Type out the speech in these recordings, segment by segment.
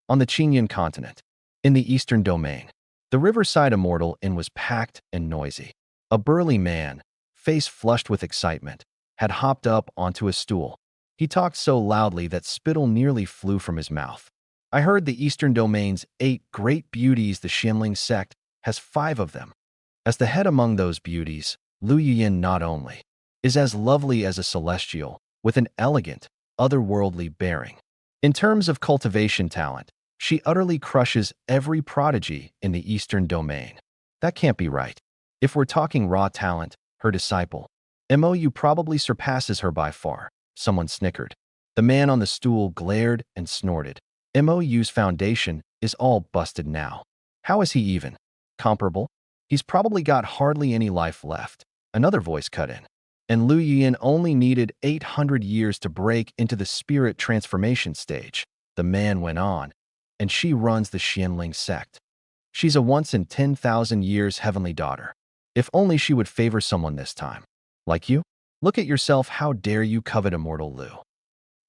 on the Qingyan continent, in the eastern domain. The riverside immortal inn was packed and noisy. A burly man, face flushed with excitement, had hopped up onto a stool. He talked so loudly that spittle nearly flew from his mouth. I heard the Eastern Domain's 8 great beauties. The Xianling sect has 5 of them. As the head among those beauties, Lu Yuyin not only is as lovely as a celestial, with an elegant, otherworldly bearing. In terms of cultivation talent, she utterly crushes every prodigy in the Eastern Domain. That can't be right. If we're talking raw talent, her disciple, Mou probably surpasses her by far. Someone snickered. The man on the stool glared and snorted. Mou's foundation is all busted now. How is he even comparable? He's probably got hardly any life left. Another voice cut in. And Lu Yuyin only needed 800 years to break into the spirit transformation stage. The man went on. And she runs the Xianling sect. She's a once-in-10,000 years heavenly daughter. If only she would favor someone this time. Like you? Look at yourself, how dare you covet immortal Lu?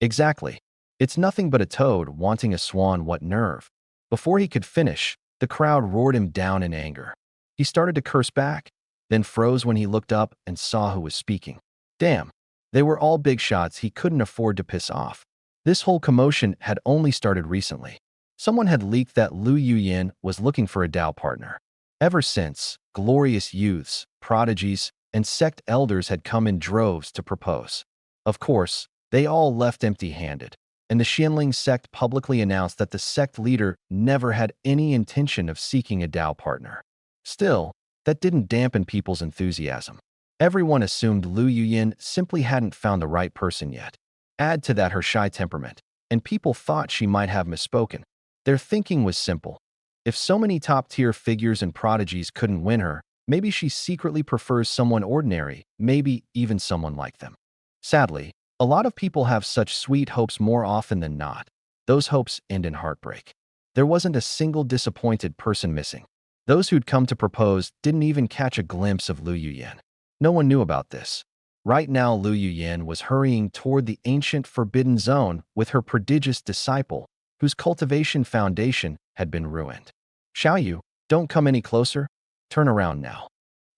Exactly. It's nothing but a toad wanting a swan, what nerve. Before he could finish, the crowd roared him down in anger. He started to curse back, then froze when he looked up and saw who was speaking. Damn, they were all big shots he couldn't afford to piss off. This whole commotion had only started recently. Someone had leaked that Lu Yuyin was looking for a Dao partner. Ever since, glorious youths, prodigies, and sect elders had come in droves to propose. Of course, they all left empty-handed, and the Xianling sect publicly announced that the sect leader never had any intention of seeking a Dao partner. Still, that didn't dampen people's enthusiasm. Everyone assumed Lu Yuyin simply hadn't found the right person yet. Add to that her shy temperament, and people thought she might have misspoken. Their thinking was simple. If so many top-tier figures and prodigies couldn't win her, maybe she secretly prefers someone ordinary, maybe even someone like them. Sadly, a lot of people have such sweet hopes more often than not. Those hopes end in heartbreak. There wasn't a single disappointed person missing. Those who'd come to propose didn't even catch a glimpse of Lu Yuyin. No one knew about this. Right now, Lu Yuyin was hurrying toward the ancient forbidden zone with her prodigious disciple, whose cultivation foundation had been ruined. Xiaoyu, don't come any closer. Turn around now.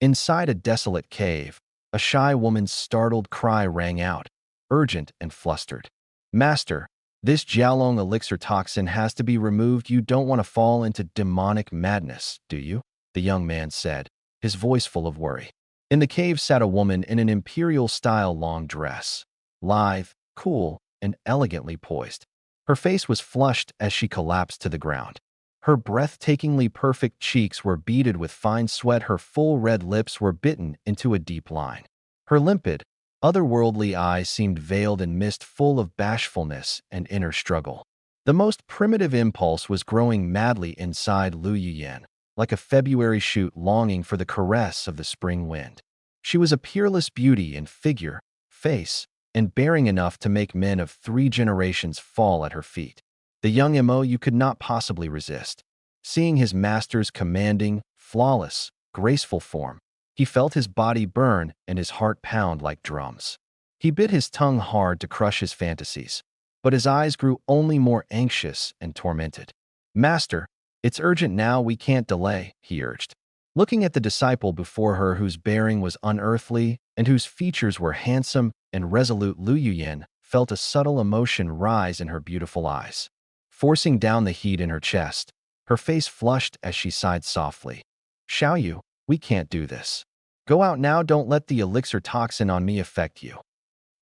Inside a desolate cave, a shy woman's startled cry rang out, urgent and flustered. Master, this Jiaolong elixir toxin has to be removed. You don't want to fall into demonic madness, do you? The young man said, his voice full of worry. In the cave sat a woman in an imperial-style long dress, lithe, cool, and elegantly poised. Her face was flushed as she collapsed to the ground. Her breathtakingly perfect cheeks were beaded with fine sweat. Her full red lips were bitten into a deep line. Her limpid, otherworldly eyes seemed veiled in mist, full of bashfulness and inner struggle. The most primitive impulse was growing madly inside Lu Yuyin, like a February shoot longing for the caress of the spring wind. She was a peerless beauty in figure, face, and bearing enough to make men of 3 generations fall at her feet. The young Mou could not possibly resist. Seeing his master's commanding, flawless, graceful form, he felt his body burn and his heart pound like drums. He bit his tongue hard to crush his fantasies, but his eyes grew only more anxious and tormented. Master, it's urgent now, we can't delay, he urged. Looking at the disciple before her whose bearing was unearthly and whose features were handsome and resolute, Lu Yuyin felt a subtle emotion rise in her beautiful eyes, forcing down the heat in her chest. Her face flushed as she sighed softly. Xiaoyu, we can't do this. Go out now, don't let the elixir toxin on me affect you.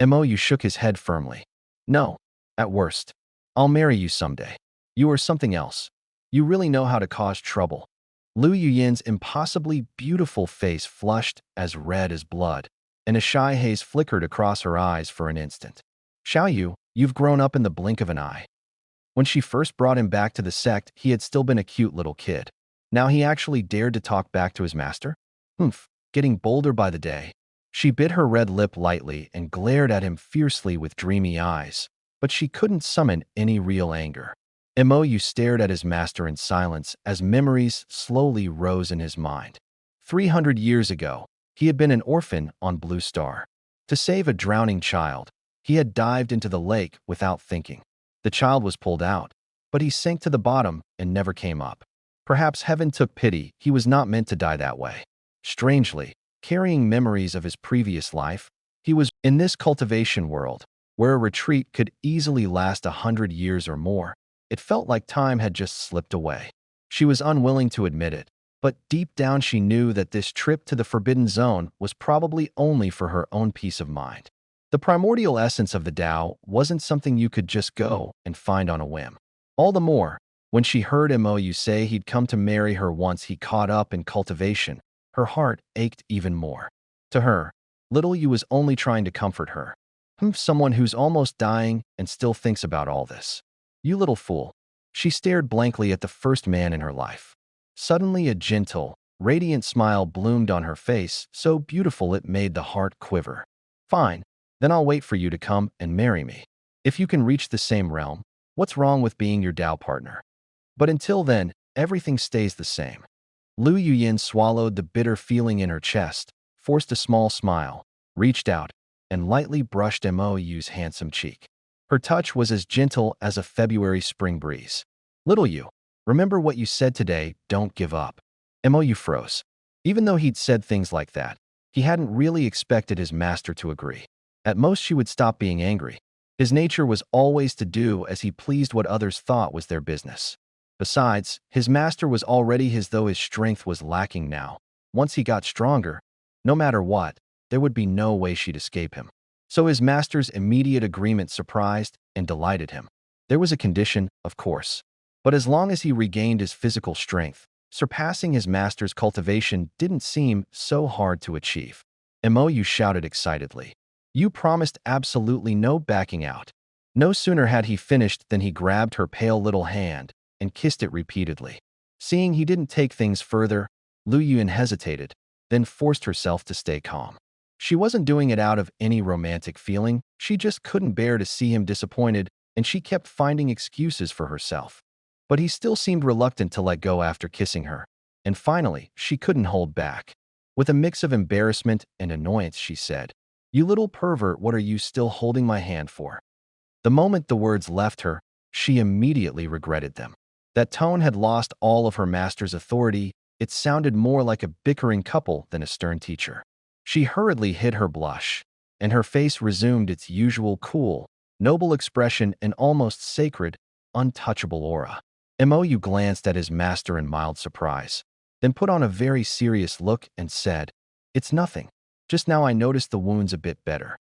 Mou shook his head firmly. No, at worst, I'll marry you someday. You are something else. You really know how to cause trouble. Lu Yuyin's impossibly beautiful face flushed as red as blood, and a shy haze flickered across her eyes for an instant. Xiaoyu, you've grown up in the blink of an eye. When she first brought him back to the sect, he had still been a cute little kid. Now he actually dared to talk back to his master? Humph, getting bolder by the day. She bit her red lip lightly and glared at him fiercely with dreamy eyes, but she couldn't summon any real anger. Mou stared at his master in silence as memories slowly rose in his mind. 300 years ago, he had been an orphan on Blue Star. To save a drowning child, he had dived into the lake without thinking. The child was pulled out, but he sank to the bottom and never came up. Perhaps heaven took pity. He was not meant to die that way. Strangely, carrying memories of his previous life, he was in this cultivation world, where a retreat could easily last 100 years or more. It felt like time had just slipped away. She was unwilling to admit it, but deep down she knew that this trip to the Forbidden Zone was probably only for her own peace of mind. The primordial essence of the Tao wasn't something you could just go and find on a whim. All the more, when she heard Mou say he'd come to marry her once he caught up in cultivation, her heart ached even more. To her, little Yu was only trying to comfort her. Someone who's almost dying and still thinks about all this. You little fool. She stared blankly at the first man in her life. Suddenly a gentle, radiant smile bloomed on her face, so beautiful it made the heart quiver. Fine, then I'll wait for you to come and marry me. If you can reach the same realm, what's wrong with being your Tao partner? But until then, everything stays the same. Lu Yuyin swallowed the bitter feeling in her chest, forced a small smile, reached out, and lightly brushed Mou's handsome cheek. Her touch was as gentle as a February spring breeze. Little Yu, remember what you said today, don't give up. Mou froze. Even though he'd said things like that, he hadn't really expected his master to agree. At most she would stop being angry. His nature was always to do as he pleased what others thought was their business. Besides, his master was already as though his strength was lacking now. Once he got stronger, no matter what, there would be no way she'd escape him. So his master's immediate agreement surprised and delighted him. There was a condition, of course. But as long as he regained his physical strength, surpassing his master's cultivation didn't seem so hard to achieve. Mou shouted excitedly. You promised absolutely no backing out. No sooner had he finished than he grabbed her pale little hand and kissed it repeatedly. Seeing he didn't take things further, Lu Yun hesitated, then forced herself to stay calm. She wasn't doing it out of any romantic feeling, she just couldn't bear to see him disappointed, and she kept finding excuses for herself. But he still seemed reluctant to let go after kissing her, and finally, she couldn't hold back. With a mix of embarrassment and annoyance, she said, You little pervert, what are you still holding my hand for? The moment the words left her, she immediately regretted them. That tone had lost all of her master's authority. It sounded more like a bickering couple than a stern teacher. She hurriedly hid her blush, and her face resumed its usual cool, noble expression and almost sacred, untouchable aura. Mou glanced at his master in mild surprise, then put on a very serious look and said, It's nothing. Just now I noticed the wounds a bit better.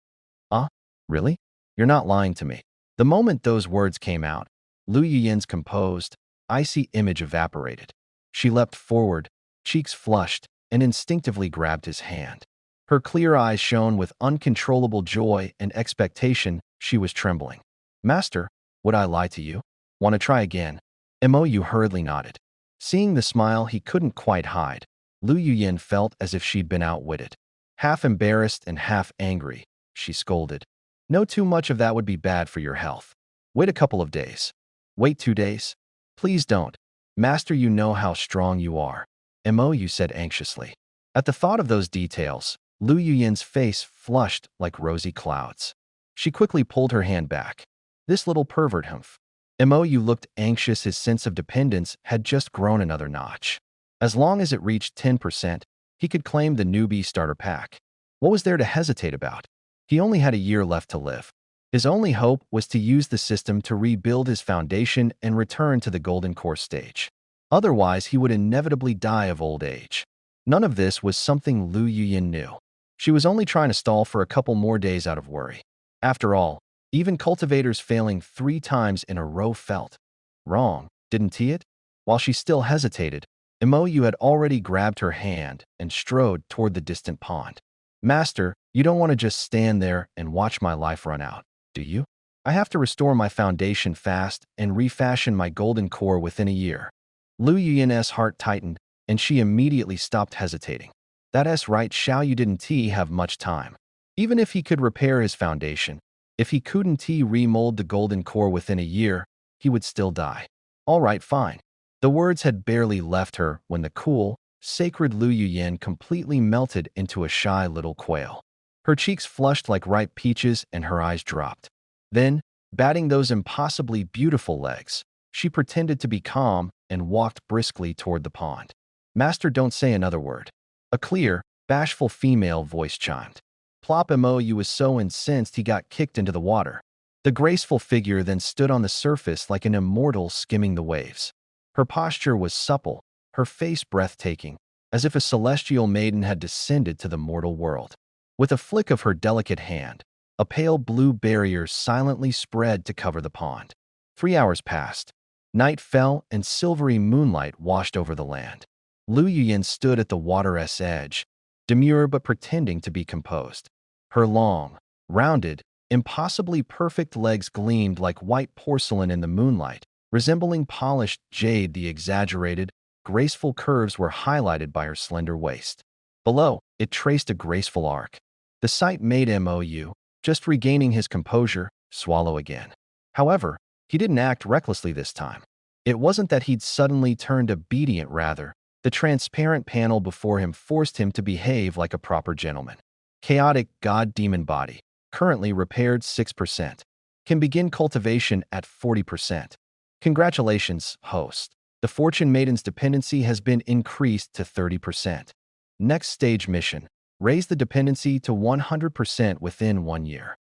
Really? You're not lying to me. The moment those words came out, Lu Yin's composed, icy image evaporated. She leapt forward, cheeks flushed, and instinctively grabbed his hand. Her clear eyes shone with uncontrollable joy and expectation. She was trembling. Master, would I lie to you? Want to try again? Mou hurriedly nodded. Seeing the smile he couldn't quite hide, Lu Yuyin felt as if she'd been outwitted. Half embarrassed and half angry, she scolded. No, too much of that would be bad for your health. Wait a couple of days. Wait 2 days? Please don't. Master, you know how strong you are. Mou said anxiously. At the thought of those details, Lu Yuyin's face flushed like rosy clouds. She quickly pulled her hand back. This little pervert humph. Mou looked anxious. His sense of dependence had just grown another notch. As long as it reached 10%, he could claim the newbie starter pack. What was there to hesitate about? He only had a year left to live. His only hope was to use the system to rebuild his foundation and return to the golden core stage. Otherwise, he would inevitably die of old age. None of this was something Lu Yuyin knew. She was only trying to stall for a couple more days out of worry. After all, even cultivators failing 3 times in a row felt wrong, didn't he it? While she still hesitated, Mou had already grabbed her hand and strode toward the distant pond. Master, you don't want to just stand there and watch my life run out, do you? I have to restore my foundation fast and refashion my golden core within a year. Lu Yin's heart tightened, and she immediately stopped hesitating. That's right, Xiao Yu didn't have much time. Even if he could repair his foundation, if he couldn't remold the golden core within a year, he would still die. All right, fine. The words had barely left her when the cool, sacred Lu Yuyin completely melted into a shy little quail. Her cheeks flushed like ripe peaches and her eyes dropped. Then, batting those impossibly beautiful legs, She pretended to be calm and walked briskly toward the pond. Master, don't say another word. A clear, bashful female voice chimed. Plop Mo was so incensed he got kicked into the water. The graceful figure then stood on the surface like an immortal skimming the waves. Her posture was supple, her face breathtaking, as if a celestial maiden had descended to the mortal world. With a flick of her delicate hand, a pale blue barrier silently spread to cover the pond. 3 hours passed. Night fell and silvery moonlight washed over the land. Lu Yuyin stood at the water's edge, demure but pretending to be composed. Her long, rounded, impossibly perfect legs gleamed like white porcelain in the moonlight, resembling polished jade. The exaggerated, graceful curves were highlighted by her slender waist. Below, it traced a graceful arc. The sight made Mou, just regaining his composure, swallow again. However, he didn't act recklessly this time. It wasn't that he'd suddenly turned obedient, rather, the transparent panel before him forced him to behave like a proper gentleman. Chaotic god-demon body, currently repaired 6%. Can begin cultivation at 40%. Congratulations, host. The Fortune Maiden's dependency has been increased to 30%. Next stage mission. Raise the dependency to 100% within 1 year.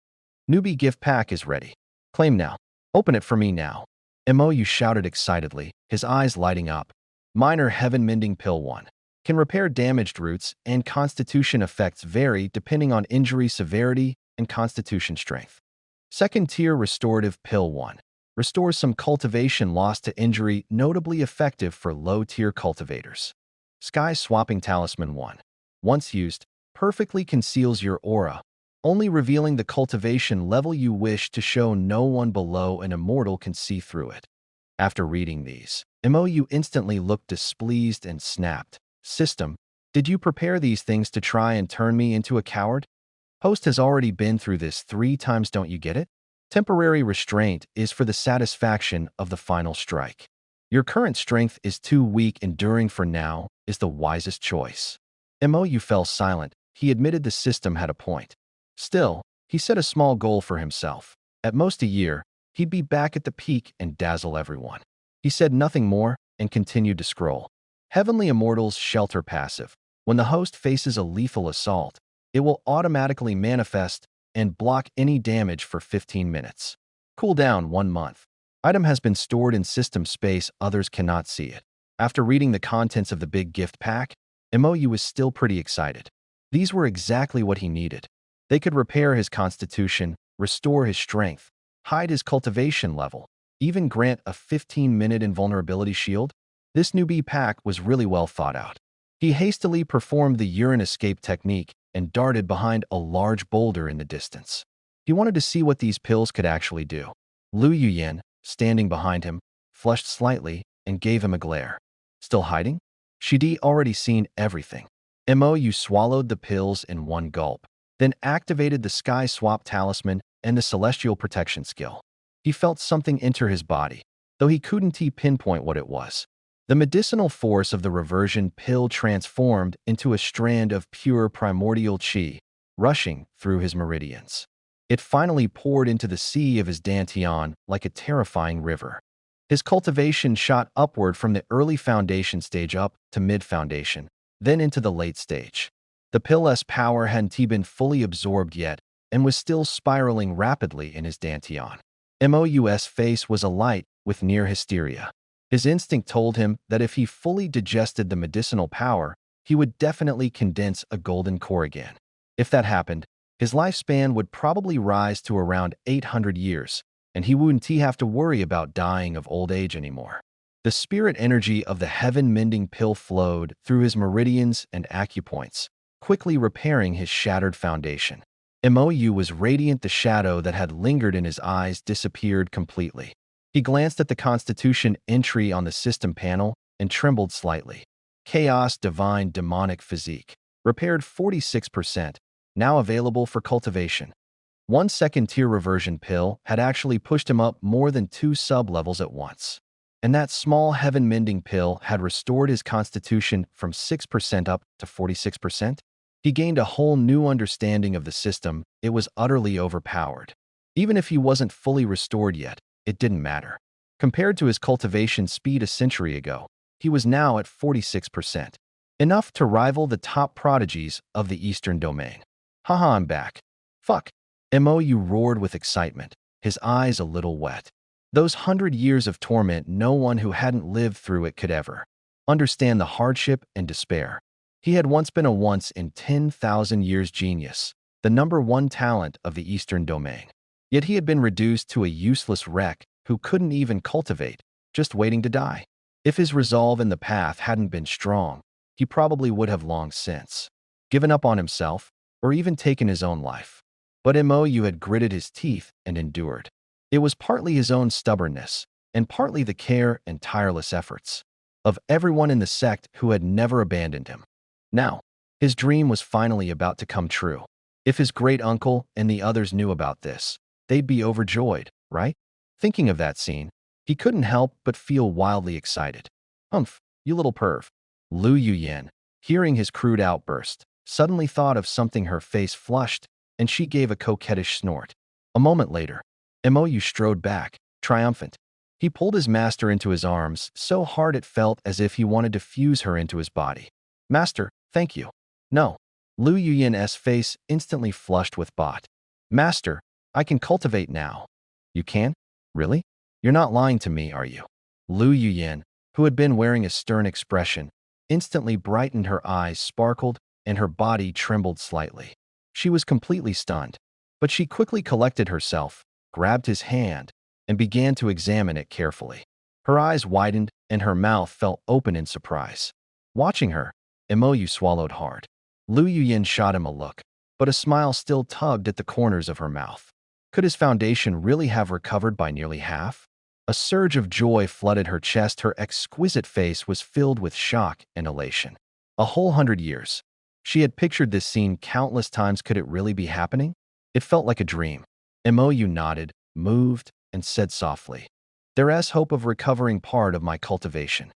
Newbie gift pack is ready. Claim now. Open it for me now. Mou shouted excitedly, his eyes lighting up. Minor Heaven Mending Pill 1. Can repair damaged roots, and constitution effects vary depending on injury severity and constitution strength. Second tier Restorative Pill 1. Restores some cultivation lost to injury, notably effective for low-tier cultivators. Sky Swapping Talisman 1. Once used, perfectly conceals your aura, only revealing the cultivation level you wish to show. No one below an immortal can see through it. After reading these, Mou instantly looked displeased and snapped. System, did you prepare these things to try and turn me into a coward? Host has already been through this 3 times, don't you get it? Temporary restraint is for the satisfaction of the final strike. Your current strength is too weak. Enduring for now is the wisest choice. Mou fell silent. He admitted the system had a point. Still, he set a small goal for himself. At most a year, he'd be back at the peak and dazzle everyone. He said nothing more and continued to scroll. Heavenly Immortals Shelter Passive. When the host faces a lethal assault, it will automatically manifest and block any damage for 15 minutes. Cooldown 1 month. Item has been stored in system space, others cannot see it. After reading the contents of the big gift pack, Mou was still pretty excited. These were exactly what he needed. They could repair his constitution, restore his strength, hide his cultivation level, even grant a 15-minute invulnerability shield. This newbie pack was really well thought out. He hastily performed the urine escape technique and darted behind a large boulder in the distance. He wanted to see what these pills could actually do. Lu Yuyin, standing behind him, flushed slightly and gave him a glare. Still hiding? She'd already seen everything. Mou swallowed the pills in one gulp, then activated the Sky Swap Talisman and the Celestial Protection skill. He felt something enter his body, though he couldn't pinpoint what it was. The medicinal force of the reversion pill transformed into a strand of pure primordial qi, rushing through his meridians. It finally poured into the sea of his dantian like a terrifying river. His cultivation shot upward from the early foundation stage up to mid-foundation, then into the late stage. The pill's power hadn't been fully absorbed yet and was still spiraling rapidly in his dantian. Mou's face was alight with near hysteria. His instinct told him that if he fully digested the medicinal power, he would definitely condense a golden core again. If that happened, his lifespan would probably rise to around 800 years, and he wouldn't have to worry about dying of old age anymore. The spirit energy of the heaven-mending pill flowed through his meridians and acupoints, quickly repairing his shattered foundation. Mou was radiant. The shadow that had lingered in his eyes disappeared completely. He glanced at the Constitution entry on the system panel and trembled slightly. Chaos Divine Demonic Physique. Repaired 46%, now available for cultivation. 1 second-tier reversion pill had actually pushed him up more than 2 sub-levels at once. And that small heaven-mending pill had restored his constitution from 6% up to 46%. He gained a whole new understanding of the system. It was utterly overpowered. Even if he wasn't fully restored yet, it didn't matter. Compared to his cultivation speed a century ago, he was now at 46%, enough to rival the top prodigies of the Eastern Domain. Haha, I'm back. Fuck. Mou roared with excitement, his eyes a little wet. Those 100 years of torment, no one who hadn't lived through it could ever understand the hardship and despair. He had once been a once-in-10,000 years genius, the #1 talent of the Eastern Domain. Yet he had been reduced to a useless wreck who couldn't even cultivate, just waiting to die. If his resolve in the path hadn't been strong, he probably would have long since given up on himself or even taken his own life. But Mou had gritted his teeth and endured. It was partly his own stubbornness and partly the care and tireless efforts of everyone in the sect who had never abandoned him. Now, his dream was finally about to come true. If his great-uncle and the others knew about this, they'd be overjoyed, right? Thinking of that scene, he couldn't help but feel wildly excited. Humph, you little perv. Lu Yuyan, hearing his crude outburst, suddenly thought of something. Her face flushed, and she gave a coquettish snort. A moment later, Mou strode back, triumphant. He pulled his master into his arms so hard it felt as if he wanted to fuse her into his body. Master, thank you. No. Lu Yuyan's face instantly flushed with bot. Master, I can cultivate now. You can? Really? You're not lying to me, are you? Lu Yuyan, who had been wearing a stern expression, instantly brightened. Her eyes sparkled and her body trembled slightly. She was completely stunned, but she quickly collected herself, grabbed his hand, and began to examine it carefully. Her eyes widened and her mouth fell open in surprise. Watching her, Mou swallowed hard. Lu Yuyan shot him a look, but a smile still tugged at the corners of her mouth. Could his foundation really have recovered by nearly half? A surge of joy flooded her chest. Her exquisite face was filled with shock and elation. A whole 100 years. She had pictured this scene countless times. Could it really be happening? It felt like a dream. Mou nodded, moved, and said softly, "There's hope of recovering part of my cultivation."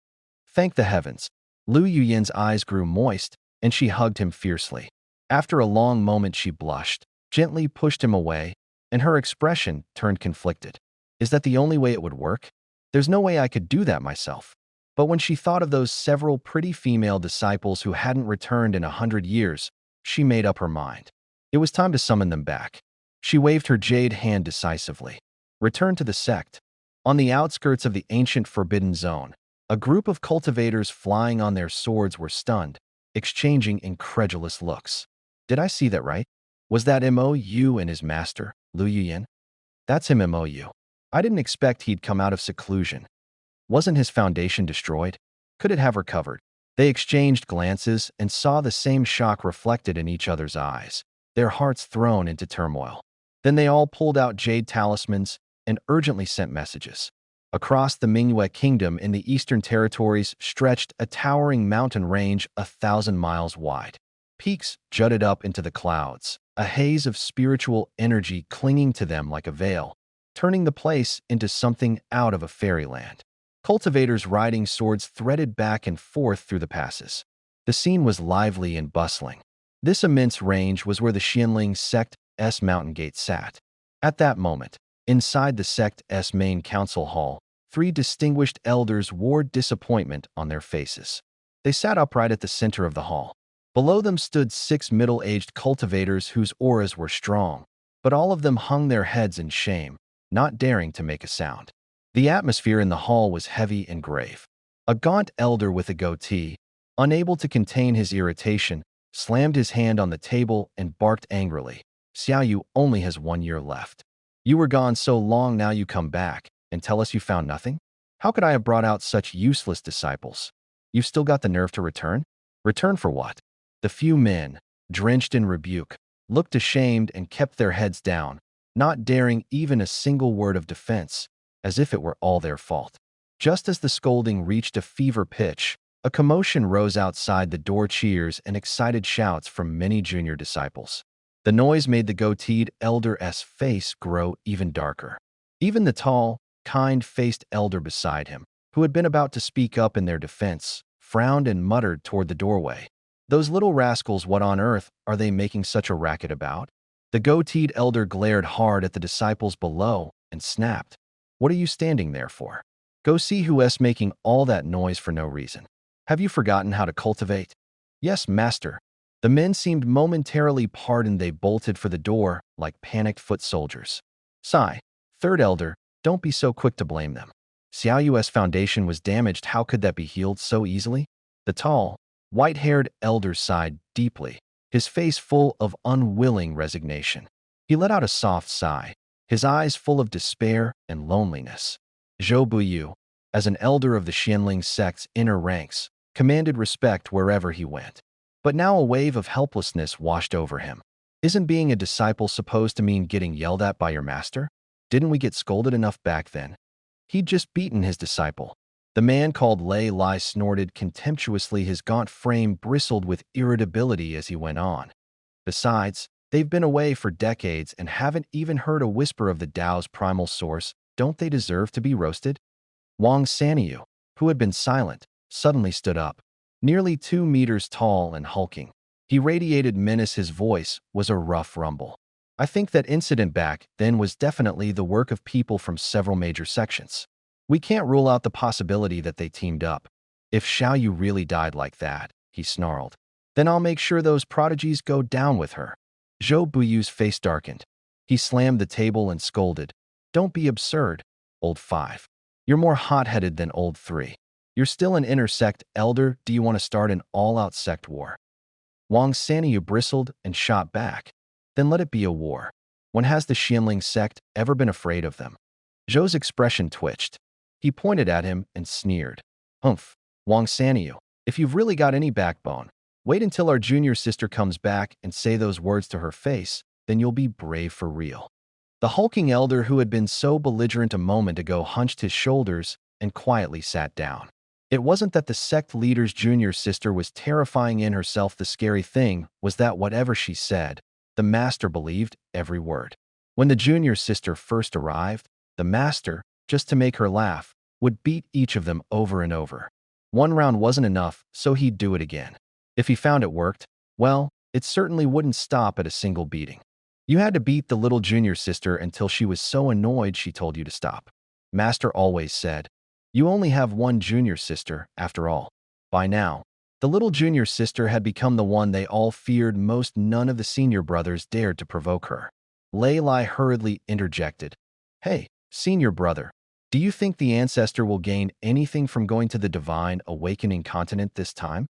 Thank the heavens. Lu Yuyan's eyes grew moist, and she hugged him fiercely. After a long moment she blushed, gently pushed him away, and her expression turned conflicted. Is that the only way it would work? There's no way I could do that myself. But when she thought of those several pretty female disciples who hadn't returned in 100 years, she made up her mind. It was time to summon them back. She waved her jade hand decisively. Return to the sect. On the outskirts of the ancient Forbidden Zone, a group of cultivators flying on their swords were stunned, exchanging incredulous looks. Did I see that right? Was that Mou and his master, Lu Yuyan? That's him, Mou. I didn't expect he'd come out of seclusion. Wasn't his foundation destroyed? Could it have recovered? They exchanged glances and saw the same shock reflected in each other's eyes, their hearts thrown into turmoil. Then they all pulled out jade talismans and urgently sent messages. Across the Mingyue Kingdom in the Eastern Territories stretched a towering mountain range 1,000 miles wide. Peaks jutted up into the clouds, a haze of spiritual energy clinging to them like a veil, turning the place into something out of a fairyland. Cultivators riding swords threaded back and forth through the passes. The scene was lively and bustling. This immense range was where the Xianling sect's mountain gate sat. At that moment, inside the sect's main council hall, 3 distinguished elders wore disappointment on their faces. They sat upright at the center of the hall. Below them stood 6 middle-aged cultivators whose auras were strong, but all of them hung their heads in shame, not daring to make a sound. The atmosphere in the hall was heavy and grave. A gaunt elder with a goatee, unable to contain his irritation, slammed his hand on the table and barked angrily. Xiaoyu only has 1 year left. You were gone so long, now you come back and tell us you found nothing? How could I have brought out such useless disciples? You've still got the nerve to return? Return for what? The few men, drenched in rebuke, looked ashamed and kept their heads down, not daring even a single word of defense, as if it were all their fault. Just as the scolding reached a fever pitch, a commotion rose outside the door. Cheers and excited shouts from many junior disciples. The noise made the goateed elder's face grow even darker. Even the tall, kind-faced elder beside him, who had been about to speak up in their defense, frowned and muttered toward the doorway. Those little rascals, what on earth are they making such a racket about? The goateed elder glared hard at the disciples below and snapped. What are you standing there for? Go see who's making all that noise for no reason. Have you forgotten how to cultivate? Yes, master. The men seemed momentarily pardoned. They bolted for the door like panicked foot soldiers. Sigh. Third elder, don't be so quick to blame them. Xiaoyu's foundation was damaged. How could that be healed so easily? The tall, white-haired elder sighed deeply, his face full of unwilling resignation. He let out a soft sigh, his eyes full of despair and loneliness. Zhou Buyu, as an elder of the Xianling sect's inner ranks, commanded respect wherever he went. But now a wave of helplessness washed over him. Isn't being a disciple supposed to mean getting yelled at by your master? Didn't we get scolded enough back then? He'd just beaten his disciple. The man called Lei Lai snorted contemptuously. His gaunt frame bristled with irritability as he went on. Besides, they've been away for decades and haven't even heard a whisper of the Tao's primal source. Don't they deserve to be roasted? Wang Sanyu, who had been silent, suddenly stood up. Nearly 2 meters tall and hulking, he radiated menace. His voice was a rough rumble. I think that incident back then was definitely the work of people from several major sections. We can't rule out the possibility that they teamed up. If Xiaoyu really died like that, he snarled, then I'll make sure those prodigies go down with her. Zhou Buyu's face darkened. He slammed the table and scolded. Don't be absurd, old 5. You're more hot-headed than old 3. You're still an inner sect elder. Do you want to start an all-out sect war? Wang Sanyu bristled and shot back. Then let it be a war. When has the Xianling sect ever been afraid of them? Zhou's expression twitched. He pointed at him and sneered. Humph, Wang Sanyu, if you've really got any backbone, wait until our junior sister comes back and say those words to her face, then you'll be brave for real. The hulking elder who had been so belligerent a moment ago hunched his shoulders and quietly sat down. It wasn't that the sect leader's junior sister was terrifying in herself. The scary thing was that whatever she said, the master believed every word. When the junior sister first arrived, the master, just to make her laugh, would beat each of them over and over. One round wasn't enough, so he'd do it again. If he found it worked, well, it certainly wouldn't stop at a single beating. You had to beat the little junior sister until she was so annoyed she told you to stop. Master always said, you only have one junior sister, after all. By now, the little junior sister had become the one they all feared most. None of the senior brothers dared to provoke her. Lei Lai hurriedly interjected. Hey, senior brother, do you think the ancestor will gain anything from going to the Divine Awakening Continent this time?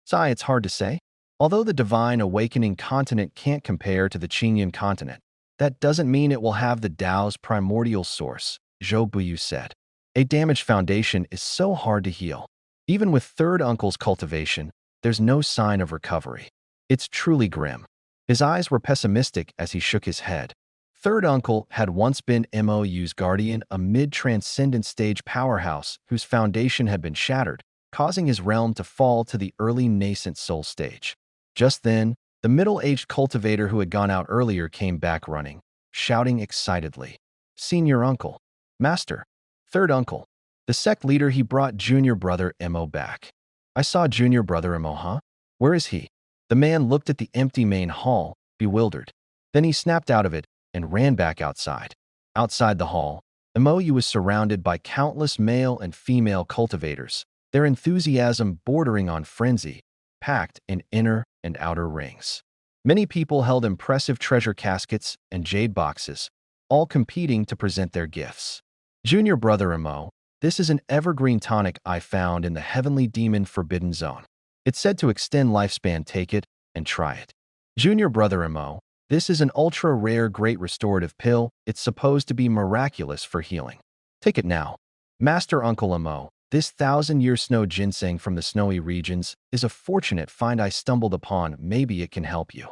Sigh, it's hard to say. Although the Divine Awakening Continent can't compare to the Qingyan Continent, that doesn't mean it will have the Tao's primordial source, Zhou Buyu said. A damaged foundation is so hard to heal. Even with third uncle's cultivation, there's no sign of recovery. It's truly grim. His eyes were pessimistic as he shook his head. Third uncle had once been MOU's guardian, a mid-transcendent stage powerhouse whose foundation had been shattered, causing his realm to fall to the early nascent soul stage. Just then, the middle-aged cultivator who had gone out earlier came back running, shouting excitedly. Senior uncle. Master. Third uncle. The sect leader. He brought junior brother Mo back. I saw junior brother Mo, huh? Where is he? The man looked at the empty main hall, bewildered. Then he snapped out of it and ran back outside. Outside the hall, MOU was surrounded by countless male and female cultivators, their enthusiasm bordering on frenzy, packed in inner and outer rings. Many people held impressive treasure caskets and jade boxes, all competing to present their gifts. Junior brother Mo, this is an evergreen tonic I found in the Heavenly Demon Forbidden Zone. It's said to extend lifespan. Take it and try it. Junior brother Mo, this is an ultra-rare great restorative pill. It's supposed to be miraculous for healing. Take it now. Master Uncle Mo, this 1,000-year snow ginseng from the snowy regions is a fortunate find I stumbled upon. Maybe it can help you.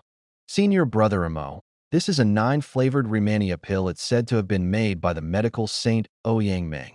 Senior brother Mo, this is a 9-flavored Rehmannia pill. It's said to have been made by the medical saint Ouyang Meng.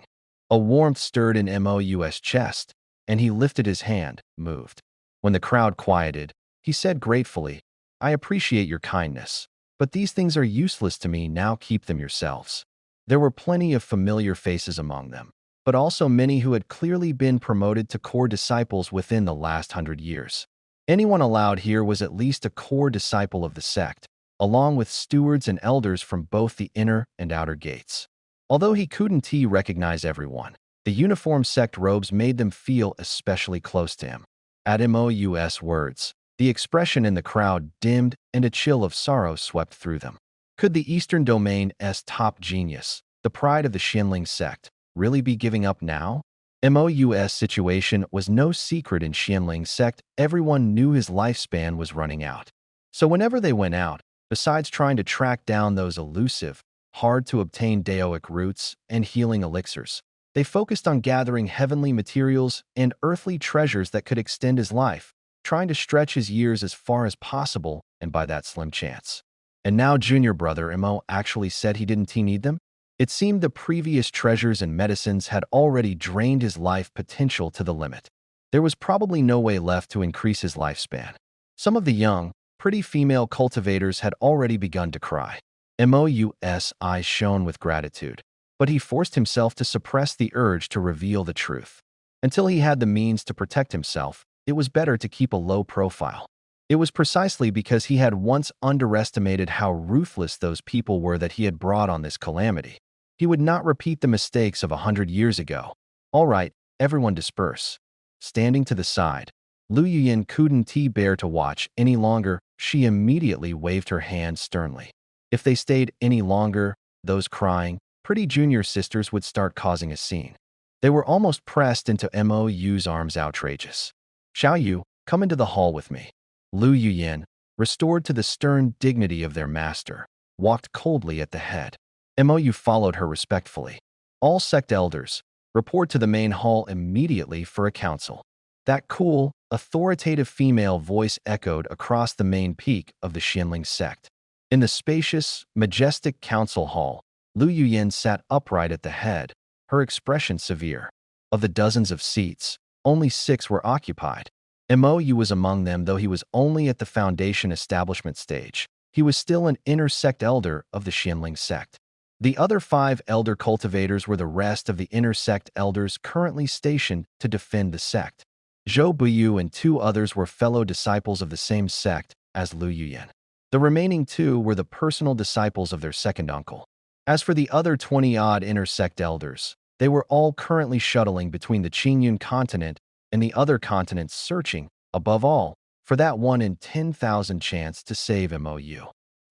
A warmth stirred in Mou's chest, and he lifted his hand, moved. When the crowd quieted, he said gratefully, I appreciate your kindness, but these things are useless to me now. Keep them yourselves. There were plenty of familiar faces among them, but also many who had clearly been promoted to core disciples within the last 100 years. Anyone allowed here was at least a core disciple of the sect, along with stewards and elders from both the inner and outer gates. Although he couldn't recognize everyone, The uniform sect robes made them feel especially close to him. At Mo's words, the expression in the crowd dimmed and a chill of sorrow swept through them. Could the Eastern Domain's top genius, the pride of the Xianling sect, really be giving up now? Mo's situation was no secret in Xianling sect. Everyone knew his lifespan was running out. So whenever they went out, besides trying to track down those elusive, hard-to-obtain Daoic roots and healing elixirs, they focused on gathering heavenly materials and earthly treasures that could extend his life, trying to stretch his years as far as possible and by that slim chance. And now junior brother Mo actually said he didn't need them? It seemed the previous treasures and medicines had already drained his life potential to the limit. There was probably no way left to increase his lifespan. Some of the young, pretty female cultivators had already begun to cry. Mo's eyes shone with gratitude, but he forced himself to suppress the urge to reveal the truth. Until he had the means to protect himself, it was better to keep a low profile. It was precisely because he had once underestimated how ruthless those people were that he had brought on this calamity. He would not repeat the mistakes of 100 years ago. All right, everyone disperse. Standing to the side, Lu Yuyin couldn't bear to watch any longer. She immediately waved her hand sternly. If they stayed any longer, those crying, pretty junior sisters would start causing a scene. They were almost pressed into Mo's arms. Outrageous. Xiaoyu, come into the hall with me. Lu Yuyin, restored to the stern dignity of their master, walked coldly at the head. Mo followed her respectfully. All sect elders, report to the main hall immediately for a council. That cool, authoritative female voice echoed across the main peak of the Xianling sect. In the spacious, majestic council hall, Lu Yuyin sat upright at the head, her expression severe. Of the dozens of seats, only 6 were occupied. Mo was among them, though he was only at the foundation establishment stage. He was still an inner sect elder of the Xianling sect. The other 5 elder cultivators were the rest of the inner sect elders currently stationed to defend the sect. Zhou Buyu and 2 others were fellow disciples of the same sect as Lu Yuyin. The remaining 2 were the personal disciples of their second uncle. As for the other 20-odd inner sect elders, they were all currently shuttling between the Qingyun continent and the other continents, searching, above all, for that 1 in 10,000 chance to save Mo.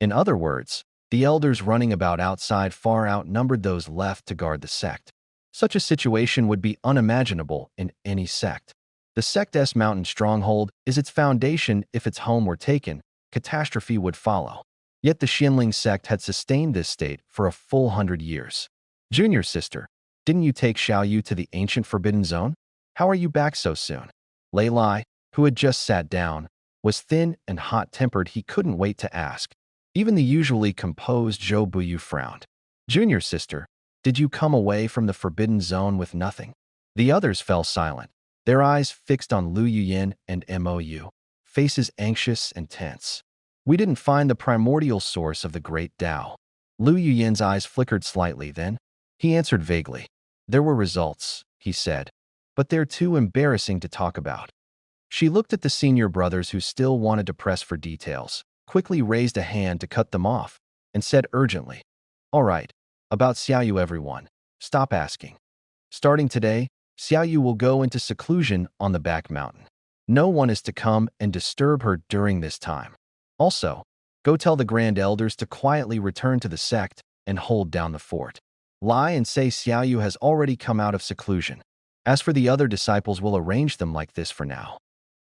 In other words, the elders running about outside far outnumbered those left to guard the sect. Such a situation would be unimaginable in any sect. The sect's mountain stronghold is its foundation. If its home were taken, catastrophe would follow. Yet the Xianling sect had sustained this state for a full 100 years. Junior sister, didn't you take Xiaoyu to the ancient forbidden zone? How are you back so soon? Lei Lai, who had just sat down, was thin and hot-tempered. He couldn't wait to ask. Even the usually composed Zhou Buyu frowned. Junior sister, did you come away from the forbidden zone with nothing? The others fell silent, their eyes fixed on Lu Yuyin and Mo, faces anxious and tense. We didn't find the primordial source of the great Tao. Lu Yuyin's eyes flickered slightly, then he answered vaguely. There were results, he said, but they're too embarrassing to talk about. She looked at the senior brothers who still wanted to press for details, quickly raised a hand to cut them off, and said urgently, all right, about Xiaoyu everyone, stop asking. Starting today, Xiaoyu will go into seclusion on the back mountain. No one is to come and disturb her during this time. Also, go tell the grand elders to quietly return to the sect and hold down the fort. Lie and say Xiaoyu has already come out of seclusion. As for the other disciples, we'll arrange them like this for now.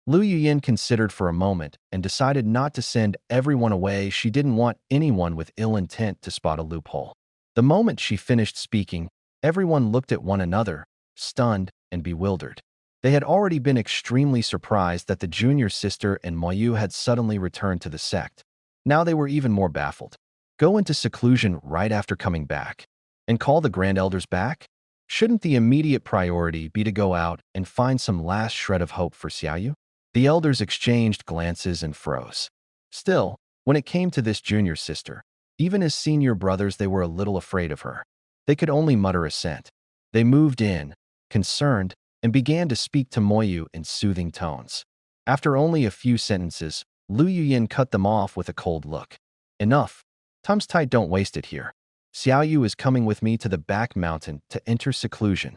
Lu Yuyin considered for a moment and decided not to send everyone away. She didn't want anyone with ill intent to spot a loophole. The moment she finished speaking, everyone looked at one another, stunned and bewildered. They had already been extremely surprised that the junior sister and Moyu had suddenly returned to the sect. Now they were even more baffled. Go into seclusion right after coming back and call the grand elders back? Shouldn't the immediate priority be to go out and find some last shred of hope for Xiaoyu? The elders exchanged glances and froze. Still, when it came to this junior sister, even as senior brothers, they were a little afraid of her. They could only mutter assent. They moved in, concerned, and began to speak to Moyu in soothing tones. After only a few sentences, Lu Yuyin cut them off with a cold look. Enough. Time's tight, don't waste it here. Xiaoyu is coming with me to the back mountain to enter seclusion.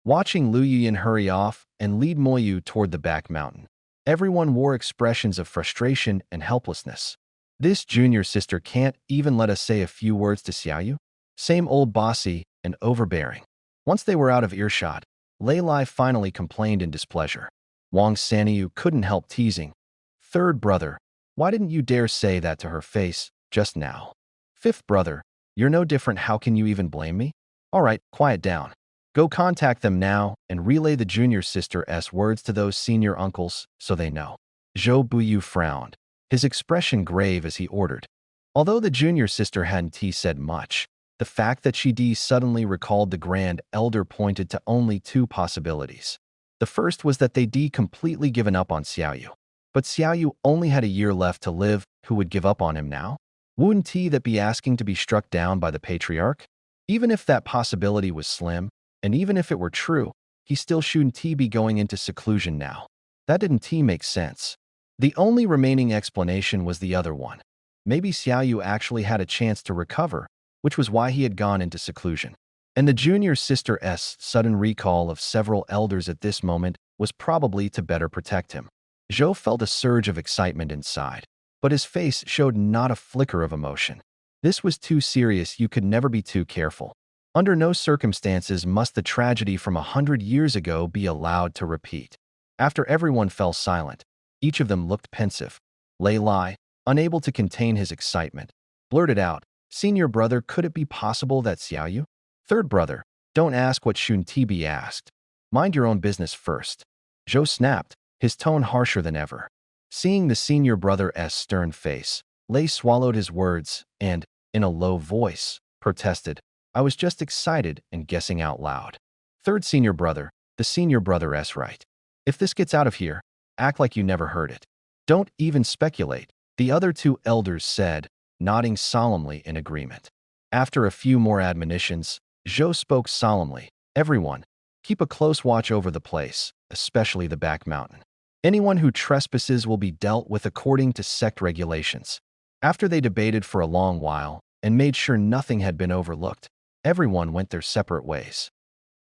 Watching Lu Yuyin hurry off and lead Moyu toward the back mountain, everyone wore expressions of frustration and helplessness. This junior sister can't even let us say a few words to Xiaoyu? Same old bossy and overbearing. Once they were out of earshot, Lei Lai finally complained in displeasure. Wang Sanyu couldn't help teasing. Third brother, why didn't you dare say that to her face just now? Fifth brother, you're no different, how can you even blame me? All right, quiet down. Go contact them now and relay the junior sister's words to those senior uncles so they know. Zhou Buyu frowned, his expression grave as he ordered. Although the junior sister hadn't said much, the fact that she suddenly recalled the grand elder pointed to only two possibilities. The first was that they'd completely given up on Xiaoyu. But Xiaoyu only had a year left to live. Who would give up on him now? Wouldn't he that be asking to be struck down by the patriarch? Even if that possibility was slim, and even if it were true, he still shouldn't be going into seclusion now. That didn't make sense. The only remaining explanation was the other one. Maybe Xiaoyu actually had a chance to recover, which was why he had gone into seclusion. And the junior sister's sudden recall of several elders at this moment was probably to better protect him. Zhou felt a surge of excitement inside, but his face showed not a flicker of emotion. This was too serious, you could never be too careful. Under no circumstances must the tragedy from 100 years ago be allowed to repeat. After everyone fell silent, each of them looked pensive. Lei Lai, unable to contain his excitement, blurted out, "Senior brother, could it be possible that Xiaoyu?" "Third brother, don't ask what shouldn't be asked. Mind your own business first." Zhou snapped, his tone harsher than ever. Seeing the senior brother's stern face, Lei swallowed his words and, in a low voice, protested, "I was just excited and guessing out loud." "Third senior brother, the senior brother's right. If this gets out of here, act like you never heard it. Don't even speculate," the other two elders said, nodding solemnly in agreement. After a few more admonitions, Zhou spoke solemnly, "Everyone, keep a close watch over the place, especially the back mountain. Anyone who trespasses will be dealt with according to sect regulations." After they debated for a long while and made sure nothing had been overlooked, everyone went their separate ways.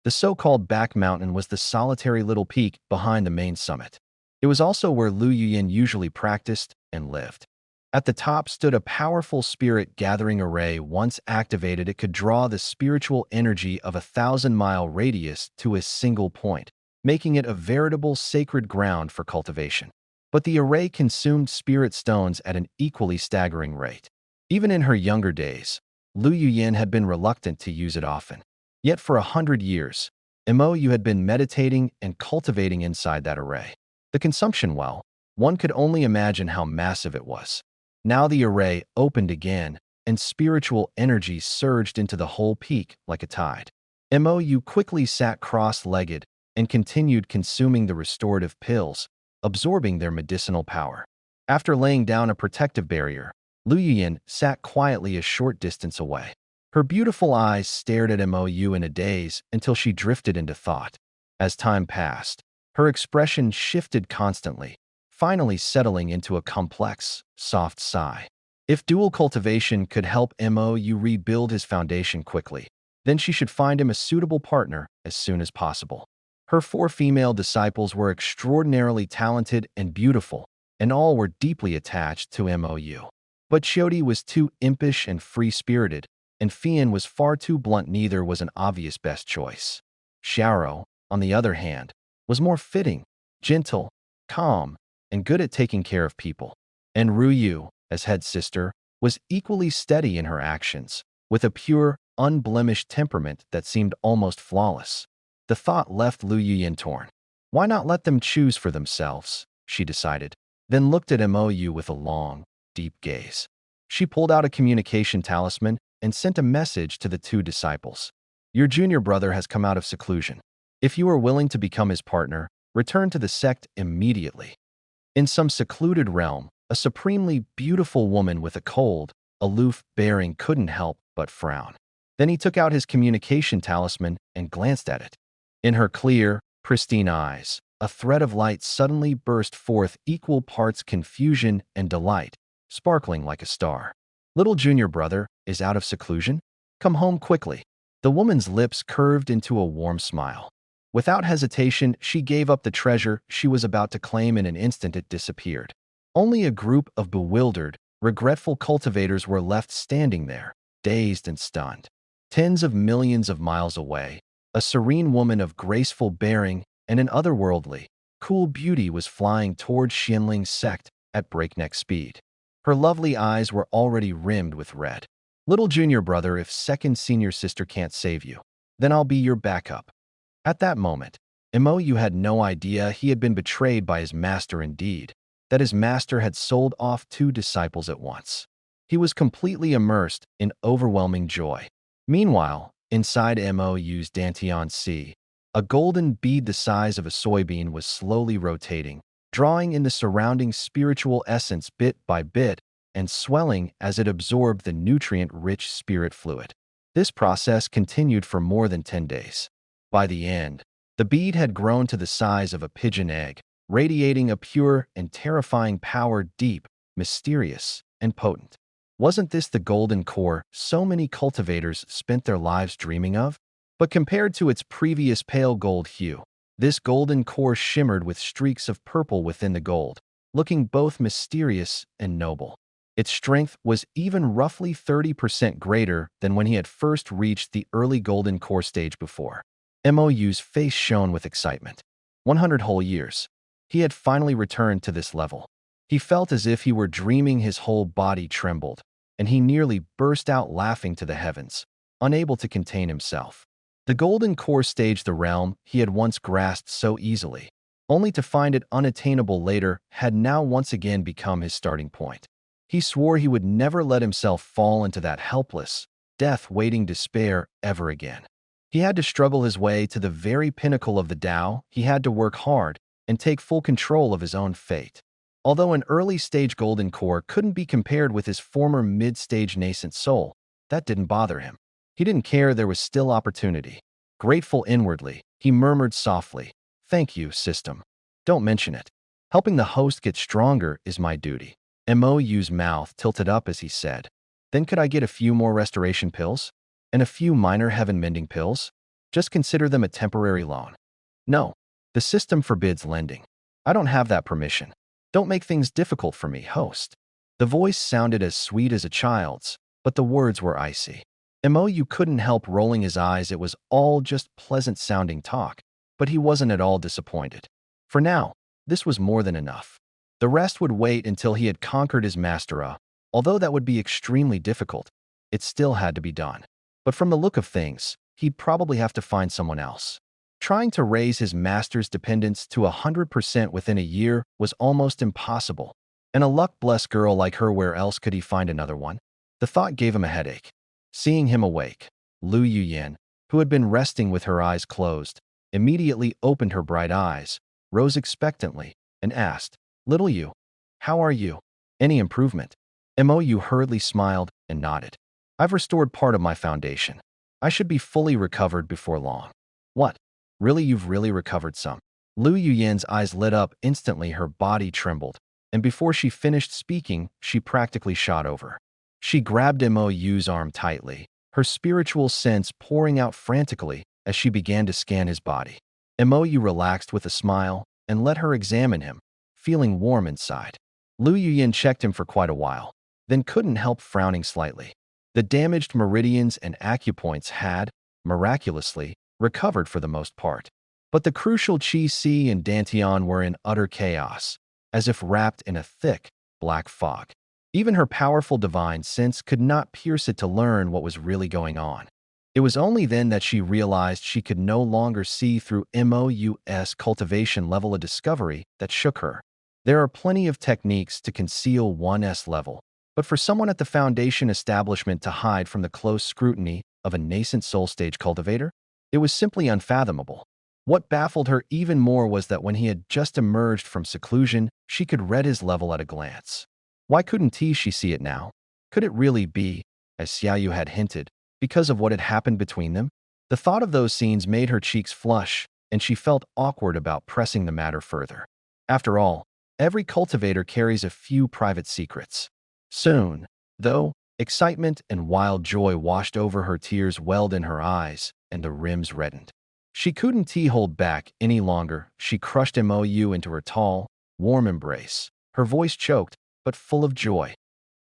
The so-called back mountain was the solitary little peak behind the main summit. It was also where Lu Yuyin usually practiced and lived. At the top stood a powerful spirit-gathering array. Once activated, it could draw the spiritual energy of a 1,000-mile radius to a single point, making it a veritable sacred ground for cultivation. But the array consumed spirit stones at an equally staggering rate. Even in her younger days, Lu Yuyin had been reluctant to use it often. Yet for 100 years, Mo had been meditating and cultivating inside that array. The consumption well, one could only imagine how massive it was. Now the array opened again, and spiritual energy surged into the whole peak like a tide. Mo quickly sat cross-legged and continued consuming the restorative pills, absorbing their medicinal power. After laying down a protective barrier, Lu Yuyin sat quietly a short distance away. Her beautiful eyes stared at Mo in a daze until she drifted into thought. As time passed, her expression shifted constantly, finally settling into a complex, soft sigh. If dual cultivation could help Mo rebuild his foundation quickly, then she should find him a suitable partner as soon as possible. Her 4 female disciples were extraordinarily talented and beautiful, and all were deeply attached to Mo. But Xiodi was too impish and free-spirited, and Fian was far too blunt. Neither was an obvious best choice. Xiao, on the other hand, was more fitting, gentle, calm, and good at taking care of people. And Ruyu, as head sister, was equally steady in her actions, with a pure, unblemished temperament that seemed almost flawless. The thought left Lu Yuyin torn. Why not let them choose for themselves, she decided, then looked at Mo with a long, deep gaze. She pulled out a communication talisman and sent a message to the 2 disciples. "Your junior brother has come out of seclusion. If you are willing to become his partner, return to the sect immediately." In some secluded realm, a supremely beautiful woman with a cold, aloof bearing couldn't help but frown. Then he took out his communication talisman and glanced at it. In her clear, pristine eyes, a thread of light suddenly burst forth, equal parts confusion and delight, sparkling like a star. "Little junior brother is out of seclusion? Come home quickly." The woman's lips curved into a warm smile. Without hesitation, she gave up the treasure she was about to claim. In an instant it disappeared. Only a group of bewildered, regretful cultivators were left standing there, dazed and stunned. Tens of millions of miles away, a serene woman of graceful bearing and an otherworldly, cool beauty was flying toward Xianling's sect at breakneck speed. Her lovely eyes were already rimmed with red. "Little junior brother, if second senior sister can't save you, then I'll be your backup." At that moment, Mou had no idea he had been betrayed by his master, indeed, that his master had sold off two disciples at once. He was completely immersed in overwhelming joy. Meanwhile, inside Mou's Dantian Sea, a golden bead the size of a soybean was slowly rotating, drawing in the surrounding spiritual essence bit by bit and swelling as it absorbed the nutrient-rich spirit fluid. This process continued for more than 10 days. By the end, the bead had grown to the size of a pigeon egg, radiating a pure and terrifying power, deep, mysterious, and potent. Wasn't this the golden core so many cultivators spent their lives dreaming of? But compared to its previous pale gold hue, this golden core shimmered with streaks of purple within the gold, looking both mysterious and noble. Its strength was even roughly 30% greater than when he had first reached the early golden core stage before. Mou's face shone with excitement. 100 whole years. He had finally returned to this level. He felt as if he were dreaming. His whole body trembled, and he nearly burst out laughing to the heavens, unable to contain himself. The golden core stage, the realm he had once grasped so easily, only to find it unattainable later, had now once again become his starting point. He swore he would never let himself fall into that helpless, death-waiting despair ever again. He had to struggle his way to the very pinnacle of the Tao. He had to work hard and take full control of his own fate. Although an early-stage golden core couldn't be compared with his former mid-stage nascent soul, that didn't bother him. He didn't care. There was still opportunity. Grateful inwardly, he murmured softly, "Thank you, system. Don't mention it. Helping the host get stronger is my duty." Mou's mouth tilted up as he said, "Then could I get a few more restoration pills? And a few minor heaven-mending pills? Just consider them a temporary loan." "No. The system forbids lending. I don't have that permission. Don't make things difficult for me, host." The voice sounded as sweet as a child's, but the words were icy. Mou couldn't help rolling his eyes. It was all just pleasant-sounding talk, but he wasn't at all disappointed. For now, this was more than enough. The rest would wait until he had conquered his master. Although that would be extremely difficult, it still had to be done. But from the look of things, he'd probably have to find someone else. Trying to raise his master's dependence to 100% within a year was almost impossible. And a luck-blessed girl like her, where else could he find another one? The thought gave him a headache. Seeing him awake, Lu Yuyan, who had been resting with her eyes closed, immediately opened her bright eyes, rose expectantly, and asked, "Little Yu, how are you? Any improvement?" Mou hurriedly smiled and nodded. "I've restored part of my foundation. I should be fully recovered before long." "What? Really, you've really recovered some?" Lu Yuyan's eyes lit up instantly. Her body trembled, and before she finished speaking, she practically shot over. She grabbed Mou's arm tightly, her spiritual sense pouring out frantically as she began to scan his body. Mou relaxed with a smile and let her examine him, feeling warm inside. Lu Yuyan checked him for quite a while, then couldn't help frowning slightly. The damaged meridians and acupoints had, miraculously, recovered for the most part. But the crucial Qi Si and Dantian were in utter chaos, as if wrapped in a thick, black fog. Even her powerful divine sense could not pierce it to learn what was really going on. It was only then that she realized she could no longer see through Mou's cultivation level, a discovery that shook her. There are plenty of techniques to conceal one's level, but for someone at the Foundation establishment to hide from the close scrutiny of a nascent soul stage cultivator, it was simply unfathomable. What baffled her even more was that when he had just emerged from seclusion, she could read his level at a glance. Why couldn't she see it now? Could it really be, as Xiaoyu had hinted, because of what had happened between them? The thought of those scenes made her cheeks flush, and she felt awkward about pressing the matter further. After all, every cultivator carries a few private secrets. Soon, though, excitement and wild joy washed over her. Tears welled in her eyes, and the rims reddened. She couldn't hold back any longer. She crushed Mou into her tall, warm embrace. Her voice choked, but full of joy.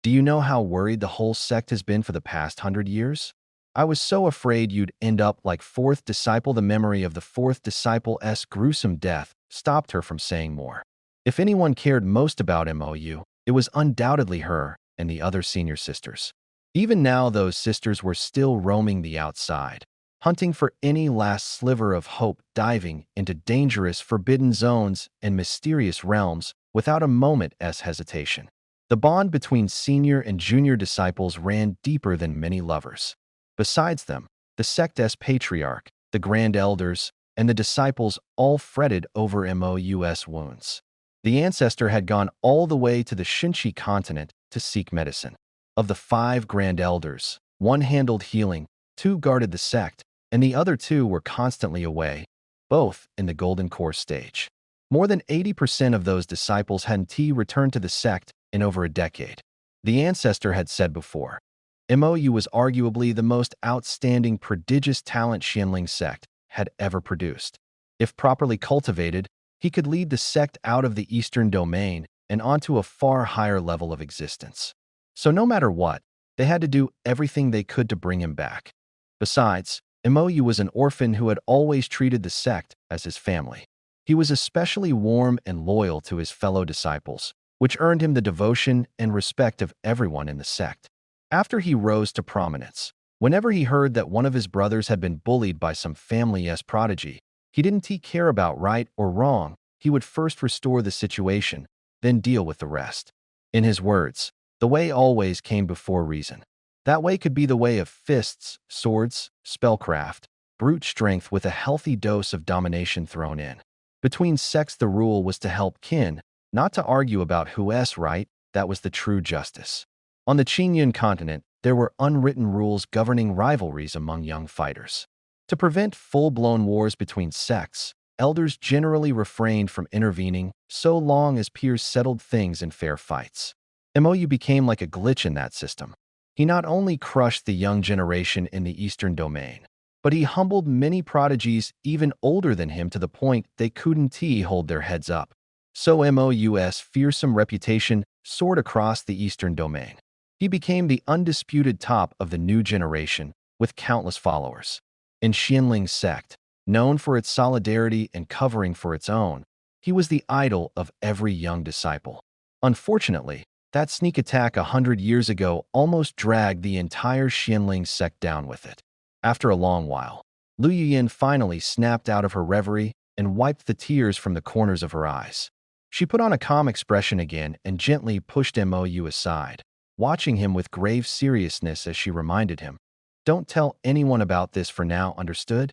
Do you know how worried the whole sect has been for the past 100 years? I was so afraid you'd end up like fourth disciple. The memory of the fourth disciple's gruesome death stopped her from saying more. If anyone cared most about Mou, it was undoubtedly her and the other senior sisters. Even now, those sisters were still roaming the outside, hunting for any last sliver of hope, diving into dangerous, forbidden zones and mysterious realms without a moment's hesitation. The bond between senior and junior disciples ran deeper than many lovers. Besides them, the sect's patriarch, the grand elders, and the disciples all fretted over Mou's wounds. The ancestor had gone all the way to the Shinchi continent to seek medicine. Of the 5 grand elders, 1 handled healing, 2 guarded the sect, and the other 2 were constantly away, both in the Golden Core stage. More than 80% of those disciples hadn't returned to the sect in over a decade. The ancestor had said before, Mou was arguably the most outstanding, prodigious talent Xianling sect had ever produced. If properly cultivated, he could lead the sect out of the Eastern Domain and onto a far higher level of existence. So no matter what, they had to do everything they could to bring him back. Besides, Mou was an orphan who had always treated the sect as his family. He was especially warm and loyal to his fellow disciples, which earned him the devotion and respect of everyone in the sect. After he rose to prominence, whenever he heard that one of his brothers had been bullied by some family's prodigy, he didn't care about right or wrong. He would first restore the situation, then deal with the rest. In his words, the way always came before reason. That way could be the way of fists, swords, spellcraft, brute strength with a healthy dose of domination thrown in. Between sects, the rule was to help kin, not to argue about who's right. That was the true justice. On the Qingyun continent, there were unwritten rules governing rivalries among young fighters. To prevent full-blown wars between sects, elders generally refrained from intervening so long as peers settled things in fair fights. Mou became like a glitch in that system. He not only crushed the young generation in the Eastern Domain, but he humbled many prodigies even older than him to the point they couldn't hold their heads up. So Mou's fearsome reputation soared across the Eastern Domain. He became the undisputed top of the new generation, with countless followers. In Xianling's sect, known for its solidarity and covering for its own, he was the idol of every young disciple. Unfortunately, that sneak attack 100 years ago almost dragged the entire Xianling sect down with it. After a long while, Lu Yuyin finally snapped out of her reverie and wiped the tears from the corners of her eyes. She put on a calm expression again and gently pushed Mou aside, watching him with grave seriousness as she reminded him, "Don't tell anyone about this for now, understood?"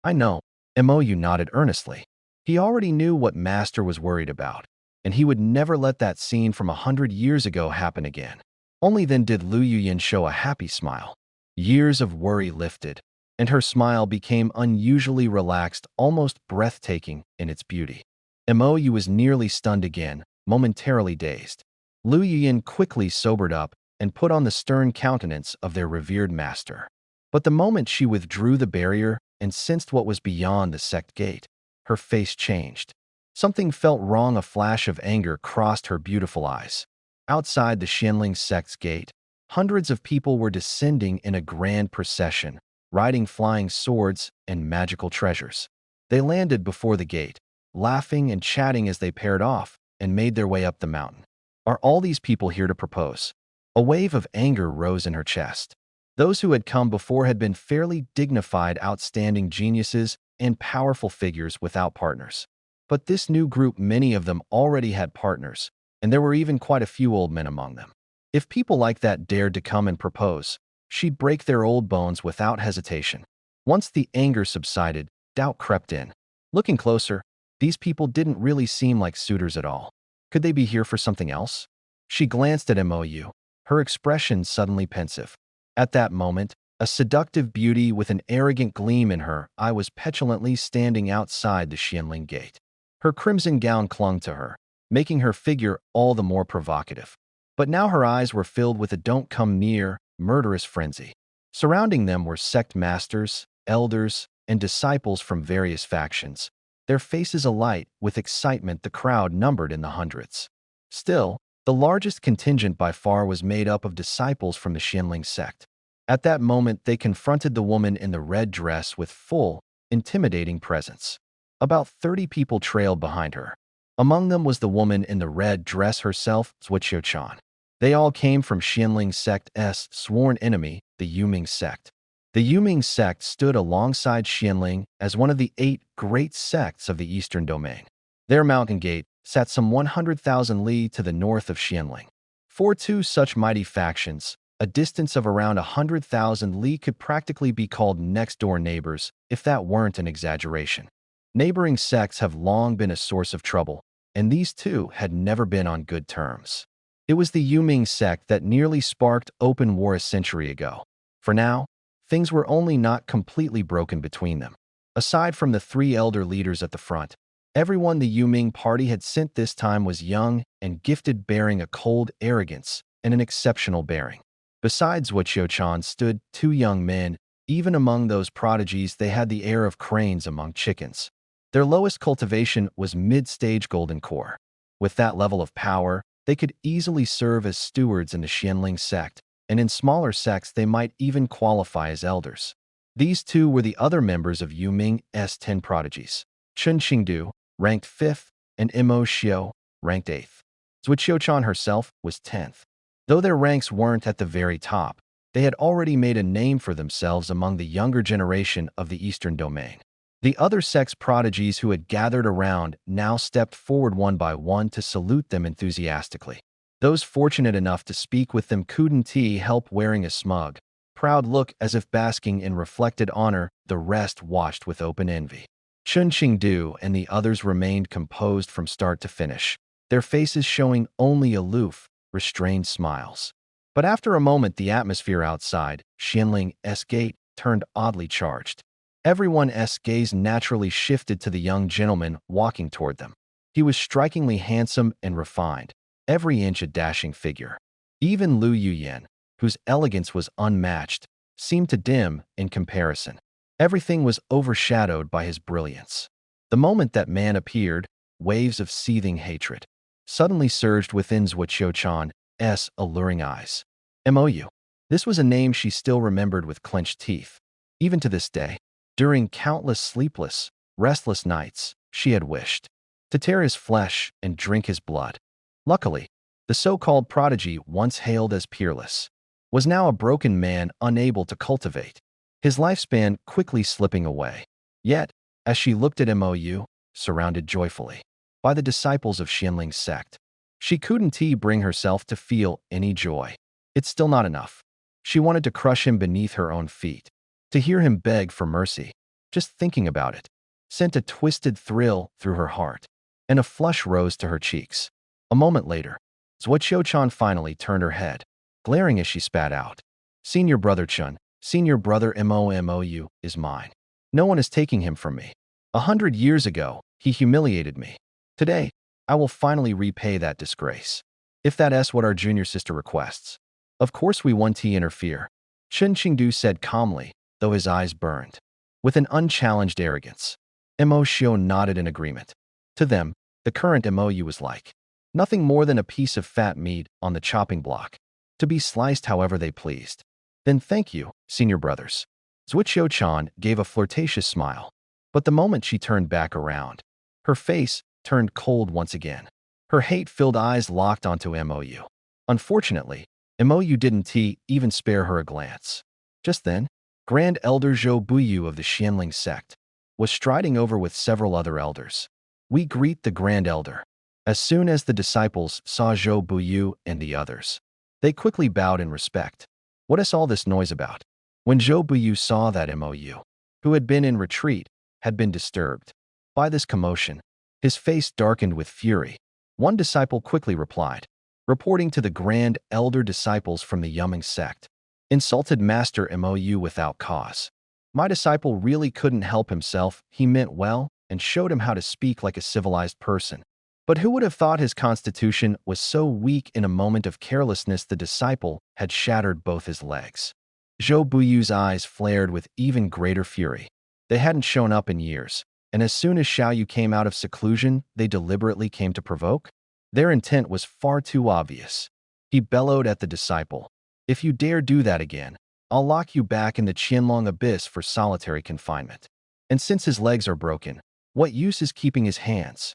"I know." Mou nodded earnestly. He already knew what Master was worried about, and he would never let that scene from 100 years ago happen again. Only then did Lu Yuyin show a happy smile. Years of worry lifted, and her smile became unusually relaxed, almost breathtaking in its beauty. Mou was nearly stunned again, momentarily dazed. Lu Yuyin quickly sobered up and put on the stern countenance of their revered master. But the moment she withdrew the barrier and sensed what was beyond the sect gate, her face changed. Something felt wrong. A flash of anger crossed her beautiful eyes. Outside the Xianling sect's gate, hundreds of people were descending in a grand procession, riding flying swords and magical treasures. They landed before the gate, laughing and chatting as they paired off and made their way up the mountain. Are all these people here to propose? A wave of anger rose in her chest. Those who had come before had been fairly dignified, outstanding geniuses and powerful figures without partners. But this new group, many of them already had partners, and there were even quite a few old men among them. If people like that dared to come and propose, she'd break their old bones without hesitation. Once the anger subsided, doubt crept in. Looking closer, these people didn't really seem like suitors at all. Could they be here for something else? She glanced at Mou, her expression suddenly pensive. At that moment, a seductive beauty with an arrogant gleam in her eye was petulantly standing outside the Xianling gate. Her crimson gown clung to her, making her figure all the more provocative. But now her eyes were filled with a "don't come near" murderous frenzy. Surrounding them were sect masters, elders, and disciples from various factions, their faces alight with excitement. The crowd numbered in the hundreds. Still, the largest contingent by far was made up of disciples from the Xianling sect. At that moment, they confronted the woman in the red dress with full, intimidating presence. About 30 people trailed behind her. Among them was the woman in the red dress herself, Zhuqiu. They all came from Xianling sect's sworn enemy, the Yuming sect. The Yuming sect stood alongside Xianling as one of the 8 great sects of the eastern domain. Their mountain gate sat some 100,000 li to the north of Xianling. For two such mighty factions, a distance of around 100,000 li could practically be called next-door neighbors, if that weren't an exaggeration. Neighboring sects have long been a source of trouble, and these two had never been on good terms. It was the Yuming sect that nearly sparked open war a century ago. For now, things were only not completely broken between them. Aside from the 3 elder leaders at the front, everyone the Yuming party had sent this time was young and gifted, bearing a cold arrogance and an exceptional bearing. Besides Zhuqiu stood 2 young men. Even among those prodigies, they had the air of cranes among chickens. Their lowest cultivation was mid-stage golden core. With that level of power, they could easily serve as stewards in the Xianling sect, and in smaller sects they might even qualify as elders. These 2 were the other members of Yuming's 10 prodigies. Chen Qingdu, ranked 5th, and Mo Xiu, ranked 8th. Zhuqiu herself was 10th. Though their ranks weren't at the very top, they had already made a name for themselves among the younger generation of the Eastern Domain. The other sect's prodigies who had gathered around now stepped forward one by one to salute them enthusiastically. Those fortunate enough to speak with them couldn't help wearing a smug, proud look as if basking in reflected honor. The rest watched with open envy. Chen Qingdu and the others remained composed from start to finish, their faces showing only aloof, restrained smiles. But after a moment, the atmosphere outside Xianling's gate turned oddly charged. Everyone's gaze naturally shifted to the young gentleman walking toward them. He was strikingly handsome and refined, every inch a dashing figure. Even Lu Yuyan, whose elegance was unmatched, seemed to dim in comparison. Everything was overshadowed by his brilliance. The moment that man appeared, waves of seething hatred suddenly surged within Zhuqiu's alluring eyes. Mou. This was a name she still remembered with clenched teeth. Even to this day, during countless sleepless, restless nights, she had wished to tear his flesh and drink his blood. Luckily, the so-called prodigy, once hailed as peerless, was now a broken man unable to cultivate, his lifespan quickly slipping away. Yet, as she looked at Mou, surrounded joyfully by the disciples of Xianling's sect, she couldn't bring herself to feel any joy. It's still not enough. She wanted to crush him beneath her own feet, to hear him beg for mercy. Just thinking about it sent a twisted thrill through her heart, and a flush rose to her cheeks. A moment later, Zhuqiu finally turned her head, glaring as she spat out. Senior brother Chun, senior brother Mou is mine. No one is taking him from me. 100 years ago, he humiliated me. Today, I will finally repay that disgrace. If that's what our junior sister requests. Of course we won't interfere, Chen Qingdu said calmly, though his eyes burned. With an unchallenged arrogance, Mo Xiu nodded in agreement. To them, the current Mou was like nothing more than a piece of fat meat on the chopping block, to be sliced however they pleased. Then thank you, senior brothers. Zhuqiu gave a flirtatious smile, but the moment she turned back around, her face turned cold once again. Her hate-filled eyes locked onto Mou. Unfortunately, Mou didn't even spare her a glance. Just then, Grand Elder Zhou Buyu of the Xianling sect was striding over with several other elders. We greet the Grand Elder. As soon as the disciples saw Zhou Buyu and the others, they quickly bowed in respect. What is all this noise about? When Zhou Buyu saw that Mou, who had been in retreat, had been disturbed by this commotion, his face darkened with fury. One disciple quickly replied, reporting to the Grand Elder disciples from the Yuming sect. Insulted Master Mou without cause. My disciple really couldn't help himself. He meant well and showed him how to speak like a civilized person. But who would have thought his constitution was so weak? In a moment of carelessness, the disciple had shattered both his legs. Zhou Buyu's eyes flared with even greater fury. They hadn't shown up in years, and as soon as Xiaoyu came out of seclusion, they deliberately came to provoke? Their intent was far too obvious. He bellowed at the disciple. If you dare do that again, I'll lock you back in the Qianlong abyss for solitary confinement. And since his legs are broken, what use is keeping his hands?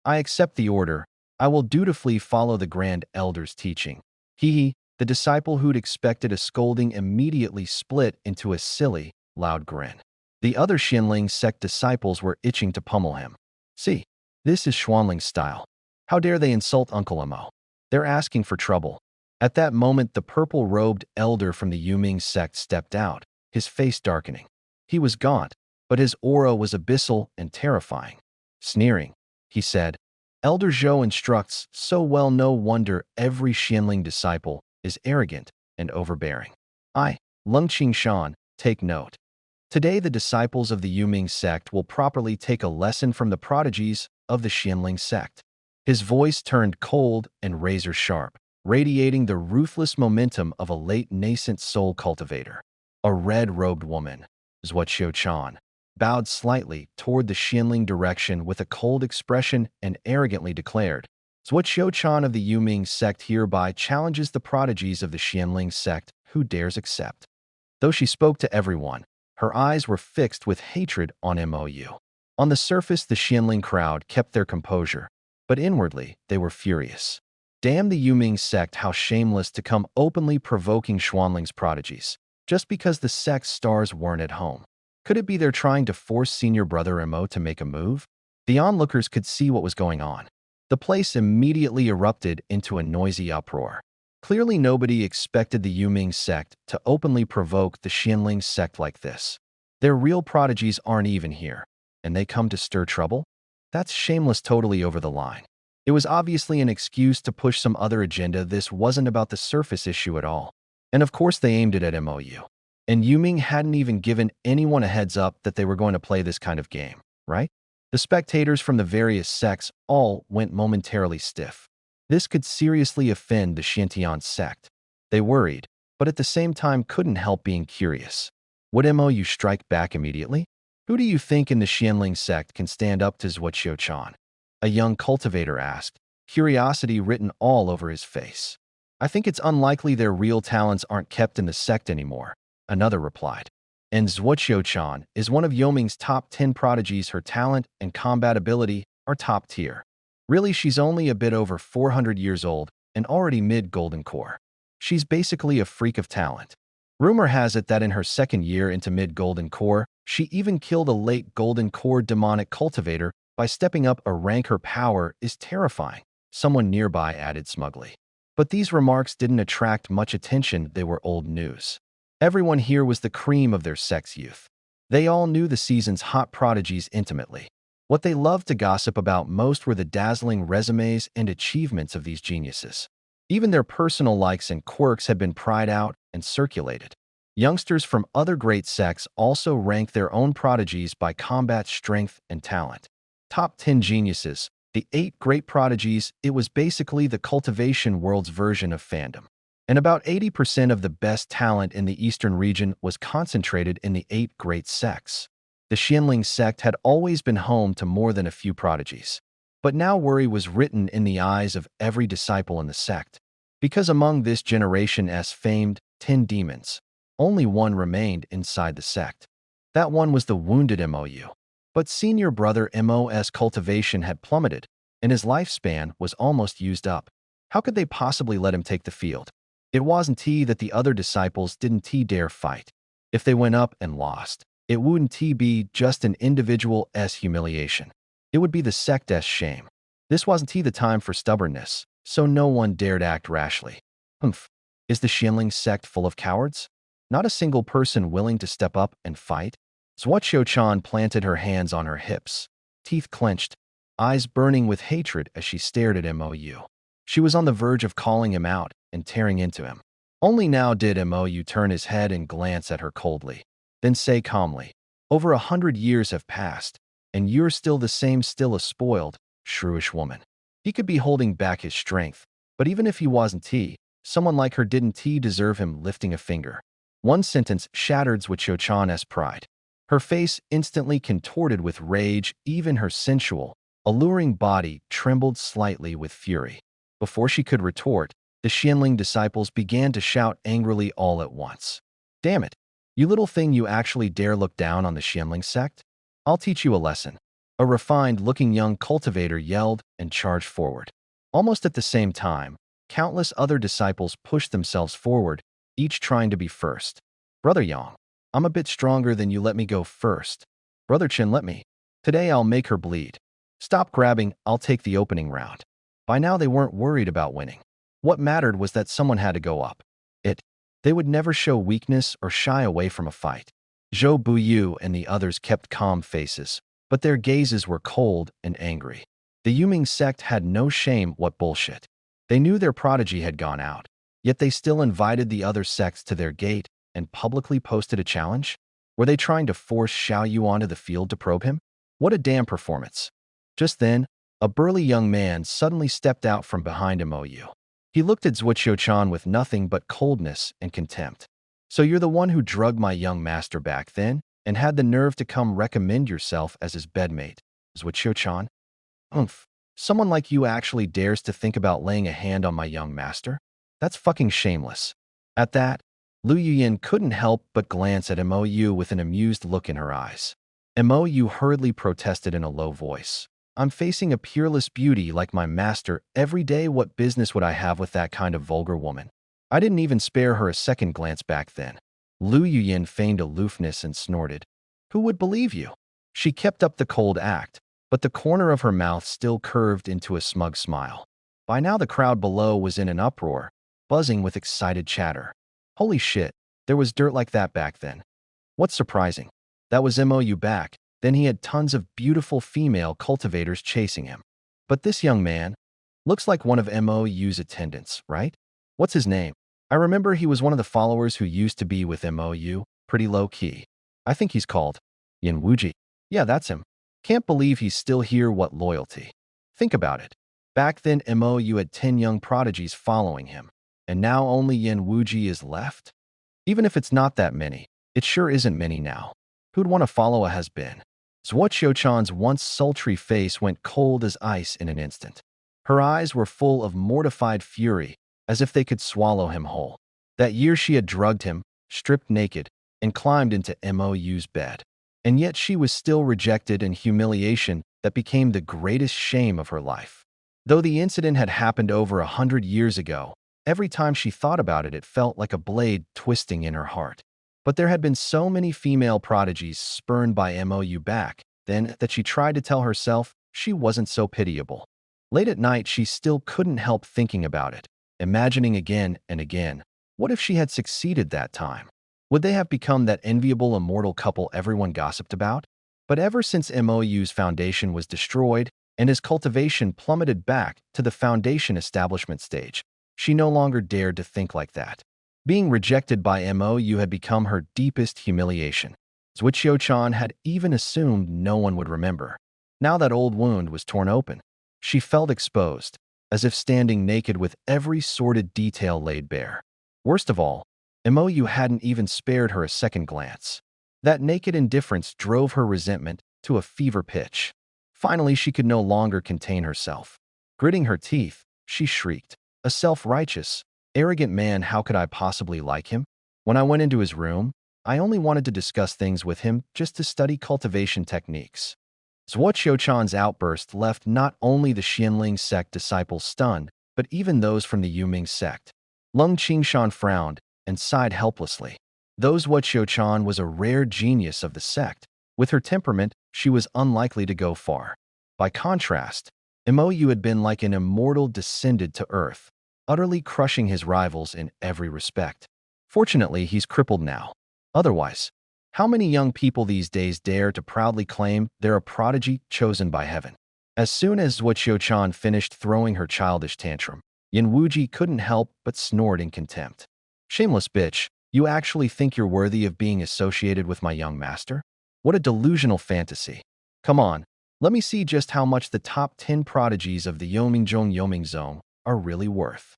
I accept the order. I will dutifully follow the Grand Elder's teaching. The disciple who'd expected a scolding immediately split into a silly, loud grin. The other Xianling sect disciples were itching to pummel him. See, this is Xuanling style. How dare they insult Uncle Mo? They're asking for trouble. At that moment, the purple-robed elder from the Yuming sect stepped out, his face darkening. He was gaunt, but his aura was abyssal and terrifying. Sneering, he said, Elder Zhou instructs, so well no wonder every Xianling disciple is arrogant and overbearing. Lung Shan, take note. Today the disciples of the Yuming sect will properly take a lesson from the prodigies of the Xianling sect. His voice turned cold and razor-sharp, radiating the ruthless momentum of a late nascent soul cultivator. A red-robed woman, Zhuo Chan, bowed slightly toward the Xianling direction with a cold expression and arrogantly declared, Zhuo Chan of the Yuming sect hereby challenges the prodigies of the Xianling sect who dares accept. Though she spoke to everyone, her eyes were fixed with hatred on MOU. On the surface, the Xianling crowd kept their composure, but inwardly they were furious. Damn the Yuming sect, how shameless to come openly provoking Xuanling's prodigies, just because the sect's stars weren't at home. Could it be they're trying to force senior brother Mo to make a move? The onlookers could see what was going on. The place immediately erupted into a noisy uproar. Clearly nobody expected the Yuming sect to openly provoke the Xianling sect like this. Their real prodigies aren't even here, and they come to stir trouble? That's shameless, totally over the line. It was obviously an excuse to push some other agenda. This wasn't about the surface issue at all. And of course they aimed it at MOU. And Yuming hadn't even given anyone a heads up that they were going to play this kind of game, right? The spectators from the various sects all went momentarily stiff. This could seriously offend the Xiantian sect. They worried, but at the same time couldn't help being curious. Would MOU strike back immediately? Who do you think in the Xianling sect can stand up to Zhuo Chan? A young cultivator asked, curiosity written all over his face. I think it's unlikely their real talents aren't kept in the sect anymore, another replied. And Zhuo Chan is one of Yuming's top 10 prodigies. Her talent and combat ability are top tier. Really, she's only a bit over 400 years old and already mid-golden core. She's basically a freak of talent. Rumor has it that in her second year into mid-golden core, she even killed a late golden core demonic cultivator by stepping up a rank. Her power is terrifying, someone nearby added smugly. But these remarks didn't attract much attention. They were old news. Everyone here was the cream of their sect's youth. They all knew the season's hot prodigies intimately. What they loved to gossip about most were the dazzling resumes and achievements of these geniuses. Even their personal likes and quirks had been pried out and circulated. Youngsters from other great sects also ranked their own prodigies by combat strength and talent. Top 10 geniuses, the 8 great prodigies. It was basically the cultivation world's version of fandom. And about 80% of the best talent in the eastern region was concentrated in the 8 great sects. The Xianling sect had always been home to more than a few prodigies. But now worry was written in the eyes of every disciple in the sect. Because among this generation's famed 10 demons, only one remained inside the sect. That one was the wounded MOU. But senior brother Mo's cultivation had plummeted, and his lifespan was almost used up. How could they possibly let him take the field? It wasn't that the other disciples didn't dare fight. If they went up and lost, it wouldn't be just an individual's humiliation. It would be the sect's shame. This wasn't the time for stubbornness, so no one dared act rashly. Is the Xianling sect full of cowards? Not a single person willing to step up and fight? Zhuo Chan planted her hands on her hips, teeth clenched, eyes burning with hatred as she stared at MOU. She was on the verge of calling him out and tearing into him. Only now did MOU turn his head and glance at her coldly, then say calmly, over 100 years have passed, and you're still the same, still a spoiled, shrewish woman. He could be holding back his strength, but even if he wasn't, someone like her didn't deserve him lifting a finger. One sentence shattered Zhuo Chan's pride. Her face instantly contorted with rage, even her sensual, alluring body trembled slightly with fury. Before she could retort, the Xianling disciples began to shout angrily all at once. Damn it! You little thing, you actually dare look down on the Xianling sect? I'll teach you a lesson. A refined-looking young cultivator yelled and charged forward. Almost at the same time, countless other disciples pushed themselves forward, each trying to be first. Brother Yang, I'm a bit stronger than you, let me go first. Brother Chen, let me. Today I'll make her bleed. Stop grabbing, I'll take the opening round. By now they weren't worried about winning. What mattered was that someone had to go up. They would never show weakness or shy away from a fight. Zhou Buyu and the others kept calm faces, but their gazes were cold and angry. The Yuming sect had no shame. What bullshit. They knew their prodigy had gone out, yet they still invited the other sects to their gate and publicly posted a challenge? Were they trying to force Xiao Yu onto the field to probe him? What a damn performance. Just then, a burly young man suddenly stepped out from behind Mou. He looked at Zhuo Qiuchan with nothing but coldness and contempt. So you're the one who drugged my young master back then and had the nerve to come recommend yourself as his bedmate, Zhuo Qiuchan? Umph. Someone like you actually dares to think about laying a hand on my young master? That's fucking shameless. At that, Lu Yuyin couldn't help but glance at Mou with an amused look in her eyes. Mou hurriedly protested in a low voice. I'm facing a peerless beauty like my master every day. What business would I have with that kind of vulgar woman? I didn't even spare her a second glance back then. Lu Yuyin feigned aloofness and snorted. Who would believe you? She kept up the cold act, but the corner of her mouth still curved into a smug smile. By now the crowd below was in an uproar, buzzing with excited chatter. Holy shit, there was dirt like that back then. What's surprising? That was Mou back. Then he had tons of beautiful female cultivators chasing him. But this young man looks like one of Mou's attendants, right? What's his name? I remember he was one of the followers who used to be with Mou, pretty low-key. I think he's called Yin Wuji. Yeah, that's him. Can't believe he's still here. What loyalty. Think about it. Back then, Mou had 10 young prodigies following him, and now only Yin Wuji is left? Even if it's not that many, it sure isn't many now. Who'd want to follow a has-been? Zhuo Qiuchan's once sultry face went cold as ice in an instant. Her eyes were full of mortified fury, as if they could swallow him whole. That year she had drugged him, stripped naked, and climbed into Mou's bed. And yet she was still rejected, and humiliation that became the greatest shame of her life. Though the incident had happened over 100 years ago, every time she thought about it, it felt like a blade twisting in her heart. But there had been so many female prodigies spurned by Mou back then that she tried to tell herself she wasn't so pitiable. Late at night, she still couldn't help thinking about it, imagining again and again, what if she had succeeded that time? Would they have become that enviable immortal couple everyone gossiped about? But ever since Mou's foundation was destroyed and his cultivation plummeted back to the foundation establishment stage, she no longer dared to think like that. Being rejected by Mou had become her deepest humiliation. Zhuo Qiuchan had even assumed no one would remember. Now that old wound was torn open. She felt exposed, as if standing naked with every sordid detail laid bare. Worst of all, Mou hadn't even spared her a second glance. That naked indifference drove her resentment to a fever pitch. Finally, she could no longer contain herself. Gritting her teeth, she shrieked, "A self-righteous, arrogant man, how could I possibly like him? When I went into his room, I only wanted to discuss things with him, just to study cultivation techniques." Zhuo Qiuchan's outburst left not only the Xianling sect disciples stunned, but even those from the Yuming sect. Lung Qingshan frowned and sighed helplessly. Though Zhuo Qiuchan was a rare genius of the sect, with her temperament, she was unlikely to go far. By contrast, Mou had been like an immortal descended to earth, utterly crushing his rivals in every respect. Fortunately, he's crippled now. Otherwise, how many young people these days dare to proudly claim they're a prodigy chosen by heaven? As soon as Zhuo Qiuchan finished throwing her childish tantrum, Yin Wuji couldn't help but snort in contempt. Shameless bitch, you actually think you're worthy of being associated with my young master? What a delusional fantasy. Come on, let me see just how much the top 10 prodigies of the Yoming Zone are really worth.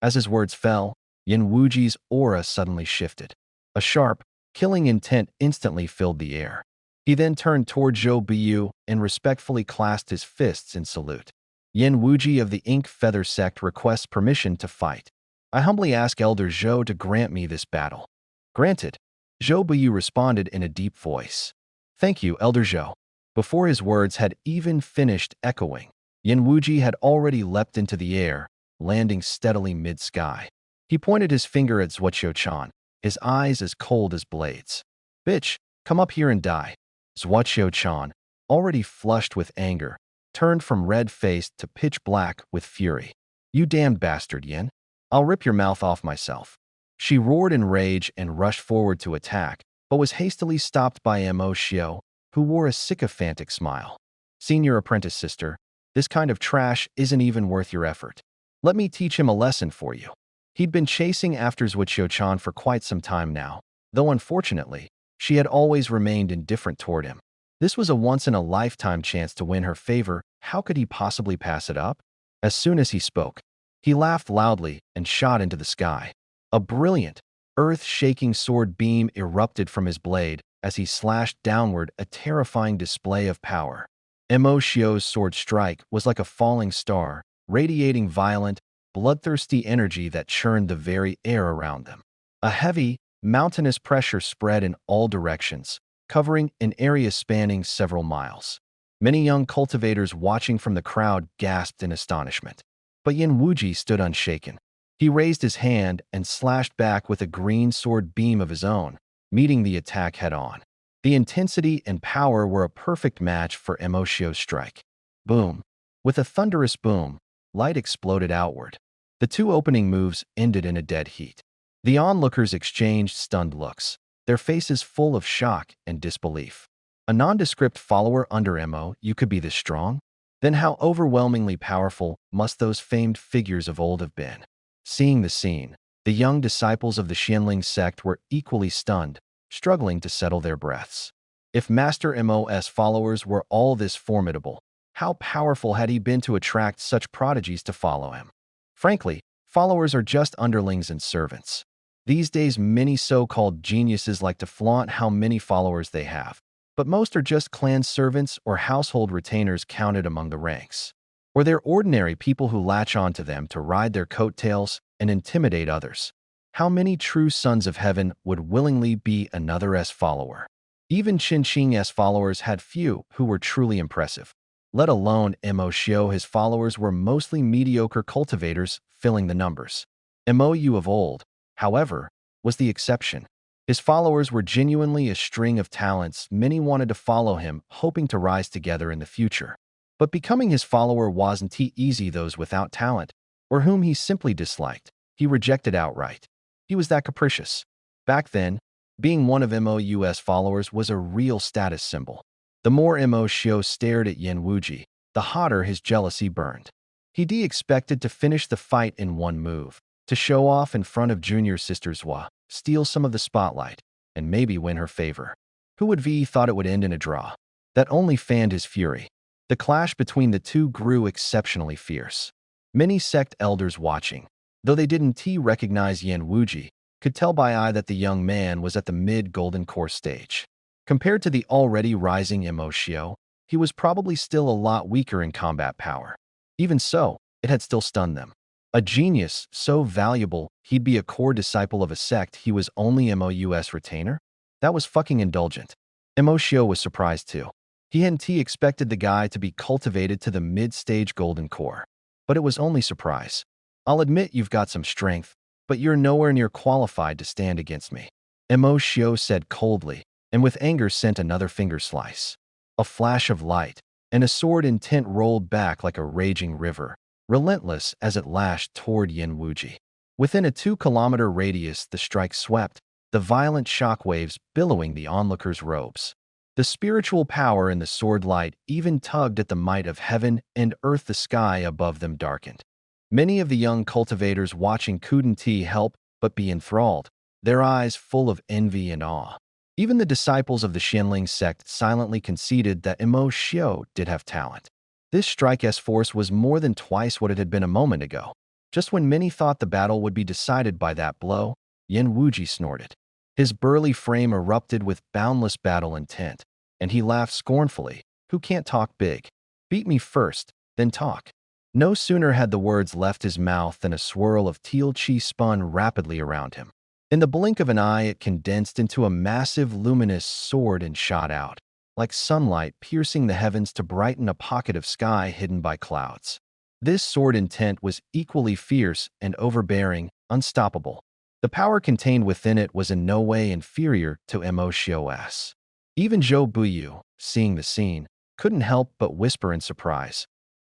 As his words fell, Yin Wuji's aura suddenly shifted. A sharp, killing intent instantly filled the air. He then turned toward Zhou Biyu and respectfully clasped his fists in salute. Yin Wuji of the Ink Feather Sect requests permission to fight. I humbly ask Elder Zhou to grant me this battle. Granted, Zhou Biyu responded in a deep voice. Thank you, Elder Zhou. Before his words had even finished echoing, Yin Wuji had already leapt into the air, landing steadily mid-sky. He pointed his finger at Zhuoqiu-chan, his eyes as cold as blades. Bitch, come up here and die. Zhuoqiu-chan, already flushed with anger, turned from red-faced to pitch black with fury. You damned bastard, Yin. I'll rip your mouth off myself. She roared in rage and rushed forward to attack, but was hastily stopped by Mo Xiu, who wore a sycophantic smile. Senior apprentice sister, this kind of trash isn't even worth your effort. Let me teach him a lesson for you. He'd been chasing after Zhuoqiu-chan for quite some time now, though unfortunately, she had always remained indifferent toward him. This was a once-in-a-lifetime chance to win her favor. How could he possibly pass it up? As soon as he spoke, he laughed loudly and shot into the sky. A brilliant, earth-shaking sword beam erupted from his blade as he slashed downward, a terrifying display of power. Mo Xiu's sword strike was like a falling star, radiating violent, bloodthirsty energy that churned the very air around them. A heavy, mountainous pressure spread in all directions, covering an area spanning several miles. Many young cultivators watching from the crowd gasped in astonishment. But Yin Wuji stood unshaken. He raised his hand and slashed back with a green sword beam of his own, meeting the attack head-on. The intensity and power were a perfect match for Mo Xiu's strike. Boom! With a thunderous boom, light exploded outward. The two opening moves ended in a dead heat. The onlookers exchanged stunned looks, their faces full of shock and disbelief. A nondescript follower under Mo, you could be this strong? Then how overwhelmingly powerful must those famed figures of old have been? Seeing the scene, the young disciples of the Xianling sect were equally stunned, struggling to settle their breaths. If Master Mo's followers were all this formidable, how powerful had he been to attract such prodigies to follow him? Frankly, followers are just underlings and servants. These days, many so-called geniuses like to flaunt how many followers they have, but most are just clan servants or household retainers counted among the ranks. Or they're ordinary people who latch on to them to ride their coattails and intimidate others. How many true sons of heaven would willingly be another S follower? Even Qin Qing's followers had few who were truly impressive. Let alone Mo Xiu, his followers were mostly mediocre cultivators filling the numbers. Mou of old, however, was the exception. His followers were genuinely a string of talents. Many wanted to follow him, hoping to rise together in the future. But becoming his follower wasn't easy. Those without talent, or whom he simply disliked, he rejected outright. He was that capricious. Back then, being one of Mou's followers was a real status symbol. The more Mo Xiu stared at Yin Wuji, the hotter his jealousy burned. He'd expected to finish the fight in one move, to show off in front of junior sister Zhua, steal some of the spotlight, and maybe win her favor. Who would V thought it would end in a draw? That only fanned his fury. The clash between the two grew exceptionally fierce. Many sect elders watching, though they didn't recognize Yin Wuji, could tell by eye that the young man was at the mid-golden core stage. Compared to the already rising Mo Xiu, he was probably still a lot weaker in combat power. Even so, it had still stunned them. A genius so valuable he'd be a core disciple of a sect he was only Mou's retainer? That was fucking indulgent. Mo Xiu was surprised too. He hadn't expected the guy to be cultivated to the mid-stage golden core. But it was only surprise. I'll admit you've got some strength, but you're nowhere near qualified to stand against me. Mo Xiu said coldly, and with anger sent another finger slice. A flash of light, and a sword intent rolled back like a raging river, relentless as it lashed toward Yin Wuji. Within a 2-kilometer radius, the strike swept, the violent shockwaves billowing the onlookers' robes. The spiritual power in the sword light even tugged at the might of heaven and earth. The sky above them darkened. Many of the young cultivators watching couldn't help but be enthralled, their eyes full of envy and awe. Even the disciples of the Xianling sect silently conceded that Mo Xiu did have talent. This strike's force was more than twice what it had been a moment ago. Just when many thought the battle would be decided by that blow, Yin Wuji snorted. His burly frame erupted with boundless battle intent, and he laughed scornfully. Who can't talk big? Beat me first, then talk. No sooner had the words left his mouth than a swirl of teal chi spun rapidly around him. In the blink of an eye, it condensed into a massive, luminous sword and shot out, like sunlight piercing the heavens to brighten a pocket of sky hidden by clouds. This sword intent was equally fierce and overbearing, unstoppable. The power contained within it was in no way inferior to MOSHOS. Even Zhou Buyu, seeing the scene, couldn't help but whisper in surprise.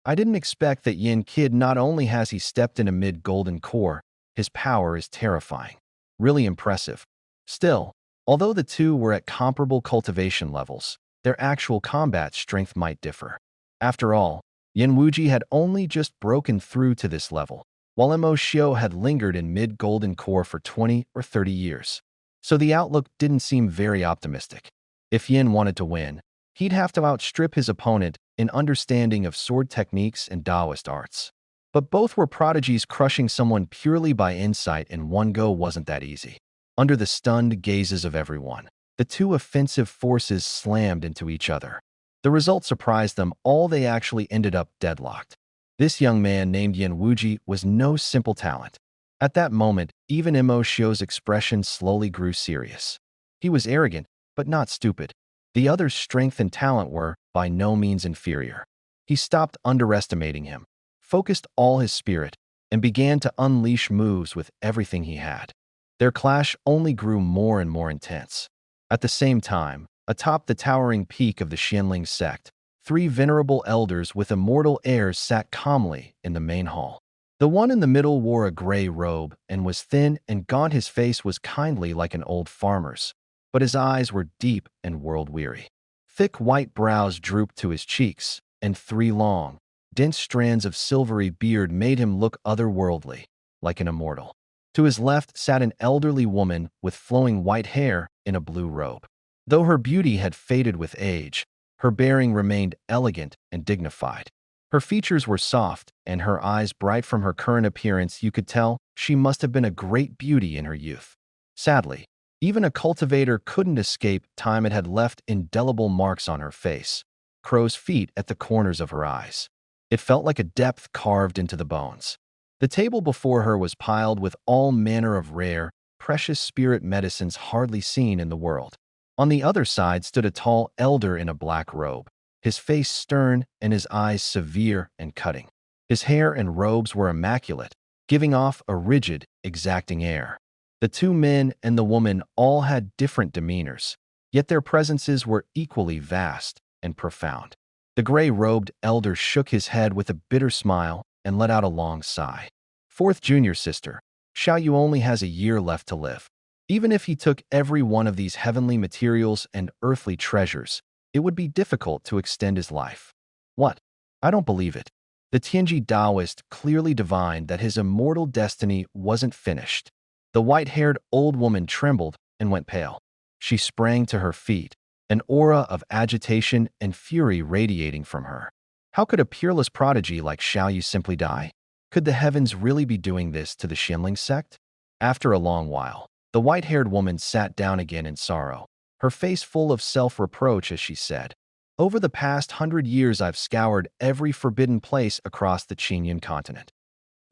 I didn't expect that Yin Kid. Not only has he stepped in amid golden core, his power is terrifying. Really impressive. Still, although the two were at comparable cultivation levels, their actual combat strength might differ. After all, Yin Wuji had only just broken through to this level, while Mo Xiao had lingered in mid-golden core for 20 or 30 years. So the outlook didn't seem very optimistic. If Yin wanted to win, he'd have to outstrip his opponent in understanding of sword techniques and Taoist arts. But both were prodigies. Crushing someone purely by insight in one go wasn't that easy. Under the stunned gazes of everyone, the two offensive forces slammed into each other. The result surprised them all. They actually ended up deadlocked. This young man named Yin Wuji was no simple talent. At that moment, even Mo Xiao's expression slowly grew serious. He was arrogant, but not stupid. The other's strength and talent were, by no means, inferior. He stopped underestimating him, focused all his spirit, and began to unleash moves with everything he had. Their clash only grew more and more intense. At the same time, atop the towering peak of the Xianling sect, three venerable elders with immortal airs sat calmly in the main hall. The one in the middle wore a gray robe and was thin and gaunt. His face was kindly like an old farmer's, but his eyes were deep and world-weary. Thick white brows drooped to his cheeks, and three long, dense strands of silvery beard made him look otherworldly, like an immortal. To his left sat an elderly woman with flowing white hair in a blue robe. Though her beauty had faded with age, her bearing remained elegant and dignified. Her features were soft, and her eyes bright. From her current appearance, you could tell she must have been a great beauty in her youth. Sadly, even a cultivator couldn't escape time. It had left indelible marks on her face, crow's feet at the corners of her eyes. It felt like a depth carved into the bones. The table before her was piled with all manner of rare, precious spirit medicines hardly seen in the world. On the other side stood a tall elder in a black robe, his face stern and his eyes severe and cutting. His hair and robes were immaculate, giving off a rigid, exacting air. The two men and the woman all had different demeanors, yet their presences were equally vast and profound. The gray-robed elder shook his head with a bitter smile and let out a long sigh. Fourth junior sister, Xiao Yu only has a year left to live. Even if he took every one of these heavenly materials and earthly treasures, it would be difficult to extend his life. What? I don't believe it. The Tianji Taoist clearly divined that his immortal destiny wasn't finished. The white-haired old woman trembled and went pale. She sprang to her feet, an aura of agitation and fury radiating from her. How could a peerless prodigy like Xiao Yu simply die? Could the heavens really be doing this to the Xianling sect? After a long while, the white-haired woman sat down again in sorrow, her face full of self-reproach as she said, "Over the past 100 years I've scoured every forbidden place across the Qinyan continent.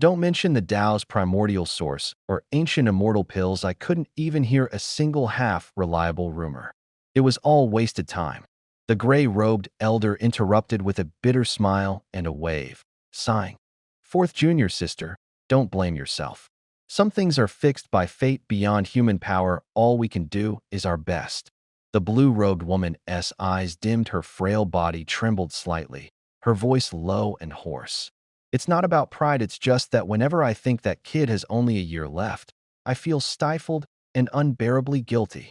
Don't mention the Tao's primordial source or ancient immortal pills. I couldn't even hear a single half-reliable rumor. It was all wasted time." The gray-robed elder interrupted with a bitter smile and a wave, sighing. Fourth junior sister, don't blame yourself. Some things are fixed by fate beyond human power. All we can do is our best. The blue-robed woman's eyes dimmed, her frail body trembled slightly, her voice low and hoarse. It's not about pride, it's just that whenever I think that kid has only a year left, I feel stifled and unbearably guilty.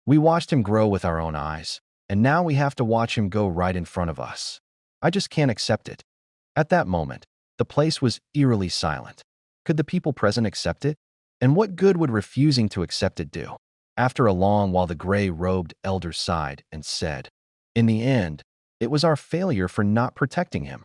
We watched him grow with our own eyes, and now we have to watch him go right in front of us. I just can't accept it. At that moment, the place was eerily silent. Could the people present accept it? And what good would refusing to accept it do? After a long while, the gray-robed elder sighed and said, "In the end, it was our failure for not protecting him."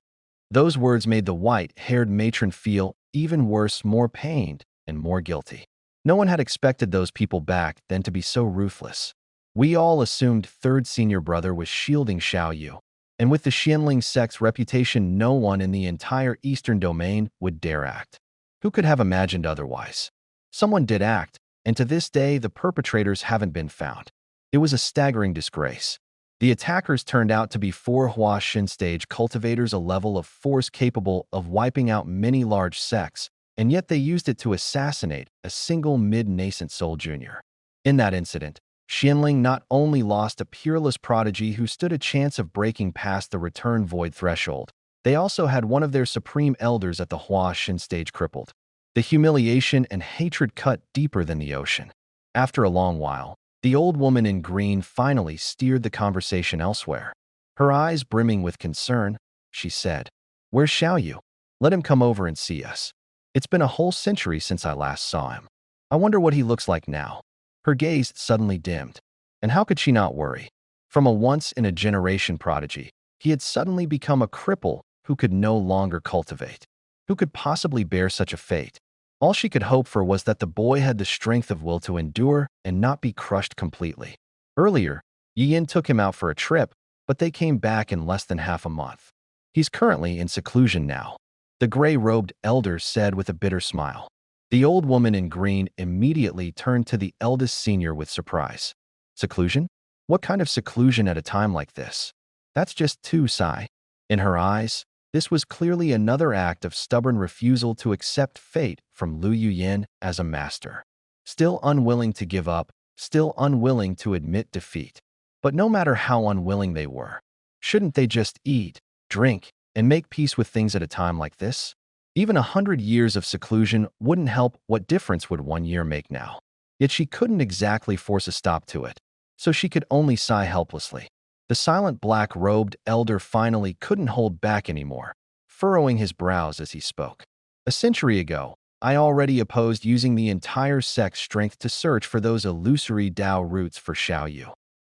Those words made the white-haired matron feel even worse, more pained and more guilty. No one had expected those people back then to be so ruthless. We all assumed third senior brother was shielding Xiao Yu. And with the Xianling sect's reputation, no one in the entire Eastern Domain would dare act. Who could have imagined otherwise? Someone did act, and to this day, the perpetrators haven't been found. It was a staggering disgrace. The attackers turned out to be four Hua Xin stage cultivators, a level of force capable of wiping out many large sects, and yet they used it to assassinate a single mid-nascent soul junior. In that incident, Xianling not only lost a peerless prodigy who stood a chance of breaking past the return void threshold, they also had one of their supreme elders at the Hua Xin stage crippled. The humiliation and hatred cut deeper than the ocean. After a long while, the old woman in green finally steered the conversation elsewhere. Her eyes brimming with concern, she said, "Where's Xiao Yu? Let him come over and see us. It's been a whole century since I last saw him. I wonder what he looks like now." Her gaze suddenly dimmed. And how could she not worry? From a once-in-a-generation prodigy, he had suddenly become a cripple who could no longer cultivate. Who could possibly bear such a fate? All she could hope for was that the boy had the strength of will to endure and not be crushed completely. Earlier, Yin took him out for a trip, but they came back in less than half a month. He's currently in seclusion now, the gray-robed elder said with a bitter smile. The old woman in green immediately turned to the eldest senior with surprise. Seclusion? What kind of seclusion at a time like this? That's just too sigh. In her eyes, this was clearly another act of stubborn refusal to accept fate from Lu Yuyin as a master. Still unwilling to give up, still unwilling to admit defeat. But no matter how unwilling they were, shouldn't they just eat, drink, and make peace with things at a time like this? Even 100 years of seclusion wouldn't help. What difference would 1 year make now? Yet she couldn't exactly force a stop to it, so she could only sigh helplessly. The silent black-robed elder finally couldn't hold back anymore, furrowing his brows as he spoke. A century ago, I already opposed using the entire sect's strength to search for those illusory Dao roots for Xiao Yu.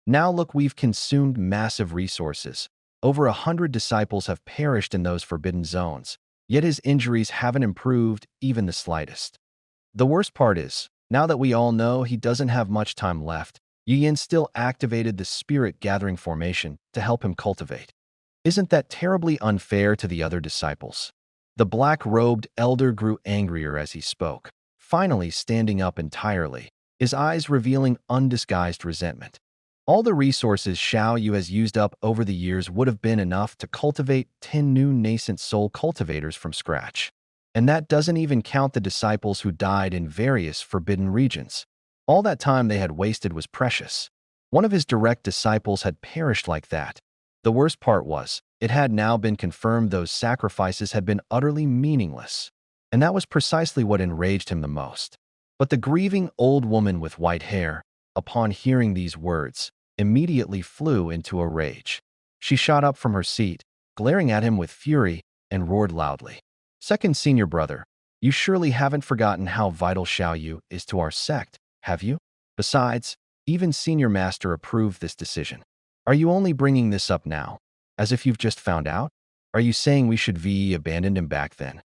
Now look, we've consumed massive resources. Over 100 disciples have perished in those forbidden zones, yet his injuries haven't improved even the slightest. The worst part is, now that we all know he doesn't have much time left, Yin still activated the spirit-gathering formation to help him cultivate. Isn't that terribly unfair to the other disciples? The black-robed elder grew angrier as he spoke, finally standing up entirely, his eyes revealing undisguised resentment. All the resources Xiao Yu has used up over the years would have been enough to cultivate 10 new nascent soul cultivators from scratch. And that doesn't even count the disciples who died in various forbidden regions. All that time they had wasted was precious. One of his direct disciples had perished like that. The worst part was, it had now been confirmed those sacrifices had been utterly meaningless. And that was precisely what enraged him the most. But the grieving old woman with white hair, upon hearing these words, immediately flew into a rage. She shot up from her seat, glaring at him with fury, and roared loudly. "Second senior brother, you surely haven't forgotten how vital Xiao Yu is to our sect, have you? Besides, even senior master approved this decision. Are you only bringing this up now, as if you've just found out? Are you saying we should abandon him back then?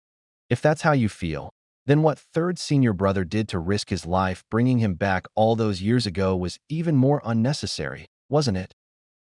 If that's how you feel, then what third senior brother did to risk his life bringing him back all those years ago was even more unnecessary, wasn't it?"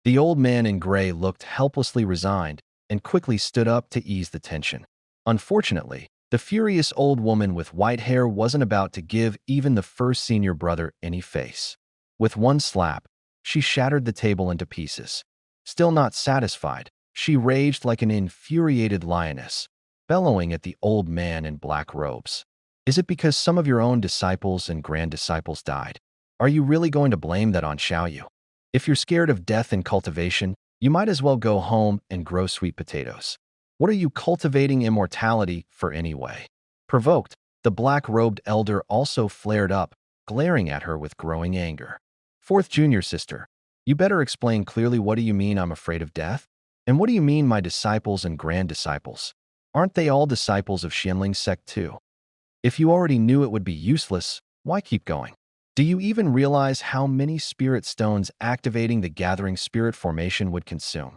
The old man in gray looked helplessly resigned and quickly stood up to ease the tension. Unfortunately, the furious old woman with white hair wasn't about to give even the first senior brother any face. With one slap, she shattered the table into pieces. Still not satisfied, she raged like an infuriated lioness, bellowing at the old man in black robes. "Is it because some of your own disciples and grand disciples died? Are you really going to blame that on Xiao Yu? If you're scared of death in cultivation, you might as well go home and grow sweet potatoes. What are you cultivating immortality for anyway?" Provoked, the black-robed elder also flared up, glaring at her with growing anger. "Fourth junior sister, you better explain clearly. What do you mean I'm afraid of death? And what do you mean my disciples and grand disciples? Aren't they all disciples of Xianling's sect too? If you already knew it would be useless, why keep going? Do you even realize how many spirit stones activating the gathering spirit formation would consume?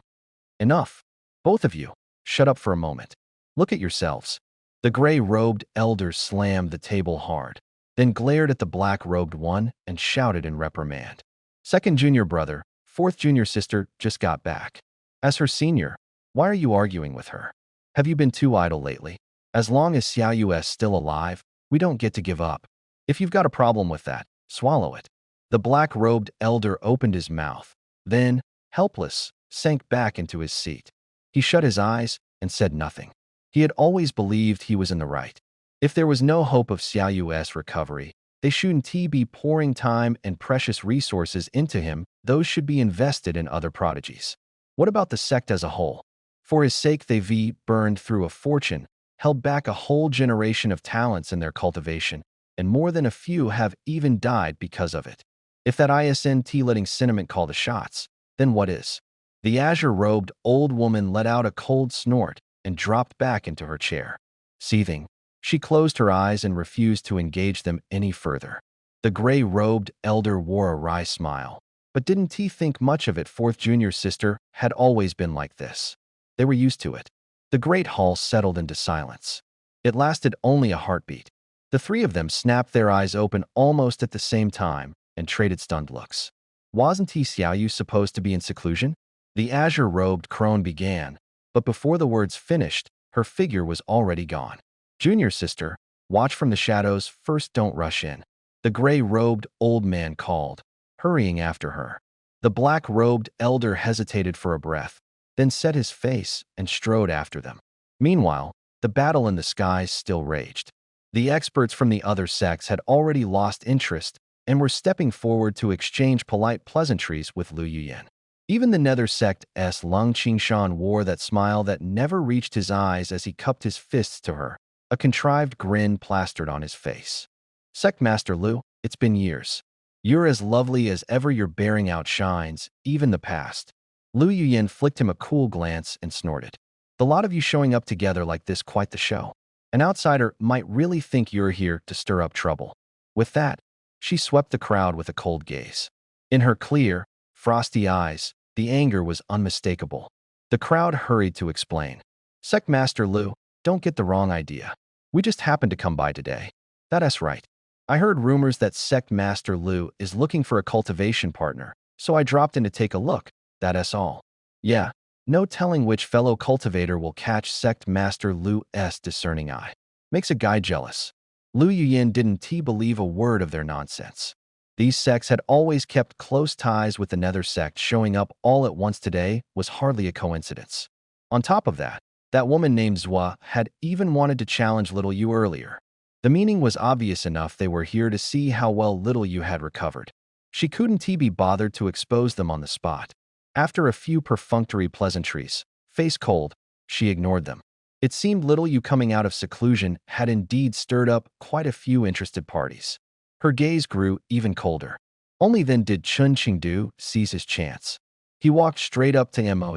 Enough. Both of you, shut up for a moment. Look at yourselves." The gray-robed elder slammed the table hard, then glared at the black-robed one and shouted in reprimand. Second junior brother, fourth junior sister just got back. As her senior, why are you arguing with her? Have you been too idle lately? As long as Xiao Yu's still alive, we don't get to give up. If you've got a problem with that, swallow it. The black-robed elder opened his mouth, then, helpless, sank back into his seat. He shut his eyes and said nothing. He had always believed he was in the right. If there was no hope of Xiao Yu's recovery, they shouldn't be pouring time and precious resources into him. Those should be invested in other prodigies. What about the sect as a whole? For his sake they've burned through a fortune, held back a whole generation of talents in their cultivation, and more than a few have even died because of it. If that isn't letting sentiment call the shots, then what is? The azure-robed old woman let out a cold snort and dropped back into her chair. Seething, she closed her eyes and refused to engage them any further. The gray-robed elder wore a wry smile, but didn't he think much of it? Fourth junior sister had always been like this. They were used to it. The great hall settled into silence. It lasted only a heartbeat. The three of them snapped their eyes open almost at the same time and traded stunned looks. Wasn't Xiao Yu supposed to be in seclusion? The azure-robed crone began, but before the words finished, her figure was already gone. Junior sister, watch from the shadows, first don't rush in. The gray-robed old man called, hurrying after her. The black-robed elder hesitated for a breath, then set his face and strode after them. Meanwhile, the battle in the skies still raged. The experts from the other sects had already lost interest and were stepping forward to exchange polite pleasantries with Lu Yuyan. Even the nether sect's Lung Qingshan wore that smile that never reached his eyes as he cupped his fists to her, a contrived grin plastered on his face. Sect Master Lu, it's been years. You're as lovely as ever, your bearing outshines even the past. Lu Yuyan flicked him a cool glance and snorted. The lot of you showing up together like this, quite the show. An outsider might really think you're here to stir up trouble. With that, she swept the crowd with a cold gaze. In her clear, frosty eyes, the anger was unmistakable. The crowd hurried to explain. Sect Master Lu, don't get the wrong idea. We just happened to come by today. That's right. I heard rumors that Sect Master Lu is looking for a cultivation partner, so I dropped in to take a look. That's all. Yeah, no telling which fellow cultivator will catch Sect Master Lu's discerning eye. Makes a guy jealous. Lu Yuyan didn't believe a word of their nonsense. These sects had always kept close ties with the nether sect. Showing up all at once today was hardly a coincidence. On top of that, that woman named Zhua had even wanted to challenge Little Yu earlier. The meaning was obvious enough. They were here to see how well Little Yu had recovered. She couldn't be bothered to expose them on the spot. After a few perfunctory pleasantries, face cold, she ignored them. It seemed Little Yu coming out of seclusion had indeed stirred up quite a few interested parties. Her gaze grew even colder. Only then did Chun Qingdu seize his chance. He walked straight up to Mo,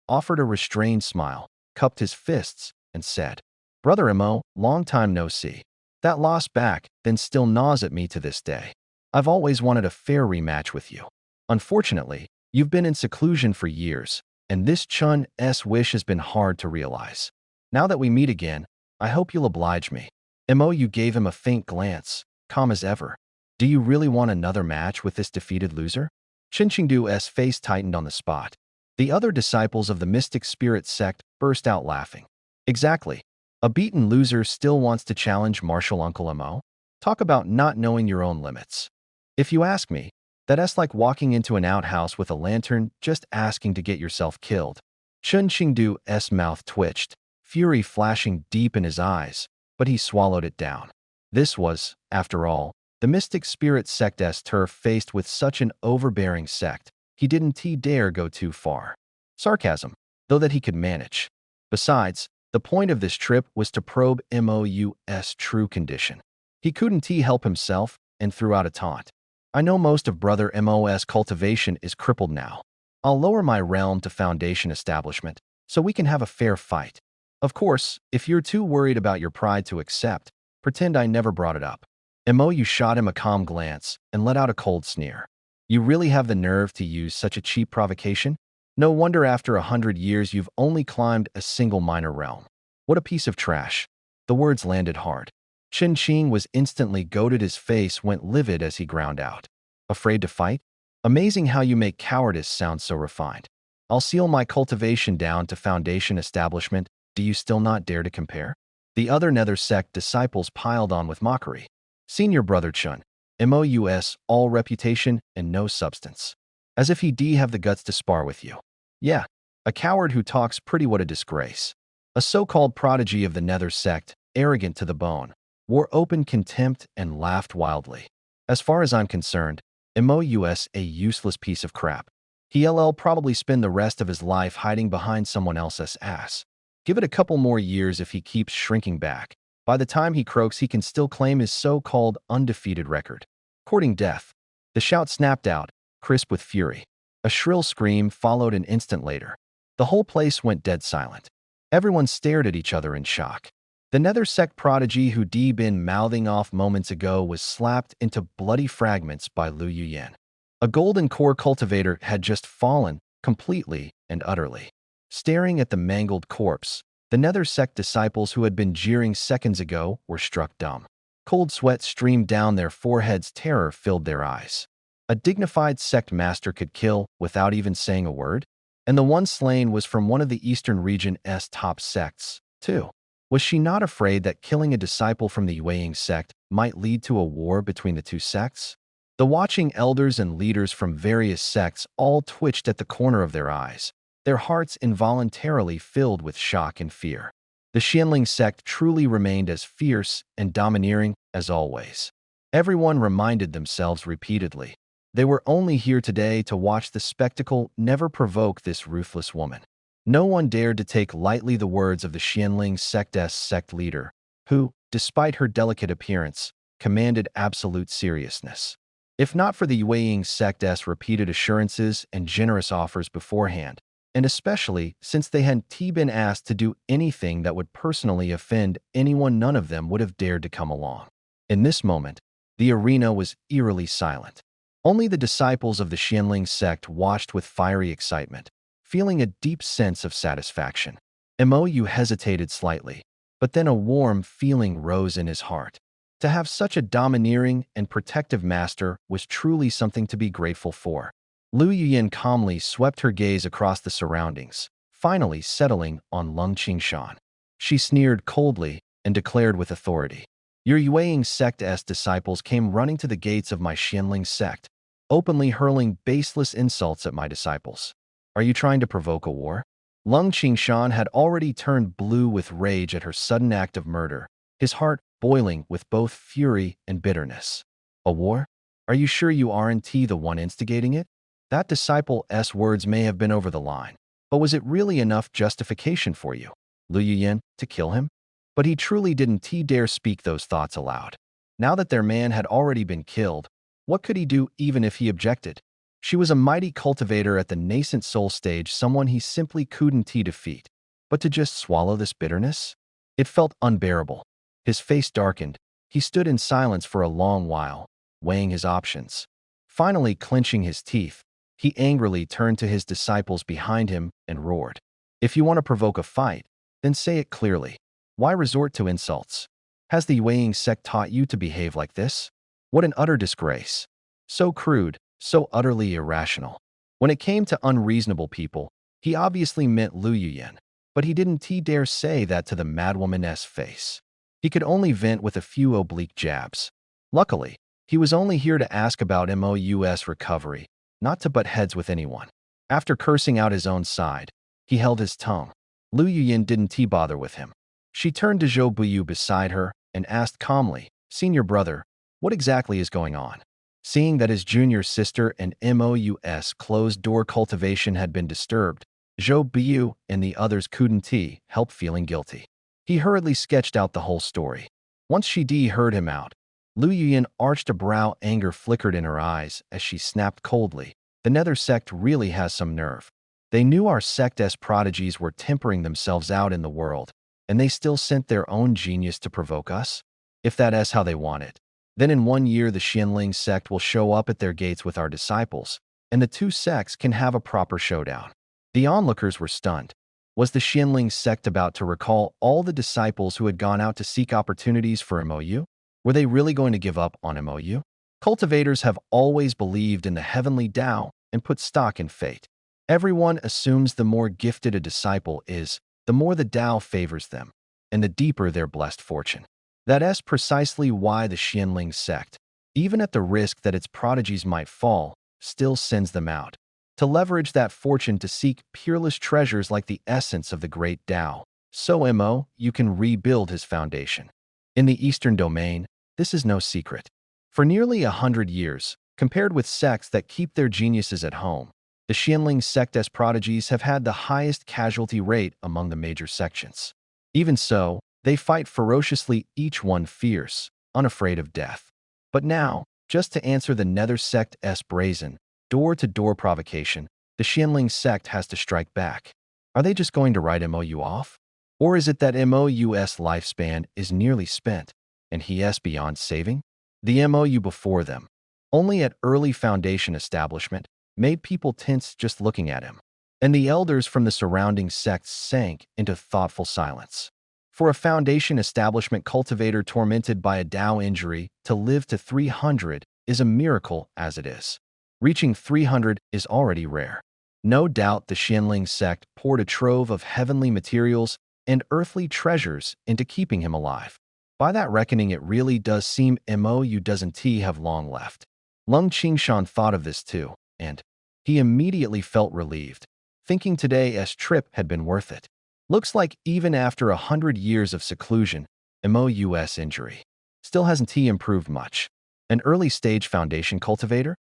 offered a restrained smile, cupped his fists, and said, Brother Mo, long time no see. That lost back then still gnaws at me to this day. I've always wanted a fair rematch with you. Unfortunately, you've been in seclusion for years, and this Chun's wish has been hard to realize. Now that we meet again, I hope you'll oblige me. Mo gave him a faint glance, calm as ever. Do you really want another match with this defeated loser? Qin Qingdu's face tightened on the spot. The other disciples of the mystic spirit sect burst out laughing. Exactly. A beaten loser still wants to challenge martial Uncle Mo? Talk about not knowing your own limits. If you ask me, that's like walking into an outhouse with a lantern just asking to get yourself killed. Chun Qingdu's mouth twitched, fury flashing deep in his eyes, but he swallowed it down. This was, after all, the mystic spirit sect's turf. Faced with such an overbearing sect, he didn't dare go too far. Sarcasm, though, that he could manage. Besides, the point of this trip was to probe Mo's true condition. He couldn't help himself and threw out a taunt. I know most of Brother Mo's cultivation is crippled now. I'll lower my realm to foundation establishment so we can have a fair fight. Of course, if you're too worried about your pride to accept, pretend I never brought it up. Mo shot him a calm glance and let out a cold sneer. You really have the nerve to use such a cheap provocation? No wonder after 100 years you've only climbed a single minor realm. What a piece of trash. The words landed hard. Qin was instantly goaded. His face went livid as he ground out. Afraid to fight? Amazing how you make cowardice sound so refined. I'll seal my cultivation down to foundation establishment. Do you still not dare to compare? The other nether sect disciples piled on with mockery. Senior brother Chun, MOUS, all reputation and no substance. As if he'd have the guts to spar with you. Yeah, a coward who talks pretty, what a disgrace. A so-called prodigy of the nether sect, arrogant to the bone, wore open contempt and laughed wildly. As far as I'm concerned, MOUS a useless piece of crap. He'll probably spend the rest of his life hiding behind someone else's ass. Give it a couple more years if he keeps shrinking back. By the time he croaks, he can still claim his so-called undefeated record. Courting death. The shout snapped out, crisp with fury. A shrill scream followed an instant later. The whole place went dead silent. Everyone stared at each other in shock. The nether sect prodigy who'd been mouthing off moments ago was slapped into bloody fragments by Lu Yuyan. A golden core cultivator had just fallen, completely and utterly. Staring at the mangled corpse, the nether sect disciples who had been jeering seconds ago were struck dumb. Cold sweat streamed down their foreheads, terror filled their eyes. A dignified sect master could kill without even saying a word? And the one slain was from one of the Eastern region's top sects, too. Was she not afraid that killing a disciple from the Yueying sect might lead to a war between the two sects? The watching elders and leaders from various sects all twitched at the corner of their eyes, their hearts involuntarily filled with shock and fear. The Xianling sect truly remained as fierce and domineering as always. Everyone reminded themselves repeatedly. They were only here today to watch the spectacle, never provoke this ruthless woman. No one dared to take lightly the words of the Xianling sect's sect leader, who, despite her delicate appearance, commanded absolute seriousness. If not for the Yueying sect's repeated assurances and generous offers beforehand, and especially since they hadn't been asked to do anything that would personally offend anyone, none of them would have dared to come along. In this moment, the arena was eerily silent. Only the disciples of the Xianling sect watched with fiery excitement, feeling a deep sense of satisfaction. Mou hesitated slightly, but then a warm feeling rose in his heart. To have such a domineering and protective master was truly something to be grateful for. Lu Yuyan calmly swept her gaze across the surroundings, finally settling on Lung Qingshan. She sneered coldly and declared with authority, "Your Yueying sect's disciples came running to the gates of my Xianling sect, openly hurling baseless insults at my disciples. Are you trying to provoke a war?" Lung Qingshan had already turned blue with rage at her sudden act of murder, his heart boiling with both fury and bitterness. A war? Are you sure you aren't the one instigating it? That disciple's words may have been over the line, but was it really enough justification for you, Lu Yuyan, to kill him? But he truly didn't dare speak those thoughts aloud. Now that their man had already been killed, what could he do even if he objected? She was a mighty cultivator at the nascent soul stage, someone he simply couldn't defeat. But to just swallow this bitterness? It felt unbearable. His face darkened. He stood in silence for a long while, weighing his options. Finally, clenching his teeth, he angrily turned to his disciples behind him and roared, "If you want to provoke a fight, then say it clearly. Why resort to insults? Has the Yueying sect taught you to behave like this? What an utter disgrace. So crude, so utterly irrational." When it came to unreasonable people, he obviously meant Lu Yuyan, but he didn't dare say that to the madwoman's face. He could only vent with a few oblique jabs. Luckily, he was only here to ask about MOU's recovery, not to butt heads with anyone. After cursing out his own side, he held his tongue. Lu Yuyan didn't bother with him. She turned to Zhou Buyu beside her and asked calmly, "Senior brother, what exactly is going on?" Seeing that his junior sister and MOU's closed-door cultivation had been disturbed, Zhou Buyu and the others couldn't help feeling guilty. He hurriedly sketched out the whole story. Once she heard him out, Lu Yuyan arched a brow, anger flickered in her eyes as she snapped coldly, "The nether sect really has some nerve. They knew our sect's prodigies were tempering themselves out in the world, and they still sent their own genius to provoke us? If that is how they want it, then in 1 year the Xianling sect will show up at their gates with our disciples, and the two sects can have a proper showdown." The onlookers were stunned. Was the Xianling sect about to recall all the disciples who had gone out to seek opportunities for MOU? Were they really going to give up on MOU? Cultivators have always believed in the heavenly Tao and put stock in fate. Everyone assumes the more gifted a disciple is, the more the Tao favors them, and the deeper their blessed fortune. That's precisely why the Xianling sect, even at the risk that its prodigies might fall, still sends them out, to leverage that fortune to seek peerless treasures like the essence of the great Tao. So you can rebuild his foundation. In the Eastern domain, this is no secret. For nearly 100 years, compared with sects that keep their geniuses at home, the Xianling sect's prodigies have had the highest casualty rate among the major sections. Even so, they fight ferociously, each one fierce, unafraid of death. But now, just to answer the Nether sect's brazen, door-to-door provocation, the Xianling sect has to strike back. Are they just going to write MOU off? Or is it that MOU's lifespan is nearly spent, and he's beyond saving? The MOU before them, only at early foundation establishment, made people tense just looking at him, and the elders from the surrounding sects sank into thoughtful silence. For a foundation establishment cultivator tormented by a Tao injury to live to 300 is a miracle as it is. Reaching 300 is already rare. No doubt the Xianling sect poured a trove of heavenly materials and earthly treasures into keeping him alive. By that reckoning, it really does seem MOU doesn't have long left. Lung Qingshan thought of this too, and he immediately felt relieved, thinking today's trip had been worth it. Looks like even after 100 years of seclusion, MOU's injury still hasn't improved much. An early-stage foundation cultivator?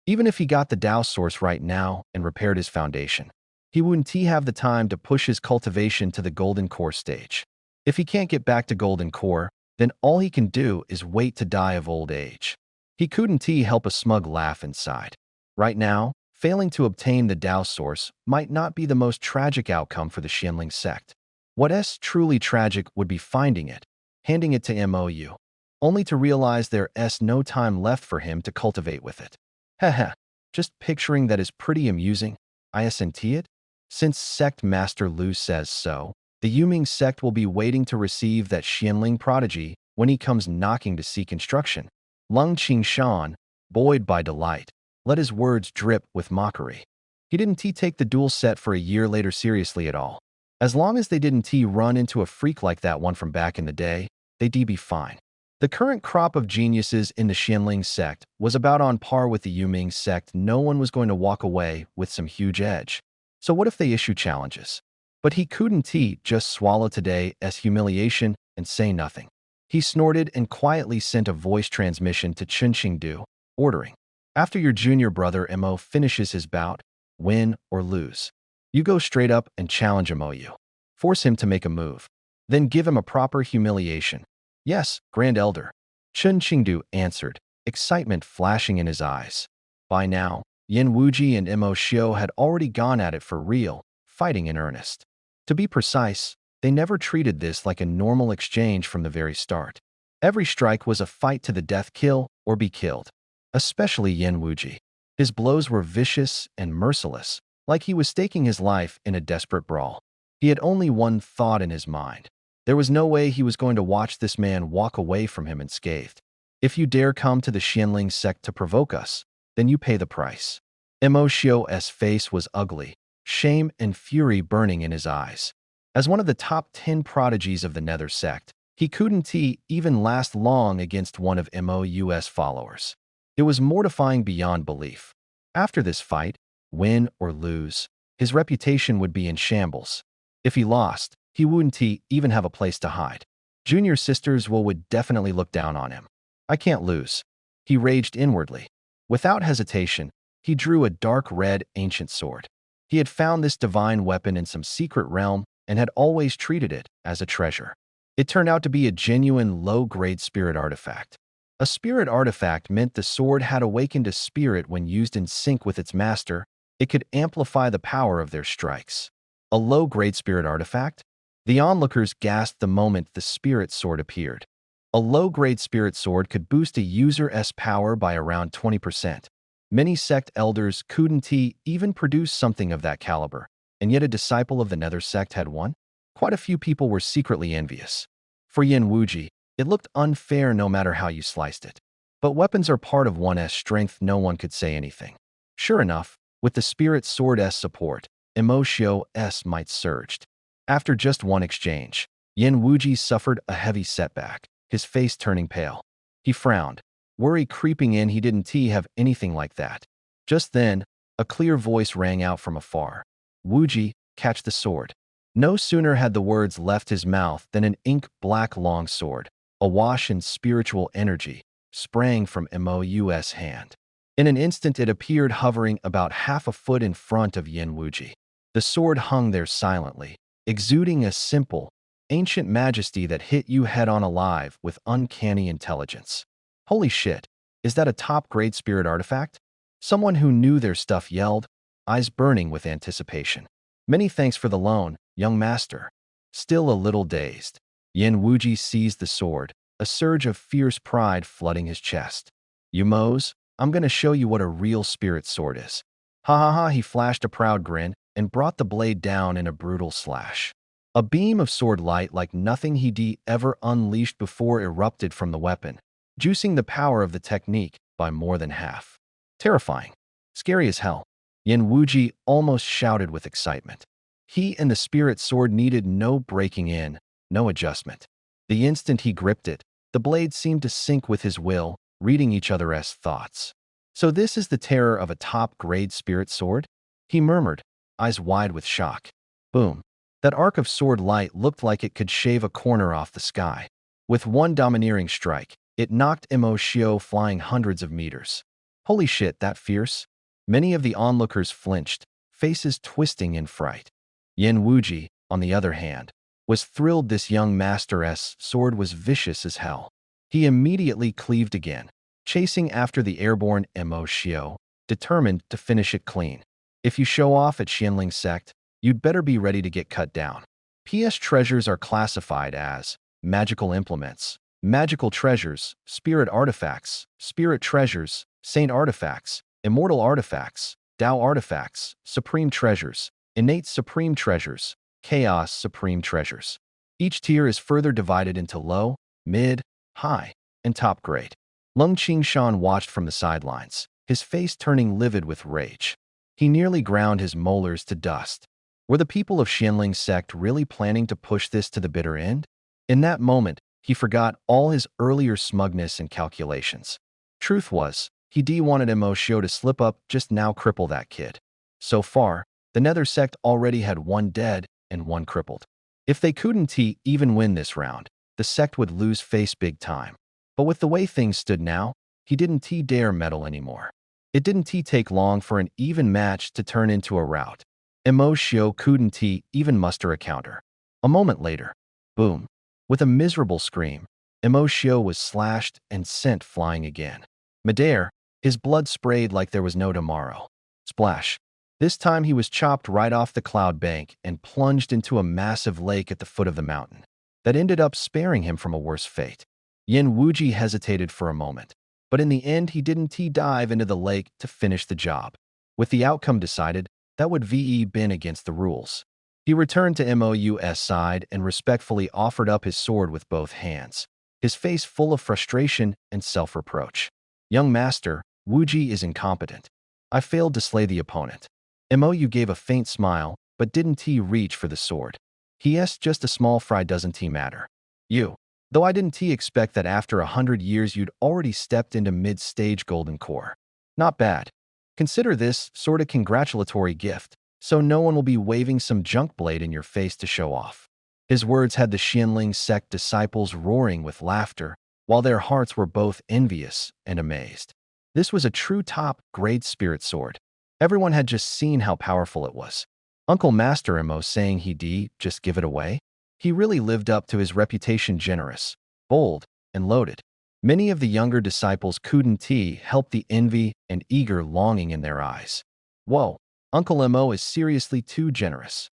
Even if he got the Tao source right now and repaired his foundation, he wouldn't have the time to push his cultivation to the golden core stage. If he can't get back to golden core, then all he can do is wait to die of old age. He couldn't help a smug laugh inside. Right now, failing to obtain the Tao source might not be the most tragic outcome for the Xianling sect. What's truly tragic would be finding it, handing it to MOU, only to realize there's no time left for him to cultivate with it. Haha, just picturing that is pretty amusing, isn't it? Since Sect Master Lu says so, the Yuming sect will be waiting to receive that Xianling prodigy when he comes knocking to seek instruction. Lung Qingshan, buoyed by delight, let his words drip with mockery. He didn't take the duel set for a year later seriously at all. As long as they didn't run into a freak like that one from back in the day, they'd be fine. The current crop of geniuses in the Xianling sect was about on par with the Yuming sect. No one was going to walk away with some huge edge. So what if they issue challenges? But he couldn't just swallow today's humiliation and say nothing. He snorted and quietly sent a voice transmission to Chen Qingdu, ordering, after your junior brother Mo finishes his bout, win or lose, you go straight up and challenge MOU. Force him to make a move. Then give him a proper humiliation. Yes, Grand Elder, Chen Qingdu answered, excitement flashing in his eyes. By now, Yin Wuji and Mo Xiu had already gone at it for real, fighting in earnest. To be precise, they never treated this like a normal exchange from the very start. Every strike was a fight to the death, kill or be killed. Especially Yin Wuji. His blows were vicious and merciless, like he was staking his life in a desperate brawl. He had only one thought in his mind. There was no way he was going to watch this man walk away from him unscathed. If you dare come to the Xianling sect to provoke us, then you pay the price. Mo Xiu's face was ugly, shame and fury burning in his eyes. As one of the top 10 prodigies of the Nether sect, he couldn't even last long against one of MOU's followers. It was mortifying beyond belief. After this fight, win or lose, his reputation would be in shambles. If he lost, he wouldn't even have a place to hide. Junior sisters would definitely look down on him. I can't lose. He raged inwardly. Without hesitation, he drew a dark red ancient sword. He had found this divine weapon in some secret realm and had always treated it as a treasure. It turned out to be a genuine low-grade spirit artifact. A spirit artifact meant the sword had awakened a spirit when used in sync with its master. It could amplify the power of their strikes. A low-grade spirit artifact? The onlookers gasped the moment the spirit sword appeared. A low-grade spirit sword could boost a user's power by around 20%. Many sect elders couldn't even produce something of that caliber, and yet a disciple of the Nether sect had one? Quite a few people were secretly envious. For Yin Wuji, it looked unfair no matter how you sliced it. But weapons are part of one's strength. No one could say anything. Sure enough, with the spirit sword's support, Emotio's might surged. After just one exchange, Yin Wuji suffered a heavy setback, his face turning pale. He frowned, worry creeping in. He didn't have anything like that. Just then, a clear voice rang out from afar. Wuji, catch the sword. No sooner had the words left his mouth than an ink-black long sword, awash in spiritual energy, sprang from Mo's hand. In an instant it appeared hovering about half a foot in front of Yin Wuji. The sword hung there silently, exuding a simple, ancient majesty that hit you head-on alive with uncanny intelligence. Holy shit, is that a top-grade spirit artifact? Someone who knew their stuff yelled, eyes burning with anticipation. Many thanks for the loan, young master. Still a little dazed, Yin Wuji seized the sword, a surge of fierce pride flooding his chest. You moes, I'm gonna show you what a real spirit sword is. Ha ha ha, he flashed a proud grin and brought the blade down in a brutal slash. A beam of sword light like nothing he'd ever unleashed before erupted from the weapon, juicing the power of the technique by more than half. Terrifying. Scary as hell. Yin Wuji almost shouted with excitement. He and the spirit sword needed no breaking in, no adjustment. The instant he gripped it, the blade seemed to sync with his will, reading each other's thoughts. So this is the terror of a top-grade spirit sword? He murmured, eyes wide with shock. Boom. That arc of sword light looked like it could shave a corner off the sky. With one domineering strike, it knocked Mo flying hundreds of meters. Holy shit, that fierce? Many of the onlookers flinched, faces twisting in fright. Yin Wuji, on the other hand, was thrilled. This young master's sword was vicious as hell. He immediately cleaved again, chasing after the airborne Mo, determined to finish it clean. If you show off at Xianling sect, you'd better be ready to get cut down. PS treasures are classified as magical implements, magical treasures, spirit artifacts, spirit treasures, saint artifacts, immortal artifacts, Tao artifacts, supreme treasures, innate supreme treasures, chaos supreme treasures. Each tier is further divided into low, mid, high, and top grade. Lung Qingshan watched from the sidelines, his face turning livid with rage. He nearly ground his molars to dust. Were the people of Xianling sect really planning to push this to the bitter end? In that moment, he forgot all his earlier smugness and calculations. Truth was, he wanted Mo to slip up, just now cripple that kid. So far, the Nether sect already had one dead and one crippled. If they couldn't even win this round, the sect would lose face big time. But with the way things stood now, he didn't dare meddle anymore. It didn't take long for an even match to turn into a rout. Mo couldn't even muster a counter. A moment later, boom. With a miserable scream, Mo was slashed and sent flying again. Midair, his blood sprayed like there was no tomorrow. Splash. This time he was chopped right off the cloud bank and plunged into a massive lake at the foot of the mountain. That ended up sparing him from a worse fate. Yin Wuji hesitated for a moment, but in the end he didn't dive into the lake to finish the job. With the outcome decided, that would been against the rules. He returned to Mo's side and respectfully offered up his sword with both hands, his face full of frustration and self-reproach. Young master, Wuji is incompetent. I failed to slay the opponent. Mo gave a faint smile, but didn't reach for the sword. Just a small fry doesn't matter. Though I didn't expect that after 100 years you'd already stepped into mid-stage golden core. Not bad. Consider this sorta congratulatory gift, so no one will be waving some junk blade in your face to show off. His words had the Xianling sect disciples roaring with laughter, while their hearts were both envious and amazed. This was a true top-grade spirit sword. Everyone had just seen how powerful it was. Uncle Master Mo saying he'd just give it away? He really lived up to his reputation, generous, bold, and loaded. Many of the younger disciples couldn't help the envy and eager longing in their eyes. Whoa, Uncle Mo is seriously too generous.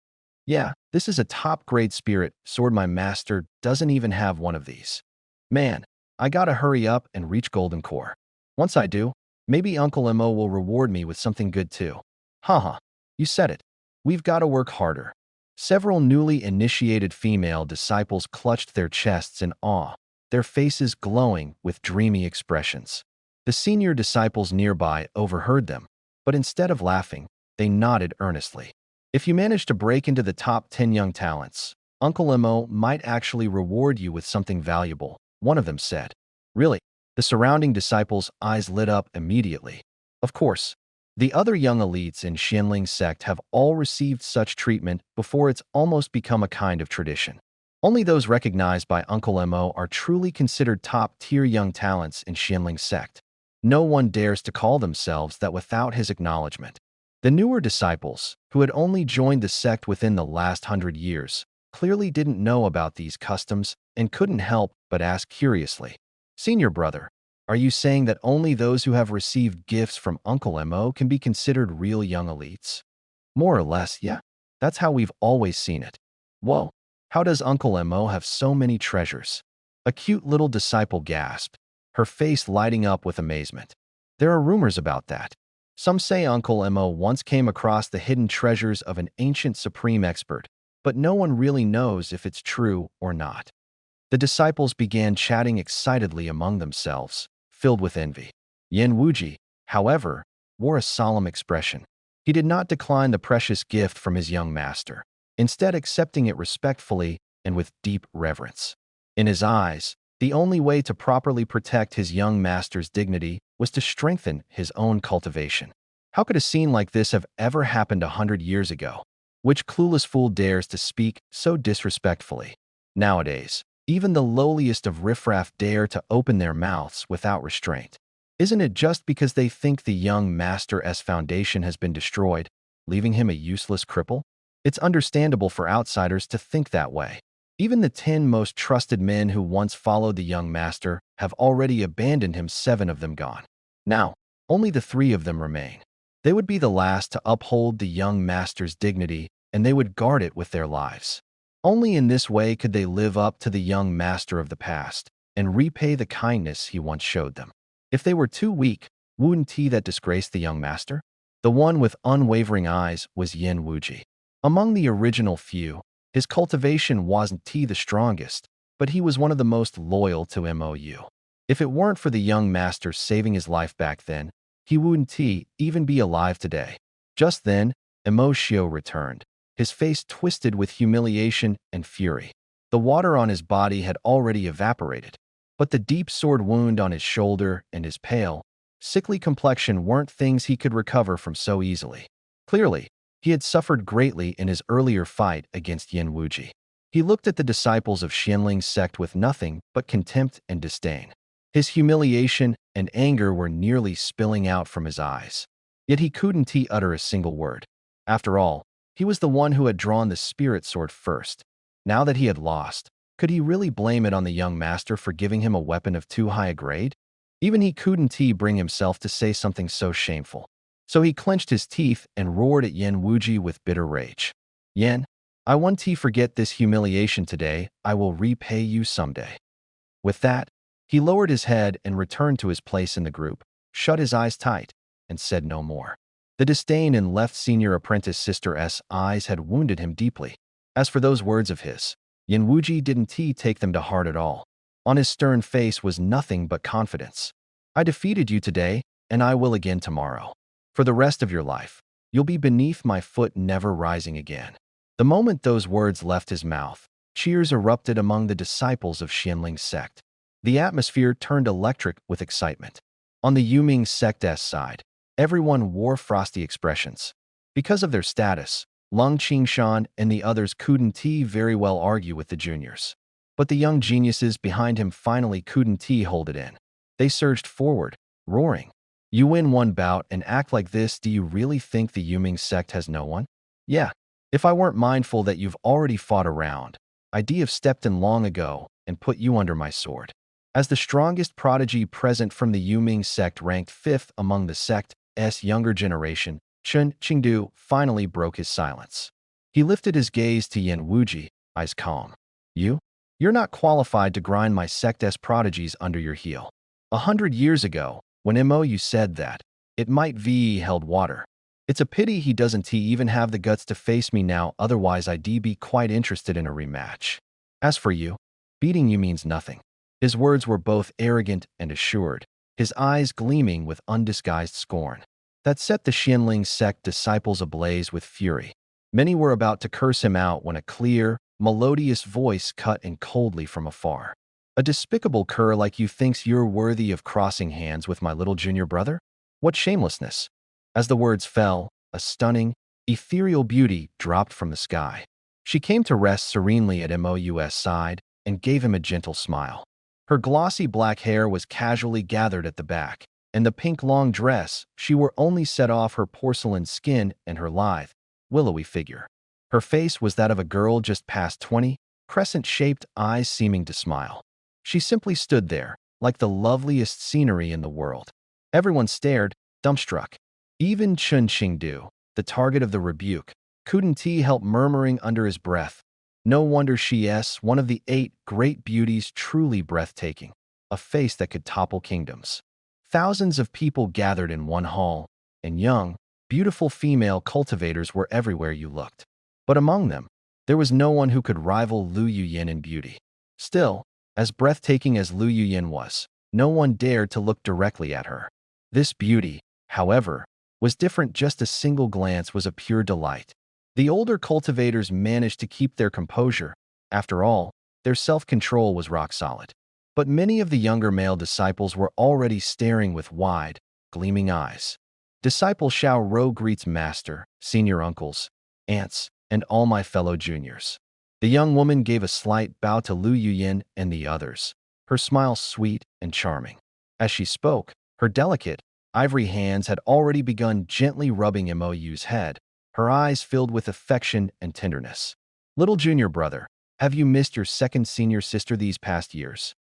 Yeah, this is a top-grade spirit sword. My master doesn't even have one of these. Man, I gotta hurry up and reach golden core. Once I do, maybe Uncle Mo will reward me with something good too. Haha, you said it. We've gotta work harder. Several newly initiated female disciples clutched their chests in awe, their faces glowing with dreamy expressions. The senior disciples nearby overheard them, but instead of laughing, they nodded earnestly. If you manage to break into the top 10 young talents, Uncle Mo might actually reward you with something valuable, one of them said. Really? The surrounding disciples' eyes lit up immediately. Of course, the other young elites in Xianling's sect have all received such treatment before it's almost become a kind of tradition. Only those recognized by Uncle Mo are truly considered top-tier young talents in Xianling's sect. No one dares to call themselves that without his acknowledgement. The newer disciples, who had only joined the sect within the last 100 years, clearly didn't know about these customs and couldn't help but ask curiously, "Senior brother, are you saying that only those who have received gifts from Uncle Mo can be considered real young elites?" More or less, yeah. That's how we've always seen it. Whoa, how does Uncle Mo have so many treasures? A cute little disciple gasped, her face lighting up with amazement. There are rumors about that. Some say Uncle Mo once came across the hidden treasures of an ancient supreme expert, but no one really knows if it's true or not. The disciples began chatting excitedly among themselves, filled with envy. Yin Wuji, however, wore a solemn expression. He did not decline the precious gift from his young master, instead accepting it respectfully and with deep reverence. In his eyes, the only way to properly protect his young master's dignity was to strengthen his own cultivation. How could a scene like this have ever happened 100 years ago? Which clueless fool dares to speak so disrespectfully? Nowadays, even the lowliest of riffraff dare to open their mouths without restraint. Isn't it just because they think the young master's foundation has been destroyed, leaving him a useless cripple? It's understandable for outsiders to think that way. Even the 10 most trusted men who once followed the young master have already abandoned him, 7 of them gone. Now, only the 3 of them remain. They would be the last to uphold the young master's dignity, and they would guard it with their lives. Only in this way could they live up to the young master of the past and repay the kindness he once showed them. If they were too weak, wouldn't he that disgraced the young master? The one with unwavering eyes was Yin Wuji. Among the original few, his cultivation wasn't the strongest, but he was one of the most loyal to MOU. If it weren't for the young master saving his life back then, he wouldn't even be alive today. Just then, Emoshio returned, his face twisted with humiliation and fury. The water on his body had already evaporated, but the deep sword wound on his shoulder and his pale, sickly complexion weren't things he could recover from so easily. Clearly, he had suffered greatly in his earlier fight against Yin Wuji. He looked at the disciples of Xianling's sect with nothing but contempt and disdain. His humiliation and anger were nearly spilling out from his eyes. Yet he couldn't utter a single word. After all, he was the one who had drawn the spirit sword first. Now that he had lost, could he really blame it on the young master for giving him a weapon of too high a grade? Even he couldn't bring himself to say something so shameful. So he clenched his teeth and roared at Yin Wuji with bitter rage. "Yin, I won't forget this humiliation today. I will repay you someday." With that, he lowered his head and returned to his place in the group, shut his eyes tight, and said no more. The disdain in left senior apprentice sister's eyes had wounded him deeply. As for those words of his, Yin Wuji didn't take them to heart at all. On his stern face was nothing but confidence. "I defeated you today, and I will again tomorrow. For the rest of your life, you'll be beneath my foot, never rising again." The moment those words left his mouth, cheers erupted among the disciples of Xianling's sect. The atmosphere turned electric with excitement. On the Yuming sect's side, everyone wore frosty expressions. Because of their status, Lung Qingshan and the others couldn't very well argue with the juniors. But the young geniuses behind him finally couldn't hold it in. They surged forward, roaring. "You win one bout and act like this? Do you really think the Yuming sect has no one? Yeah, if I weren't mindful that you've already fought a round, I'd have stepped in long ago and put you under my sword." As the strongest prodigy present from the Yuming sect ranked 5th among the sect's younger generation, Chen Qingdu finally broke his silence. He lifted his gaze to Yin Wuji, eyes calm. You're not qualified to grind my sect's prodigies under your heel. 100 years ago, when MOU said that, it might held water. It's a pity he doesn't even have the guts to face me now, otherwise I'd be quite interested in a rematch. As for you, beating you means nothing. His words were both arrogant and assured. his eyes gleaming with undisguised scorn. That set the Xianling sect disciples ablaze with fury. Many were about to curse him out when a clear, melodious voice cut in coldly from afar. A despicable cur like you thinks you're worthy of crossing hands with my little junior brother? What shamelessness! As the words fell, a stunning, ethereal beauty dropped from the sky. She came to rest serenely at Mou's side and gave him a gentle smile. Her glossy black hair was casually gathered at the back, and the pink long dress she wore only set off her porcelain skin and her lithe, willowy figure. Her face was that of a girl just past 20, crescent-shaped eyes seeming to smile. She simply stood there, like the loveliest scenery in the world. Everyone stared, dumbstruck. Even Chun Qingdu, the target of the rebuke, couldn't help murmuring under his breath. No wonder she's one of the 8 great beauties, truly breathtaking, a face that could topple kingdoms. Thousands of people gathered in one hall, and young, beautiful female cultivators were everywhere you looked. But among them, there was no one who could rival Lu Yuyin in beauty. Still, as breathtaking as Lu Yuyin was, no one dared to look directly at her. This beauty, however, was different. Just a single glance was a pure delight. The older cultivators managed to keep their composure. After all, their self-control was rock solid. But many of the younger male disciples were already staring with wide, gleaming eyes. Disciple Xiao Rou greets master, senior uncles, aunts, and all my fellow juniors. The young woman gave a slight bow to Lu Yuyin and the others, her smile sweet and charming. As she spoke, her delicate, ivory hands had already begun gently rubbing Mou's head, her eyes filled with affection and tenderness. Little junior brother, have you missed your second senior sister these past years?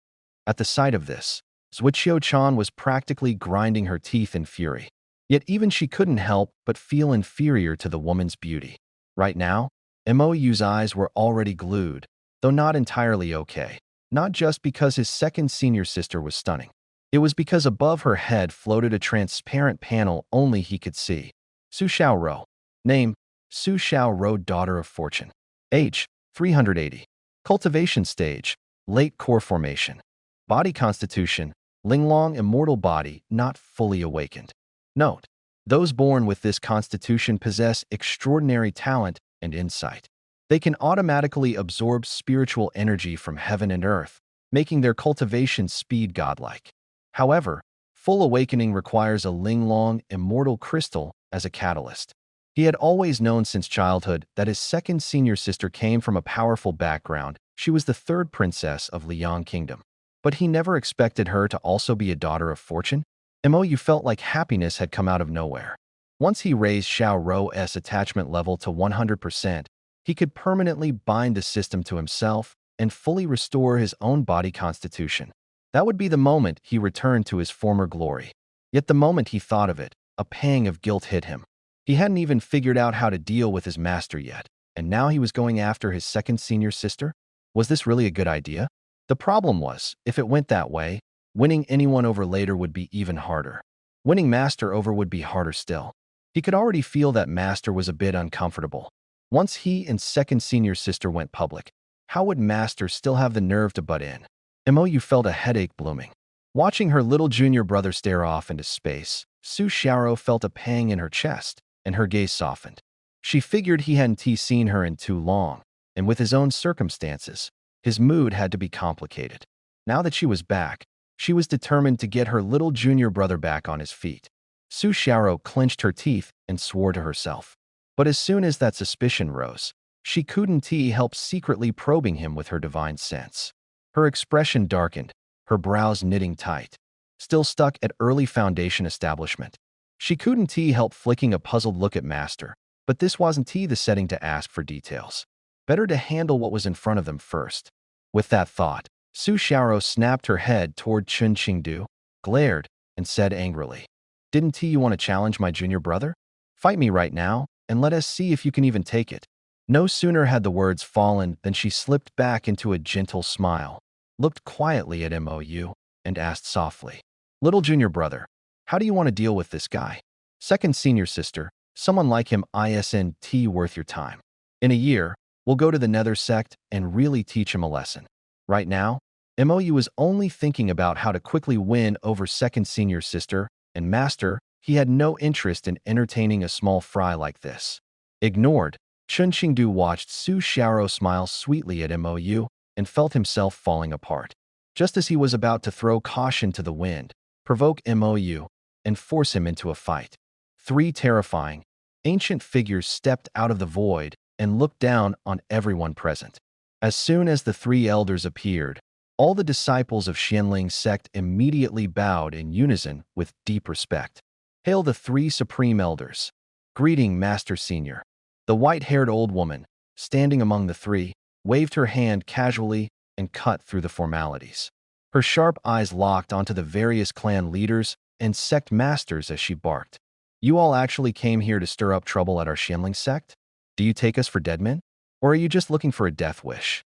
At the sight of this, Zhuqiu-chan was practically grinding her teeth in fury. Yet even she couldn't help but feel inferior to the woman's beauty. Right now, Mou's eyes were already glued, though not entirely okay. Not just because his second senior sister was stunning. It was because above her head floated a transparent panel only he could see. Su Xiaorou. Name: Su Xiaorou, daughter of fortune. Age: 380. Cultivation stage: late core formation. Body constitution: Linglong, immortal body, not fully awakened. Note: those born with this constitution possess extraordinary talent and insight. They can automatically absorb spiritual energy from heaven and earth, making their cultivation speed godlike. However, full awakening requires a Linglong immortal crystal as a catalyst. He had always known since childhood that his second senior sister came from a powerful background. She was the 3rd princess of Liang Kingdom. But he never expected her to also be a daughter of fortune. Mou felt like happiness had come out of nowhere. Once he raised Xiao Rou's attachment level to 100%, he could permanently bind the system to himself and fully restore his own body constitution. That would be the moment he returned to his former glory. Yet the moment he thought of it, a pang of guilt hit him. He hadn't even figured out how to deal with his master yet, and now he was going after his second senior sister? Was this really a good idea? The problem was, if it went that way, winning anyone over later would be even harder. Winning master over would be harder still. He could already feel that master was a bit uncomfortable. Once he and second senior sister went public, how would master still have the nerve to butt in? Mou felt a headache blooming. Watching her little junior brother stare off into space, Su Xiaorou felt a pang in her chest, and her gaze softened. She figured he hadn't seen her in too long, and with his own circumstances, his mood had to be complicated. Now that she was back, she was determined to get her little junior brother back on his feet. Su Xiaorou clenched her teeth and swore to herself. But as soon as that suspicion rose, she couldn't help secretly probing him with her divine sense. Her expression darkened, her brows knitting tight. Still stuck at early foundation establishment. She couldn't help flicking a puzzled look at master, but this wasn't the setting to ask for details. Better to handle what was in front of them first. With that thought, Su Xiaorou snapped her head toward Chun Qingdu, glared, and said angrily, "Didn't you want to challenge my junior brother? Fight me right now, and let us see if you can even take it." No sooner had the words fallen than she slipped back into a gentle smile, looked quietly at Mou, and asked softly, "Little junior brother, how do you want to deal with this guy? Second senior sister, someone like him isn't worth your time. In a year, we'll go to the Nether sect and really teach him a lesson. Right now, Mou was only thinking about how to quickly win over second senior sister and master. He had no interest in entertaining a small fry like this. Ignored, Chun Qingdu watched Su Xiaoro smile sweetly at Mou and felt himself falling apart. Just as he was about to throw caution to the wind, provoke Mou, and force him into a fight. Three terrifying, ancient figures stepped out of the void and looked down on everyone present. As soon as the three elders appeared, all the disciples of Xianling's sect immediately bowed in unison with deep respect. Hail the three supreme elders. Greeting, Master Senior. The white-haired old woman, standing among the three, waved her hand casually and cut through the formalities. Her sharp eyes locked onto the various clan leaders and sect masters as she barked. You all actually came here to stir up trouble at our Xianling sect? Do you take us for dead men? Or are you just looking for a death wish?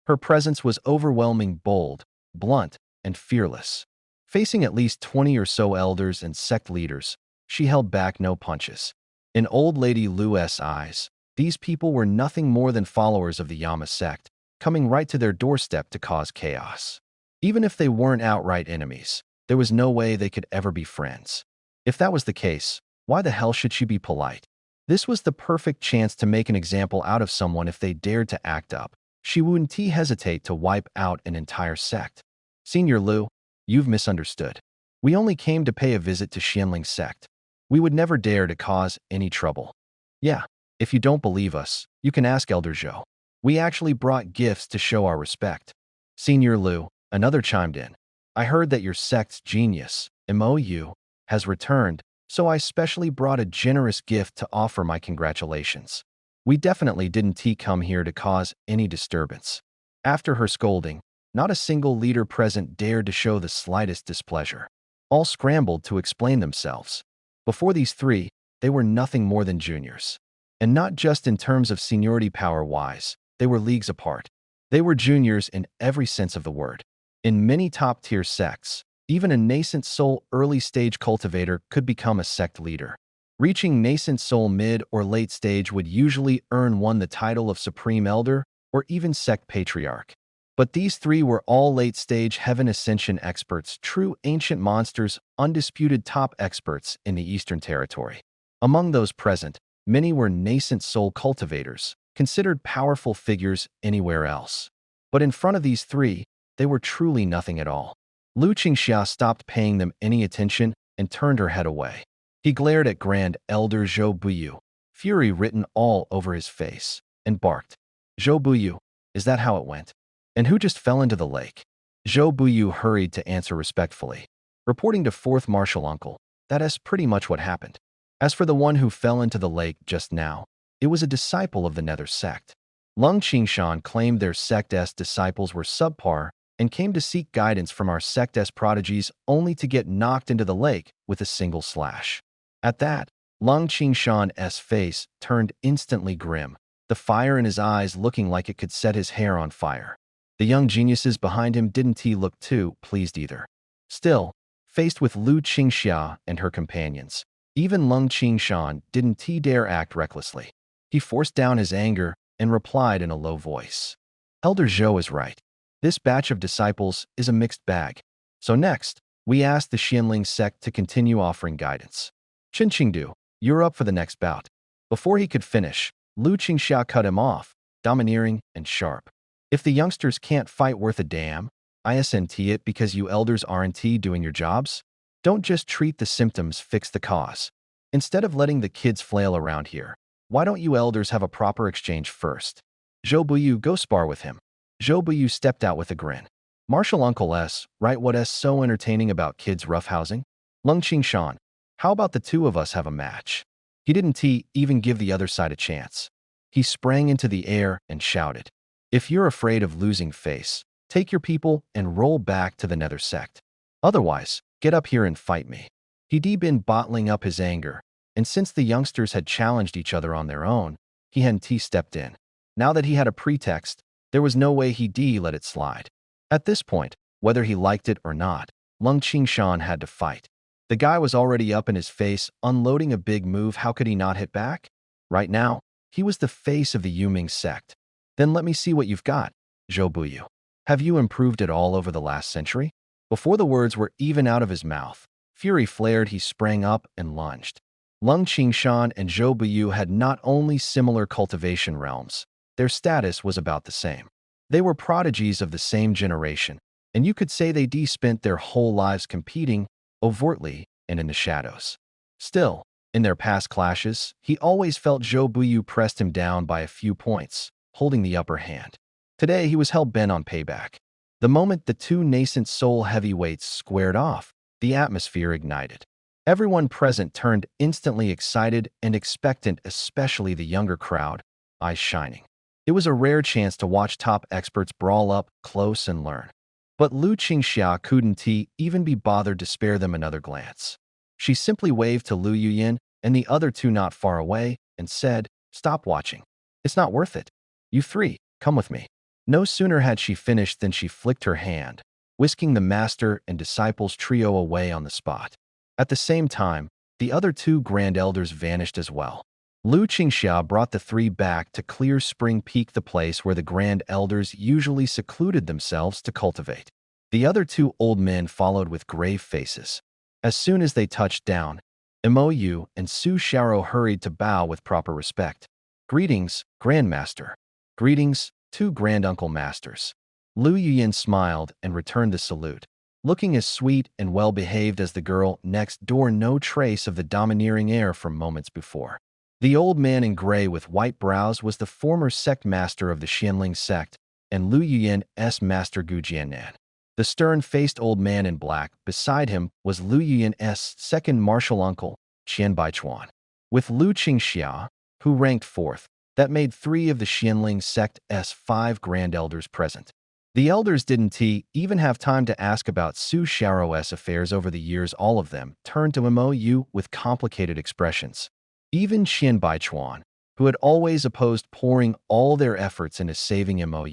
Her presence was overwhelming, bold, blunt, and fearless. Facing at least 20 or so elders and sect leaders, she held back no punches. In old lady Lu's eyes, these people were nothing more than followers of the Yama sect, coming right to their doorstep to cause chaos. Even if they weren't outright enemies, there was no way they could ever be friends. If that was the case, why the hell should she be polite? This was the perfect chance to make an example out of someone if they dared to act up. She wouldn't hesitate to wipe out an entire sect. Senior Lu, you've misunderstood. We only came to pay a visit to Xianling's sect. We would never dare to cause any trouble. Yeah, if you don't believe us, you can ask Elder Zhou. We actually brought gifts to show our respect. Senior Lu, another chimed in. I heard that your sect's genius, Mou, has returned, so I specially brought a generous gift to offer my congratulations. We definitely didn't come here to cause any disturbance. After her scolding, not a single leader present dared to show the slightest displeasure. All scrambled to explain themselves. Before these three, they were nothing more than juniors. And not just in terms of seniority power-wise, they were leagues apart. They were juniors in every sense of the word. In many top-tier sects, even a nascent soul early-stage cultivator could become a sect leader. Reaching nascent soul mid or late stage would usually earn one the title of Supreme Elder or even sect patriarch. But these three were all late-stage heaven ascension experts, true ancient monsters, undisputed top experts in the Eastern Territory. Among those present, many were nascent soul cultivators, considered powerful figures anywhere else. But in front of these three, they were truly nothing at all. Lu Qingxia stopped paying them any attention and turned her head away. He glared at Grand Elder Zhou Buyu, fury written all over his face, and barked. Zhou Buyu, is that how it went? And who just fell into the lake? Zhou Buyu hurried to answer respectfully. Reporting to fourth martial uncle, that is pretty much what happened. As for the one who fell into the lake just now, it was a disciple of the Nether sect. Lung Qingshan claimed their sect's disciples were subpar and came to seek guidance from our sect's prodigies only to get knocked into the lake with a single slash. At that, Lung Qingshan's face turned instantly grim, the fire in his eyes looking like it could set his hair on fire. The young geniuses behind him didn't look too pleased either. Still, faced with Lu Qingxia and her companions, even Lung Qingshan didn't dare act recklessly. He forced down his anger and replied in a low voice. Elder Zhou is right. This batch of disciples is a mixed bag. So next, we asked the Xianling sect to continue offering guidance. Chen Qingdu, you're up for the next bout. Before he could finish, Lu Qingxia cut him off, domineering and sharp. If the youngsters can't fight worth a damn, isn't it because you elders aren't doing your jobs? Don't just treat the symptoms, fix the cause. Instead of letting the kids flail around here, why don't you elders have a proper exchange first? Zhou Buyu, go spar with him. Zhou Buyu stepped out with a grin. Martial Uncle S, right, what's so entertaining about kids roughhousing? Lung Qingshan, how about the two of us have a match? He didn't even give the other side a chance. He sprang into the air and shouted, if you're afraid of losing face, take your people and roll back to the Nether sect. Otherwise, get up here and fight me. He'd been bottling up his anger, and since the youngsters had challenged each other on their own, he hadn't stepped in. Now that he had a pretext, there was no way he'd let it slide. At this point, whether he liked it or not, Lung Qingshan had to fight. The guy was already up in his face, unloading a big move. How could he not hit back? Right now, he was the face of the Yuming sect. Then let me see what you've got, Zhou Buyu. Have you improved at all over the last century? Before the words were even out of his mouth, fury flared. He sprang up and lunged. Lung Qingshan and Zhou Buyu had not only similar cultivation realms, their status was about the same. They were prodigies of the same generation, and you could say they spent their whole lives competing, overtly and in the shadows. Still, in their past clashes, he always felt Zhou Buyu pressed him down by a few points, holding the upper hand. Today, he was hell-bent on payback. The moment the two nascent soul heavyweights squared off, the atmosphere ignited. Everyone present turned instantly excited and expectant, especially the younger crowd, eyes shining. It was a rare chance to watch top experts brawl up close and learn. But Lu Qingxia couldn't even be bothered to spare them another glance. She simply waved to Lu Yuyin and the other two not far away and said, "Stop watching. It's not worth it. You three, come with me." No sooner had she finished than she flicked her hand, whisking the master and disciples trio away on the spot. At the same time, the other two grand elders vanished as well. Lu Qingxia brought the three back to Clear Spring Peak, the place where the grand elders usually secluded themselves to cultivate. The other two old men followed with grave faces. As soon as they touched down, Mo and Su Xiaoro hurried to bow with proper respect. "Greetings, Grandmaster." "Greetings, two Grand-Uncle Masters." Lu Yuyin smiled and returned the salute, looking as sweet and well-behaved as the girl next door, no trace of the domineering air from moments before. The old man in gray with white brows was the former sect master of the Xianling sect, and Lu Yuyin's master Gu Jiannan. The stern-faced old man in black beside him was Lu Yuyin's second martial uncle, Qian Baichuan. With Lu Qingxia, who ranked fourth, that made three of the Xianling sect's 5 grand elders present. The elders didn't even have time to ask about Su Xiaoro's affairs over the years. All of them turned to Mo with complicated expressions. Even Qian Baichuan, who had always opposed pouring all their efforts into saving Mo,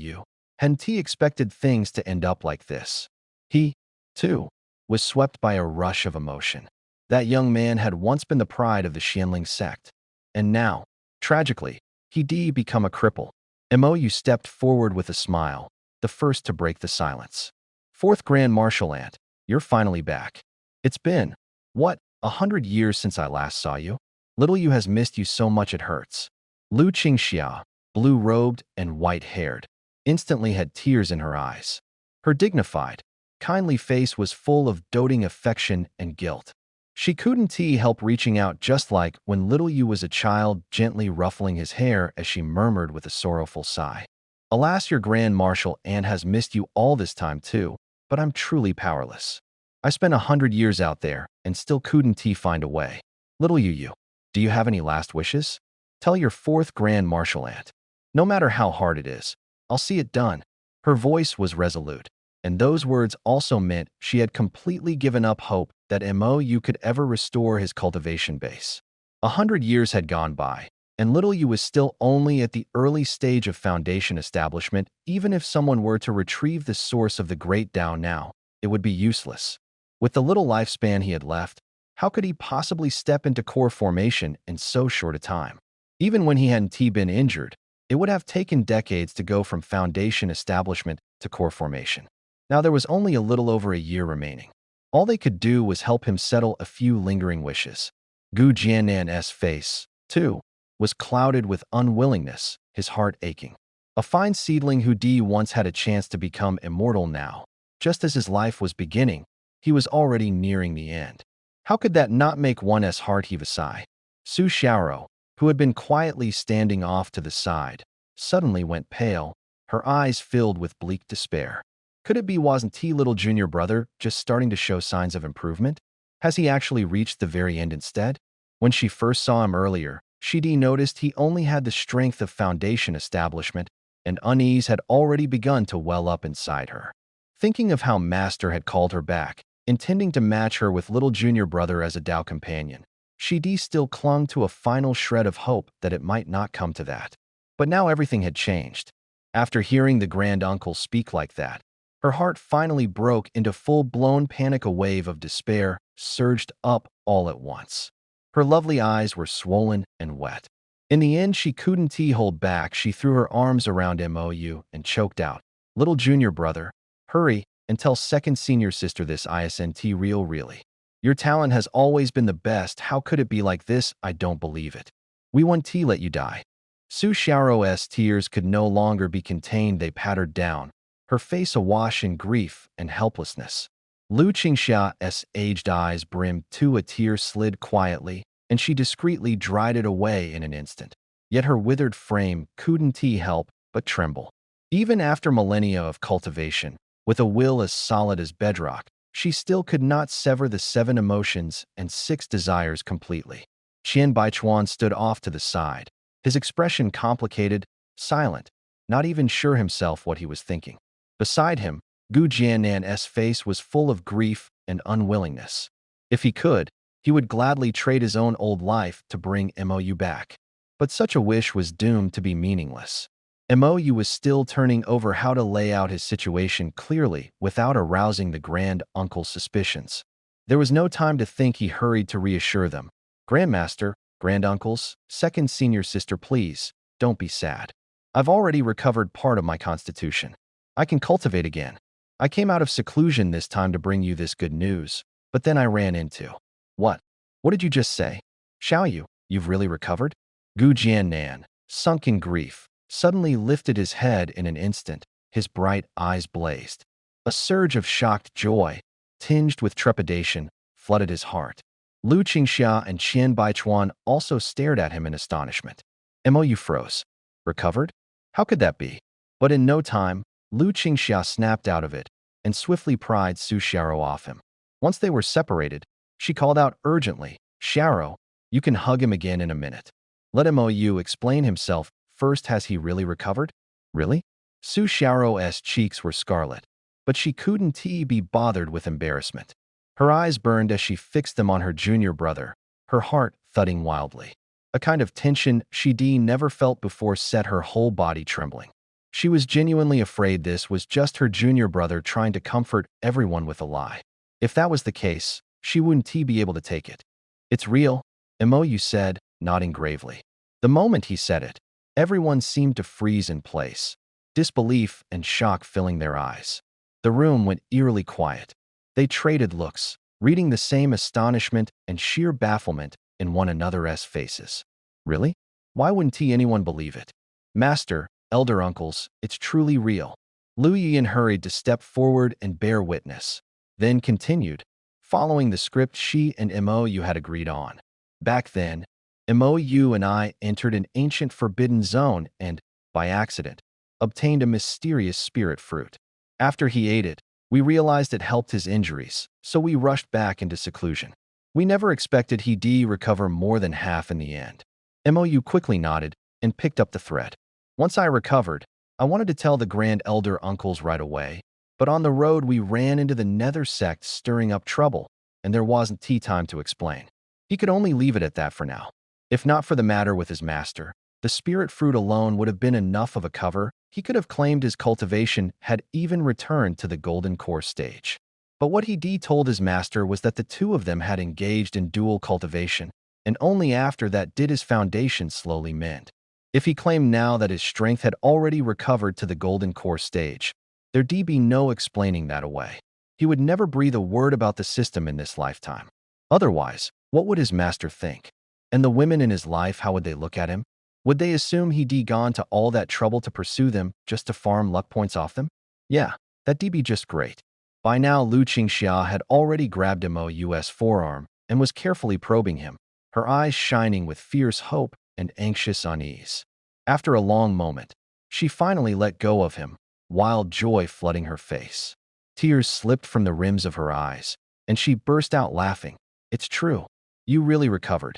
hadn't expected things to end up like this. He, too, was swept by a rush of emotion. That young man had once been the pride of the Xianling sect, and now, tragically, he'd become a cripple. Mo stepped forward with a smile, the first to break the silence. "Fourth Grand Marshal Ant, you're finally back. It's been, what, 100 years since I last saw you? Little Yu has missed you so much it hurts." Lu Qingxia, blue-robed and white-haired, instantly had tears in her eyes. Her dignified, kindly face was full of doting affection and guilt. She couldn't help reaching out, just like when little Yu was a child, gently ruffling his hair as she murmured with a sorrowful sigh. "Alas, your Grand Marshal Ant has missed you all this time too, but I'm truly powerless. I spent 100 years out there and still couldn't find a way. Little Yu, do you have any last wishes? Tell your fourth Grand Marshal Ant. No matter how hard it is, I'll see it done." Her voice was resolute, and those words also meant she had completely given up hope that Mo could ever restore his cultivation base. 100 years had gone by, and little Yu was still only at the early stage of foundation establishment. Even if someone were to retrieve the source of the great Tao now, it would be useless. With the little lifespan he had left, how could he possibly step into core formation in so short a time? Even when he hadn't been injured, it would have taken decades to go from foundation establishment to core formation. Now there was only a little over a year remaining. All they could do was help him settle a few lingering wishes. Gu Jiannan's face, too, was clouded with unwillingness, his heart aching. A fine seedling who once had a chance to become immortal now, just as his life was beginning, he was already nearing the end. How could that not make one's heart heave a sigh? Su Xiaoro, who had been quietly standing off to the side, suddenly went pale, her eyes filled with bleak despair. Could it be wasn't little junior brother just starting to show signs of improvement? Has he actually reached the very end instead? When she first saw him earlier, she'd noticed he only had the strength of foundation establishment, and unease had already begun to well up inside her. Thinking of how Master had called her back, intending to match her with little junior brother as a Tao companion, she still clung to a final shred of hope that it might not come to that. But now everything had changed. After hearing the grand uncle speak like that, her heart finally broke into full-blown panic. A wave of despair surged up all at once. Her lovely eyes were swollen and wet. In the end, she couldn't hold back. She threw her arms around Mo and choked out, Little junior brother, hurry and tell second senior sister this isn't real really. Your talent has always been the best. How could it be like this? I don't believe it. We won't let you die. Su Xiao's tears could no longer be contained. They pattered down, her face awash in grief and helplessness. Lu Qingxia's aged eyes brimmed to a tear slid quietly, and she discreetly dried it away in an instant. Yet her withered frame couldn't help but tremble. Even after millennia of cultivation, with a will as solid as bedrock, she still could not sever the 7 emotions and 6 desires completely. Qian Baichuan stood off to the side, his expression complicated, silent, not even sure himself what he was thinking. Beside him, Gu Jiannan's face was full of grief and unwillingness. If he could, he would gladly trade his own old life to bring Mou back. But such a wish was doomed to be meaningless. Mou was still turning over how to lay out his situation clearly without arousing the grand uncle's suspicions. There was no time to think. He hurried to reassure them. Grandmaster, granduncles, second senior sister, please, don't be sad. I've already recovered part of my constitution. I can cultivate again. I came out of seclusion this time to bring you this good news, but then I ran into… What? What did you just say? Xiaoyu, you've really recovered? Gu Jiannan, sunk in grief, suddenly lifted his head in an instant. His bright eyes blazed. A surge of shocked joy, tinged with trepidation, flooded his heart. Lu Qingxia and Qian Baichuan also stared at him in astonishment. Mou froze. Recovered? How could that be? But in no time, Lu Qingxia snapped out of it and swiftly pried Su Xiao off him. Once they were separated, she called out urgently, Xiao, you can hug him again in a minute. Let Mou explain himself first. Has he really recovered? Really? Su Xiao's cheeks were scarlet, but she couldn't be bothered with embarrassment. Her eyes burned as she fixed them on her junior brother, her heart thudding wildly. A kind of tension she'd never felt before set her whole body trembling. She was genuinely afraid this was just her junior brother trying to comfort everyone with a lie. If that was the case, she wouldn't be able to take it. It's real, Mou said, nodding gravely. The moment he said it, everyone seemed to freeze in place, disbelief and shock filling their eyes. The room went eerily quiet. They traded looks, reading the same astonishment and sheer bafflement in one another's faces. Really? Why wouldn't anyone believe it? Master, elder uncles, it's truly real. Lu Yian hurried to step forward and bear witness, then continued, following the script she and Mou had agreed on. Back then, Mou and I entered an ancient forbidden zone and, by accident, obtained a mysterious spirit fruit. After he ate it, we realized it helped his injuries, so we rushed back into seclusion. We never expected he'd recover more than half in the end. Mou quickly nodded and picked up the thread. Once I recovered, I wanted to tell the grand elder uncles right away, but on the road we ran into the Nether sect stirring up trouble, and there wasn't time to explain. He could only leave it at that for now. If not for the matter with his master, the spirit fruit alone would have been enough of a cover. He could have claimed his cultivation had even returned to the golden core stage. But what he told his master was that the two of them had engaged in dual cultivation, and only after that did his foundation slowly mend. If he claimed now that his strength had already recovered to the golden core stage, there'd be no explaining that away. He would never breathe a word about the system in this lifetime. Otherwise, what would his master think? And the women in his life, how would they look at him? Would they assume he'd gone to all that trouble to pursue them just to farm luck points off them? Yeah, that'd be just great. By now, Lu Qingxia had already grabbed Mou's forearm and was carefully probing him, her eyes shining with fierce hope and anxious unease. After a long moment, she finally let go of him, wild joy flooding her face. Tears slipped from the rims of her eyes, and she burst out laughing. It's true. You really recovered.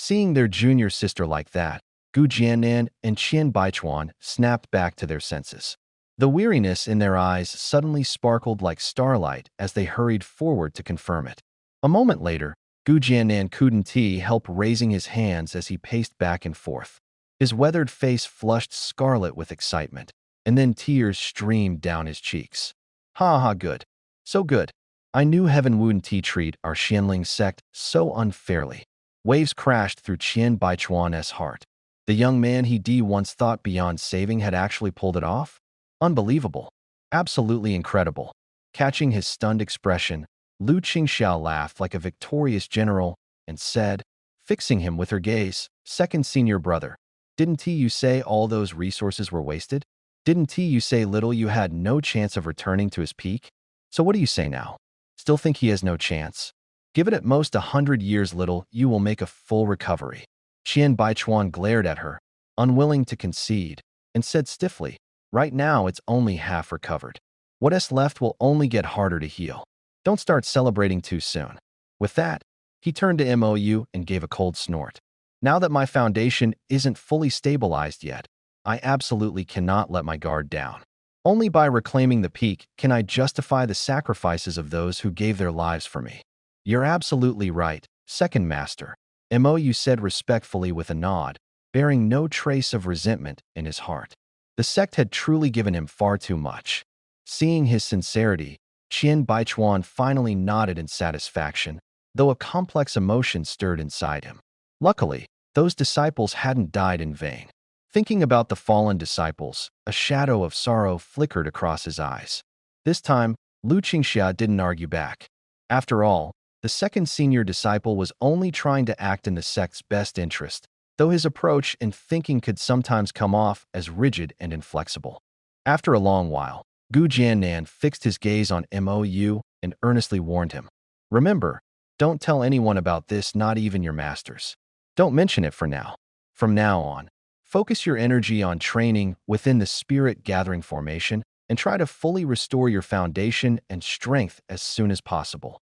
Seeing their junior sister like that, Gu Jiannan and Qian Baichuan snapped back to their senses. The weariness in their eyes suddenly sparkled like starlight as they hurried forward to confirm it. A moment later, Gu Jiannan couldn't help raising his hands as he paced back and forth. His weathered face flushed scarlet with excitement, and then tears streamed down his cheeks. Ha ha, good. So good. I knew heaven wouldn't treat our Xianling sect so unfairly. Waves crashed through Qian Baichuan's heart. The young man he once thought beyond saving had actually pulled it off? Unbelievable. Absolutely incredible. Catching his stunned expression, Lu Qingxiao laughed like a victorious general and said, fixing him with her gaze, second senior brother, didn't you say all those resources were wasted? Didn't you say little you had no chance of returning to his peak? So what do you say now? Still think he has no chance? Give it at most 100 years little, you will make a full recovery. Qian Baichuan glared at her, unwilling to concede, and said stiffly, right now it's only half recovered. What is left will only get harder to heal. Don't start celebrating too soon. With that, he turned to Mou and gave a cold snort. Now that my foundation isn't fully stabilized yet, I absolutely cannot let my guard down. Only by reclaiming the peak can I justify the sacrifices of those who gave their lives for me. You're absolutely right, second master, Mou said respectfully with a nod, bearing no trace of resentment in his heart. The sect had truly given him far too much. Seeing his sincerity, Qian Baichuan finally nodded in satisfaction, though a complex emotion stirred inside him. Luckily, those disciples hadn't died in vain. Thinking about the fallen disciples, a shadow of sorrow flickered across his eyes. This time, Lu Qingxia didn't argue back. After all, the second senior disciple was only trying to act in the sect's best interest, though his approach and thinking could sometimes come off as rigid and inflexible. After a long while, Gu Jiannan fixed his gaze on Mou and earnestly warned him. Remember, don't tell anyone about this, not even your masters. Don't mention it for now. From now on, focus your energy on training within the spirit gathering formation and try to fully restore your foundation and strength as soon as possible.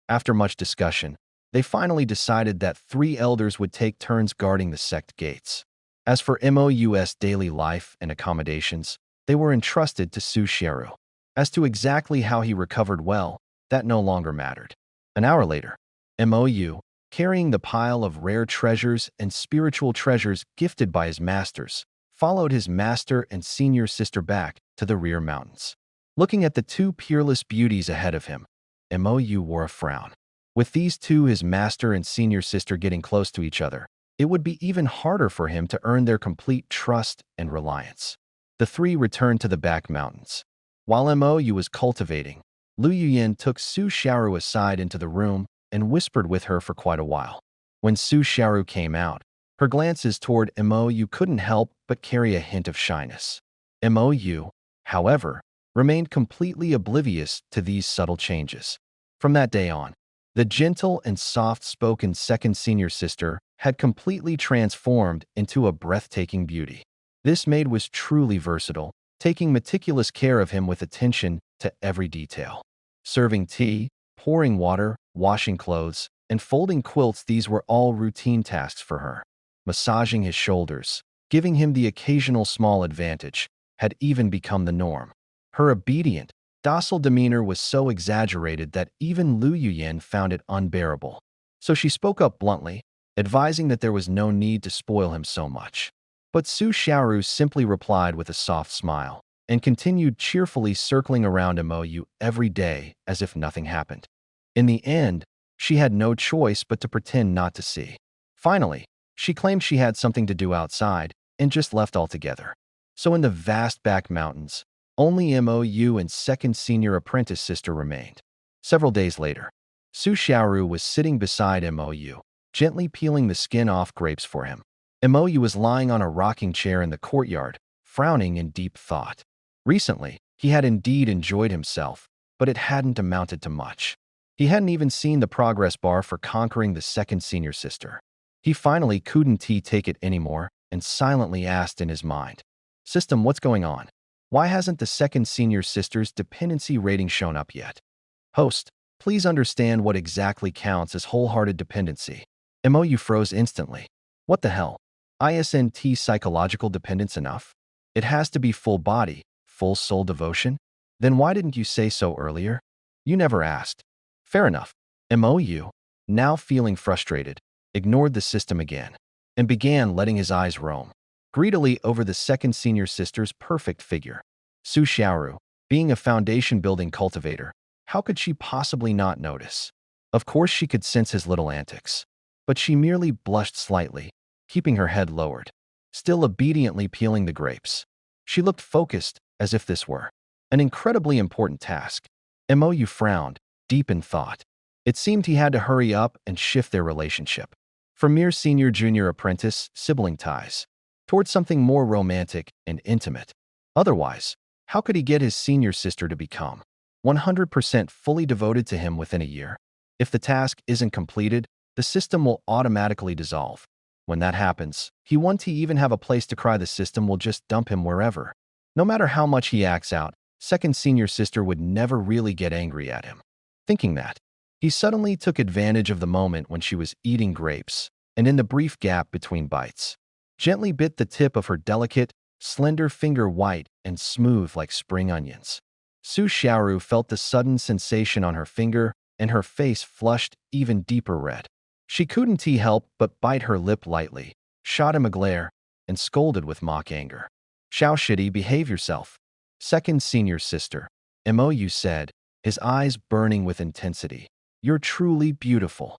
After much discussion, they finally decided that 3 elders would take turns guarding the sect gates. As for Mou's daily life and accommodations, they were entrusted to Su Xiaoru. As to exactly how he recovered well, that no longer mattered. An hour later, Mou, carrying the pile of rare treasures and spiritual treasures gifted by his masters, followed his master and senior sister back to the rear mountains. Looking at the 2 peerless beauties ahead of him, Mou wore a frown. With these 2, his master and senior sister, getting close to each other, it would be even harder for him to earn their complete trust and reliance. The 3 returned to the back mountains. While Mou was cultivating, Lu Yuyin took Su Xiaoru aside into the room and whispered with her for quite a while. When Su Xiaoru came out, her glances toward Mou couldn't help but carry a hint of shyness. Mou, however, remained completely oblivious to these subtle changes. From that day on, the gentle and soft-spoken second senior sister had completely transformed into a breathtaking beauty. This maid was truly versatile, taking meticulous care of him with attention to every detail. Serving tea, pouring water, washing clothes, and folding quilts, these were all routine tasks for her. Massaging his shoulders, giving him the occasional small advantage, had even become the norm. Her obedient, docile demeanor was so exaggerated that even Lu Yuyin found it unbearable. So she spoke up bluntly, advising that there was no need to spoil him so much. But Su Xiaoru simply replied with a soft smile and continued cheerfully circling around Mou every day as if nothing happened. In the end, she had no choice but to pretend not to see. Finally, she claimed she had something to do outside and just left altogether. So in the vast back mountains, only Mou and second senior apprentice sister remained. Several days later, Su Xiaoru was sitting beside Mou, gently peeling the skin off grapes for him. Mou was lying on a rocking chair in the courtyard, frowning in deep thought. Recently, he had indeed enjoyed himself, but it hadn't amounted to much. He hadn't even seen the progress bar for conquering the second senior sister. He finally couldn't take it anymore and silently asked in his mind, "System, what's going on? Why hasn't the second senior sister's dependency rating shown up yet? Host, please understand what exactly counts as wholehearted dependency." Mou froze instantly. What the hell? Isn't psychological dependence enough? It has to be full body, full soul devotion? Then why didn't you say so earlier? You never asked. Fair enough. Mou, now feeling frustrated, ignored the system again and began letting his eyes roam greedily over the second senior sister's perfect figure. Su Xiaoru, being a foundation-building cultivator, how could she possibly not notice? Of course she could sense his little antics, but she merely blushed slightly, keeping her head lowered, still obediently peeling the grapes. She looked focused, as if this were An incredibly important task. Mou frowned, deep in thought. It seemed he had to hurry up and shift their relationship from mere senior-junior apprentice sibling ties towards something more romantic and intimate. Otherwise, how could he get his senior sister to become 100% fully devoted to him within a year? If the task isn't completed, the system will automatically dissolve. When that happens, he won't even have a place to cry. The system will just dump him wherever. No matter how much he acts out, second senior sister would never really get angry at him. Thinking that, he suddenly took advantage of the moment when she was eating grapes, and in the brief gap between bites, gently bit the tip of her delicate, slender finger white and smooth like spring onions. Su Xiaoru felt the sudden sensation on her finger, and her face flushed even deeper red. She couldn't help but bite her lip lightly, shot him a glare, and scolded with mock anger. "Xiao Shidi, behave yourself." Second senior sister, Mou said, his eyes burning with intensity. "You're truly beautiful."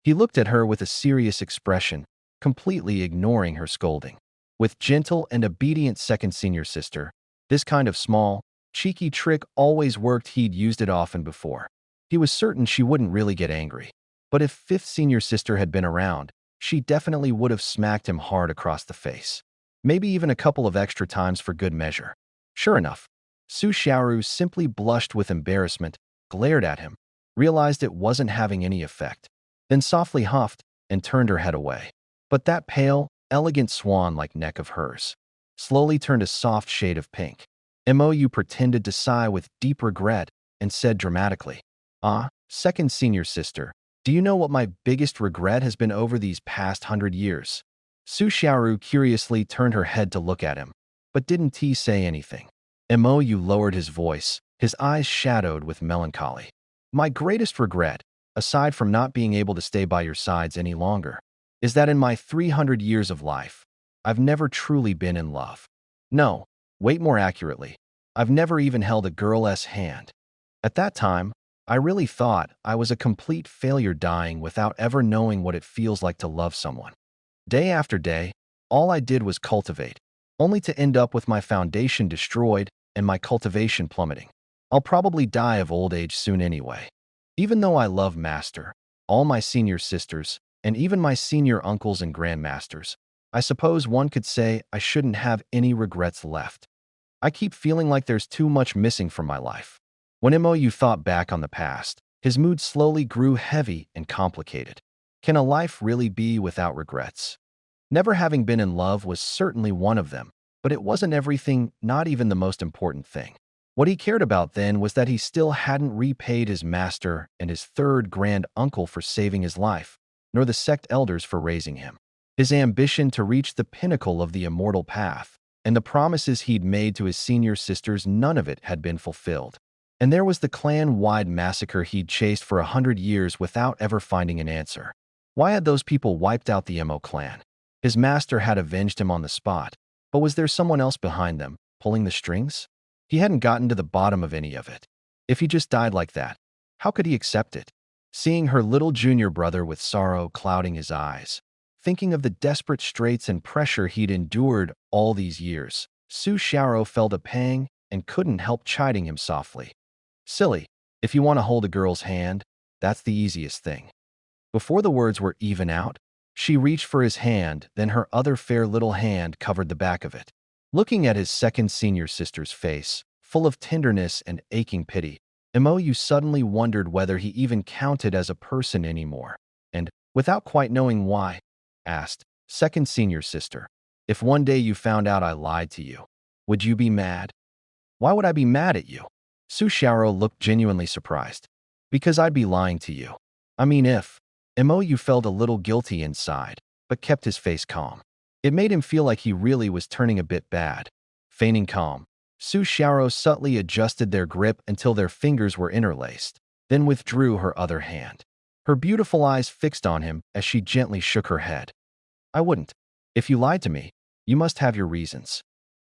He looked at her with a serious expression, completely ignoring her scolding. With gentle and obedient second senior sister, this kind of small, cheeky trick always worked. He'd used it often before. He was certain she wouldn't really get angry. But if fifth senior sister had been around, she definitely would have smacked him hard across the face. Maybe even a couple of extra times for good measure. Sure enough, Su Xiaoru simply blushed with embarrassment, glared at him, realized it wasn't having any effect, then softly huffed and turned her head away. But that pale, elegant swan-like neck of hers slowly turned a soft shade of pink. Mou pretended to sigh with deep regret and said dramatically, "Ah, second senior sister, do you know what my biggest regret has been over these past 100 years?" Su Xiaoru curiously turned her head to look at him, but didn't say anything. Mou lowered his voice, his eyes shadowed with melancholy. "My greatest regret, aside from not being able to stay by your sides any longer, is that in my 300 years of life, I've never truly been in love. No, wait, more accurately, I've never even held a girl's hand. At that time, I really thought I was a complete failure, dying without ever knowing what it feels like to love someone. Day after day, all I did was cultivate, only to end up with my foundation destroyed and my cultivation plummeting. I'll probably die of old age soon anyway. Even though I love Master, all my senior sisters, and even my senior uncles and grandmasters, I suppose one could say I shouldn't have any regrets left. I keep feeling like there's too much missing from my life." When Mou thought back on the past, his mood slowly grew heavy and complicated. Can a life really be without regrets? Never having been in love was certainly one of them, but it wasn't everything, not even the most important thing. What he cared about then was that he still hadn't repaid his master and his third grand uncle for saving his life, nor the sect elders for raising him. His ambition to reach the pinnacle of the immortal path, and the promises he'd made to his senior sisters, none of it had been fulfilled. And there was the clan-wide massacre he'd chased for 100 years without ever finding an answer. Why had those people wiped out the Mo clan? His master had avenged him on the spot, but was there someone else behind them, pulling the strings? He hadn't gotten to the bottom of any of it. If he just died like that, how could he accept it? Seeing her little junior brother with sorrow clouding his eyes, thinking of the desperate straits and pressure he'd endured all these years, Su Xiaoru felt a pang and couldn't help chiding him softly. "Silly, if you want to hold a girl's hand, that's the easiest thing." Before the words were even out, she reached for his hand, then her other fair little hand covered the back of it. Looking at his second senior sister's face, full of tenderness and aching pity, Mou suddenly wondered whether he even counted as a person anymore, and, without quite knowing why, asked, "Second senior sister, if one day you found out I lied to you, would you be mad?" "Why would I be mad at you?" Su Xiaoru looked genuinely surprised. "Because I'd be lying to you. I mean, if..." Mou felt a little guilty inside, but kept his face calm. It made him feel like he really was turning a bit bad. Feigning calm, Su Xiaoru subtly adjusted their grip until their fingers were interlaced, then withdrew her other hand. Her beautiful eyes fixed on him as she gently shook her head. "I wouldn't. If you lied to me, you must have your reasons.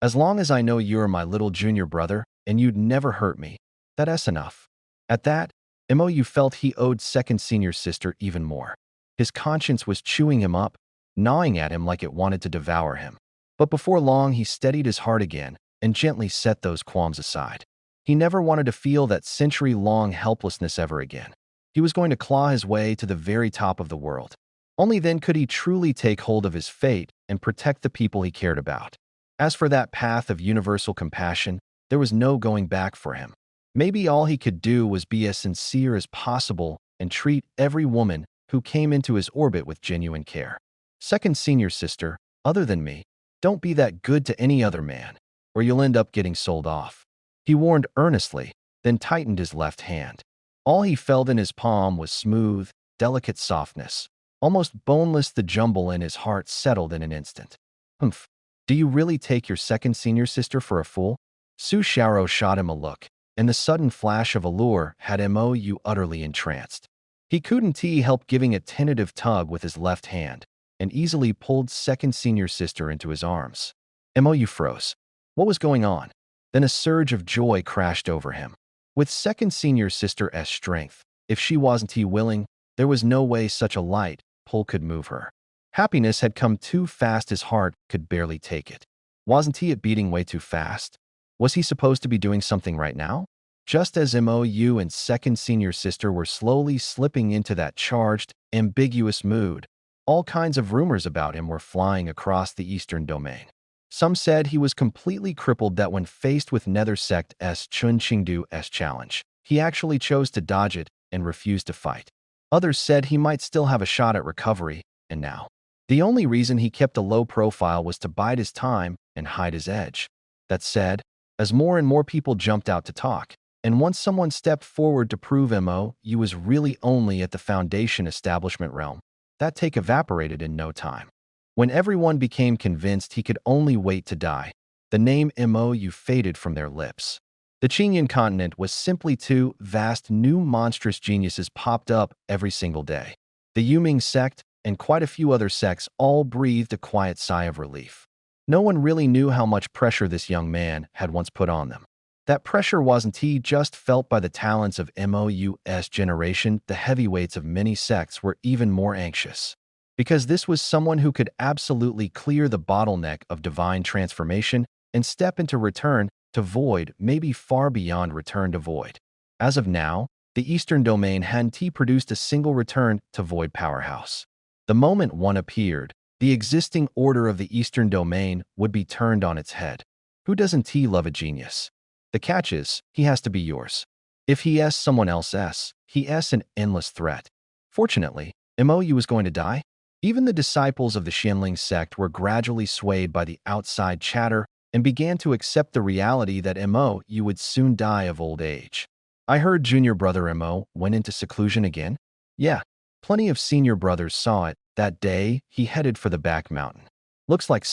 As long as I know you're my little junior brother and you'd never hurt me, that's enough." At that, Mou felt he owed second senior sister even more. His conscience was chewing him up, gnawing at him like it wanted to devour him. But before long, he steadied his heart again and gently set those qualms aside. He never wanted to feel that century-long helplessness ever again. He was going to claw his way to the very top of the world. Only then could he truly take hold of his fate and protect the people he cared about. As for that path of universal compassion, there was no going back for him. Maybe all he could do was be as sincere as possible and treat every woman who came into his orbit with genuine care. Second senior sister, other than me, don't be that good to any other man, or you'll end up getting sold off. He warned earnestly, then tightened his left hand. All he felt in his palm was smooth, delicate softness. Almost boneless, the jumble in his heart settled in an instant. Humph, do you really take your second senior sister for a fool? Su Xiaoro shot him a look, and the sudden flash of allure had Mo Yu utterly entranced. He couldn't help giving a tentative tug with his left hand, and easily pulled second senior sister into his arms. Mo Yu froze. What was going on? Then a surge of joy crashed over him. With second senior sister's strength, if she wasn't willing, there was no way such a light pull could move her. Happiness had come too fast, his heart could barely take it. Wasn't it beating way too fast? Was he supposed to be doing something right now? Just as Mo Yu and second senior sister were slowly slipping into that charged, ambiguous mood, all kinds of rumors about him were flying across the Eastern Domain. Some said he was completely crippled, that when faced with Nether Sect's Chun Qingdu's challenge, he actually chose to dodge it and refused to fight. Others said he might still have a shot at recovery, and now, the only reason he kept a low profile was to bide his time and hide his edge. That said, as more and more people jumped out to talk, and once someone stepped forward to prove Mo Yu was really only at the Foundation establishment realm, that take evaporated in no time. When everyone became convinced he could only wait to die, the name Mo Yu faded from their lips. The Qingyan continent was simply too vast. New monstrous geniuses popped up every single day. The Yuming sect and quite a few other sects all breathed a quiet sigh of relief. No one really knew how much pressure this young man had once put on them. That pressure wasn't just felt by the talents of Mo Yu's generation. The heavyweights of many sects were even more anxious, because this was someone who could absolutely clear the bottleneck of divine transformation and step into return to void, maybe far beyond return to void. As of now, the Eastern Domain hadn't produced a single return to void powerhouse. The moment one appeared, the existing order of the Eastern Domain would be turned on its head. Who doesn't love a genius? The catch is, he has to be yours. If he's someone else's, he's an endless threat. Fortunately, Mo Yu was going to die. Even the disciples of the Xianling sect were gradually swayed by the outside chatter and began to accept the reality that Mo Yu would soon die of old age. I heard junior brother Mo went into seclusion again? Yeah, plenty of senior brothers saw it. That day, he headed for the back mountain. Looks like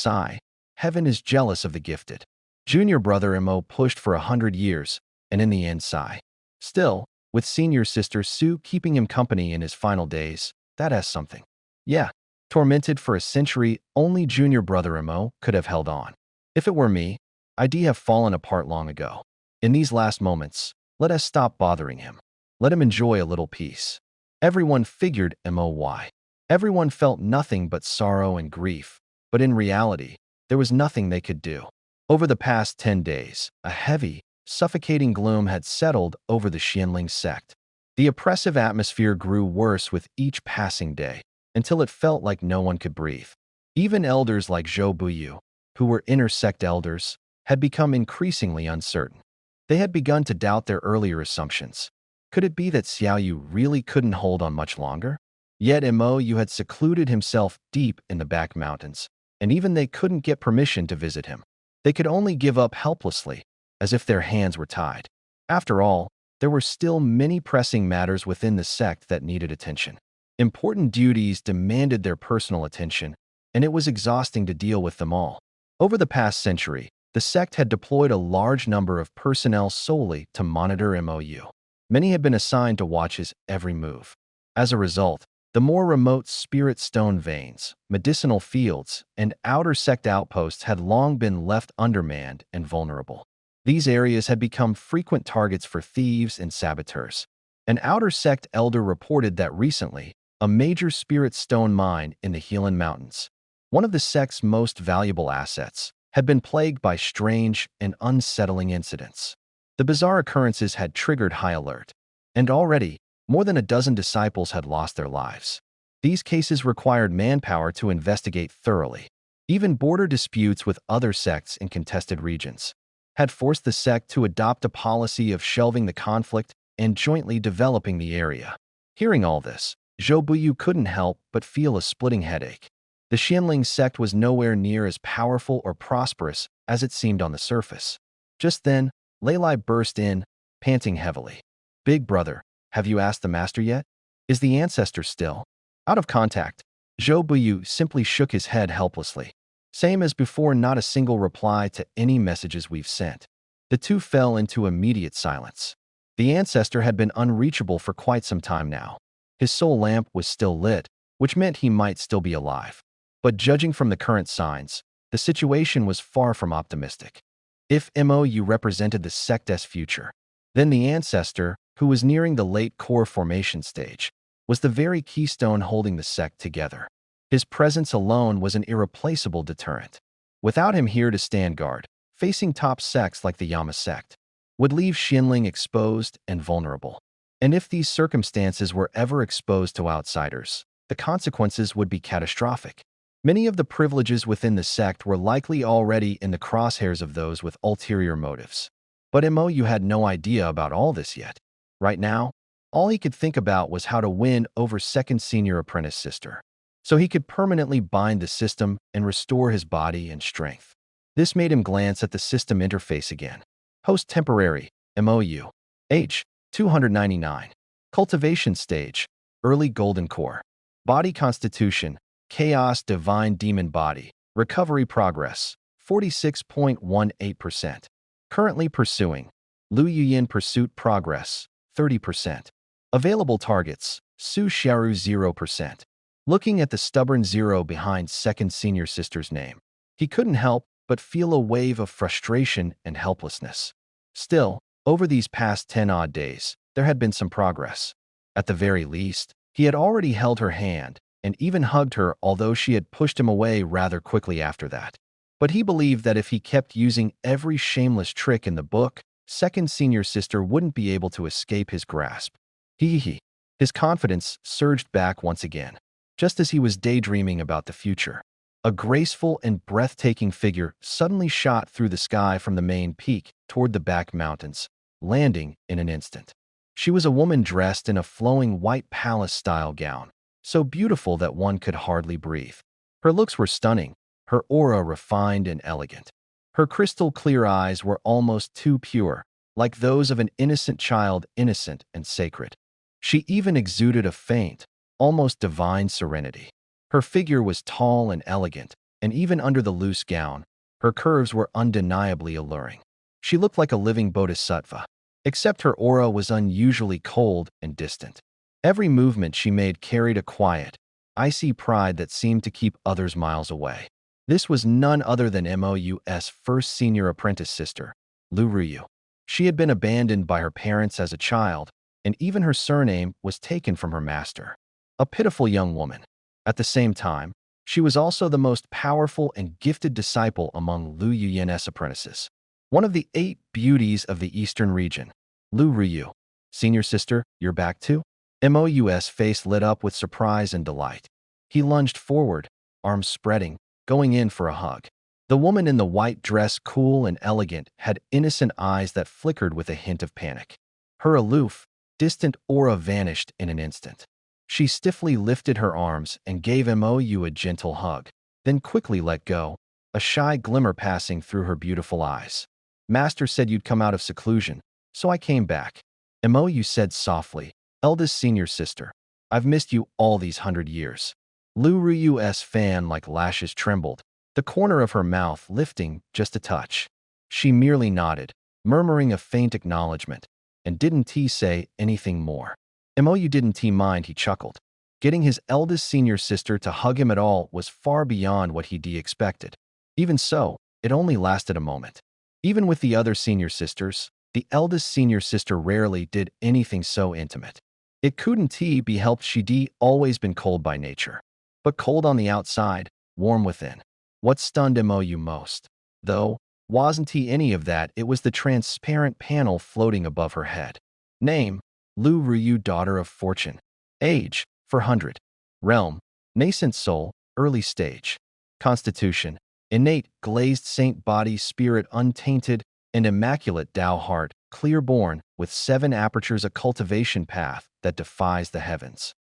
heaven is jealous of the gifted. Junior brother Mo pushed for 100 years, and in the end still, with senior sister Su keeping him company in his final days, that's something. Yeah, tormented for a century, only junior brother Mo could have held on. If it were me, I'd have fallen apart long ago. In these last moments, let us stop bothering him. Let him enjoy a little peace. Everyone figured Mo. Everyone felt nothing but sorrow and grief, but in reality, there was nothing they could do. Over the past 10 days, a heavy, suffocating gloom had settled over the Xianling sect. The oppressive atmosphere grew worse with each passing day, until it felt like no one could breathe. Even elders like Zhou Buyu, who were inner sect elders, had become increasingly uncertain. They had begun to doubt their earlier assumptions. Could it be that Xiaoyu really couldn't hold on much longer? Yet Mo Yu had secluded himself deep in the back mountains, and even they couldn't get permission to visit him. They could only give up helplessly, as if their hands were tied. After all, there were still many pressing matters within the sect that needed attention. Important duties demanded their personal attention, and it was exhausting to deal with them all. Over the past century, the sect had deployed a large number of personnel solely to monitor Mo Yu. Many had been assigned to watch his every move. As a result, the more remote spirit stone veins, medicinal fields, and outer sect outposts had long been left undermanned and vulnerable. These areas had become frequent targets for thieves and saboteurs. An outer sect elder reported that recently, a major spirit stone mine in the Helan Mountains, one of the sect's most valuable assets, had been plagued by strange and unsettling incidents. The bizarre occurrences had triggered high alert, and already, more than a dozen disciples had lost their lives. These cases required manpower to investigate thoroughly. Even border disputes with other sects in contested regions had forced the sect to adopt a policy of shelving the conflict and jointly developing the area. Hearing all this, Zhou Buyu couldn't help but feel a splitting headache. The Xianling sect was nowhere near as powerful or prosperous as it seemed on the surface. Just then, Lei Lai burst in, panting heavily. "Big brother, have you asked the master yet? Is the ancestor still out of contact?" Zhou Buyu simply shook his head helplessly. "Same as before, not a single reply to any messages we've sent." The two fell into immediate silence. The ancestor had been unreachable for quite some time now. His soul lamp was still lit, which meant he might still be alive. But judging from the current signs, the situation was far from optimistic. If MOU represented the sect's future, then the ancestor, who was nearing the late core formation stage, was the very keystone holding the sect together. His presence alone was an irreplaceable deterrent. Without him here to stand guard, facing top sects like the Yama sect would leave Xianling exposed and vulnerable. And if these circumstances were ever exposed to outsiders, the consequences would be catastrophic. Many of the privileges within the sect were likely already in the crosshairs of those with ulterior motives. But MOU had no idea about all this yet. Right now, all he could think about was how to win over second senior apprentice sister, so he could permanently bind the system and restore his body and strength. This made him glance at the system interface again. Host temporary, MOU. Age, 299. Cultivation stage, early golden core. Body constitution, chaos divine demon body. Recovery progress, 46.18%. Currently pursuing. Lu Yuyin pursuit progress, 30%. Available targets, Su Xiaoru 0%. Looking at the stubborn zero behind second senior sister's name, he couldn't help but feel a wave of frustration and helplessness. Still, over these past 10-odd days, there had been some progress. At the very least, he had already held her hand and even hugged her, although she had pushed him away rather quickly after that. But he believed that if he kept using every shameless trick in the book, second senior sister wouldn't be able to escape his grasp. His confidence surged back once again, just as he was daydreaming about the future. A graceful and breathtaking figure suddenly shot through the sky from the main peak toward the back mountains, landing in an instant. She was a woman dressed in a flowing white palace-style gown, so beautiful that one could hardly breathe. Her looks were stunning, her aura refined and elegant. Her crystal-clear eyes were almost too pure, like those of an innocent child, innocent and sacred. She even exuded a faint, almost divine serenity. Her figure was tall and elegant, and even under the loose gown, her curves were undeniably alluring. She looked like a living bodhisattva, except her aura was unusually cold and distant. Every movement she made carried a quiet, icy pride that seemed to keep others miles away. This was none other than MOU's first senior apprentice sister, Lu Ruyu. She had been abandoned by her parents as a child, and even her surname was taken from her master. A pitiful young woman. At the same time, she was also the most powerful and gifted disciple among Lu Yuyin's apprentices. One of the 8 beauties of the eastern region. Lu Ruyu. Senior sister, you're back too? MOU's face lit up with surprise and delight. He lunged forward, arms spreading, going in for a hug. The woman in the white dress, cool and elegant, had innocent eyes that flickered with a hint of panic. Her aloof, distant aura vanished in an instant. She stiffly lifted her arms and gave MOU a gentle hug, then quickly let go, a shy glimmer passing through her beautiful eyes. Master said you'd come out of seclusion, so I came back. MOU said softly, eldest senior sister, I've missed you all these 100 years. Lu Ruyu's fan-like lashes trembled, the corner of her mouth lifting just a touch. She merely nodded, murmuring a faint acknowledgement, and didn't he say anything more. MOU didn't he mind, he chuckled. Getting his eldest senior sister to hug him at all was far beyond what he'd expected. Even so, it only lasted a moment. Even with the other senior sisters, the eldest senior sister rarely did anything so intimate. It couldn't be helped, she'd always been cold by nature. But cold on the outside, warm within. What stunned MOU most, though, Wasn't he any of that, it was the transparent panel floating above her head. Name, Lu Ryu, daughter of fortune. Age, 400. Realm, nascent soul, early stage. Constitution, innate, glazed saint body, spirit untainted, and immaculate Tao heart, clear-born, with 7 apertures, a cultivation path that defies the heavens.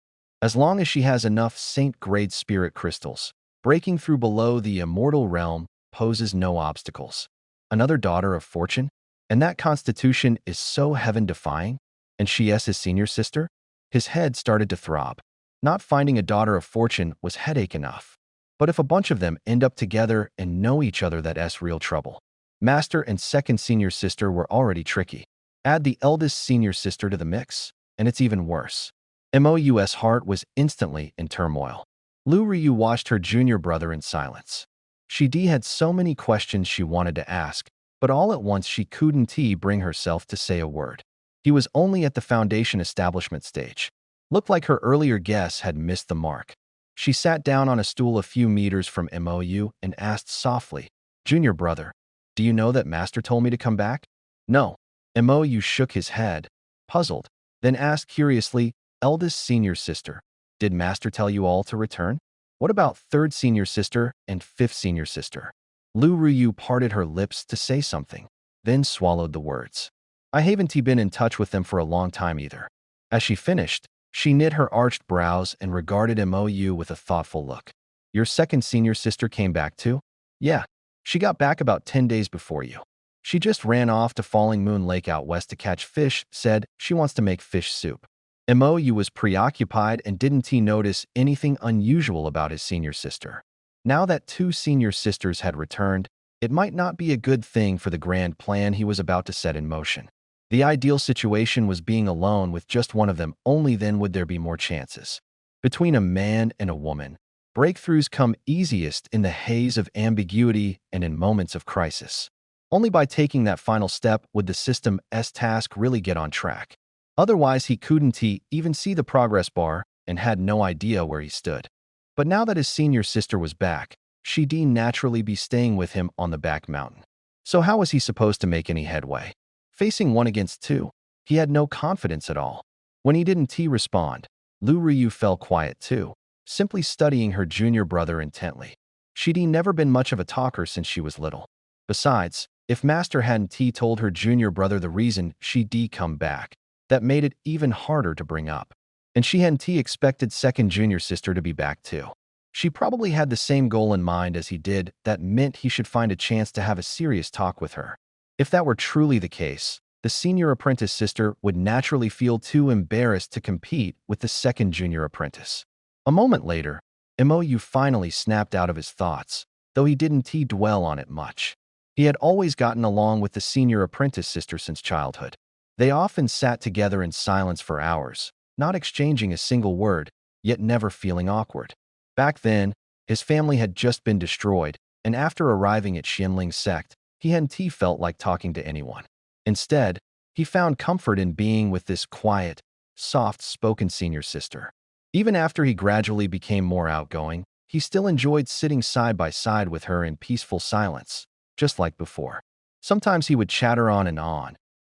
As long as she has enough saint-grade spirit crystals, breaking through below the immortal realm poses no obstacles. Another daughter of fortune? And that constitution is so heaven-defying? And she is his senior sister? His head started to throb. Not finding a daughter of fortune was headache enough. But if a bunch of them end up together and know each other, that's real trouble. Master and second senior sister were already tricky. Add the eldest senior sister to the mix, and it's even worse. Mou's heart was instantly in turmoil. Lu Ryu watched her junior brother in silence. She had so many questions she wanted to ask, but all at once she couldn't bring herself to say a word. He was only at the foundation establishment stage. Looked like her earlier guess had missed the mark. She sat down on a stool a few meters from Mou and asked softly, "Junior brother, do you know that Master told me to come back?" "No." Mou shook his head, puzzled, then asked curiously, "Eldest senior sister, did Master tell you all to return? What about third senior sister and fifth senior sister?" Lu Ryu parted her lips to say something, then swallowed the words. "I haven't been in touch with them for a long time either." As she finished, she knit her arched brows and regarded Mou with a thoughtful look. "Your second senior sister came back too?" "Yeah. She got back about 10 days before you. She just ran off to Falling Moon Lake out west to catch fish, said she wants to make fish soup." Mou was preoccupied and didn't notice anything unusual about his senior sister. Now that 2 senior sisters had returned, it might not be a good thing for the grand plan he was about to set in motion. The ideal situation was being alone with just one of them, only then would there be more chances. Between a man and a woman, breakthroughs come easiest in the haze of ambiguity and in moments of crisis. Only by taking that final step would the system's task really get on track. Otherwise, he couldn't even see the progress bar and had no idea where he stood. But now that his senior sister was back, she'd naturally be staying with him on the back mountain. So how was he supposed to make any headway? Facing 1 against 2, he had no confidence at all. When he didn't respond, Lu Ryu fell quiet too, simply studying her junior brother intently. She'd never been much of a talker since she was little. Besides, if Master hadn't told her junior brother the reason she'd come back, that made it even harder to bring up. And she hadn't expected second junior sister to be back too. She probably had the same goal in mind as he did, that meant he should find a chance to have a serious talk with her. If that were truly the case, the senior apprentice sister would naturally feel too embarrassed to compete with the second junior apprentice. A moment later, Mou finally snapped out of his thoughts, though he didn't dwell on it much. He had always gotten along with the senior apprentice sister since childhood. They often sat together in silence for hours, not exchanging a single word, yet never feeling awkward. Back then, his family had just been destroyed, and after arriving at Xianling's sect, he hadn't felt like talking to anyone. Instead, he found comfort in being with this quiet, soft-spoken senior sister. Even after he gradually became more outgoing, he still enjoyed sitting side by side with her in peaceful silence, just like before. Sometimes he would chatter on,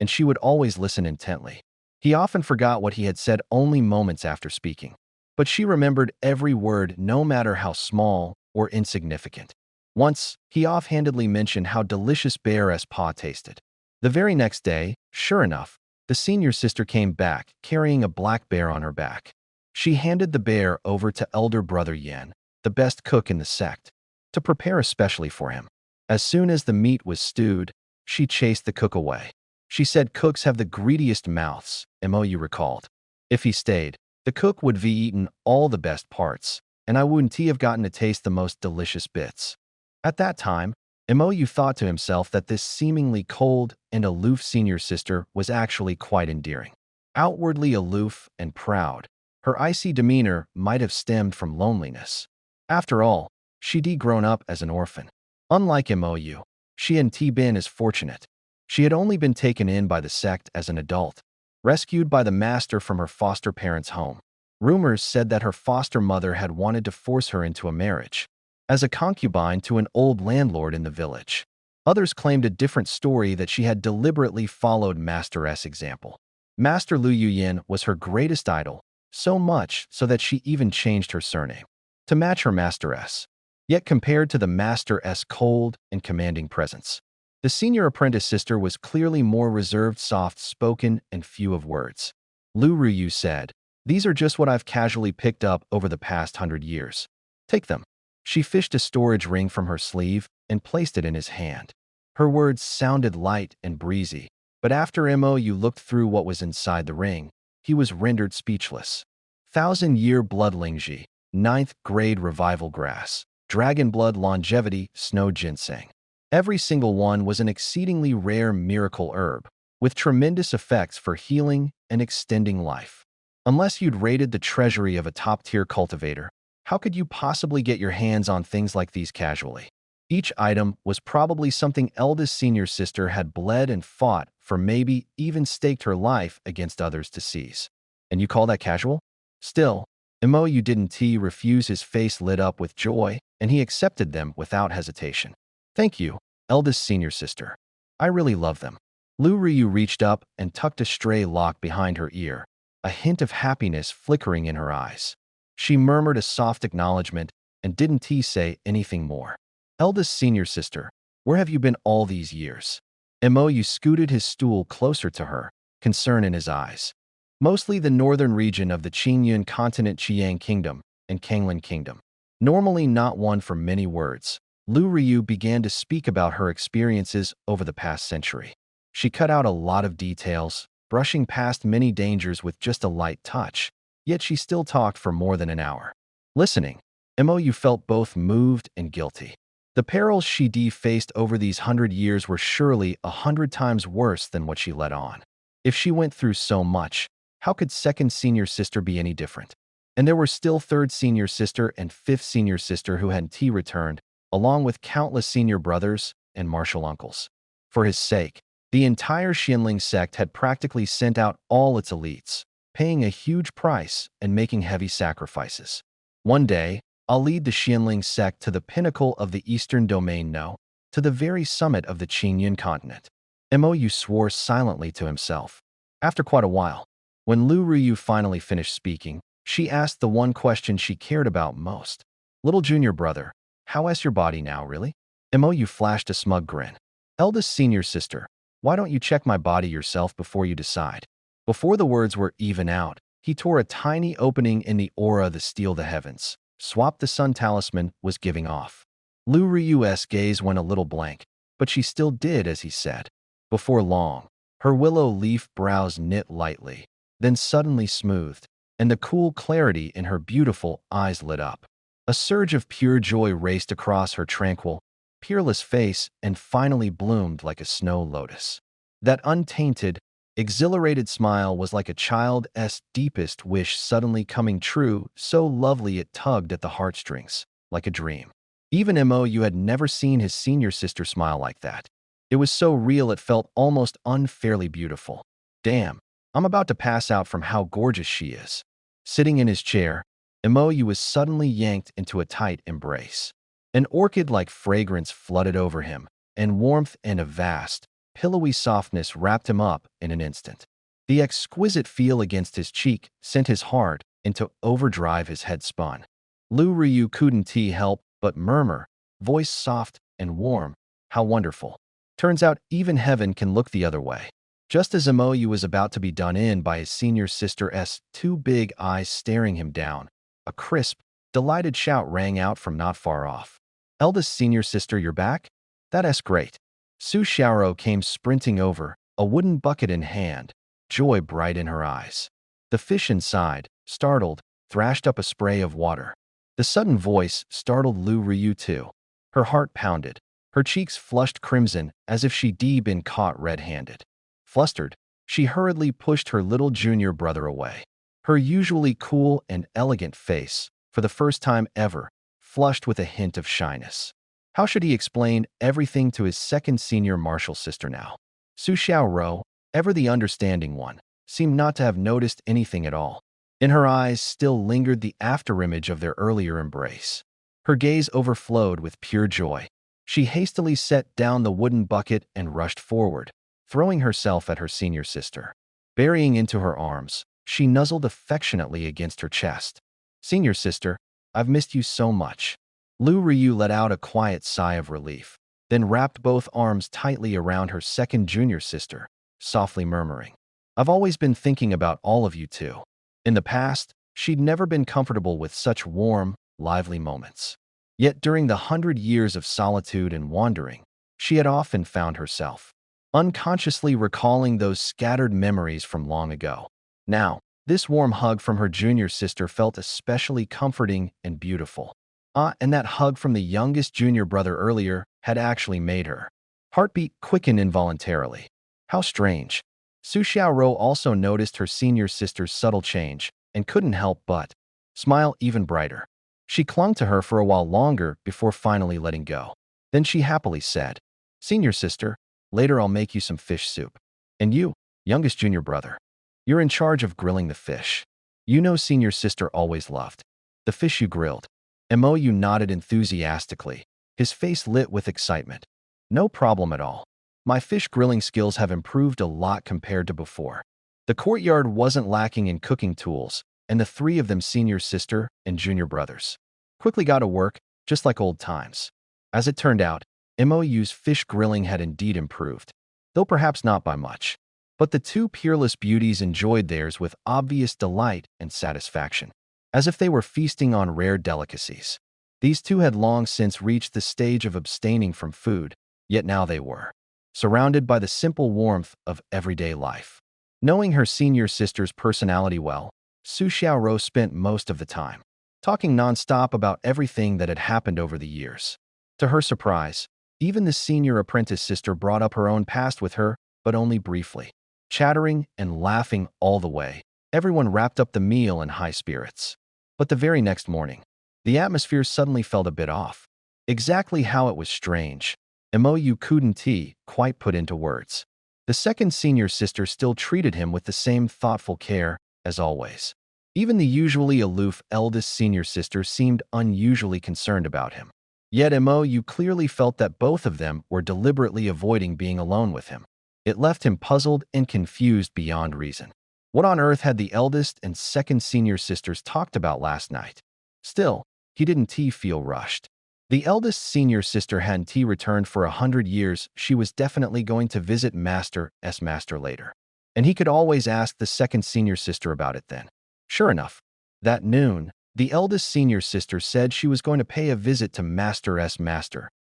and she would always listen intently. He often forgot what he had said only moments after speaking. But she remembered every word, no matter how small or insignificant. Once, he offhandedly mentioned how delicious bear's paw tasted. The very next day, sure enough, the senior sister came back, carrying a black bear on her back. She handed the bear over to elder brother Yan, the best cook in the sect, to prepare especially for him. As soon as the meat was stewed, she chased the cook away. She said cooks have the greediest mouths, Mou recalled. If he stayed, the cook would have eaten all the best parts, and I wouldn't have gotten to taste the most delicious bits. At that time, Mou thought to himself that this seemingly cold and aloof senior sister was actually quite endearing. Outwardly aloof and proud, her icy demeanor might have stemmed from loneliness. After all, she'd grown up as an orphan. Unlike Mou, she hadn't been as fortunate. She had only been taken in by the sect as an adult, rescued by the master from her foster parents' home. Rumors said that her foster mother had wanted to force her into a marriage, as a concubine to an old landlord in the village. Others claimed a different story, that she had deliberately followed Master S' example. Master Lu Yuyin was her greatest idol, so much so that she even changed her surname to match her Master S. Yet compared to the Master S' cold and commanding presence, the senior apprentice sister was clearly more reserved, soft-spoken, and few of words. Lu Ruyu said, "These are just what I've casually picked up over the past 100 years. Take them." She fished a storage ring from her sleeve and placed it in his hand. Her words sounded light and breezy, but after Mo looked through what was inside the ring, he was rendered speechless. Thousand-year blood lingji, ninth grade revival grass, dragon blood longevity, snow ginseng. Every single one was an exceedingly rare miracle herb, with tremendous effects for healing and extending life. Unless you'd raided the treasury of a top-tier cultivator, how could you possibly get your hands on things like these casually? Each item was probably something eldest senior sister had bled and fought for, maybe even staked her life against others to seize. And you call that casual? Still, Mo didn't refuse. His face lit up with joy, and he accepted them without hesitation. "Thank you, eldest senior sister. I really love them." Lu Ryu reached up and tucked a stray lock behind her ear, a hint of happiness flickering in her eyes. She murmured a soft acknowledgement and didn't say anything more. "Eldest senior sister, where have you been all these years?" Mo scooted his stool closer to her, concern in his eyes. "Mostly the northern region of the Qingyun continent, Qiang Kingdom and Kanglin Kingdom." Normally not one for many words, Lu Ryu began to speak about her experiences over the past century. She cut out a lot of details, brushing past many dangers with just a light touch, yet she still talked for more than an hour. Listening, Mo felt both moved and guilty. The perils she faced over these 100 years were surely 100 times worse than what she let on. If she went through so much, how could second senior sister be any different? And there were still third senior sister and fifth senior sister who hadn't returned, along with countless senior brothers and martial uncles. For his sake, the entire Xianling sect had practically sent out all its elites, paying a huge price and making heavy sacrifices. "One day, I'll lead the Xianling sect to the pinnacle of the eastern domain, no, to the very summit of the Qingyun continent." Mo swore silently to himself. After quite a while, when Lu Ryu finally finished speaking, she asked the one question she cared about most. "Little junior brother, how's your body now, really?" Mo flashed a smug grin. "Eldest senior sister, why don't you check my body yourself before you decide?" Before the words were even out, he tore a tiny opening in the aura to steal the heavens. Swap the sun talisman was giving off. Lu Ryu's gaze went a little blank, but she still did as he said. Before long, her willow leaf brows knit lightly, then suddenly smoothed, and the cool clarity in her beautiful eyes lit up. A surge of pure joy raced across her tranquil, peerless face and finally bloomed like a snow lotus. That untainted, exhilarated smile was like a child's deepest wish suddenly coming true, so lovely it tugged at the heartstrings, like a dream. Even Mo had never seen his senior sister smile like that. It was so real it felt almost unfairly beautiful. Damn, I'm about to pass out from how gorgeous she is. Sitting in his chair, Mo was suddenly yanked into a tight embrace. An orchid-like fragrance flooded over him, and warmth and a vast, pillowy softness wrapped him up in an instant. The exquisite feel against his cheek sent his heart into overdrive. His head spun. Lu Ryu couldn't help but murmur, voice soft and warm, "How wonderful." Turns out even heaven can look the other way. Just as Mo was about to be done in by his senior sister's two big eyes staring him down, a crisp, delighted shout rang out from not far off. "Eldest senior sister, you're back? That's great." Su Xiaoro came sprinting over, a wooden bucket in hand, joy bright in her eyes. The fish inside, startled, thrashed up a spray of water. The sudden voice startled Lu Ryu too. Her heart pounded, her cheeks flushed crimson as if she'd been caught red-handed. Flustered, she hurriedly pushed her little junior brother away. Her usually cool and elegant face, for the first time ever, flushed with a hint of shyness. How should he explain everything to his second senior martial sister now? Su Xiaoro, ever the understanding one, seemed not to have noticed anything at all. In her eyes still lingered the afterimage of their earlier embrace. Her gaze overflowed with pure joy. She hastily set down the wooden bucket and rushed forward, throwing herself at her senior sister. Burying into her arms, she nuzzled affectionately against her chest. Senior sister, I've missed you so much. Lu Ryu let out a quiet sigh of relief, then wrapped both arms tightly around her second junior sister, softly murmuring, I've always been thinking about all of you too. In the past, she'd never been comfortable with such warm, lively moments. Yet during the 100 years of solitude and wandering, she had often found herself unconsciously recalling those scattered memories from long ago. Now, this warm hug from her junior sister felt especially comforting and beautiful. And that hug from the youngest junior brother earlier had actually made her heartbeat quicken involuntarily. How strange. Su Xiaoro also noticed her senior sister's subtle change and couldn't help but smile even brighter. She clung to her for a while longer before finally letting go. Then she happily said, Senior sister, later I'll make you some fish soup. And you, youngest junior brother, you're in charge of grilling the fish. You know senior sister always loved the fish you grilled. Mou nodded enthusiastically, his face lit with excitement. No problem at all. My fish grilling skills have improved a lot compared to before. The courtyard wasn't lacking in cooking tools, and the three of them, senior sister and junior brothers, quickly got to work, just like old times. As it turned out, Mou's fish grilling had indeed improved, though perhaps not by much. But the two peerless beauties enjoyed theirs with obvious delight and satisfaction, as if they were feasting on rare delicacies. These two had long since reached the stage of abstaining from food, yet now they were surrounded by the simple warmth of everyday life. Knowing her senior sister's personality well, Su Xiaoro spent most of the time talking nonstop about everything that had happened over the years. To her surprise, even the senior apprentice sister brought up her own past with her, but only briefly. Chattering and laughing all the way, everyone wrapped up the meal in high spirits. But the very next morning, the atmosphere suddenly felt a bit off. Exactly how it was strange, Mou couldn't quite put into words. The second senior sister still treated him with the same thoughtful care as always. Even the usually aloof eldest senior sister seemed unusually concerned about him. Yet Mou clearly felt that both of them were deliberately avoiding being alone with him. It left him puzzled and confused beyond reason. What on earth had the eldest and second senior sisters talked about last night? Still, he didn't feel rushed. The eldest senior sister hadn't returned for 100 years. She was definitely going to visit Master later. And he could always ask the second senior sister about it then. Sure enough, that noon, the eldest senior sister said she was going to pay a visit to Master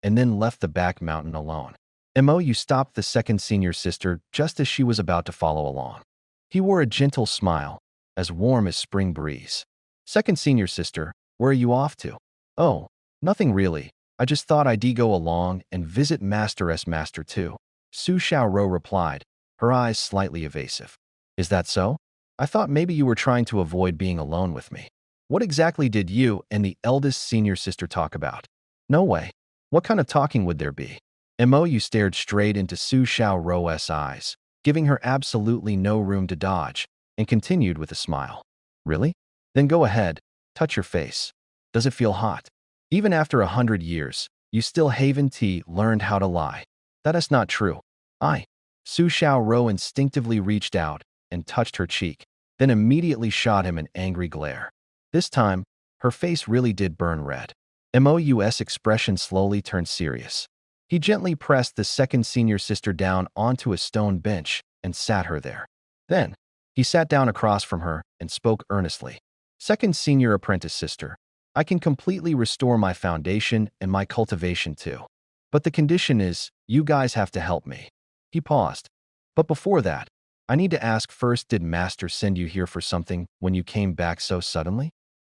and then left the back mountain alone. Mou stopped the second senior sister just as she was about to follow along. He wore a gentle smile, as warm as spring breeze. Second senior sister, where are you off to? Oh, nothing really. I just thought I'd go along and visit Master too. Su Xiaoro replied, her eyes slightly evasive. Is that so? I thought maybe you were trying to avoid being alone with me. What exactly did you and the eldest senior sister talk about? No way. What kind of talking would there be? Mou stared straight into Su Xiaoro's eyes, giving her absolutely no room to dodge, and continued with a smile. Really? Then go ahead, touch your face. Does it feel hot? Even after 100 years, you still haven't learned how to lie. That is not true. Su Xiaoro instinctively reached out and touched her cheek, then immediately shot him an angry glare. This time, her face really did burn red. Mou's expression slowly turned serious. He gently pressed the second senior sister down onto a stone bench and sat her there. Then, he sat down across from her and spoke earnestly. Second senior apprentice sister, I can completely restore my foundation and my cultivation too. But the condition is, you guys have to help me. He paused. But before that, I need to ask first, did Master send you here for something when you came back so suddenly?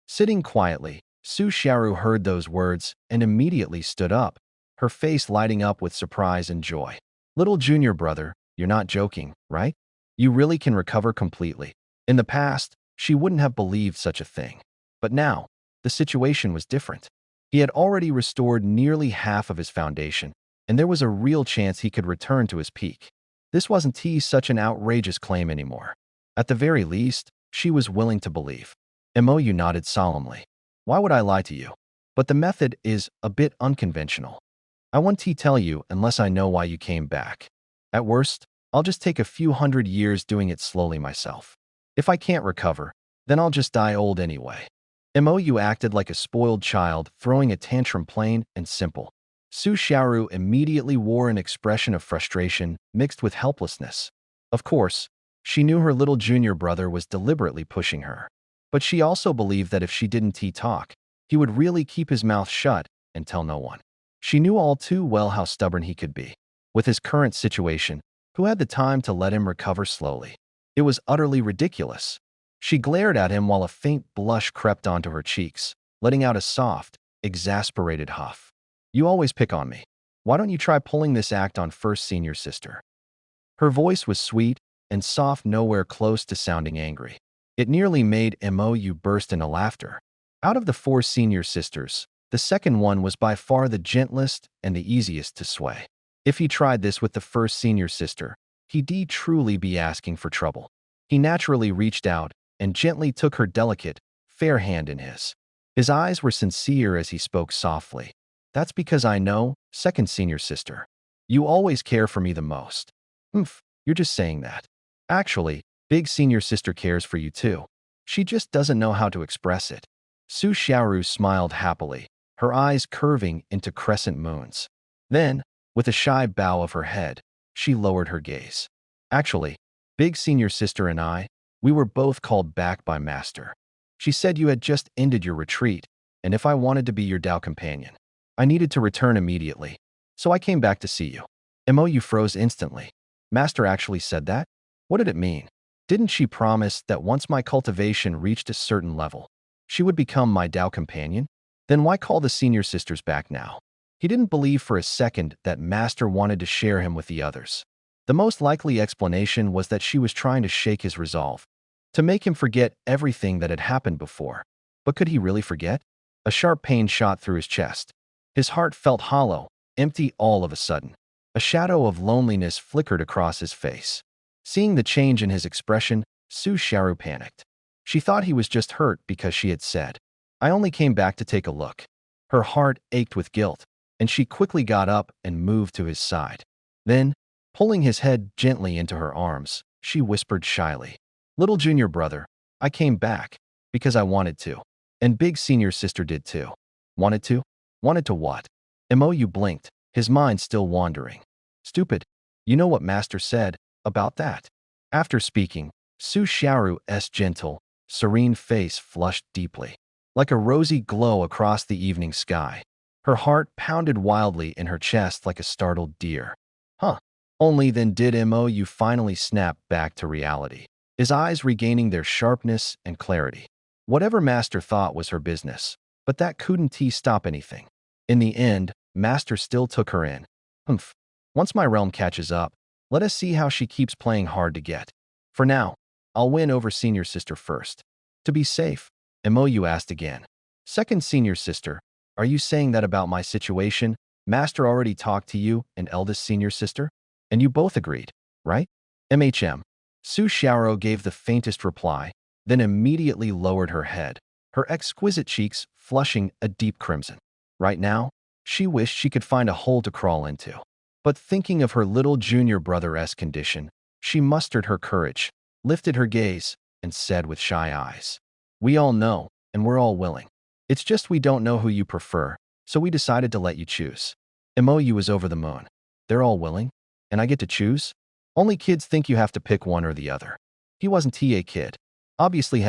Sitting quietly, Su Xiaoro heard those words and immediately stood up, her face lighting up with surprise and joy. Little junior brother, you're not joking, right? You really can recover completely. In the past, she wouldn't have believed such a thing. But now, the situation was different. He had already restored nearly half of his foundation, and there was a real chance he could return to his peak. This wasn't such an outrageous claim anymore. At the very least, she was willing to believe. Mou nodded solemnly. Why would I lie to you? But the method is a bit unconventional. I won't tell you unless I know why you came back. At worst, I'll just take a few hundred years doing it slowly myself. If I can't recover, then I'll just die old anyway. Mou acted like a spoiled child, throwing a tantrum plain and simple. Su Xiaoru immediately wore an expression of frustration mixed with helplessness. Of course, she knew her little junior brother was deliberately pushing her. But she also believed that if she didn't talk, he would really keep his mouth shut and tell no one. She knew all too well how stubborn he could be. With his current situation, who had the time to let him recover slowly? It was utterly ridiculous. She glared at him while a faint blush crept onto her cheeks, letting out a soft, exasperated huff. You always pick on me. Why don't you try pulling this act on first senior sister? Her voice was sweet and soft, nowhere close to sounding angry. It nearly made Mou burst into laughter. Out of the four senior sisters, the second one was by far the gentlest and the easiest to sway. If he tried this with the first senior sister, he'd truly be asking for trouble. He naturally reached out and gently took her delicate, fair hand in his. His eyes were sincere as he spoke softly. That's because I know, second senior sister. You always care for me the most. You're just saying that. Actually, big senior sister cares for you too. She just doesn't know how to express it. Su Xiaoru smiled happily, her eyes curving into crescent moons. Then, with a shy bow of her head, she lowered her gaze. Actually, big senior sister and I, we were both called back by Master. She said you had just ended your retreat, and if I wanted to be your Dao companion, I needed to return immediately. So I came back to see you. Mou froze instantly. Master actually said that? What did it mean? Didn't she promise that once my cultivation reached a certain level, she would become my Dao companion? Then why call the senior sisters back now? He didn't believe for a second that Master wanted to share him with the others. The most likely explanation was that she was trying to shake his resolve, to make him forget everything that had happened before. But could he really forget? A sharp pain shot through his chest. His heart felt hollow, empty all of a sudden. A shadow of loneliness flickered across his face. Seeing the change in his expression, Su Xiaoru panicked. She thought he was just hurt because she had said, I only came back to take a look. Her heart ached with guilt, and she quickly got up and moved to his side. Then, pulling his head gently into her arms, she whispered shyly, Little junior brother, I came back because I wanted to. And big senior sister did too. Wanted to? Wanted to what? Mou blinked, his mind still wandering. Stupid. You know what Master said about that? After speaking, Su Xiaoru's gentle, serene face flushed deeply, like a rosy glow across the evening sky. Her heart pounded wildly in her chest like a startled deer. Huh. Only then did Mou finally snap back to reality, his eyes regaining their sharpness and clarity. Whatever Master thought was her business, but that couldn't stop anything. In the end, Master still took her in. Once my realm catches up, let us see how she keeps playing hard to get. For now, I'll win over senior sister first. To be safe, Mou asked again. Second senior sister, are you saying that about my situation? Master already talked to you and eldest senior sister? And you both agreed, right? Su Xiaoru gave the faintest reply, then immediately lowered her head, her exquisite cheeks flushing a deep crimson. Right now, she wished she could find a hole to crawl into. But thinking of her little junior brother's condition, she mustered her courage, lifted her gaze, and said with shy eyes, We all know, and we're all willing. It's just we don't know who you prefer, so we decided to let you choose. Mou was over the moon. They're all willing? And I get to choose? Only kids think you have to pick one or the other. He wasn't a kid. Obviously,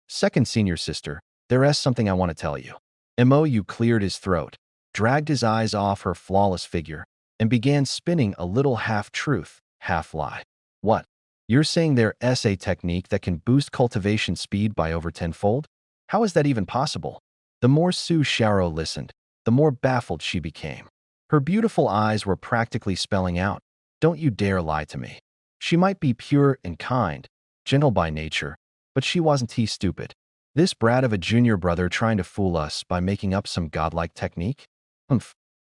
second senior sister, there's something I want to tell you. Mou cleared his throat, dragged his eyes off her flawless figure, and began spinning a little half-truth, half-lie. What? You're saying there's a technique that can boost cultivation speed by over tenfold? How is that even possible? The more Su Xiaoru listened, the more baffled she became. Her beautiful eyes were practically spelling out, Don't you dare lie to me. She might be pure and kind, gentle by nature, but she wasn't stupid. This brat of a junior brother trying to fool us by making up some godlike technique?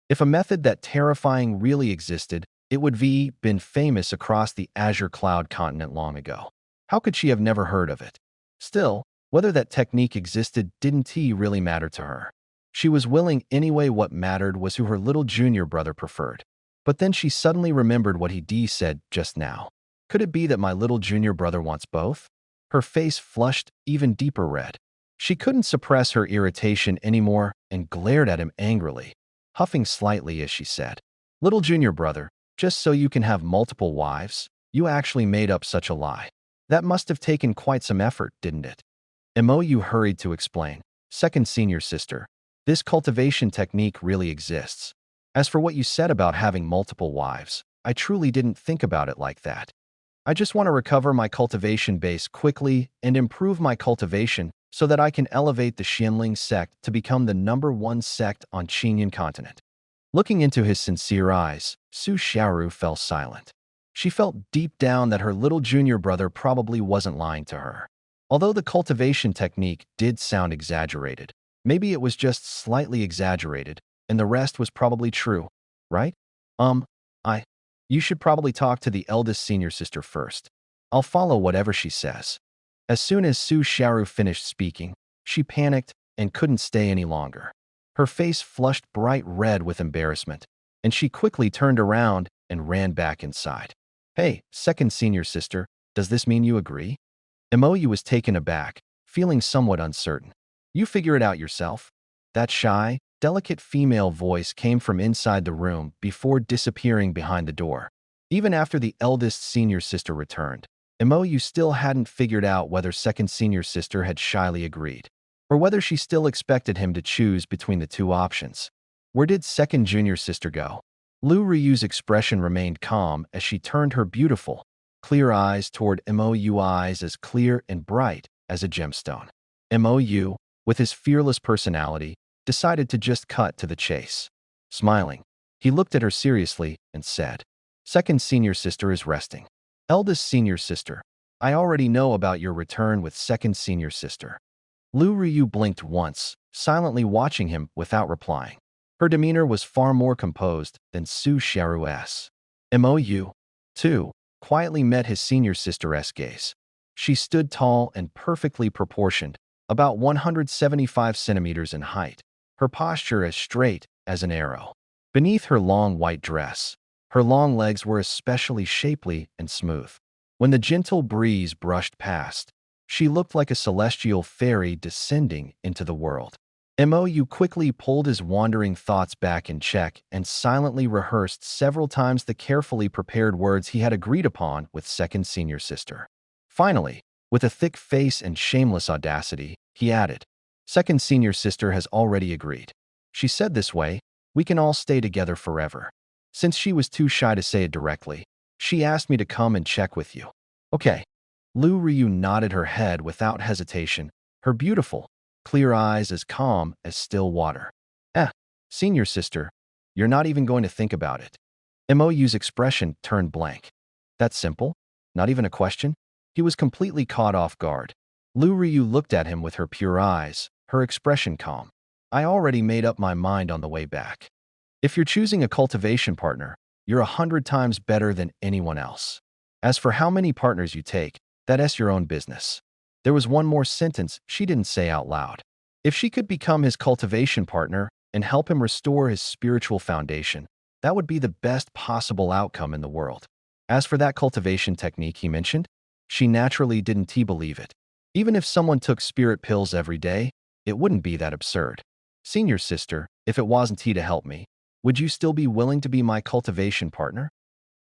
If a method that terrifying really existed, it would been famous across the Azure Cloud continent long ago. How could she have never heard of it? Still, whether that technique existed didn't really matter to her. She was willing anyway. What mattered was who her little junior brother preferred. But then she suddenly remembered what he said just now. Could it be that my little junior brother wants both? Her face flushed even deeper red. She couldn't suppress her irritation anymore and glared at him angrily, huffing slightly as she said, "Little junior brother, just so you can have multiple wives? You actually made up such a lie. That must have taken quite some effort, didn't it?" Mou hurried to explain. "Second senior sister, this cultivation technique really exists. As for what you said about having multiple wives, I truly didn't think about it like that. I just want to recover my cultivation base quickly and improve my cultivation so that I can elevate the Xianling sect to become the #1 sect on Qinyan continent." Looking into his sincere eyes, Su Xiaoru fell silent. She felt deep down that her little junior brother probably wasn't lying to her. Although the cultivation technique did sound exaggerated, maybe it was just slightly exaggerated, and the rest was probably true, right? I. You should probably talk to the eldest senior sister first. I'll follow whatever she says. As soon as Su Xiaoru finished speaking, she panicked and couldn't stay any longer. Her face flushed bright red with embarrassment, and she quickly turned around and ran back inside. "Hey, second senior sister, does this mean you agree?" Mou was taken aback, feeling somewhat uncertain. "You figure it out yourself." That shy, delicate female voice came from inside the room before disappearing behind the door. Even after the eldest senior sister returned, Mou still hadn't figured out whether second senior sister had shyly agreed, or whether she still expected him to choose between the two options. Where did second junior sister go? Lu Ryu's expression remained calm as she turned her beautiful, clear eyes toward Mou, eyes as clear and bright as a gemstone. Mou, with his fearless personality, decided to just cut to the chase. Smiling, he looked at her seriously and said, "Second senior sister is resting. Eldest senior sister, I already know about your return with second senior sister." Lu Ryu blinked once, silently watching him without replying. Her demeanor was far more composed than Su Xiaoru's. Mou, too, quietly met his senior sister's gaze. She stood tall and perfectly proportioned, about 175 centimeters in height, her posture as straight as an arrow. Beneath her long white dress, her long legs were especially shapely and smooth. When the gentle breeze brushed past, she looked like a celestial fairy descending into the world. Mou quickly pulled his wandering thoughts back in check and silently rehearsed several times the carefully prepared words he had agreed upon with second senior sister. Finally, with a thick face and shameless audacity, he added, "Second senior sister has already agreed. She said this way, we can all stay together forever." Since she was too shy to say it directly, she asked me to come and check with you. "Okay." Lu Ryu nodded her head without hesitation, her beautiful, clear eyes as calm as still water. Senior sister, you're not even going to think about it." Mou's expression turned blank. "That simple? Not even a question?" He was completely caught off guard. Lu Ryu looked at him with her pure eyes, her expression calm. "I already made up my mind on the way back. If you're choosing a cultivation partner, you're 100 times better than anyone else. As for how many partners you take, that's your own business." There was one more sentence she didn't say out loud. If she could become his cultivation partner and help him restore his spiritual foundation, that would be the best possible outcome in the world. As for that cultivation technique he mentioned, she naturally didn't believe it. Even if someone took spirit pills every day, it wouldn't be that absurd. "Senior sister, if it wasn't to help me, would you still be willing to be my cultivation partner?"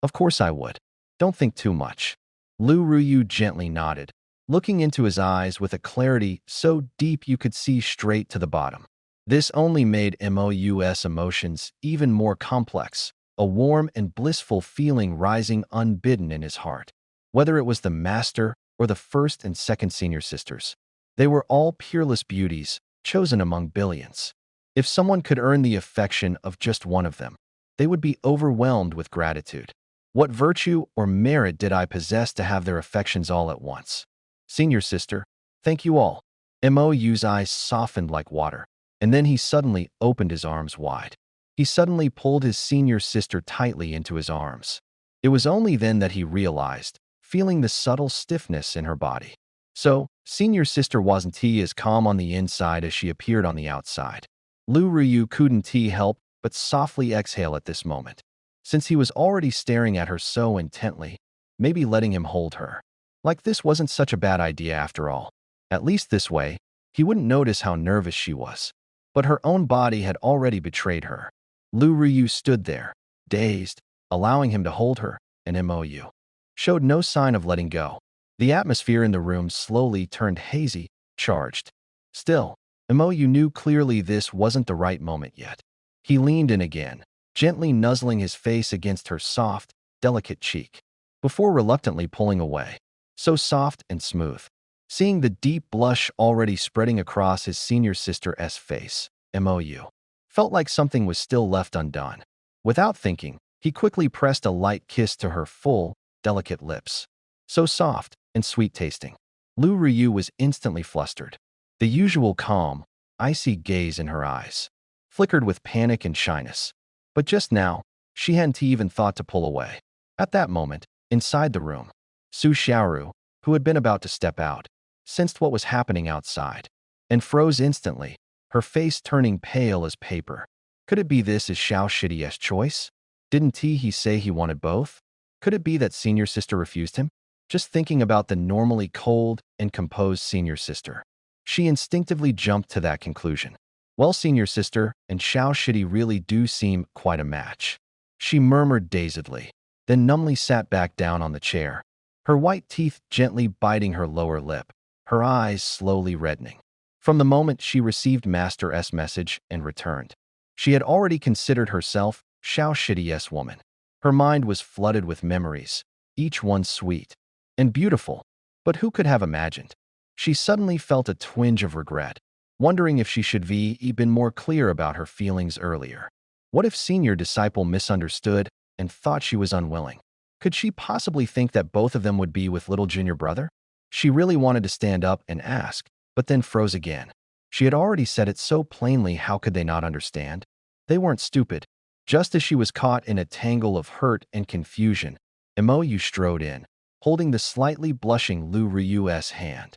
"Of course I would. Don't think too much." Lu Ryu gently nodded, looking into his eyes with a clarity so deep you could see straight to the bottom. This only made Mou's emotions even more complex, a warm and blissful feeling rising unbidden in his heart. Whether it was the master or the first and second senior sisters, they were all peerless beauties, chosen among billions. If someone could earn the affection of just one of them, they would be overwhelmed with gratitude. What virtue or merit did I possess to have their affections all at once? Senior sister, thank you all. Mou's eyes softened like water, and then he suddenly opened his arms wide. He suddenly pulled his senior sister tightly into his arms. It was only then that he realized, feeling the subtle stiffness in her body. So, senior sister wasn't as calm on the inside as she appeared on the outside. Lu Ryu couldn't help but softly exhale at this moment. Since he was already staring at her so intently, maybe letting him hold her. Like this wasn't such a bad idea after all. At least this way, he wouldn't notice how nervous she was. But her own body had already betrayed her. Lu Ryu stood there, dazed, allowing him to hold her, and MOU showed no sign of letting go. The atmosphere in the room slowly turned hazy, charged. Still, MOU knew clearly this wasn't the right moment yet. He leaned in again, gently nuzzling his face against her soft, delicate cheek, before reluctantly pulling away. So soft and smooth. Seeing the deep blush already spreading across his senior sister's face, MOU felt like something was still left undone. Without thinking, he quickly pressed a light kiss to her full, delicate lips. So soft and sweet-tasting. Lu Ryu was instantly flustered. The usual calm, icy gaze in her eyes flickered with panic and shyness. But just now, she hadn't even thought to pull away. At that moment, inside the room, Su Xiaoru, who had been about to step out, sensed what was happening outside and froze instantly, her face turning pale as paper. Could it be this is Xiao Shidi's choice? Didn't he say he wanted both? Could it be that senior sister refused him? Just thinking about the normally cold and composed senior sister, she instinctively jumped to that conclusion. Well, senior sister and Xiao Shidi really do seem quite a match. She murmured dazedly, then numbly sat back down on the chair, her white teeth gently biting her lower lip, her eyes slowly reddening. From the moment she received Master's message and returned, she had already considered herself Xiao Shidi's woman. Her mind was flooded with memories, each one sweet and beautiful, but who could have imagined? She suddenly felt a twinge of regret, wondering if she should have been more clear about her feelings earlier. What if senior disciple misunderstood and thought she was unwilling? Could she possibly think that both of them would be with little junior brother? She really wanted to stand up and ask, but then froze again. She had already said it so plainly, how could they not understand? They weren't stupid. Just as she was caught in a tangle of hurt and confusion, MOU strode in, holding the slightly blushing Lu Ryu's hand.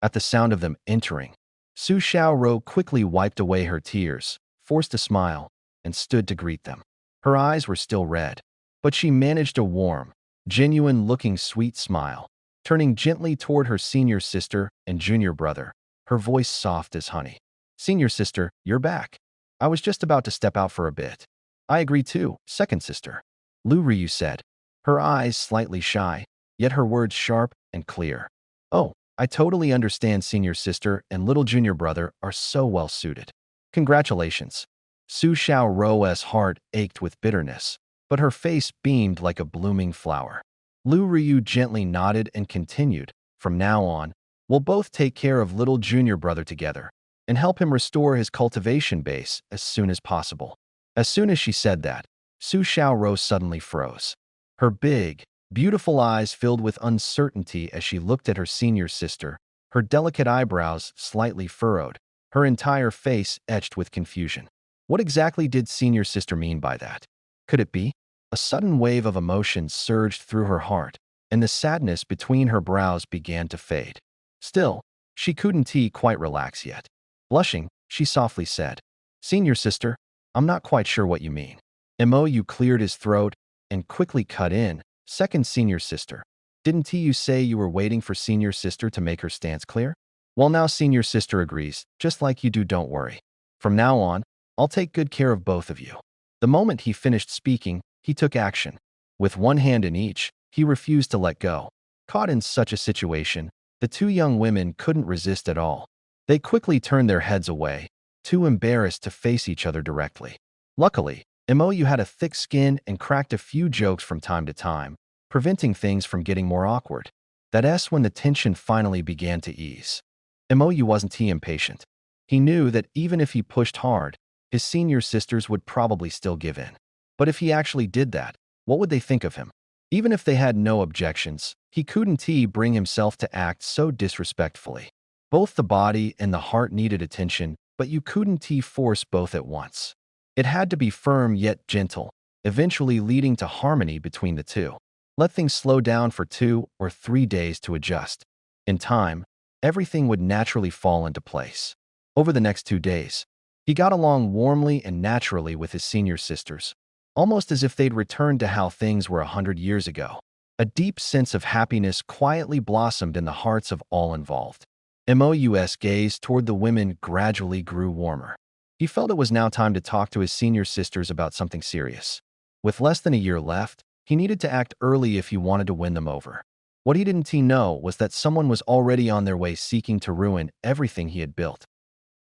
At the sound of them entering, Su Xiaoru quickly wiped away her tears, forced a smile, and stood to greet them. Her eyes were still red, but she managed a warm, genuine-looking sweet smile, turning gently toward her senior sister and junior brother, her voice soft as honey. "Senior sister, you're back. I was just about to step out for a bit." "I agree too, second sister," Lu Ryu said, her eyes slightly shy, yet her words sharp and clear. "Oh, I totally understand, senior sister and little junior brother are so well suited. Congratulations." Su Xiaoru's heart ached with bitterness, but her face beamed like a blooming flower. Lu Ryu gently nodded and continued, "From now on, we'll both take care of little junior brother together and help him restore his cultivation base as soon as possible." As soon as she said that, Su Xiaoru suddenly froze. Her big, beautiful eyes filled with uncertainty as she looked at her senior sister, her delicate eyebrows slightly furrowed, her entire face etched with confusion. What exactly did senior sister mean by that? Could it be? A sudden wave of emotion surged through her heart, and the sadness between her brows began to fade. Still, she couldn't quite relax yet. Blushing, she softly said, "Senior sister, I'm not quite sure what you mean." MOU cleared his throat and quickly cut in, "Second senior sister, didn't you say you were waiting for senior sister to make her stance clear? Well, now senior sister agrees, just like you do, don't worry. From now on, I'll take good care of both of you." The moment he finished speaking, he took action. With one hand in each, he refused to let go. Caught in such a situation, the two young women couldn't resist at all. They quickly turned their heads away, too embarrassed to face each other directly. Luckily, MOU had a thick skin and cracked a few jokes from time to time, preventing things from getting more awkward. That's when the tension finally began to ease. MOU wasn't impatient. He knew that even if he pushed hard, his senior sisters would probably still give in. But if he actually did that, what would they think of him? Even if they had no objections, he couldn't bring himself to act so disrespectfully. Both the body and the heart needed attention, but you couldn't force both at once. It had to be firm yet gentle, eventually leading to harmony between the two. Let things slow down for 2 or 3 days to adjust. In time, everything would naturally fall into place. Over the next 2 days, He got along warmly and naturally with his senior sisters, almost as if they'd returned to how things were 100 years ago. A deep sense of happiness quietly blossomed in the hearts of all involved. Mous' gaze toward the women gradually grew warmer. He felt it was now time to talk to his senior sisters about something serious. With less than a year left, he needed to act early if he wanted to win them over. What he didn't know was that someone was already on their way seeking to ruin everything he had built.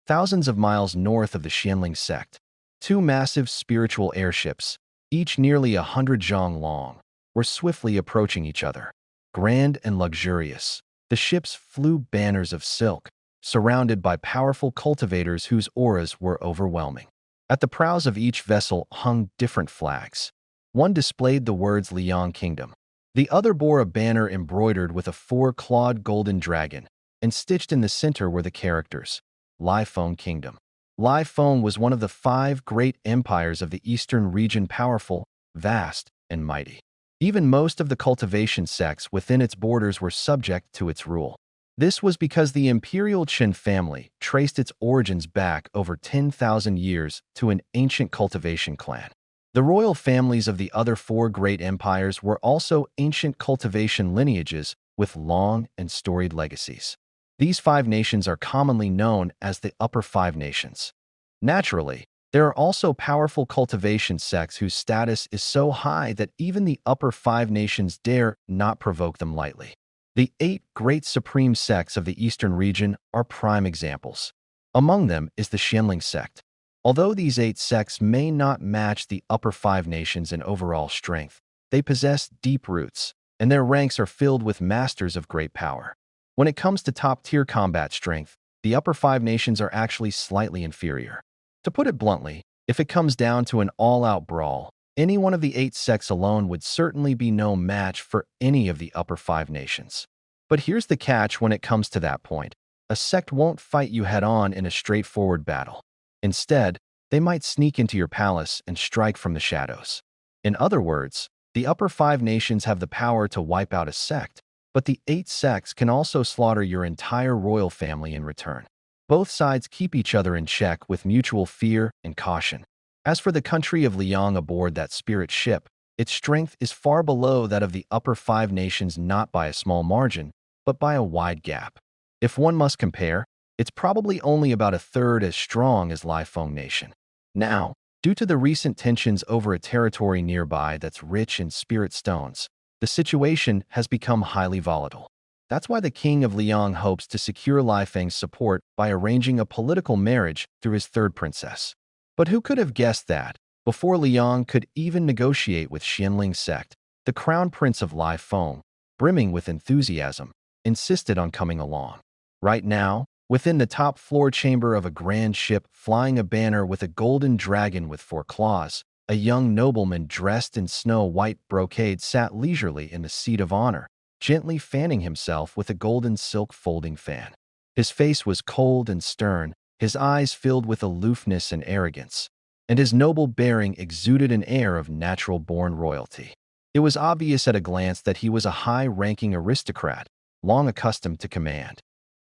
Thousands of miles north of the Xianling sect, two massive spiritual airships, each nearly 100 zhang long, were swiftly approaching each other. Grand and luxurious, the ships flew banners of silk, surrounded by powerful cultivators whose auras were overwhelming. At the prows of each vessel hung different flags. One displayed the words Liang Kingdom. The other bore a banner embroidered with a four-clawed golden dragon, and stitched in the center were the characters, Lifeng Kingdom. Lifeng was one of the 5 great empires of the eastern region, powerful, vast, and mighty. Even most of the cultivation sects within its borders were subject to its rule. This was because the imperial Qin family traced its origins back over 10,000 years to an ancient cultivation clan. The royal families of the other 4 great empires were also ancient cultivation lineages with long and storied legacies. These 5 nations are commonly known as the Upper 5 Nations. Naturally, there are also powerful cultivation sects whose status is so high that even the Upper 5 Nations dare not provoke them lightly. The 8 great supreme sects of the eastern region are prime examples. Among them is the Xianling sect. Although these 8 sects may not match the Upper 5 Nations in overall strength, they possess deep roots, and their ranks are filled with masters of great power. When it comes to top-tier combat strength, the Upper 5 Nations are actually slightly inferior. To put it bluntly, if it comes down to an all-out brawl, any one of the 8 sects alone would certainly be no match for any of the Upper 5 Nations. But here's the catch when it comes to that point. A sect won't fight you head-on in a straightforward battle. Instead, they might sneak into your palace and strike from the shadows. In other words, the Upper 5 Nations have the power to wipe out a sect, but the 8 sects can also slaughter your entire royal family in return. Both sides keep each other in check with mutual fear and caution. As for the country of Liang aboard that spirit ship, its strength is far below that of the Upper 5 Nations, not by a small margin, but by a wide gap. If one must compare, it's probably only about a third as strong as Lifeng Nation. Now, due to the recent tensions over a territory nearby that's rich in spirit stones, the situation has become highly volatile. That's why the king of Liang hopes to secure Lifeng's support by arranging a political marriage through his 3rd princess. But who could have guessed that, before Liang could even negotiate with Xianling sect, the crown prince of Lifeng, brimming with enthusiasm, insisted on coming along. Right now, within the top floor chamber of a grand ship flying a banner with a golden dragon with 4 claws, a young nobleman dressed in snow-white brocade sat leisurely in the seat of honor, gently fanning himself with a golden silk folding fan. His face was cold and stern, his eyes filled with aloofness and arrogance, and his noble bearing exuded an air of natural-born royalty. It was obvious at a glance that he was a high-ranking aristocrat, long accustomed to command.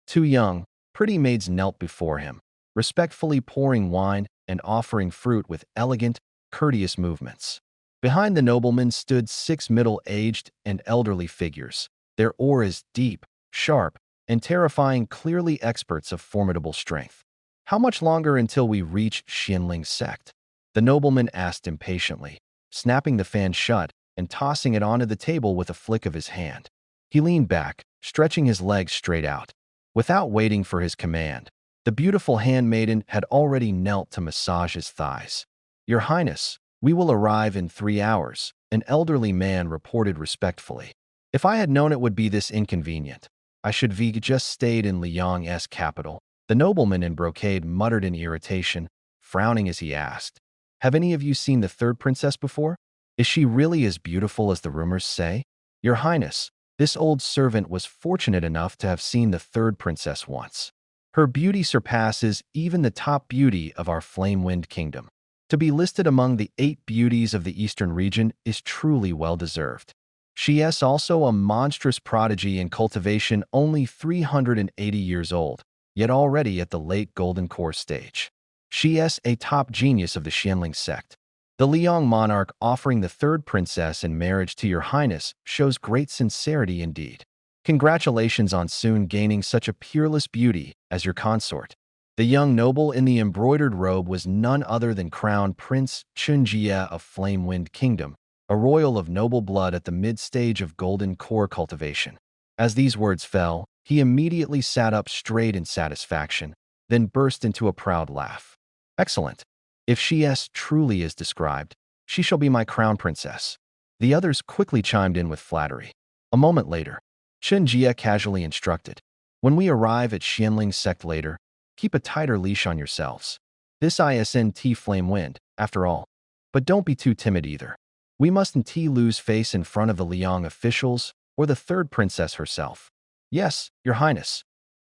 2 young, pretty maids knelt before him, respectfully pouring wine and offering fruit with elegant, courteous movements. Behind the nobleman stood 6 middle-aged and elderly figures, their auras deep, sharp, and terrifying, clearly experts of formidable strength. "How much longer until we reach Xianling sect?" the nobleman asked impatiently, snapping the fan shut and tossing it onto the table with a flick of his hand. He leaned back, stretching his legs straight out. Without waiting for his command, the beautiful handmaiden had already knelt to massage his thighs. "Your Highness, we will arrive in 3 hours," an elderly man reported respectfully. "If I had known it would be this inconvenient, I should have just stayed in Liang's capital," the nobleman in brocade muttered in irritation, frowning as he asked, "Have any of you seen the 3rd princess before? Is she really as beautiful as the rumors say?" "Your Highness, this old servant was fortunate enough to have seen the 3rd princess once. Her beauty surpasses even the top beauty of our Flamewind Kingdom. To be listed among the 8 beauties of the eastern region is truly well-deserved. She is also a monstrous prodigy in cultivation, only 380 years old, yet already at the late golden core stage." She is a top genius of the Xianling sect. The Liang monarch offering the third princess in marriage to your highness shows great sincerity indeed. Congratulations on soon gaining such a peerless beauty as your consort. The young noble in the embroidered robe was none other than Crown Prince Chunjie of Flamewind Kingdom, a royal of noble blood at the mid-stage of golden core cultivation. As these words fell, he immediately sat up straight in satisfaction, then burst into a proud laugh. Excellent. If she truly is described, she shall be my crown princess. The others quickly chimed in with flattery. A moment later, Chen Jia casually instructed, when we arrive at Xianling sect later, keep a tighter leash on yourselves. This isn't flame wind, after all. But don't be too timid either. We mustn't lose face in front of the Liang officials or the third princess herself. Yes, your highness.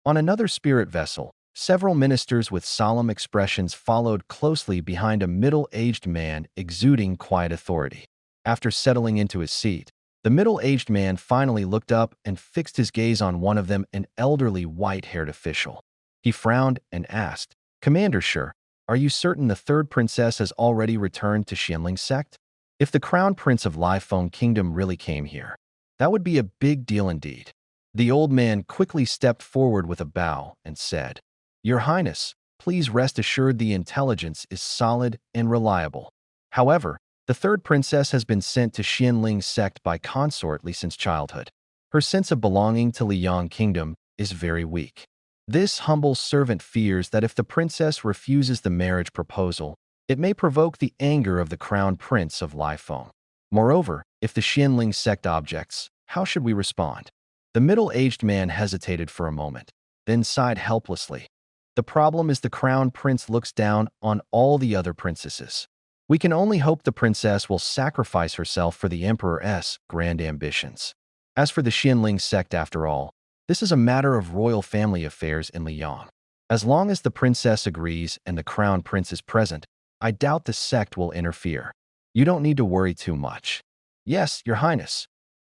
On another spirit vessel, several ministers with solemn expressions followed closely behind a middle-aged man exuding quiet authority. After settling into his seat, the middle-aged man finally looked up and fixed his gaze on one of them, an elderly white-haired official. He frowned and asked, Commander Shi, are you certain the third princess has already returned to Xianling sect? If the crown prince of Lifeng Kingdom really came here, that would be a big deal indeed. The old man quickly stepped forward with a bow and said, Your Highness, please rest assured the intelligence is solid and reliable. However, the third princess has been sent to Xianling sect by consort Li since childhood. Her sense of belonging to Liang Kingdom is very weak. This humble servant fears that if the princess refuses the marriage proposal, it may provoke the anger of the crown prince of Lifeng. Moreover, if the Xianling sect objects, how should we respond? The middle-aged man hesitated for a moment, then sighed helplessly. The problem is the crown prince looks down on all the other princesses. We can only hope the princess will sacrifice herself for the emperor's grand ambitions. As for the Xianling sect, after all, this is a matter of royal family affairs in Liang. As long as the princess agrees and the crown prince is present, I doubt the sect will interfere. You don't need to worry too much. Yes, your highness.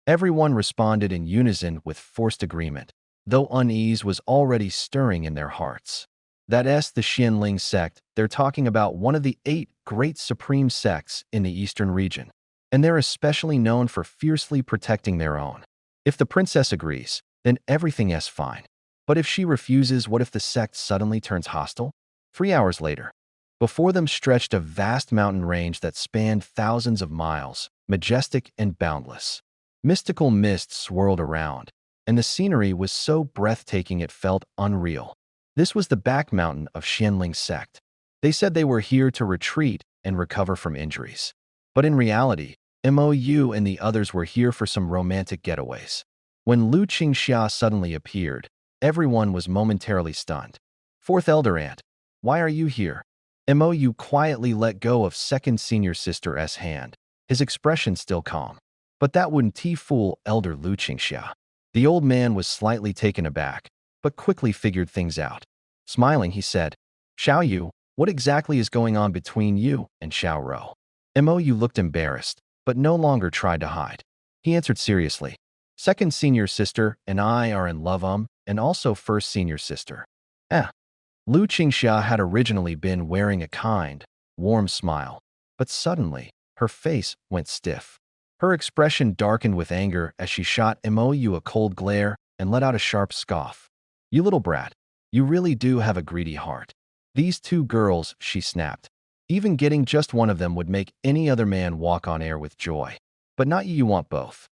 Everyone responded in unison with forced agreement, though unease was already stirring in their hearts. That's the Xianling sect. They're talking about one of the 8 great supreme sects in the eastern region, and they're especially known for fiercely protecting their own. If the princess agrees, then everything is fine. But if she refuses, what if the sect suddenly turns hostile? 3 hours later, before them stretched a vast mountain range that spanned thousands of miles, majestic and boundless. Mystical mists swirled around, and the scenery was so breathtaking it felt unreal. This was the back mountain of Xianling sect. They said they were here to retreat and recover from injuries. But in reality, Mou and the others were here for some romantic getaways. When Lu Qingxia suddenly appeared, everyone was momentarily stunned. Fourth Elder Aunt, why are you here? Mou quietly let go of second senior sister's hand, his expression still calm. But that wouldn't fool Elder Lu Qingxia. The old man was slightly taken aback, but quickly figured things out. Smiling, he said, Xiao Yu, what exactly is going on between you and Xiao Rou? Mou looked embarrassed, but no longer tried to hide. He answered seriously, Second senior sister and I are in love, and also first senior sister. Lu Qingxia had originally been wearing a kind, warm smile, but suddenly, her face went stiff. Her expression darkened with anger as she shot Mou a cold glare and let out a sharp scoff. You little brat, you really do have a greedy heart. These 2 girls, she snapped. Even getting just one of them would make any other man walk on air with joy. But not you want both.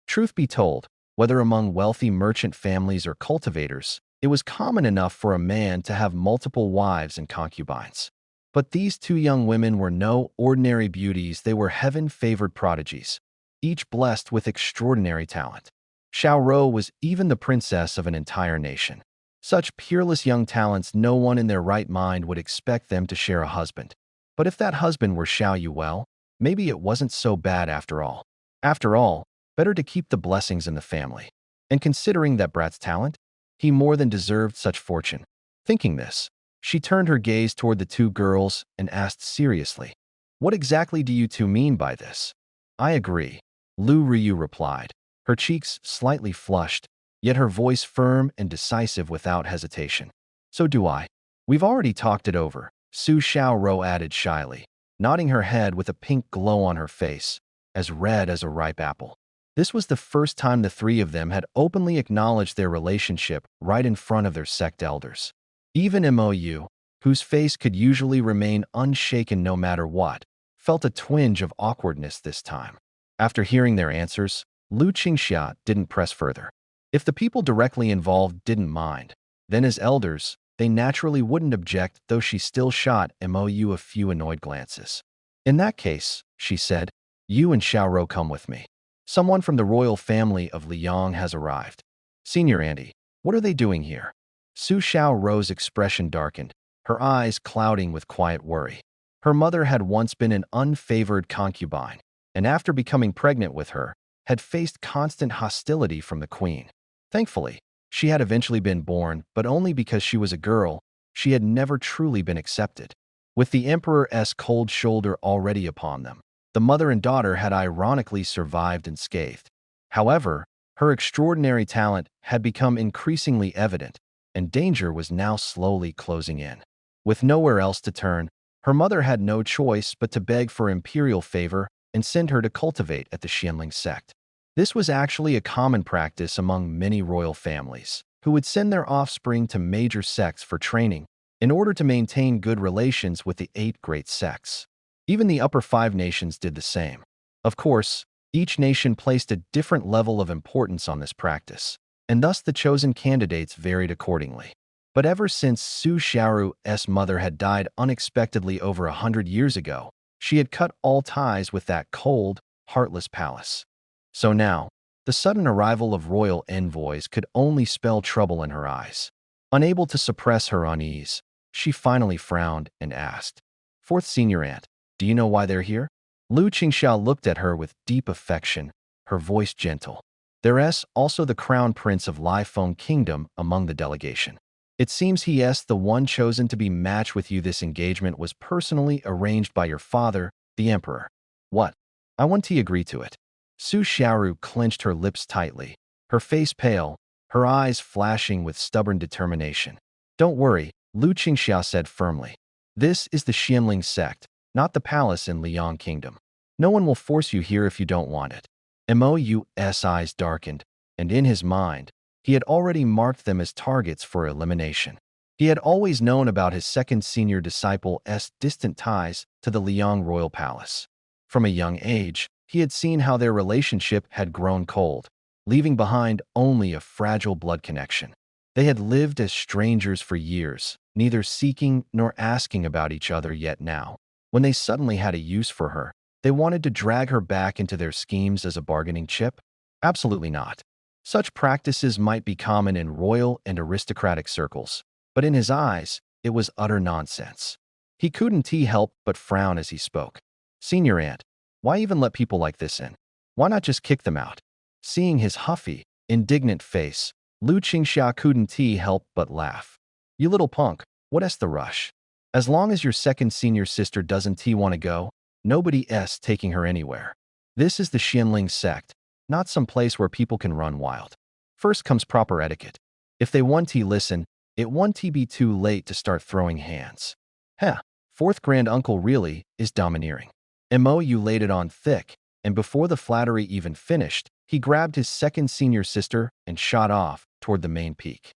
Truth be told, whether among wealthy merchant families or cultivators, it was common enough for a man to have multiple wives and concubines. But these 2 young women were no ordinary beauties, they were heaven-favored prodigies, each blessed with extraordinary talent. Xiao Rou was even the princess of an entire nation. Such peerless young talents, no one in their right mind would expect them to share a husband. But if that husband were Xiao Yu, well, maybe it wasn't so bad after all. After all, better to keep the blessings in the family. And considering that brat's talent, he more than deserved such fortune. Thinking this, she turned her gaze toward the 2 girls and asked seriously, What exactly do you 2 mean by this? I agree, Lu Ryu replied, her cheeks slightly flushed, yet her voice firm and decisive without hesitation. So do I. We've already talked it over, Su Xiaoro added shyly, nodding her head with a pink glow on her face, as red as a ripe apple. This was the first time the three of them had openly acknowledged their relationship right in front of their sect elders. Even Mou, whose face could usually remain unshaken no matter what, felt a twinge of awkwardness this time. After hearing their answers, Lu Qingxia didn't press further. If the people directly involved didn't mind, then as elders, they naturally wouldn't object, though she still shot Mou a few annoyed glances. In that case, she said, you and Xiaoro come with me. Someone from the royal family of Liang has arrived. Senior Auntie, what are they doing here? Su Xiaoro's expression darkened, her eyes clouding with quiet worry. Her mother had once been an unfavored concubine, and after becoming pregnant with her, had faced constant hostility from the queen. Thankfully, she had eventually been born, but only because she was a girl. She had never truly been accepted. With the emperor's cold shoulder already upon them, the mother and daughter had ironically survived unscathed. However, her extraordinary talent had become increasingly evident, and danger was now slowly closing in. With nowhere else to turn, her mother had no choice but to beg for imperial favor and send her to cultivate at the Xianling sect. This was actually a common practice among many royal families, who would send their offspring to major sects for training in order to maintain good relations with the 8 great sects. Even the upper 5 nations did the same. Of course, each nation placed a different level of importance on this practice, and thus the chosen candidates varied accordingly. But ever since Su Xiaoru's mother had died unexpectedly over 100 years ago, she had cut all ties with that cold, heartless palace. So now, the sudden arrival of royal envoys could only spell trouble in her eyes. Unable to suppress her unease, she finally frowned and asked, Fourth Senior Aunt, do you know why they're here? Lu Qingxiao looked at her with deep affection, her voice gentle. There's also the crown prince of Lifeng Kingdom among the delegation. It seems he's the one chosen to be matched with you. This engagement was personally arranged by your father, the emperor. What? I want to agree to it. Su Xiaoru clenched her lips tightly, her face pale, her eyes flashing with stubborn determination. Don't worry, Lu Qingxia said firmly. This is the Xianling sect, not the palace in Liang Kingdom. No one will force you here if you don't want it. Mou's eyes darkened, and in his mind, he had already marked them as targets for elimination. He had always known about his second senior disciple's distant ties to the Liang royal palace. From a young age, he had seen how their relationship had grown cold, leaving behind only a fragile blood connection. They had lived as strangers for years, neither seeking nor asking about each other, yet now, when they suddenly had a use for her, they wanted to drag her back into their schemes as a bargaining chip? Absolutely not. Such practices might be common in royal and aristocratic circles, but in his eyes, it was utter nonsense. He couldn't help but frown as he spoke. Senior Aunt, why even let people like this in? Why not just kick them out? Seeing his huffy, indignant face, Lu Qingxia couldn't help but laugh. You little punk, what's the rush? As long as your second senior sister doesn't want to go, nobody's taking her anywhere. This is the Xianling sect, not some place where people can run wild. First comes proper etiquette. If they want to listen, it won't be too late to start throwing hands. Heh, fourth grand uncle really is domineering. Mou laid it on thick, and before the flattery even finished, he grabbed his second senior sister and shot off toward the main peak.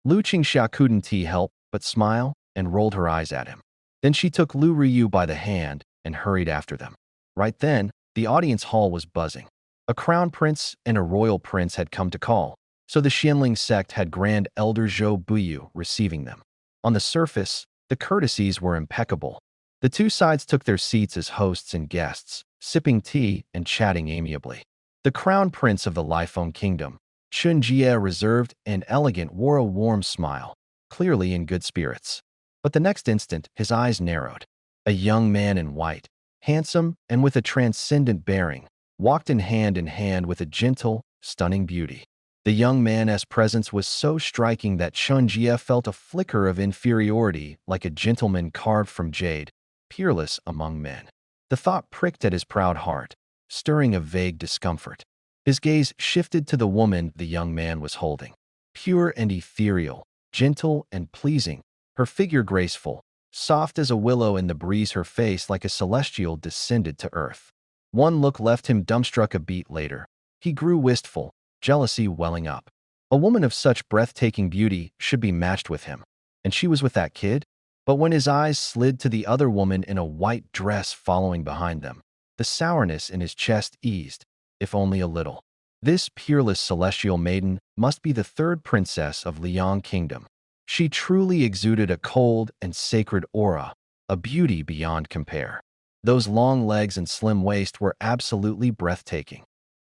Lu Qingxia couldn't help but smile and rolled her eyes at him. Then she took Lu Ryu by the hand and hurried after them. Right then, the audience hall was buzzing. A crown prince and a royal prince had come to call, so the Xianling sect had Grand Elder Zhou Buyu receiving them. On the surface, the courtesies were impeccable. The two sides took their seats as hosts and guests, sipping tea and chatting amiably. The crown prince of the Lifeng Kingdom, Chun Jie, reserved and elegant, wore a warm smile, clearly in good spirits. But the next instant, his eyes narrowed. A young man in white, handsome and with a transcendent bearing, walked in hand with a gentle, stunning beauty. The young man's presence was so striking that Chun Jie felt a flicker of inferiority, like a gentleman carved from jade, peerless among men. The thought pricked at his proud heart, stirring a vague discomfort. His gaze shifted to the woman the young man was holding. Pure and ethereal, gentle and pleasing, her figure graceful, Soft as a willow in the breeze, her face like a celestial descended to earth. One look left him dumbstruck. A beat later, he grew wistful, jealousy welling up. A woman of such breathtaking beauty should be matched with him. And she was with that kid? But when his eyes slid to the other woman in a white dress following behind them, the sourness in his chest eased, if only a little. This peerless celestial maiden must be the third princess of Liang Kingdom. She truly exuded a cold and sacred aura, a beauty beyond compare. Those long legs and slim waist were absolutely breathtaking.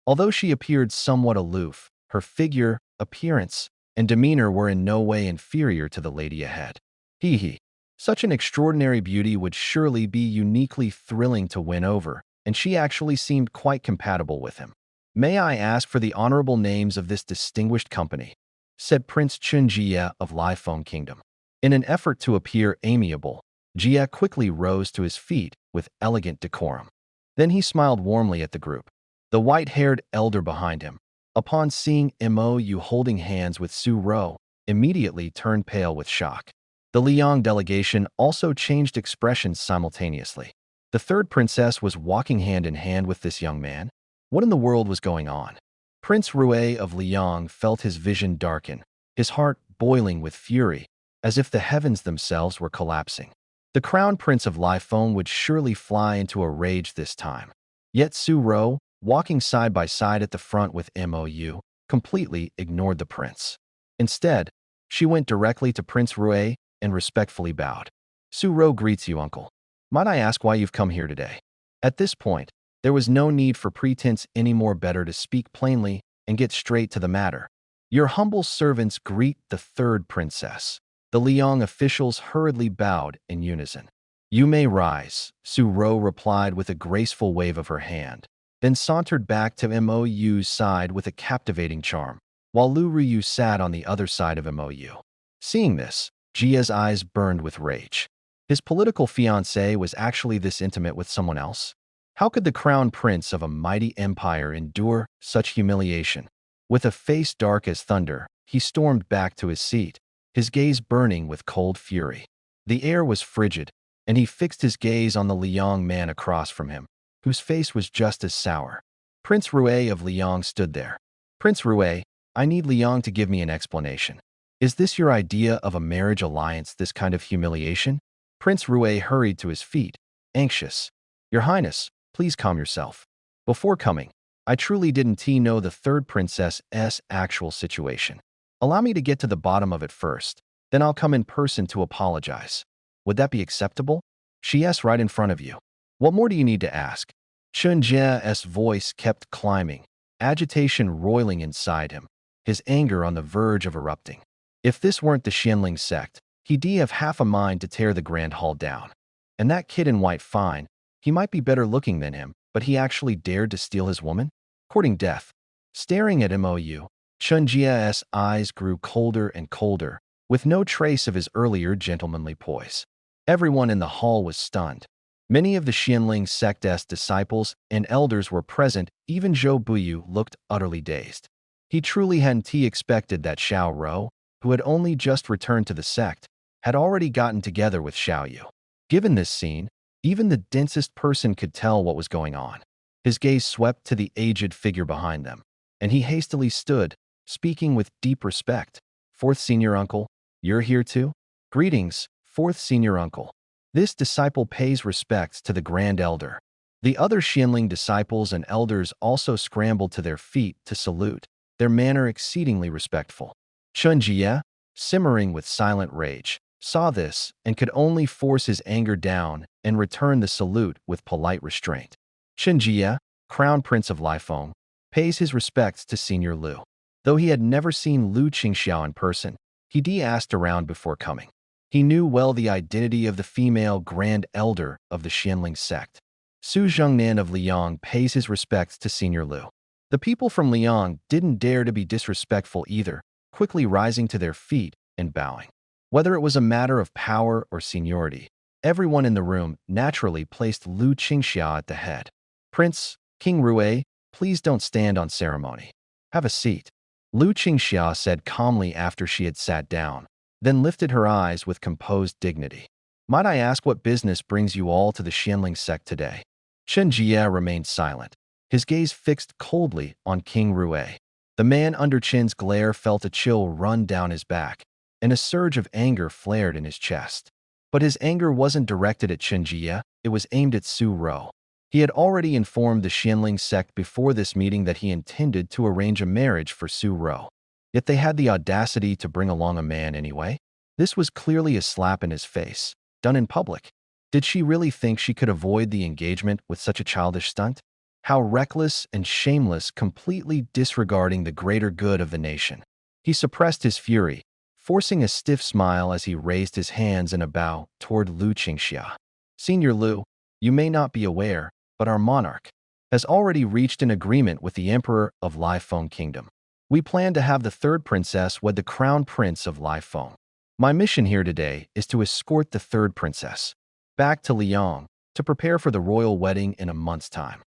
Although she appeared somewhat aloof, her figure, appearance, and demeanor were in no way inferior to the lady ahead. Hee. Such an extraordinary beauty would surely be uniquely thrilling to win over, and she actually seemed quite compatible with him. "May I ask for the honorable names of this distinguished company?" said Prince Chun Jie of Lifeng Kingdom. In an effort to appear amiable, Jie quickly rose to his feet with elegant decorum. Then he smiled warmly at the group. The white-haired elder behind him, upon seeing Mou holding hands with Su Rou, immediately turned pale with shock. The Liang delegation also changed expressions simultaneously. The third princess was walking hand in hand with this young man. What in the world was going on? Prince Rue of Liang felt his vision darken, his heart boiling with fury, as if the heavens themselves were collapsing. The crown prince of Lifeng would surely fly into a rage this time. Yet Su Rou, walking side by side at the front with Mou, completely ignored the prince. Instead, she went directly to Prince Rue and respectfully bowed. "Su Rou greets you, uncle. Might I ask why you've come here today?" At this point, there was no need for pretense anymore. Better to speak plainly and get straight to the matter. "Your humble servants greet the third princess." The Liang officials hurriedly bowed in unison. "You may rise," Su Rou replied with a graceful wave of her hand, then sauntered back to Mou's side with a captivating charm, while Lu Ruyu sat on the other side of Mou. Seeing this, Jia's eyes burned with rage. His political fiancée was actually this intimate with someone else? How could the crown prince of a mighty empire endure such humiliation? With a face dark as thunder, he stormed back to his seat, his gaze burning with cold fury. The air was frigid, and he fixed his gaze on the Liang man across from him, whose face was just as sour. Prince Rue of Liang stood there. "Prince Rue, I need Liang to give me an explanation. Is this your idea of a marriage alliance, this kind of humiliation?" Prince Rue hurried to his feet, anxious. "Your Highness, please calm yourself. Before coming, I truly didn't know the third princess's actual situation. Allow me to get to the bottom of it first, then I'll come in person to apologize. Would that be acceptable?" "She is right in front of you. What more do you need to ask?" Chun Jie's voice kept climbing, agitation roiling inside him, his anger on the verge of erupting. If this weren't the Xianling sect, he'd have half a mind to tear the Grand Hall down. And that kid in white, fine, he might be better looking than him, but he actually dared to steal his woman? Courting death. Staring at Mou, Chun Jie's eyes grew colder and colder, with no trace of his earlier gentlemanly poise. Everyone in the hall was stunned. Many of the Xianling sect's disciples and elders were present. Even Zhou Buyu looked utterly dazed. He truly hadn't expected that Xiao Rou, who had only just returned to the sect, had already gotten together with Xiao Yu. Given this scene, even the densest person could tell what was going on. His gaze swept to the aged figure behind them, and he hastily stood, speaking with deep respect. "Fourth senior uncle, you're here too?" "Greetings, fourth senior uncle." This disciple pays respects to the grand elder. The other Xianling disciples and elders also scrambled to their feet to salute, their manner exceedingly respectful. Chun Jie, simmering with silent rage, saw this and could only force his anger down and return the salute with polite restraint. Chun Jie, Crown Prince of Lifeng, pays his respects to Senior Lu. Though he had never seen Lu Qingxiao in person, he asked around before coming. He knew well the identity of the female Grand Elder of the Xianling sect. Su Zhengnan of Liang pays his respects to Senior Lu. The people from Liang didn't dare to be disrespectful either, quickly rising to their feet and bowing. Whether it was a matter of power or seniority, everyone in the room naturally placed Lu Qingxiao at the head. "Prince, King Rue, please don't stand on ceremony. Have a seat," Lu Qingxiao said calmly after she had sat down, then lifted her eyes with composed dignity. Might I ask what business brings you all to the Xianling sect today? Chen Jie remained silent, his gaze fixed coldly on King Rue. The man under Chen's glare felt a chill run down his back, and a surge of anger flared in his chest. But his anger wasn't directed at Chen Jie, it was aimed at Su Ro. He had already informed the Xianling sect before this meeting that he intended to arrange a marriage for Su Ro. Yet they had the audacity to bring along a man anyway? This was clearly a slap in his face, done in public. Did she really think she could avoid the engagement with such a childish stunt? How reckless and shameless, completely disregarding the greater good of the nation. He suppressed his fury, forcing a stiff smile as he raised his hands in a bow toward Lu Qingxia. Senior Lu, you may not be aware, but our monarch has already reached an agreement with the Emperor of Lifeng Kingdom. We plan to have the third princess wed the crown prince of Lifeng. My mission here today is to escort the third princess back to Liang to prepare for the royal wedding in a month's time.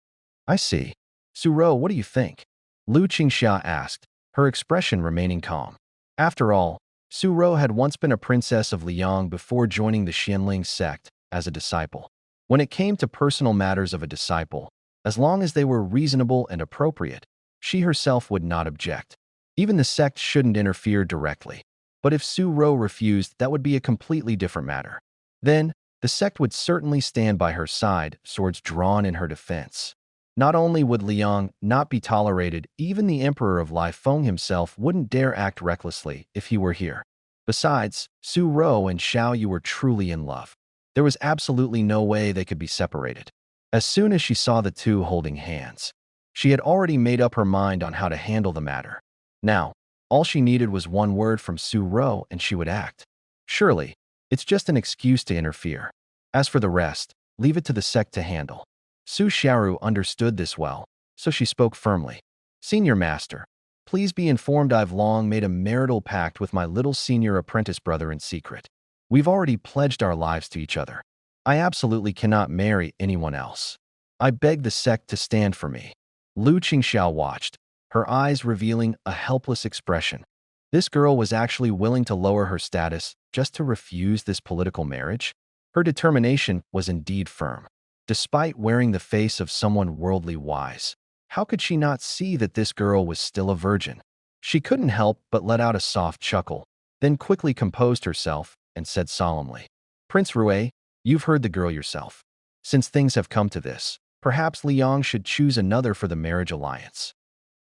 I see. Su Ro, what do you think? Lu Qingxia asked, her expression remaining calm. After all, Su Ro had once been a princess of Liang before joining the Xianling sect as a disciple. When it came to personal matters of a disciple, as long as they were reasonable and appropriate, she herself would not object. Even the sect shouldn't interfere directly. But if Su Ro refused, that would be a completely different matter. Then, the sect would certainly stand by her side, swords drawn in her defense. Not only would Liang not be tolerated, even the Emperor of Lifeng himself wouldn't dare act recklessly if he were here. Besides, Su Ro and Xiao Yu were truly in love. There was absolutely no way they could be separated. As soon as she saw the two holding hands, she had already made up her mind on how to handle the matter. Now, all she needed was one word from Su Ro and she would act. Surely, it's just an excuse to interfere. As for the rest, leave it to the sect to handle. Su Xiaoru understood this well, so she spoke firmly. Senior Master, please be informed I've long made a marital pact with my little senior apprentice brother in secret. We've already pledged our lives to each other. I absolutely cannot marry anyone else. I beg the sect to stand for me. Lu Qingxiao watched, her eyes revealing a helpless expression. This girl was actually willing to lower her status just to refuse this political marriage? Her determination was indeed firm. Despite wearing the face of someone worldly wise, how could she not see that this girl was still a virgin? She couldn't help but let out a soft chuckle, then quickly composed herself and said solemnly, Prince Rue, you've heard the girl yourself. Since things have come to this, perhaps Liang should choose another for the marriage alliance.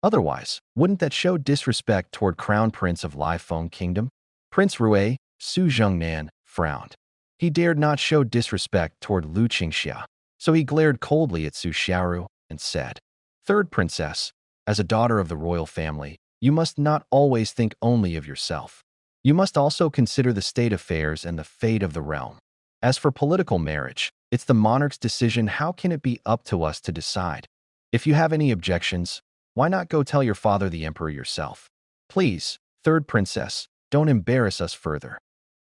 Otherwise, wouldn't that show disrespect toward Crown Prince of Lifeng Kingdom? Prince Rue, Su Zhengnan, frowned. He dared not show disrespect toward Lu Qingxia, so he glared coldly at Su Xiaoru and said, Third princess, as a daughter of the royal family, you must not always think only of yourself. You must also consider the state affairs and the fate of the realm. As for political marriage, it's the monarch's decision. How can it be up to us to decide? If you have any objections, why not go tell your father the emperor yourself? Please, third princess, don't embarrass us further.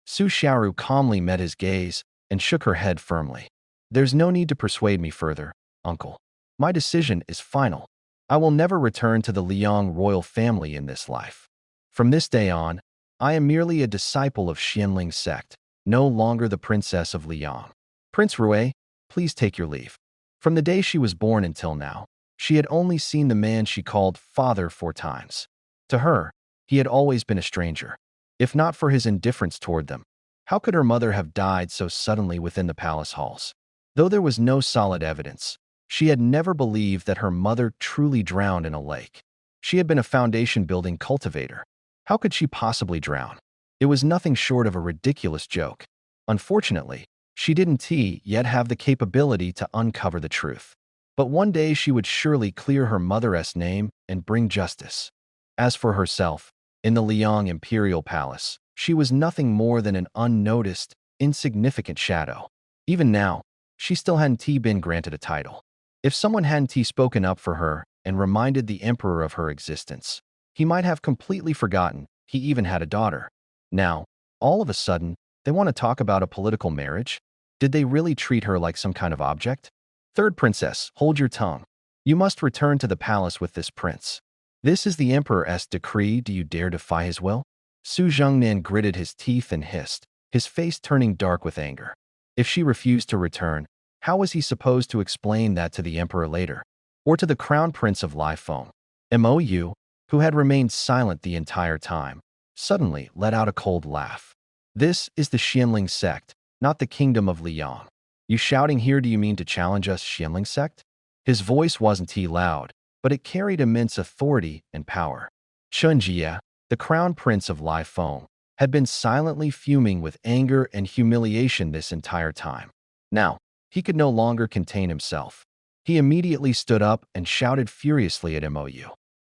Su Xiaoru calmly met his gaze and shook her head firmly. There's no need to persuade me further, uncle. My decision is final. I will never return to the Liang royal family in this life. From this day on, I am merely a disciple of Xianling sect, no longer the princess of Liang. Prince Rue, please take your leave. From the day she was born until now, she had only seen the man she called father 4 times. To her, he had always been a stranger. If not for his indifference toward them, how could her mother have died so suddenly within the palace halls? Though there was no solid evidence, she had never believed that her mother truly drowned in a lake. She had been a foundation-building cultivator. How could she possibly drown? It was nothing short of a ridiculous joke. Unfortunately, she didn't yet have the capability to uncover the truth. But one day she would surely clear her mother's name and bring justice. As for herself, in the Liang Imperial Palace, she was nothing more than an unnoticed, insignificant shadow. Even now, she still hadn't been granted a title. If someone hadn't spoken up for her and reminded the emperor of her existence, he might have completely forgotten he even had a daughter. Now, all of a sudden, they want to talk about a political marriage? Did they really treat her like some kind of object? Third princess, hold your tongue. You must return to the palace with this prince. This is the emperor's decree. Do you dare defy his will? Su Zhengnan gritted his teeth and hissed, his face turning dark with anger. If she refused to return, how was he supposed to explain that to the emperor later? Or to the crown prince of Lifeng? Mou, who had remained silent the entire time, suddenly let out a cold laugh. This is the Xianling sect, not the kingdom of Liang. You shouting here, do you mean to challenge us, Xianling sect? His voice wasn't too loud, but it carried immense authority and power. Chen Jie, the crown prince of Lifeng, had been silently fuming with anger and humiliation this entire time. Now, he could no longer contain himself. He immediately stood up and shouted furiously at Mou.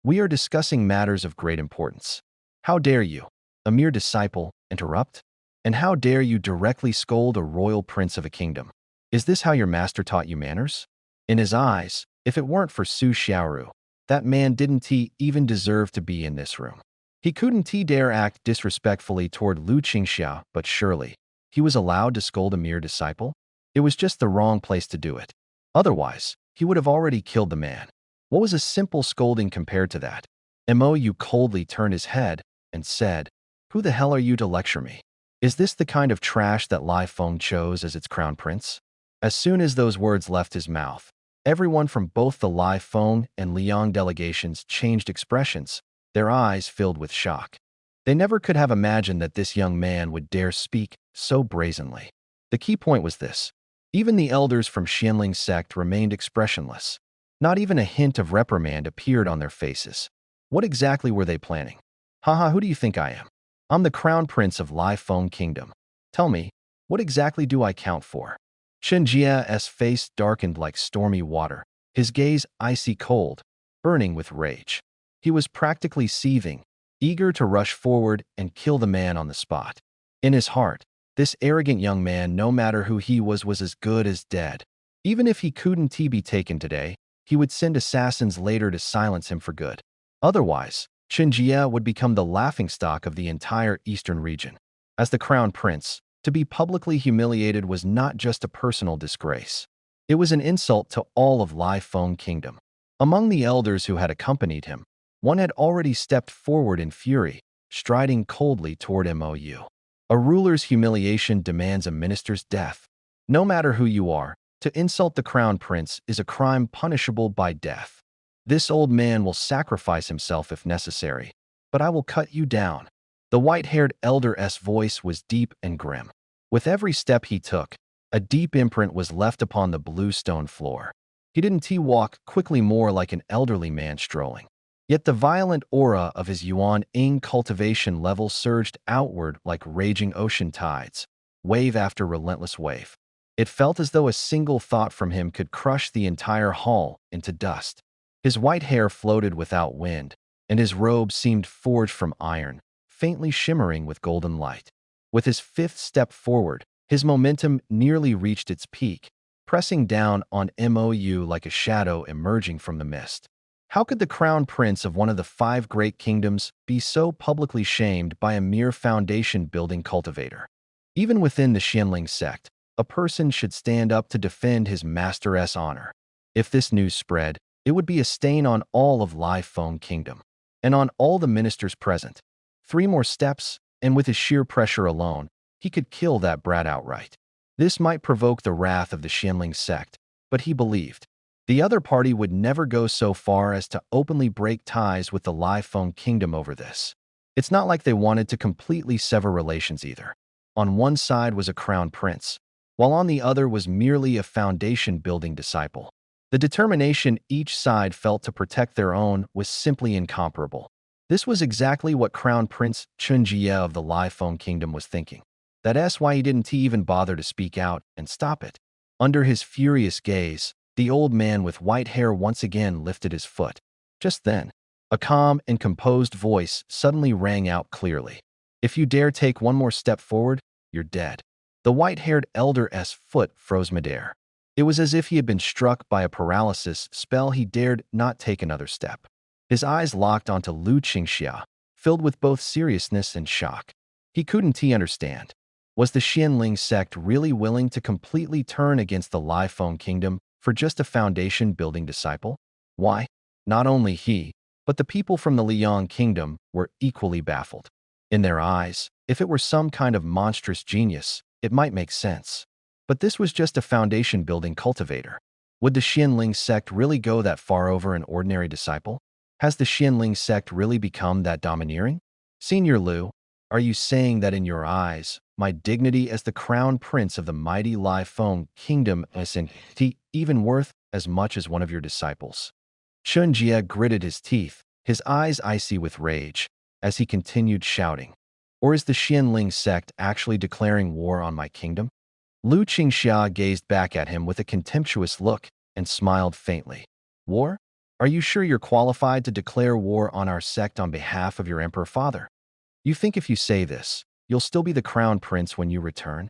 We are discussing matters of great importance. How dare you, a mere disciple, interrupt? And how dare you directly scold a royal prince of a kingdom? Is this how your master taught you manners? In his eyes, if it weren't for Su Xiaoru, that man didn't he even deserve to be in this room. He couldn't he dare act disrespectfully toward Lu Qingxia, but surely, he was allowed to scold a mere disciple? It was just the wrong place to do it. Otherwise, he would have already killed the man. What was a simple scolding compared to that? Mou coldly turned his head and said, Who the hell are you to lecture me? Is this the kind of trash that Lifeng chose as its crown prince? As soon as those words left his mouth, everyone from both the Lifeng and Liang delegations changed expressions, their eyes filled with shock. They never could have imagined that this young man would dare speak so brazenly. The key point was this. Even the elders from Xianling sect remained expressionless. Not even a hint of reprimand appeared on their faces. What exactly were they planning? Haha, who do you think I am? I'm the crown prince of Lifeng Kingdom. Tell me, what exactly do I count for? Chen Jie's face darkened like stormy water, his gaze icy cold, burning with rage. He was practically seething, eager to rush forward and kill the man on the spot. In his heart, this arrogant young man, no matter who he was as good as dead. Even if he couldn't be taken today, he would send assassins later to silence him for good. Otherwise, Chen Jie would become the laughingstock of the entire eastern region. As the crown prince, to be publicly humiliated was not just a personal disgrace. It was an insult to all of Lifeng Kingdom. Among the elders who had accompanied him, one had already stepped forward in fury, striding coldly toward Mou. A ruler's humiliation demands a minister's death. No matter who you are, to insult the crown prince is a crime punishable by death. This old man will sacrifice himself if necessary, but I will cut you down. The white-haired elder's voice was deep and grim. With every step he took, a deep imprint was left upon the blue stone floor. He didn't walk quickly, more like an elderly man strolling. Yet the violent aura of his Yuan-Ing cultivation level surged outward like raging ocean tides, wave after relentless wave. It felt as though a single thought from him could crush the entire hall into dust. His white hair floated without wind, and his robe seemed forged from iron, faintly shimmering with golden light. With his fifth step forward, his momentum nearly reached its peak, pressing down on Mou like a shadow emerging from the mist. How could the crown prince of one of the 5 great kingdoms be so publicly shamed by a mere foundation-building cultivator? Even within the Xianling sect, a person should stand up to defend his master's honor. If this news spread, it would be a stain on all of Lifeng Kingdom, and on all the ministers present. 3 more steps, and with his sheer pressure alone, he could kill that brat outright. This might provoke the wrath of the Xianling sect, but he believed the other party would never go so far as to openly break ties with the Lifeng Kingdom over this. It's not like they wanted to completely sever relations either. On one side was a crown prince, while on the other was merely a foundation-building disciple. The determination each side felt to protect their own was simply incomparable. This was exactly what Crown Prince Chen Jie of the Lifeng Kingdom was thinking. That's why he didn't even bother to speak out and stop it. Under his furious gaze, the old man with white hair once again lifted his foot. Just then, a calm and composed voice suddenly rang out clearly. If you dare take one more step forward, you're dead. The white-haired elder's foot froze midair. It was as if he had been struck by a paralysis spell. He dared not take another step. His eyes locked onto Lu Qingxia, filled with both seriousness and shock. He couldn't understand. Was the Xianling sect really willing to completely turn against the Lifeng Kingdom for just a foundation-building disciple? Why? Not only he, but the people from the Liang Kingdom were equally baffled. In their eyes, if it were some kind of monstrous genius, it might make sense. But this was just a foundation-building cultivator. Would the Xianling sect really go that far over an ordinary disciple? Has the Xianling sect really become that domineering? Senior Liu, are you saying that in your eyes, my dignity as the crown prince of the mighty Lai Feng kingdom isn't even worth as much as one of your disciples? Chun Jie gritted his teeth, his eyes icy with rage, as he continued shouting. Or is the Xianling sect actually declaring war on my kingdom? Lu Qingxia gazed back at him with a contemptuous look and smiled faintly. War? Are you sure you're qualified to declare war on our sect on behalf of your emperor father? You think if you say this, you'll still be the crown prince when you return?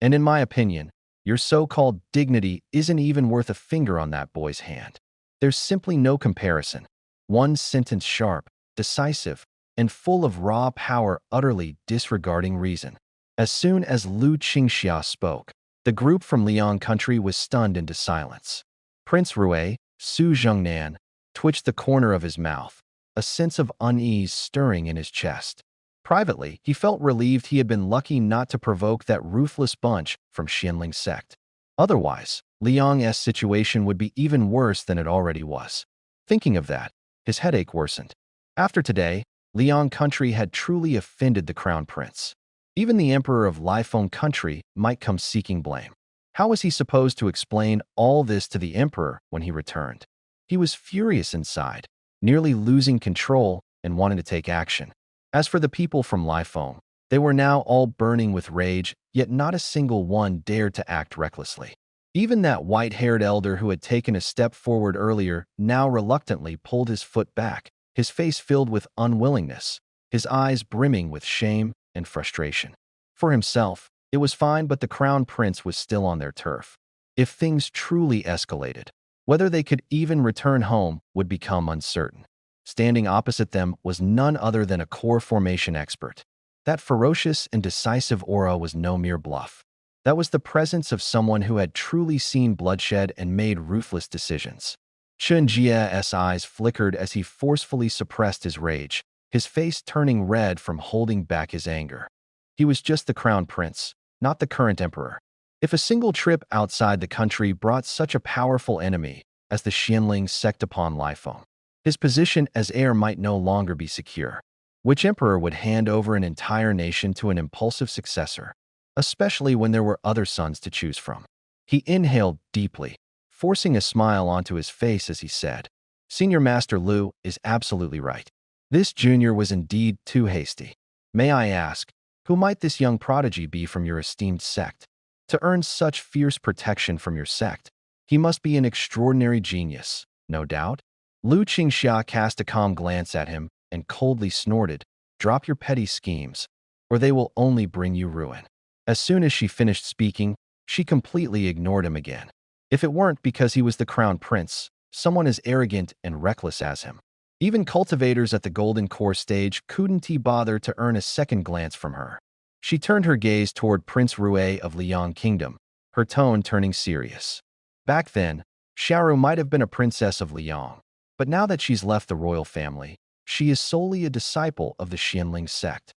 And in my opinion, your so-called dignity isn't even worth a finger on that boy's hand. There's simply no comparison. One sentence sharp, decisive, and full of raw power utterly disregarding reason. As soon as Lu Qingxia spoke, the group from Liang country was stunned into silence. Prince Rui, Su Zhengnan, twitched the corner of his mouth, a sense of unease stirring in his chest. Privately, he felt relieved he had been lucky not to provoke that ruthless bunch from Xianling sect. Otherwise, Liang's situation would be even worse than it already was. Thinking of that, his headache worsened. After today, Liang country had truly offended the crown prince. Even the emperor of Laifeng country might come seeking blame. How was he supposed to explain all this to the emperor when he returned? He was furious inside, nearly losing control and wanting to take action. As for the people from Laifeng, they were now all burning with rage, yet not a single one dared to act recklessly. Even that white-haired elder who had taken a step forward earlier now reluctantly pulled his foot back, his face filled with unwillingness, his eyes brimming with shame and frustration. For himself, it was fine, but the crown prince was still on their turf. If things truly escalated, whether they could even return home would become uncertain. Standing opposite them was none other than a core formation expert. That ferocious and decisive aura was no mere bluff. That was the presence of someone who had truly seen bloodshed and made ruthless decisions. Chun Jie's eyes flickered as he forcefully suppressed his rage, his face turning red from holding back his anger. He was just the crown prince, not the current emperor. If a single trip outside the country brought such a powerful enemy as the Xianling sect upon Laifeng, his position as heir might no longer be secure. Which emperor would hand over an entire nation to an impulsive successor, especially when there were other sons to choose from? He inhaled deeply, forcing a smile onto his face as he said, Senior Master Liu is absolutely right. This junior was indeed too hasty. May I ask, who might this young prodigy be from your esteemed sect? To earn such fierce protection from your sect, he must be an extraordinary genius, no doubt. Lu Qingxia cast a calm glance at him and coldly snorted, Drop your petty schemes, or they will only bring you ruin. As soon as she finished speaking, she completely ignored him again. If it weren't because he was the crown prince, someone as arrogant and reckless as him, even cultivators at the Golden Core stage couldn't bother to earn a second glance from her. She turned her gaze toward Prince Rui of Liang Kingdom, her tone turning serious. Back then, Xiaoru might have been a princess of Liang, but now that she's left the royal family, she is solely a disciple of the Xianling sect.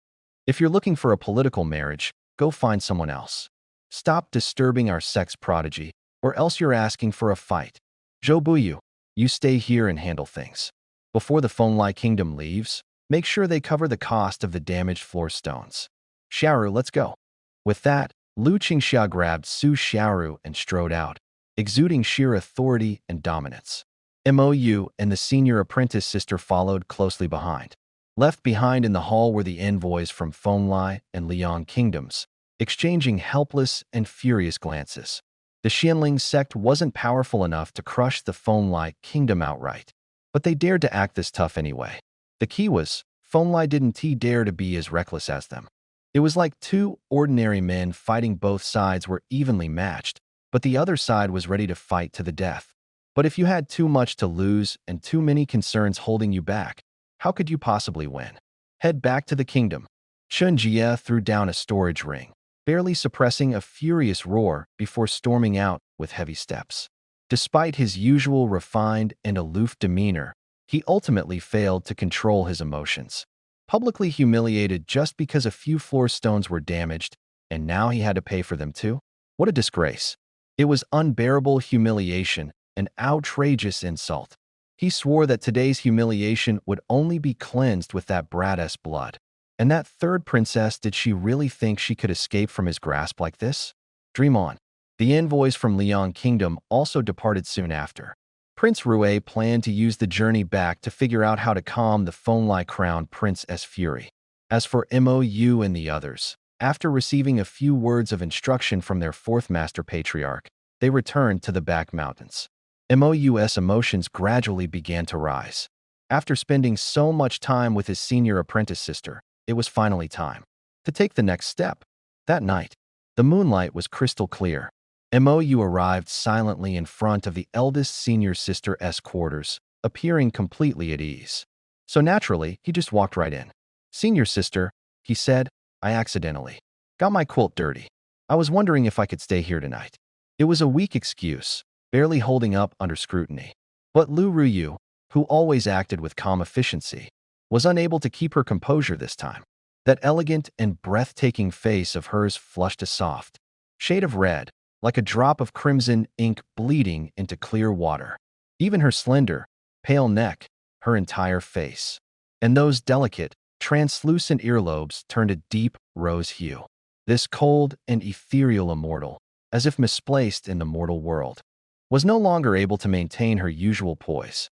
If you're looking for a political marriage, go find someone else. Stop disturbing our sect's prodigy, or else you're asking for a fight. Zhou Buyu, you stay here and handle things. Before the Fenglai Kingdom leaves, make sure they cover the cost of the damaged floor stones. Xiaoru, let's go. With that, Lu Qingxia grabbed Su Xiaoru and strode out, exuding sheer authority and dominance. Mou and the senior apprentice sister followed closely behind. Left behind in the hall were the envoys from Fenglai and Liang kingdoms, exchanging helpless and furious glances. The Xianling sect wasn't powerful enough to crush the Fenglai kingdom outright, but they dared to act this tough anyway. The key was, Fenglai didn't dare to be as reckless as them. It was like two ordinary men fighting. Both sides were evenly matched, but the other side was ready to fight to the death. But if you had too much to lose and too many concerns holding you back, how could you possibly win? Head back to the kingdom. Chun Jie threw down a storage ring, barely suppressing a furious roar before storming out with heavy steps. Despite his usual refined and aloof demeanor, he ultimately failed to control his emotions. Publicly humiliated just because a few floor stones were damaged, and now he had to pay for them too? What a disgrace. It was unbearable humiliation, an outrageous insult. He swore that today's humiliation would only be cleansed with that brat's blood. And that third princess, did she really think she could escape from his grasp like this? Dream on. The envoys from Liang Kingdom also departed soon after. Prince Rue planned to use the journey back to figure out how to calm the Fonlai Crown Prince's fury. As for Mou and the others, after receiving a few words of instruction from their fourth master patriarch, they returned to the back mountains. Mou's emotions gradually began to rise. After spending so much time with his senior apprentice sister, it was finally time to take the next step. That night, the moonlight was crystal clear. Mou arrived silently in front of the eldest senior sister's quarters, appearing completely at ease. So naturally, he just walked right in. "Senior sister," he said, "I accidentally got my quilt dirty. I was wondering if I could stay here tonight." It was a weak excuse, barely holding up under scrutiny. But Lu Ruyu, who always acted with calm efficiency, was unable to keep her composure this time. That elegant and breathtaking face of hers flushed a soft shade of red, like a drop of crimson ink bleeding into clear water. Even her slender, pale neck, her entire face, and those delicate, translucent earlobes turned a deep rose hue. This cold and ethereal immortal, as if misplaced in the mortal world, was no longer able to maintain her usual poise.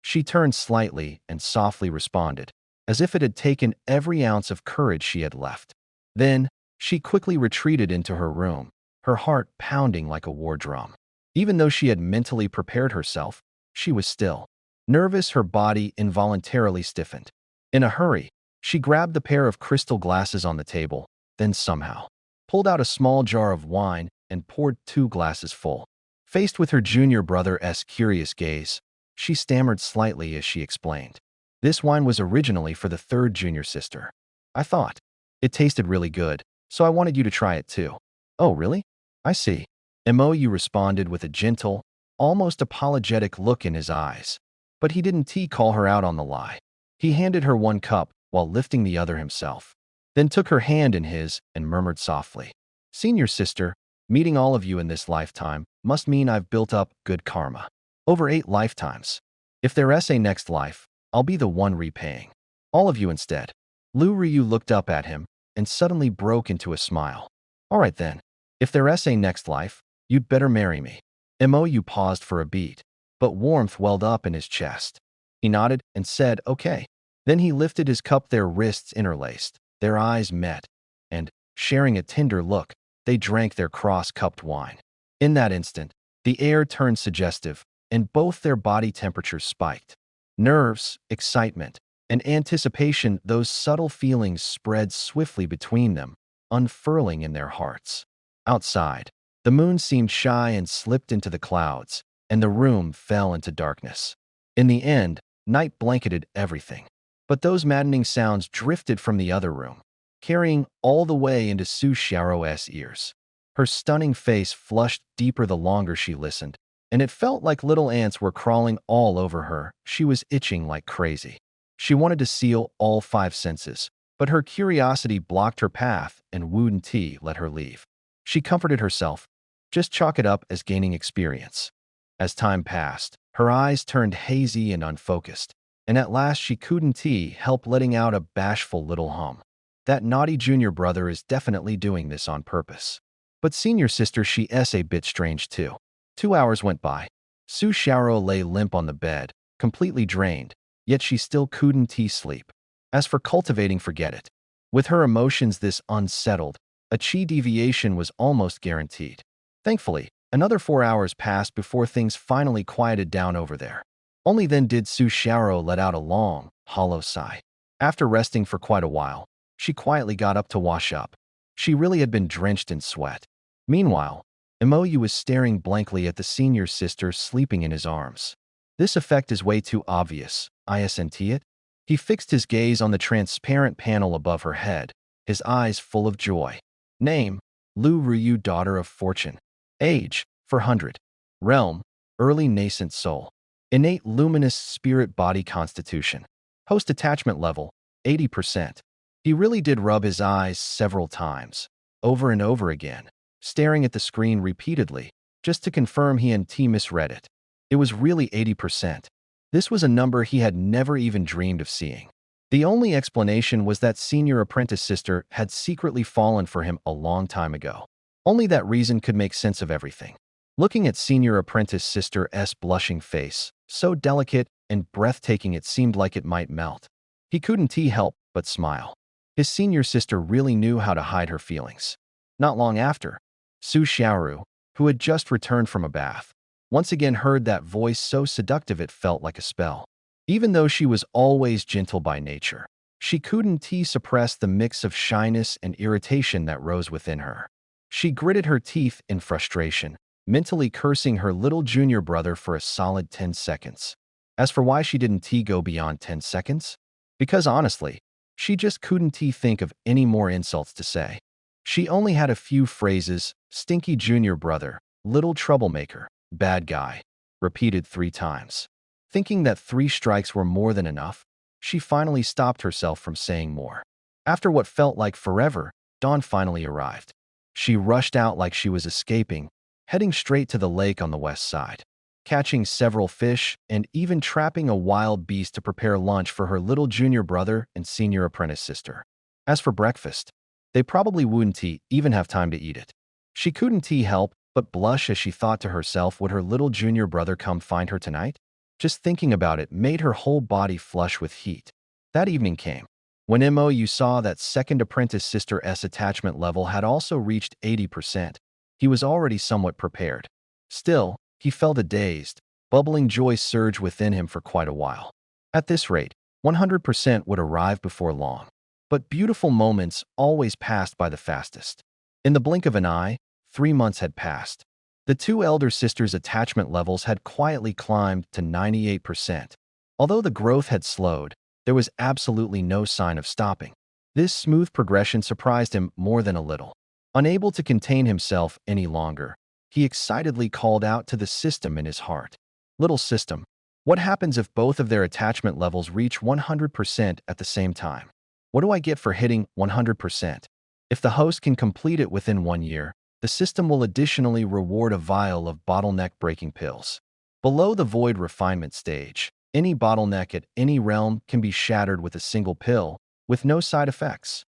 She turned slightly and softly responded, as if it had taken every ounce of courage she had left. Then, she quickly retreated into her room, her heart pounding like a war drum. Even though she had mentally prepared herself, she was still nervous. Her body involuntarily stiffened. In a hurry, she grabbed the pair of crystal glasses on the table, then somehow pulled out a small jar of wine and poured 2 glasses full. Faced with her junior brother's curious gaze, she stammered slightly as she explained. "This wine was originally for the third junior sister. I thought it tasted really good, so I wanted you to try it too." "Oh, really? I see." Mou responded with a gentle, almost apologetic look in his eyes. But he didn't call her out on the lie. He handed her 1 cup while lifting the other himself, then took her hand in his and murmured softly, "Senior sister, meeting all of you in this lifetime must mean I've built up good karma. Over 8 lifetimes. If there's a next life, I'll be the one repaying all of you instead." Lu Ryu looked up at him and suddenly broke into a smile. "All right then. If there's a next life, you'd better marry me." Mou paused for a beat, but warmth welled up in his chest. He nodded and said, "Okay." Then he lifted his cup, their wrists interlaced, their eyes met, and, sharing a tender look, they drank their cross-cupped wine. In that instant, the air turned suggestive, and both their body temperatures spiked. Nerves, excitement, and anticipation, those subtle feelings spread swiftly between them, unfurling in their hearts. Outside, the moon seemed shy and slipped into the clouds, and the room fell into darkness. In the end, night blanketed everything. But those maddening sounds drifted from the other room, carrying all the way into Su Xiao's ears. Her stunning face flushed deeper the longer she listened, and it felt like little ants were crawling all over her. She was itching like crazy. She wanted to seal all 5 senses, but her curiosity blocked her path, and Wu Ti let her leave. She comforted herself, "Just chalk it up as gaining experience." As time passed, her eyes turned hazy and unfocused, and at last she couldn't help letting out a bashful little hum. That naughty junior brother is definitely doing this on purpose. But senior sister, she's a bit strange too. 2 hours went by. Su Xiao lay limp on the bed, completely drained, yet she still couldn't sleep. As for cultivating, forget it. With her emotions this unsettled, a chi deviation was almost guaranteed. Thankfully, another 4 hours passed before things finally quieted down over there. Only then did Su Xiao let out a long, hollow sigh. After resting for quite a while, she quietly got up to wash up. She really had been drenched in sweat. Meanwhile, Mou was staring blankly at the senior sister sleeping in his arms. "This effect is way too obvious, isn't it?" He fixed his gaze on the transparent panel above her head, his eyes full of joy. Name: Lu Ruyu, daughter of fortune. Age: 400. Realm: early nascent soul. Innate luminous spirit body constitution. Host attachment level: 80%. He really did rub his eyes several times, over and over again, staring at the screen repeatedly, just to confirm he and T misread it. It was really 80%. This was a number he had never even dreamed of seeing. The only explanation was that senior apprentice sister had secretly fallen for him a long time ago. Only that reason could make sense of everything. Looking at senior apprentice sister's blushing face, so delicate and breathtaking it seemed like it might melt, he couldn't help but smile. His senior sister really knew how to hide her feelings. Not long after, Su Xiaoru, who had just returned from a bath, once again heard that voice so seductive it felt like a spell. Even though she was always gentle by nature, she couldn't suppress the mix of shyness and irritation that rose within her. She gritted her teeth in frustration, mentally cursing her little junior brother for a solid 10 seconds. As for why she didn't go beyond 10 seconds? Because honestly, she just couldn't think of any more insults to say. She only had a few phrases: stinky junior brother, little troublemaker, bad guy, repeated 3 times. Thinking that 3 strikes were more than enough, she finally stopped herself from saying more. After what felt like forever, dawn finally arrived. She rushed out like she was escaping, heading straight to the lake on the west side, catching several fish and even trapping a wild beast to prepare lunch for her little junior brother and senior apprentice sister. As for breakfast, they probably wouldn't even have time to eat it. She couldn't help but blush as she thought to herself, would her little junior brother come find her tonight? Just thinking about it made her whole body flush with heat. That evening came, when Mou saw that second apprentice sister's attachment level had also reached 80%. He was already somewhat prepared. Still, he felt a dazed, bubbling joy surge within him for quite a while. At this rate, 100% would arrive before long. But beautiful moments always passed by the fastest. In the blink of an eye, 3 months had passed. The 2 elder sisters' attachment levels had quietly climbed to 98%. Although the growth had slowed, there was absolutely no sign of stopping. This smooth progression surprised him more than a little. Unable to contain himself any longer, he excitedly called out to the system in his heart. Little system, what happens if both of their attachment levels reach 100% at the same time? What do I get for hitting 100%? If the host can complete it within 1 year, the system will additionally reward a vial of bottleneck-breaking pills. Below the void refinement stage, any bottleneck at any realm can be shattered with a single pill, with no side effects.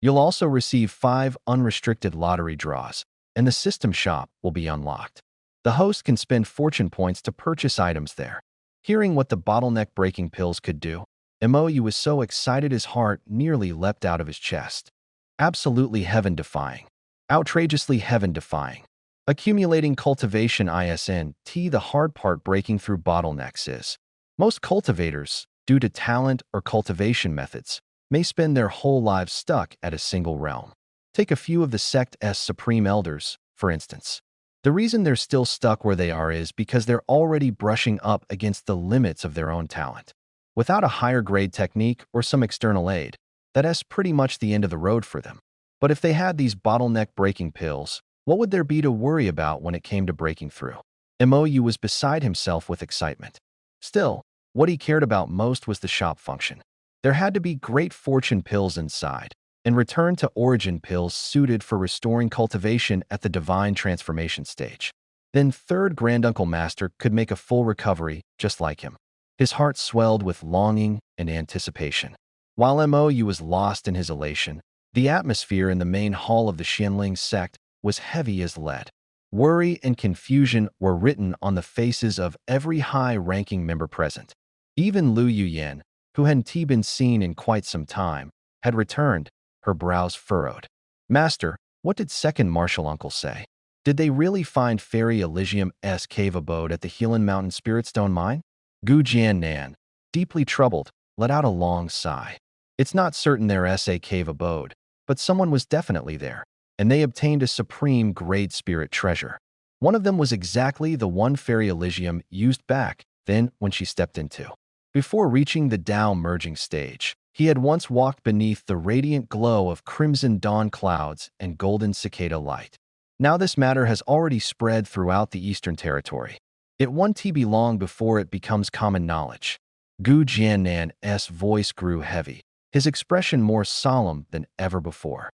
You'll also receive 5 unrestricted lottery draws, and the system shop will be unlocked. The host can spend fortune points to purchase items there. Hearing what the bottleneck-breaking pills could do, Mou was so excited his heart nearly leapt out of his chest. Absolutely heaven-defying. Outrageously heaven-defying. Accumulating cultivation isn't the hard part. Breaking through bottlenecks is. Most cultivators, due to talent or cultivation methods, may spend their whole lives stuck at a single realm. Take a few of the sect's supreme elders, for instance. The reason they're still stuck where they are is because they're already brushing up against the limits of their own talent. Without a higher grade technique or some external aid, that's pretty much the end of the road for them. But if they had these bottleneck-breaking pills, what would there be to worry about when it came to breaking through? Mou was beside himself with excitement. Still, what he cared about most was the shop function. There had to be great fortune pills inside, and return to origin pills suited for restoring cultivation at the divine transformation stage. Then third granduncle master could make a full recovery just like him. His heart swelled with longing and anticipation. While Mou was lost in his elation, the atmosphere in the main hall of the Xianling sect was heavy as lead. Worry and confusion were written on the faces of every high-ranking member present. Even Lu Yuyan, who hadn't been seen in quite some time, had returned, her brows furrowed. Master, what did second martial uncle say? Did they really find Fairy Elysium's cave abode at the Heelan Mountain Spirit Stone Mine? Gu Jiannan, deeply troubled, let out a long sigh. It's not certain there's a cave abode, but someone was definitely there, and they obtained a supreme grade spirit treasure. One of them was exactly the one Fairy Elysium used back then when she stepped into. Before reaching the Tao merging stage, he had once walked beneath the radiant glow of crimson dawn clouds and golden cicada light. Now this matter has already spread throughout the Eastern Territory. It won't be long before it becomes common knowledge. Gu Jiannan's voice grew heavy, his expression more solemn than ever before.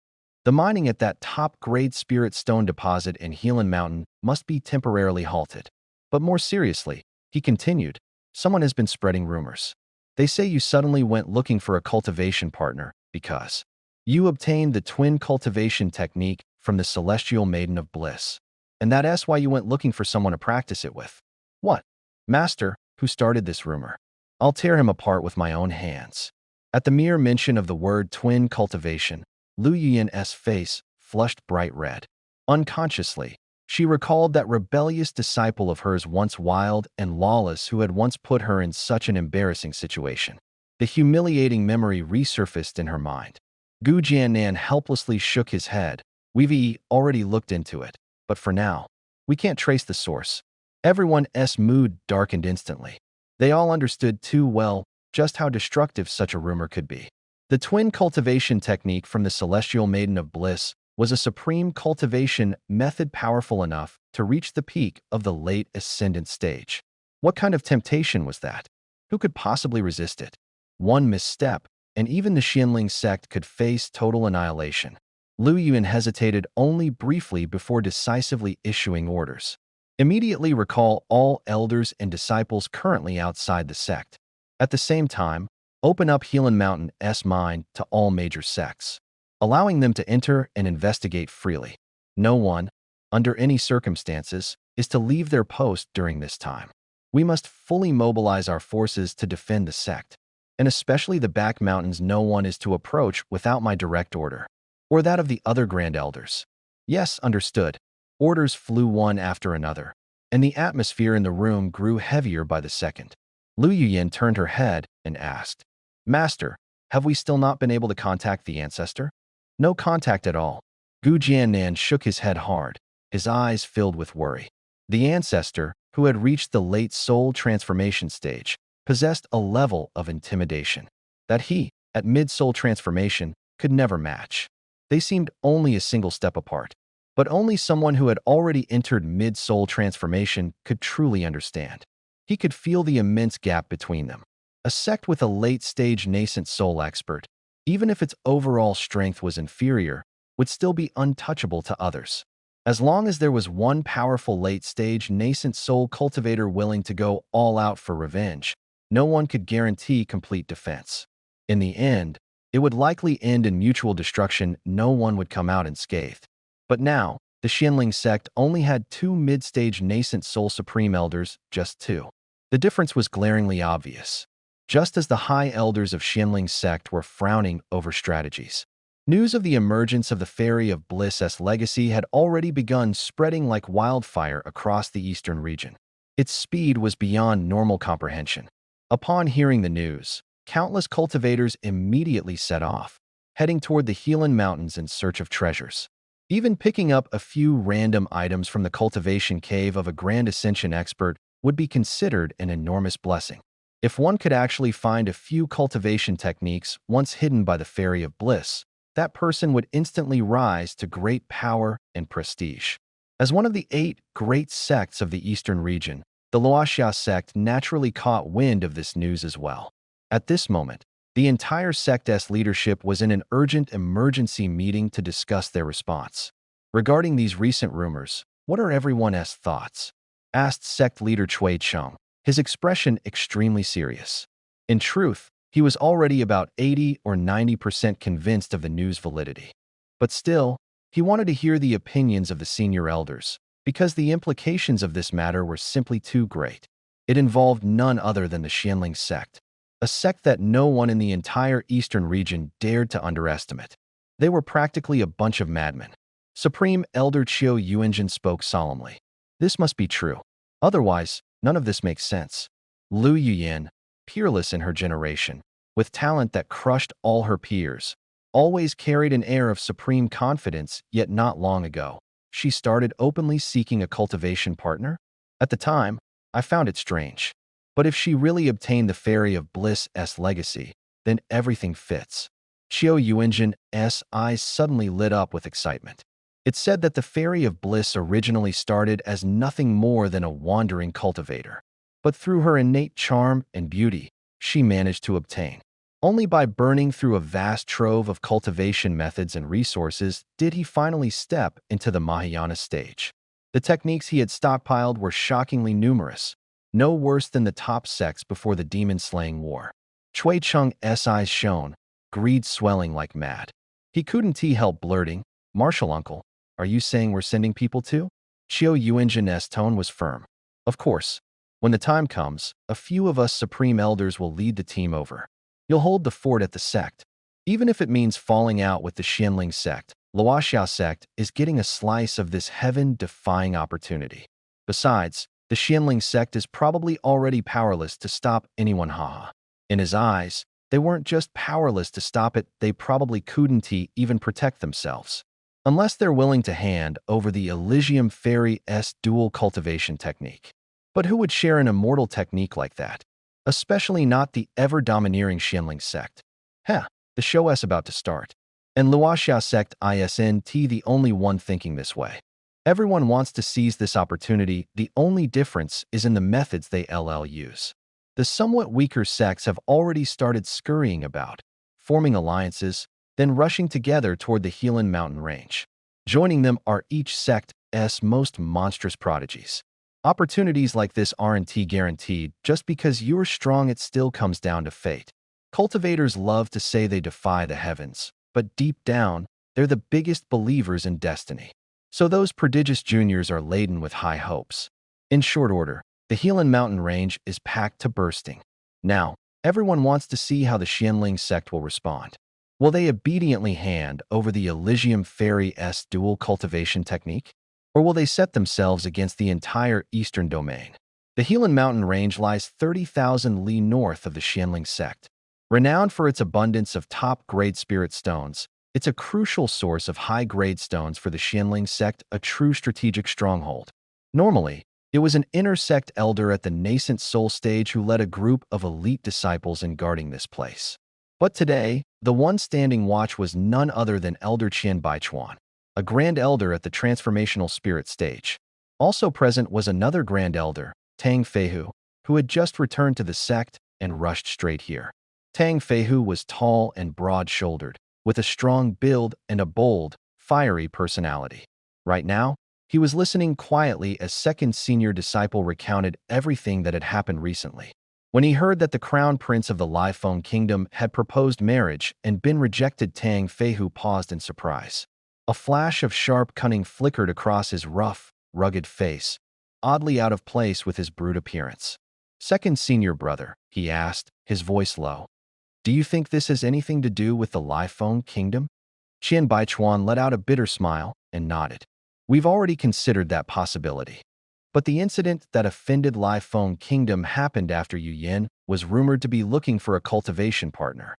The mining at that top-grade spirit stone deposit in Helan Mountain must be temporarily halted. But more seriously, he continued, someone has been spreading rumors. They say you suddenly went looking for a cultivation partner because you obtained the twin cultivation technique from the celestial maiden of bliss. And that's why you went looking for someone to practice it with. What? Master, who started this rumor? I'll tear him apart with my own hands. At the mere mention of the word twin cultivation, Lu Yuyan's face flushed bright red. Unconsciously, she recalled that rebellious disciple of hers once wild and lawless who had once put her in such an embarrassing situation. The humiliating memory resurfaced in her mind. Gu Jiannan helplessly shook his head. We've already looked into it, but for now, we can't trace the source. Everyone's mood darkened instantly. They all understood too well just how destructive such a rumor could be. The twin cultivation technique from the celestial maiden of bliss was a supreme cultivation method powerful enough to reach the peak of the late ascendant stage. What kind of temptation was that? Who could possibly resist it? One misstep, and even the Xianling sect could face total annihilation. Lu Yuan hesitated only briefly before decisively issuing orders. Immediately recall all elders and disciples currently outside the sect. At the same time, open up Helan Mountain's mine to all major sects, allowing them to enter and investigate freely. No one, under any circumstances, is to leave their post during this time. We must fully mobilize our forces to defend the sect, and especially the back mountains no one is to approach without my direct order, or that of the other grand elders. Yes, understood. Orders flew one after another, and the atmosphere in the room grew heavier by the second. Lu Yuyan turned her head and asked, Master, have we still not been able to contact the ancestor? No contact at all. Gu Jiannan shook his head hard, his eyes filled with worry. The ancestor, who had reached the late soul transformation stage, possessed a level of intimidation that he, at mid-soul transformation, could never match. They seemed only a single step apart, but only someone who had already entered mid-soul transformation could truly understand. He could feel the immense gap between them. A sect with a late-stage nascent soul expert, even if its overall strength was inferior, would still be untouchable to others. As long as there was one powerful late-stage nascent soul cultivator willing to go all out for revenge, no one could guarantee complete defense. In the end, it would likely end in mutual destruction. No one would come out unscathed. But now, the Xianling sect only had 2 mid-stage nascent soul supreme elders, just 2. The difference was glaringly obvious. Just as the high elders of Xianling sect were frowning over strategies, news of the emergence of the Fairy of Bliss's legacy had already begun spreading like wildfire across the eastern region. Its speed was beyond normal comprehension. Upon hearing the news, countless cultivators immediately set off, heading toward the Helan Mountains in search of treasures. Even picking up a few random items from the cultivation cave of a Grand Ascension expert would be considered an enormous blessing. If one could actually find a few cultivation techniques once hidden by the Fairy of Bliss, that person would instantly rise to great power and prestige. As one of the 8 great sects of the eastern region, the Luoxia sect naturally caught wind of this news as well. At this moment, the entire sect's leadership was in an urgent emergency meeting to discuss their response. Regarding these recent rumors, what are everyone's thoughts? Asked sect leader Cui Cheng, his expression extremely serious. In truth, he was already about 80 or 90% convinced of the news validity. But still, he wanted to hear the opinions of the senior elders, because the implications of this matter were simply too great. It involved none other than the Xianling sect, a sect that no one in the entire eastern region dared to underestimate. They were practically a bunch of madmen. Supreme Elder Qiu Yuanjin spoke solemnly. This must be true. Otherwise, none of this makes sense. Lu Yuyan, peerless in her generation, with talent that crushed all her peers, always carried an air of supreme confidence, yet not long ago, she started openly seeking a cultivation partner? At the time, I found it strange. But if she really obtained the Fairy of Bliss's legacy, then everything fits. Qiu Yuanjin's eyes suddenly lit up with excitement. It said that the Fairy of Bliss originally started as nothing more than a wandering cultivator. But through her innate charm and beauty, she managed to obtain Only by burning through a vast trove of cultivation methods and resources did he finally step into the Mahayana stage. The techniques he had stockpiled were shockingly numerous, no worse than the top sects before the demon-slaying war. Chui Cheng's eyes shone, greed swelling like mad. He couldn't help blurting, "Martial uncle, are you saying we're sending people too?" Qiu Yuanjin's tone was firm. "Of course. When the time comes, a few of us supreme elders will lead the team over. You'll hold the fort at the sect. Even if it means falling out with the Xianling sect, Luoxiao sect is getting a slice of this heaven-defying opportunity. Besides, the Xianling sect is probably already powerless to stop anyone, haha." In his eyes, they weren't just powerless to stop it, they probably couldn't even protect themselves. Unless they're willing to hand over the Elysium Fairy's dual cultivation technique. But who would share an immortal technique like that? Especially not the ever-domineering Xianling sect. Heh, the show's about to start. And Luoxiao sect isn't the only one thinking this way. Everyone wants to seize this opportunity, the only difference is in the methods they use. The somewhat weaker sects have already started scurrying about, forming alliances, then rushing together toward the Helan mountain range. Joining them are each sect's most monstrous prodigies. Opportunities like this aren't guaranteed just because you're strong, it still comes down to fate. Cultivators love to say they defy the heavens, but deep down, they're the biggest believers in destiny. So those prodigious juniors are laden with high hopes. In short order, the Helan mountain range is packed to bursting. Now, everyone wants to see how the Xianling sect will respond. Will they obediently hand over the Elysium Fairy's dual cultivation technique? Or will they set themselves against the entire eastern domain? The Helan mountain range lies 30,000 li north of the Xianling sect. Renowned for its abundance of top-grade spirit stones, it's a crucial source of high-grade stones for the Xianling sect, a true strategic stronghold. Normally, it was an inner-sect elder at the nascent soul stage who led a group of elite disciples in guarding this place. But today, the one standing watch was none other than Elder Qian Baichuan, a Grand Elder at the transformational spirit stage. Also present was another Grand Elder, Tang Feihu, who had just returned to the sect and rushed straight here. Tang Feihu was tall and broad-shouldered, with a strong build and a bold, fiery personality. Right now, he was listening quietly as second senior disciple recounted everything that had happened recently. When he heard that the crown prince of the Lifeng kingdom had proposed marriage and been rejected, Tang Feihu paused in surprise. A flash of sharp cunning flickered across his rough, rugged face, oddly out of place with his brute appearance. "Second senior brother," he asked, his voice low. "Do you think this has anything to do with the Lifeng kingdom?" Qian Baichuan let out a bitter smile and nodded. "We've already considered that possibility. But the incident that offended Lifeng kingdom happened after Yu Yin was rumored to be looking for a cultivation partner.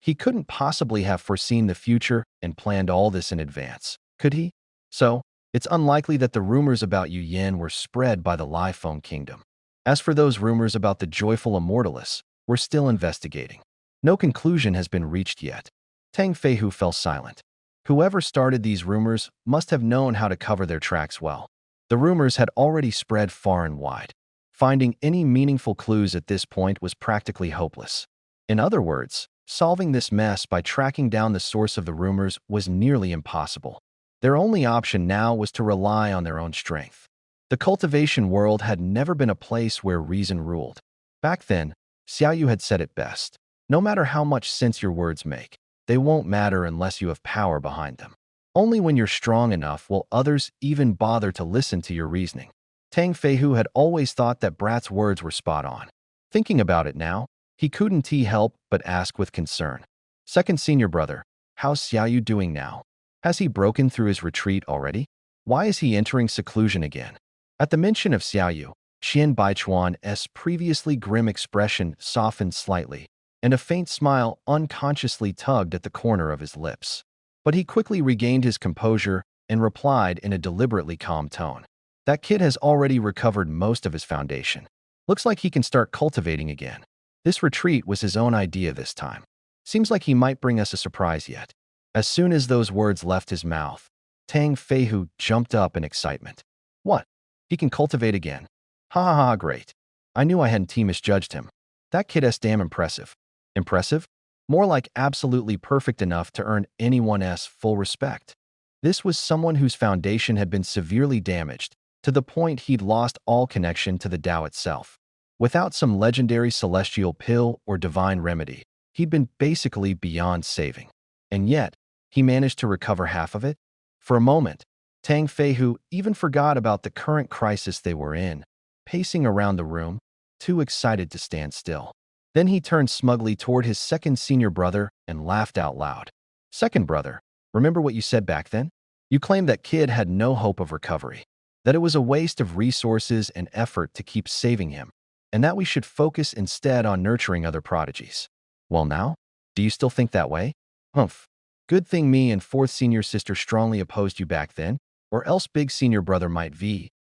He couldn't possibly have foreseen the future and planned all this in advance, could he? So, it's unlikely that the rumors about Yu Yin were spread by the Lifeng kingdom. As for those rumors about the joyful immortalists, we're still investigating. No conclusion has been reached yet." Tang Feihu fell silent. Whoever started these rumors must have known how to cover their tracks well. The rumors had already spread far and wide. Finding any meaningful clues at this point was practically hopeless. In other words, solving this mess by tracking down the source of the rumors was nearly impossible. Their only option now was to rely on their own strength. The cultivation world had never been a place where reason ruled. Back then, Xiaoyu had said it best. No matter how much sense your words make, they won't matter unless you have power behind them. Only when you're strong enough will others even bother to listen to your reasoning. Tang Feihu had always thought that Brat's words were spot on. Thinking about it now, he couldn't help but ask with concern. "Second senior brother, how's Xiaoyu doing now? Has he broken through his retreat already? Why is he entering seclusion again?" At the mention of Xiaoyu, Qian Baichuan's previously grim expression softened slightly, and a faint smile unconsciously tugged at the corner of his lips. But he quickly regained his composure and replied in a deliberately calm tone. "That kid has already recovered most of his foundation. Looks like he can start cultivating again. This retreat was his own idea this time. Seems like he might bring us a surprise yet." As soon as those words left his mouth, Tang Feihu jumped up in excitement. "What? He can cultivate again? Ha ha ha, great. I knew I hadn't misjudged him. That kid's damn impressive." "Impressive? More like absolutely perfect enough to earn anyone's full respect. This was someone whose foundation had been severely damaged, to the point he'd lost all connection to the Tao itself. Without some legendary celestial pill or divine remedy, he'd been basically beyond saving. And yet, he managed to recover half of it? For a moment, Tang Feihu even forgot about the current crisis they were in, pacing around the room, too excited to stand still. Then he turned smugly toward his second senior brother and laughed out loud. Second brother, remember what you said back then? You claimed that kid had no hope of recovery, that it was a waste of resources and effort to keep saving him, and that we should focus instead on nurturing other prodigies. Well now, do you still think that way? Humph. Good thing me and fourth senior sister strongly opposed you back then, or else big senior brother might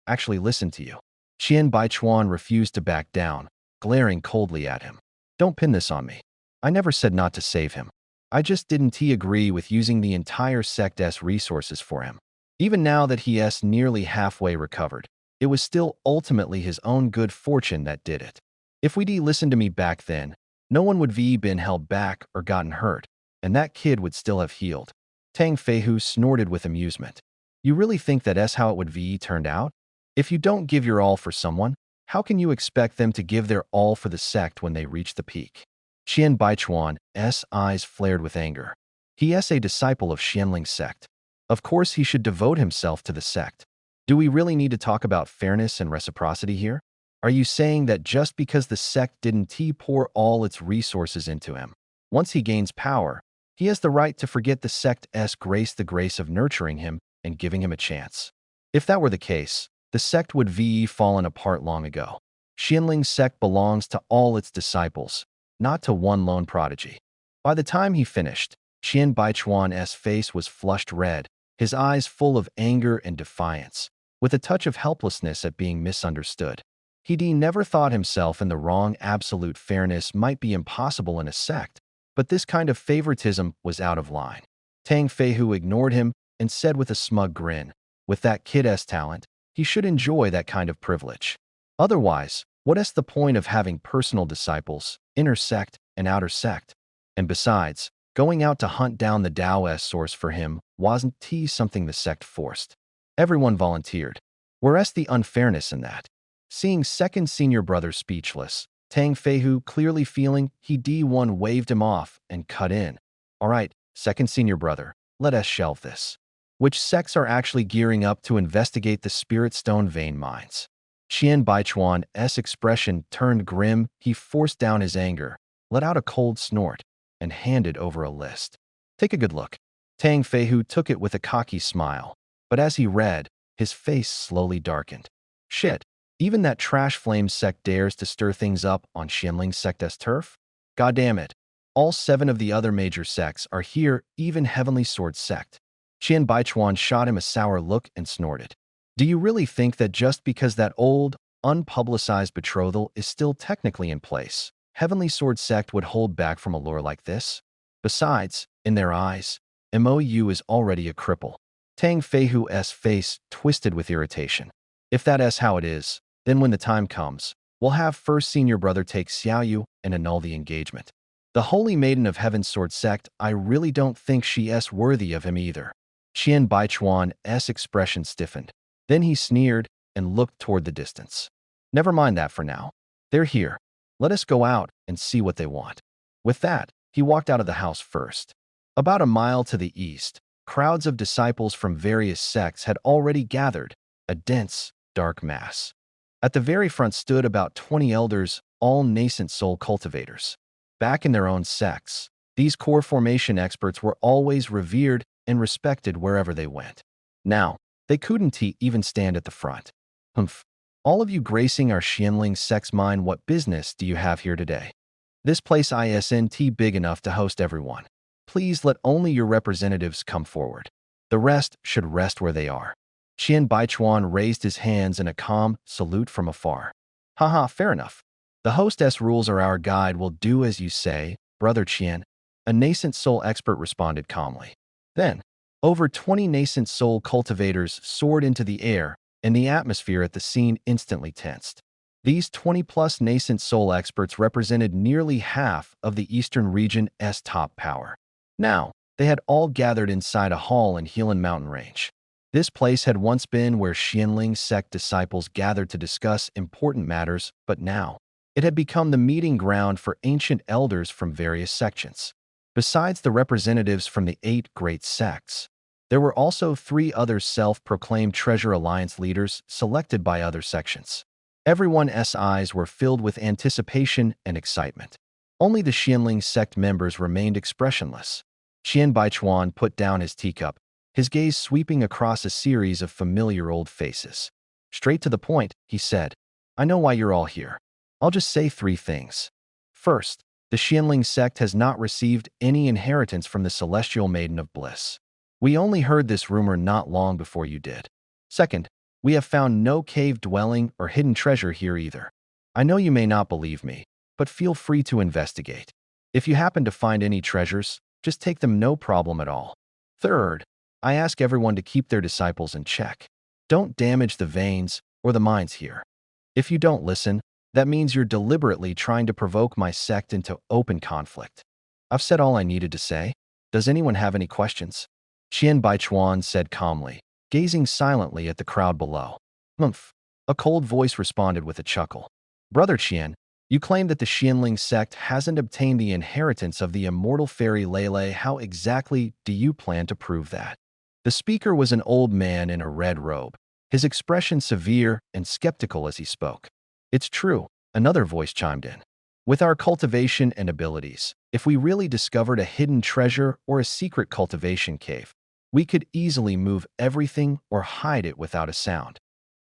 actually listen to you. Qian Baichuan refused to back down, glaring coldly at him. Don't pin this on me. I never said not to save him. I just didn't agree with using the entire sect's resources for him. Even now that he's nearly halfway recovered, it was still ultimately his own good fortune that did it. If we'd listened to me back then, no one would been held back or gotten hurt, and that kid would still have healed. Tang Feihu snorted with amusement. You really think that's how it would turned out? If you don't give your all for someone, how can you expect them to give their all for the sect when they reach the peak? Qian Baichuan's eyes flared with anger. He is a disciple of Xianling's sect. Of course he should devote himself to the sect. Do we really need to talk about fairness and reciprocity here? Are you saying that just because the sect didn't pour all its resources into him, once he gains power, he has the right to forget the sect's the grace of nurturing him and giving him a chance? If that were the case, the sect would fallen apart long ago. Xianling's sect belongs to all its disciples, not to one lone prodigy. By the time he finished, Qian Baichuan's face was flushed red, his eyes full of anger and defiance, with a touch of helplessness at being misunderstood. He'd never thought himself in the wrong. Absolute fairness might be impossible in a sect, but this kind of favoritism was out of line. Tang Feihu ignored him and said with a smug grin, with that kid's talent, he should enjoy that kind of privilege. Otherwise, what's the point of having personal disciples, inner sect and outer sect? And besides, going out to hunt down the Taoist source for him wasn't something the sect forced. Everyone volunteered. Where's the unfairness in that? Seeing second senior brother speechless, Tang Feihu, clearly feeling he D1, waved him off and cut in. All right, second senior brother, let us shelve this. Which sects are actually gearing up to investigate the Spirit Stone vein mines? Qian Baichuan's expression turned grim. He forced down his anger, let out a cold snort, and handed over a list. Take a good look. Tang Feihu took it with a cocky smile, but as he read, his face slowly darkened. Shit, even that trash flame sect dares to stir things up on Xianling's sect's turf? God damn it. All 7 of the other major sects are here, even Heavenly Sword sect. Qian Baichuan shot him a sour look and snorted. Do you really think that just because that old, unpublicized betrothal is still technically in place, Heavenly Sword sect would hold back from a lure like this? Besides, in their eyes, MOU is already a cripple. Tang Feihu's face twisted with irritation. If that's how it is, then when the time comes, we'll have first senior brother take Xiaoyu and annul the engagement. The Holy Maiden of Heaven's Sword sect, I really don't think she's worthy of him either. Qian Baichuan's expression stiffened. Then he sneered and looked toward the distance. Never mind that for now. They're here. Let us go out and see what they want. With that, he walked out of the house first. About a mile to the east, crowds of disciples from various sects had already gathered, a dense, dark mass. At the very front stood about 20 elders, all nascent soul cultivators. Back in their own sects, these core formation experts were always revered and respected wherever they went. Now, they couldn't even stand at the front. Humph. All of you gracing our Xianling sect's mine, what business do you have here today? This place isn't big enough to host everyone. Please let only your representatives come forward. The rest should rest where they are. Qian Baichuan raised his hands in a calm salute from afar. Haha, fair enough. The hostess rules are our guide. Will do as you say, Brother Qian. A nascent soul expert responded calmly. Then, over 20 nascent soul cultivators soared into the air, and the atmosphere at the scene instantly tensed. These 20-plus nascent soul experts represented nearly half of the Eastern region's top power. Now, they had all gathered inside a hall in Helan Mountain Range. This place had once been where Xianling sect disciples gathered to discuss important matters, but now, it had become the meeting ground for ancient elders from various sections. Besides the representatives from the 8 great sects, there were also 3 other self-proclaimed Treasure Alliance leaders selected by other sections. Everyone's eyes were filled with anticipation and excitement. Only the Xianling sect members remained expressionless. Qian Baichuan put down his teacup, his gaze sweeping across a series of familiar old faces. Straight to the point, he said, "I know why you're all here. I'll just say 3 things. First, the Xianling sect has not received any inheritance from the Celestial Maiden of Bliss. We only heard this rumor not long before you did. Second, we have found no cave dwelling or hidden treasure here either. I know you may not believe me, but feel free to investigate. If you happen to find any treasures, just take them, no problem at all. Third, I ask everyone to keep their disciples in check. Don't damage the veins or the minds here. If you don't listen, that means you're deliberately trying to provoke my sect into open conflict. I've said all I needed to say. Does anyone have any questions?" Qian Baichuan said calmly, gazing silently at the crowd below. "Humph." A cold voice responded with a chuckle. "Brother Qian, you claim that the Xianling sect hasn't obtained the inheritance of the immortal fairy Lele. How exactly do you plan to prove that?" The speaker was an old man in a red robe, his expression severe and skeptical as he spoke. "It's true," another voice chimed in. "With our cultivation and abilities, if we really discovered a hidden treasure or a secret cultivation cave, we could easily move everything or hide it without a sound."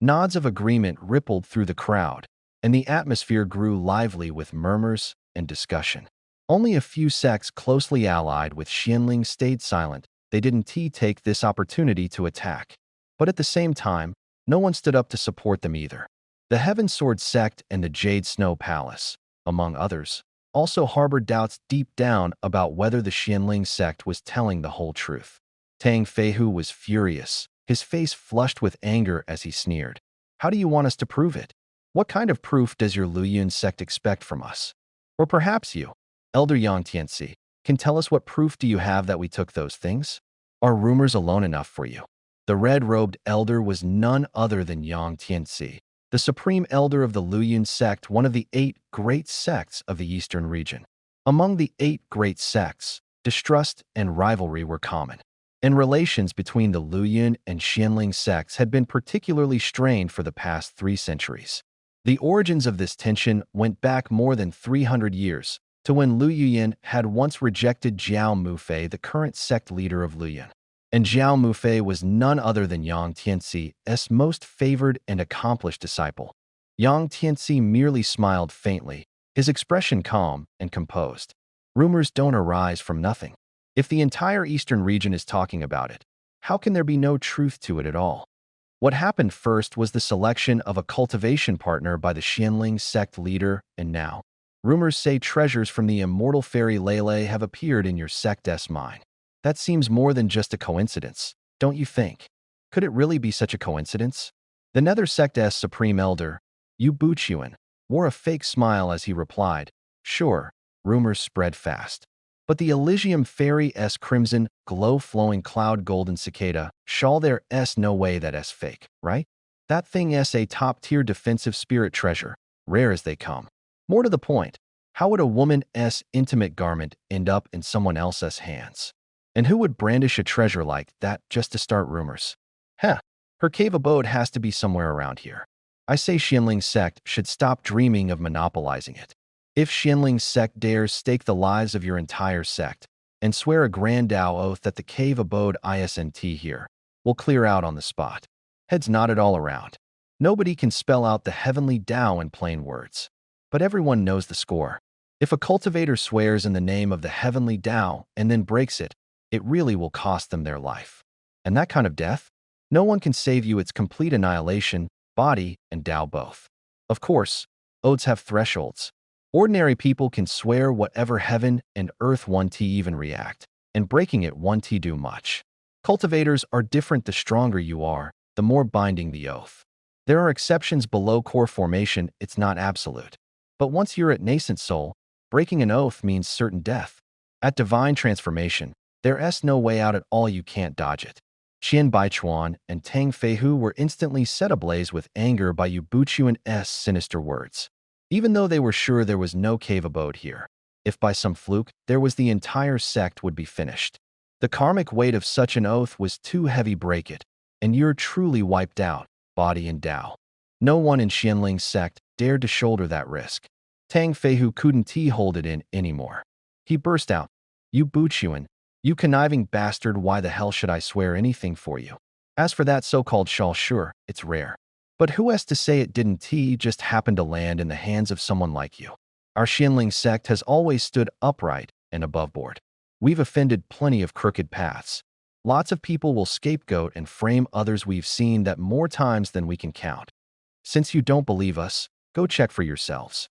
Nods of agreement rippled through the crowd, and the atmosphere grew lively with murmurs and discussion. Only a few sects closely allied with Xianling stayed silent. They didn't take this opportunity to attack. But at the same time, no one stood up to support them either. The Heaven Sword sect and the Jade Snow Palace, among others, also harbored doubts deep down about whether the Xianling sect was telling the whole truth. Tang Feihu was furious, his face flushed with anger as he sneered. "How do you want us to prove it? What kind of proof does your Luyun sect expect from us? Or perhaps you, Elder Yang Tianxi, can tell us what proof do you have that we took those things? Are rumors alone enough for you?" The red-robed elder was none other than Yang Tianxi, the supreme elder of the Luyun sect, one of the 8 great sects of the Eastern region. Among the 8 great sects, distrust and rivalry were common, and relations between the Luyun and Xianling sects had been particularly strained for the past 3 centuries. The origins of this tension went back more than 300 years, to when Lu Yuyin had once rejected Jiao Mufei, the current sect leader of Luyun. And Jiao Mufei was none other than Yang Tianxi's most favored and accomplished disciple. Yang Tianxi merely smiled faintly, his expression calm and composed. Rumors don't arise from nothing. If the entire Eastern region is talking about it, how can there be no truth to it at all? What happened first was the selection of a cultivation partner by the Xianling sect leader, and now, rumors say treasures from the immortal fairy Lele have appeared in your sect's mine. That seems more than just a coincidence, don't you think? Could it really be such a coincidence? The Nether sect's supreme elder, Yu Buchuan, wore a fake smile as he replied, "Sure, rumors spread fast. But the Elysium Fairy's crimson, glow-flowing cloud golden cicada shawl there's no way that's fake, right? That thing's a top-tier defensive spirit treasure, rare as they come. More to the point, how would a woman's intimate garment end up in someone else's hands? And who would brandish a treasure like that just to start rumors? Heh, her cave abode has to be somewhere around here. I say Xianling sect should stop dreaming of monopolizing it. If Xianling sect dares stake the lives of your entire sect and swear a grand Dao oath that the cave abode isn't here, will clear out on the spot." Heads nodded all around. Nobody can spell out the heavenly Dao in plain words, but everyone knows the score. If a cultivator swears in the name of the heavenly Dao and then breaks it, it really will cost them their life. And that kind of death? No one can save you. It's complete annihilation, body and Dao both. Of course, oaths have thresholds. Ordinary people can swear whatever heaven and earth want to even react, and breaking it won't do much. Cultivators are different. The stronger you are, the more binding the oath. There are exceptions below core formation, it's not absolute. But once you're at nascent soul, breaking an oath means certain death. At divine transformation, there's no way out at all, you can't dodge it. Qian Baichuan and Tang Feihu were instantly set ablaze with anger by Yu Buchuan's sinister words. Even though they were sure there was no cave abode here, if by some fluke there was, the entire sect would be finished. The karmic weight of such an oath was too heavy, break it, and you're truly wiped out, body and Tao. No one in Xianling's sect dared to shoulder that risk. Tang Feihu couldn't hold it in anymore. He burst out, "You Buchuan, you conniving bastard, why the hell should I swear anything for you? As for that so-called shawl, sure, it's rare. But who has to say it didn't just happen to land in the hands of someone like you? Our Xianling sect has always stood upright and above board. We've offended plenty of crooked paths. Lots of people will scapegoat and frame others. We've seen that more times than we can count. Since you don't believe us, go check for yourselves.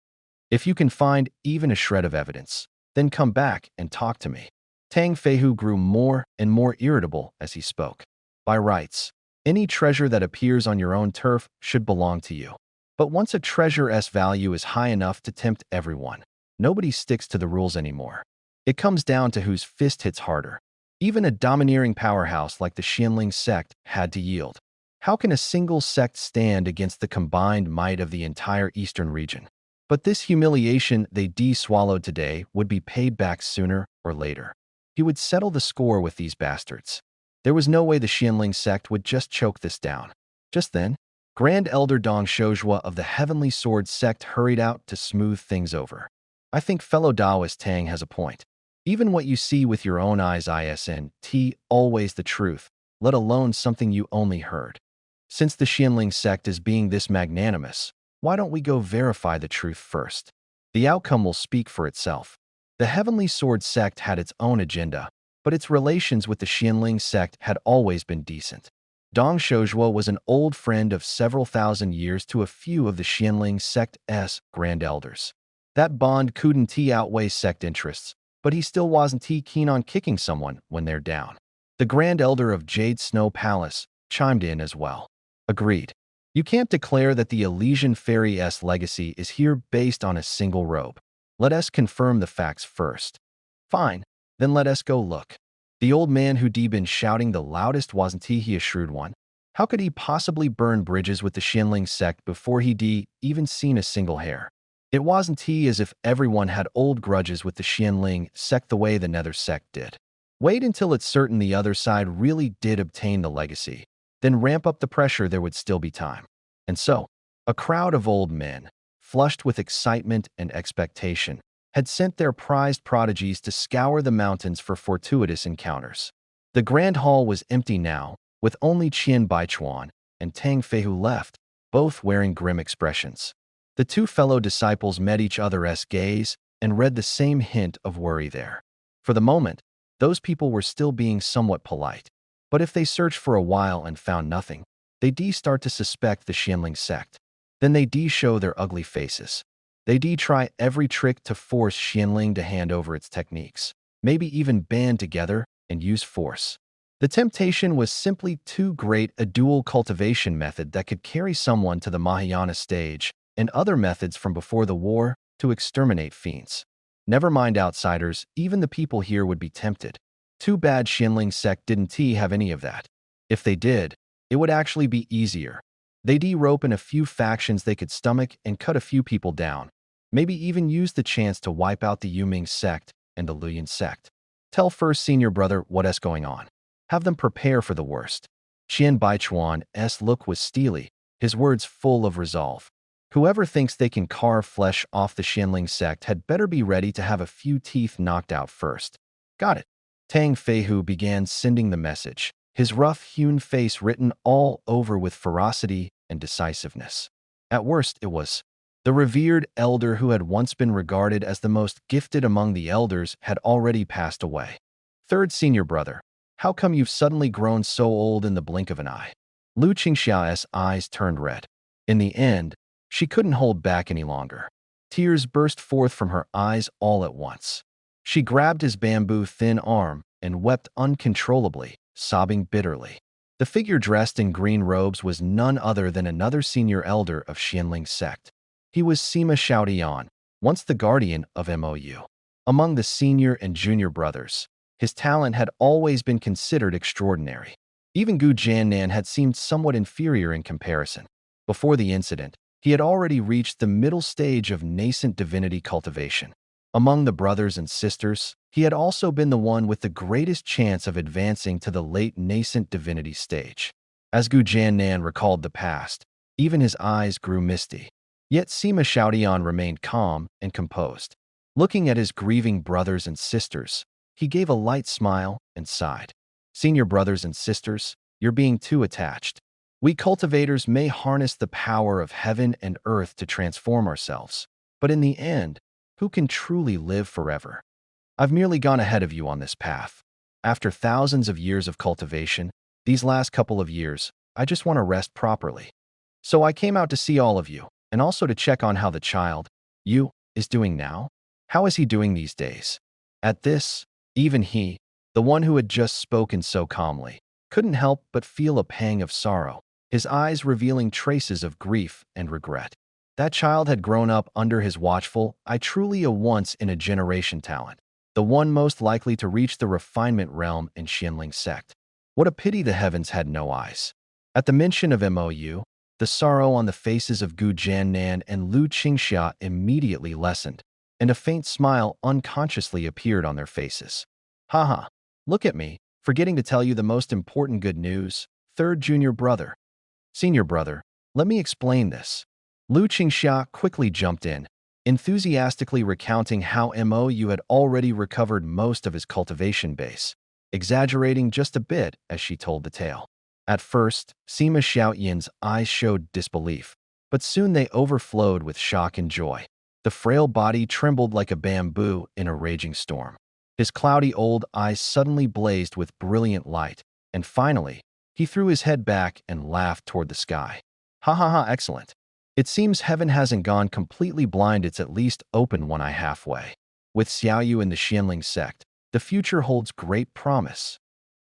If you can find even a shred of evidence, then come back and talk to me." Tang Feihu grew more and more irritable as he spoke. By rights, any treasure that appears on your own turf should belong to you. But once a treasure's value is high enough to tempt everyone, nobody sticks to the rules anymore. It comes down to whose fist hits harder. Even a domineering powerhouse like the Xianling sect had to yield. How can a single sect stand against the combined might of the entire eastern region? But this humiliation they swallowed today would be paid back sooner or later. He would settle the score with these bastards. There was no way the Xianling sect would just choke this down. Just then, Grand Elder Dong Shoujua of the Heavenly Sword sect hurried out to smooth things over. "I think fellow Taoist Tang has a point. Even what you see with your own eyes isn't always the truth, let alone something you only heard. Since the Xianling sect is being this magnanimous, why don't we go verify the truth first? The outcome will speak for itself." The Heavenly Sword sect had its own agenda, but its relations with the Xianling sect had always been decent. Dong Shoujua was an old friend of several thousand years to a few of the Xianling sect's grand elders. That bond couldn't outweigh sect interests, but he still wasn't keen on kicking someone when they're down. The grand elder of Jade Snow Palace chimed in as well. "Agreed. You can't declare that the Elysian Fairy's legacy is here based on a single robe. Let us confirm the facts first." "Fine, then let us go look." The old man who'd been shouting the loudest wasn't he a shrewd one? How could he possibly burn bridges with the Xianling sect before he'd even seen a single hair? It wasn't as if everyone had old grudges with the Xianling sect the way the Nether sect did. Wait until it's certain the other side really did obtain the legacy. Then ramp up the pressure, there would still be time. And so, a crowd of old men, flushed with excitement and expectation, had sent their prized prodigies to scour the mountains for fortuitous encounters. The grand hall was empty now, with only Qian Baichuan and Tang Feihu left, both wearing grim expressions. The two fellow disciples met each other's gaze and read the same hint of worry there. For the moment, those people were still being somewhat polite. But if they searched for a while and found nothing, they start to suspect the Xianling sect. Then they show their ugly faces. They try every trick to force Xianling to hand over its techniques, maybe even band together and use force. The temptation was simply too great, a dual cultivation method that could carry someone to the Mahayana stage, and other methods from before the war to exterminate fiends. Never mind outsiders, even the people here would be tempted. Too bad Xianling sect didn't have any of that. If they did, it would actually be easier. They'd rope in a few factions they could stomach and cut a few people down. Maybe even use the chance to wipe out the Yuming sect and the Luyan sect. Tell first senior brother what's going on. Have them prepare for the worst. Qian Baichuan's look was steely, his words full of resolve. Whoever thinks they can carve flesh off the Xianling sect had better be ready to have a few teeth knocked out first. Got it. Tang Feihu began sending the message, his rough-hewn face written all over with ferocity and decisiveness. At worst, it was. The revered elder who had once been regarded as the most gifted among the elders had already passed away. Third senior brother, how come you've suddenly grown so old in the blink of an eye? Lu Qingxia's eyes turned red. In the end, she couldn't hold back any longer. Tears burst forth from her eyes all at once. She grabbed his bamboo-thin arm and wept uncontrollably, sobbing bitterly. The figure dressed in green robes was none other than another senior elder of Xianling's sect. He was Sima Xiaotian, once the guardian of Mou. Among the senior and junior brothers, his talent had always been considered extraordinary. Even Gu Jiannan had seemed somewhat inferior in comparison. Before the incident, he had already reached the middle stage of nascent divinity cultivation. Among the brothers and sisters, he had also been the one with the greatest chance of advancing to the late nascent divinity stage. As Gu Jiannan recalled the past, even his eyes grew misty. Yet Sima Xiaotian remained calm and composed. Looking at his grieving brothers and sisters, he gave a light smile and sighed. Senior brothers and sisters, you're being too attached. We cultivators may harness the power of heaven and earth to transform ourselves, but in the end, who can truly live forever? I've merely gone ahead of you on this path. After thousands of years of cultivation, these last couple of years, I just want to rest properly. So I came out to see all of you, and also to check on how the child, you, is doing now. How is he doing these days? At this, even he, the one who had just spoken so calmly, couldn't help but feel a pang of sorrow, his eyes revealing traces of grief and regret. That child had grown up under his watchful eye, truly a once-in-a-generation talent, the one most likely to reach the refinement realm in Xianling sect. What a pity the heavens had no eyes. At the mention of Mou, the sorrow on the faces of Gu Jiannan and Lu Qingxia immediately lessened, and a faint smile unconsciously appeared on their faces. Haha, look at me, forgetting to tell you the most important good news, third junior brother. Senior brother, let me explain this. Lu Qingxia quickly jumped in, enthusiastically recounting how Mou had already recovered most of his cultivation base, exaggerating just a bit as she told the tale. At first, Sima Xiaotian's eyes showed disbelief, but soon they overflowed with shock and joy. The frail body trembled like a bamboo in a raging storm. His cloudy old eyes suddenly blazed with brilliant light, and finally, he threw his head back and laughed toward the sky. Ha ha ha, excellent. It seems heaven hasn't gone completely blind, it's at least opened one eye halfway. With Xiaoyu in the Xianling sect, the future holds great promise.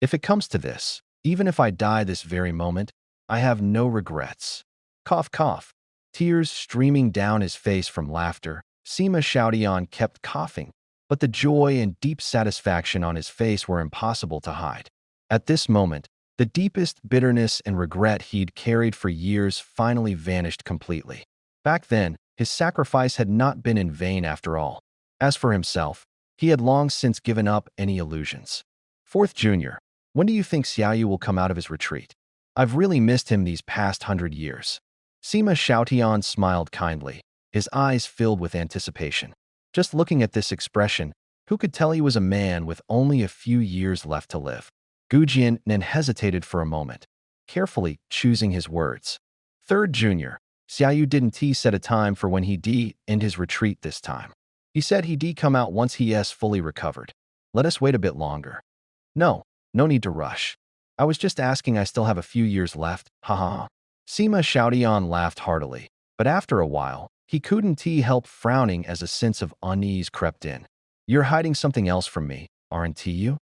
If it comes to this, even if I die this very moment, I have no regrets. Cough, cough. Tears streaming down his face from laughter, Sima Xiaotian kept coughing, but the joy and deep satisfaction on his face were impossible to hide. At this moment, the deepest bitterness and regret he'd carried for years finally vanished completely. Back then, his sacrifice had not been in vain after all. As for himself, he had long since given up any illusions. Fourth junior, when do you think Xiaoyu will come out of his retreat? I've really missed him these past 100 years. Sima Xiaotian smiled kindly, his eyes filled with anticipation. Just looking at this expression, who could tell he was a man with only a few years left to live? Gu Jiannan hesitated for a moment, carefully choosing his words. Third junior, Xiaoyu didn't set a time for when he'd end his retreat this time. He said he'd come out once he's fully recovered. Let us wait a bit longer. No need to rush. I was just asking, I still have a few years left, haha. Sima Xiaotian laughed heartily, but after a while, he couldn't help frowning as a sense of unease crept in. You're hiding something else from me, aren't you?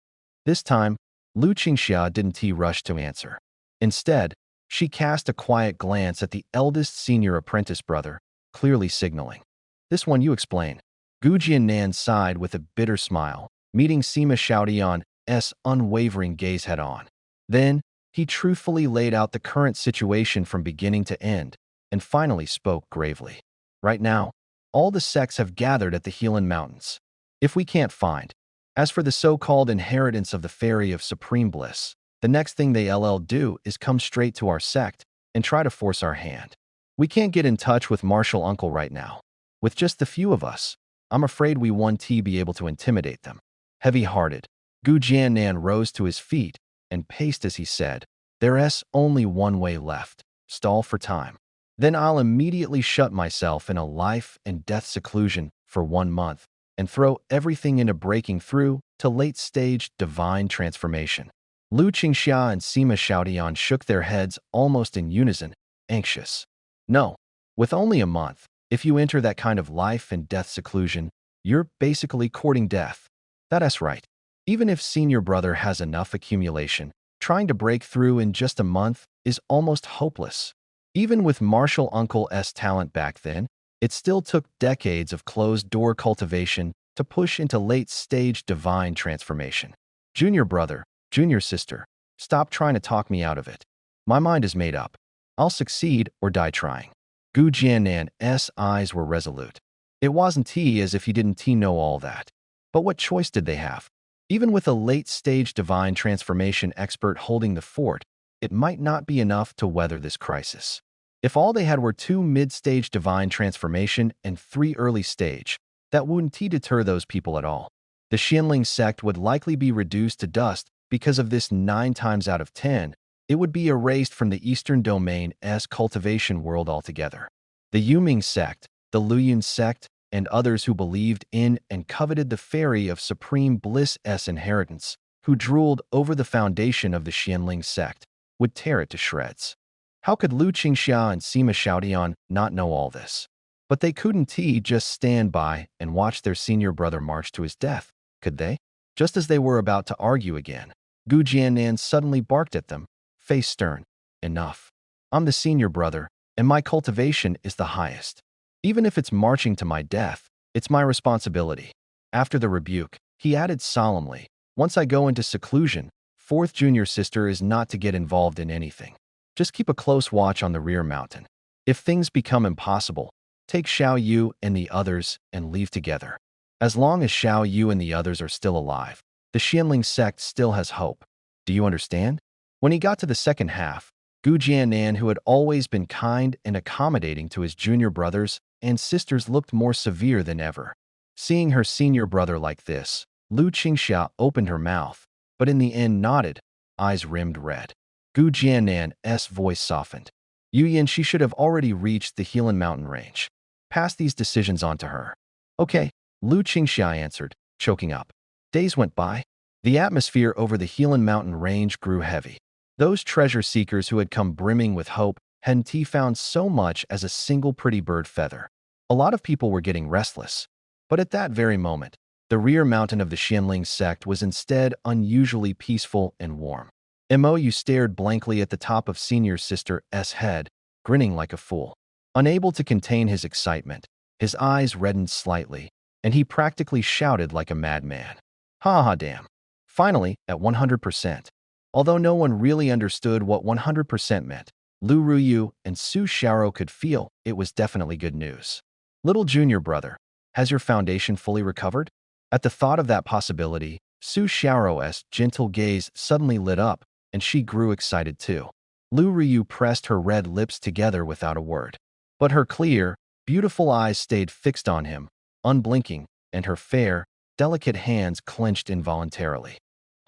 This time, Lu Qingxia didn't rush to answer. Instead, she cast a quiet glance at the eldest senior apprentice brother, clearly signaling. This one you explain. Gu Jiannan sighed with a bitter smile, meeting Sima Xiaotian's unwavering gaze head-on. Then, he truthfully laid out the current situation from beginning to end, and finally spoke gravely. Right now, all the sects have gathered at the Helan Mountains. If we can't find, as for the so-called inheritance of the Fairy of Supreme Bliss, the next thing they'll do is come straight to our sect and try to force our hand. We can't get in touch with Martial Uncle right now. With just the few of us, I'm afraid we won't be able to intimidate them. Heavy-hearted, Gu Jiannan rose to his feet and paced as he said, There's only one way left, stall for time. Then I'll immediately shut myself in a life and death seclusion for 1 month and throw everything into breaking through to late-stage divine transformation. Lu Qingxia and Sima Xiaotian shook their heads almost in unison, anxious. No, with only a month, if you enter that kind of life and death seclusion, you're basically courting death. That's right. Even if senior brother has enough accumulation, Trying to break through in just a month is almost hopeless. Even with Marshall Uncle's talent back then, it still took decades of closed-door cultivation to push into late-stage divine transformation. Junior brother, junior sister, stop trying to talk me out of it. My mind is made up. I'll succeed or die trying. Gu Jiannan's eyes were resolute. It wasn't as if he didn't know all that. But what choice did they have? Even with a late-stage divine transformation expert holding the fort, it might not be enough to weather this crisis. If all they had were 2 mid-stage divine transformation and 3 early-stage, that wouldn't deter those people at all. The Xianling sect would likely be reduced to dust because of this 9 times out of 10. It would be erased from the Eastern Domain's cultivation world altogether. The Yuming sect, the Luyun sect, and others who believed in and coveted the fairy of supreme bliss's inheritance, who drooled over the foundation of the Xianling sect, would tear it to shreds. How could Lu Qingxia and Sima Xiaodian not know all this? But they couldn't just stand by and watch their senior brother march to his death, could they? Just as they were about to argue again, Gu Jiannan suddenly barked at them, face stern. Enough. I'm the senior brother, and my cultivation is the highest. Even if it's marching to my death, it's my responsibility. After the rebuke, he added solemnly, once I go into seclusion, 4th junior sister is not to get involved in anything. Just keep a close watch on the rear mountain. If things become impossible, take Xiao Yu and the others and leave together. As long as Xiao Yu and the others are still alive, the Xianling sect still has hope. Do you understand? When he got to the second half, Gu Jiannan, who had always been kind and accommodating to his junior brothers and sisters, looked more severe than ever. Seeing her senior brother like this, Lu Qingxia opened her mouth, but in the end nodded, eyes rimmed red. Gu Jiannan's voice softened. Yu Yin, she should have already reached the Helan mountain range. Pass these decisions on to her. Okay, Lu Qingxia answered, choking up. Days went by. The atmosphere over the Helan mountain range grew heavy. Those treasure seekers who had come brimming with hope hadn't found so much as a single pretty bird feather. A lot of people were getting restless. But at that very moment, the rear mountain of the Xianling sect was instead unusually peaceful and warm. Mou stared blankly at the top of senior sister's head, grinning like a fool. Unable to contain his excitement, his eyes reddened slightly, and he practically shouted like a madman. Ha ha damn. Finally, at 100%. Although no one really understood what 100% meant, Lu Ruyu and Su Xiaoro could feel it was definitely good news. Little junior brother, has your foundation fully recovered? At the thought of that possibility, Su Xiaoro's gentle gaze suddenly lit up, and she grew excited too. Lu Ruyu pressed her red lips together without a word. But her clear, beautiful eyes stayed fixed on him, unblinking, and her fair, delicate hands clenched involuntarily.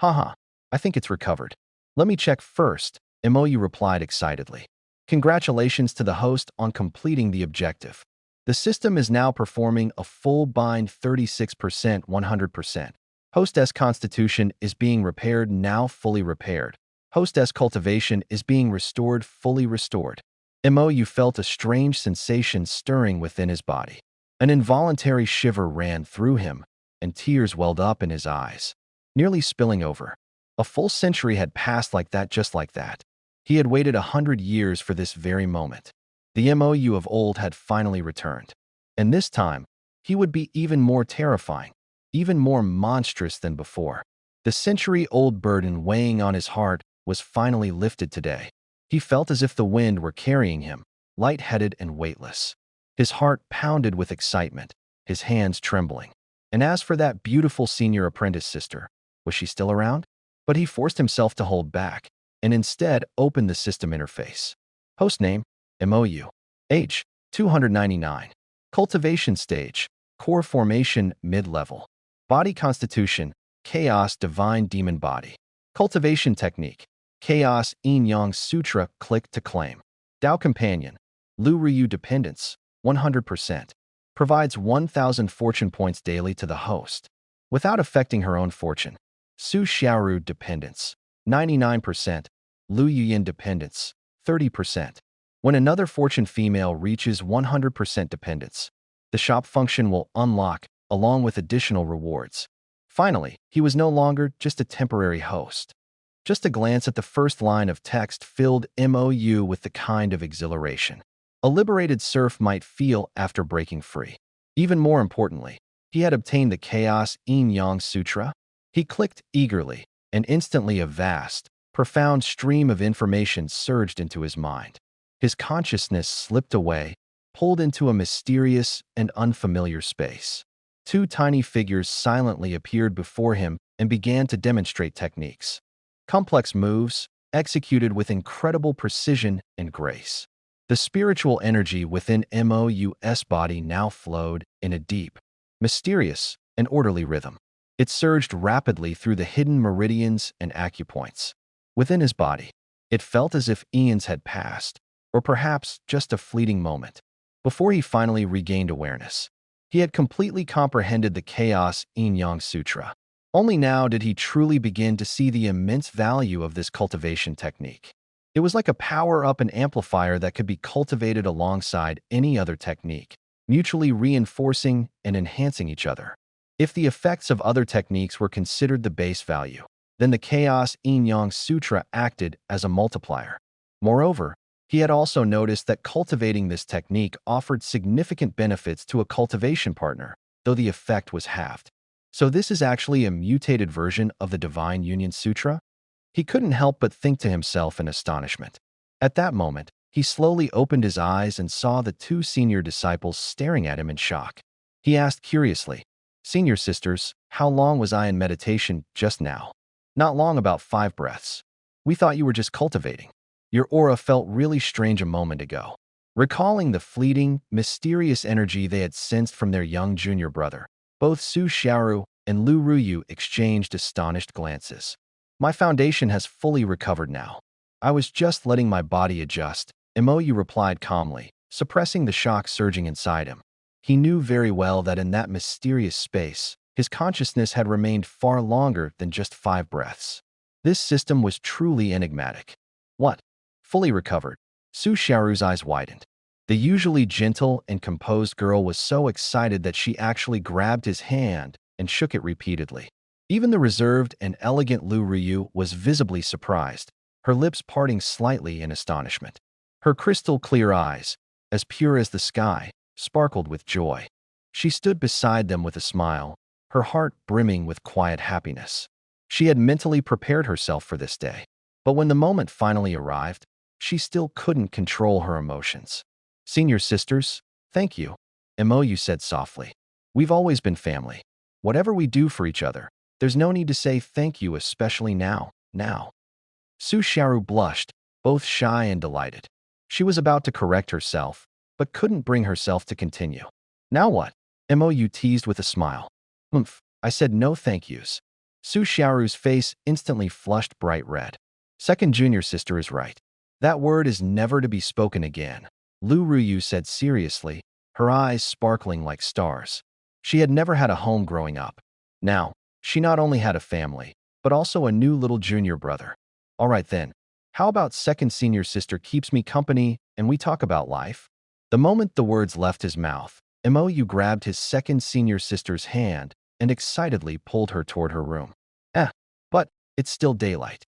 Haha, I think it's recovered. Let me check first, Mou replied excitedly. Congratulations to the host on completing the objective. The system is now performing a full bind 36% 100%. Host's constitution is being repaired now fully repaired. Host's cultivation is being restored fully restored. Mou felt a strange sensation stirring within his body. An involuntary shiver ran through him, and tears welled up in his eyes, nearly spilling over. A full century had passed like that, just like that. He had waited 100 years for this very moment. The Mou of old had finally returned. And this time, he would be even more terrifying, even more monstrous than before. The century-old burden weighing on his heart was finally lifted today. He felt as if the wind were carrying him, light-headed and weightless. His heart pounded with excitement, his hands trembling. And as for that beautiful senior apprentice sister, was she still around? But he forced himself to hold back, and instead opened the system interface. Host name, Mou. Age, 299. Cultivation stage, core formation mid-level. Body constitution, chaos divine demon body. Cultivation technique, chaos yin-yang sutra click to claim. Tao companion, Lu Ryu dependence, 100%. Provides 1,000 fortune points daily to the host, without affecting her own fortune. Su Xiaoru dependence, 99%. Lu Yuyin dependence, 30%. When another fortune female reaches 100% dependence, the shop function will unlock, along with additional rewards. Finally, he was no longer just a temporary host. Just a glance at the first line of text filled MOU with the kind of exhilaration a liberated serf might feel after breaking free. Even more importantly, he had obtained the Chaos Yin Yang Sutra. He clicked eagerly, and instantly a vast, profound stream of information surged into his mind. His consciousness slipped away, pulled into a mysterious and unfamiliar space. Two tiny figures silently appeared before him and began to demonstrate techniques. Complex moves, executed with incredible precision and grace. The spiritual energy within MOU's body now flowed in a deep, mysterious, and orderly rhythm. It surged rapidly through the hidden meridians and acupoints. Within his body, it felt as if eons had passed, or perhaps just a fleeting moment, before he finally regained awareness. He had completely comprehended the Chaos Yin Yang Sutra. Only now did he truly begin to see the immense value of this cultivation technique. It was like a power-up and amplifier that could be cultivated alongside any other technique, mutually reinforcing and enhancing each other. If the effects of other techniques were considered the base value, then the Chaos Yin Yang Sutra acted as a multiplier. Moreover, he had also noticed that cultivating this technique offered significant benefits to a cultivation partner, though the effect was halved. So this is actually a mutated version of the Divine Union Sutra? He couldn't help but think to himself in astonishment. At that moment, he slowly opened his eyes and saw the two senior disciples staring at him in shock. He asked curiously, "Senior sisters, how long was I in meditation just now?" "Not long, about 5 breaths. We thought you were just cultivating. Your aura felt really strange a moment ago." Recalling the fleeting, mysterious energy they had sensed from their young junior brother, both Su Xiaoru and Lu Ruyu exchanged astonished glances. "My foundation has fully recovered now. I was just letting my body adjust," Mou replied calmly, suppressing the shock surging inside him. He knew very well that in that mysterious space, his consciousness had remained far longer than just 5 breaths. This system was truly enigmatic. What? Fully recovered? Su Xiaoru's eyes widened. The usually gentle and composed girl was so excited that she actually grabbed his hand and shook it repeatedly. Even the reserved and elegant Lu Ruyu was visibly surprised, her lips parting slightly in astonishment. Her crystal-clear eyes, as pure as the sky, sparkled with joy. She stood beside them with a smile, her heart brimming with quiet happiness. She had mentally prepared herself for this day, but when the moment finally arrived, she still couldn't control her emotions. "Senior sisters, thank you," Mou said softly. "We've always been family. Whatever we do for each other, there's no need to say thank you, especially now. Su Xiaoru blushed, both shy and delighted. She was about to correct herself, but couldn't bring herself to continue. "Now what?" Mou teased with a smile. I said no thank yous." Su Xiaoru's face instantly flushed bright red. "Second junior sister is right. That word is never to be spoken again," Lu Ruyu said seriously, her eyes sparkling like stars. She had never had a home growing up. Now, she not only had a family, but also a new little junior brother. "All right then, how about second senior sister keeps me company and we talk about life?" The moment the words left his mouth, Mou grabbed his second senior sister's hand and excitedly pulled her toward her room. But it's still daylight."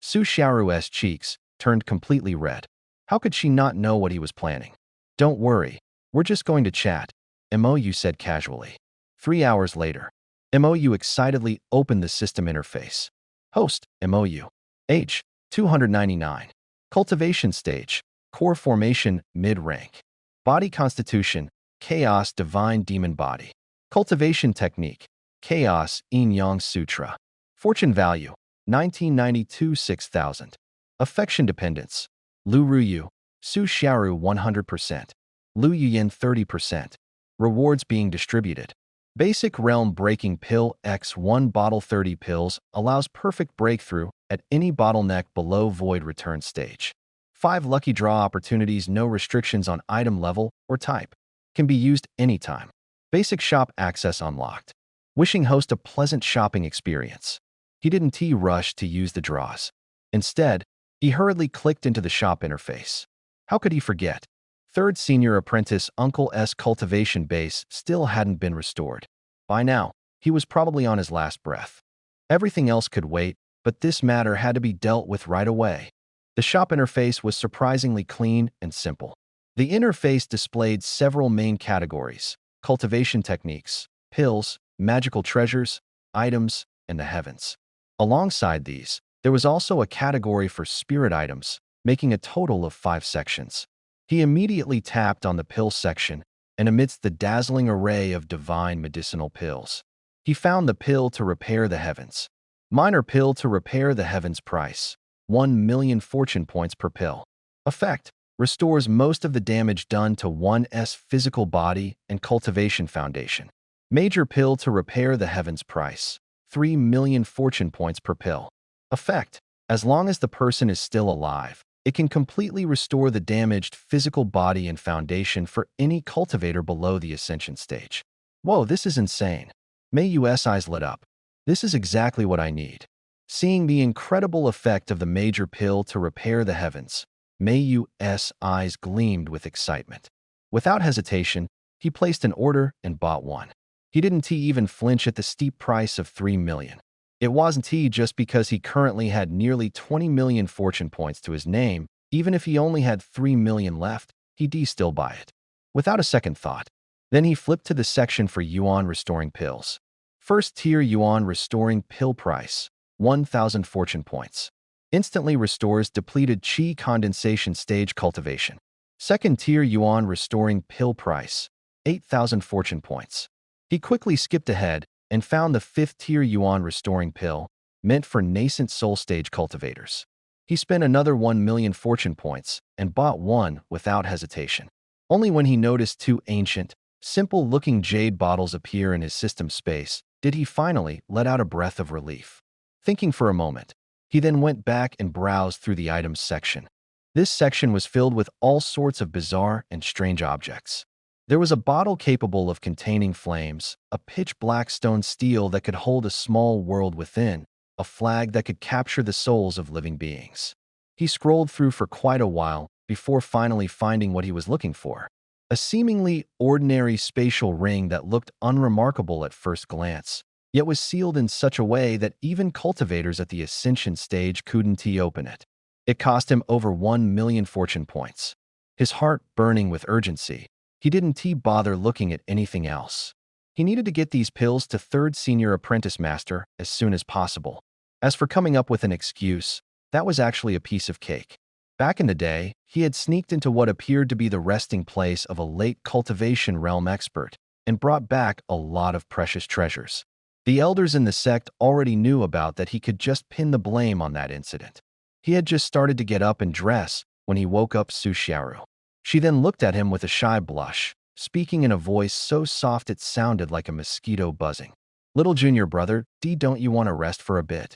Su Xiaoru's cheeks turned completely red. How could she not know what he was planning? "Don't worry, we're just going to chat," Mou said casually. 3 hours later, Mou excitedly opened the system interface. Host, Mou. Age, 299. Cultivation stage, core formation, mid-rank. Body constitution, Chaos Divine Demon Body. Cultivation technique, Chaos Yin Yang Sutra. Fortune value, 1992 6000. Affection dependence, Lu Ruyu, Su Xiaoru 100%. Lu Yuyin 30%. Rewards being distributed. Basic realm breaking pill X1 bottle 30 pills allows perfect breakthrough at any bottleneck below void return stage. 5 lucky draw opportunities, no restrictions on item level or type. Can be used anytime. Basic shop access unlocked. Wishing host a pleasant shopping experience. He didn't rush to use the draws. Instead, he hurriedly clicked into the shop interface. How could he forget? Third senior apprentice Uncle S cultivation base still hadn't been restored. By now, he was probably on his last breath. Everything else could wait, but this matter had to be dealt with right away. The shop interface was surprisingly clean and simple. The interface displayed several main categories: cultivation techniques, pills, magical treasures, items, and the heavens. Alongside these, there was also a category for spirit items, making a total of 5 sections. He immediately tapped on the pill section, and amidst the dazzling array of divine medicinal pills, he found the pill to repair the heavens. Minor pill to repair the heavens price: 1 million fortune points per pill. Effect: restores most of the damage done to one's physical body and cultivation foundation. Major pill to repair the heavens price: 3 million fortune points per pill. Effect: as long as the person is still alive, it can completely restore the damaged physical body and foundation for any cultivator below the ascension stage. Whoa, this is insane. May Yu's eyes lit up. This is exactly what I need. Seeing the incredible effect of the major pill to repair the heavens, May Yu's eyes gleamed with excitement. Without hesitation, he placed an order and bought one. He didn't even flinch at the steep price of 3 million. It wasn't just because he currently had nearly 20 million fortune points to his name. Even if he only had 3 million left, he'd still buy it. Without a second thought. Then he flipped to the section for yuan restoring pills. First tier yuan restoring pill price: 1,000 fortune points. Instantly restores depleted qi condensation stage cultivation. Second tier yuan restoring pill price: 8,000 fortune points. He quickly skipped ahead and found the 5th tier yuan restoring pill, meant for nascent soul stage cultivators. He spent another 1 million fortune points and bought one without hesitation. Only when he noticed 2 ancient, simple-looking jade bottles appear in his system space did he finally let out a breath of relief. Thinking for a moment, he then went back and browsed through the items section. This section was filled with all sorts of bizarre and strange objects. There was a bottle capable of containing flames, a pitch-black stone steel that could hold a small world within, a flag that could capture the souls of living beings. He scrolled through for quite a while before finally finding what he was looking for: a seemingly ordinary spatial ring that looked unremarkable at first glance, yet was sealed in such a way that even cultivators at the ascension stage couldn't open it. It cost him over 1 million fortune points. His heart burning with urgency, he didn't bother looking at anything else. He needed to get these pills to 3rd Senior Apprentice Master as soon as possible. As for coming up with an excuse, that was actually a piece of cake. Back in the day, he had sneaked into what appeared to be the resting place of a late cultivation realm expert and brought back a lot of precious treasures. The elders in the sect already knew about that. He could just pin the blame on that incident. He had just started to get up and dress when he woke up Su Xiaoru. She then looked at him with a shy blush, speaking in a voice so soft it sounded like a mosquito buzzing. "Little junior brother, don't you want to rest for a bit?"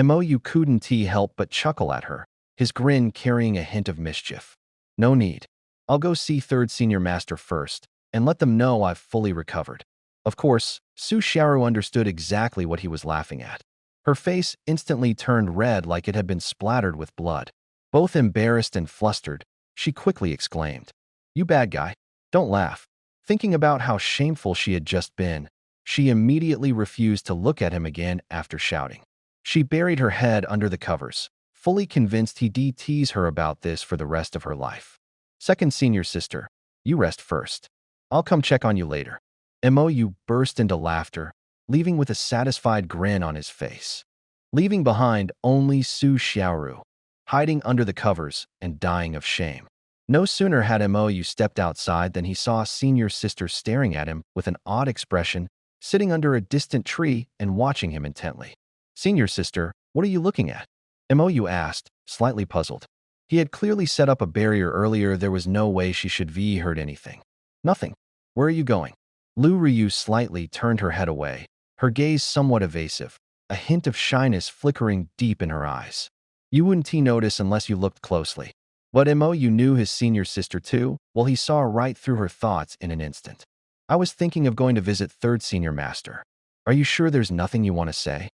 Mou couldn't help but chuckle at her, his grin carrying a hint of mischief. "No need. I'll go see 3rd Senior Master first, and let them know I've fully recovered." Of course, Su Xiaoru understood exactly what he was laughing at. Her face instantly turned red like it had been splattered with blood. Both embarrassed and flustered, she quickly exclaimed, "You bad guy, don't laugh." Thinking about how shameful she had just been, she immediately refused to look at him again after shouting. She buried her head under the covers, fully convinced he'd tease her about this for the rest of her life. "Second senior sister, you rest first. I'll come check on you later." Mou burst into laughter, leaving with a satisfied grin on his face. Leaving behind only Su Xiaoru, hiding under the covers and dying of shame. No sooner had Mou stepped outside than he saw senior sister staring at him with an odd expression, sitting under a distant tree and watching him intently. "Senior sister, what are you looking at?" Mou asked, slightly puzzled. He had clearly set up a barrier earlier. There was no way she should have heard anything. "Nothing. Where are you going?" Lu Ryu slightly turned her head away, her gaze somewhat evasive, a hint of shyness flickering deep in her eyes. You wouldn't notice unless you looked closely. But Mou knew his senior sister too, well, he saw right through her thoughts in an instant. "I was thinking of going to visit 3rd Senior Master. Are you sure there's nothing you want to say?"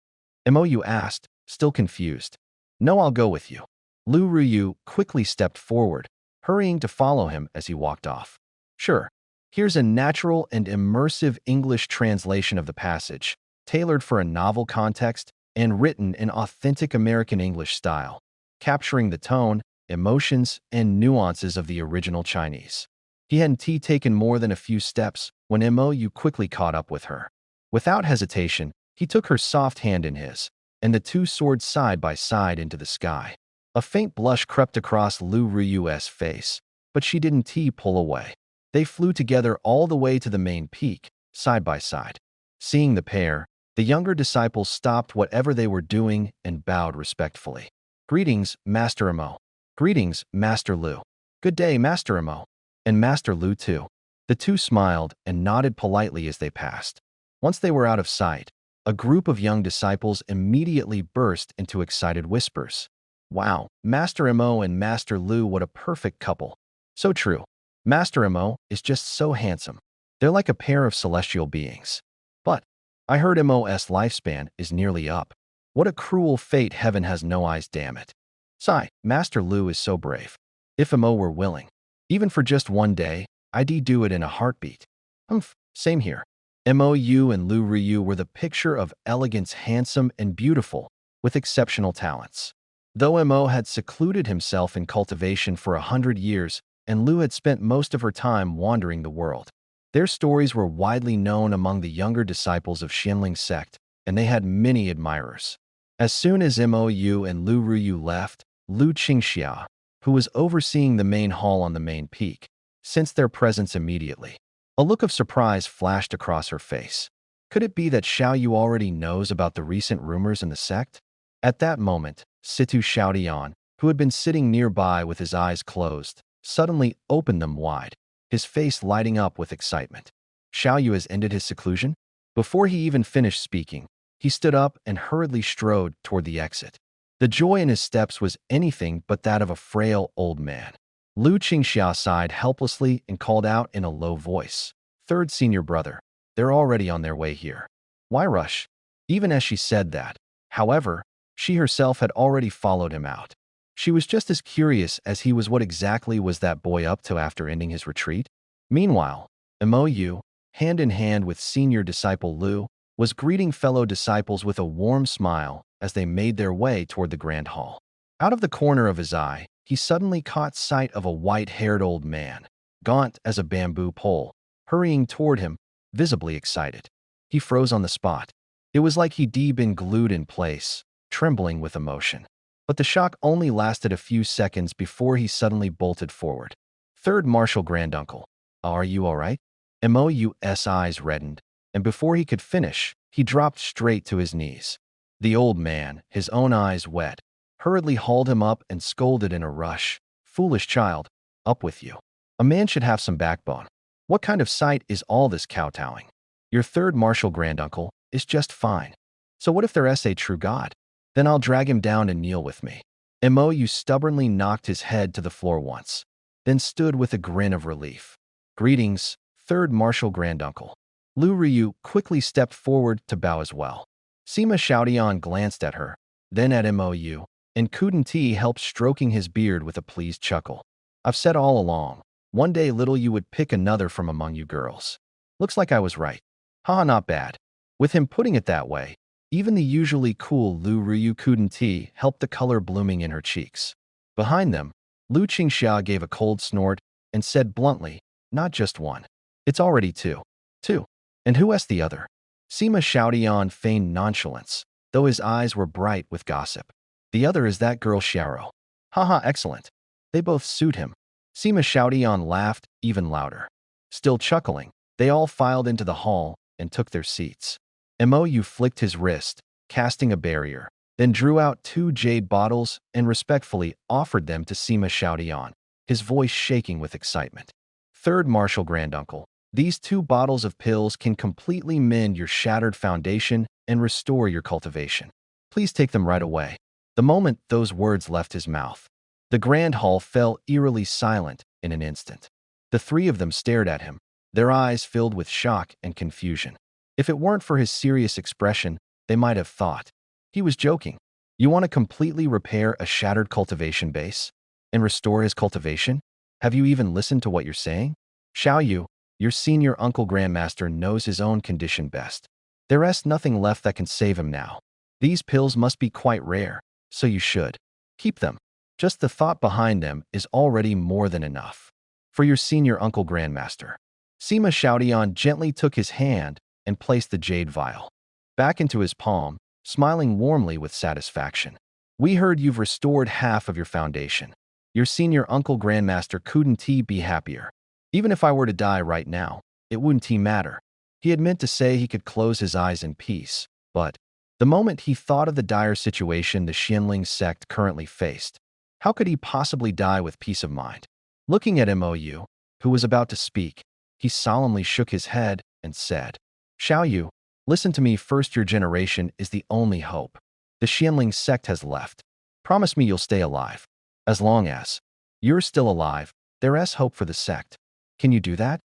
Mou asked, still confused. "No, I'll go with you." Lu Ryu quickly stepped forward, hurrying to follow him as he walked off. "Sure." Here's a natural and immersive English translation of the passage, tailored for a novel context and written in authentic American English style, capturing the tone, emotions, and nuances of the original Chinese. He hadn't taken more than a few steps when Mou quickly caught up with her. Without hesitation, he took her soft hand in his, and the two soared side by side into the sky. A faint blush crept across Lu Ruyu's face, but she didn't pull away. They flew together all the way to the main peak, side by side. Seeing the pair, the younger disciples stopped whatever they were doing and bowed respectfully. "Greetings, Master Mo." "Greetings, Master Lu." "Good day, Master Mo." "And Master Lu too." The two smiled and nodded politely as they passed. Once they were out of sight, a group of young disciples immediately burst into excited whispers. "Wow, Master Mo and Master Lu, what a perfect couple." "So true. Master Mo is just so handsome. They're like a pair of celestial beings." "But I heard Mo's lifespan is nearly up. What a cruel fate, heaven has no eyes, damn it." "Sigh, Master Lu is so brave. If Mo were willing, even for just one day, I'd do it in a heartbeat." "Humph, same here." Mou and Lu Ryu were the picture of elegance, handsome and beautiful, with exceptional talents. Though Mo had secluded himself in cultivation for 100 years, and Lu had spent most of her time wandering the world, their stories were widely known among the younger disciples of Xianling sect, and they had many admirers. As soon as Mou and Lu Ryu left, Lu Qingxia, who was overseeing the main hall on the main peak, sensed their presence immediately. A look of surprise flashed across her face. Could it be that Xiao Yu already knows about the recent rumors in the sect? At that moment, Situ Xiaodian, who had been sitting nearby with his eyes closed, suddenly opened them wide, his face lighting up with excitement. Xiao Yu has ended his seclusion? Before he even finished speaking, he stood up and hurriedly strode toward the exit. The joy in his steps was anything but that of a frail old man. Lu Qingxia sighed helplessly and called out in a low voice, "Third senior brother, they're already on their way here. Why rush?" Even as she said that, however, she herself had already followed him out. She was just as curious as he was what exactly was that boy up to after ending his retreat. Meanwhile, Mou, hand in hand with senior disciple Lu, was greeting fellow disciples with a warm smile as they made their way toward the grand hall. Out of the corner of his eye, he suddenly caught sight of a white-haired old man, gaunt as a bamboo pole, hurrying toward him, visibly excited. He froze on the spot. It was like he'd been glued in place, trembling with emotion. But the shock only lasted a few seconds before he suddenly bolted forward. "Third Marshal Granduncle, are you all right?" Mou's eyes reddened, and before he could finish, he dropped straight to his knees. The old man, his own eyes wet, hurriedly hauled him up and scolded in a rush. "Foolish child, up with you. A man should have some backbone. What kind of sight is all this kowtowing? Your third Marshal Granduncle is just fine. So what if there's a true God? Then I'll drag him down and kneel with me." Mou stubbornly knocked his head to the floor once, then stood with a grin of relief. "Greetings, third Marshal Granduncle." Lu Ryu quickly stepped forward to bow as well. Sima Xiaodian glanced at her, then at Mou, and Kudanti helped stroking his beard with a pleased chuckle. "I've said all along, one day little you would pick another from among you girls. Looks like I was right. Haha, not bad." With him putting it that way, even the usually cool Lu Ryu Kudanti helped the color blooming in her cheeks. Behind them, Lu Qingxia gave a cold snort and said bluntly, "Not just one. It's already two." "Two? And who asked the other?" Sima Xiaodian feigned nonchalance, though his eyes were bright with gossip. "The other is that girl Xiao." "Haha, excellent. They both suit him." Sima Xiaodian laughed even louder. Still chuckling, they all filed into the hall and took their seats. Mou flicked his wrist, casting a barrier, then drew out 2 jade bottles and respectfully offered them to Sima Xiaodian, his voice shaking with excitement. "Third Marshal Granduncle, these 2 bottles of pills can completely mend your shattered foundation and restore your cultivation. Please take them right away." The moment those words left his mouth, the grand hall fell eerily silent in an instant. The 3 of them stared at him, their eyes filled with shock and confusion. If it weren't for his serious expression, they might have thought he was joking. "You want to completely repair a shattered cultivation base and restore his cultivation? Have you even listened to what you're saying? Xiao Yu, your senior uncle grandmaster knows his own condition best. There's nothing left that can save him now." These pills must be quite rare, so you should keep them. Just the thought behind them is already more than enough. For your senior uncle Grandmaster. Sima Xiaodian gently took his hand and placed the jade vial back into his palm, smiling warmly with satisfaction. We heard you've restored half of your foundation. Your senior uncle Grandmaster couldn't he be happier? Even if I were to die right now, it wouldn't he matter. He had meant to say he could close his eyes in peace, but the moment he thought of the dire situation the Xianling sect currently faced, how could he possibly die with peace of mind? Looking at Mou, who was about to speak, he solemnly shook his head and said, Xiaoyu, listen to me first. Your generation is the only hope. The Xianling sect has left. Promise me you'll stay alive. As long as you're still alive, there's hope for the sect. Can you do that?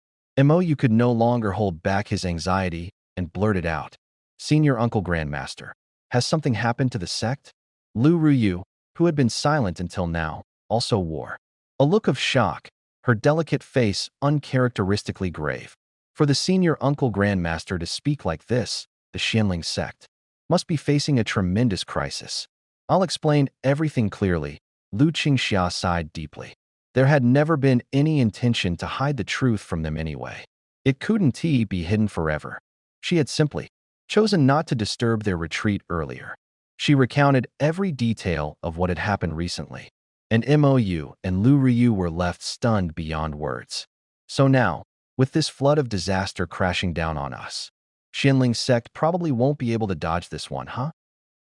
Mou could no longer hold back his anxiety and blurted out, Senior Uncle Grandmaster, has something happened to the sect? Lu Ruyu, who had been silent until now, also wore a look of shock, her delicate face uncharacteristically grave. For the Senior Uncle Grandmaster to speak like this, the Xianling sect must be facing a tremendous crisis. I'll explain everything clearly. Lu Qingxia sighed deeply. There had never been any intention to hide the truth from them anyway. It couldn't be hidden forever. She had simply chosen not to disturb their retreat earlier. She recounted every detail of what had happened recently, and Mou and Lu Ryu were left stunned beyond words. So now, with this flood of disaster crashing down on us, Xianling sect probably won't be able to dodge this one, huh?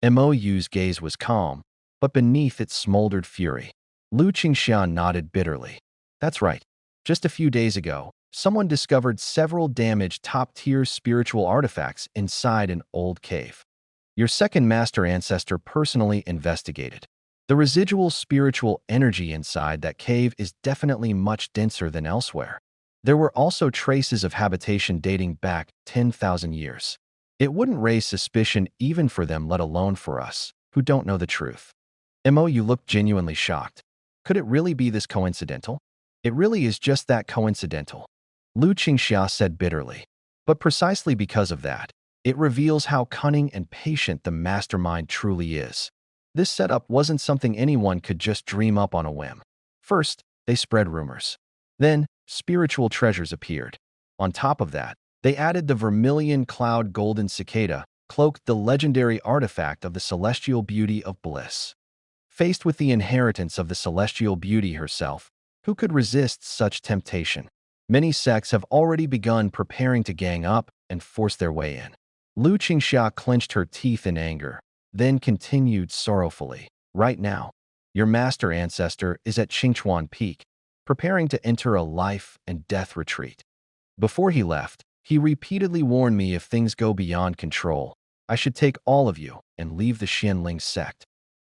Mou's gaze was calm, but beneath it smoldered fury. Lu Qingxian nodded bitterly. That's right. Just a few days ago, someone discovered several damaged top-tier spiritual artifacts inside an old cave. Your second master ancestor personally investigated. The residual spiritual energy inside that cave is definitely much denser than elsewhere. There were also traces of habitation dating back 10,000 years. It wouldn't raise suspicion even for them, let alone for us, who don't know the truth. Mou looked genuinely shocked. Could it really be this coincidental? It really is just that coincidental, Lu Qingxia said bitterly. But precisely because of that, it reveals how cunning and patient the mastermind truly is. This setup wasn't something anyone could just dream up on a whim. First, they spread rumors. Then, spiritual treasures appeared. On top of that, they added the vermilion cloud golden cicada, cloaked the legendary artifact of the celestial beauty of bliss. Faced with the inheritance of the celestial beauty herself, who could resist such temptation? Many sects have already begun preparing to gang up and force their way in. Lu Qingxia clenched her teeth in anger, then continued sorrowfully. Right now, your master ancestor is at Qingchuan Peak, preparing to enter a life and death retreat. Before he left, he repeatedly warned me if things go beyond control, I should take all of you and leave the Xianling sect.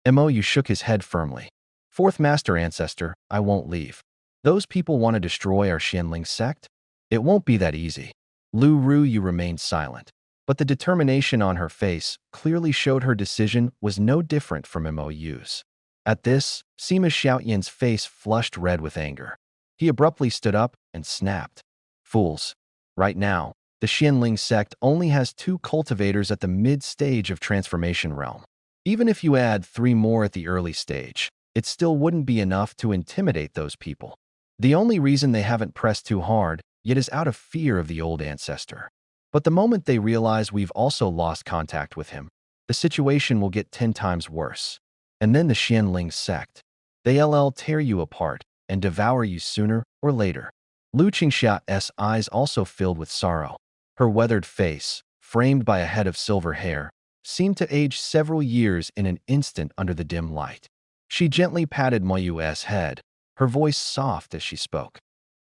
Mou shook his head firmly. Fourth master ancestor, I won't leave. Those people want to destroy our Xianling sect? It won't be that easy. Lu Ruyu remained silent, but the determination on her face clearly showed her decision was no different from Mou's. At this, Sima Xiaoyan's face flushed red with anger. He abruptly stood up and snapped. Fools. Right now, the Xianling sect only has 2 cultivators at the mid-stage of transformation realm. Even if you add 3 more at the early stage, it still wouldn't be enough to intimidate those people. The only reason they haven't pressed too hard yet is out of fear of the old ancestor. But the moment they realize we've also lost contact with him, the situation will get 10 times worse. And then the Xianling sect. They'll tear you apart and devour you sooner or later. Lu Qingxia's eyes also filled with sorrow. Her weathered face, framed by a head of silver hair, seemed to age several years in an instant under the dim light. She gently patted Mou's head, her voice soft as she spoke.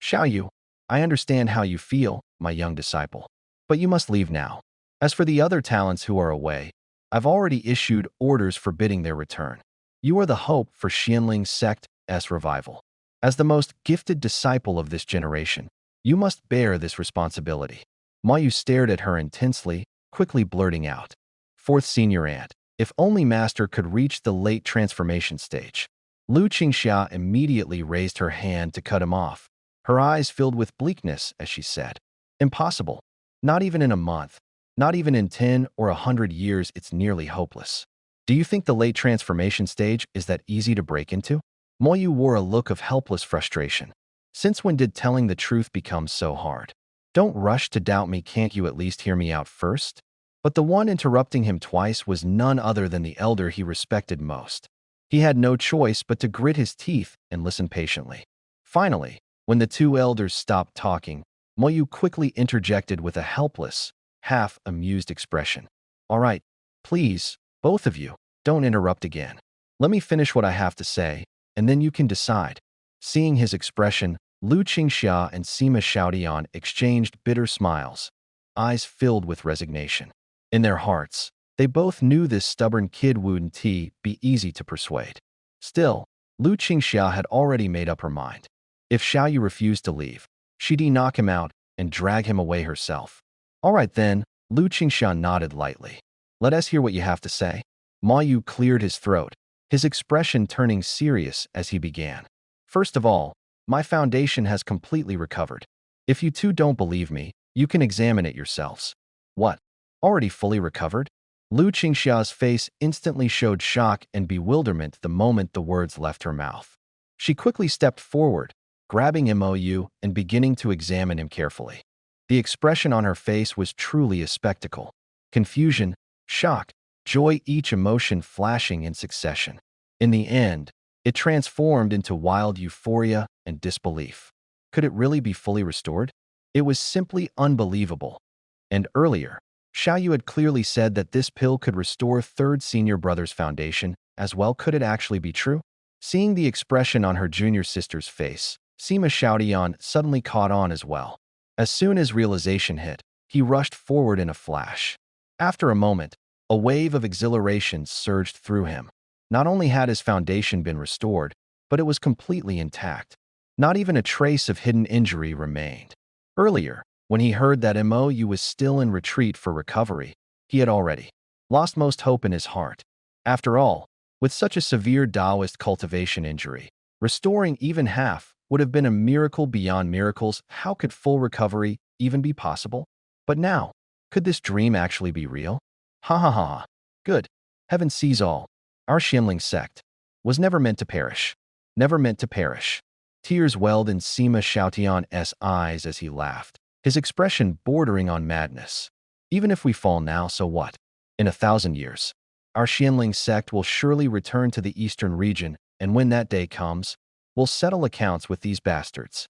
Xiaoyu, I understand how you feel, my young disciple, but you must leave now. As for the other talents who are away, I've already issued orders forbidding their return. You are the hope for Xianling sect's revival. As the most gifted disciple of this generation, you must bear this responsibility. Mou stared at her intensely, quickly blurting out. Fourth senior aunt, if only master could reach the late transformation stage. Lu Qingxia immediately raised her hand to cut him off. Her eyes filled with bleakness as she said, Impossible. Not even in a month. Not even in 10 or 100 years, it's nearly hopeless. Do you think the late transformation stage is that easy to break into? Moyu wore a look of helpless frustration. Since when did telling the truth become so hard? Don't rush to doubt me, can't you at least hear me out first? But the one interrupting him twice was none other than the elder he respected most. He had no choice but to grit his teeth and listen patiently. Finally, when the two elders stopped talking, Moyu quickly interjected with a helpless, half-amused expression. All right, please, both of you, don't interrupt again. Let me finish what I have to say, and then you can decide. Seeing his expression, Lu Qingxia and Sima Xiaodian exchanged bitter smiles, eyes filled with resignation. In their hearts, they both knew this stubborn kid wouldn't be easy to persuade. Still, Lu Qingxia had already made up her mind. If Xiaoyu refused to leave, she'd knock him out and drag him away herself. All right then, Lu Qingxia nodded lightly. Let us hear what you have to say. Ma Yu cleared his throat, his expression turning serious as he began. First of all, my foundation has completely recovered. If you two don't believe me, you can examine it yourselves. What? Already fully recovered? Lu Qingxia's face instantly showed shock and bewilderment the moment the words left her mouth. She quickly stepped forward, grabbing Mou and beginning to examine him carefully. The expression on her face was truly a spectacle. Confusion, shock, joy, each emotion flashing in succession. In the end, it transformed into wild euphoria and disbelief. Could it really be fully restored? It was simply unbelievable. And earlier, Xiaoyu had clearly said that this pill could restore third senior brother's foundation as well. Could it actually be true? Seeing the expression on her junior sister's face, Sima Xiaodian suddenly caught on as well. As soon as realization hit, he rushed forward in a flash. After a moment, a wave of exhilaration surged through him. Not only had his foundation been restored, but it was completely intact. Not even a trace of hidden injury remained. Earlier, when he heard that Mou was still in retreat for recovery, he had already lost most hope in his heart. After all, with such a severe Taoist cultivation injury, restoring even half would have been a miracle beyond miracles. How could full recovery even be possible? But now, could this dream actually be real? Ha ha ha. Good. Heaven sees all. Our Xianling sect was never meant to perish. Never meant to perish. Tears welled in Sima Xiaotian's eyes as he laughed, his expression bordering on madness. Even if we fall now, so what? In 1,000 years, our Xianling sect will surely return to the eastern region, and when that day comes, we'll settle accounts with these bastards.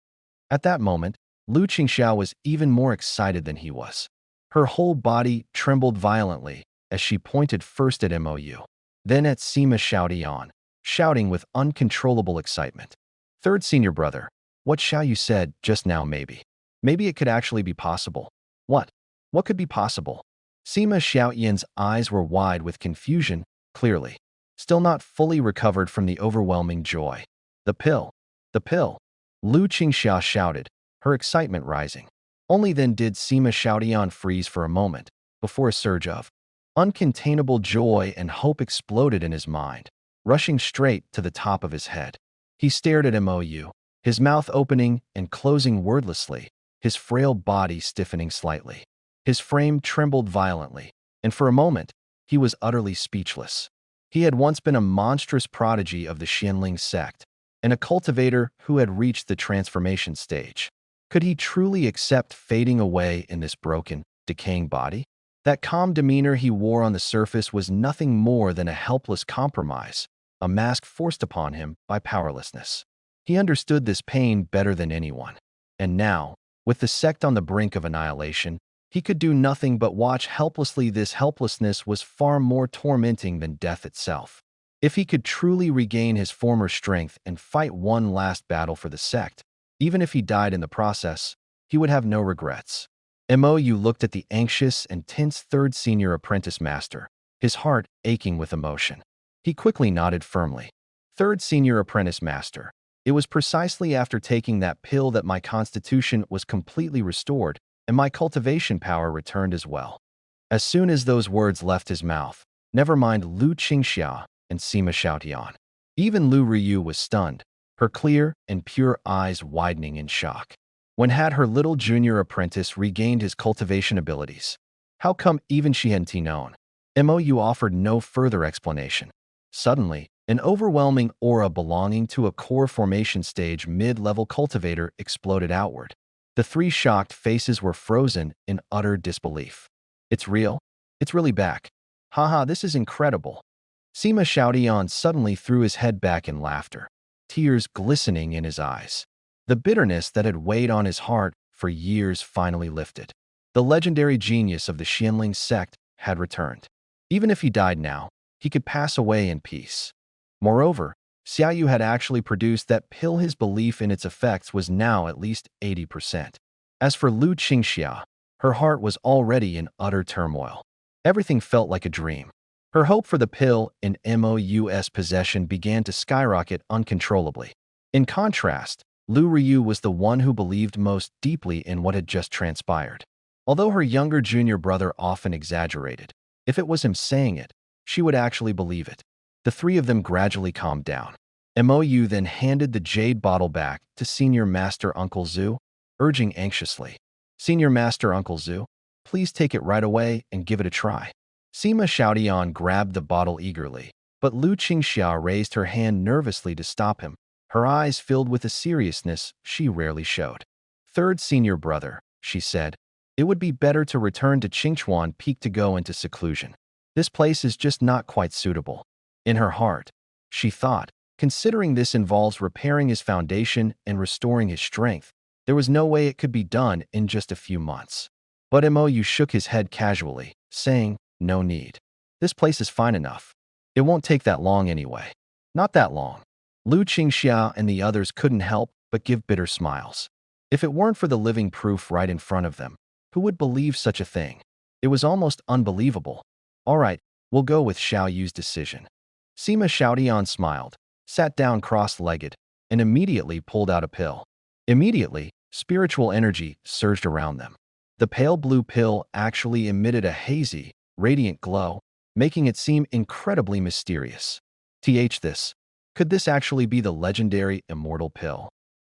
At that moment, Lu Qingxia was even more excited than he was. Her whole body trembled violently as she pointed first at Mou, then at Sima Xiaodian, shouting with uncontrollable excitement. Third senior brother, what Xiaoyu said just now, maybe. Maybe it could actually be possible. What? What could be possible? Sima Xiaoyan's eyes were wide with confusion, clearly. Still not fully recovered from the overwhelming joy. The pill. The pill. Lu Qingxia shouted, her excitement rising. Only then did Sima Xiaodian freeze for a moment, before a surge of uncontainable joy and hope exploded in his mind, rushing straight to the top of his head. He stared at Mou, his mouth opening and closing wordlessly, his frail body stiffening slightly. His frame trembled violently, and for a moment, he was utterly speechless. He had once been a monstrous prodigy of the Xianling sect, and a cultivator who had reached the transformation stage. Could he truly accept fading away in this broken, decaying body? That calm demeanor he wore on the surface was nothing more than a helpless compromise, a mask forced upon him by powerlessness. He understood this pain better than anyone. And now, with the sect on the brink of annihilation, he could do nothing but watch helplessly. This helplessness was far more tormenting than death itself. If he could truly regain his former strength and fight one last battle for the sect, even if he died in the process, he would have no regrets. Mou looked at the anxious and tense third senior apprentice master, his heart aching with emotion. He quickly nodded firmly. Third senior apprentice master, it was precisely after taking that pill that my constitution was completely restored and my cultivation power returned as well. As soon as those words left his mouth, never mind Lu Qingxia and Sima Xiaotian, even Lu Ryu was stunned, her clear and pure eyes widening in shock. When had her little junior apprentice regained his cultivation abilities? How come even she hadn't known? Mou offered no further explanation. Suddenly, an overwhelming aura belonging to a core formation stage mid-level cultivator exploded outward. The three shocked faces were frozen in utter disbelief. It's real? It's really back. Haha, this is incredible. Sima Xiaodian suddenly threw his head back in laughter, tears glistening in his eyes. The bitterness that had weighed on his heart for years finally lifted. The legendary genius of the Xianling sect had returned. Even if he died now, he could pass away in peace. Moreover, Xiaoyu had actually produced that pill. His belief in its effects was now at least 80%. As for Lu Qingxia, her heart was already in utter turmoil. Everything felt like a dream. Her hope for the pill in Mou's possession began to skyrocket uncontrollably. In contrast, Lu Ryu was the one who believed most deeply in what had just transpired. Although her younger junior brother often exaggerated, if it was him saying it, she would actually believe it. The three of them gradually calmed down. Mou then handed the jade bottle back to Senior Master Uncle Zhu, urging anxiously, "Senior Master Uncle Zhu, please take it right away and give it a try." Sima Xiaodian grabbed the bottle eagerly, but Lu Qingxia raised her hand nervously to stop him, her eyes filled with a seriousness she rarely showed. "Third senior brother," she said, "it would be better to return to Qingchuan Peak to go into seclusion. This place is just not quite suitable." In her heart, she thought, considering this involves repairing his foundation and restoring his strength, there was no way it could be done in just a few months. But Mou shook his head casually, saying, "No need. This place is fine enough. It won't take that long anyway." Not that long. Lu Qingxia and the others couldn't help but give bitter smiles. If it weren't for the living proof right in front of them, who would believe such a thing? It was almost unbelievable. "All right, we'll go with Xiaoyu's decision." Sima Xiaodian smiled, sat down cross-legged, and immediately pulled out a pill. Immediately, spiritual energy surged around them. The pale blue pill actually emitted a hazy, radiant glow, making it seem incredibly mysterious. This. Could this actually be the legendary immortal pill?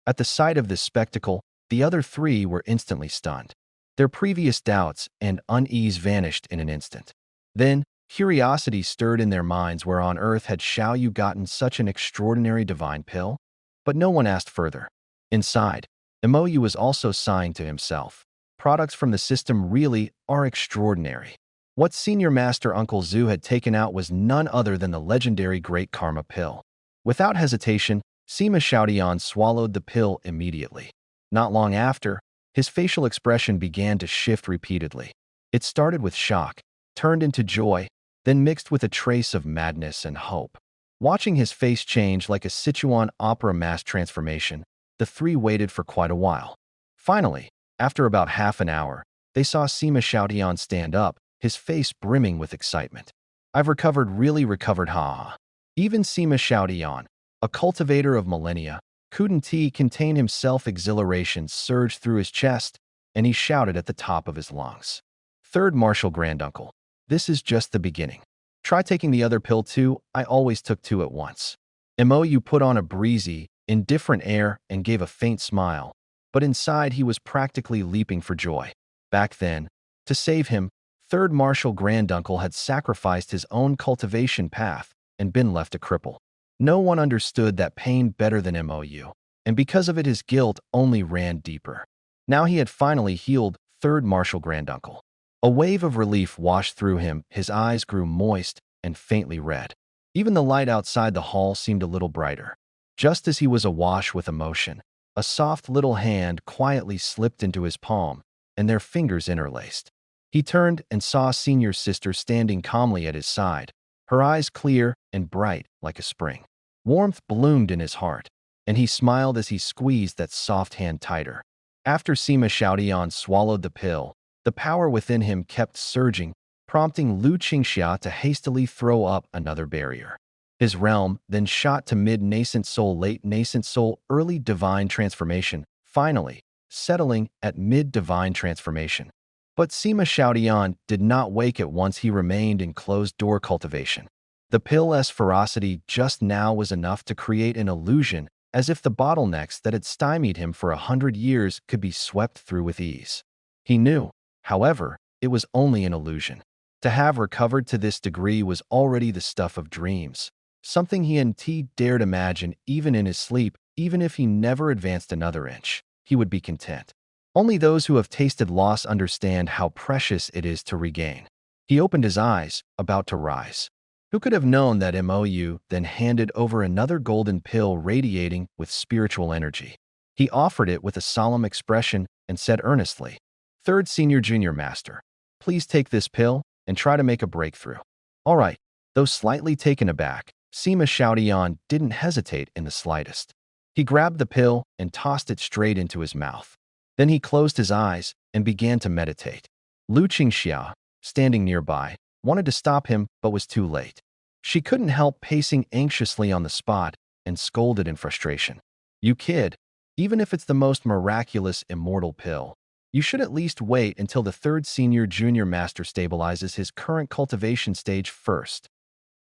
At the sight of this spectacle, the other three were instantly stunned. Their previous doubts and unease vanished in an instant. Then, curiosity stirred in their minds. Where on earth had Xiaoyu gotten such an extraordinary divine pill? But no one asked further. Inside, Mou was also sighing to himself. Products from the system really are extraordinary. What Senior Master Uncle Zhu had taken out was none other than the legendary Great Karma Pill. Without hesitation, Sima Xiaodian swallowed the pill immediately. Not long after, his facial expression began to shift repeatedly. It started with shock, turned into joy, then mixed with a trace of madness and hope. Watching his face change like a Sichuan opera mask transformation, the three waited for quite a while. Finally, after about half an hour, they saw Sima Xiaodian stand up, his face brimming with excitement. "I've recovered, really recovered, ha." Even Sima Xiaodian, a cultivator of millennia, couldn't contain himself. Exhilaration surged through his chest, and he shouted at the top of his lungs. "Third Martial Granduncle, this is just the beginning. Try taking the other pill too. I always took two at once." Mou put on a breezy, indifferent air and gave a faint smile, but inside he was practically leaping for joy. Back then, to save him, Third Martial Granduncle had sacrificed his own cultivation path and been left a cripple. No one understood that pain better than Mou, and because of it his guilt only ran deeper. Now he had finally healed Third Martial Granduncle. A wave of relief washed through him, his eyes grew moist and faintly red. Even the light outside the hall seemed a little brighter. Just as he was awash with emotion, a soft little hand quietly slipped into his palm, and their fingers interlaced. He turned and saw Senior Sister standing calmly at his side, her eyes clear and bright like a spring. Warmth bloomed in his heart, and he smiled as he squeezed that soft hand tighter. After Sima Xiaodian swallowed the pill, the power within him kept surging, prompting Lu Qingxia to hastily throw up another barrier. His realm then shot to mid-nascent soul, late nascent soul, early divine transformation, finally settling at mid-divine transformation. But Sima Xiaodian did not wake at once. He remained in closed-door cultivation. The pill's ferocity just now was enough to create an illusion, as if the bottlenecks that had stymied him for 100 years could be swept through with ease. He knew, however, it was only an illusion. To have recovered to this degree was already the stuff of dreams, something he and T dared imagine even in his sleep. Even if he never advanced another inch, he would be content. Only those who have tasted loss understand how precious it is to regain. He opened his eyes, about to rise. Who could have known that Mou then handed over another golden pill radiating with spiritual energy? He offered it with a solemn expression and said earnestly, "Third Senior Junior Master, please take this pill and try to make a breakthrough." All right. Though slightly taken aback, Sima Xiaotian didn't hesitate in the slightest. He grabbed the pill and tossed it straight into his mouth. Then he closed his eyes and began to meditate. Lu Qingxia, standing nearby, wanted to stop him but was too late. She couldn't help pacing anxiously on the spot and scolded in frustration. "You kid, even if it's the most miraculous immortal pill, you should at least wait until the third senior junior master stabilizes his current cultivation stage first.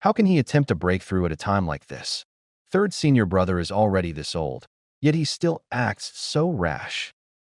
How can he attempt a breakthrough at a time like this? Third senior brother is already this old, yet he still acts so rash."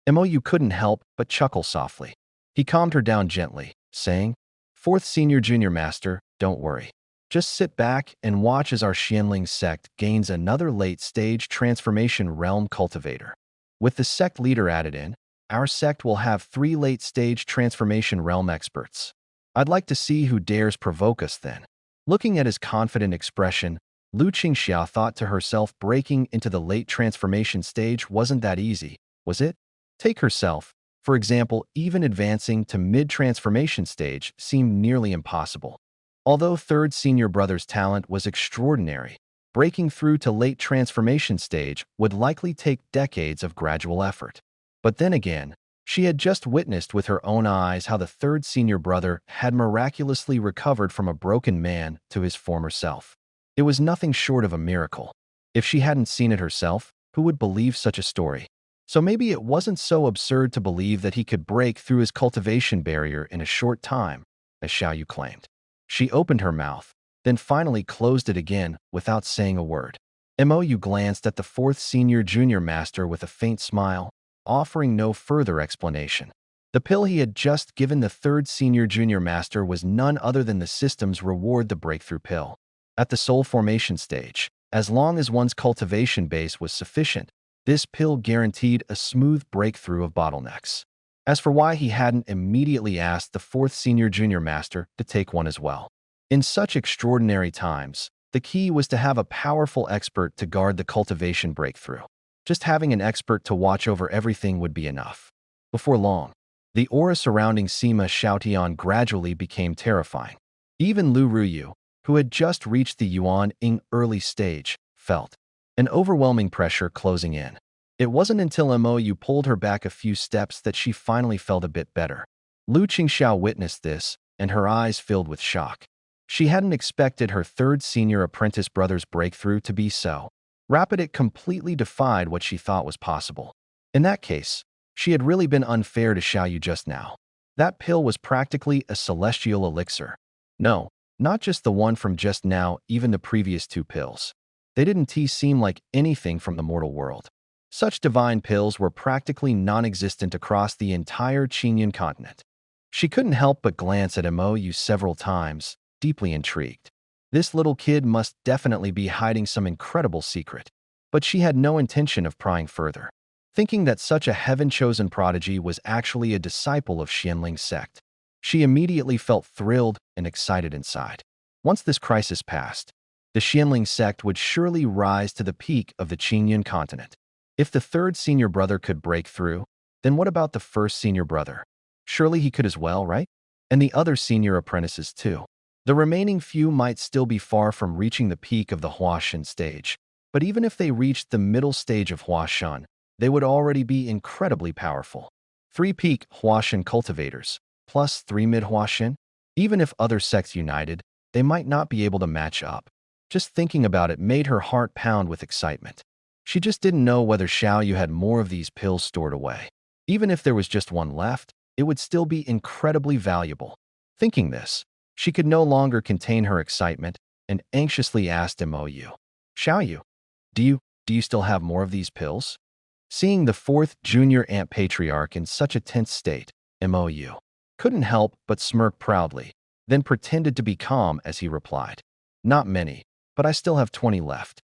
Mou couldn't help but chuckle softly. He calmed her down gently, saying, "Fourth senior junior master, don't worry. Just sit back and watch as our Xianling sect gains another late-stage transformation realm cultivator. With the sect leader added in, our sect will have 3 late-stage transformation realm experts. I'd like to see who dares provoke us then." Looking at his confident expression, Lu Qingxia thought to herself, breaking into the late transformation stage wasn't that easy, was it? Take herself, for example, even advancing to mid-transformation stage seemed nearly impossible. Although third senior brother's talent was extraordinary, breaking through to late transformation stage would likely take decades of gradual effort. But then again, she had just witnessed with her own eyes how the third senior brother had miraculously recovered from a broken man to his former self. It was nothing short of a miracle. If she hadn't seen it herself, who would believe such a story? So maybe it wasn't so absurd to believe that he could break through his cultivation barrier in a short time, as Xiaoyu claimed. She opened her mouth, then finally closed it again without saying a word. Mou glanced at the fourth senior junior master with a faint smile, offering no further explanation. The pill he had just given the third senior junior master was none other than the system's reward, the breakthrough pill. At the soul formation stage, as long as one's cultivation base was sufficient, this pill guaranteed a smooth breakthrough of bottlenecks. As for why he hadn't immediately asked the fourth senior junior master to take one as well. In such extraordinary times, the key was to have a powerful expert to guard the cultivation breakthrough. Just having an expert to watch over everything would be enough. Before long, the aura surrounding Sima Xiaotian gradually became terrifying. Even Lu Ruyu, who had just reached the Yuan Ying early stage, felt an overwhelming pressure closing in. It wasn't until Mou pulled her back a few steps that she finally felt a bit better. Lu Qingxiao witnessed this, and her eyes filled with shock. She hadn't expected her third senior apprentice brother's breakthrough to be so rapid. It completely defied what she thought was possible. In that case, she had really been unfair to Xiaoyu just now. That pill was practically a celestial elixir. No, not just the one from just now, even the previous 2 pills. They didn't seem like anything from the mortal world. Such divine pills were practically non-existent across the entire Qingyan continent. She couldn't help but glance at Mou several times, deeply intrigued. This little kid must definitely be hiding some incredible secret. But she had no intention of prying further. Thinking that such a heaven-chosen prodigy was actually a disciple of Xianling's sect, she immediately felt thrilled and excited inside. Once this crisis passed, the Xianling sect would surely rise to the peak of the Qingyan continent. If the third senior brother could break through, then what about the first senior brother? Surely he could as well, right? And the other senior apprentices too. The remaining few might still be far from reaching the peak of the Huashan stage, but even if they reached the middle stage of Huashan, they would already be incredibly powerful. 3 peak Huashan cultivators, plus 3 mid-Huashan? Even if other sects united, they might not be able to match up. Just thinking about it made her heart pound with excitement. She just didn't know whether Xiaoyu had more of these pills stored away. Even if there was just one left, it would still be incredibly valuable. Thinking this, she could no longer contain her excitement and anxiously asked Mou, "Xiaoyu, do you still have more of these pills?" Seeing the 4th junior ant patriarch in such a tense state, Mou couldn't help but smirk proudly, then pretended to be calm as he replied, "Not many, but I still have 20 left."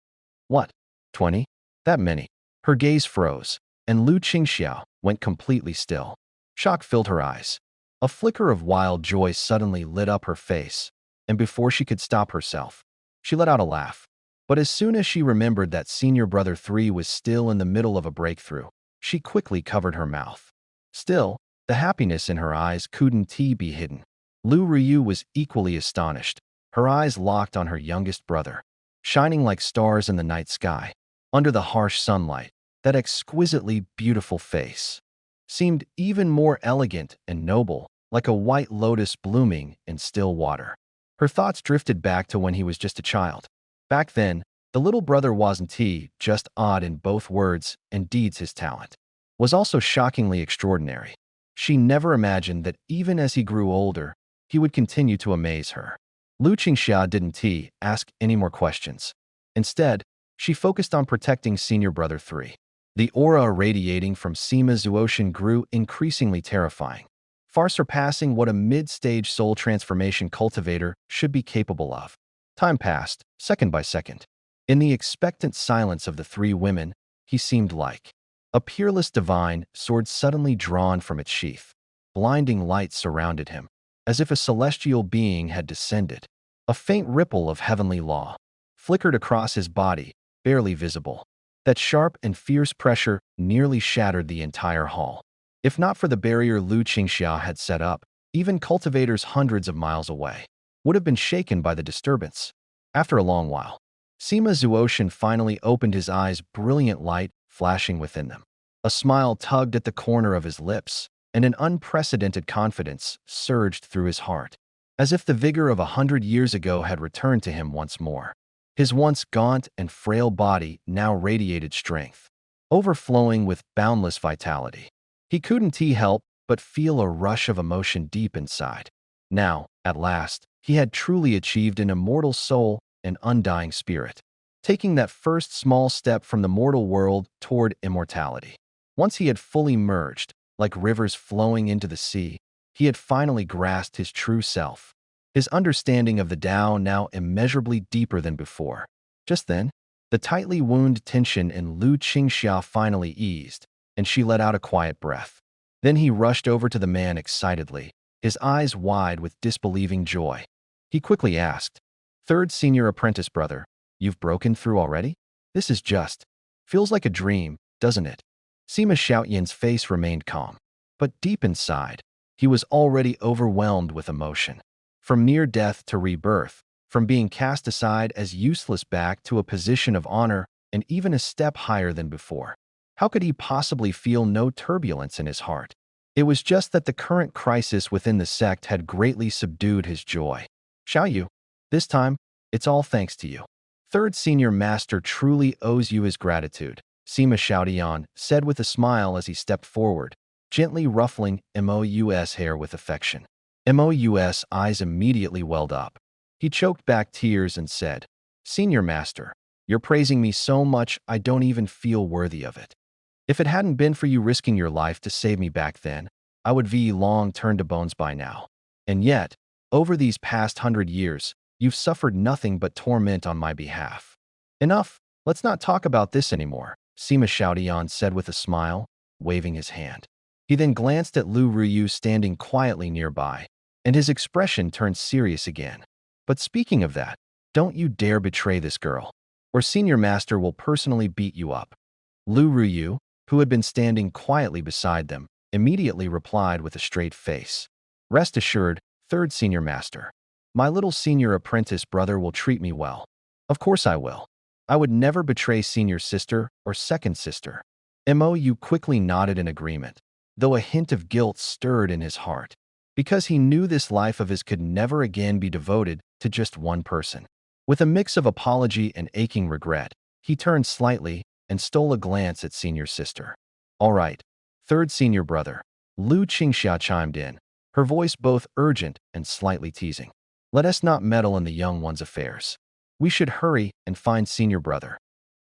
"What? 20? That many?" Her gaze froze, and Lu Qingxiao went completely still. Shock filled her eyes. A flicker of wild joy suddenly lit up her face, and before she could stop herself, she let out a laugh. But as soon as she remembered that senior brother 3 was still in the middle of a breakthrough, she quickly covered her mouth. Still, the happiness in her eyes couldn't be hidden. Lu Ruyu was equally astonished, her eyes locked on her youngest brother, shining like stars in the night sky. Under the harsh sunlight, that exquisitely beautiful face seemed even more elegant and noble, like a white lotus blooming in still water. Her thoughts drifted back to when he was just a child. Back then, the little brother wasn't just odd in both words and deeds. His talent was also shockingly extraordinary. She never imagined that even as he grew older, he would continue to amaze her. Lu Qingxia didn't ask any more questions. Instead, she focused on protecting senior brother 3. The aura radiating from Sima Zuoshan grew increasingly terrifying, far surpassing what a mid-stage soul transformation cultivator should be capable of. Time passed, second by second. In the expectant silence of the 3 women, he seemed like a peerless divine sword suddenly drawn from its sheath. Blinding light surrounded him, as if a celestial being had descended. A faint ripple of heavenly law flickered across his body, barely visible. That sharp and fierce pressure nearly shattered the entire hall. If not for the barrier Lu Qingxia had set up, even cultivators hundreds of miles away would have been shaken by the disturbance. After a long while, Sima Zuoshan finally opened his eyes, brilliant light flashing within them. A smile tugged at the corner of his lips, and an unprecedented confidence surged through his heart, as if the vigor of 100 years ago had returned to him once more. His once gaunt and frail body now radiated strength, overflowing with boundless vitality. He couldn't help but feel a rush of emotion deep inside. Now, at last, he had truly achieved an immortal soul and undying spirit, taking that first small step from the mortal world toward immortality. Once he had fully merged, like rivers flowing into the sea, he had finally grasped his true self. His understanding of the Tao now immeasurably deeper than before. Just then, the tightly wound tension in Lu Qingxia finally eased, and she let out a quiet breath. Then he rushed over to the man excitedly, his eyes wide with disbelieving joy. He quickly asked, "Third senior apprentice brother, you've broken through already? This is feels like a dream, doesn't it?" Sima Xiaoyan's face remained calm, but deep inside, he was already overwhelmed with emotion. From near death to rebirth, from being cast aside as useless back to a position of honor and even a step higher than before. How could he possibly feel no turbulence in his heart? It was just that the current crisis within the sect had greatly subdued his joy. "Xiaoyu, this time, it's all thanks to you. Third senior master truly owes you his gratitude," Sima Xiaoyan said with a smile as he stepped forward, gently ruffling Mou's hair with affection. Mou's eyes immediately welled up. He choked back tears and said, "Senior master, you're praising me so much I don't even feel worthy of it. If it hadn't been for you risking your life to save me back then, I would be long turned to bones by now. And yet, over these past 100 years, you've suffered nothing but torment on my behalf." "Enough, let's not talk about this anymore," Sima Xiaoyan said with a smile, waving his hand. He then glanced at Lu Ruyu standing quietly nearby, and his expression turned serious again. "But speaking of that, don't you dare betray this girl, or senior master will personally beat you up." Lu Ruyu, who had been standing quietly beside them, immediately replied with a straight face, "Rest assured, third senior master, my little senior apprentice brother will treat me well. Of course I will. I would never betray senior sister or second sister." Mou quickly nodded in agreement, though a hint of guilt stirred in his heart, because he knew this life of his could never again be devoted to just one person. With a mix of apology and aching regret, he turned slightly and stole a glance at senior sister. "All right, third senior brother," Lu Qingxia chimed in, her voice both urgent and slightly teasing. "Let us not meddle in the young one's affairs. We should hurry and find senior brother."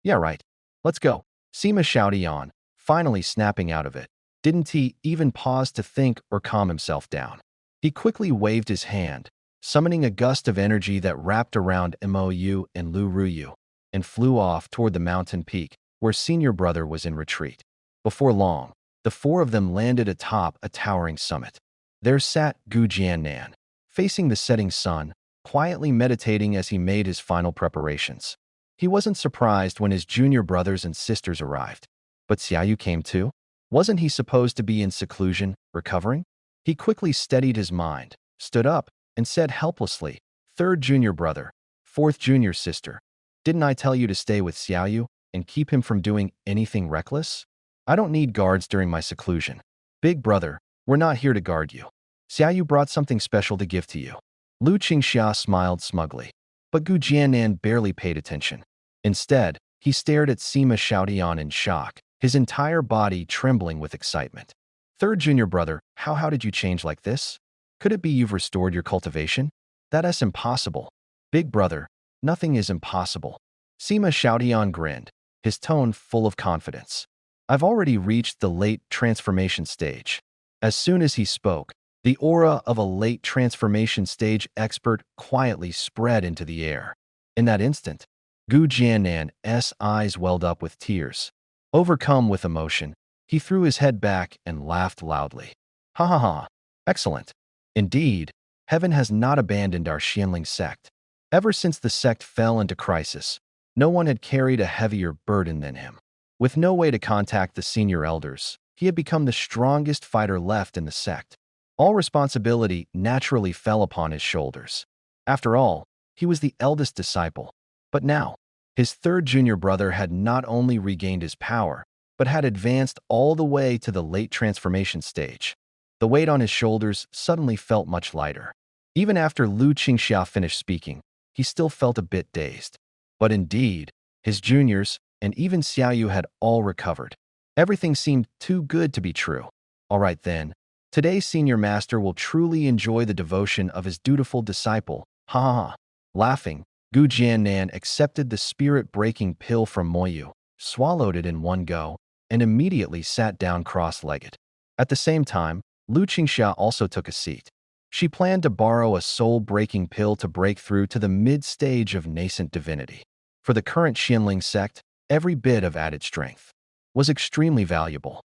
"Yeah, right. Let's go." Sima Xiaoyan, finally snapping out of it, didn't he even pause to think or calm himself down. He quickly waved his hand, summoning a gust of energy that wrapped around Mou and Lu Ruyu, and flew off toward the mountain peak where senior brother was in retreat. Before long, the four of them landed atop a towering summit. There sat Gu Jiannan, facing the setting sun, quietly meditating as he made his final preparations. He wasn't surprised when his junior brothers and sisters arrived. But Xiaoyu came too? Wasn't he supposed to be in seclusion, recovering? He quickly steadied his mind, stood up, and said helplessly, "Third junior brother, fourth junior sister, didn't I tell you to stay with Xiaoyu and keep him from doing anything reckless? I don't need guards during my seclusion. Big brother, we're not here to guard you. Xiaoyu brought something special to give to you." Lu Qingxia smiled smugly, but Gu Jiannan barely paid attention. Instead, he stared at Sima Xiaotian in shock, his entire body trembling with excitement. "Third junior brother, how did you change like this? Could it be you've restored your cultivation? That's impossible. Big brother, nothing is impossible." Sima Xiaotian grinned, his tone full of confidence. "I've already reached the late transformation stage." As soon as he spoke, the aura of a late transformation stage expert quietly spread into the air. In that instant, Gu Jiannan's eyes welled up with tears. Overcome with emotion, he threw his head back and laughed loudly. "Ha ha ha! Excellent! Indeed, heaven has not abandoned our Xianling sect. Ever since the sect fell into crisis, no one had carried a heavier burden than him. With no way to contact the senior elders, he had become the strongest fighter left in the sect. All responsibility naturally fell upon his shoulders. After all, he was the eldest disciple. But now, his third junior brother had not only regained his power, but had advanced all the way to the late transformation stage. The weight on his shoulders suddenly felt much lighter. Even after Lu Qingxia finished speaking, he still felt a bit dazed. But indeed, his juniors and even Xiaoyu had all recovered. Everything seemed too good to be true. All right then, today's senior master will truly enjoy the devotion of his dutiful disciple. Ha ha ha. Laughing, Gu Jiannan accepted the spirit-breaking pill from Moyu, swallowed it in one go, and immediately sat down cross-legged. At the same time, Lu Qingxia also took a seat. She planned to borrow a soul-breaking pill to break through to the mid-stage of nascent divinity. For the current Xianling sect, every bit of added strength was extremely valuable.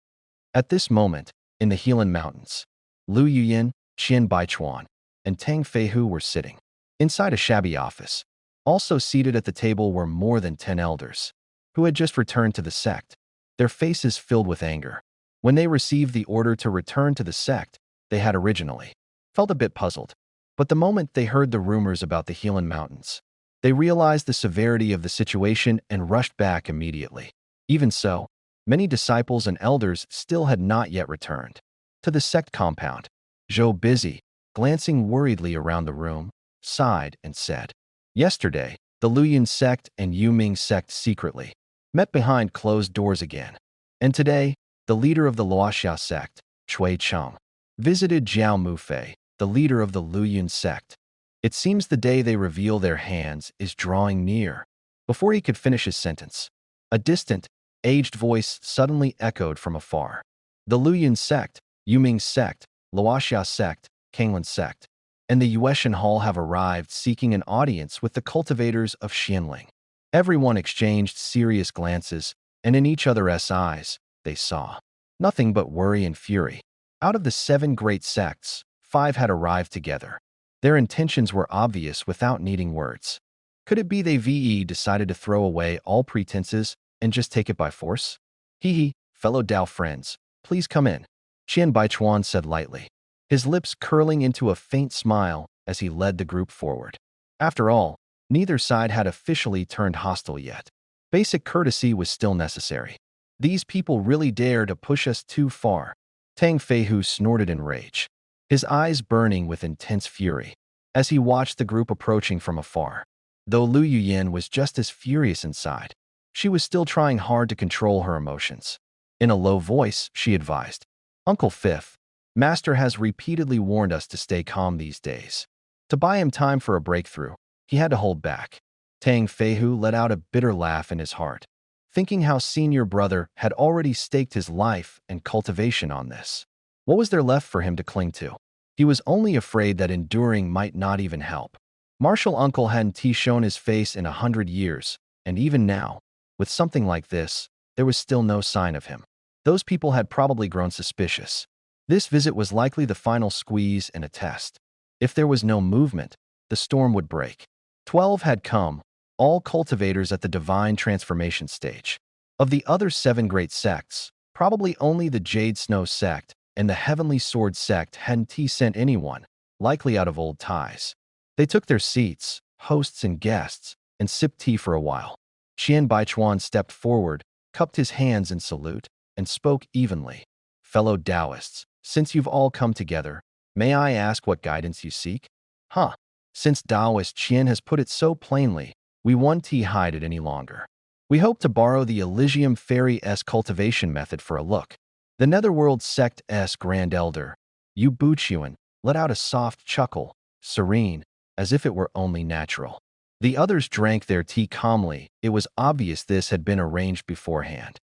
At this moment, in the Helan Mountains, Lu Yuyin, Qian Baichuan, and Tang Feihu were sitting inside a shabby office. Also seated at the table were more than 10 elders, who had just returned to the sect, their faces filled with anger. When they received the order to return to the sect, they had originally felt a bit puzzled. But the moment they heard the rumors about the Helan Mountains, they realized the severity of the situation and rushed back immediately. Even so, many disciples and elders still had not yet returned to the sect compound. Zhou, busy, glancing worriedly around the room, sighed and said, "Yesterday, the Luoyuan sect and Yuming sect secretly met behind closed doors again. And today, the leader of the Luoxia sect, Cui Cheng, visited Jiao Mufei, the leader of the Luoyuan sect. It seems the day they reveal their hands is drawing near." Before he could finish his sentence, a distant, aged voice suddenly echoed from afar. "The Luoyuan sect, Yuming sect, Luoxia sect, Kanglan sect, and the Yuetian Hall have arrived seeking an audience with the cultivators of Xianling." Everyone exchanged serious glances, and in each other's eyes, they saw nothing but worry and fury. Out of the 7 great sects, 5 had arrived together. Their intentions were obvious without needing words. Could it be they decided to throw away all pretenses and just take it by force? "Hee, fellow Dao friends, please come in," Qian Baichuan said lightly, his lips curling into a faint smile as he led the group forward. After all, neither side had officially turned hostile yet. Basic courtesy was still necessary. These people really dare to push us too far. Tang Feihu snorted in rage, his eyes burning with intense fury, as he watched the group approaching from afar. Though Lu Yuyin was just as furious inside, she was still trying hard to control her emotions. In a low voice, she advised, "Uncle Fifth, Master has repeatedly warned us to stay calm these days. To buy him time for a breakthrough, he had to hold back." Tang Feihu let out a bitter laugh in his heart, thinking how senior brother had already staked his life and cultivation on this. What was there left for him to cling to? He was only afraid that enduring might not even help. Martial Uncle hadn't shown his face in 100 years, and even now, with something like this, there was still no sign of him. Those people had probably grown suspicious. This visit was likely the final squeeze and a test. If there was no movement, the storm would break. 12 had come, all cultivators at the divine transformation stage. Of the other 7 great sects, probably only the Jade Snow sect and the Heavenly Sword sect hadn't sent anyone, likely out of old ties. They took their seats, hosts and guests, and sipped tea for a while. Qian Baichuan stepped forward, cupped his hands in salute, and spoke evenly. Fellow Taoists, since you've all come together, may I ask what guidance you seek? Huh. Since Taoist Qian has put it so plainly, we won't hide it any longer. We hope to borrow the Elysium Fairy-S cultivation method for a look. The Netherworld Sect-S Grand Elder, Yu Buchuan, let out a soft chuckle, serene, as if it were only natural. The others drank their tea calmly. It was obvious this had been arranged beforehand.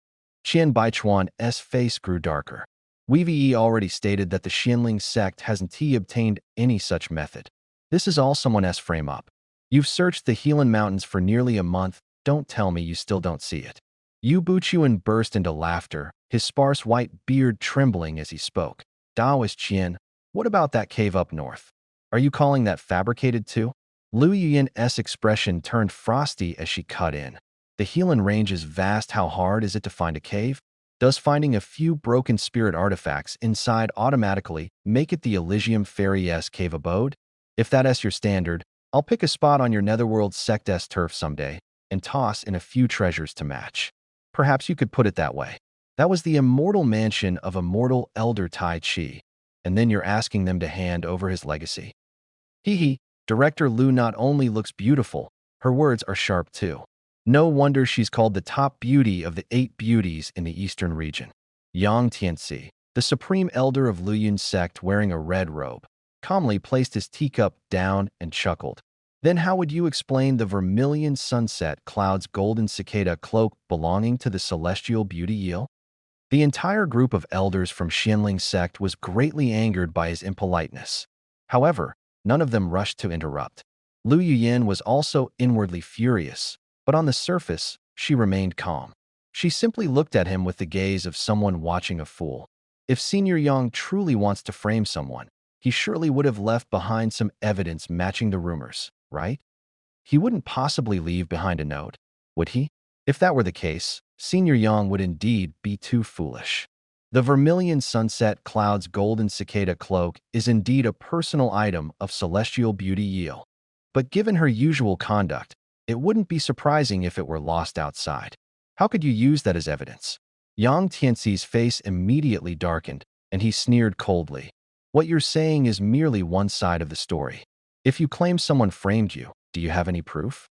Qian Baichuan's face grew darker. We've already stated that the Xianling sect hasn't obtained any such method. This is all someone's frame-up. You've searched the Helan Mountains for nearly a month. Don't tell me you still don't see it. Yu Buchuan burst into laughter, his sparse white beard trembling as he spoke. Taoist Qian, what about that cave up north? Are you calling that fabricated too? Lu Yuyan's expression turned frosty as she cut in. The Helan range is vast. How hard is it to find a cave? Does finding a few broken spirit artifacts inside automatically make it the Elysium Fairy-S cave abode? If that's your standard, I'll pick a spot on your Netherworld Sect-S turf someday and toss in a few treasures to match. Perhaps you could put it that way. That was the immortal mansion of immortal Elder Tai Chi, and then you're asking them to hand over his legacy. Hee. Director Lu not only looks beautiful, her words are sharp too. No wonder she's called the top beauty of the 8 beauties in the eastern region. Yang Tianxi, the supreme elder of Luyun's sect wearing a red robe, calmly placed his teacup down and chuckled. Then how would you explain the vermilion sunset cloud's golden cicada cloak belonging to the celestial beauty Yil? The entire group of elders from Xianling sect was greatly angered by his impoliteness. However, none of them rushed to interrupt. Lu Yuyan was also inwardly furious, but on the surface, she remained calm. She simply looked at him with the gaze of someone watching a fool. If Senior Yang truly wants to frame someone, he surely would have left behind some evidence matching the rumors, right? He wouldn't possibly leave behind a note, would he? If that were the case, Senior Yang would indeed be too foolish. The vermilion sunset cloud's golden cicada cloak is indeed a personal item of celestial beauty Yil. But given her usual conduct, it wouldn't be surprising if it were lost outside. How could you use that as evidence? Yang Tianxi's face immediately darkened, and he sneered coldly. What you're saying is merely one side of the story. If you claim someone framed you, do you have any proof?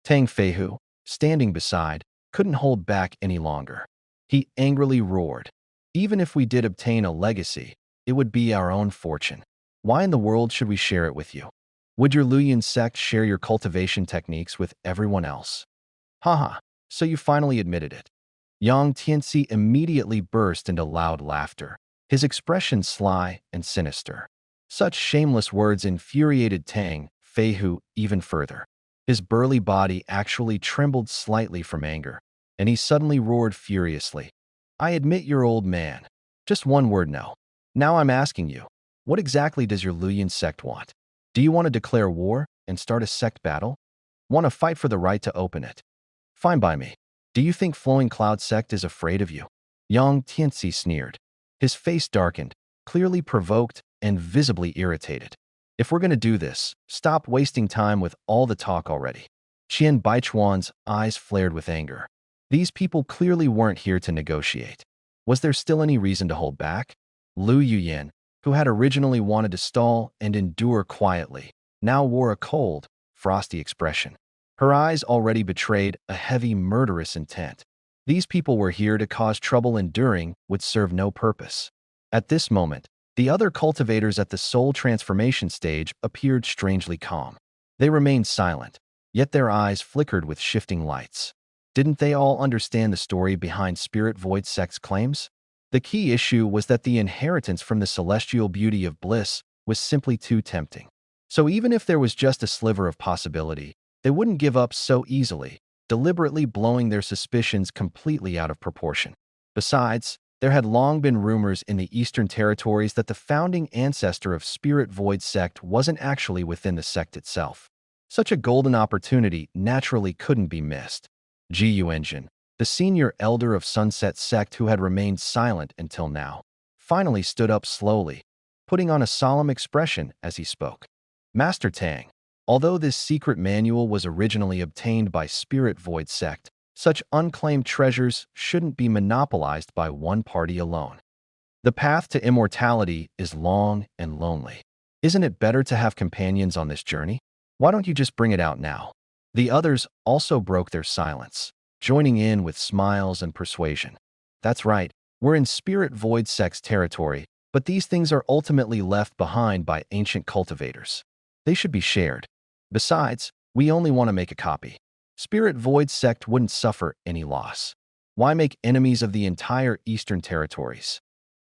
Tang Feihu, standing beside, couldn't hold back any longer. He angrily roared. Even if we did obtain a legacy, it would be our own fortune. Why in the world should we share it with you? Would your Luyan sect share your cultivation techniques with everyone else? Haha, so you finally admitted it. Yang Tianxi immediately burst into loud laughter, his expression sly and sinister. Such shameless words infuriated Tang Feihu even further. His burly body actually trembled slightly from anger, and he suddenly roared furiously. I admit you're old man. Just one word no. Now I'm asking you, what exactly does your Luyan sect want? Do you want to declare war and start a sect battle? Want to fight for the right to open it? Fine by me. Do you think Flowing Cloud sect is afraid of you? Yang Tianxi sneered. His face darkened, clearly provoked and visibly irritated. If we're going to do this, stop wasting time with all the talk already. Qian Baichuan's eyes flared with anger. These people clearly weren't here to negotiate. Was there still any reason to hold back? Lu Yuyan, who had originally wanted to stall and endure quietly, now wore a cold, frosty expression. Her eyes already betrayed a heavy, murderous intent. These people were here to cause trouble. Enduring would serve no purpose. At this moment, the other cultivators at the soul transformation stage appeared strangely calm. They remained silent, yet their eyes flickered with shifting lights. Didn't they all understand the story behind Spirit Void Sect's claims? The key issue was that the inheritance from the celestial beauty of bliss was simply too tempting. So even if there was just a sliver of possibility, they wouldn't give up so easily, deliberately blowing their suspicions completely out of proportion. Besides, there had long been rumors in the Eastern Territories that the founding ancestor of Spirit Void sect wasn't actually within the sect itself. Such a golden opportunity naturally couldn't be missed. Gu Engine, the senior elder of Sunset sect who had remained silent until now, finally stood up slowly, putting on a solemn expression as he spoke. Master Tang, although this secret manual was originally obtained by Spirit Void sect, such unclaimed treasures shouldn't be monopolized by one party alone. The path to immortality is long and lonely. Isn't it better to have companions on this journey? Why don't you just bring it out now? The others also broke their silence, joining in with smiles and persuasion. That's right, we're in Spirit Void Sect's territory, but these things are ultimately left behind by ancient cultivators. They should be shared. Besides, we only want to make a copy. Spirit Void sect wouldn't suffer any loss. Why make enemies of the entire Eastern Territories?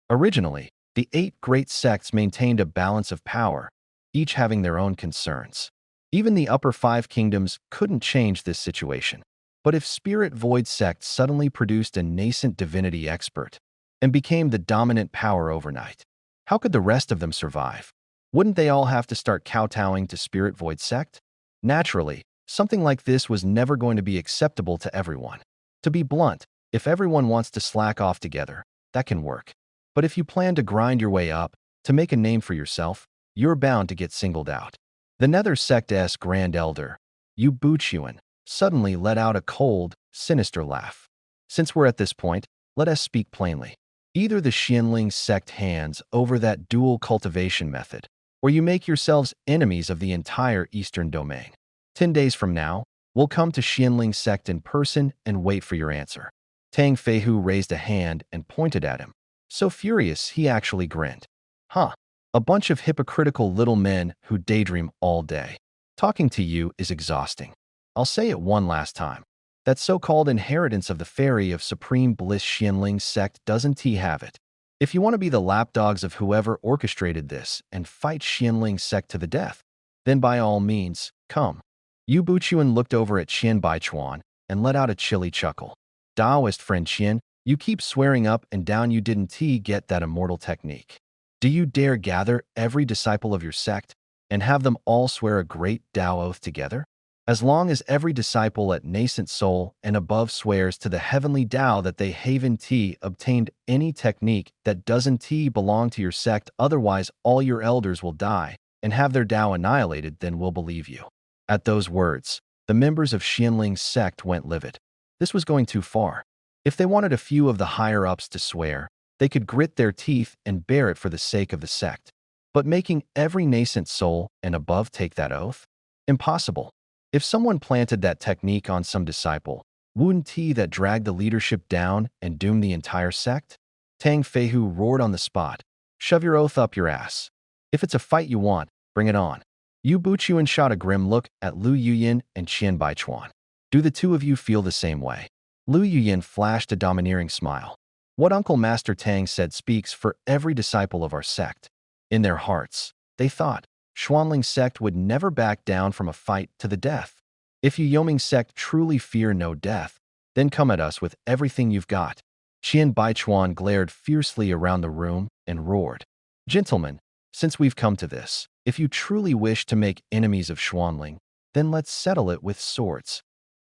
Originally, the 8 great sects maintained a balance of power, each having their own concerns. Even the upper 5 kingdoms couldn't change this situation. But if Spirit Void sect suddenly produced a nascent divinity expert and became the dominant power overnight, how could the rest of them survive? Wouldn't they all have to start kowtowing to Spirit Void sect? Naturally, something like this was never going to be acceptable to everyone. To be blunt, if everyone wants to slack off together, that can work. But if you plan to grind your way up, to make a name for yourself, you're bound to get singled out. The Nether Sect's Grand Elder, Yu Buchuan, suddenly let out a cold, sinister laugh. Since we're at this point, let us speak plainly. Either the Xianling sect hands over that dual cultivation method, or you make yourselves enemies of the entire Eastern domain. 10 days from now, we'll come to Xianling sect in person and wait for your answer. Tang Feihu raised a hand and pointed at him, so furious he actually grinned. Huh, a bunch of hypocritical little men who daydream all day. Talking to you is exhausting. I'll say it one last time. That so-called inheritance of the fairy of supreme bliss Xianling sect doesn't he have it? If you want to be the lapdogs of whoever orchestrated this and fight Xianling sect to the death, then by all means, come. Yu Buchuan looked over at Qian Baichuan and let out a chilly chuckle. Taoist friend Qian, you keep swearing up and down you didn't get that immortal technique. Do you dare gather every disciple of your sect and have them all swear a great Tao oath together? As long as every disciple at nascent soul and above swears to the heavenly Tao that they haven obtained any technique that doesn't belong to your sect, otherwise all your elders will die and have their Tao annihilated, then we'll believe you. At those words, the members of Xianling's sect went livid. This was going too far. If they wanted a few of the higher-ups to swear, they could grit their teeth and bear it for the sake of the sect. But making every nascent soul and above take that oath? Impossible. If someone planted that technique on some disciple, wouldn't that drag the leadership down and doom the entire sect? Tang Feihu roared on the spot. Shove your oath up your ass. If it's a fight you want, bring it on. Yu Buchuan shot a grim look at Lu Yuyin and Qian Baichuan. Do the two of you feel the same way? Lu Yuyin flashed a domineering smile. What Uncle Master Tang said speaks for every disciple of our sect. In their hearts, they thought, Xuanling sect would never back down from a fight to the death. If you Yoming sect truly fear no death, then come at us with everything you've got. Qian Baichuan glared fiercely around the room and roared. Gentlemen, since we've come to this, if you truly wish to make enemies of Xuanling, then let's settle it with swords.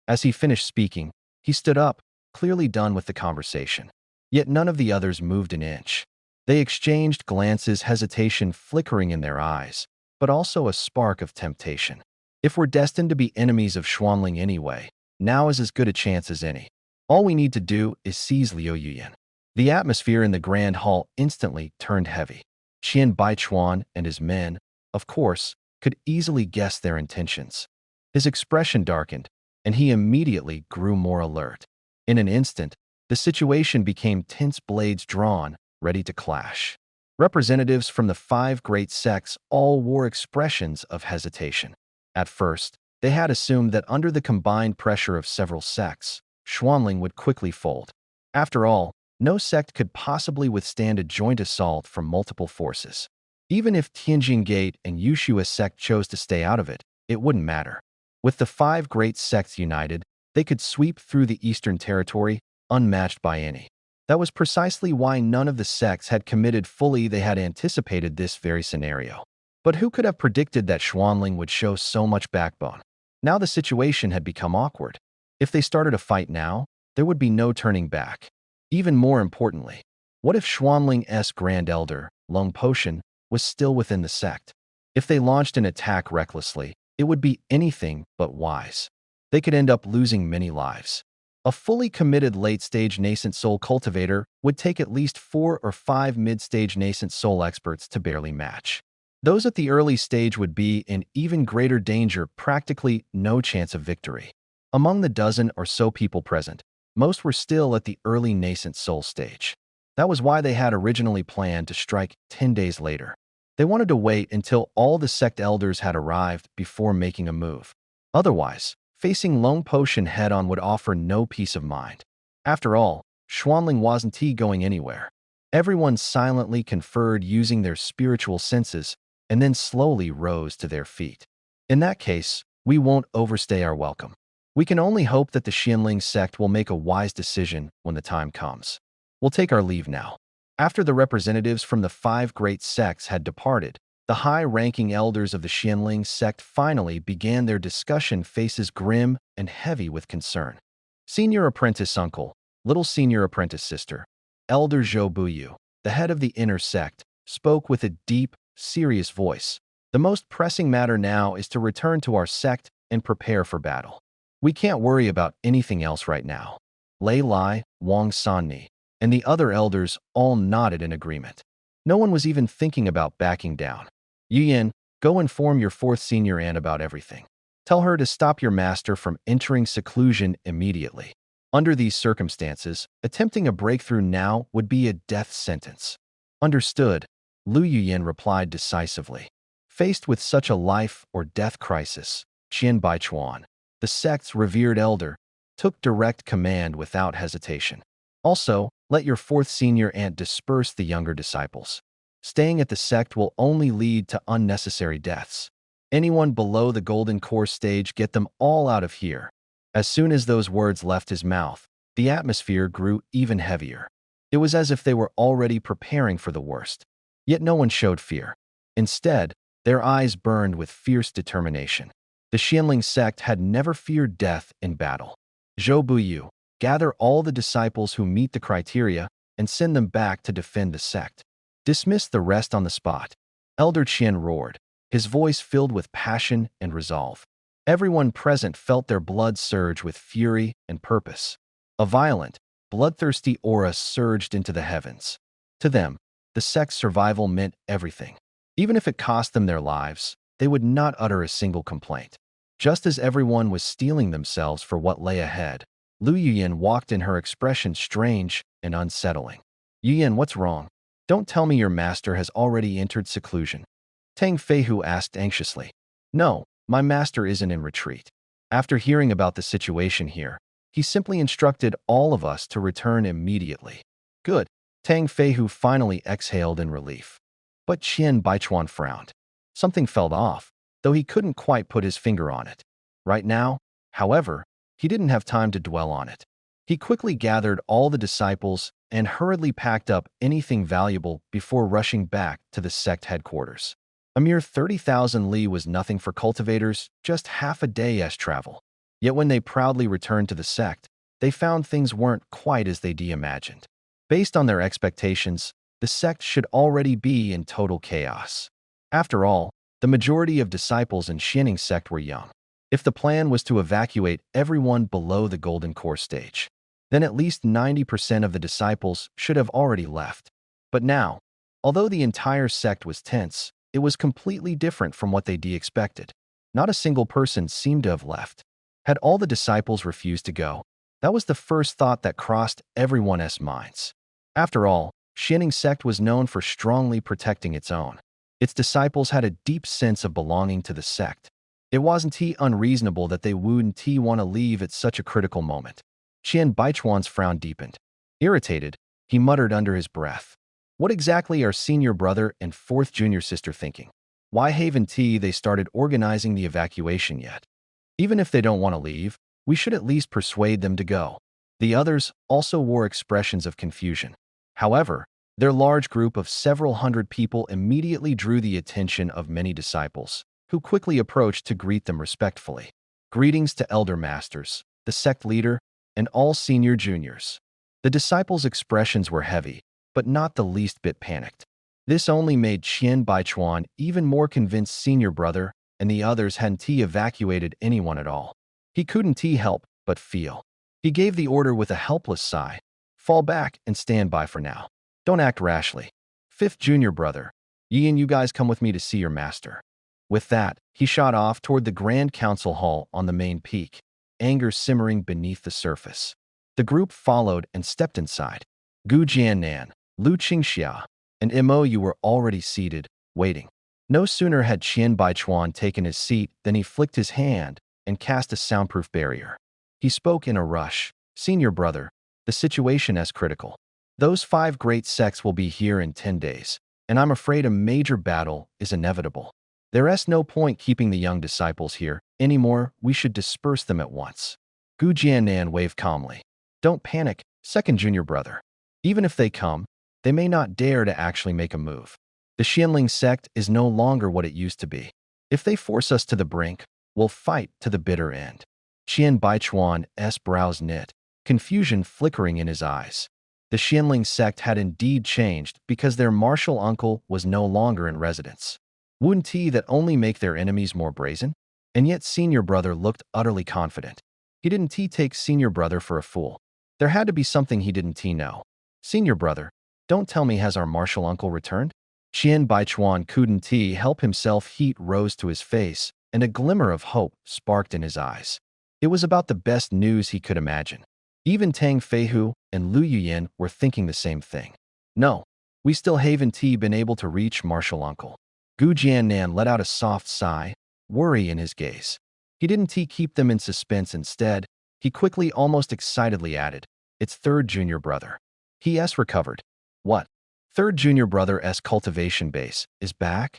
As he finished speaking, he stood up, clearly done with the conversation. Yet none of the others moved an inch. They exchanged glances, hesitation flickering in their eyes, but also a spark of temptation. If we're destined to be enemies of Xuanling anyway, now is as good a chance as any. All we need to do is seize Liu Yuyan. The atmosphere in the grand hall instantly turned heavy. Qian Baichuan and his men, of course, could easily guess their intentions. His expression darkened, and he immediately grew more alert. In an instant, the situation became tense, blades drawn, ready to clash. Representatives from the 5 great sects all wore expressions of hesitation. At first, they had assumed that under the combined pressure of several sects, Xuanling would quickly fold. After all, no sect could possibly withstand a joint assault from multiple forces. Even if Tianjin Gate and Yushua sect chose to stay out of it, it wouldn't matter. With the five great sects united, they could sweep through the Eastern Territory, unmatched by any. That was precisely why none of the sects had committed fully. They had anticipated this very scenario. But who could have predicted that Xuanling would show so much backbone? Now the situation had become awkward. If they started a fight now, there would be no turning back. Even more importantly, what if Xuanling's Grand Elder, Long Potion, was still within the sect? If they launched an attack recklessly, it would be anything but wise. They could end up losing many lives. A fully committed late-stage nascent soul cultivator would take at least 4 or 5 mid-stage nascent soul experts to barely match. Those at the early stage would be in even greater danger, practically no chance of victory. Among the dozen or so people present, most were still at the early nascent soul stage. That was why they had originally planned to strike 10 days later. They wanted to wait until all the sect elders had arrived before making a move. Otherwise, facing Lone Potion head-on would offer no peace of mind. After all, Xuanling wasn't going anywhere. Everyone silently conferred using their spiritual senses and then slowly rose to their feet. In that case, we won't overstay our welcome. We can only hope that the Xianling sect will make a wise decision when the time comes. We'll take our leave now. After the representatives from the 5 great sects had departed, the high-ranking elders of the Xianling sect finally began their discussion, faces grim and heavy with concern. Senior apprentice uncle, little senior apprentice sister, Elder Zhou Buyu, the head of the inner sect, spoke with a deep, serious voice. The most pressing matter now is to return to our sect and prepare for battle. We can't worry about anything else right now. Lei Lai, Wang Sanni, and the other elders all nodded in agreement. No one was even thinking about backing down. Yuyan, go inform your 4th senior aunt about everything. Tell her to stop your master from entering seclusion immediately. Under these circumstances, attempting a breakthrough now would be a death sentence. Understood, Lu Yuyan replied decisively. Faced with such a life or death crisis, Qian Baichuan, the sect's revered elder, took direct command without hesitation. Also, let your 4th senior aunt disperse the younger disciples. Staying at the sect will only lead to unnecessary deaths. Anyone below the golden core stage, get them all out of here. As soon as those words left his mouth, the atmosphere grew even heavier. It was as if they were already preparing for the worst. Yet no one showed fear. Instead, their eyes burned with fierce determination. The Xianling sect had never feared death in battle. Zhou Buyu, gather all the disciples who meet the criteria and send them back to defend the sect. Dismiss the rest on the spot. Elder Qian roared, his voice filled with passion and resolve. Everyone present felt their blood surge with fury and purpose. A violent, bloodthirsty aura surged into the heavens. To them, the sect's survival meant everything. Even if it cost them their lives, they would not utter a single complaint. Just as everyone was steeling themselves for what lay ahead, Lu Yuyan walked in, her expression strange and unsettling. Yuyan, what's wrong? Don't tell me your master has already entered seclusion. Tang Feihu asked anxiously. No, my master isn't in retreat. After hearing about the situation here, he simply instructed all of us to return immediately. Good. Tang Feihu finally exhaled in relief. But Qian Baichuan frowned. Something felt off, though he couldn't quite put his finger on it. Right now, however, he didn't have time to dwell on it. He quickly gathered all the disciples and hurriedly packed up anything valuable before rushing back to the sect headquarters. A mere 30,000 li was nothing for cultivators, just half a day's travel. Yet when they proudly returned to the sect, they found things weren't quite as they imagined. Based on their expectations, the sect should already be in total chaos. After all, the majority of disciples in Xianling sect were young. If the plan was to evacuate everyone below the golden core stage, then at least 90% of the disciples should have already left. But now, although the entire sect was tense, it was completely different from what they expected. Not a single person seemed to have left. Had all the disciples refused to go? That was the first thought that crossed everyone's minds. After all, Xianling sect was known for strongly protecting its own. Its disciples had a deep sense of belonging to the sect. It wasn't unreasonable that they wouldn't want to leave at such a critical moment. Qian Baichuan's frown deepened. Irritated, he muttered under his breath. What exactly are senior brother and fourth junior sister thinking? Why haven't they started organizing the evacuation yet? Even if they don't want to leave, we should at least persuade them to go. The others also wore expressions of confusion. However, their large group of several hundred people immediately drew the attention of many disciples, who quickly approached to greet them respectfully. Greetings to elder masters, the sect leader, and all senior juniors. The disciples' expressions were heavy, but not the least bit panicked. This only made Qian Baichuan even more convinced senior brother and the others hadn't evacuated anyone at all. He couldn't help but feel. He gave the order with a helpless sigh. Fall back and stand by for now. Don't act rashly. Fifth junior brother, Yi and you guys come with me to see your master. With that, he shot off toward the Grand Council Hall on the main peak, anger simmering beneath the surface. The group followed and stepped inside. Gu Jiannan, Lu Qingxia, and Mo Yu were already seated, waiting. No sooner had Qian Baichuan taken his seat than he flicked his hand and cast a soundproof barrier. He spoke in a rush. Senior brother, the situation is critical. Those 5 great sects will be here in 10 days, and I'm afraid a major battle is inevitable. There's no point keeping the young disciples here anymore. We should disperse them at once. Gu Jiannan waved calmly. Don't panic, second junior brother. Even if they come, they may not dare to actually make a move. The Xianling sect is no longer what it used to be. If they force us to the brink, we'll fight to the bitter end. Qian Baichuan's brows knit, confusion flickering in his eyes. The Xianling sect had indeed changed because their martial uncle was no longer in residence. Wouldn't that only make their enemies more brazen? And yet senior brother looked utterly confident. He didn't take senior brother for a fool. There had to be something he didn't know. Senior brother, don't tell me has our martial uncle returned? Qian Baichuan couldn't help himself. Heat rose to his face, and a glimmer of hope sparked in his eyes. It was about the best news he could imagine. Even Tang Feihu and Lu Yuyin were thinking the same thing. No, we still haven't been able to reach martial uncle. Gu Jiannan let out a soft sigh, worry in his gaze. He didn't keep them in suspense. Instead, he quickly, almost excitedly added, it's third junior brother. He's recovered. What? Third junior brother's cultivation base is back?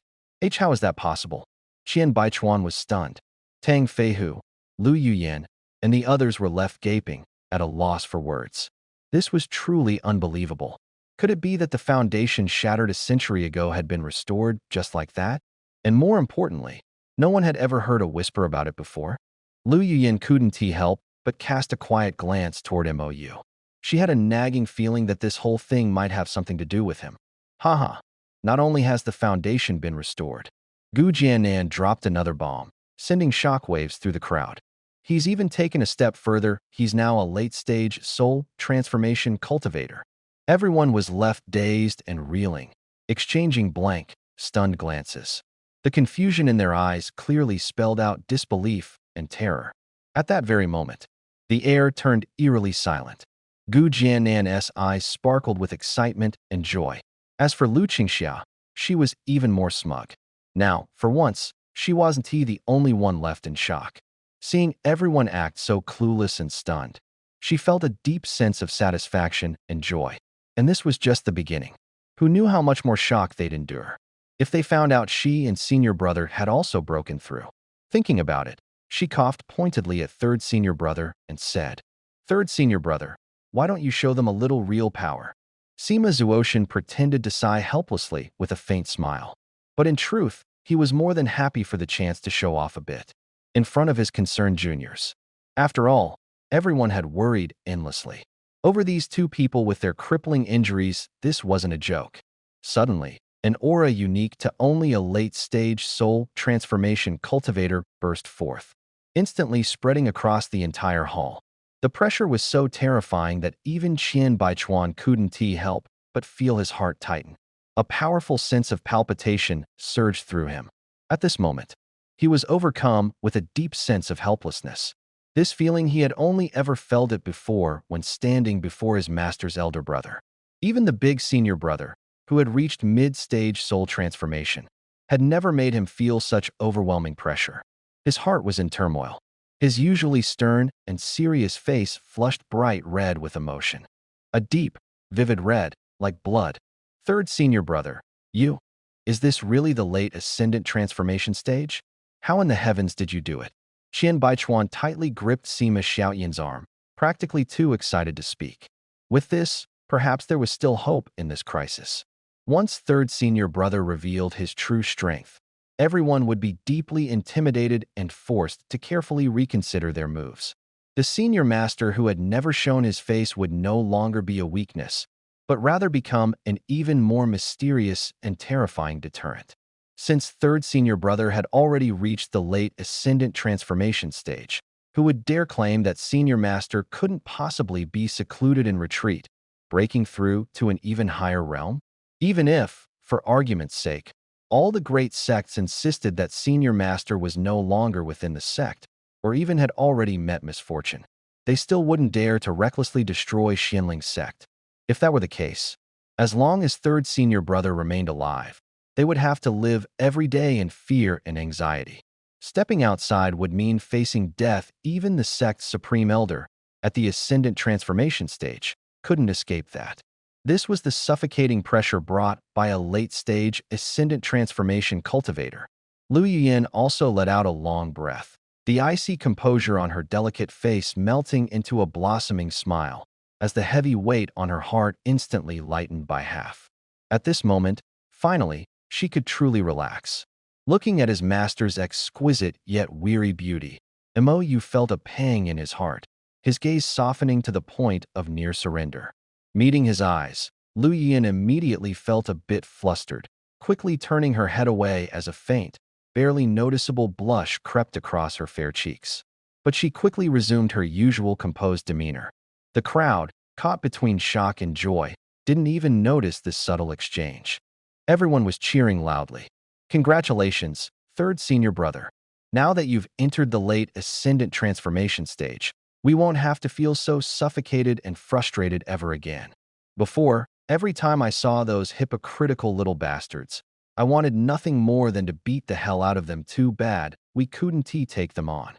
How is that possible? Qian Baichuan was stunned. Tang Feihu, Lu Yuyin, and the others were left gaping, at a loss for words. This was truly unbelievable. Could it be that the foundation shattered a century ago had been restored just like that? And more importantly, no one had ever heard a whisper about it before? Lu Yuyin couldn't help but cast a quiet glance toward Mo Yu. She had a nagging feeling that this whole thing might have something to do with him. Haha, not only has the foundation been restored, Gu Jiannan dropped another bomb, sending shockwaves through the crowd. He's even taken a step further. He's now a late-stage soul transformation cultivator. Everyone was left dazed and reeling, exchanging blank, stunned glances. The confusion in their eyes clearly spelled out disbelief and terror. At that very moment, the air turned eerily silent. Gu Jiannan's eyes sparkled with excitement and joy. As for Lu Qingxia, she was even more smug. Now, for once, she wasn't the only one left in shock. Seeing everyone act so clueless and stunned, she felt a deep sense of satisfaction and joy. And this was just the beginning. Who knew how much more shock they'd endure if they found out she and senior brother had also broken through? Thinking about it, she coughed pointedly at third senior brother and said, Third senior brother, why don't you show them a little real power? Sima Zuoshan pretended to sigh helplessly with a faint smile. But in truth, he was more than happy for the chance to show off a bit in front of his concerned juniors. After all, everyone had worried endlessly over these 2 people with their crippling injuries. This wasn't a joke. Suddenly, an aura unique to only a late-stage soul transformation cultivator burst forth, instantly spreading across the entire hall. The pressure was so terrifying that even Qian Baichuan couldn't help but feel his heart tighten. A powerful sense of palpitation surged through him. At this moment, he was overcome with a deep sense of helplessness. This feeling he had only ever felt it before when standing before his master's elder brother. Even the big senior brother, who had reached mid-stage soul transformation, had never made him feel such overwhelming pressure. His heart was in turmoil. His usually stern and serious face flushed bright red with emotion. A deep, vivid red, like blood, Third senior brother, you? Is this really the late ascendant transformation stage? How in the heavens did you do it? Qian Baichuan tightly gripped Sima Xiaoyan's arm, practically too excited to speak. With this, perhaps there was still hope in this crisis. Once third senior brother revealed his true strength, everyone would be deeply intimidated and forced to carefully reconsider their moves. The senior master who had never shown his face would no longer be a weakness, but rather become an even more mysterious and terrifying deterrent. Since third senior brother had already reached the late ascendant transformation stage, who would dare claim that senior master couldn't possibly be secluded in retreat, breaking through to an even higher realm? Even if, for argument's sake, all the great sects insisted that senior master was no longer within the sect, or even had already met misfortune, they still wouldn't dare to recklessly destroy Xianling's sect. If that were the case, as long as third senior brother remained alive, they would have to live every day in fear and anxiety. Stepping outside would mean facing death. Even the sect's supreme elder, at the ascendant transformation stage, couldn't escape that. This was the suffocating pressure brought by a late-stage ascendant transformation cultivator. Lu Yuyan also let out a long breath, the icy composure on her delicate face melting into a blossoming smile, as the heavy weight on her heart instantly lightened by half. At this moment, finally, she could truly relax. Looking at his master's exquisite yet weary beauty, Mo Yu felt a pang in his heart, his gaze softening to the point of near surrender. Meeting his eyes, Lu Yian immediately felt a bit flustered, quickly turning her head away as a faint, barely noticeable blush crept across her fair cheeks. But she quickly resumed her usual composed demeanor. The crowd, caught between shock and joy, didn't even notice this subtle exchange. Everyone was cheering loudly. Congratulations, third senior brother. Now that you've entered the late ascendant transformation stage, we won't have to feel so suffocated and frustrated ever again. Before, every time I saw those hypocritical little bastards, I wanted nothing more than to beat the hell out of them. Too bad we couldn't take them on.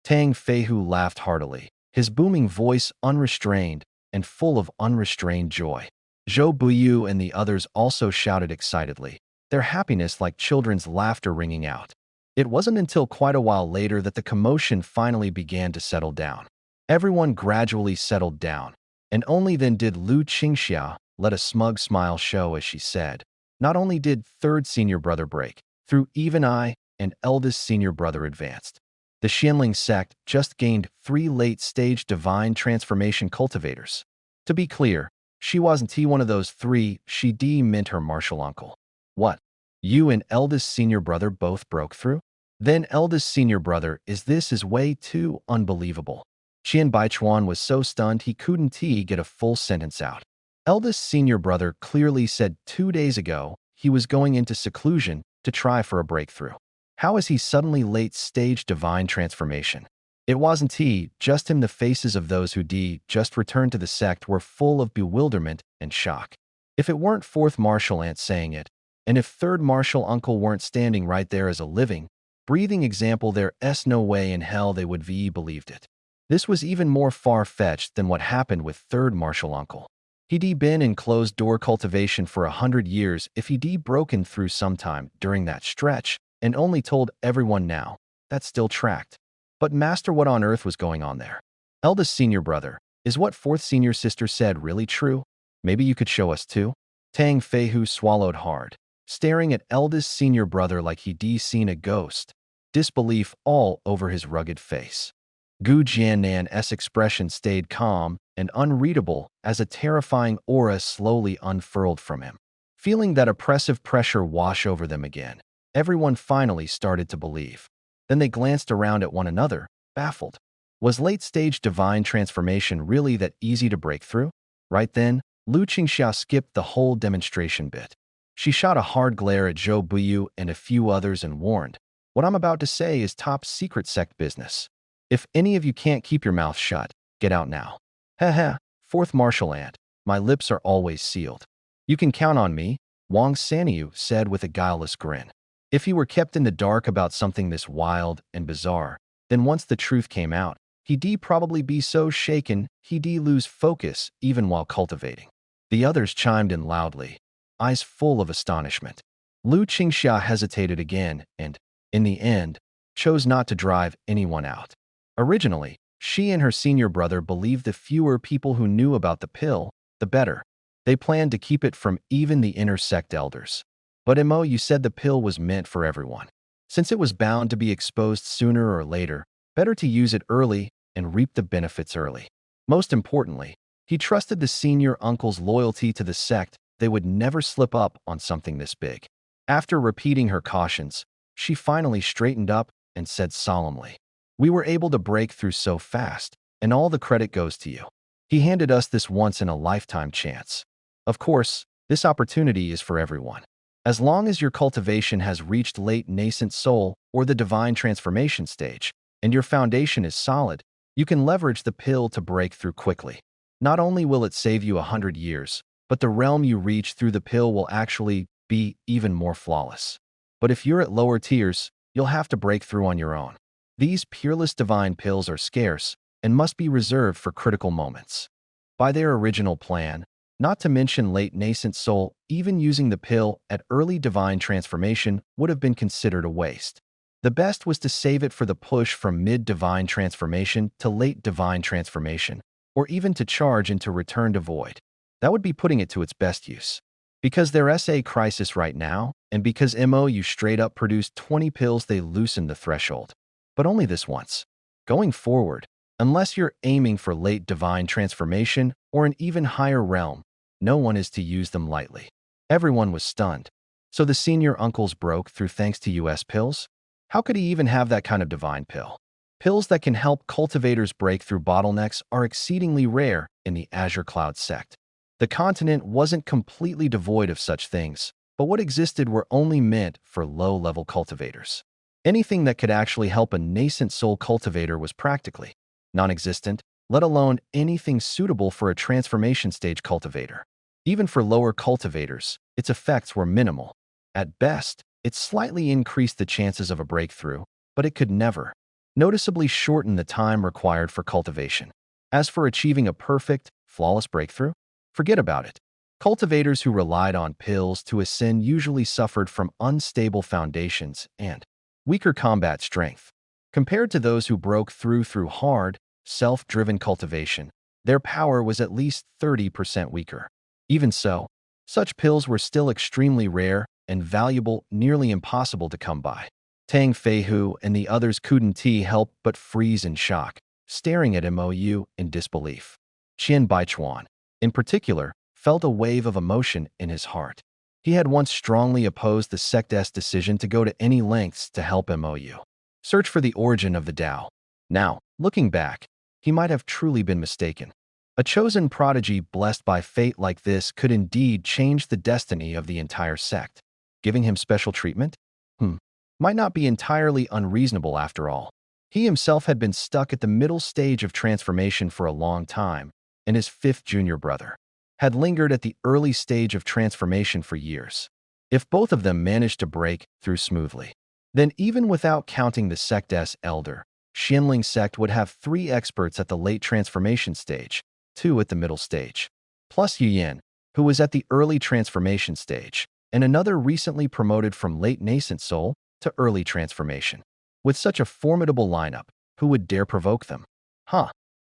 Tang Feihu laughed heartily, his booming voice unrestrained and full of unrestrained joy. Zhou Buyu and the others also shouted excitedly, their happiness like children's laughter ringing out. It wasn't until quite a while later that the commotion finally began to settle down. Everyone gradually settled down, and only then did Lu Qingxia let a smug smile show as she said, not only did third senior brother break through, even I and eldest senior brother advanced. The Xianling sect just gained 3 late-stage divine transformation cultivators. To be clear, she wasn't one of those 3, she meant her martial uncle. What? You and eldest senior brother both broke through? Then eldest senior brother, is way too unbelievable. Qian Baichuan was so stunned he couldn't get a full sentence out. Eldest senior brother clearly said 2 days ago he was going into seclusion to try for a breakthrough. How is he suddenly late-stage divine transformation? It wasn't just him. The faces of those who just returned to the sect were full of bewilderment and shock. If it weren't fourth martial aunt saying it, and if third martial uncle weren't standing right there as a living, breathing example, there's no way in hell they would believed it. This was even more far-fetched than what happened with third martial uncle. He'd been in closed-door cultivation for 100 years. If he'd broken through sometime during that stretch and only told everyone now, that still tracked. But master, what on earth was going on there? Eldest senior brother, is what fourth senior sister said really true? Maybe you could show us too? Tang Feihu swallowed hard, staring at eldest senior brother like he'd seen a ghost, disbelief all over his rugged face. Gu Jiannan's expression stayed calm and unreadable as a terrifying aura slowly unfurled from him. Feeling that oppressive pressure wash over them again, everyone finally started to believe. Then they glanced around at one another, baffled. Was late-stage divine transformation really that easy to break through? Right then, Lu Qingxia skipped the whole demonstration bit. She shot a hard glare at Zhou Buyu and a few others and warned, "What I'm about to say is top secret sect business. If any of you can't keep your mouth shut, get out now." "Heh, fourth martial aunt, my lips are always sealed. You can count on me," Wang Sanyu said with a guileless grin. If he were kept in the dark about something this wild and bizarre, then once the truth came out, he'd probably be so shaken he'd lose focus even while cultivating. The others chimed in loudly. eyes full of astonishment. Lu Qingxia hesitated again and, in the end, chose not to drive anyone out. Originally, she and her senior brother believed the fewer people who knew about the pill, the better. They planned to keep it from even the inner sect elders. But Mo, you said the pill was meant for everyone. Since it was bound to be exposed sooner or later, better to use it early and reap the benefits early. Most importantly, he trusted the senior uncle's loyalty to the sect. They would never slip up on something this big. After repeating her cautions, she finally straightened up and said solemnly, "We were able to break through so fast, and all the credit goes to you. He handed us this once-in-a-lifetime chance. Of course, this opportunity is for everyone. As long as your cultivation has reached late nascent soul or the divine transformation stage, and your foundation is solid, you can leverage the pill to break through quickly. Not only will it save you 100 years, but the realm you reach through the pill will actually be even more flawless. But if you're at lower tiers, you'll have to break through on your own. These peerless divine pills are scarce and must be reserved for critical moments." By their original plan, not to mention late nascent soul, even using the pill at early divine transformation would have been considered a waste. The best was to save it for the push from mid-divine transformation to late divine transformation, or even to charge into return to void. That would be putting it to its best use. Because there's a crisis right now, and because MOU straight up produced 20 pills, they loosened the threshold. But only this once. Going forward, unless you're aiming for late divine transformation or an even higher realm, no one is to use them lightly. Everyone was stunned. So the senior uncles broke through thanks to US pills? How could he even have that kind of divine pill? Pills that can help cultivators break through bottlenecks are exceedingly rare in the Azure Cloud sect. The continent wasn't completely devoid of such things, but what existed were only meant for low-level cultivators. Anything that could actually help a nascent soul cultivator was practically non-existent, let alone anything suitable for a transformation stage cultivator. Even for lower cultivators, its effects were minimal. At best, it slightly increased the chances of a breakthrough, but it could never noticeably shorten the time required for cultivation. As for achieving a perfect, flawless breakthrough, forget about it. Cultivators who relied on pills to ascend usually suffered from unstable foundations and weaker combat strength. Compared to those who broke through hard, self-driven cultivation, their power was at least 30% weaker. Even so, such pills were still extremely rare and valuable, nearly impossible to come by. Tang Feihu and the others couldn't help but freeze in shock, staring at MOU in disbelief. Qian Baichuan, in particular, felt a wave of emotion in his heart. He had once strongly opposed the sect's decision to go to any lengths to help MOU search for the origin of the Tao. Now, looking back, he might have truly been mistaken. A chosen prodigy blessed by fate like this could indeed change the destiny of the entire sect. Giving him special treatment? Might not be entirely unreasonable after all. He himself had been stuck at the middle stage of transformation for a long time, and his fifth junior brother had lingered at the early stage of transformation for years. If both of them managed to break through smoothly, then even without counting the sect's elder, Xianling sect would have 3 experts at the late transformation stage, 2 at the middle stage, plus Yuyan, who was at the early transformation stage, and another recently promoted from late nascent soul to early transformation. With such a formidable lineup, who would dare provoke them?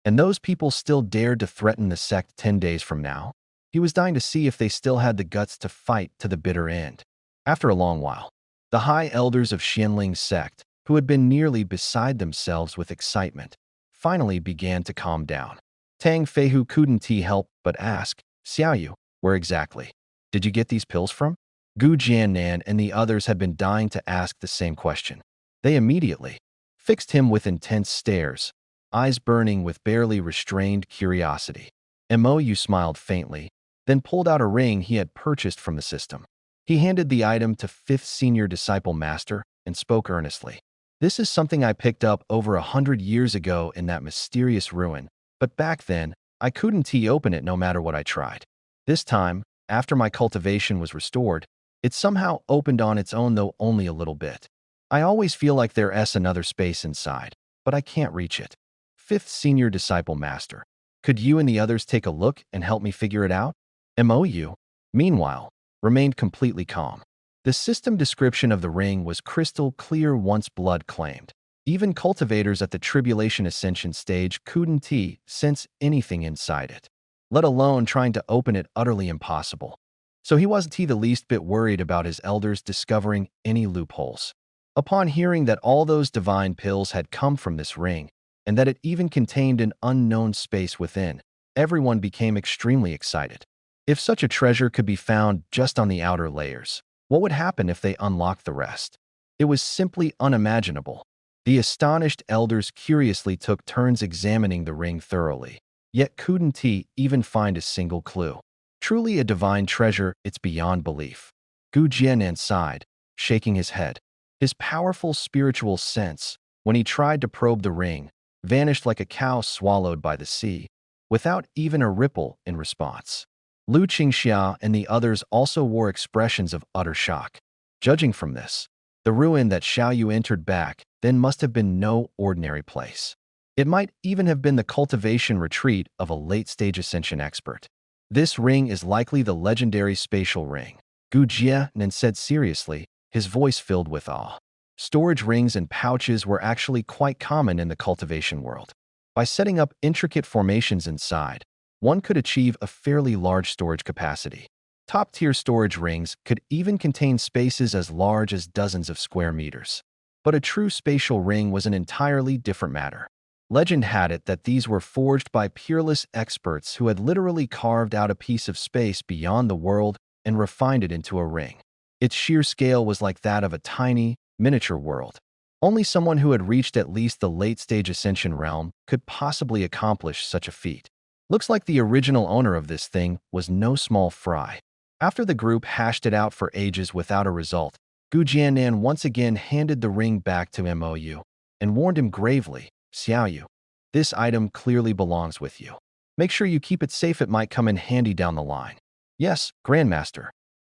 And those people still dared to threaten the sect 10 days from now? He was dying to see if they still had the guts to fight to the bitter end. After a long while, the high elders of Xianling's sect, who had been nearly beside themselves with excitement, finally began to calm down. Tang Feihu couldn't help but ask, "Xiaoyu, where exactly did you get these pills from?" Gu Jiannan and the others had been dying to ask the same question. They immediately fixed him with intense stares, eyes burning with barely restrained curiosity. MOU smiled faintly, then pulled out a ring he had purchased from the system. He handed the item to 5th Senior Disciple Master and spoke earnestly. "This is something I picked up over 100 years ago in that mysterious ruin, but back then, I couldn't open it no matter what I tried. This time, after my cultivation was restored, it somehow opened on its own, though only a little bit. I always feel like there's another space inside, but I can't reach it." 5th Senior Disciple Master, "Could you and the others take a look and help me figure it out?" MOU, meanwhile, remained completely calm. The system description of the ring was crystal clear once blood claimed. Even cultivators at the Tribulation Ascension stage couldn't sense anything inside it, let alone trying to open it utterly impossible. So he wasn't the least bit worried about his elders discovering any loopholes. Upon hearing that all those divine pills had come from this ring, and that it even contained an unknown space within, everyone became extremely excited. If such a treasure could be found just on the outer layers, what would happen if they unlocked the rest? It was simply unimaginable. The astonished elders curiously took turns examining the ring thoroughly, yet couldn't even find a single clue. Truly a divine treasure, it's beyond belief. Gu Jianan sighed, shaking his head. His powerful spiritual sense, when he tried to probe the ring, vanished like a cow swallowed by the sea, without even a ripple in response. Lu Qingxia and the others also wore expressions of utter shock. Judging from this, the ruin that Xiaoyu entered back then must have been no ordinary place. It might even have been the cultivation retreat of a late-stage ascension expert. This ring is likely the legendary spatial ring, Gu Jianan said seriously, his voice filled with awe. Storage rings and pouches were actually quite common in the cultivation world. By setting up intricate formations inside, one could achieve a fairly large storage capacity. Top-tier storage rings could even contain spaces as large as dozens of square meters. But a true spatial ring was an entirely different matter. Legend had it that these were forged by peerless experts who had literally carved out a piece of space beyond the world and refined it into a ring. Its sheer scale was like that of a tiny, miniature world. Only someone who had reached at least the late-stage ascension realm could possibly accomplish such a feat. Looks like the original owner of this thing was no small fry. After the group hashed it out for ages without a result, Gu Jianan once again handed the ring back to Mou and warned him gravely, Xiaoyu, this item clearly belongs with you. Make sure you keep it safe, it might come in handy down the line. Yes, Grandmaster.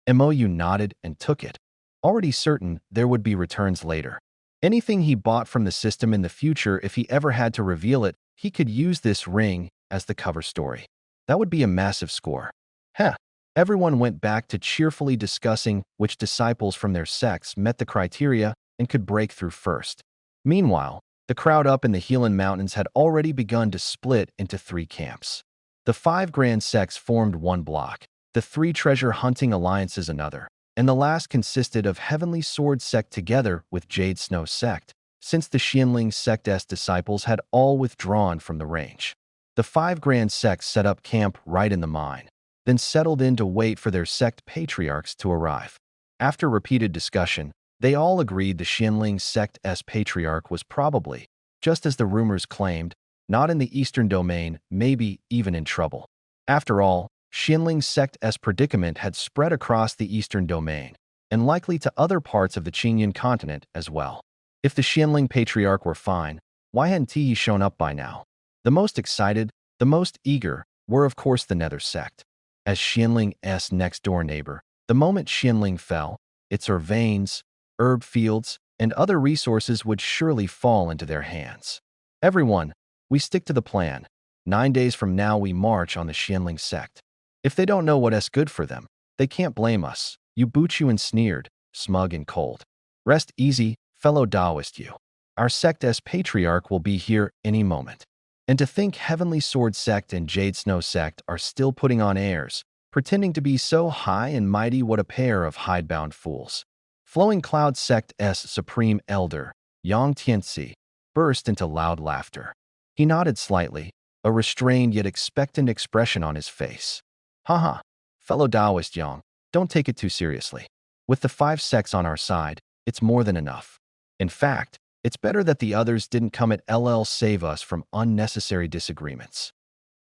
Mou nodded and took it, already certain there would be returns later. Anything he bought from the system in the future, if he ever had to reveal it, he could use this ring as the cover story. That would be a massive score. Heh. Everyone went back to cheerfully discussing which disciples from their sects met the criteria and could break through first. Meanwhile, the crowd up in the Helan Mountains had already begun to split into 3 camps. The 5 grand sects formed one block, the 3 treasure hunting alliances another, and the last consisted of Heavenly Sword sect together with Jade Snow sect, since the Xianling sect's disciples had all withdrawn from the range. The 5 grand sects set up camp right in the mine, then settled in to wait for their sect patriarchs to arrive. After repeated discussion, they all agreed the Xianling sect's patriarch was probably, just as the rumors claimed, not in the eastern domain, maybe even in trouble. After all, Xianling sect's predicament had spread across the eastern domain, and likely to other parts of the Qingyan continent as well. If the Xianling patriarch were fine, why hadn't he shown up by now? The most excited, the most eager, were of course the Nether sect. As Xianling's next-door neighbor, the moment Xianling fell, its veins, herb fields, and other resources would surely fall into their hands. Everyone, we stick to the plan. 9 days from now we march on the Xianling sect. If they don't know what's good for them, they can't blame us. You Buchuan sneered, smug and cold. Rest easy, fellow Taoist you. Our sect's patriarch will be here any moment. And to think Heavenly Sword sect and Jade Snow sect are still putting on airs, pretending to be so high and mighty, what a pair of hidebound fools. Flowing Cloud sect's supreme elder, Yang Tianzi, burst into loud laughter. He nodded slightly, a restrained yet expectant expression on his face. Haha, fellow Taoist Yang, don't take it too seriously. With the 5 sects on our side, it's more than enough. In fact, it's better that the others didn't come at save us from unnecessary disagreements.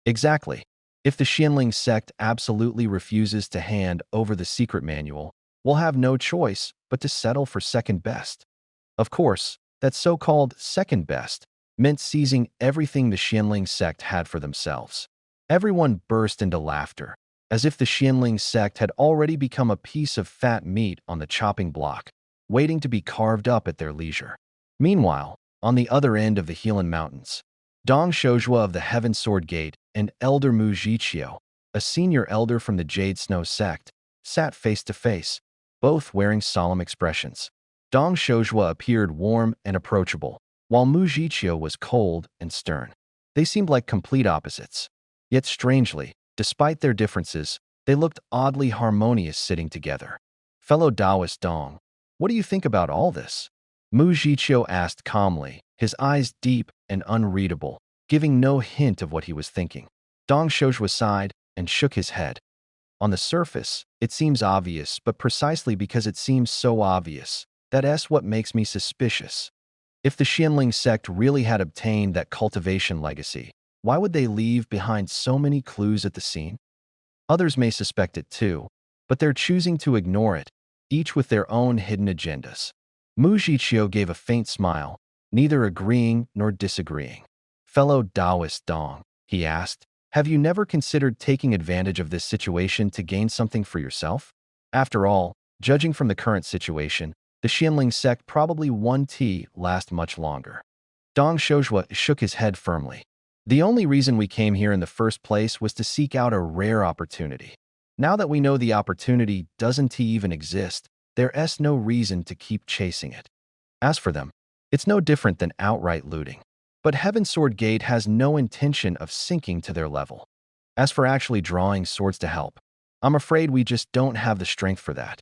Exactly. If the Xianling sect absolutely refuses to hand over the secret manual, we'll have no choice but to settle for second best. Of course, that so-called second best meant seizing everything the Xianling sect had for themselves. Everyone burst into laughter, as if the Xianling sect had already become a piece of fat meat on the chopping block, waiting to be carved up at their leisure. Meanwhile, on the other end of the Helan Mountains, Dong Shoujua of the Heaven Sword Gate and Elder Mu Jiqiu, a senior elder from the Jade Snow sect, sat face to face, both wearing solemn expressions. Dong Shojua appeared warm and approachable, while Mu Jiqiu was cold and stern. They seemed like complete opposites. Yet strangely, despite their differences, they looked oddly harmonious sitting together. Fellow Taoist Dong, what do you think about all this? Mu Jiqiu asked calmly, his eyes deep and unreadable, giving no hint of what he was thinking. Dong Shojua sighed and shook his head. On the surface, it seems obvious, but precisely because it seems so obvious, that's what makes me suspicious. If the Xianling sect really had obtained that cultivation legacy, why would they leave behind so many clues at the scene? Others may suspect it too, but they're choosing to ignore it, each with their own hidden agendas. Mu Jiqiu gave a faint smile, neither agreeing nor disagreeing. Fellow Taoist Dong, he asked, have you never considered taking advantage of this situation to gain something for yourself? After all, judging from the current situation, the Xianling sect probably won't last much longer. Dong Shojua shook his head firmly. The only reason we came here in the first place was to seek out a rare opportunity. Now that we know the opportunity doesn't even exist, there's no reason to keep chasing it. As for them, it's no different than outright looting. But Heaven's Sword Gate has no intention of sinking to their level. As for actually drawing swords to help, I'm afraid we just don't have the strength for that.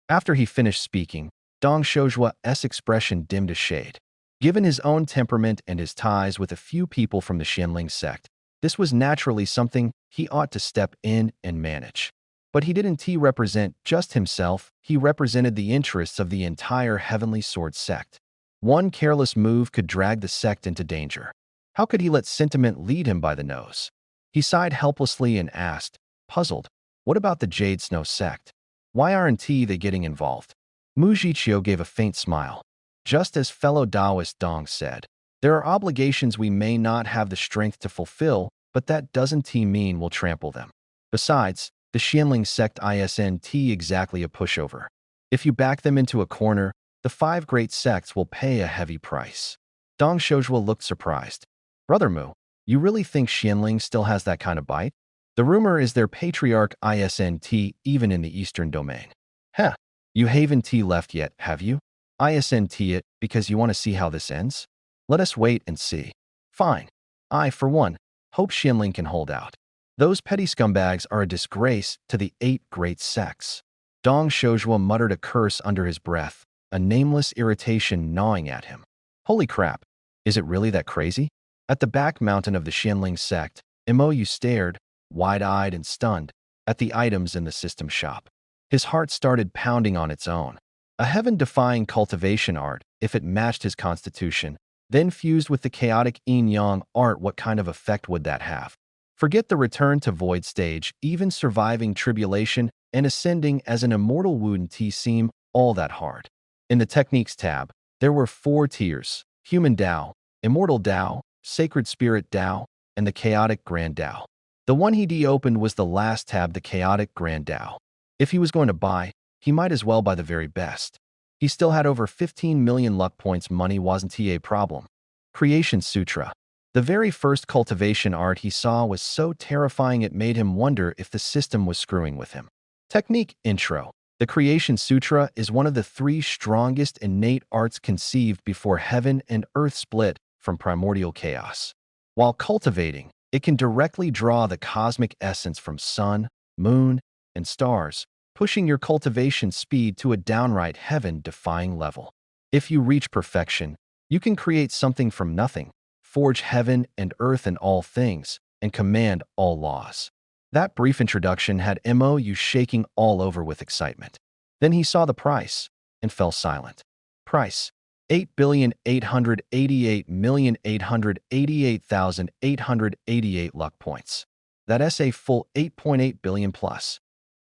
After he finished speaking, Dong Shojua's expression dimmed a shade. Given his own temperament and his ties with a few people from the Xianling sect, this was naturally something he ought to step in and manage. But he didn't represent just himself, he represented the interests of the entire Heavenly Sword sect. One careless move could drag the sect into danger. How could he let sentiment lead him by the nose? He sighed helplessly and asked, puzzled, what about the Jade Snow sect? Why aren't they getting involved? Mu Jiqiu gave a faint smile. Just as fellow Taoist Dong said, there are obligations we may not have the strength to fulfill, but that doesn't mean we'll trample them. Besides, the Xianling sect isn't exactly a pushover. If you back them into a corner, the 5 great sects will pay a heavy price. Dong Shojua looked surprised. Brother Mu, you really think Xianling still has that kind of bite? The rumor is their patriarch isn't even in the Eastern Domain. Heh, you haven't left yet, have you? Isn't it because you want to see how this ends? Let us wait and see. Fine. I, for one, hope Xianling can hold out. Those petty scumbags are a disgrace to the 8 great sects. Dong Shojua muttered a curse under his breath, a nameless irritation gnawing at him. Holy crap, is it really that crazy? At the back mountain of the Xianling sect, Imoyu stared, wide-eyed and stunned, at the items in the system shop. His heart started pounding on its own. A heaven-defying cultivation art, if it matched his constitution, then fused with the chaotic yin-yang art, what kind of effect would that have? Forget the return to void stage, even surviving tribulation and ascending as an immortal wouldn't seem all that hard. In the Techniques tab, there were 4 tiers: Human Tao, Immortal Tao, Sacred Spirit Tao, and the Chaotic Grand Tao. The one he opened was the last tab, the Chaotic Grand Tao. If he was going to buy, he might as well buy the very best. He still had over 15 million luck points. Money wasn't a problem. Creation Sutra. The very first cultivation art he saw was so terrifying it made him wonder if the system was screwing with him. Technique Intro. The Creation Sutra is one of the 3 strongest innate arts conceived before heaven and earth split from primordial chaos. While cultivating, it can directly draw the cosmic essence from sun, moon, and stars, pushing your cultivation speed to a downright heaven-defying level. If you reach perfection, you can create something from nothing, forge heaven and earth and all things, and command all laws. That brief introduction had Mo shaking all over with excitement. Then he saw the price and fell silent. Price: 8,888,888,888 luck points. That's a full 8.8 billion plus.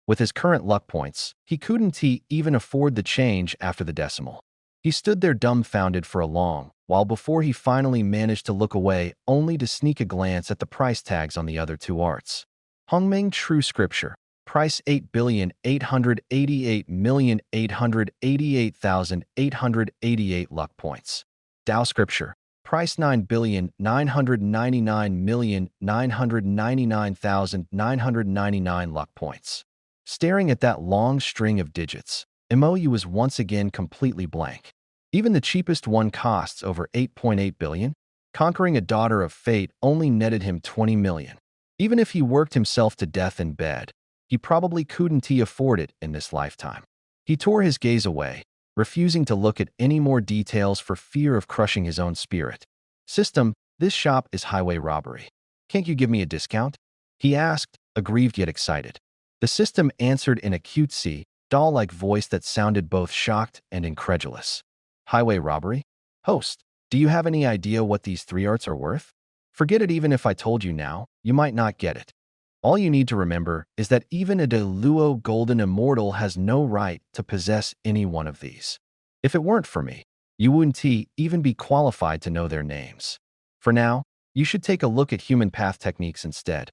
With his current luck points, he couldn't even afford the change after the decimal. He stood there dumbfounded for a long while before he finally managed to look away, only to sneak a glance at the price tags on the other 2 arts. Hongmeng True Scripture. Price: 8,888,888,888 luck points. Tao Scripture. Price: 9,999,999,999 luck points. Staring at that long string of digits, MOU was once again completely blank. Even the cheapest one costs over 8.8 billion. Conquering a daughter of fate only netted him 20 million. Even if he worked himself to death in bed, he probably couldn't afford it in this lifetime. He tore his gaze away, refusing to look at any more details for fear of crushing his own spirit. System, this shop is highway robbery. Can't you give me a discount? He asked, aggrieved yet excited. The system answered in a cutesy, doll-like voice that sounded both shocked and incredulous. Highway robbery? Host, do you have any idea what these 3 arts are worth? Forget it. Even if I told you now, you might not get it. All you need to remember is that even a Deluo Golden Immortal has no right to possess any one of these. If it weren't for me, you wouldn't even be qualified to know their names. For now, you should take a look at human path techniques instead.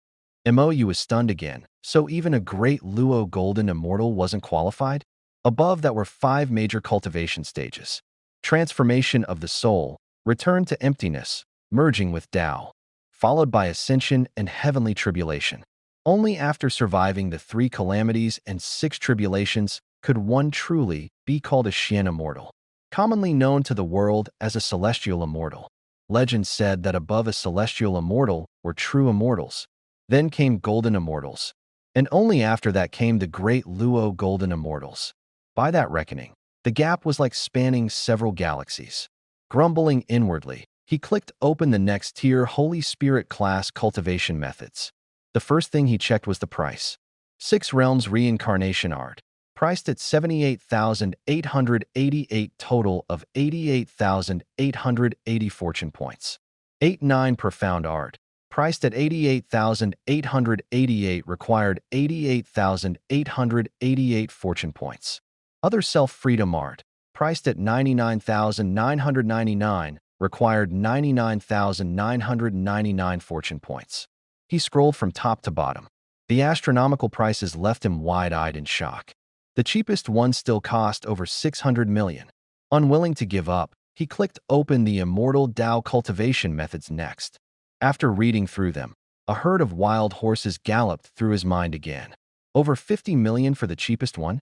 MOU was stunned again, so even a great Luo Golden Immortal wasn't qualified? Above that were 5 major cultivation stages. Transformation of the soul, return to emptiness, merging with Tao, followed by ascension and heavenly tribulation. Only after surviving the 3 calamities and 6 tribulations could one truly be called a Xian Immortal, commonly known to the world as a celestial immortal. Legend said that above a celestial immortal were true immortals. Then came golden immortals, and only after that came the great Luo golden immortals. By that reckoning, the gap was like spanning several galaxies. Grumbling inwardly, he clicked open the next tier Holy Spirit class cultivation methods. The first thing he checked was the price. 6 Realms Reincarnation Art, priced at 78,888 total of 88,880 fortune points. 8-9 Profound Art, priced at 88,888 required 88,888 fortune points. Other Self-Freedom Art, priced at 99,999, required 99,999 fortune points. He scrolled from top to bottom. The astronomical prices left him wide-eyed in shock. The cheapest one still cost over 600 million. Unwilling to give up, he clicked open the Immortal Tao cultivation methods next. After reading through them, a herd of wild horses galloped through his mind again. Over 50 million for the cheapest one?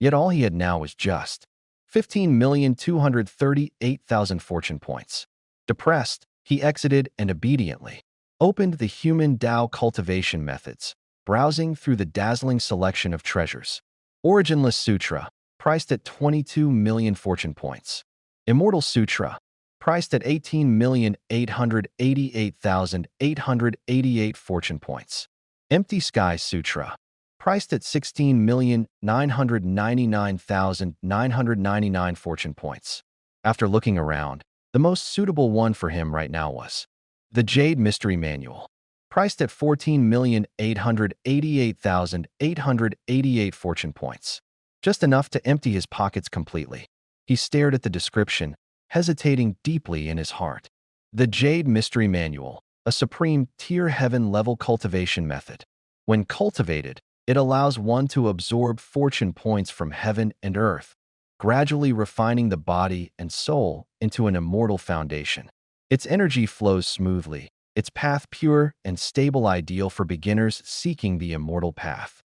Yet all he had now was just 15,238,000 fortune points. Depressed, he exited and obediently opened the Human Tao cultivation methods, browsing through the dazzling selection of treasures. Originless Sutra, priced at 22 million fortune points. Immortal Sutra, priced at 18,888,888 fortune points. Empty Sky Sutra, priced at 16,999,999 fortune points. After looking around, the most suitable one for him right now was the Jade Mystery Manual, priced at 14,888,888 fortune points. Just enough to empty his pockets completely. He stared at the description, hesitating deeply in his heart. The Jade Mystery Manual, a supreme tier heaven-level cultivation method. When cultivated, it allows one to absorb fortune points from heaven and earth, gradually refining the body and soul into an immortal foundation. Its energy flows smoothly, its path pure and stable, ideal for beginners seeking the immortal path.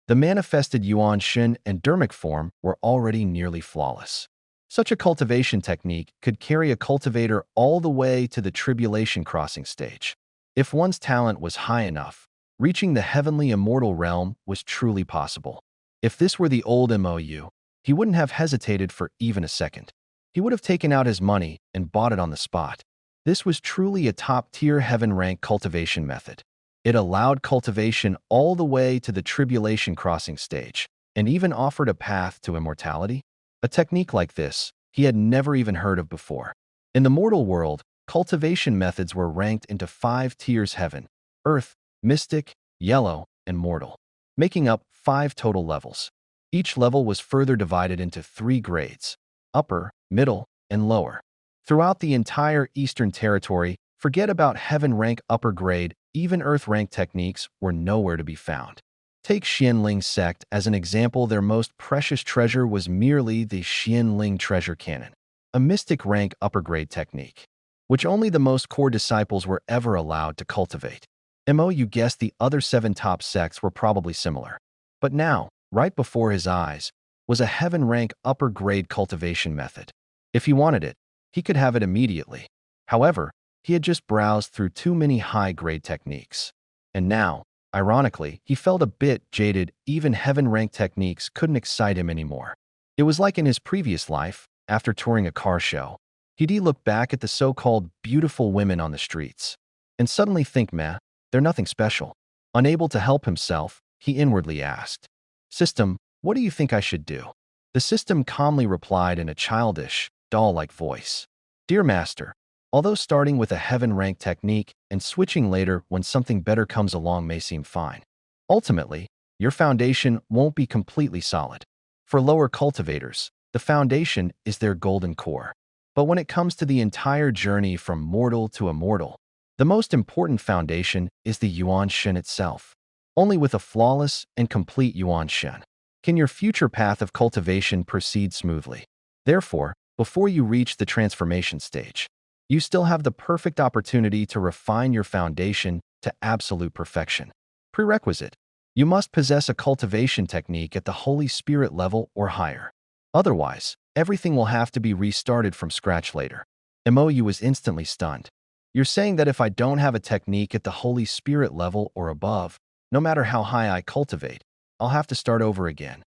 The manifested Yuan Shin and Dermic form were already nearly flawless. Such a cultivation technique could carry a cultivator all the way to the tribulation crossing stage. If one's talent was high enough, reaching the heavenly immortal realm was truly possible. If this were the old MOU, he wouldn't have hesitated for even a second. He would have taken out his money and bought it on the spot. This was truly a top-tier heaven-rank cultivation method. It allowed cultivation all the way to the tribulation crossing stage, and even offered a path to immortality. A technique like this, he had never even heard of before. In the mortal world, cultivation methods were ranked into 5 tiers: heaven, earth, mystic, yellow, and mortal, making up 5 total levels. Each level was further divided into 3 grades: upper, middle, and lower. Throughout the entire Eastern Territory, forget about heaven rank upper grade, even earth rank techniques were nowhere to be found. Take Xianling sect as an example. Their most precious treasure was merely the Xianling treasure cannon, a mystic rank upper grade technique, which only the most core disciples were ever allowed to cultivate. You guessed, the other 7 top sects were probably similar. But now, right before his eyes, was a heaven-rank upper-grade cultivation method. If he wanted it, he could have it immediately. However, he had just browsed through too many high-grade techniques. And now, ironically, he felt a bit jaded. Even heaven-ranked techniques couldn't excite him anymore. It was like in his previous life, after touring a car show. He'd look back at the so-called beautiful women on the streets and suddenly think, meh, they're nothing special. Unable to help himself, he inwardly asked, "System, what do you think I should do?" The system calmly replied in a childish, doll-like voice, "Dear Master, although starting with a heaven-ranked technique and switching later when something better comes along may seem fine, ultimately, your foundation won't be completely solid. For lower cultivators, the foundation is their golden core. But when it comes to the entire journey from mortal to immortal, the most important foundation is the Yuan Shen itself. Only with a flawless and complete Yuan Shen can your future path of cultivation proceed smoothly. Therefore, before you reach the transformation stage, you still have the perfect opportunity to refine your foundation to absolute perfection. Prerequisite: you must possess a cultivation technique at the Holy Spirit level or higher. Otherwise, everything will have to be restarted from scratch later." Mou was instantly stunned. "You're saying that if I don't have a technique at the Holy Spirit level or above, no matter how high I cultivate, I'll have to start over again?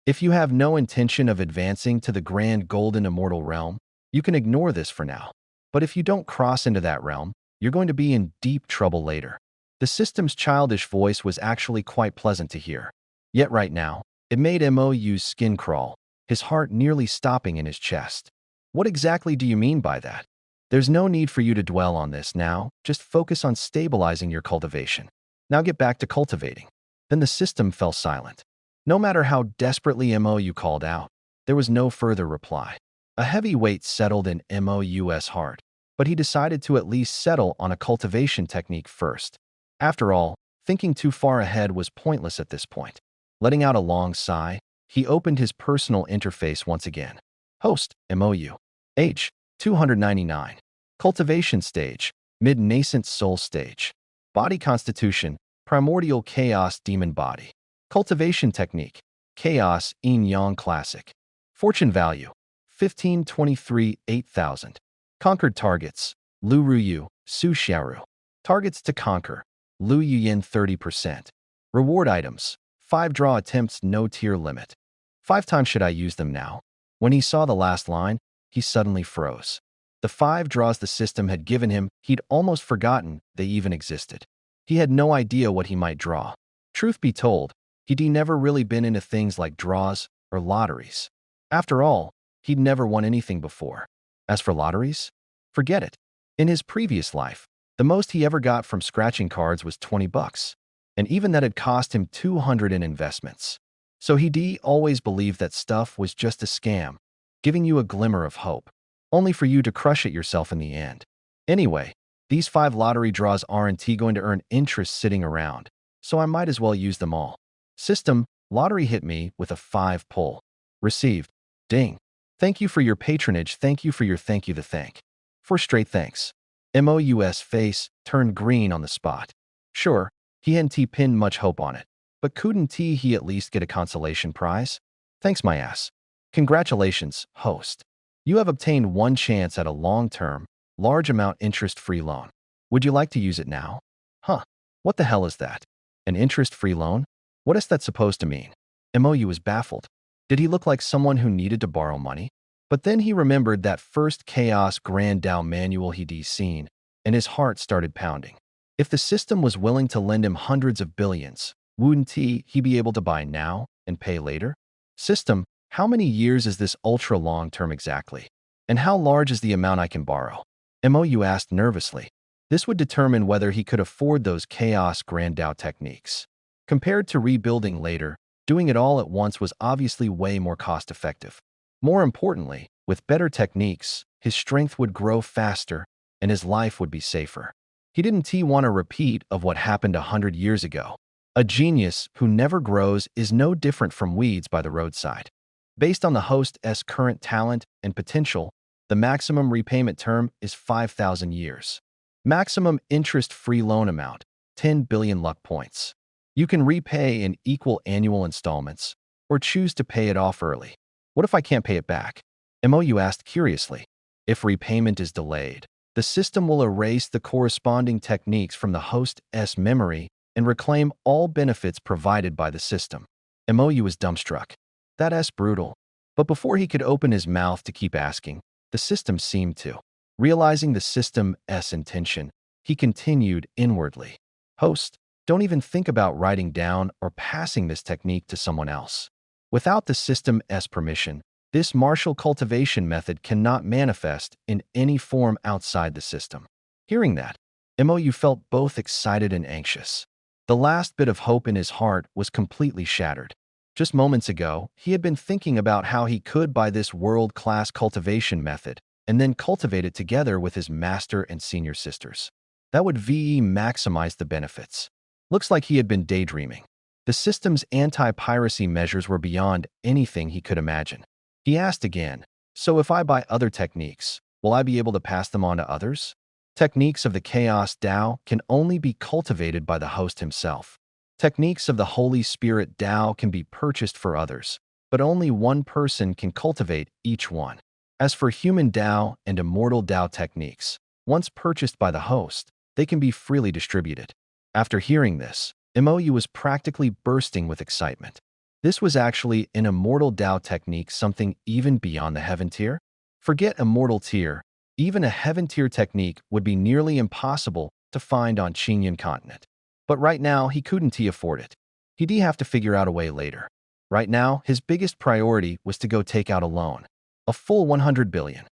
If you have no intention of advancing to the grand golden immortal realm, you can ignore this for now. But if you don't cross into that realm, you're going to be in deep trouble later." The system's childish voice was actually quite pleasant to hear. Yet right now, it made Mou's skin crawl, his heart nearly stopping in his chest. "What exactly do you mean by that? There's no need for you to dwell on this now, just focus on stabilizing your cultivation. Now get back to cultivating." Then the system fell silent. No matter how desperately Mou called out, there was no further reply. A heavy weight settled in Mou's heart, but he decided to at least settle on a cultivation technique first. After all, thinking too far ahead was pointless at this point. Letting out a long sigh, he opened his personal interface once again. Host, Mou. Age, 299. Cultivation stage, mid-nascent soul stage. Body constitution, primordial chaos demon body. Cultivation technique, chaos yin-yang classic. Fortune value, 1523 8000. Conquered targets, Lu Ruyu, Su Xiaoru. Targets to conquer, Lu Yuyin 30%. Reward items, 5 draw attempts, no tier limit. 5 times should I use them now? When he saw the last line, he suddenly froze. The 5 draws the system had given him, he'd almost forgotten they even existed. He had no idea what he might draw. Truth be told, he'd never really been into things like draws or lotteries. After all, he'd never won anything before. As for lotteries, forget it. In his previous life, the most he ever got from scratching cards was 20 bucks. And even that had cost him 200 in investments. So he'd always believed that stuff was just a scam, giving you a glimmer of hope, only for you to crush it yourself in the end. Anyway, these 5 lottery draws aren't going to earn interest sitting around, so I might as well use them all. System, lottery hit me with a 5 pull. Received. Ding. Thank you for your patronage. Thank you for your thank you the thank. 4 straight thanks. Mou's face turned green on the spot. Sure, he hadn't pinned much hope on it, but couldn't he at least get a consolation prize? Thanks my ass. Congratulations, host. You have obtained 1 chance at a long-term, large amount interest-free loan. Would you like to use it now? Huh, what the hell is that? An interest-free loan? What is that supposed to mean? Mou was baffled. Did he look like someone who needed to borrow money? But then he remembered that first Chaos Grand Dao manual he'd seen, and his heart started pounding. If the system was willing to lend him hundreds of billions, wouldn't he be able to buy now and pay later? System, how many years is this ultra long term exactly? And how large is the amount I can borrow? Mou asked nervously. This would determine whether he could afford those Chaos Grand Dao techniques. Compared to rebuilding later, doing it all at once was obviously way more cost-effective. More importantly, with better techniques, his strength would grow faster and his life would be safer. He didn't want a repeat of what happened 100 years ago. A genius who never grows is no different from weeds by the roadside. Based on the host's current talent and potential, the maximum repayment term is 5,000 years. Maximum interest-free loan amount, 10 billion luck points. You can repay in equal annual installments or choose to pay it off early. What if I can't pay it back? MOU asked curiously. If repayment is delayed, the system will erase the corresponding techniques from the host's memory and reclaim all benefits provided by the system. MOU was dumbstruck. That's brutal. But before he could open his mouth to keep asking, the system seemed to. Realizing the system's intention, he continued inwardly. Host, don't even think about writing down or passing this technique to someone else. Without the system's permission, this martial cultivation method cannot manifest in any form outside the system. Hearing that, MOU felt both excited and anxious. The last bit of hope in his heart was completely shattered. Just moments ago, he had been thinking about how he could buy this world-class cultivation method and then cultivate it together with his master and senior sisters. That would maximize the benefits. Looks like he had been daydreaming. The system's anti-piracy measures were beyond anything he could imagine. He asked again, so if I buy other techniques, will I be able to pass them on to others? Techniques of the Chaos Tao can only be cultivated by the host himself. Techniques of the Holy Spirit Tao can be purchased for others, but only one person can cultivate each one. As for human Tao and immortal Tao techniques, once purchased by the host, they can be freely distributed. After hearing this, MOU was practically bursting with excitement. This was actually an immortal Tao technique, something even beyond the heaven tier? Forget immortal tier, even a heaven tier technique would be nearly impossible to find on Qingyan continent. But right now, he couldn't afford it. He'd have to figure out a way later. Right now, his biggest priority was to go take out a loan. A full 100 billion.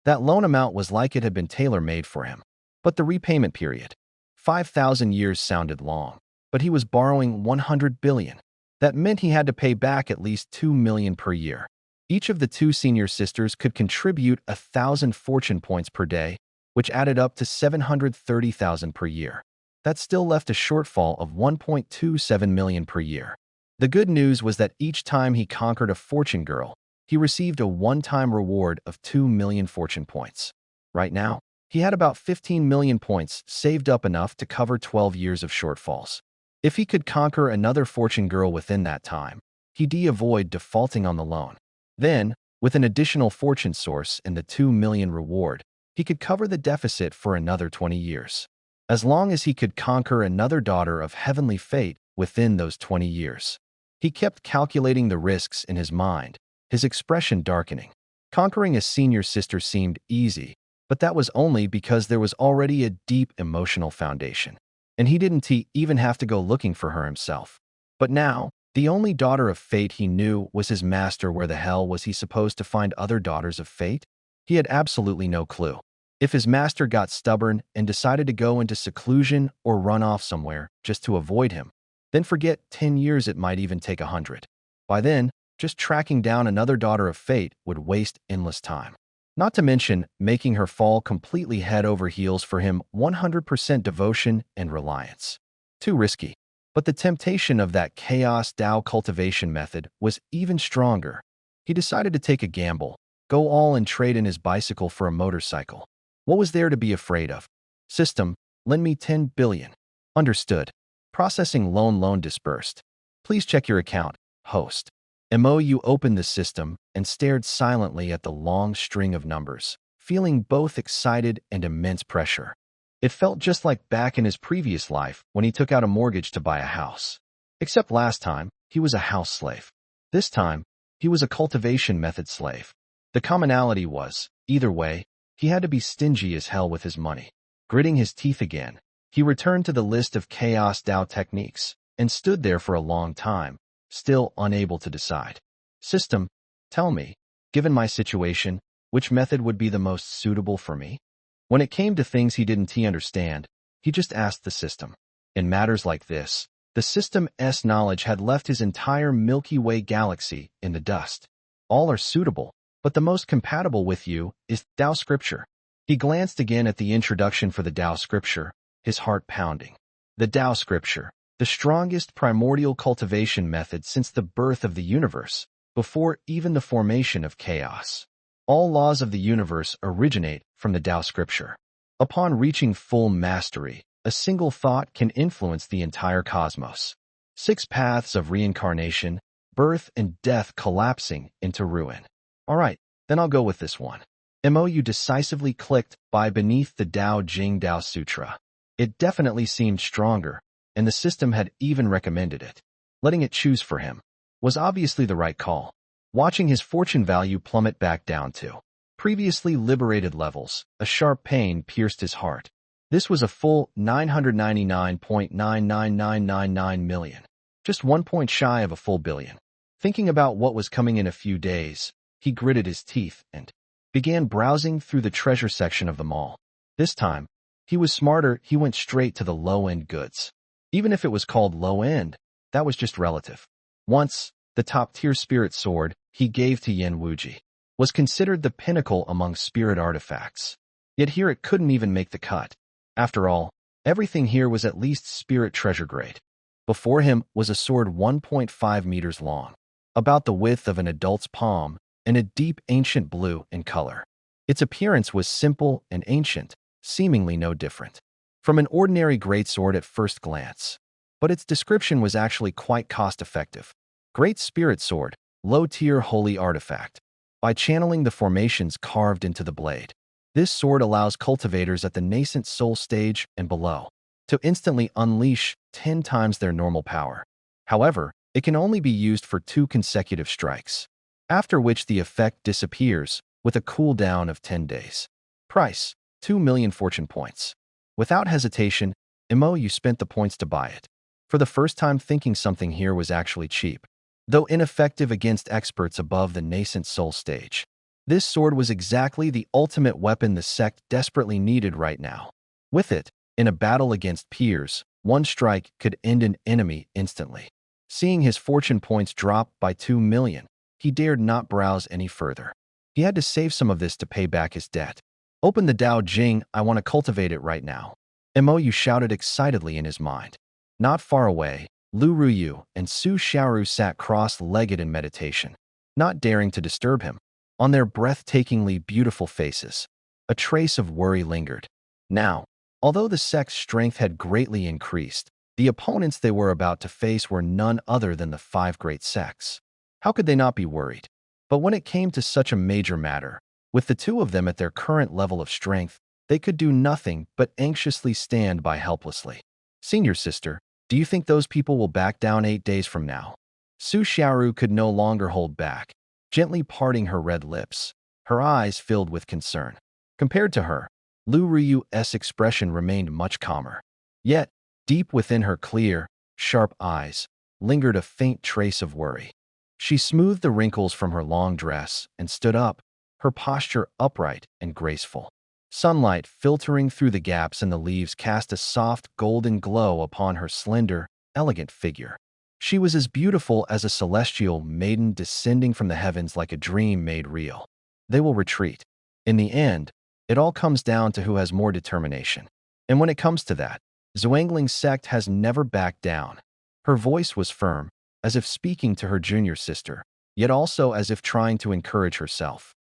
That loan amount was like it had been tailor-made for him. But the repayment period, 5,000 years sounded long. But he was borrowing 100 billion. That meant he had to pay back at least 2 million per year. Each of the two senior sisters could contribute 1,000 fortune points per day, which added up to 730,000 per year. That still left a shortfall of 1.27 million per year. The good news was that each time he conquered a fortune girl, he received a one-time reward of 2 million fortune points. Right now, he had about 15 million points saved up, enough to cover 12 years of shortfalls. If he could conquer another fortune girl within that time, he'd avoid defaulting on the loan. Then, with an additional fortune source and the 2 million reward, he could cover the deficit for another 20 years. As long as he could conquer another daughter of heavenly fate within those 20 years. He kept calculating the risks in his mind, his expression darkening. Conquering a senior sister seemed easy, but that was only because there was already a deep emotional foundation. And he didn't even have to go looking for her himself. But now, the only daughter of fate he knew was his master. Where the hell was he supposed to find other daughters of fate? He had absolutely no clue. If his master got stubborn and decided to go into seclusion or run off somewhere just to avoid him, then forget 10 years, it might even take 100. By then, just tracking down another daughter of fate would waste endless time. Not to mention making her fall completely head over heels for him, 100% devotion and reliance. Too risky. But the temptation of that Chaos Tao cultivation method was even stronger. He decided to take a gamble, go all in, trade in his bicycle for a motorcycle. What was there to be afraid of? System, lend me 10 billion. Understood. Processing loan dispersed. Please check your account, host. MOU opened the system and stared silently at the long string of numbers, feeling both excited and immense pressure. It felt just like back in his previous life when he took out a mortgage to buy a house. Except last time, he was a house slave. This time, he was a cultivation method slave. The commonality was, either way, he had to be stingy as hell with his money. Gritting his teeth again, he returned to the list of Chaos Tao techniques and stood there for a long time, still unable to decide. System, tell me, given my situation, which method would be the most suitable for me? When it came to things he didn't understand, he just asked the system. In matters like this, the system's knowledge had left his entire Milky Way galaxy in the dust. All are suitable, but the most compatible with you is Tao scripture. He glanced again at the introduction for the Tao scripture, his heart pounding. The Tao scripture, the strongest primordial cultivation method since the birth of the universe, before even the formation of chaos. All laws of the universe originate from the Tao scripture. Upon reaching full mastery, a single thought can influence the entire cosmos. 6 paths of reincarnation, birth and death collapsing into ruin. Alright, then I'll go with this one. MOU decisively clicked by beneath the Tao Jing Tao Sutra. It definitely seemed stronger, and the system had even recommended it. Letting it choose for him was obviously the right call. Watching his fortune value plummet back down to previously liberated levels, a sharp pain pierced his heart. This was a full 999.99999 million, just 1 point shy of a full billion. Thinking about what was coming in a few days, he gritted his teeth and began browsing through the treasure section of the mall. This time, he was smarter. He went straight to the low-end goods. Even if it was called low-end, that was just relative. Once, the top-tier spirit sword he gave to Yen Wuji was considered the pinnacle among spirit artifacts. Yet here it couldn't even make the cut. After all, everything here was at least spirit treasure grade. Before him was a sword 1.5 meters long, about the width of an adult's palm, and a deep ancient blue in color. Its appearance was simple and ancient, seemingly no different from an ordinary greatsword at first glance. But its description was actually quite cost-effective. Great Spirit Sword, low-tier holy artifact. By channeling the formations carved into the blade, this sword allows cultivators at the nascent soul stage and below to instantly unleash 10 times their normal power. However, it can only be used for 2 consecutive strikes, after which the effect disappears with a cooldown of 10 days. Price: 2 million fortune points. Without hesitation, MOU spent the points to buy it. For the first time thinking something here was actually cheap. Though ineffective against experts above the nascent soul stage, this sword was exactly the ultimate weapon the sect desperately needed right now. With it, in a battle against peers, one strike could end an enemy instantly. Seeing his fortune points drop by 2 million, he dared not browse any further. He had to save some of this to pay back his debt. Open the Tao Jing, I want to cultivate it right now. MOU shouted excitedly in his mind. Not far away, Lu Ruyu and Su Xiaoru sat cross-legged in meditation, not daring to disturb him. On their breathtakingly beautiful faces, a trace of worry lingered. Now, although the sect's strength had greatly increased, the opponents they were about to face were none other than the 5 great sects. How could they not be worried? But when it came to such a major matter, with the 2 of them at their current level of strength, they could do nothing but anxiously stand by helplessly. Senior sister, do you think those people will back down 8 days from now? Su Xiaoru could no longer hold back, gently parting her red lips, her eyes filled with concern. Compared to her, Lu Riyu's expression remained much calmer. Yet, deep within her clear, sharp eyes, lingered a faint trace of worry. She smoothed the wrinkles from her long dress and stood up, her posture upright and graceful. Sunlight filtering through the gaps in the leaves cast a soft golden glow upon her slender, elegant figure. She was as beautiful as a celestial maiden descending from the heavens like a dream made real. They will retreat. In the end, it all comes down to who has more determination. And when it comes to that, Zhuangling's sect has never backed down. Her voice was firm, as if speaking to her junior sister, yet also as if trying to encourage herself.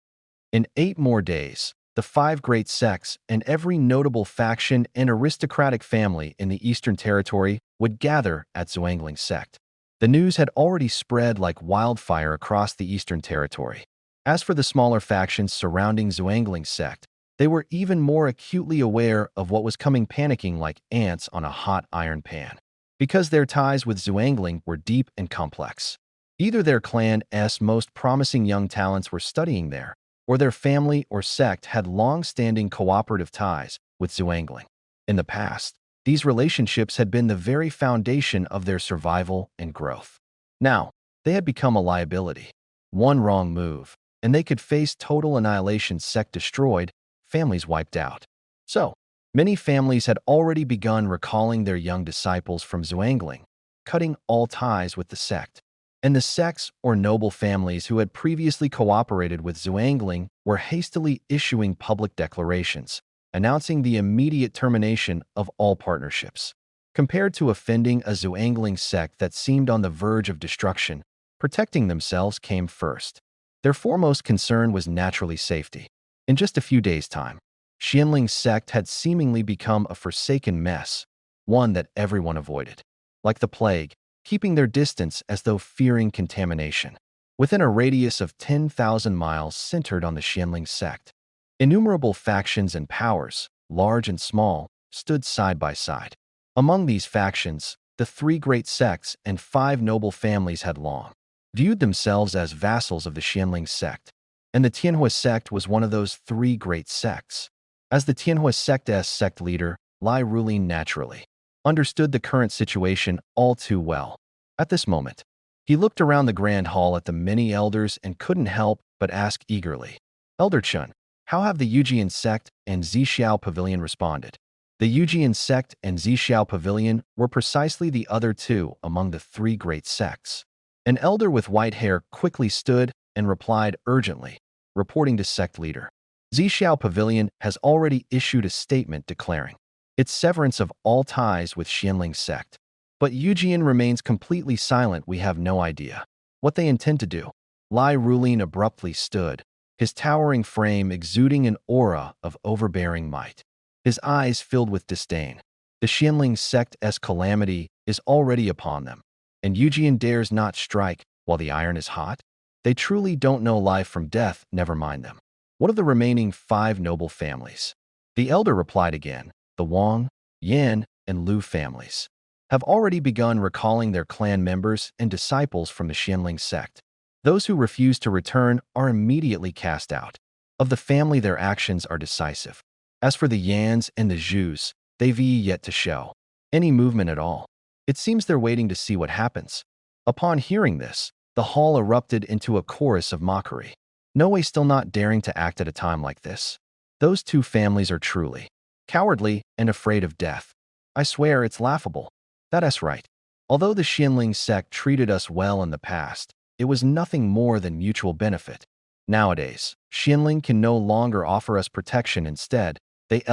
In 8 more days, the 5 great sects and every notable faction and aristocratic family in the Eastern Territory would gather at Zhuangling's sect. The news had already spread like wildfire across the Eastern Territory. As for the smaller factions surrounding Zhuangling's sect, they were even more acutely aware of what was coming, panicking like ants on a hot iron pan. Because their ties with Zhuangling were deep and complex. Either their clan's most promising young talents were studying there, or their family or sect had long-standing cooperative ties with Zhuangling. In the past, these relationships had been the very foundation of their survival and growth. Now, they had become a liability. One wrong move, and they could face total annihilation, sect destroyed, families wiped out. So, many families had already begun recalling their young disciples from Zhuangling, cutting all ties with the sect. And the sects or noble families who had previously cooperated with Zhuangling were hastily issuing public declarations, announcing the immediate termination of all partnerships. Compared to offending a Zhuangling sect that seemed on the verge of destruction, protecting themselves came first. Their foremost concern was naturally safety. In just a few days' time, Xianling's sect had seemingly become a forsaken mess, one that everyone avoided. Like the plague, keeping their distance as though fearing contamination. Within a radius of 10,000 miles centered on the Xianling sect, innumerable factions and powers, large and small, stood side by side. Among these factions, the three great sects and five noble families had long viewed themselves as vassals of the Xianling sect, and the Tianhua sect was one of those three great sects. As the Tianhua sect's sect leader, Lai Rulin naturally understood the current situation all too well. At this moment, he looked around the grand hall at the many elders and couldn't help but ask eagerly, "Elder Chun, how have the Yujian sect and Zixiao Pavilion responded?" The Yujian sect and Zixiao Pavilion were precisely the other two among the three great sects. An elder with white hair quickly stood and replied urgently, reporting to sect leader. Zixiao Pavilion has already issued a statement declaring its severance of all ties with Xianling sect. But Yujian remains completely silent. We have no idea what they intend to do. Lai Rulin abruptly stood, his towering frame exuding an aura of overbearing might. His eyes filled with disdain. The Xianling sect's calamity is already upon them, and Yujian dares not strike while the iron is hot? They truly don't know life from death, never mind them. What of the remaining five noble families? The elder replied again. The Wang, Yan, and Lu families have already begun recalling their clan members and disciples from the Xianling sect. Those who refuse to return are immediately cast out. Of the family, their actions are decisive. As for the Yans and the Zhus, they've yet to show any movement at all. It seems they're waiting to see what happens. Upon hearing this, the hall erupted into a chorus of mockery. No way, still not daring to act at a time like this. Those two families are truly cowardly and afraid of death. I swear it's laughable. That's right. Although the Xianling sect treated us well in the past, it was nothing more than mutual benefit. Nowadays, Xianling can no longer offer us protection. Instead, they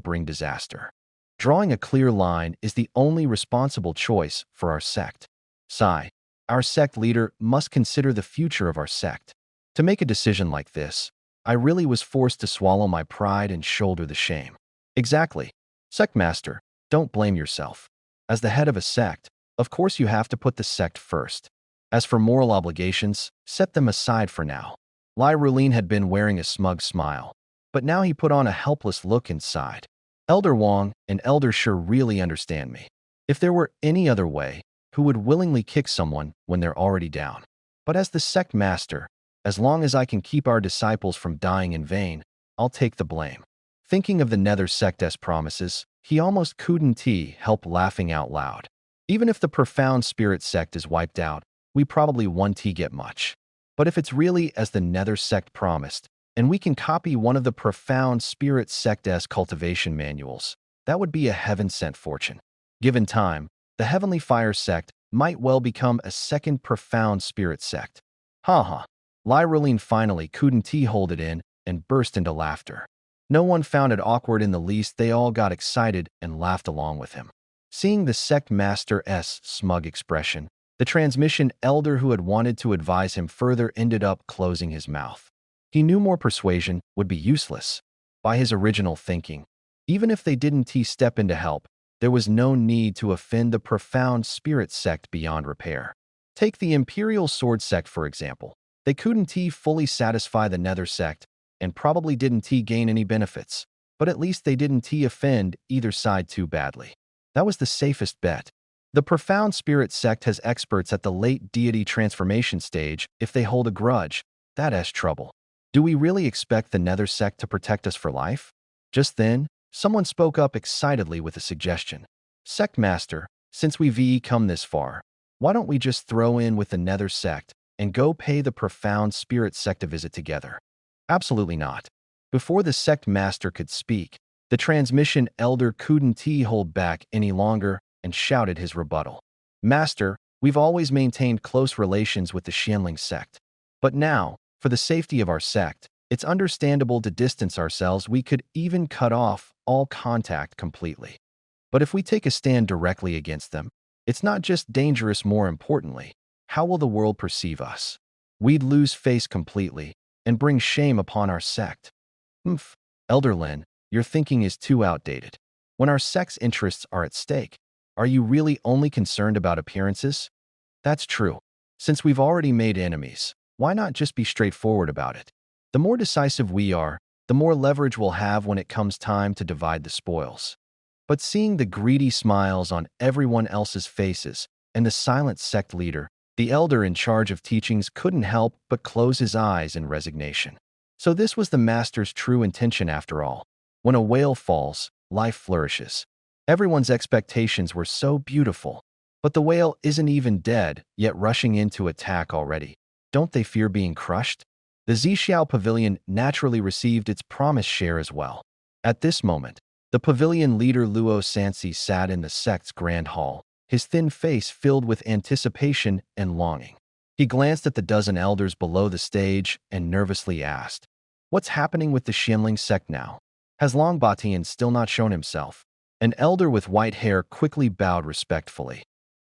bring disaster. Drawing a clear line is the only responsible choice for our sect. Sai, our sect leader, must consider the future of our sect. To make a decision like this, I really was forced to swallow my pride and shoulder the shame. Exactly. Sect master, don't blame yourself. As the head of a sect, of course you have to put the sect first. As for moral obligations, set them aside for now. Lai Rulin had been wearing a smug smile, but now he put on a helpless look inside. Elder Wang and Elder Sure really understand me. If there were any other way, who would willingly kick someone when they're already down? But as the sect master, as long as I can keep our disciples from dying in vain, I'll take the blame. Thinking of the Nether sect's promises, he almost couldn't help laughing out loud. Even if the profound spirit sect is wiped out, we probably won't get much. But if it's really as the Nether sect promised, and we can copy one of the profound spirit sect's cultivation manuals, that would be a heaven-sent fortune. Given time, the Heavenly Fire sect might well become a second profound spirit sect. Ha ha. Lai Rulin finally couldn't hold it in and burst into laughter. No one found it awkward in the least. They all got excited and laughed along with him. Seeing the sect master's smug expression, the transmission elder who had wanted to advise him further ended up closing his mouth. He knew more persuasion would be useless. By his original thinking, even if they didn't step in to help, there was no need to offend the profound spirit sect beyond repair. Take the Imperial Sword sect, for example. They couldn't fully satisfy the Nether sect and probably didn't gain any benefits, but at least they didn't offend either side too badly. That was the safest bet. The profound spirit sect has experts at the late deity transformation stage. If they hold a grudge, that's trouble. Do we really expect the Nether sect to protect us for life? Just then, someone spoke up excitedly with a suggestion. Sect master, since we've come this far, why don't we just throw in with the Nether sect and go pay the profound spirit sect a visit together? Absolutely not. Before the sect master could speak, the transmission elder couldn't hold back any longer and shouted his rebuttal. Master, we've always maintained close relations with the Xianling sect. But now, for the safety of our sect, it's understandable to distance ourselves. We could even cut off all contact completely. But if we take a stand directly against them, it's not just dangerous, more importantly, how will the world perceive us? We'd lose face completely and bring shame upon our sect. Elder Lin, your thinking is too outdated. When our sect's interests are at stake, are you really only concerned about appearances? That's true. Since we've already made enemies, why not just be straightforward about it? The more decisive we are, the more leverage we'll have when it comes time to divide the spoils. But seeing the greedy smiles on everyone else's faces and the silent sect leader, the elder in charge of teachings, couldn't help but close his eyes in resignation. So this was the master's true intention after all. When a whale falls, life flourishes. Everyone's expectations were so beautiful. But the whale isn't even dead, yet rushing in to attack already. Don't they fear being crushed? The Zixiao Pavilion naturally received its promised share as well. At this moment, the pavilion leader Luo Sansi sat in the sect's grand hall, his thin face filled with anticipation and longing. He glanced at the dozen elders below the stage and nervously asked, "What's happening with the Xianling sect now? Has Long Batian still not shown himself?" An elder with white hair quickly bowed respectfully.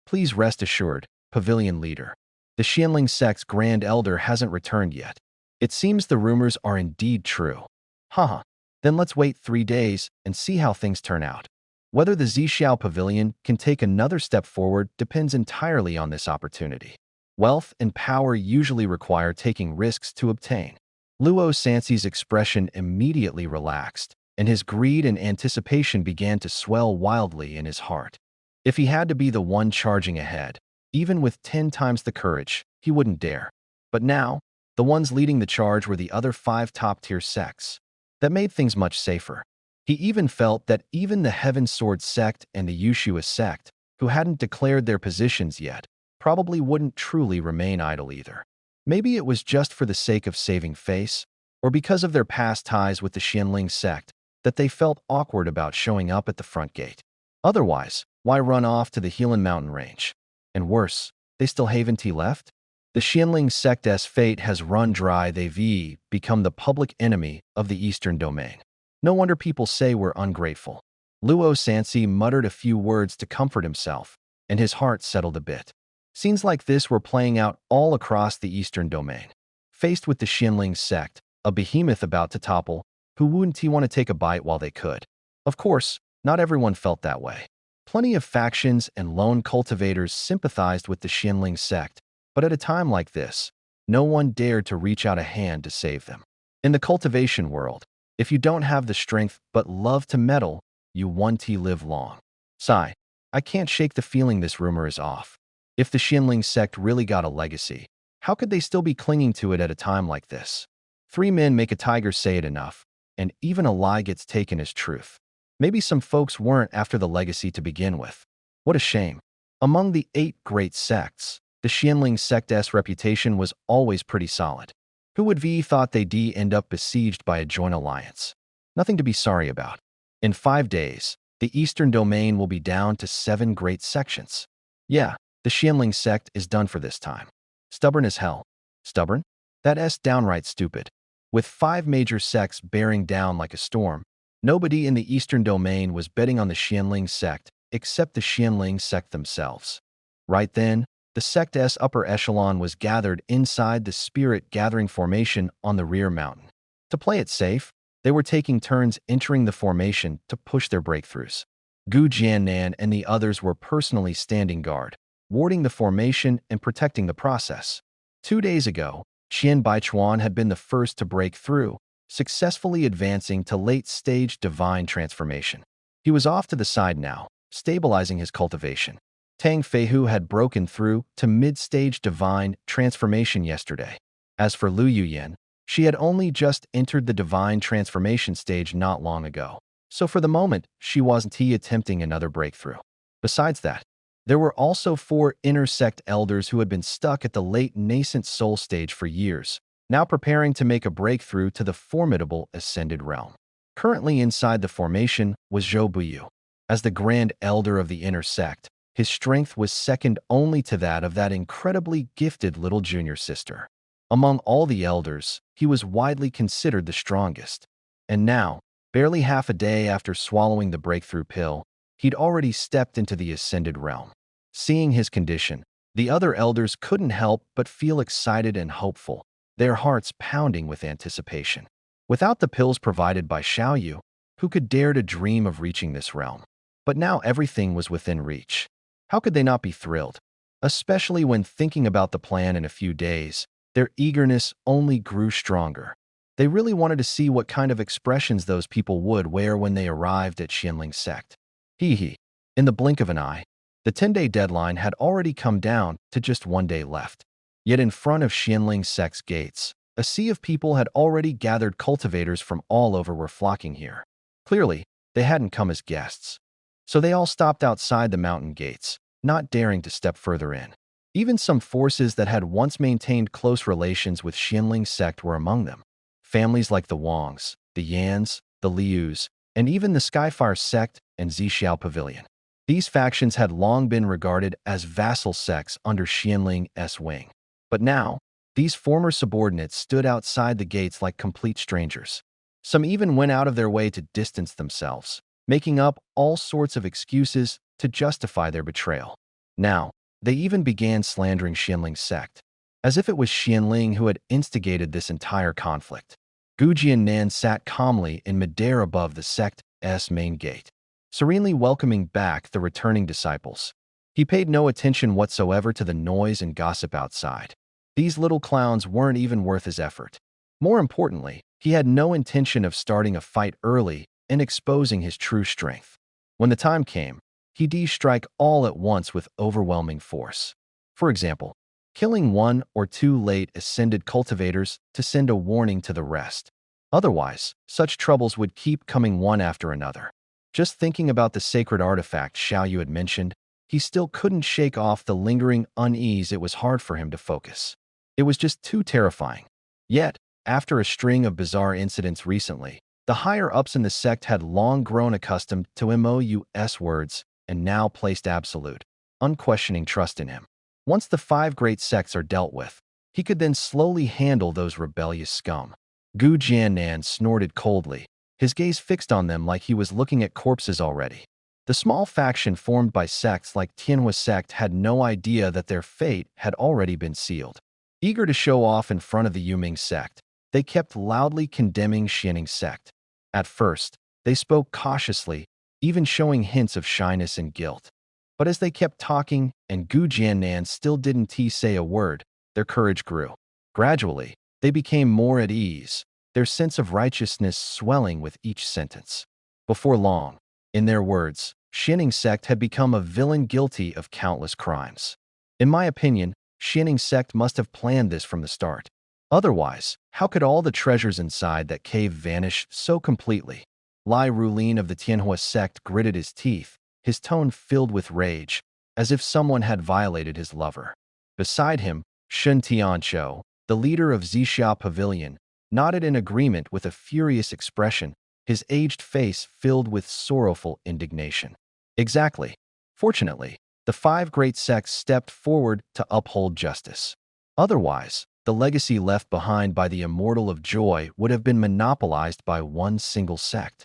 "Please rest assured, pavilion leader. The Xianling sect's grand elder hasn't returned yet. It seems the rumors are indeed true." Haha. Then let's wait 3 days and see how things turn out. Whether the Zixiao Pavilion can take another step forward depends entirely on this opportunity. Wealth and power usually require taking risks to obtain. Luo Sansi's expression immediately relaxed, and his greed and anticipation began to swell wildly in his heart. If he had to be the one charging ahead, even with 10 times the courage, he wouldn't dare. But now, the ones leading the charge were the other 5 top-tier sects. That made things much safer. He even felt that even the Heaven Sword sect and the Yushua sect, who hadn't declared their positions yet, probably wouldn't truly remain idle either. Maybe it was just for the sake of saving face, or because of their past ties with the Xianling sect, that they felt awkward about showing up at the front gate. Otherwise, why run off to the Helan mountain range? And worse, they still haven't left? The Xianling sect's fate has run dry. They've become the public enemy of the Eastern Domain. No wonder people say we're ungrateful. Luo Sansi muttered a few words to comfort himself, and his heart settled a bit. Scenes like this were playing out all across the Eastern Domain. Faced with the Xianling sect, a behemoth about to topple, who wouldn't want to take a bite while they could? Of course, not everyone felt that way. Plenty of factions and lone cultivators sympathized with the Xianling sect, but at a time like this, no one dared to reach out a hand to save them. In the cultivation world, if you don't have the strength but love to meddle, you won't live long. Sigh, I can't shake the feeling this rumor is off. If the Xianling sect really got a legacy, how could they still be clinging to it at a time like this? 3 men make a tiger say it enough, and even a lie gets taken as truth. Maybe some folks weren't after the legacy to begin with. What a shame. Among the 8 great sects, the Xianling sect's reputation was always pretty solid. Who would have thought they'd end up besieged by a joint alliance? Nothing to be sorry about. In 5 days, the Eastern Domain will be down to 7 great sections. Yeah, the Xianling sect is done for this time. Stubborn as hell. Stubborn? That's downright stupid. With 5 major sects bearing down like a storm, nobody in the Eastern Domain was betting on the Xianling sect except the Xianling sect themselves. Right then, the sect's upper echelon was gathered inside the Spirit Gathering Formation on the rear mountain. To play it safe, they were taking turns entering the formation to push their breakthroughs. Gu Jiannan and the others were personally standing guard, warding the formation and protecting the process. 2 days ago, Qian Baichuan had been the first to break through, successfully advancing to late-stage divine transformation. He was off to the side now, stabilizing his cultivation. Tang Feihu had broken through to mid-stage divine transformation yesterday. As for Lu Yuyan, she had only just entered the divine transformation stage not long ago, so for the moment, she wasn't attempting another breakthrough. Besides that, there were also 4 intersect elders who had been stuck at the late nascent soul stage for years, now preparing to make a breakthrough to the formidable ascended realm. Currently inside the formation was Zhou Buyu. As the grand elder of the intersect, his strength was second only to that of that incredibly gifted little junior sister. Among all the elders, he was widely considered the strongest. And now, barely half a day after swallowing the breakthrough pill, he'd already stepped into the ascended realm. Seeing his condition, the other elders couldn't help but feel excited and hopeful, their hearts pounding with anticipation. Without the pills provided by Xiaoyu, who could dare to dream of reaching this realm? But now everything was within reach. How could they not be thrilled? Especially when thinking about the plan in a few days, their eagerness only grew stronger. They really wanted to see what kind of expressions those people would wear when they arrived at Xianling's sect. Hee. In the blink of an eye, the 10-day deadline had already come down to just 1 day left. Yet in front of Xianling's sect's gates, a sea of people had already gathered. Cultivators from all over were flocking here. Clearly, they hadn't come as guests. So they all stopped outside the mountain gates, not daring to step further in. Even some forces that had once maintained close relations with Xianling's sect were among them. Families like the Wangs, the Yans, the Lius, and even the Skyfire sect and Zhixiao Pavilion. These factions had long been regarded as vassal sects under Xianling's wing. But now, these former subordinates stood outside the gates like complete strangers. Some even went out of their way to distance themselves, making up all sorts of excuses to justify their betrayal. Now, they even began slandering Xianling's sect, as if it was Xianling who had instigated this entire conflict. Gu Jiannan sat calmly in midair above the sect's main gate, serenely welcoming back the returning disciples. He paid no attention whatsoever to the noise and gossip outside. These little clowns weren't even worth his effort. More importantly, he had no intention of starting a fight early and exposing his true strength. When the time came, he'd strike all at once with overwhelming force. For example, killing 1 or 2 late ascended cultivators to send a warning to the rest. Otherwise, such troubles would keep coming one after another. Just thinking about the sacred artifact Xiaoyu had mentioned, he still couldn't shake off the lingering unease. It was hard for him to focus. It was just too terrifying. Yet, after a string of bizarre incidents recently, the higher-ups in the sect had long grown accustomed to MOU's words and now placed absolute, unquestioning trust in him. Once the 5 great sects are dealt with, he could then slowly handle those rebellious scum. Gu Jiannan snorted coldly, his gaze fixed on them like he was looking at corpses already. The small faction formed by sects like Tianhua sect had no idea that their fate had already been sealed. Eager to show off in front of the Yuming sect, they kept loudly condemning Xianling's sect. At first, they spoke cautiously, even showing hints of shyness and guilt. But as they kept talking and Gu Jiannan still didn't say a word, their courage grew. Gradually, they became more at ease, their sense of righteousness swelling with each sentence. Before long, in their words, Xianling's sect had become a villain guilty of countless crimes. In my opinion, Xianling's sect must have planned this from the start. Otherwise, how could all the treasures inside that cave vanish so completely? Lai Rulin of the Tianhua sect gritted his teeth, his tone filled with rage, as if someone had violated his lover. Beside him, Shun Tianqiu, the leader of Zhixiao Pavilion, nodded in agreement with a furious expression, his aged face filled with sorrowful indignation. Exactly. Fortunately, the 5 great sects stepped forward to uphold justice. Otherwise, the legacy left behind by the Immortal of Joy would have been monopolized by one single sect.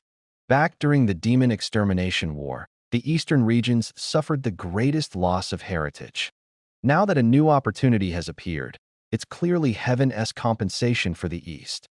Back during the Demon Extermination War, the eastern regions suffered the greatest loss of heritage. Now that a new opportunity has appeared, it's clearly heaven's compensation for the East.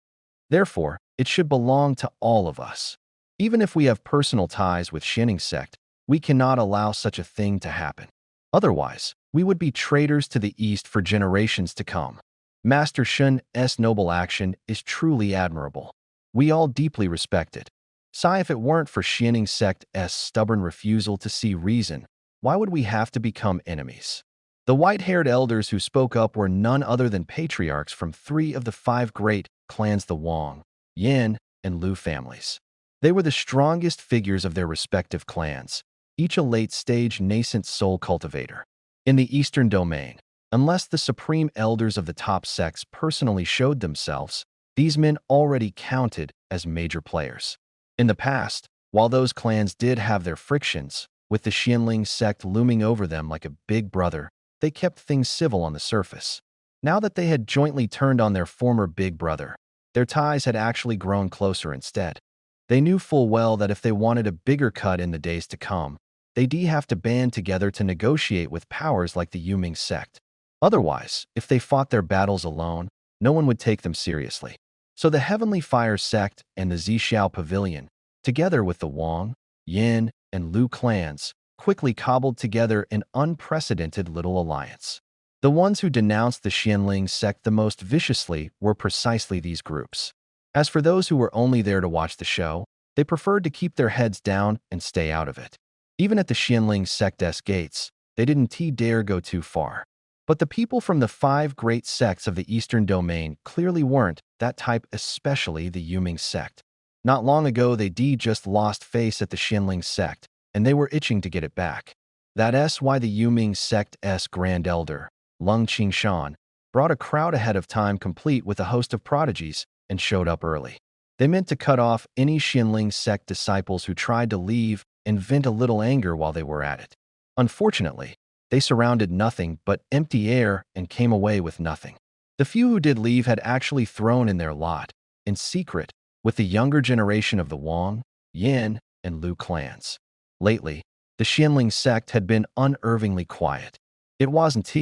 Therefore, it should belong to all of us. Even if we have personal ties with Xianling's sect, we cannot allow such a thing to happen. Otherwise, we would be traitors to the East for generations to come. Master Shun's noble action is truly admirable. We all deeply respect it. If it weren't for Xianling's sect's stubborn refusal to see reason, why would we have to become enemies? The white-haired elders who spoke up were none other than patriarchs from 3 of the 5 great clans, the Wang, Yan, and Lu families. They were the strongest figures of their respective clans, each a late-stage nascent soul cultivator. In the Eastern Domain, unless the supreme elders of the top sects personally showed themselves, these men already counted as major players. In the past, while those clans did have their frictions, with the Xianling sect looming over them like a big brother, they kept things civil on the surface. Now that they had jointly turned on their former big brother, their ties had actually grown closer instead. They knew full well that if they wanted a bigger cut in the days to come, they'd have to band together to negotiate with powers like the Yuming sect. Otherwise, if they fought their battles alone, no one would take them seriously. So the Heavenly Fire sect and the Zhixiao Pavilion, together with the Wang, Yin, and Lu clans, quickly cobbled together an unprecedented little alliance. The ones who denounced the Xianling sect the most viciously were precisely these groups. As for those who were only there to watch the show, they preferred to keep their heads down and stay out of it. Even at the Xianling sect's gates, they didn't dare go too far. But the people from the 5 great sects of the Eastern Domain clearly weren't that type, especially the Yuming sect. Not long ago, they just lost face at the Xianling sect, and they were itching to get it back. That's why the Yuming sect's Grand Elder, Lung Qingshan, brought a crowd ahead of time complete with a host of prodigies and showed up early. They meant to cut off any Xianling sect disciples who tried to leave and vent a little anger while they were at it. Unfortunately, they surrounded nothing but empty air and came away with nothing. The few who did leave had actually thrown in their lot, in secret, with the younger generation of the Wang, Yin, and Lu clans. Lately, the Xianling sect had been unervingly quiet. It wasn't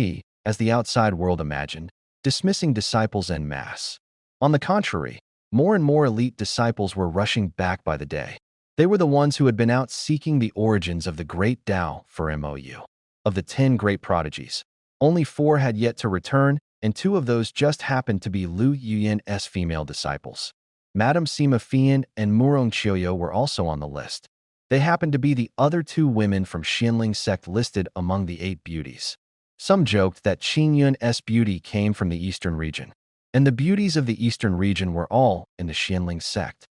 as the outside world imagined, dismissing disciples en masse. On the contrary, more and more elite disciples were rushing back by the day. They were the ones who had been out seeking the origins of the great Tao for MOU. Of the 10 great prodigies, only 4 had yet to return, and 2 of those just happened to be Lu Yuyin's female disciples. Madame Sima Fian and Murong Qiuyo were also on the list. They happened to be the other 2 women from Xianling sect listed among the 8 beauties. Some joked that Qingyun's beauty came from the eastern region, and the beauties of the eastern region were all in the Xianling sect.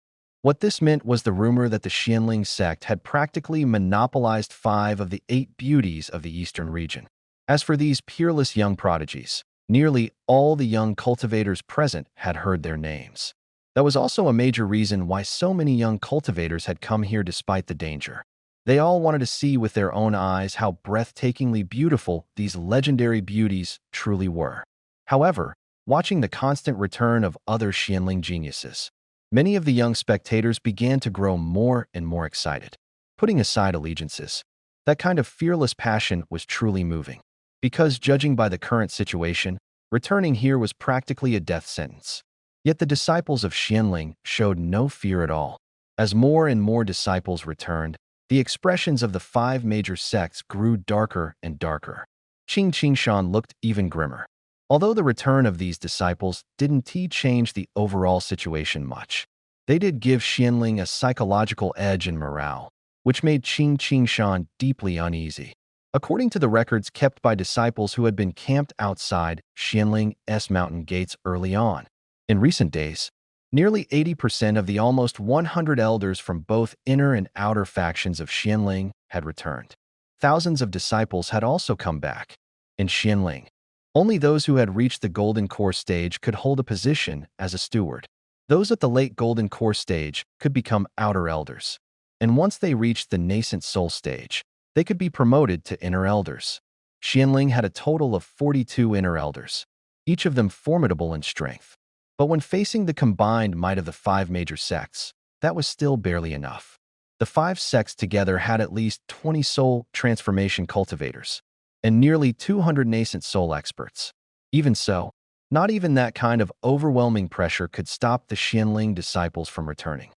What this meant was the rumor that the Xianling sect had practically monopolized 5 of the 8 beauties of the eastern region. As for these peerless young prodigies, nearly all the young cultivators present had heard their names. That was also a major reason why so many young cultivators had come here despite the danger. They all wanted to see with their own eyes how breathtakingly beautiful these legendary beauties truly were. However, watching the constant return of other Xianling geniuses, many of the young spectators began to grow more and more excited. Putting aside allegiances, that kind of fearless passion was truly moving. Because, judging by the current situation, returning here was practically a death sentence. Yet the disciples of Xianling showed no fear at all. As more and more disciples returned, the expressions of the 5 major sects grew darker and darker. Qing Qingshan looked even grimmer. Although the return of these disciples didn't change the overall situation much, they did give Xianling a psychological edge in morale, which made Qing Qingshan deeply uneasy. According to the records kept by disciples who had been camped outside Xianling's mountain gates early on, in recent days, nearly 80% of the almost 100 elders from both inner and outer factions of Xianling had returned. Thousands of disciples had also come back. In Xianling, only those who had reached the Golden Core stage could hold a position as a steward. Those at the late Golden Core stage could become outer elders. And once they reached the nascent soul stage, they could be promoted to inner elders. Xianling had a total of 42 inner elders, each of them formidable in strength. But when facing the combined might of the 5 major sects, that was still barely enough. The 5 sects together had at least 20 soul transformation cultivators and nearly 200 nascent soul experts. Even so, not even that kind of overwhelming pressure could stop the Xianling disciples from returning.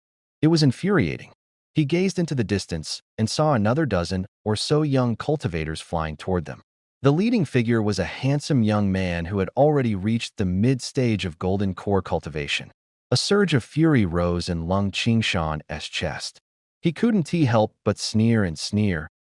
It was infuriating. He gazed into the distance and saw another dozen or so young cultivators flying toward them. The leading figure was a handsome young man who had already reached the mid-stage of Golden Core cultivation. A surge of fury rose in Lung Qingshan's chest. He couldn't help but sneer,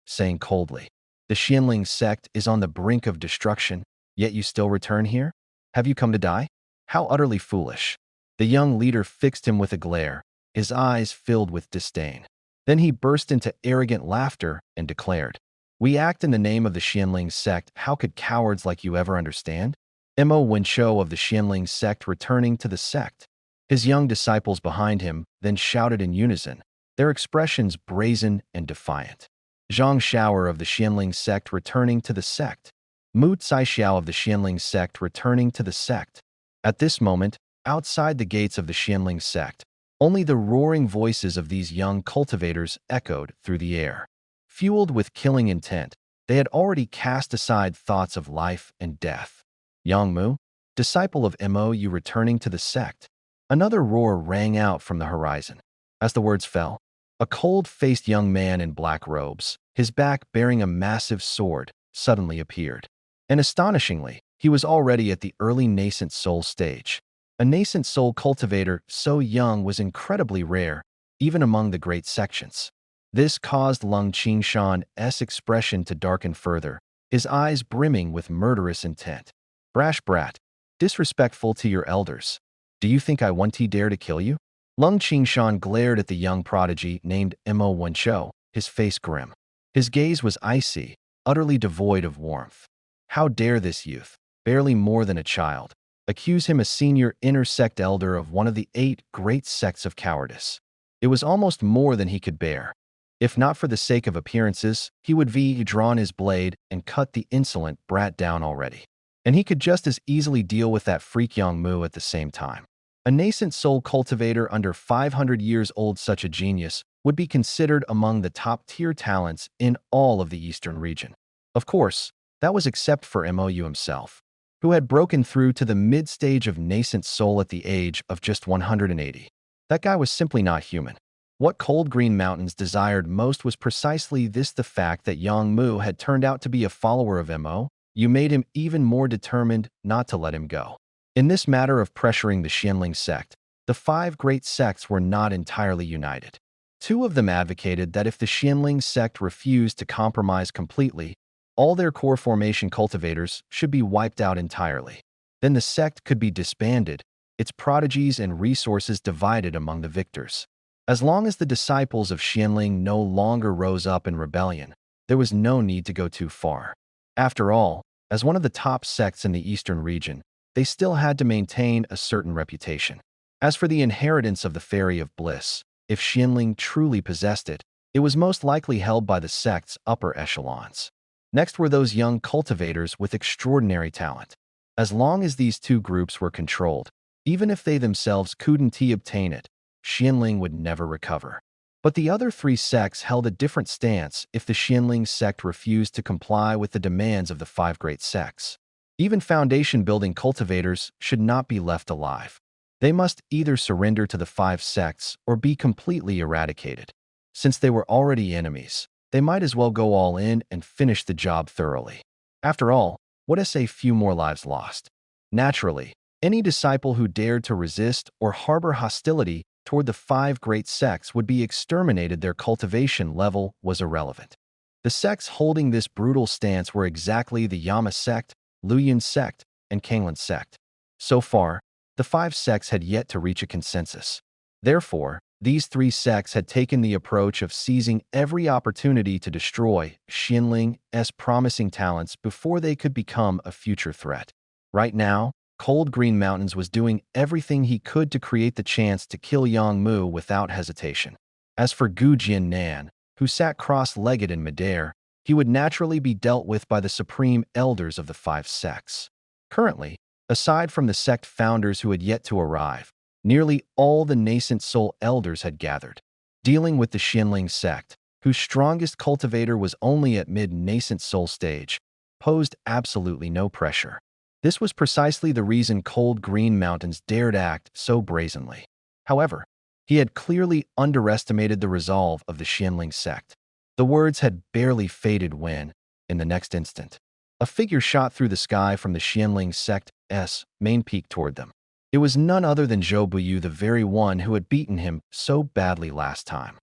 saying coldly, "The Xianling sect is on the brink of destruction, yet you still return here? Have you come to die? How utterly foolish." The young leader fixed him with a glare, his eyes filled with disdain. Then he burst into arrogant laughter and declared, "We act in the name of the Xianling sect. How could cowards like you ever understand?" Mo Wenshou of the Xianling sect returning to the sect. His young disciples behind him then shouted in unison, their expressions brazen and defiant. Zhang Xiaoer of the Xianling sect returning to the sect. Mu Caixiao of the Xianling sect returning to the sect. At this moment, outside the gates of the Xianling sect, only the roaring voices of these young cultivators echoed through the air. Fueled with killing intent, they had already cast aside thoughts of life and death. "Yang Mu, disciple of Mou returning to the sect." Another roar rang out from the horizon. As the words fell, A cold-faced young man in black robes, his back bearing a massive sword, suddenly appeared. And astonishingly, he was already at the early nascent soul stage. A nascent soul cultivator so young was incredibly rare, even among the great sections. This caused Lung Qingshan's expression to darken further, his eyes brimming with murderous intent. Brash brat, disrespectful to your elders. Do you think I want to dare to kill you? Lung Qingshan glared at the young prodigy named Mo Wenchou, his face grim. His gaze was icy, utterly devoid of warmth. How dare this youth, barely more than a child, accuse him, a senior inner sect elder, of one of the 8 great sects of cowardice? It was almost more than he could bear. If not for the sake of appearances, he would have drawn his blade and cut the insolent brat down already. And he could just as easily deal with that freak young Mu at the same time. A nascent soul cultivator under 500 years old, such a genius, would be considered among the top-tier talents in all of the eastern region. Of course, that was except for Mou himself, who had broken through to the mid-stage of nascent soul at the age of just 180. That guy was simply not human. What Cold Green Mountains desired most was precisely this: the fact that Yang Mu had turned out to be a follower of Mo. You made him even more determined not to let him go. In this matter of pressuring the Xianling sect, the 5 great sects were not entirely united. 2 of them advocated that if the Xianling sect refused to compromise completely, all their core formation cultivators should be wiped out entirely. Then the sect could be disbanded, its prodigies and resources divided among the victors. As long as the disciples of Xianling no longer rose up in rebellion, there was no need to go too far. After all, as one of the top sects in the eastern region, they still had to maintain a certain reputation. As for the inheritance of the Fairy of Bliss, if Xianling truly possessed it, it was most likely held by the sect's upper echelons. Next were those young cultivators with extraordinary talent. As long as these 2 groups were controlled, even if they themselves couldn't obtain it, Xianling would never recover. But the other 3 sects held a different stance if the Xianling sect refused to comply with the demands of the 5 great sects. Even foundation-building cultivators should not be left alive. They must either surrender to the 5 sects or be completely eradicated. Since they were already enemies, they might as well go all in and finish the job thoroughly. After all, what is a few more lives lost? Naturally, any disciple who dared to resist or harbor hostility toward the 5 great sects would be exterminated. Their cultivation level was irrelevant. The sects holding this brutal stance were exactly the Yama sect, Luoyun sect, and Kanglan sect. So far, the 5 sects had yet to reach a consensus. Therefore, these 3 sects had taken the approach of seizing every opportunity to destroy Xianling's promising talents before they could become a future threat. Right now, Cold Green Mountains was doing everything he could to create the chance to kill Yang Mu without hesitation. As for Gu Jiannan, who sat cross-legged in midair, he would naturally be dealt with by the supreme elders of the 5 sects. Currently, aside from the sect founders who had yet to arrive, nearly all the nascent soul elders had gathered. Dealing with the Xianling sect, whose strongest cultivator was only at mid-nascent soul stage, posed absolutely no pressure. This was precisely the reason Cold Green Mountains dared act so brazenly. However, he had clearly underestimated the resolve of the Xianling sect. The words had barely faded when, in the next instant, a figure shot through the sky from the Xianling sect's main peak toward them. It was none other than Zhou Buyu, the very one who had beaten him so badly last time.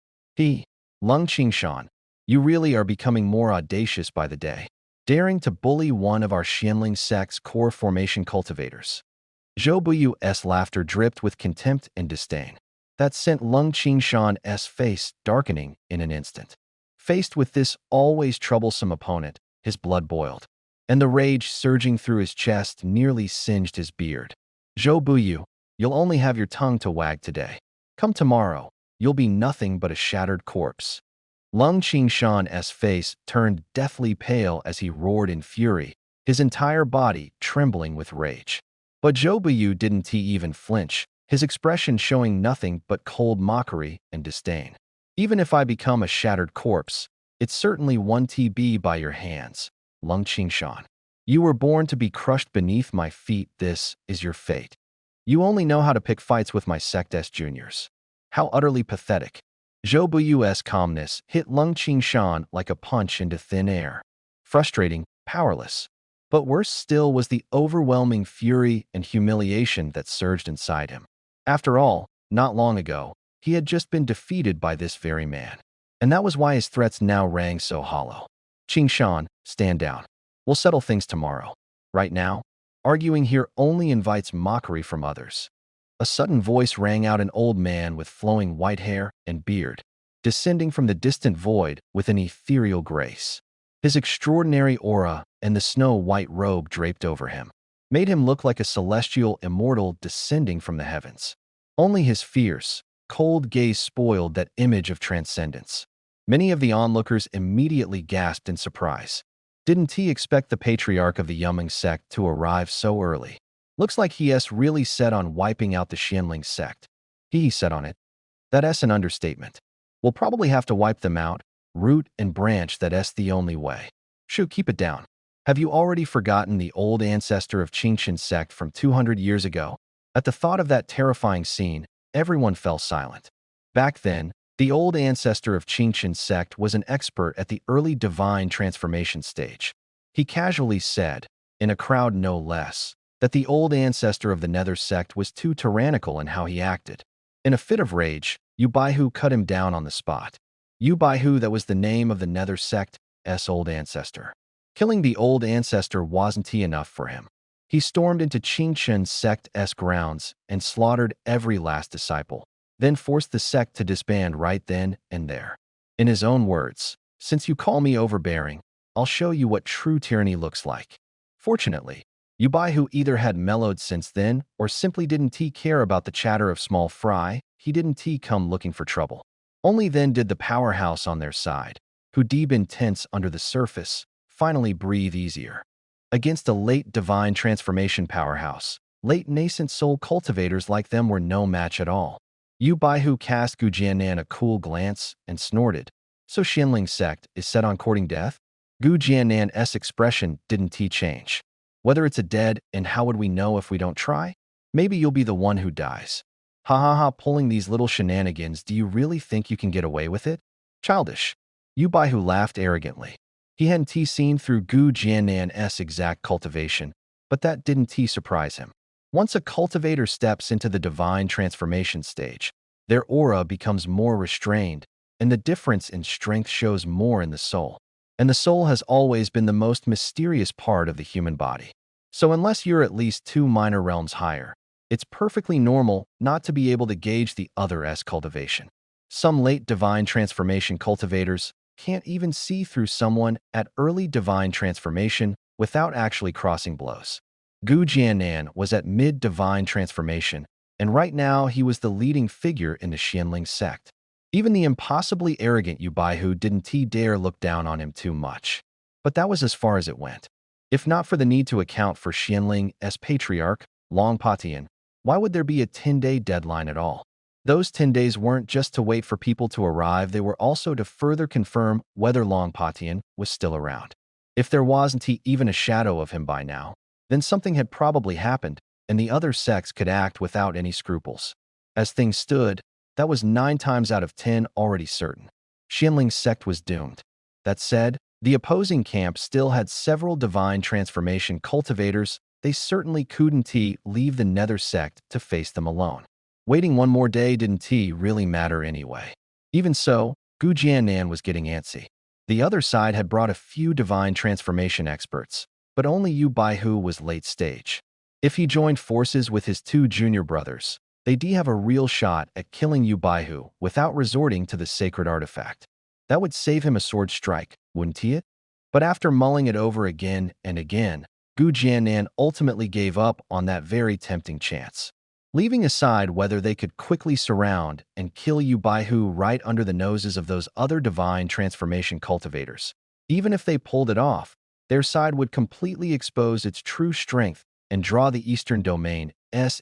Lung Qingshan, you really are becoming more audacious by the day, daring to bully one of our Xianling sect's core formation cultivators. Zhou Buyu's laughter dripped with contempt and disdain. That sent Lung Qingshan's face darkening in an instant. Faced with this always troublesome opponent, his blood boiled, and the rage surging through his chest nearly singed his beard. Zhou Buyu, you'll only have your tongue to wag today. Come tomorrow, you'll be nothing but a shattered corpse. Lung Qingshan's face turned deathly pale as he roared in fury, his entire body trembling with rage. But Zhou Buyu didn't even flinch, his expression showing nothing but cold mockery and disdain. Even if I become a shattered corpse, it's certainly one to be by your hands, Lung Qingshan. You were born to be crushed beneath my feet. This is your fate. You only know how to pick fights with my sect's juniors. How utterly pathetic. Zhou Buyu's calmness hit Lung Qingshan like a punch into thin air. Frustrating, powerless. But worse still was the overwhelming fury and humiliation that surged inside him. After all, not long ago, he had just been defeated by this very man. And that was why his threats now rang so hollow. Qingshan, stand down. We'll settle things tomorrow. Right now, arguing here only invites mockery from others. A sudden voice rang out, an old man with flowing white hair and beard, descending from the distant void with an ethereal grace. His extraordinary aura and the snow-white robe draped over him made him look like a celestial immortal descending from the heavens. Only his fierce, cold gaze spoiled that image of transcendence. Many of the onlookers immediately gasped in surprise. Didn't he expect the patriarch of the Yumeng sect to arrive so early? Looks like he's really set on wiping out the Xianling sect. He set on it. That's an understatement. We'll probably have to wipe them out, root and branch, that's the only way. Shoo, keep it down. Have you already forgotten the old ancestor of Qingshan sect from 200 years ago? At the thought of that terrifying scene, everyone fell silent. Back then, the old ancestor of Qingshan sect was an expert at the early divine transformation stage. He casually said, in a crowd no less, that the old ancestor of the Nether sect was too tyrannical in how he acted. In a fit of rage, Yu Baihu cut him down on the spot. Yu Baihu, that was the name of the Nether sect's old ancestor. Killing the old ancestor wasn't enough for him. He stormed into Qingshan sect's grounds and slaughtered every last disciple, then forced the sect to disband right then and there. In his own words, "Since you call me overbearing, I'll show you what true tyranny looks like." Fortunately, Yu Baihu either had mellowed since then or simply didn't care about the chatter of small fry. He didn't come looking for trouble. Only then did the powerhouse on their side, who deep intense under the surface, finally breathe easier. Against a late divine transformation powerhouse, late nascent soul cultivators like them were no match at all. Yu Baihu cast Gu Jianan a cool glance and snorted. So Xianling sect is set on courting death? Gu Jianan's expression didn't change. Whether it's a dead, and how would we know if we don't try? Maybe you'll be the one who dies. Ha ha ha, pulling these little shenanigans, do you really think you can get away with it? Childish. Yu Baihu laughed arrogantly. He hadn't seen through Gu Jianan's exact cultivation, but that didn't surprise him. Once a cultivator steps into the divine transformation stage, their aura becomes more restrained, and the difference in strength shows more in the soul. And the soul has always been the most mysterious part of the human body. So unless you're at least 2 minor realms higher, it's perfectly normal not to be able to gauge the other's cultivation. Some late divine transformation cultivators can't even see through someone at early divine transformation without actually crossing blows. Gu Jianan was at mid-divine transformation, and right now he was the leading figure in the Xianling sect. Even the impossibly arrogant Yu Baihu didn't dare look down on him too much. But that was as far as it went. If not for the need to account for Xianling's patriarch, Long Patian, why would there be a 10-day deadline at all? Those 10 days weren't just to wait for people to arrive, they were also to further confirm whether Long Patian was still around. If there wasn't even a shadow of him by now, then something had probably happened, and the other sects could act without any scruples. As things stood, that was 9 times out of 10 already certain. Xianling's sect was doomed. That said, the opposing camp still had several divine transformation cultivators. They certainly couldn't leave the Nether sect to face them alone. Waiting one more day didn't really matter anyway. Even so, Gu Jianan was getting antsy. The other side had brought a few divine transformation experts, but only Yu Baihu was late stage. If he joined forces with his 2 junior brothers, they'd have a real shot at killing Yu Baihu without resorting to the sacred artifact. That would save him a sword strike, wouldn't it? But after mulling it over again and again, Gu Jianan ultimately gave up on that very tempting chance. Leaving aside whether they could quickly surround and kill Yu Baihu right under the noses of those other divine transformation cultivators, even if they pulled it off, their side would completely expose its true strength and draw the Eastern Domain's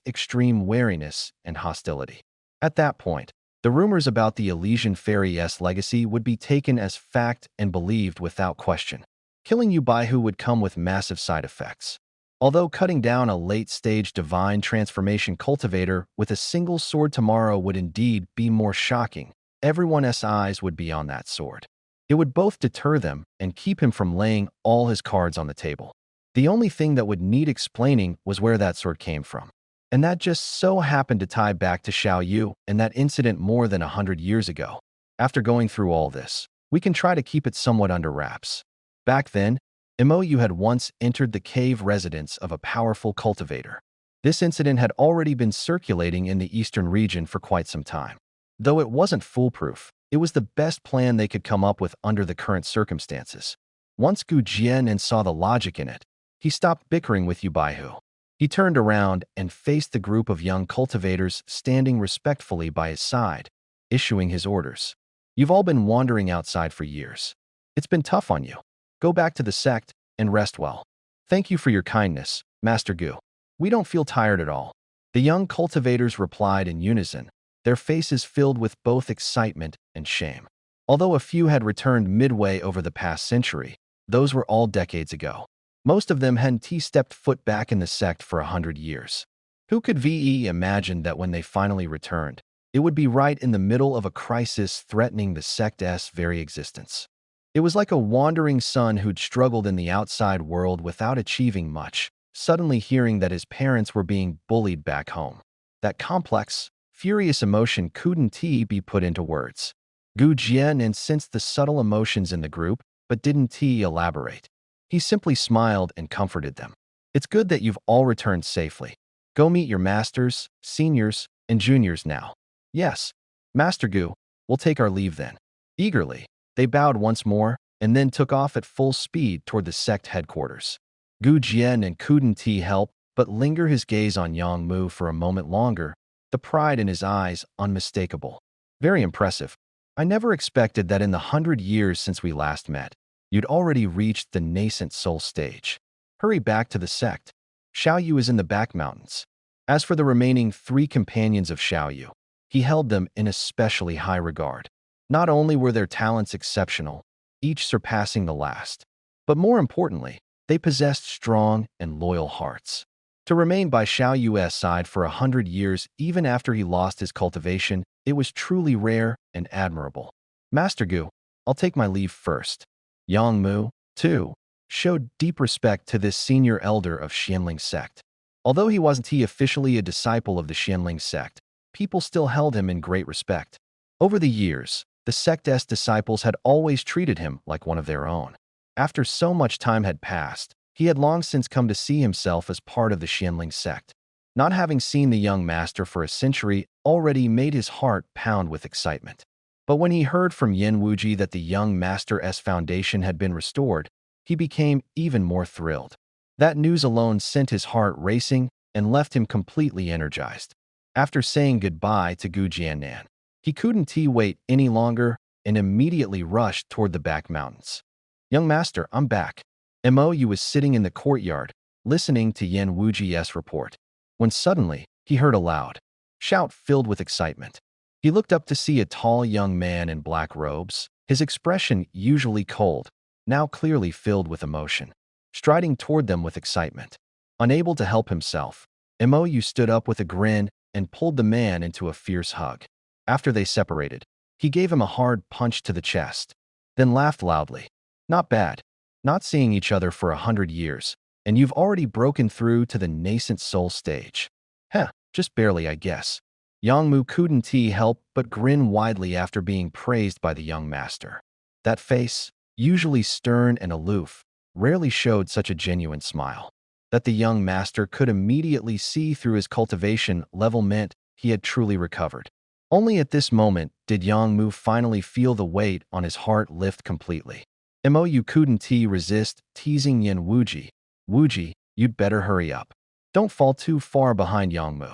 extreme wariness and hostility. At that point, the rumors about the Elysian Fairy's legacy would be taken as fact and believed without question. Killing Yu Baihu would come with massive side effects. Although cutting down a late-stage divine transformation cultivator with a single sword tomorrow would indeed be more shocking, everyone's eyes would be on that sword. It would both deter them and keep him from laying all his cards on the table. The only thing that would need explaining was where that sword came from. And that just so happened to tie back to Xiao Yu and that incident more than 100 years ago. After going through all this, we can try to keep it somewhat under wraps. Back then, Imoyu had once entered the cave residence of a powerful cultivator. This incident had already been circulating in the eastern region for quite some time. Though it wasn't foolproof, it was the best plan they could come up with under the current circumstances. Once Gu Jian saw the logic in it, he stopped bickering with Yu Baihu. He turned around and faced the group of young cultivators standing respectfully by his side, issuing his orders. You've all been wandering outside for years. It's been tough on you. Go back to the sect and rest well. Thank you for your kindness, Master Gu. We don't feel tired at all. The young cultivators replied in unison, their faces filled with both excitement and shame. Although a few had returned midway over the past century, those were all decades ago. Most of them hadn't stepped foot back in the sect for 100 years. Who could imagine that when they finally returned, it would be right in the middle of a crisis threatening the sect's very existence? It was like a wandering son who'd struggled in the outside world without achieving much, suddenly hearing that his parents were being bullied back home. That complex, furious emotion couldn't be put into words. Gu Jian sensed the subtle emotions in the group, but didn't elaborate. He simply smiled and comforted them. It's good that you've all returned safely. Go meet your masters, seniors, and juniors now. Yes, Master Gu, we'll take our leave then. Eagerly, they bowed once more and then took off at full speed toward the sect headquarters. Gu Jian couldn't help but linger his gaze on Yang Mu for a moment longer, the pride in his eyes unmistakable. Very impressive. I never expected that in the 100 years since we last met, you'd already reached the nascent soul stage. Hurry back to the sect. Xiao Yu is in the back mountains. As for the remaining 3 companions of Xiao Yu, he held them in especially high regard. Not only were their talents exceptional, each surpassing the last, but more importantly, they possessed strong and loyal hearts. To remain by Xiao Yu's side for 100 years even after he lost his cultivation, it was truly rare and admirable. Master Gu, I'll take my leave first. Yang Mu, too, showed deep respect to this senior elder of Xianling sect. Although he wasn't officially a disciple of the Xianling sect, people still held him in great respect. Over the years, the sect's disciples had always treated him like one of their own. After so much time had passed, he had long since come to see himself as part of the Xianling sect. Not having seen the young master for a century already made his heart pound with excitement. But when he heard from Yin Wuji that the young master's foundation had been restored, he became even more thrilled. That news alone sent his heart racing and left him completely energized. After saying goodbye to Gu Jianan, he couldn't wait any longer and immediately rushed toward the back mountains. Young master, I'm back. Imoyu was sitting in the courtyard, listening to Yin Wuji's report, when suddenly he heard a loud shout filled with excitement. He looked up to see a tall young man in black robes, his expression usually cold, now clearly filled with emotion, striding toward them with excitement. Unable to help himself, Imoyu stood up with a grin and pulled the man into a fierce hug. After they separated, he gave him a hard punch to the chest, then laughed loudly. Not bad. Not seeing each other for 100 years, and you've already broken through to the nascent soul stage. Heh, just barely, I guess. Yang Mu couldn't help but grin widely after being praised by the young master. That face, usually stern and aloof, rarely showed such a genuine smile. That the young master could immediately see through his cultivation level meant he had truly recovered. Only at this moment did Yang Mu finally feel the weight on his heart lift completely. Imoyu couldn't resist teasing Yin Wuji. Wuji, you'd better hurry up. Don't fall too far behind Yang Mu.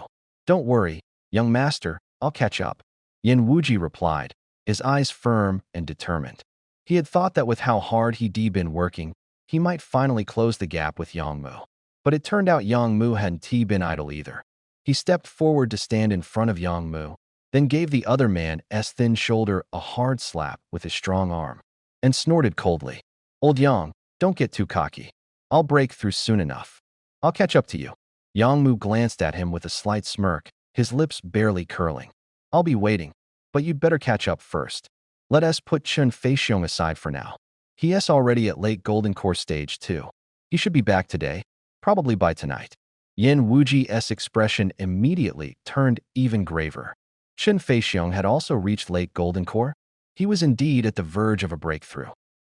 Don't worry, young master, I'll catch up. Yin Wuji replied, his eyes firm and determined. He had thought that with how hard he'd been working, he might finally close the gap with Yang Mu. But it turned out Yang Mu hadn't been idle either. He stepped forward to stand in front of Yang Mu, then gave the other man's thin shoulder a hard slap with his strong arm, and snorted coldly. Old Yang, don't get too cocky. I'll break through soon enough. I'll catch up to you. Yang Mu glanced at him with a slight smirk, his lips barely curling. I'll be waiting. but you'd better catch up first. Let us put Chen Feixiong aside for now. He is already at late Golden Core Stage 2. He should be back today, probably by tonight. Yin Wuji's expression immediately turned even graver. Chen Feixiong had also reached late Golden Core. He was indeed at the verge of a breakthrough.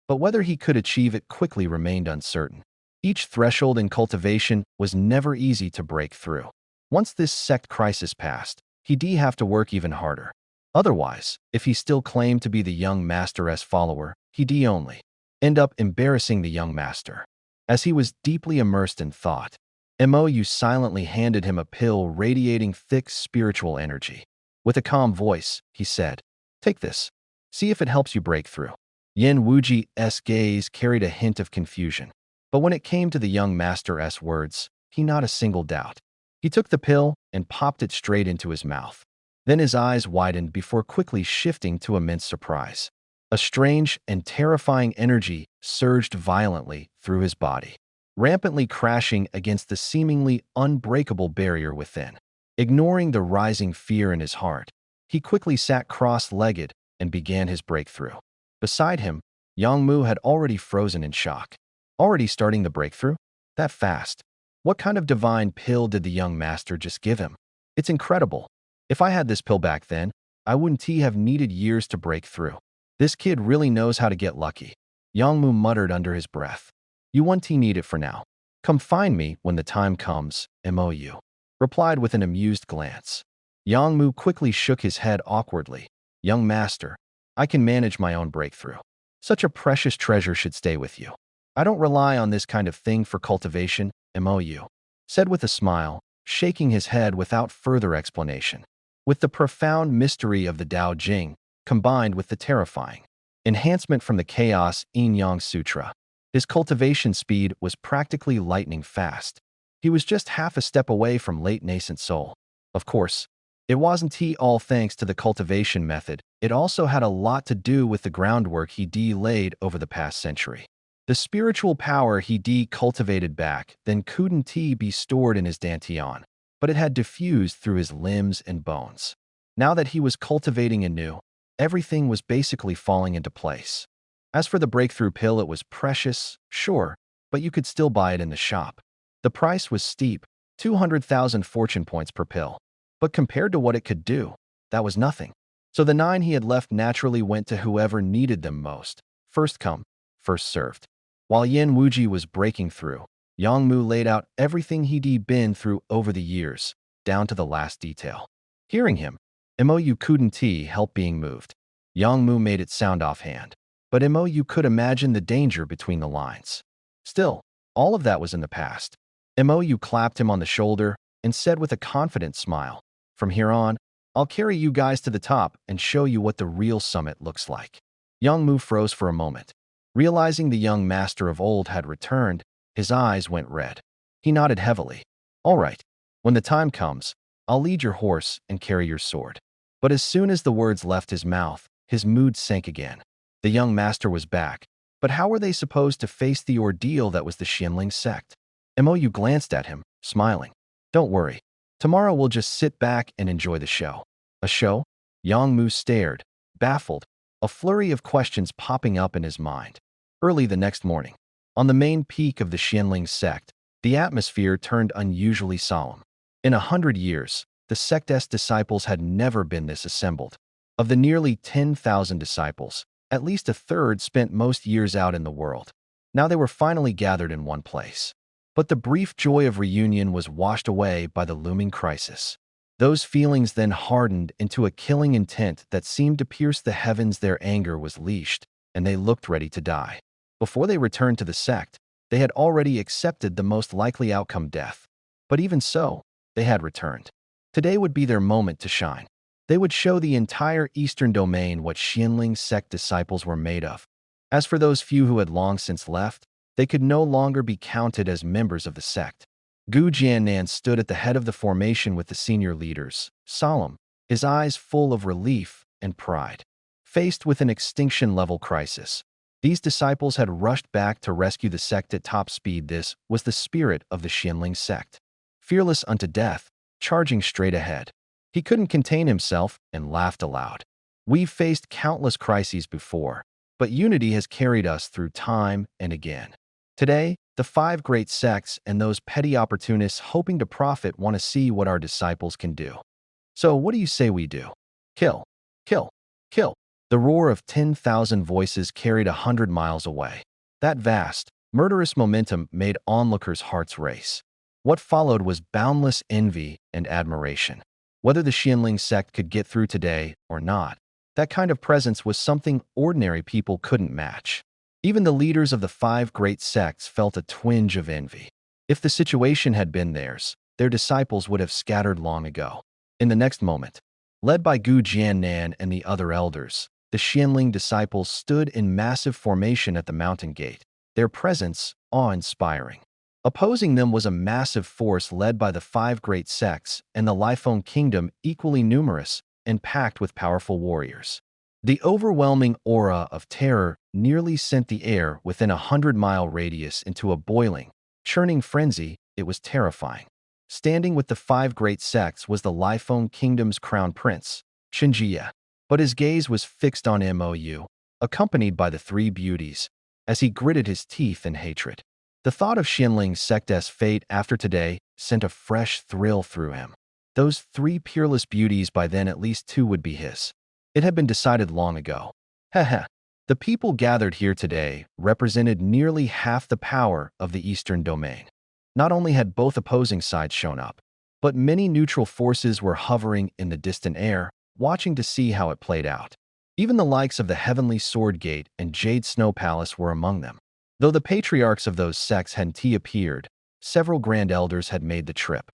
But whether he could achieve it quickly remained uncertain. Each threshold in cultivation was never easy to break through. Once this sect crisis passed, he'd have to work even harder. Otherwise, if he still claimed to be the young master's follower, he'd only end up embarrassing the young master. As he was deeply immersed in thought, Mou silently handed him a pill radiating thick spiritual energy. With a calm voice, he said, "Take this. See if it helps you break through." Yin Wuji's gaze carried a hint of confusion. But when it came to the young master's words, he not a single doubt. He took the pill and popped it straight into his mouth. Then his eyes widened before quickly shifting to immense surprise. A strange and terrifying energy surged violently through his body, rampantly crashing against the seemingly unbreakable barrier within. Ignoring the rising fear in his heart, he quickly sat cross-legged and began his breakthrough. Beside him, Yang Mu had already frozen in shock. Already starting the breakthrough? That fast? What kind of divine pill did the young master just give him? It's incredible. If I had this pill back then, I wouldn't have needed years to break through. This kid really knows how to get lucky. Yang Mu muttered under his breath. You won't need it for now. Come find me when the time comes, Mou replied with an amused glance. Yang Mu quickly shook his head awkwardly. Young master, I can manage my own breakthrough. Such a precious treasure should stay with you. I don't rely on this kind of thing for cultivation, Mou said with a smile, shaking his head without further explanation. With the profound mystery of the Tao Jing, combined with the terrifying enhancement from the Chaos Yin-Yang Sutra, his cultivation speed was practically lightning fast. He was just half a step away from late nascent soul. Of course, it wasn't all thanks to the cultivation method. It also had a lot to do with the groundwork he laid over the past century. The spiritual power he cultivated back then couldn't be stored in his dantian, but it had diffused through his limbs and bones. Now that he was cultivating anew, everything was basically falling into place. As for the breakthrough pill, it was precious, sure, but you could still buy it in the shop. The price was steep, 200,000 fortune points per pill. But compared to what it could do, that was nothing. So the 9 he had left naturally went to whoever needed them most. First come, first served. While Yin Wuji was breaking through, Yang Mu laid out everything he'd been through over the years, down to the last detail. Hearing him, Mou couldn't help being moved. Yang Mu made it sound offhand, but Mou could imagine the danger between the lines. Still, all of that was in the past. Mou clapped him on the shoulder and said with a confident smile, "From here on, I'll carry you guys to the top and show you what the real summit looks like." Yang Mu froze for a moment. Realizing the young master of old had returned, his eyes went red. He nodded heavily. "All right. When the time comes, I'll lead your horse and carry your sword." But as soon as the words left his mouth, his mood sank again. The young master was back, but how were they supposed to face the ordeal that was the Xianling sect? Mou glanced at him, smiling. "Don't worry. Tomorrow we'll just sit back and enjoy the show." A show? Yang Mu stared, baffled, a flurry of questions popping up in his mind. Early the next morning, on the main peak of the Xianling sect, the atmosphere turned unusually solemn. In 100 years, the sect's disciples had never been this assembled. Of the nearly 10,000 disciples, at least a third spent most years out in the world. Now they were finally gathered in one place. But the brief joy of reunion was washed away by the looming crisis. Those feelings then hardened into a killing intent that seemed to pierce the heavens. Their anger was leashed, and they looked ready to die. Before they returned to the sect, they had already accepted the most likely outcome, death. But even so, they had returned. Today would be their moment to shine. They would show the entire Eastern Domain what Xianling sect disciples were made of. As for those few who had long since left, they could no longer be counted as members of the sect. Gu Jiannan stood at the head of the formation with the senior leaders, solemn, his eyes full of relief and pride. Faced with an extinction-level crisis, these disciples had rushed back to rescue the sect at top speed. This was the spirit of the Xianling sect. Fearless unto death, charging straight ahead. He couldn't contain himself and laughed aloud. We've faced countless crises before, but unity has carried us through time and again. Today, the five great sects and those petty opportunists hoping to profit want to see what our disciples can do. So what do you say we do? Kill, kill, kill. The roar of 10,000 voices carried 100 miles away. That vast, murderous momentum made onlookers' hearts race. What followed was boundless envy and admiration. Whether the Xianling sect could get through today or not, that kind of presence was something ordinary people couldn't match. Even the leaders of the five great sects felt a twinge of envy. If the situation had been theirs, their disciples would have scattered long ago. In the next moment, led by Gu Jiannan and the other elders, the Xianling disciples stood in massive formation at the mountain gate, their presence awe-inspiring. Opposing them was a massive force led by the five great sects and the Lifeng kingdom, equally numerous and packed with powerful warriors. The overwhelming aura of terror nearly sent the air within a 100-mile radius into a boiling, churning frenzy. It was terrifying. Standing with the five great sects was the Lifeng kingdom's crown prince, Qinjie, but his gaze was fixed on Mou, accompanied by the three beauties, as he gritted his teeth in hatred. The thought of Xianling's sect's fate after today sent a fresh thrill through him. Those three peerless beauties, by then at least two would be his. It had been decided long ago. Heh. The people gathered here today represented nearly half the power of the Eastern Domain. Not only had both opposing sides shown up, but many neutral forces were hovering in the distant air, watching to see how it played out. Even the likes of the Heavenly Sword Gate and Jade Snow Palace were among them. Though the patriarchs of those sects hadn't appeared, several grand elders had made the trip.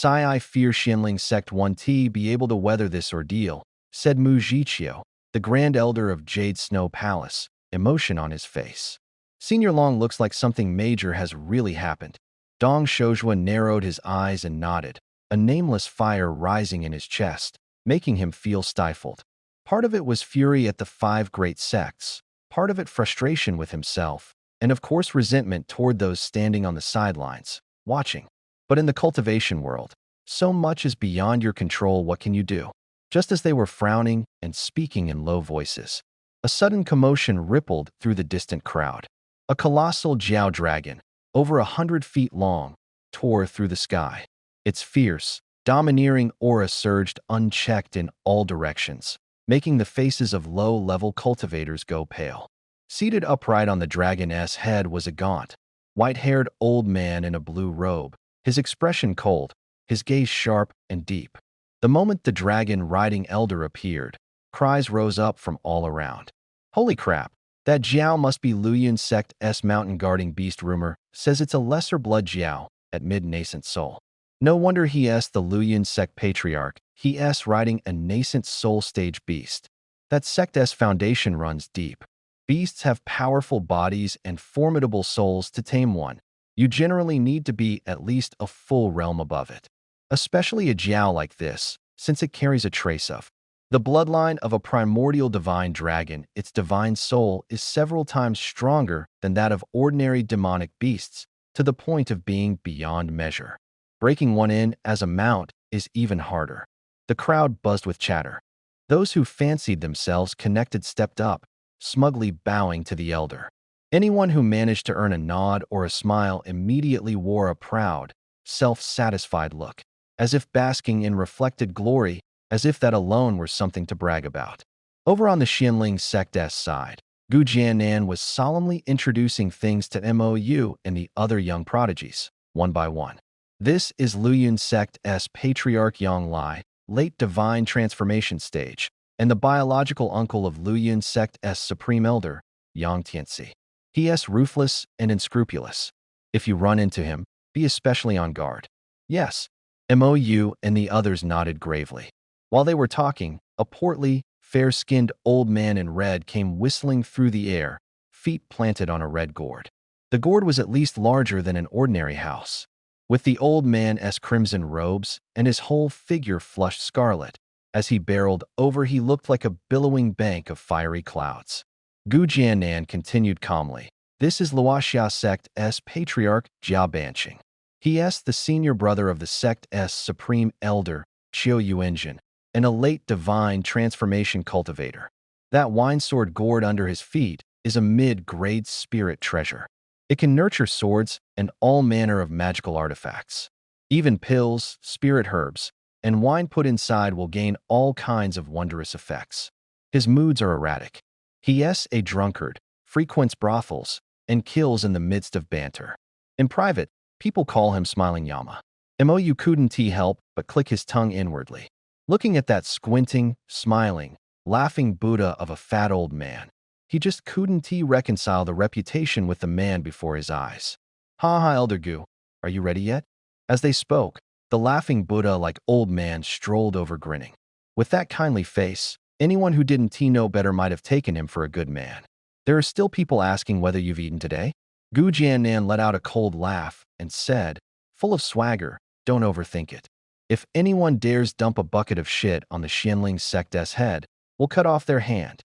I fear Xianling sect 1T be able to weather this ordeal, said Mu Zhiqiu, the grand elder of Jade Snow Palace, emotion on his face. Senior Long, looks like something major has really happened. Dong Shouzhua narrowed his eyes and nodded, a nameless fire rising in his chest, making him feel stifled. Part of it was fury at the five great sects, part of it frustration with himself, and of course resentment toward those standing on the sidelines, watching. But in the cultivation world, so much is beyond your control. What can you do? Just as they were frowning and speaking in low voices, a sudden commotion rippled through the distant crowd. A colossal Jiao dragon, over 100 feet long, tore through the sky. Its fierce, domineering aura surged unchecked in all directions, making the faces of low-level cultivators go pale. Seated upright on the dragon's head was a gaunt, white-haired old man in a blue robe, his expression cold, his gaze sharp and deep. The moment the dragon-riding elder appeared, cries rose up from all around. Holy crap, that Jiao must be Luoyun sect's mountain guarding beast. Rumor says it's a lesser blood Jiao, at mid-nascent soul. No wonder he's the Luoyun sect patriarch, he's riding a nascent soul stage beast. That sect's foundation runs deep. Beasts have powerful bodies and formidable souls. To tame one, you generally need to be at least a full realm above it. Especially a Jiao like this, since it carries a trace of the bloodline of a primordial divine dragon. Its divine soul is several times stronger than that of ordinary demonic beasts, to the point of being beyond measure. Breaking one in as a mount is even harder. The crowd buzzed with chatter. Those who fancied themselves connected stepped up, smugly bowing to the elder. Anyone who managed to earn a nod or a smile immediately wore a proud, self-satisfied look, as if basking in reflected glory, as if that alone were something to brag about. Over on the Xianling sect's side, Gu Jiannan was solemnly introducing things to Mou and the other young prodigies, one by one. This is Luoyun sect's patriarch Yang Lai, late divine transformation stage, and the biological uncle of Luoyun sect's supreme elder, Yang Tianci. He is ruthless and unscrupulous. If you run into him, be especially on guard. Yes, Mou and the others nodded gravely. While they were talking, a portly, fair-skinned old man in red came whistling through the air, feet planted on a red gourd. The gourd was at least larger than an ordinary house. With the old man's crimson robes and his whole figure flushed scarlet, as he barreled over he looked like a billowing bank of fiery clouds. Gu Jiannan continued calmly. This is Luoxia sect's patriarch Jia Banqing. He is the senior brother of the sect's supreme elder, Qiu Yuanjin, and a late divine transformation cultivator. That wine sword gourd under his feet is a mid-grade spirit treasure. It can nurture swords and all manner of magical artifacts. Even pills, spirit herbs, and wine put inside will gain all kinds of wondrous effects. His moods are erratic. He is a drunkard, frequents brothels, and kills in the midst of banter. In private, people call him Smiling Yama. Mo couldn't help but click his tongue inwardly. Looking at that squinting, smiling, laughing Buddha of a fat old man, he just couldn't reconcile the reputation with the man before his eyes. Ha ha, Elder Gu, are you ready yet? As they spoke, the laughing Buddha-like old man strolled over grinning. With that kindly face, anyone who didn't know better might have taken him for a good man. There are still people asking whether you've eaten today? Gu Jiannan let out a cold laugh and said, full of swagger, don't overthink it. If anyone dares dump a bucket of shit on the Xianling sect's head, we'll cut off their hand.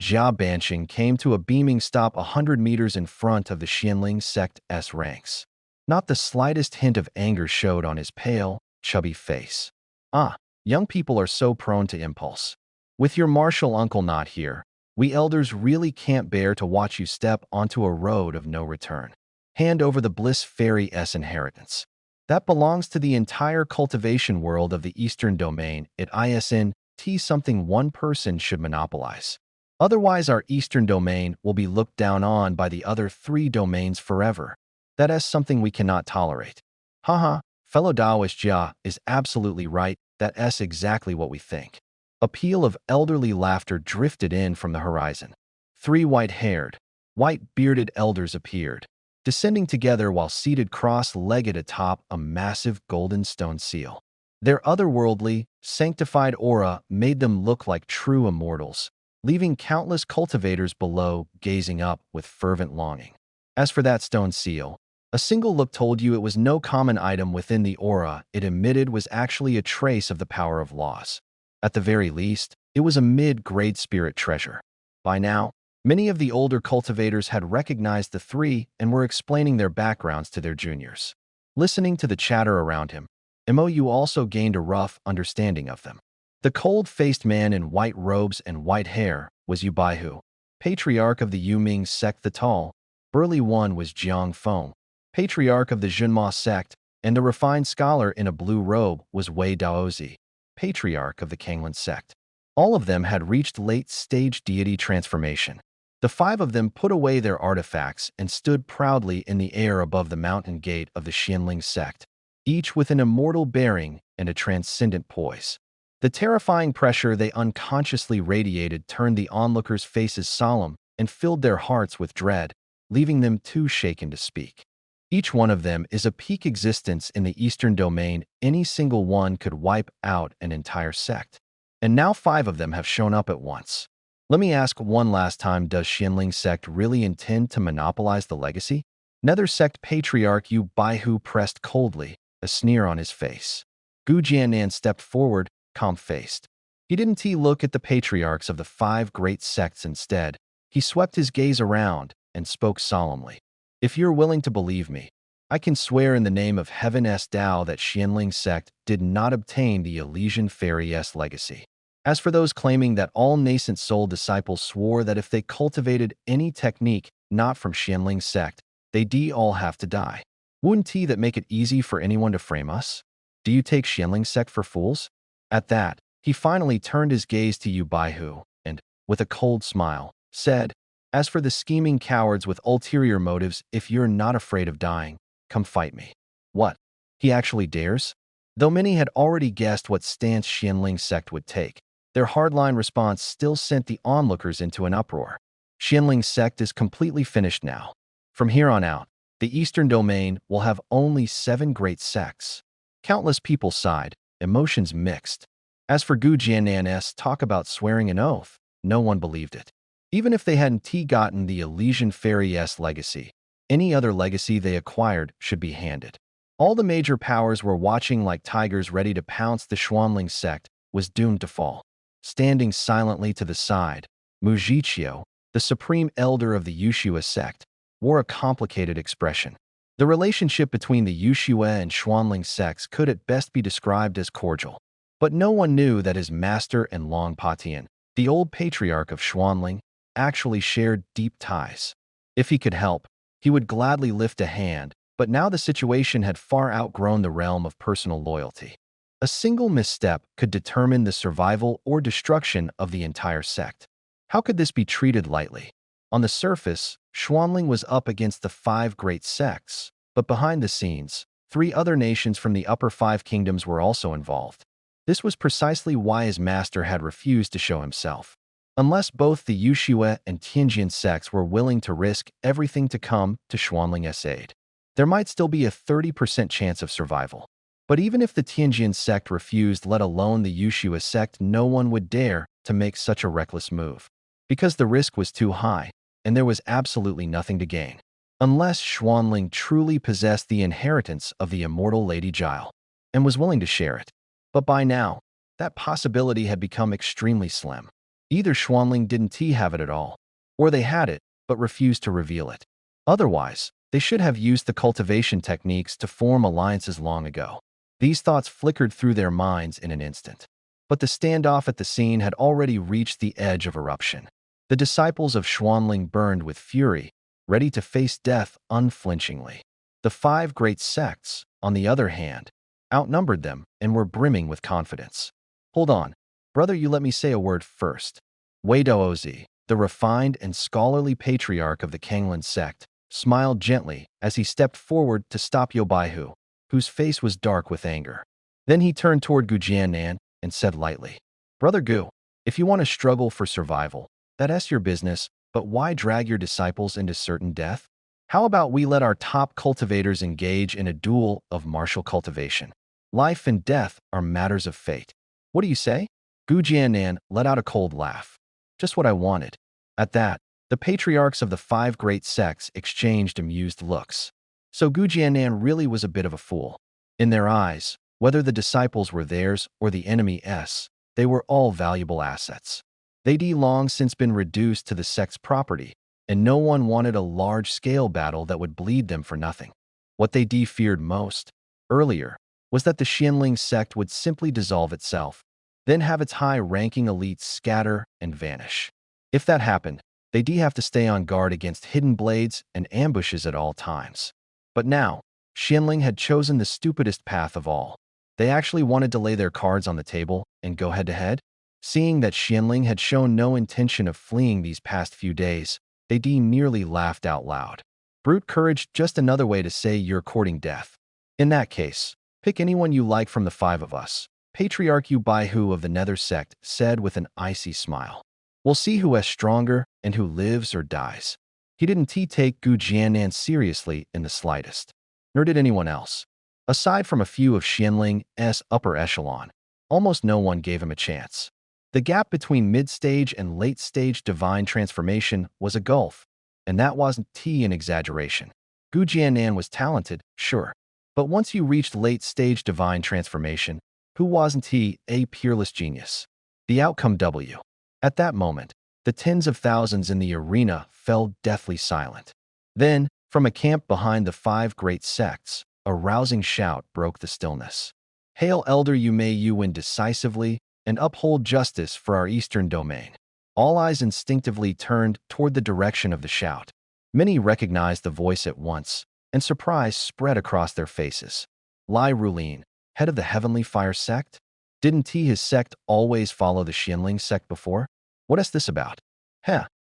Jia Banqing came to a beaming stop 100 meters in front of the Xianling sect's ranks. Not the slightest hint of anger showed on his pale, chubby face. Ah, young people are so prone to impulse. With your martial uncle not here, we elders really can't bear to watch you step onto a road of no return. Hand over the Bliss Fairy's inheritance. That belongs to the entire cultivation world of the Eastern Domain. It isn't something one person should monopolize. Otherwise, our Eastern Domain will be looked down on by the other 3 domains forever. That is something we cannot tolerate. Haha, fellow Taoist Jia is absolutely right. That is exactly what we think. A peal of elderly laughter drifted in from the horizon. 3 white-haired, white-bearded elders appeared, descending together while seated cross-legged atop a massive golden stone seal. Their otherworldly, sanctified aura made them look like true immortals, leaving countless cultivators below gazing up with fervent longing. As for that stone seal, a single look told you it was no common item within the aura it emitted was actually a trace of the power of laws. At the very least, it was a mid-grade spirit treasure. By now, many of the older cultivators had recognized the 3 and were explaining their backgrounds to their juniors. Listening to the chatter around him, Mou also gained a rough understanding of them. The cold-faced man in white robes and white hair was Yu Baihu, patriarch of the Yuming sect. The tall, burly one was Jiang Feng, patriarch of the Junma sect, and the refined scholar in a blue robe was Wei Daozi, patriarch of the Kanglin sect. All of them had reached late-stage deity transformation. The 5 of them put away their artifacts and stood proudly in the air above the mountain gate of the Xianling sect, each with an immortal bearing and a transcendent poise. The terrifying pressure they unconsciously radiated turned the onlookers' faces solemn and filled their hearts with dread, leaving them too shaken to speak. Each one of them is a peak existence in the Eastern Domain. Any single one could wipe out an entire sect. And now 5 of them have shown up at once. Let me ask one last time, does Xianling sect really intend to monopolize the legacy? Nether sect patriarch Yu Baihu pressed coldly, a sneer on his face. Gu Jiannan stepped forward, calm-faced. He didn't look at the patriarchs of the 5 great sects instead. He swept his gaze around and spoke solemnly. If you're willing to believe me, I can swear in the name of Heaven's Tao that Xianling sect did not obtain the Elysian Fairy's legacy. As for those claiming that all nascent soul disciples swore that if they cultivated any technique not from Xianling sect, they all have to die. Wouldn't that make it easy for anyone to frame us? Do you take Xianling sect for fools? At that, he finally turned his gaze to Yu Baihu and, with a cold smile, said, as for the scheming cowards with ulterior motives, if you're not afraid of dying, come fight me. What? He actually dares? Though many had already guessed what stance Xianling sect would take, their hardline response still sent the onlookers into an uproar. Xianling sect is completely finished now. From here on out, the Eastern Domain will have only 7 great sects. Countless people sighed, emotions mixed. As for Gu Jiannan's talk about swearing an oath, no one believed it. Even if they hadn't gotten the Elysian Fairy's legacy, any other legacy they acquired should be handed. All the major powers were watching like tigers ready to pounce. The Xuanling sect was doomed to fall. Standing silently to the side, Mujiqiu, the supreme elder of the Yushua sect, wore a complicated expression. The relationship between the Yushua and Xuanling sects could at best be described as cordial. But no one knew that his master and Long Patian, the old patriarch of Xuanling, actually shared deep ties. If he could help, he would gladly lift a hand, but now the situation had far outgrown the realm of personal loyalty. A single misstep could determine the survival or destruction of the entire sect. How could this be treated lightly? On the surface, Xuanling was up against the five great sects, but behind the scenes, three other nations from the upper five kingdoms were also involved. This was precisely why his master had refused to show himself. Unless both the Yuxue and Tianjin sects were willing to risk everything to come to Xuanling's aid, there might still be a 30% chance of survival. But even if the Tianjin sect refused, let alone the Yuxue sect, no one would dare to make such a reckless move, because the risk was too high, and there was absolutely nothing to gain. Unless Xuanling truly possessed the inheritance of the immortal Lady Jile, and was willing to share it. But by now, that possibility had become extremely slim. Either Xuanling didn't have it at all, or they had it, but refused to reveal it. Otherwise, they should have used the cultivation techniques to form alliances long ago. These thoughts flickered through their minds in an instant. But the standoff at the scene had already reached the edge of eruption. The disciples of Xuanling burned with fury, ready to face death unflinchingly. The five great sects, on the other hand, outnumbered them and were brimming with confidence. Hold on, brother, you let me say a word first. Wei Duozi, the refined and scholarly patriarch of the Kanglin sect, smiled gently as he stepped forward to stop Yu Baihu, whose face was dark with anger. Then he turned toward Gu Jiannan and said lightly, "Brother Gu, if you want to struggle for survival, that's your business, but why drag your disciples into certain death? How about we let our top cultivators engage in a duel of martial cultivation? Life and death are matters of fate. What do you say?" Gu Jiannan let out a cold laugh. "Just what I wanted." At that, the patriarchs of the five great sects exchanged amused looks. So Gu Jiannan really was a bit of a fool. In their eyes, whether the disciples were theirs or the enemy's, they were all valuable assets. They'd long since been reduced to the sect's property, and no one wanted a large-scale battle that would bleed them for nothing. What they feared most, earlier, was that the Xianling sect would simply dissolve itself, then have its high-ranking elites scatter and vanish. If that happened, they'd have to stay on guard against hidden blades and ambushes at all times. But now, Xianling had chosen the stupidest path of all. They actually wanted to lay their cards on the table and go head-to-head. Seeing that Xianling had shown no intention of fleeing these past few days, they nearly laughed out loud. Brute courage, just another way to say you're courting death. In that case, pick anyone you like from the five of us, Patriarch Yu Baihu of the Nether sect said with an icy smile. We'll see who is stronger and who lives or dies. He didn't take Gu Jiannan seriously in the slightest, nor did anyone else. Aside from a few of Xianling's upper echelon, almost no one gave him a chance. The gap between mid-stage and late-stage divine transformation was a gulf, and that wasn't an exaggeration. Gu Jiannan was talented, sure, but once you reached late-stage divine transformation, who wasn't a peerless genius? The outcome W. At that moment, the tens of thousands in the arena fell deathly silent. Then, from a camp behind the five great sects, a rousing shout broke the stillness. "Hail, Elder Yu, may you win decisively and uphold justice for our eastern domain." All eyes instinctively turned toward the direction of the shout. Many recognized the voice at once, and surprise spread across their faces. Lai Rulin, head of the Heavenly Fire sect? Didn't his sect always follow the Xianling sect before? What is this about?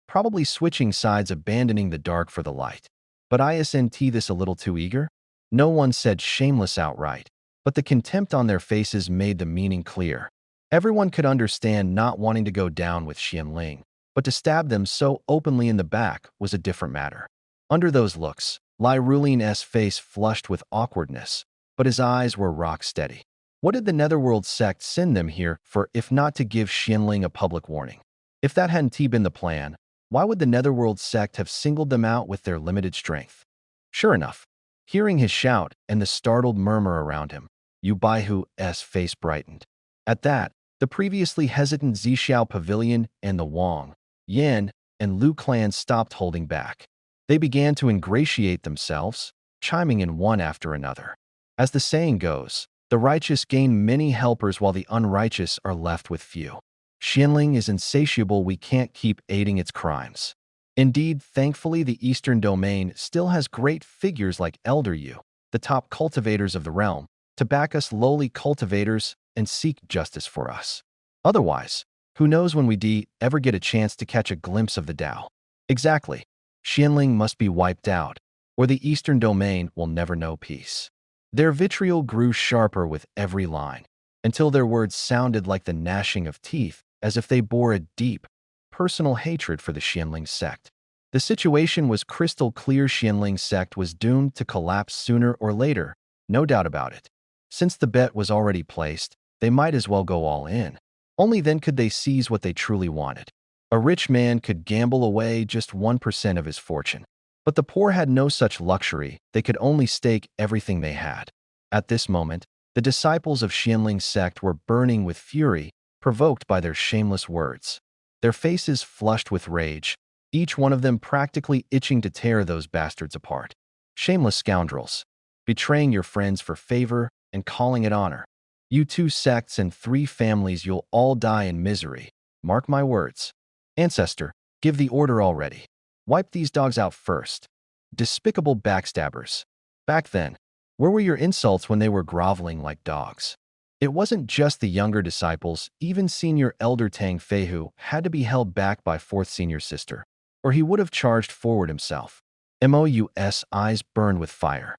Probably switching sides, abandoning the dark for the light. But isn't this a little too eager? No one said shameless outright, but the contempt on their faces made the meaning clear. Everyone could understand not wanting to go down with Xianling, but to stab them so openly in the back was a different matter. Under those looks, Lai Rulin's face flushed with awkwardness, but his eyes were rock steady. What did the Netherworld sect send them here for if not to give Xianling a public warning? If that hadn't been the plan, why would the Netherworld sect have singled them out with their limited strength? Sure enough, hearing his shout and the startled murmur around him, Yu Baihu's face brightened. At that, the previously hesitant Zixiao Pavilion and the Wang, Yan, and Lu clans stopped holding back. They began to ingratiate themselves, chiming in one after another. As the saying goes, The righteous gain many helpers while the unrighteous are left with few. Xianling is insatiable, we can't keep aiding its crimes. Indeed, thankfully, the Eastern Domain still has great figures like Elder Yu, the top cultivators of the realm, to back us lowly cultivators and seek justice for us. Otherwise, who knows when we ever get a chance to catch a glimpse of the Tao. Exactly. Xianling must be wiped out, or the Eastern Domain will never know peace. Their vitriol grew sharper with every line, until their words sounded like the gnashing of teeth, as if they bore a deep, personal hatred for the Xianling sect. The situation was crystal clear. Xianling sect was doomed to collapse sooner or later, no doubt about it. Since the bet was already placed, they might as well go all in. Only then could they seize what they truly wanted. A rich man could gamble away just 1% of his fortune. But the poor had no such luxury, they could only stake everything they had. At this moment, the disciples of Xianling's sect were burning with fury, provoked by their shameless words. Their faces flushed with rage, each one of them practically itching to tear those bastards apart. Shameless scoundrels, betraying your friends for favor and calling it honor. You 2 sects and 3 families, you'll all die in misery. Mark my words. Ancestor, give the order already. Wipe these dogs out first. Despicable backstabbers. Back then, where were your insults when they were groveling like dogs? It wasn't just the younger disciples, even senior elder Tang Feihu had to be held back by 4th senior sister, or he would have charged forward himself. Mou's eyes burned with fire.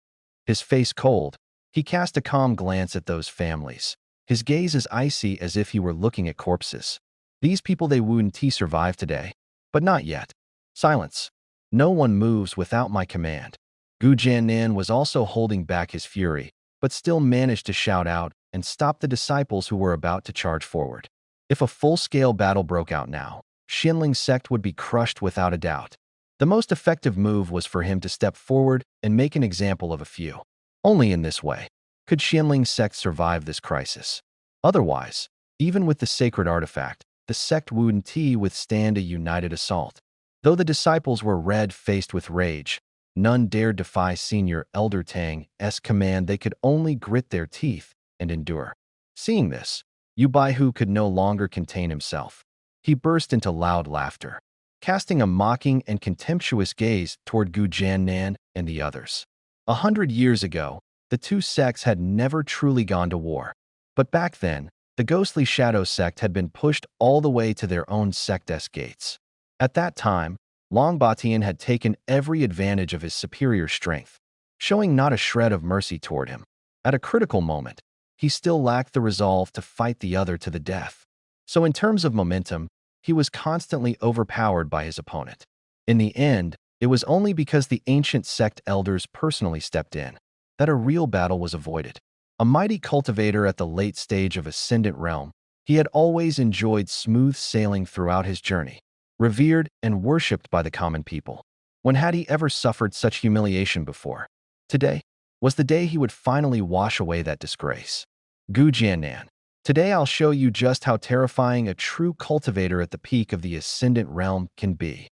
His face cold, he cast a calm glance at those families. His gaze as icy as if he were looking at corpses. These people, they wouldn't survive today, but not yet. Silence. No one moves without my command. Gu Jiannan was also holding back his fury, but still managed to shout out and stop the disciples who were about to charge forward. If a full-scale battle broke out now, Xianling's sect would be crushed without a doubt. The most effective move was for him to step forward and make an example of a few. Only in this way could Xianling's sect survive this crisis. Otherwise, even with the sacred artifact, the sect wouldn't withstand a united assault. Though the disciples were red-faced with rage, none dared defy Senior Elder Tang's command. They could only grit their teeth and endure. Seeing this, Yu Baihu could no longer contain himself. He burst into loud laughter, casting a mocking and contemptuous gaze toward Gu Jiannan and the others. 100 years ago, the 2 sects had never truly gone to war. But back then, the ghostly Shadow sect had been pushed all the way to their own sect's gates. At that time, Long Batian had taken every advantage of his superior strength, showing not a shred of mercy toward him. At a critical moment, he still lacked the resolve to fight the other to the death. So in terms of momentum, he was constantly overpowered by his opponent. In the end, it was only because the ancient sect elders personally stepped in that a real battle was avoided. A mighty cultivator at the late stage of Ascendant Realm, he had always enjoyed smooth sailing throughout his journey. Revered and worshipped by the common people. When had he ever suffered such humiliation before? Today was the day he would finally wash away that disgrace. Gu Jiannan, today I'll show you just how terrifying a true cultivator at the peak of the Ascendant Realm can be.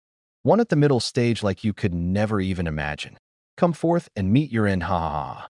One at the middle stage like you could never even imagine. Come forth and meet your end, ha ha ha.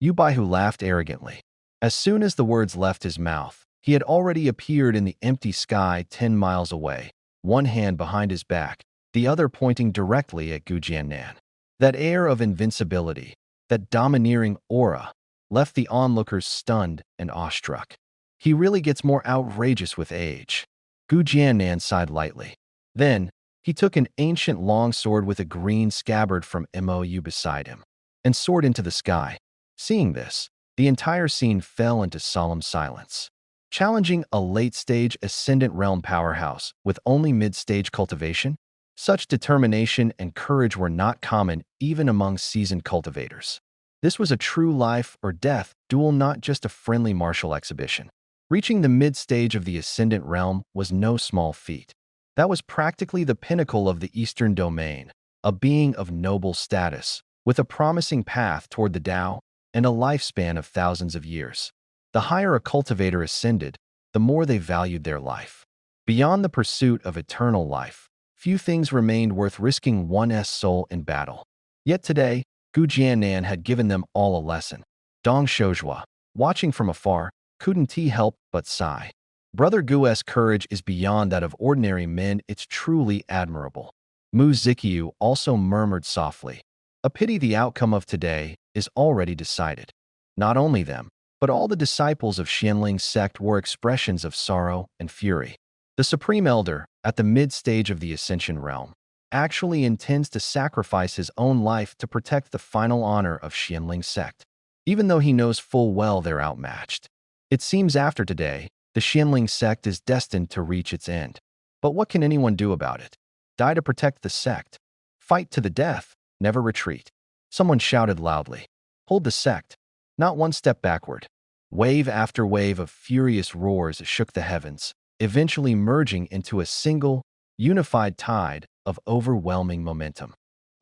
Yu Baihu laughed arrogantly. As soon as the words left his mouth, he had already appeared in the empty sky 10 miles away, one hand behind his back, the other pointing directly at Gu Jiannan. That air of invincibility, that domineering aura, left the onlookers stunned and awestruck. He really gets more outrageous with age. Gu Jiannan sighed lightly. Then, he took an ancient long sword with a green scabbard from Mou beside him, and soared into the sky. Seeing this, the entire scene fell into solemn silence. Challenging a late-stage Ascendant Realm powerhouse with only mid-stage cultivation? Such determination and courage were not common even among seasoned cultivators. This was a true life-or-death duel, not just a friendly martial exhibition. Reaching the mid-stage of the Ascendant Realm was no small feat. That was practically the pinnacle of the Eastern Domain, a being of noble status, with a promising path toward the Tao and a lifespan of thousands of years. The higher a cultivator ascended, the more they valued their life. Beyond the pursuit of eternal life, few things remained worth risking one's soul in battle. Yet today, Gu Jiannan had given them all a lesson. Dong Shoujua, Watching from afar, couldn't he help but sigh. Brother Gu's courage is beyond that of ordinary men. It's truly admirable. Mu Zikiu also murmured softly. A pity the outcome of today is already decided. Not only them, but all the disciples of Xianling's sect were expressions of sorrow and fury. The Supreme Elder, at the mid-stage of the Ascension realm, actually intends to sacrifice his own life to protect the final honor of Xianling's sect, even though he knows full well they're outmatched. It seems after today, the Xianling sect is destined to reach its end. But what can anyone do about it? Die to protect the sect. Fight to the death, never retreat. Someone shouted loudly. Hold the sect. Not one step backward. Wave after wave of furious roars shook the heavens, eventually merging into a single, unified tide of overwhelming momentum.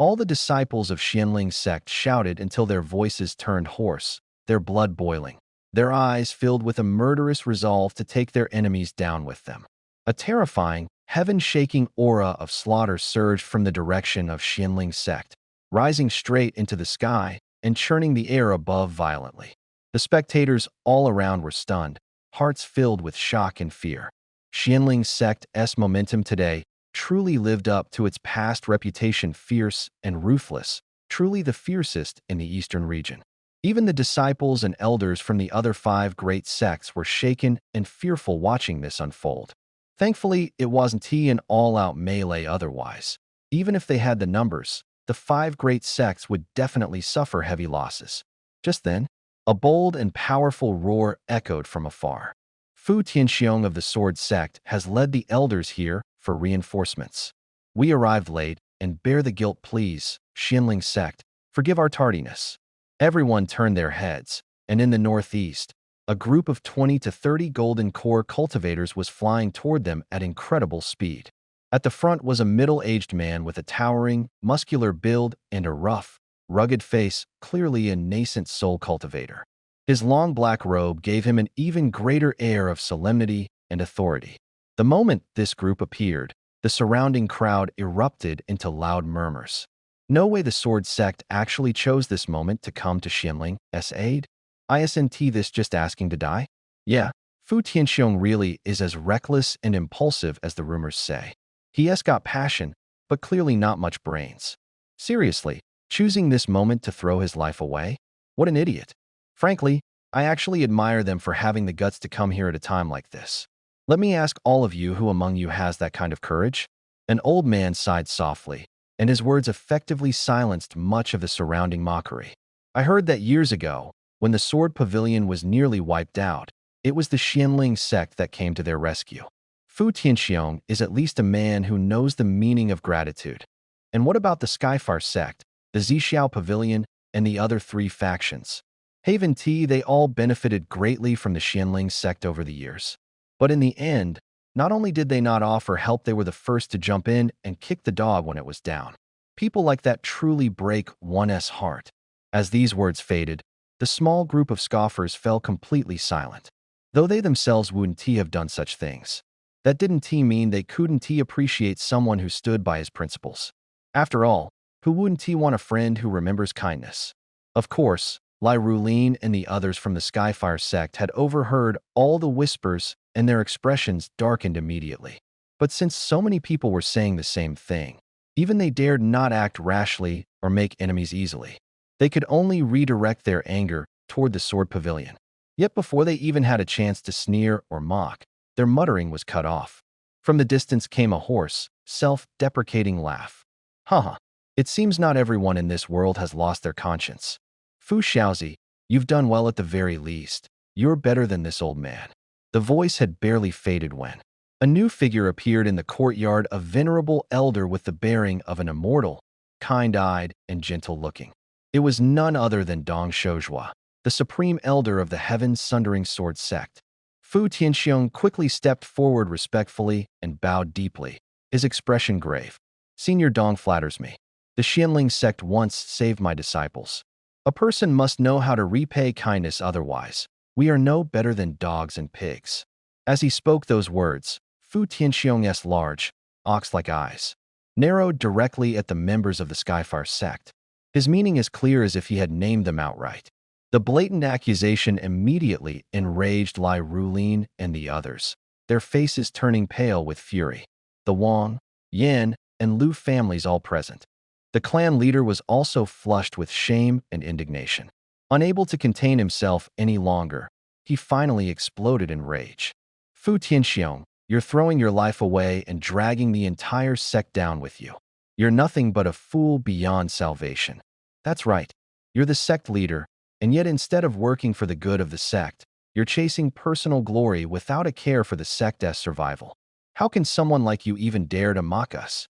All the disciples of Xianling's sect shouted until their voices turned hoarse, their blood boiling, their eyes filled with a murderous resolve to take their enemies down with them. A terrifying, heaven-shaking aura of slaughter surged from the direction of Xianling's sect, rising straight into the sky and churning the air above violently. The spectators all around were stunned, hearts filled with shock and fear. Xianling's sect's momentum today truly lived up to its past reputation, fierce and ruthless, truly the fiercest in the eastern region. Even the disciples and elders from the other 5 great sects were shaken and fearful watching this unfold. Thankfully, it wasn't an all-out melee otherwise. Even if they had the numbers, the 5 great sects would definitely suffer heavy losses. Just then, a bold and powerful roar echoed from afar. Fu Tianxiong of the Sword Sect has led the elders here for reinforcements. We arrived late, and bear the guilt, please, Xianling sect. Forgive our tardiness. Everyone turned their heads, and in the northeast, a group of 20 to 30 golden core cultivators was flying toward them at incredible speed. At the front was a middle-aged man with a towering, muscular build and a rough, rugged face, clearly a nascent soul cultivator. His long black robe gave him an even greater air of solemnity and authority. The moment this group appeared, the surrounding crowd erupted into loud murmurs. No way the Sword Sect actually chose this moment to come to Xianling's aid. Isn't this just asking to die? Yeah, Fu Tianxiong really is as reckless and impulsive as the rumors say. He's got passion, but clearly not much brains. Seriously, choosing this moment to throw his life away? What an idiot. Frankly, I actually admire them for having the guts to come here at a time like this. Let me ask all of you, who among you has that kind of courage? An old man sighed softly, and his words effectively silenced much of the surrounding mockery. I heard that years ago, when the Sword Pavilion was nearly wiped out, it was the Xianling sect that came to their rescue. Fu Tianxiong is at least a man who knows the meaning of gratitude. And what about the Skyfire sect, the Zixiao Pavilion, and the other 3 factions? Haven T, they all benefited greatly from the Xianling sect over the years. But in the end, not only did they not offer help, they were the first to jump in and kick the dog when it was down. People like that truly break one's heart. As these words faded, the small group of scoffers fell completely silent. Though they themselves wouldn't have done such things, that didn't mean they couldn't appreciate someone who stood by his principles. After all, who wouldn't want a friend who remembers kindness? Of course, Lai Rulin and the others from the Skyfire sect had overheard all the whispers, and their expressions darkened immediately. But since so many people were saying the same thing, even they dared not act rashly or make enemies easily. They could only redirect their anger toward the Sword Pavilion. Yet before they even had a chance to sneer or mock, their muttering was cut off. From the distance came a hoarse, self-deprecating laugh. Haha, it seems not everyone in this world has lost their conscience. Fu Xiaozi, you've done well at the very least. You're better than this old man. The voice had barely faded when a new figure appeared in the courtyard, a venerable elder with the bearing of an immortal, kind-eyed and gentle-looking. It was none other than Dong Shouzhua, the supreme elder of the heaven-sundering sword sect. Fu Tianxiong quickly stepped forward respectfully and bowed deeply, his expression grave. Senior Dong flatters me. The Xianling sect once saved my disciples. A person must know how to repay kindness, otherwise we are no better than dogs and pigs. As he spoke those words, Fu Tianxiong's large, ox-like eyes narrowed directly at the members of the Skyfire sect. His meaning as clear as if he had named them outright. The blatant accusation immediately enraged Lai Rulin and the others, their faces turning pale with fury. The Wang, Yan, and Lu families all present. The clan leader was also flushed with shame and indignation. Unable to contain himself any longer, he finally exploded in rage. Fu Tianxiong, you're throwing your life away and dragging the entire sect down with you. You're nothing but a fool beyond salvation. That's right, you're the sect leader, and yet instead of working for the good of the sect, you're chasing personal glory without a care for the sect's survival. How can someone like you even dare to mock us?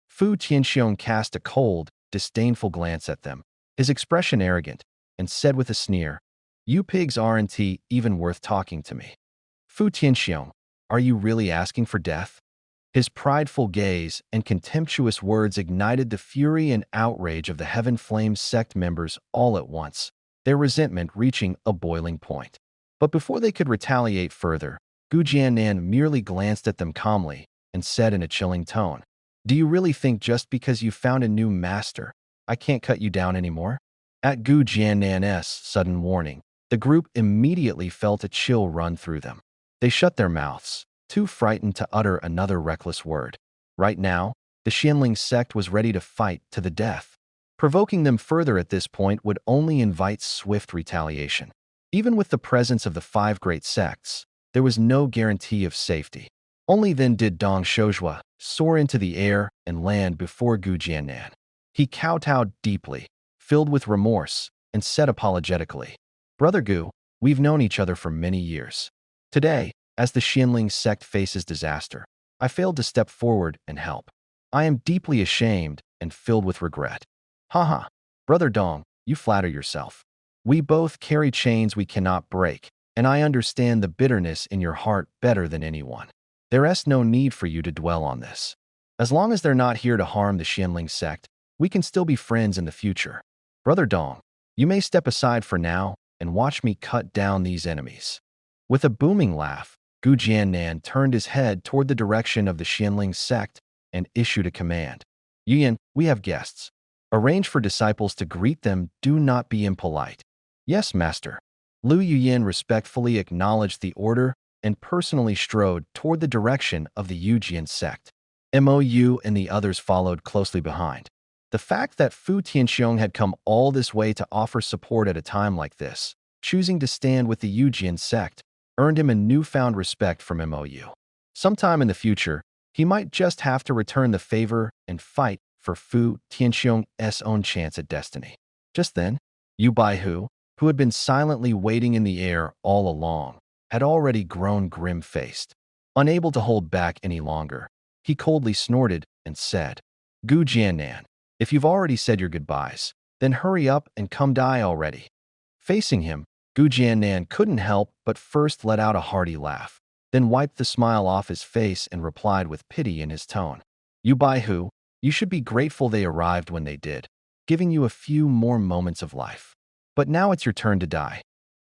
Fu Tianxiong cast a cold, disdainful glance at them, his expression arrogant, and said with a sneer, "You pigs aren't even worth talking to me." Fu Tianxiong, are you really asking for death? His prideful gaze and contemptuous words ignited the fury and outrage of the Heaven Flame sect members all at once, their resentment reaching a boiling point. But before they could retaliate further, Gu Jiannan merely glanced at them calmly and said in a chilling tone, "Do you really think just because you found a new master, I can't cut you down anymore?" At Gu Jiannan's sudden warning, the group immediately felt a chill run through them. They shut their mouths, too frightened to utter another reckless word. Right now, the Xianling sect was ready to fight to the death. Provoking them further at this point would only invite swift retaliation. Even with the presence of the five great sects, there was no guarantee of safety. Only then did Dong Shoujua soar into the air and land before Gu Jiannan. He kowtowed deeply, filled with remorse, and said apologetically, "Brother Gu, we've known each other for many years. Today, as the Xianling sect faces disaster, I failed to step forward and help. I am deeply ashamed and filled with regret." Haha, Brother Dong, you flatter yourself. We both carry chains we cannot break, and I understand the bitterness in your heart better than anyone. There's no need for you to dwell on this. As long as they're not here to harm the Xianling sect, we can still be friends in the future. Brother Dong, you may step aside for now and watch me cut down these enemies. With a booming laugh, Gu Jiannan turned his head toward the direction of the Xianling sect and issued a command. "Yuyan, we have guests. Arrange for disciples to greet them. Do not be impolite." "Yes, master." Lu Yuyan respectfully acknowledged the order and personally strode toward the direction of the Yujian sect. Mou and the others followed closely behind. The fact that Fu Tianxiong had come all this way to offer support at a time like this, choosing to stand with the Yujian sect, earned him a newfound respect from Mou. Sometime in the future, he might just have to return the favor and fight for Fu Tianxiong's own chance at destiny. Just then, Yu Baihu, who had been silently waiting in the air all along, had already grown grim-faced. Unable to hold back any longer, he coldly snorted and said, "Gu Jiannan, if you've already said your goodbyes, then hurry up and come die already." Facing him, Gu Jiannan couldn't help but first let out a hearty laugh, then wiped the smile off his face and replied with pity in his tone, "Yu Baihu, you should be grateful they arrived when they did, giving you a few more moments of life. But now it's your turn to die."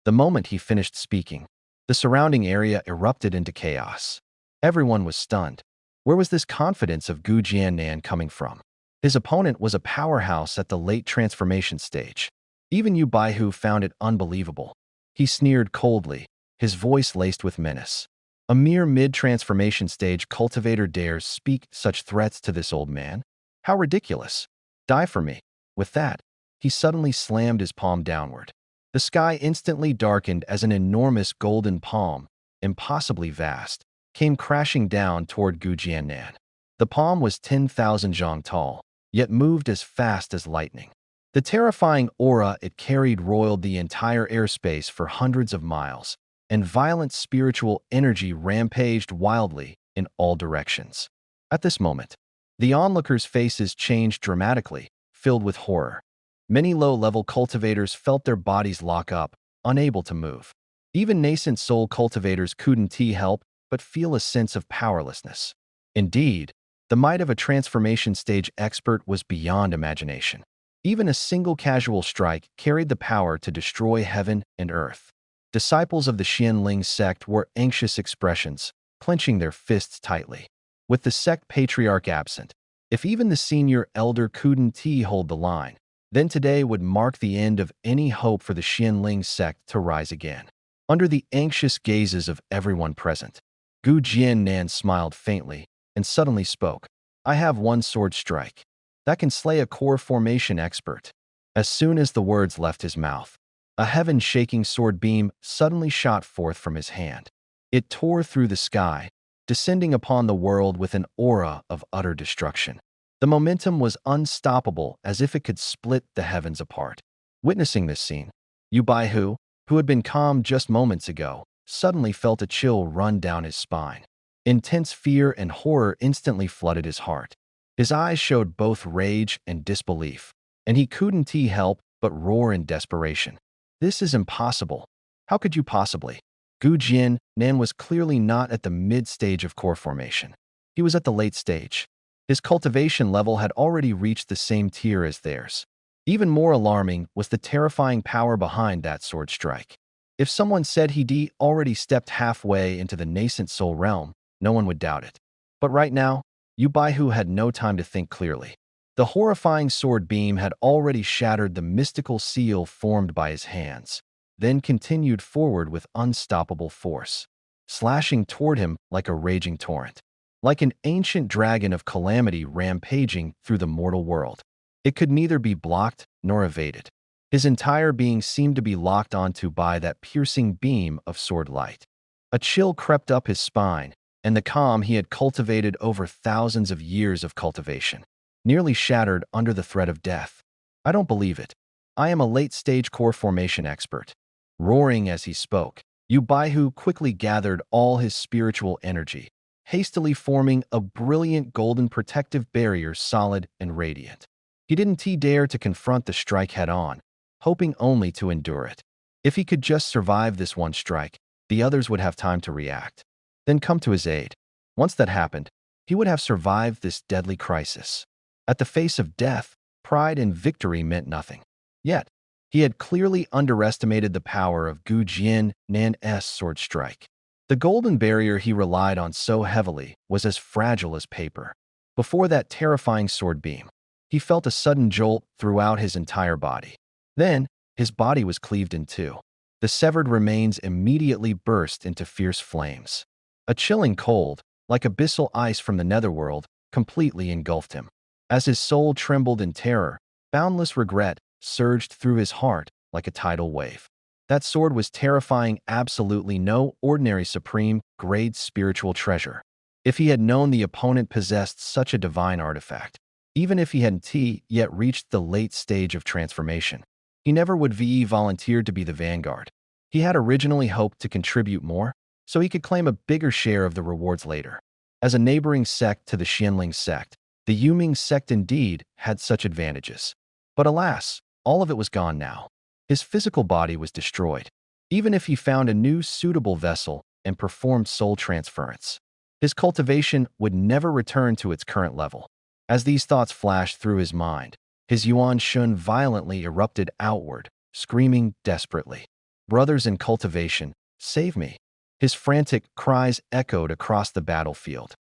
The moment he finished speaking, the surrounding area erupted into chaos. Everyone was stunned. Where was this confidence of Gu Jiannan coming from? His opponent was a powerhouse at the late transformation stage. Even Yu Baihu found it unbelievable. He sneered coldly, his voice laced with menace. A mere mid-transformation stage cultivator dares speak such threats to this old man? How ridiculous. Die for me. With that, he suddenly slammed his palm downward. The sky instantly darkened as an enormous golden palm, impossibly vast, came crashing down toward Gu Jiannan. The palm was 10,000 zhang tall, yet moved as fast as lightning. The terrifying aura it carried roiled the entire airspace for hundreds of miles, and violent spiritual energy rampaged wildly in all directions. At this moment, the onlookers' faces changed dramatically, filled with horror. Many low-level cultivators felt their bodies lock up, unable to move. Even nascent soul cultivators couldn't help but feel a sense of powerlessness. Indeed, the might of a transformation stage expert was beyond imagination. Even a single casual strike carried the power to destroy heaven and earth. Disciples of the Xianling sect wore anxious expressions, clenching their fists tightly. With the sect patriarch absent, if even the senior elder couldn't hold the line, Then today would mark the end of any hope for the Xianling sect to rise again. Under the anxious gazes of everyone present, Gu Jiannan smiled faintly and suddenly spoke. I have one sword strike that can slay a core formation expert. As soon as the words left his mouth, a heaven-shaking sword beam suddenly shot forth from his hand. It tore through the sky, descending upon the world with an aura of utter destruction. The momentum was unstoppable, as if it could split the heavens apart. Witnessing this scene, Yu Baihu, who had been calm just moments ago, suddenly felt a chill run down his spine. Intense fear and horror instantly flooded his heart. His eyes showed both rage and disbelief, and he couldn't help but roar in desperation. This is impossible. How could you possibly? Gu Jiannan was clearly not at the mid-stage of core formation. He was at the late stage. His cultivation level had already reached the same tier as theirs. Even more alarming was the terrifying power behind that sword strike. If someone said he'd already stepped halfway into the nascent soul realm, no one would doubt it. But right now, Yu Baihu had no time to think clearly. The horrifying sword beam had already shattered the mystical seal formed by his hands, then continued forward with unstoppable force, slashing toward him like a raging torrent. Like an ancient dragon of calamity rampaging through the mortal world. It could neither be blocked nor evaded. His entire being seemed to be locked onto by that piercing beam of sword light. A chill crept up his spine, and the calm he had cultivated over thousands of years of cultivation nearly shattered under the threat of death. I don't believe it. I am a late-stage core formation expert. Roaring as he spoke, Yu Baihu quickly gathered all his spiritual energy, hastily forming a brilliant golden protective barrier solid and radiant. He didn't dare to confront the strike head-on, hoping only to endure it. If he could just survive this one strike, the others would have time to react, then come to his aid. Once that happened, he would have survived this deadly crisis. At the face of death, pride and victory meant nothing. Yet, he had clearly underestimated the power of Gu Jiannan's sword strike. The golden barrier he relied on so heavily was as fragile as paper. Before that terrifying sword beam, he felt a sudden jolt throughout his entire body. Then, his body was cleaved in two. The severed remains immediately burst into fierce flames. A chilling cold, like abyssal ice from the netherworld, completely engulfed him. As his soul trembled in terror, boundless regret surged through his heart like a tidal wave. That sword was terrifying, absolutely no ordinary supreme-grade spiritual treasure. If he had known the opponent possessed such a divine artifact, even if he hadn't yet reached the late stage of transformation, he never would volunteer to be the vanguard. He had originally hoped to contribute more, so he could claim a bigger share of the rewards later. As a neighboring sect to the Xianling sect, the Yuming sect indeed had such advantages. But alas, all of it was gone now. His physical body was destroyed, even if he found a new suitable vessel and performed soul transference. His cultivation would never return to its current level. As these thoughts flashed through his mind, his Yuan Shun violently erupted outward, screaming desperately, "Brothers in cultivation, save me!" His frantic cries echoed across the battlefield.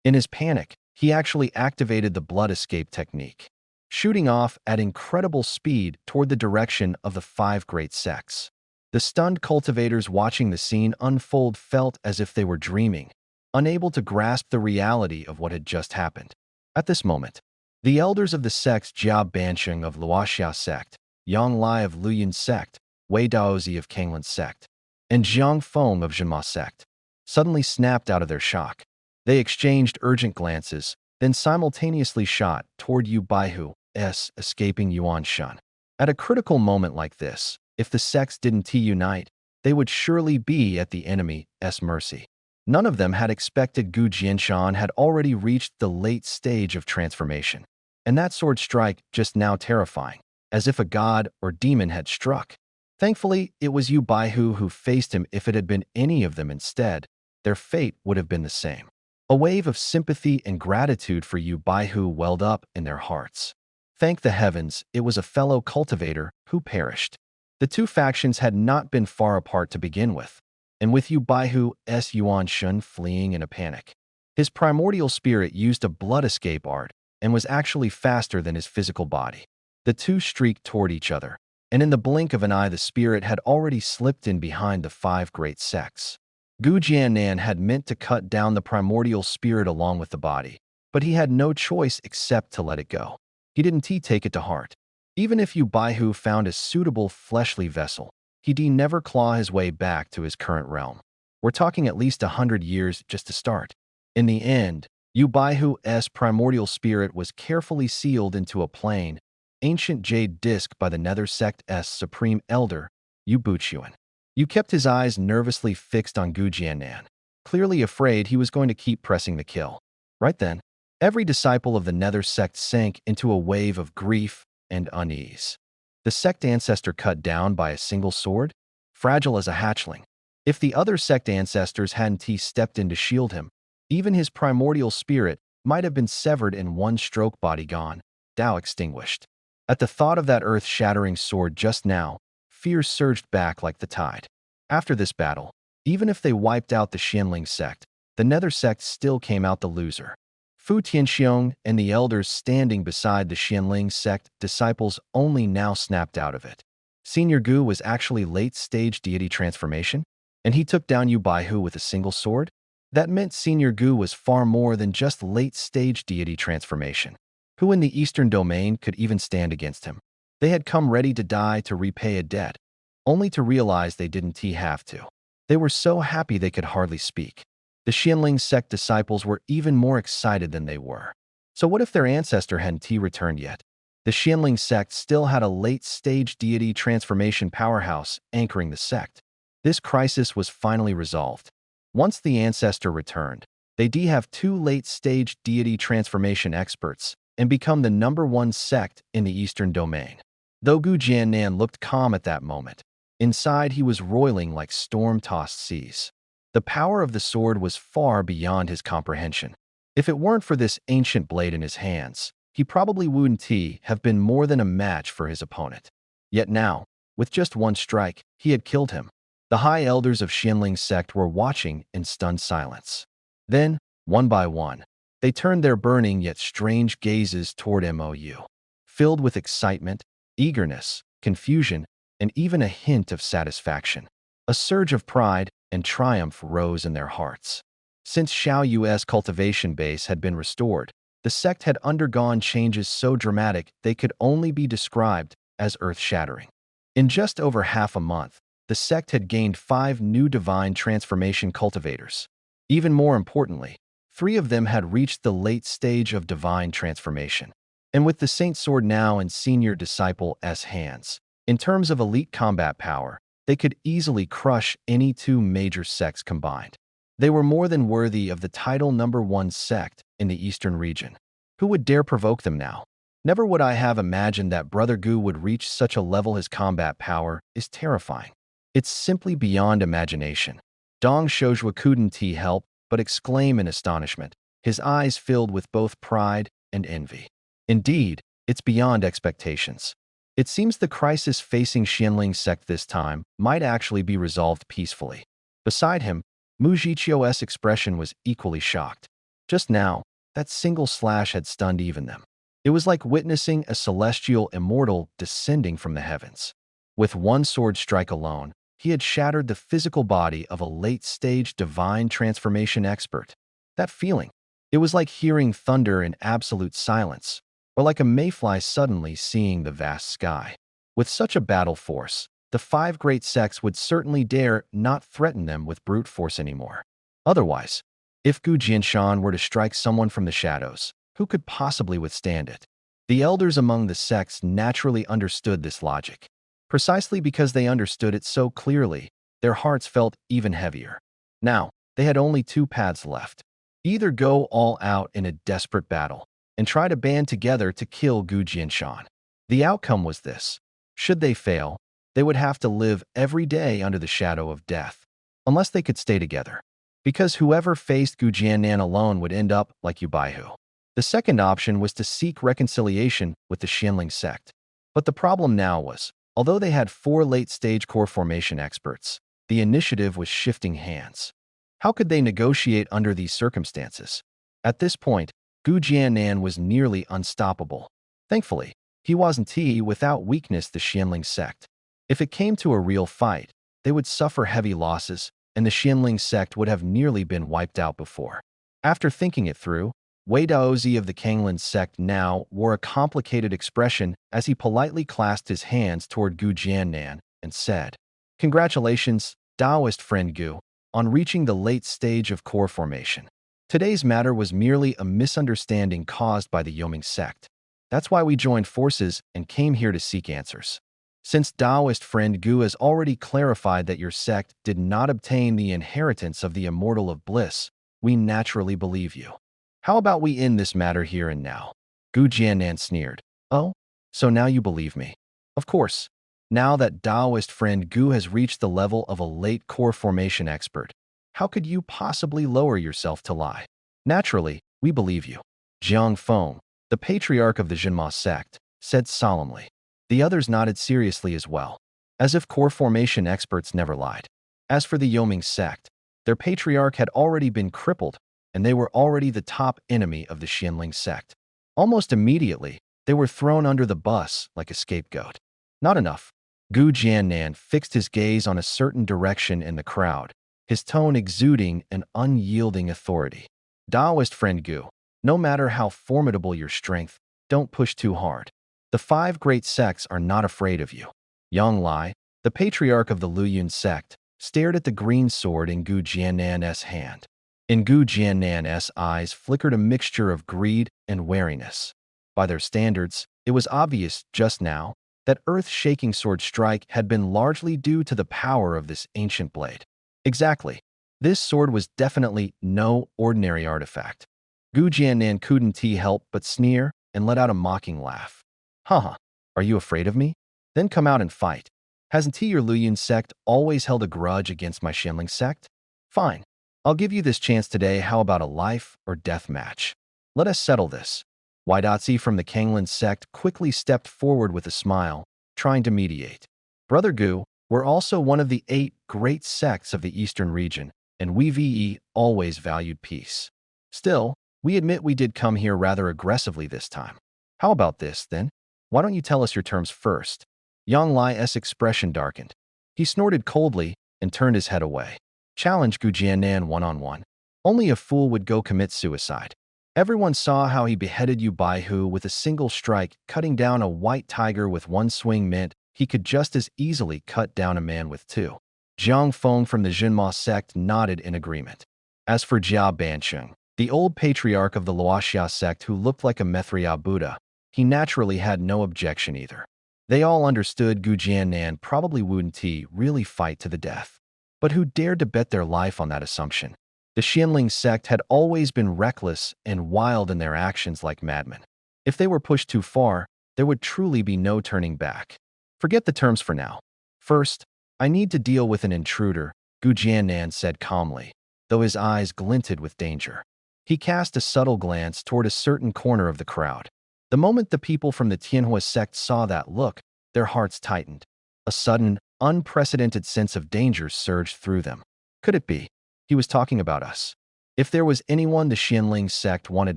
In his panic, he actually activated the blood escape technique, shooting off at incredible speed toward the direction of the five great sects. The stunned cultivators watching the scene unfold felt as if they were dreaming, unable to grasp the reality of what had just happened. At this moment, the elders of the sects Jia Bansheng of Luoxia sect, Yang Lai of Luyin sect, Wei Daozi of Kanglan sect, and Zhang Feng of Zhenma sect suddenly snapped out of their shock. They exchanged urgent glances, then simultaneously shot toward Yu Baihu's escaping Yuan Shun. At a critical moment like this, if the sects didn't unite, they would surely be at the enemy's mercy. None of them had expected Gu Jianshan had already reached the late stage of transformation. And that sword strike just now terrifying, as if a god or demon had struck. Thankfully, it was Yu Baihu who faced him. If it had been any of them instead, their fate would have been the same. A wave of sympathy and gratitude for Yu Baihu welled up in their hearts. Thank the heavens, it was a fellow cultivator who perished. The two factions had not been far apart to begin with, and with Yu Baihu's Yuan Shun fleeing in a panic. His primordial spirit used a blood escape art and was actually faster than his physical body. The two streaked toward each other, and in the blink of an eye the spirit had already slipped in behind the five great sects. Gu Jiannan had meant to cut down the primordial spirit along with the body, but he had no choice except to let it go. He didn't take it to heart. Even if Yu Baihu found a suitable fleshly vessel, he'd never claw his way back to his current realm. We're talking at least 100 years just to start. In the end, Yu Baihu's primordial spirit was carefully sealed into a plain, ancient jade disc by the Nether Sect's supreme elder, Yu Buchuan. Yu kept his eyes nervously fixed on Gu Jiannan, clearly afraid he was going to keep pressing the kill. Right then, every disciple of the Nether sect sank into a wave of grief and unease. The sect ancestor cut down by a single sword? Fragile as a hatchling. If the other sect ancestors hadn't stepped in to shield him, even his primordial spirit might have been severed in one stroke, body gone, Tao extinguished. At the thought of that earth-shattering sword just now, fear surged back like the tide. After this battle, even if they wiped out the Xianling sect, the Nether sect still came out the loser. Fu Tianxiong and the elders standing beside the Xianling sect disciples only now snapped out of it. Senior Gu was actually late-stage deity transformation, and he took down Yu Baihu with a single sword? That meant Senior Gu was far more than just late-stage deity transformation. Who in the Eastern Domain could even stand against him? They had come ready to die to repay a debt, only to realize they didn't have to. They were so happy they could hardly speak. The Xianling sect disciples were even more excited than they were. So what if their ancestor hadn't returned yet? The Xianling sect still had a late-stage deity transformation powerhouse anchoring the sect. This crisis was finally resolved. Once the ancestor returned, they'd have two late-stage deity transformation experts and become the #1 sect in the Eastern Domain. Though Gu Jiannan looked calm at that moment, inside he was roiling like storm-tossed seas. The power of the sword was far beyond his comprehension. If it weren't for this ancient blade in his hands, he probably wouldn't have been more than a match for his opponent. Yet now, with just one strike, he had killed him. The high elders of Xianling's sect were watching in stunned silence. Then, one by one, they turned their burning yet strange gazes toward Mou. Filled with excitement, eagerness, confusion, and even a hint of satisfaction. A surge of pride and triumph rose in their hearts. Since Xiao Yu's cultivation base had been restored, the sect had undergone changes so dramatic they could only be described as earth-shattering. In just over half a month, the sect had gained 5 new divine transformation cultivators. Even more importantly, 3 of them had reached the late stage of divine transformation. And with the Saint Sword now in senior disciple's hands, in terms of elite combat power, they could easily crush any 2 major sects combined. They were more than worthy of the title #1 sect in the Eastern region. Who would dare provoke them now? Never would I have imagined that Brother Gu would reach such a level. His combat power is terrifying. It's simply beyond imagination. Dong Shozhua couldn't help but exclaim in astonishment, his eyes filled with both pride and envy. Indeed, it's beyond expectations. It seems the crisis facing Xianling sect this time might actually be resolved peacefully. Beside him, Mu Zhiqiu's expression was equally shocked. Just now, that single slash had stunned even them. It was like witnessing a celestial immortal descending from the heavens. With one sword strike alone, he had shattered the physical body of a late-stage divine transformation expert. That feeling, it was like hearing thunder in absolute silence, or like a mayfly suddenly seeing the vast sky. With such a battle force, the 5 great sects would certainly dare not threaten them with brute force anymore. Otherwise, if Gu Jianshan were to strike someone from the shadows, who could possibly withstand it? The elders among the sects naturally understood this logic. Precisely because they understood it so clearly, their hearts felt even heavier. Now, they had only 2 paths left. Either go all out in a desperate battle and try to band together to kill Gu Jianshan. The outcome was this. Should they fail, they would have to live every day under the shadow of death, unless they could stay together. Because whoever faced Gu Jiannan alone would end up like Yu Baihu. The second option was to seek reconciliation with the Xianling sect. But the problem now was, although they had 4 late-stage core formation experts, the initiative was shifting hands. How could they negotiate under these circumstances? At this point, Gu Jiannan was nearly unstoppable. Thankfully, He wasn't without weakness the Xianling sect. If it came to a real fight, they would suffer heavy losses, and the Xianling sect would have nearly been wiped out before. After thinking it through, Wei Daozi of the Kanglan sect now wore a complicated expression as he politely clasped his hands toward Gu Jiannan and said, "Congratulations, Taoist friend Gu, on reaching the late stage of core formation. Today's matter was merely a misunderstanding caused by the Yoming sect. That's why we joined forces and came here to seek answers. Since Taoist friend Gu has already clarified that your sect did not obtain the inheritance of the immortal of bliss, we naturally believe you. How about we end this matter here and now?" Gu Jiannan sneered. "Oh, so now you believe me?" "Of course. Now that Taoist friend Gu has reached the level of a late core formation expert, how could you possibly lower yourself to lie? Naturally, we believe you." Jiang Feng, the patriarch of the Jinma sect, said solemnly. The others nodded seriously as well, as if core formation experts never lied. As for the Yoming sect, their patriarch had already been crippled, and they were already the top enemy of the Xianling sect. Almost immediately, they were thrown under the bus like a scapegoat. Not enough. Gu Jiannan fixed his gaze on a certain direction in the crowd, his tone exuding an unyielding authority. "Taoist friend Gu, no matter how formidable your strength, don't push too hard. The five great sects are not afraid of you." Yang Lai, the patriarch of the Luyun sect, stared at the green sword in Gu Jiannan's hand. In Gu Jiannan's eyes flickered a mixture of greed and wariness. By their standards, it was obvious just now that earth-shaking sword strike had been largely due to the power of this ancient blade. Exactly. This sword was definitely no ordinary artifact. Gu Jiannan couldn't help but sneer and let out a mocking laugh. "Haha, are you afraid of me? Then come out and fight. Hasn't your Luyun sect always held a grudge against my Xianling sect? Fine. I'll give you this chance today. How about a life or death match? Let us settle this." Waidatzi from the Kanglan sect quickly stepped forward with a smile, trying to mediate. "Brother Gu, we're also one of the 8 great sects of the eastern region, and we always valued peace. Still, we admit we did come here rather aggressively this time. How about this, then? Why don't you tell us your terms first?" Yang Lai's expression darkened. He snorted coldly and turned his head away. "Challenge Gu Jiannan one-on-one. Only a fool would go commit suicide. Everyone saw how he beheaded Yu Baihu with a single strike, cutting down a white tiger with one swing meant he could just as easily cut down a man with 2. Jiang Feng from the Jinma sect nodded in agreement. As for Jia Bansheng, the old patriarch of the Luoxia sect who looked like a Mithria Buddha, he naturally had no objection either. They all understood Gu Jiannan probably wouldn't really fight to the death. But who dared to bet their life on that assumption? The Xianling sect had always been reckless and wild in their actions like madmen. If they were pushed too far, there would truly be no turning back. Forget the terms for now. First, I need to deal with an intruder, Gu Jiannan said calmly, though his eyes glinted with danger. He cast a subtle glance toward a certain corner of the crowd. The moment the people from the Tianhua sect saw that look, their hearts tightened. A sudden, unprecedented sense of danger surged through them. Could it be? He was talking about us. If there was anyone the Xianling sect wanted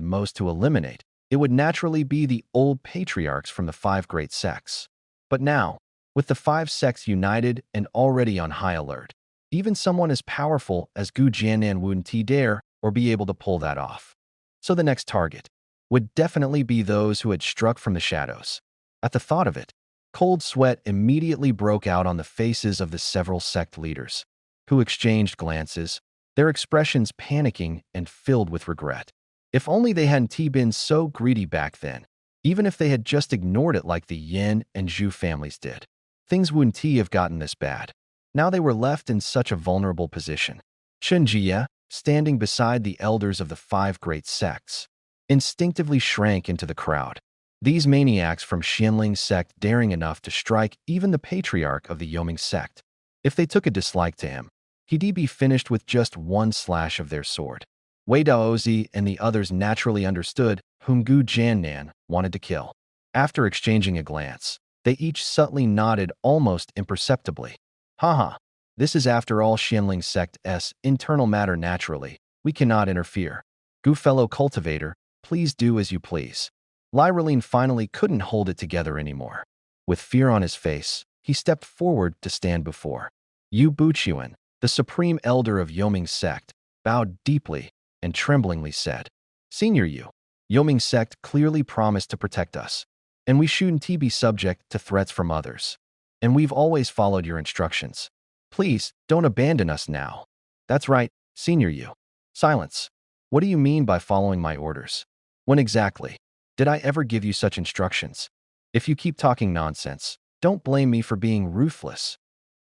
most to eliminate, it would naturally be the old patriarchs from the 5 great sects. But now, with the 5 sects united and already on high alert, even someone as powerful as Gu Jiannan wouldn't dare or be able to pull that off. So the next target would definitely be those who had struck from the shadows. At the thought of it, cold sweat immediately broke out on the faces of the several sect leaders, who exchanged glances, their expressions panicking and filled with regret. If only they hadn't been so greedy back then, even if they had just ignored it like the Yin and Zhu families did. Things wouldn't have gotten this bad. Now they were left in such a vulnerable position. Chen Jie, standing beside the elders of the 5 great sects, instinctively shrank into the crowd. These maniacs from Xianling sect daring enough to strike even the patriarch of the Yoming sect. If they took a dislike to him, he'd be finished with just one slash of their sword. Wei Daozi and the others naturally understood whom Gu Jiannan wanted to kill. After exchanging a glance, they each subtly nodded almost imperceptibly. Haha, this is after all Xianling sect's internal matter naturally. We cannot interfere. Gu fellow cultivator, please do as you please. Lyraline finally couldn't hold it together anymore. With fear on his face, he stepped forward to stand before Yu Buchuan, the supreme elder of Yoming's sect, bowed deeply and tremblingly said, Senior Yu, Yoming's sect clearly promised to protect us, and we shouldn't be subject to threats from others. And we've always followed your instructions. Please, don't abandon us now. That's right, Senior Yu. Silence. What do you mean by following my orders? When exactly did I ever give you such instructions? If you keep talking nonsense, don't blame me for being ruthless.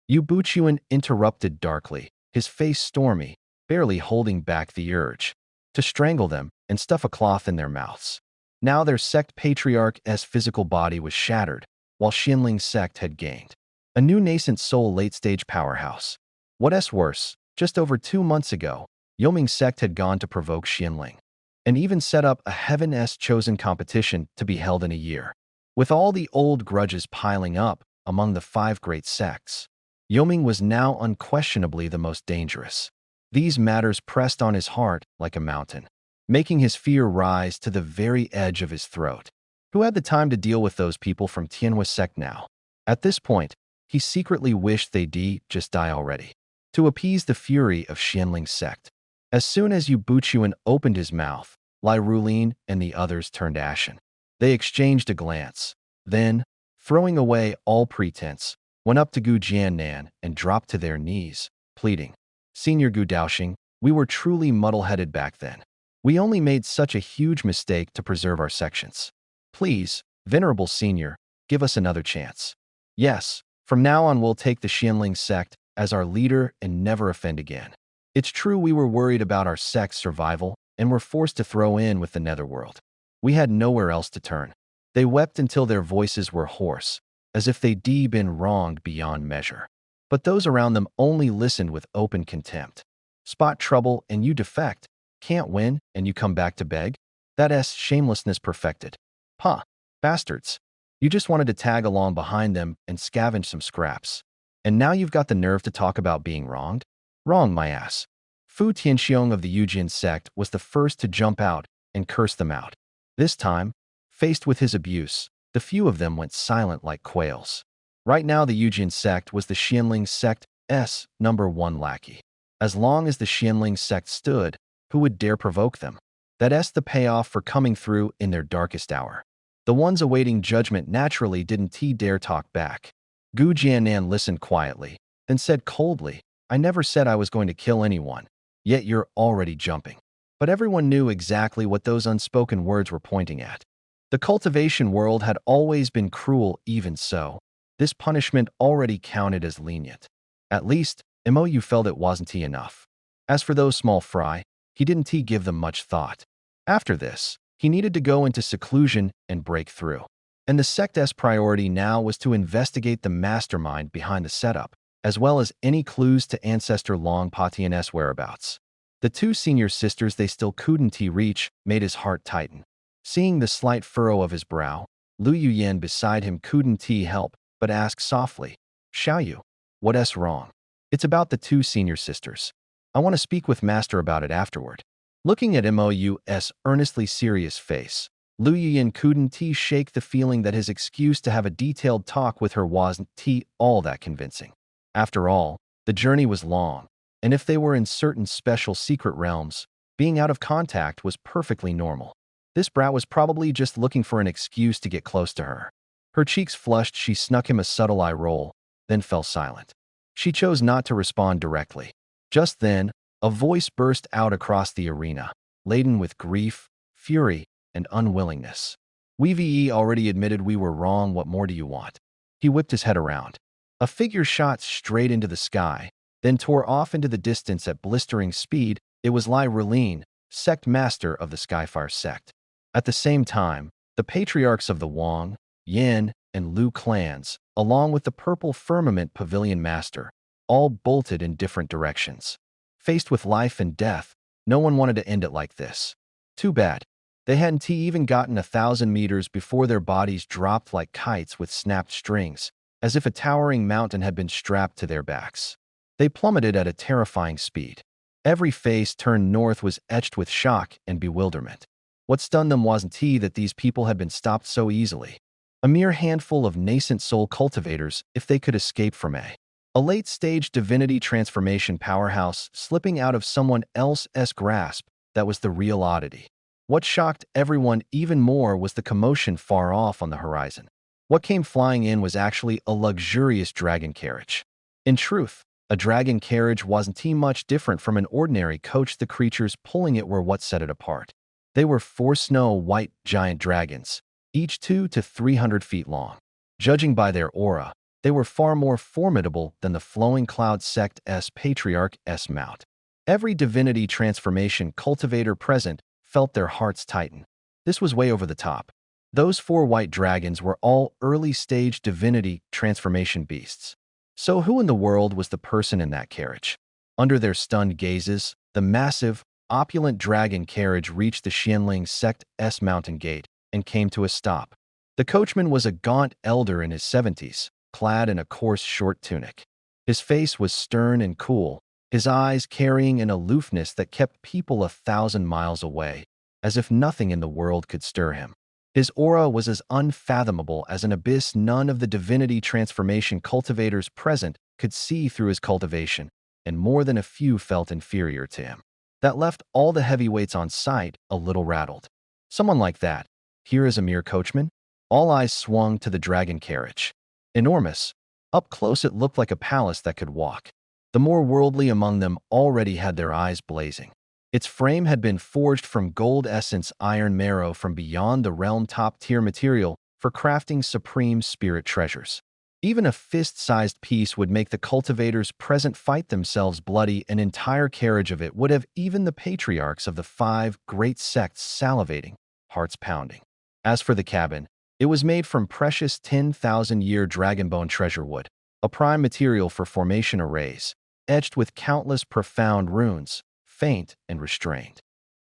Yu Buchuan interrupted darkly, his face stormy, barely holding back the urge to strangle them and stuff a cloth in their mouths. Now their sect patriarch's physical body was shattered, while Xianling's sect had gained a new nascent soul late-stage powerhouse. What's worse, just over 2 months ago, Yoming's sect had gone to provoke Xianling, and even set up a Heaven's Chosen competition to be held in a year. With all the old grudges piling up among the 5 great sects, Yoming was now unquestionably the most dangerous. These matters pressed on his heart like a mountain, making his fear rise to the very edge of his throat. Who had the time to deal with those people from Tianhua's sect now? At this point, he secretly wished they'd just die already, to appease the fury of Xianling's sect. As soon as Yu Buchuan opened his mouth, Lai Rulin and the others turned ashen. They exchanged a glance, then, throwing away all pretense, went up to Gu Jiannan and dropped to their knees, pleading, Senior Gu Daoxing, we were truly muddle-headed back then. We only made such a huge mistake to preserve our sections. Please, Venerable Senior, give us another chance. Yes, from now on we'll take the Xianling sect as our leader and never offend again. It's true we were worried about our sect's survival and were forced to throw in with the netherworld. We had nowhere else to turn. They wept until their voices were hoarse, as if they'd been wronged beyond measure. But those around them only listened with open contempt. Spot trouble and you defect. Can't win and you come back to beg? That's shamelessness perfected. Huh, bastards. You just wanted to tag along behind them and scavenge some scraps. And now you've got the nerve to talk about being wronged? Wrong, my ass. Fu Tianxiong of the Yujin sect was the first to jump out and curse them out. This time, faced with his abuse, the few of them went silent like quails. Right now the Yujin sect was the Xianling sect's #1 lackey. As long as the Xianling sect stood, who would dare provoke them? That's the payoff for coming through in their darkest hour. The ones awaiting judgment naturally didn't dare talk back. Gu Jiannan listened quietly, then said coldly, I never said I was going to kill anyone, yet you're already jumping. But everyone knew exactly what those unspoken words were pointing at. The cultivation world had always been cruel. Even so, this punishment already counted as lenient. At least, Mou felt it wasn't enough. As for those small fry, he didn't give them much thought. After this, he needed to go into seclusion and break through. And the sect's priority now was to investigate the mastermind behind the setup, as well as any clues to Ancestor Long Patian's whereabouts. The 2 senior sisters they still couldn't reach made his heart tighten. Seeing the slight furrow of his brow, Lu Yuyan beside him couldn't help but ask softly, Xiaoyu, what's wrong? It's about the 2 senior sisters. I want to speak with Master about it afterward. Looking at Mou's earnestly serious face, Lu Yuyan couldn't shake the feeling that his excuse to have a detailed talk with her wasn't all that convincing. After all, the journey was long, and if they were in certain special secret realms, being out of contact was perfectly normal. This brat was probably just looking for an excuse to get close to her. Her cheeks flushed, she snuck him a subtle eye roll, then fell silent. She chose not to respond directly. Just then, a voice burst out across the arena, laden with grief, fury, and unwillingness. We already admitted we were wrong, what more do you want? He whipped his head around. A figure shot straight into the sky, then tore off into the distance at blistering speed. It was Lai Rulin, sect master of the Skyfire sect. At the same time, the patriarchs of the Wang, Yin, and Lu clans, along with the Purple Firmament Pavilion master, all bolted in different directions. Faced with life and death, no one wanted to end it like this. Too bad. They hadn't even gotten 1,000 meters before their bodies dropped like kites with snapped strings, as if a towering mountain had been strapped to their backs. They plummeted at a terrifying speed. Every face turned north was etched with shock and bewilderment. What stunned them wasn't that these people had been stopped so easily. A mere handful of nascent soul cultivators, if they could escape from a late-stage divinity transformation powerhouse slipping out of someone else's grasp, that was the real oddity. What shocked everyone even more was the commotion far off on the horizon. What came flying in was actually a luxurious dragon carriage. In truth, a dragon carriage wasn't much different from an ordinary coach. The creatures pulling it were what set it apart. They were 4 snow-white giant dragons, each 200 to 300 feet long. Judging by their aura, they were far more formidable than the flowing cloud sect's patriarch's mount. Every divinity transformation cultivator present felt their hearts tighten. This was way over the top. Those 4 white dragons were all early-stage divinity transformation beasts. So who in the world was the person in that carriage? Under their stunned gazes, the massive, opulent dragon carriage reached the Xianling sect's mountain gate and came to a stop. The coachman was a gaunt elder in his 70s, clad in a coarse short tunic. His face was stern and cool, his eyes carrying an aloofness that kept people 1,000 miles away, as if nothing in the world could stir him. His aura was as unfathomable as an abyss. None of the divinity transformation cultivators present could see through his cultivation, and more than a few felt inferior to him. That left all the heavyweights on site a little rattled. Someone like that, here is a mere coachman? All eyes swung to the dragon carriage. Enormous. Up close it looked like a palace that could walk. The more worldly among them already had their eyes blazing. Its frame had been forged from gold essence iron marrow from beyond the realm, top-tier material for crafting supreme spirit treasures. Even a fist-sized piece would make the cultivators present fight themselves bloody. An entire carriage of it would have even the patriarchs of the 5 great sects salivating, hearts pounding. As for the cabin, it was made from precious 10,000-year dragonbone treasure wood, a prime material for formation arrays, etched with countless profound runes, faint and restrained.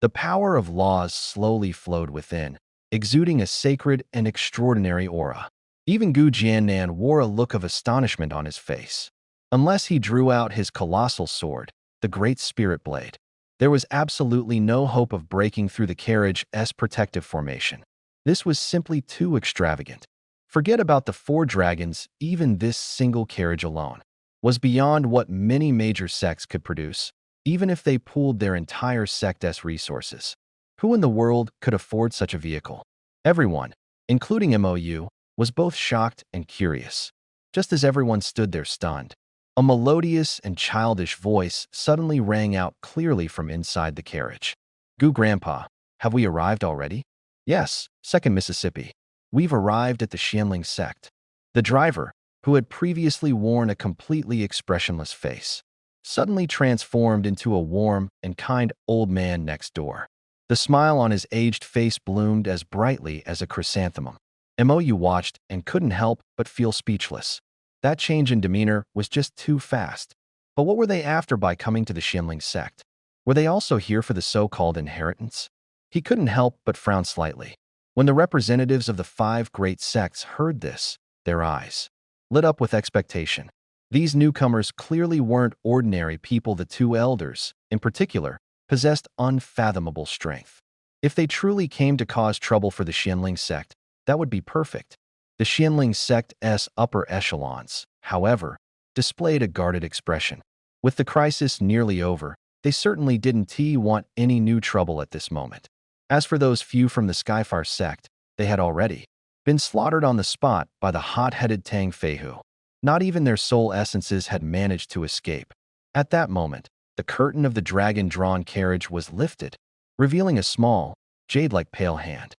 The power of laws slowly flowed within, exuding a sacred and extraordinary aura. Even Gu Jiannan wore a look of astonishment on his face. Unless he drew out his colossal sword, the Great Spirit Blade, there was absolutely no hope of breaking through the carriage's protective formation. This was simply too extravagant. Forget about the 4 dragons, even this single carriage alone was beyond what many major sects could produce, even if they pooled their entire sect's resources. Who in the world could afford such a vehicle? Everyone, including MOU, was both shocked and curious. Just as everyone stood there stunned, a melodious and childish voice suddenly rang out clearly from inside the carriage. "Gu Grandpa, have we arrived already?" "Yes, 2nd Mississippi. We've arrived at the Xianling sect." The driver, who had previously worn a completely expressionless face, suddenly transformed into a warm and kind old man next door. The smile on his aged face bloomed as brightly as a chrysanthemum. MOU watched and couldn't help but feel speechless. That change in demeanor was just too fast. But what were they after by coming to the Xianling sect? Were they also here for the so-called inheritance? He couldn't help but frown slightly. When the representatives of the 5 great sects heard this, their eyes lit up with expectation. These newcomers clearly weren't ordinary people. The 2 elders, in particular, possessed unfathomable strength. If they truly came to cause trouble for the Xianling sect, that would be perfect. The Xianling sect's upper echelons, however, displayed a guarded expression. With the crisis nearly over, they certainly didn't want any new trouble at this moment. As for those few from the Skyfire sect, they had already been slaughtered on the spot by the hot-headed Tang Feihu. Not even their soul essences had managed to escape. At that moment, the curtain of the dragon-drawn carriage was lifted, revealing a small, jade-like pale hand.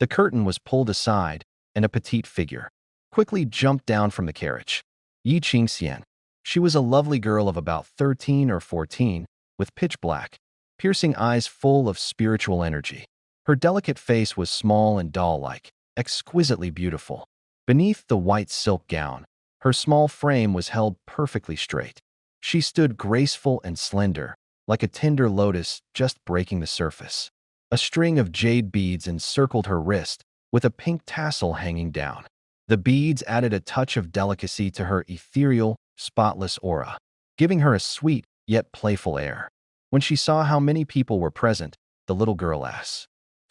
The curtain was pulled aside, and a petite figure quickly jumped down from the carriage. Yi Qingxian. She was a lovely girl of about 13 or 14, with pitch-black, piercing eyes full of spiritual energy. Her delicate face was small and doll-like, exquisitely beautiful. Beneath the white silk gown, her small frame was held perfectly straight. She stood graceful and slender, like a tender lotus just breaking the surface. A string of jade beads encircled her wrist, with a pink tassel hanging down. The beads added a touch of delicacy to her ethereal, spotless aura, giving her a sweet yet playful air. When she saw how many people were present, the little girl asked,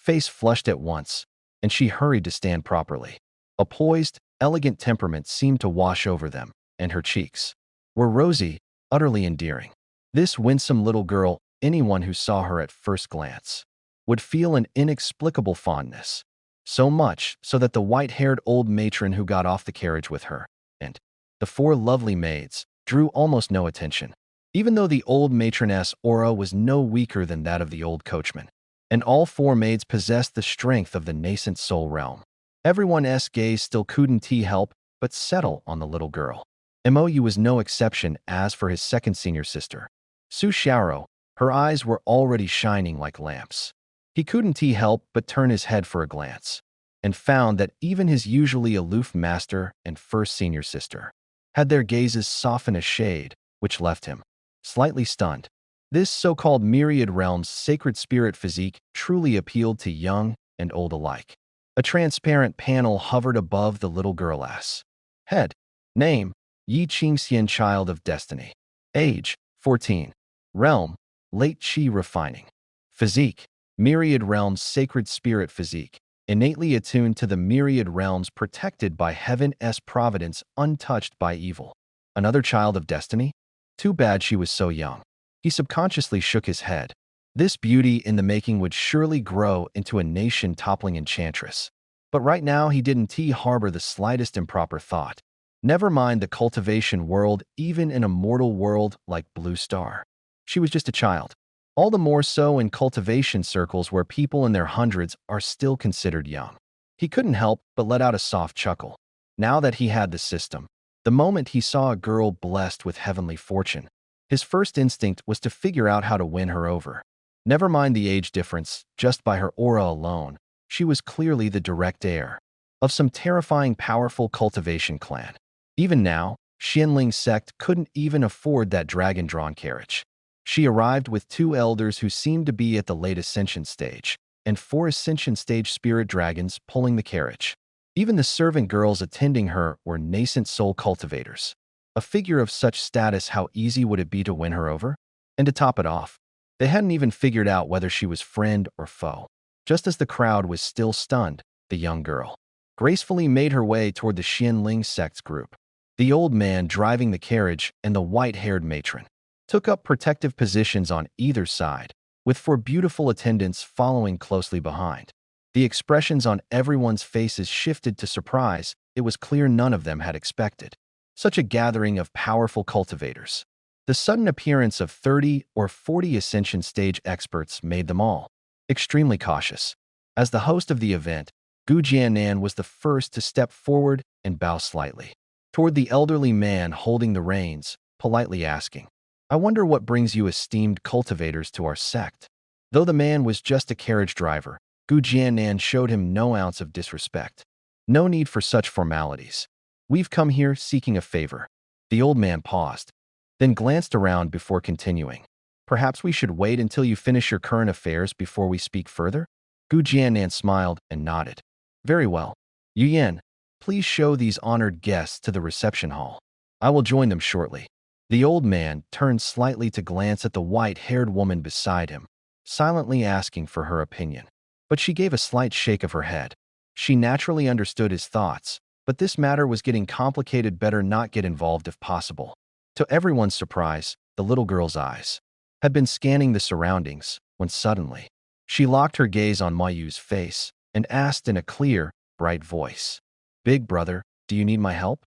face flushed at once, and she hurried to stand properly. A poised, elegant temperament seemed to wash over them, and her cheeks were rosy, utterly endearing. This winsome little girl, anyone who saw her at first glance, would feel an inexplicable fondness. So much so that the white-haired old matron who got off the carriage with her, and the four lovely maids, drew almost no attention, even though the old matroness' aura was no weaker than that of the old coachman, and all four maids possessed the strength of the nascent soul realm. Everyone's gaze still couldn't help but settle on the little girl. Mou was no exception. As for his second senior sister, Su Xiaoro, her eyes were already shining like lamps. He couldn't help but turn his head for a glance, and found that even his usually aloof master and first senior sister had their gazes soften a shade, which left him slightly stunned. This so-called Myriad Realm's sacred spirit physique truly appealed to young and old alike. A transparent panel hovered above the little girl's head. Name: Yi Qingxian, Child of Destiny. Age: 14. Realm: Late Qi Refining. Physique: Myriad Realm's sacred spirit physique, innately attuned to the Myriad Realms, protected by Heaven's providence, untouched by evil. Another child of destiny? Too bad she was so young. He subconsciously shook his head. This beauty in the making would surely grow into a nation-toppling enchantress. But right now he didn't harbor the slightest improper thought. Never mind the cultivation world, even in a mortal world like Blue Star. She was just a child. All the more so in cultivation circles where people in their hundreds are still considered young. He couldn't help but let out a soft chuckle. Now that he had the system, the moment he saw a girl blessed with heavenly fortune, his first instinct was to figure out how to win her over. Never mind the age difference, just by her aura alone, she was clearly the direct heir of some terrifying powerful cultivation clan. Even now, Xianling sect couldn't even afford that dragon-drawn carriage. She arrived with two elders who seemed to be at the late ascension stage, and four ascension stage spirit dragons pulling the carriage. Even the servant girls attending her were nascent soul cultivators. A figure of such status, how easy would it be to win her over? And to top it off, they hadn't even figured out whether she was friend or foe. Just as the crowd was still stunned, the young girl gracefully made her way toward the Xianling sect's group. The old man driving the carriage and the white-haired matron took up protective positions on either side, with four beautiful attendants following closely behind. The expressions on everyone's faces shifted to surprise. It was clear none of them had expected such a gathering of powerful cultivators. The sudden appearance of 30 or 40 ascension stage experts made them all extremely cautious. As the host of the event, Gu Jianan was the first to step forward and bow slightly toward the elderly man holding the reins, politely asking, "I wonder what brings you esteemed cultivators to our sect?" Though the man was just a carriage driver, Gu Jianan showed him no ounce of disrespect. "No need for such formalities. We've come here seeking a favor." The old man paused, then glanced around before continuing. "Perhaps we should wait until you finish your current affairs before we speak further?" Gu Jianan smiled and nodded. "Very well. Yu Yan, please show these honored guests to the reception hall. I will join them shortly." The old man turned slightly to glance at the white-haired woman beside him, silently asking for her opinion. But she gave a slight shake of her head. She naturally understood his thoughts, but this matter was getting complicated. Better not get involved if possible. To everyone's surprise, the little girl's eyes had been scanning the surroundings when suddenly she locked her gaze on Mayu's face and asked in a clear, bright voice, "Big brother, do you need my help?"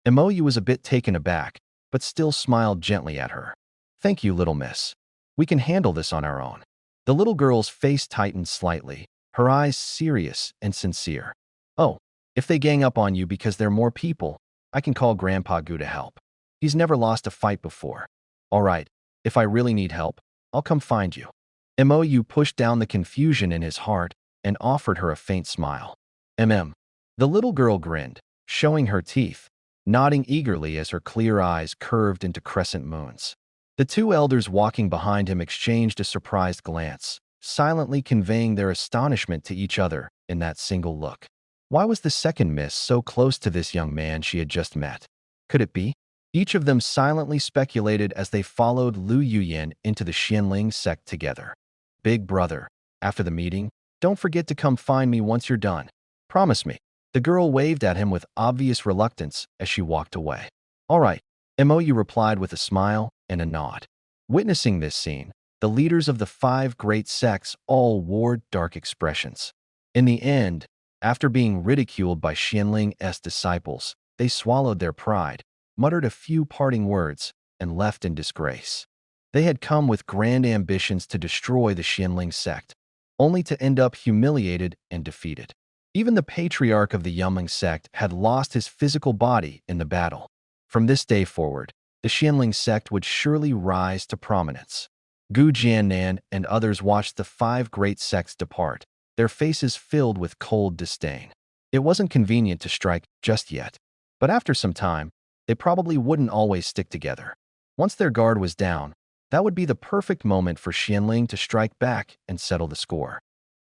Moyu was a bit taken aback, but still smiled gently at her. "Thank you, little miss. We can handle this on our own." The little girl's face tightened slightly, her eyes serious and sincere. "Oh, if they gang up on you because they're more people, I can call Grandpa Gu to help. He's never lost a fight before. All right, if I really need help, I'll come find you." Mou pushed down the confusion in his heart and offered her a faint smile. The little girl grinned, showing her teeth, nodding eagerly as her clear eyes curved into crescent moons. The two elders walking behind him exchanged a surprised glance, silently conveying their astonishment to each other in that single look. Why was the second miss so close to this young man she had just met? Could it be? Each of them silently speculated as they followed Lu Yuyan into the Xianling sect together. "Big brother," after the meeting, Don't forget to come find me once you're done. Promise me." The girl waved at him with obvious reluctance as she walked away. "All right," Mou replied with a smile and a nod. Witnessing this scene, the leaders of the 5 great sects all wore dark expressions. In the end, after being ridiculed by Xianling's disciples, they swallowed their pride, muttered a few parting words, and left in disgrace. They had come with grand ambitions to destroy the Xianling sect, only to end up humiliated and defeated. Even the patriarch of the Yumling sect had lost his physical body in the battle. From this day forward, the Xianling sect would surely rise to prominence. Gu Jiannan and others watched the 5 great sects depart, their faces filled with cold disdain. It wasn't convenient to strike just yet, but after some time, they probably wouldn't always stick together. Once their guard was down, that would be the perfect moment for Xianling to strike back and settle the score.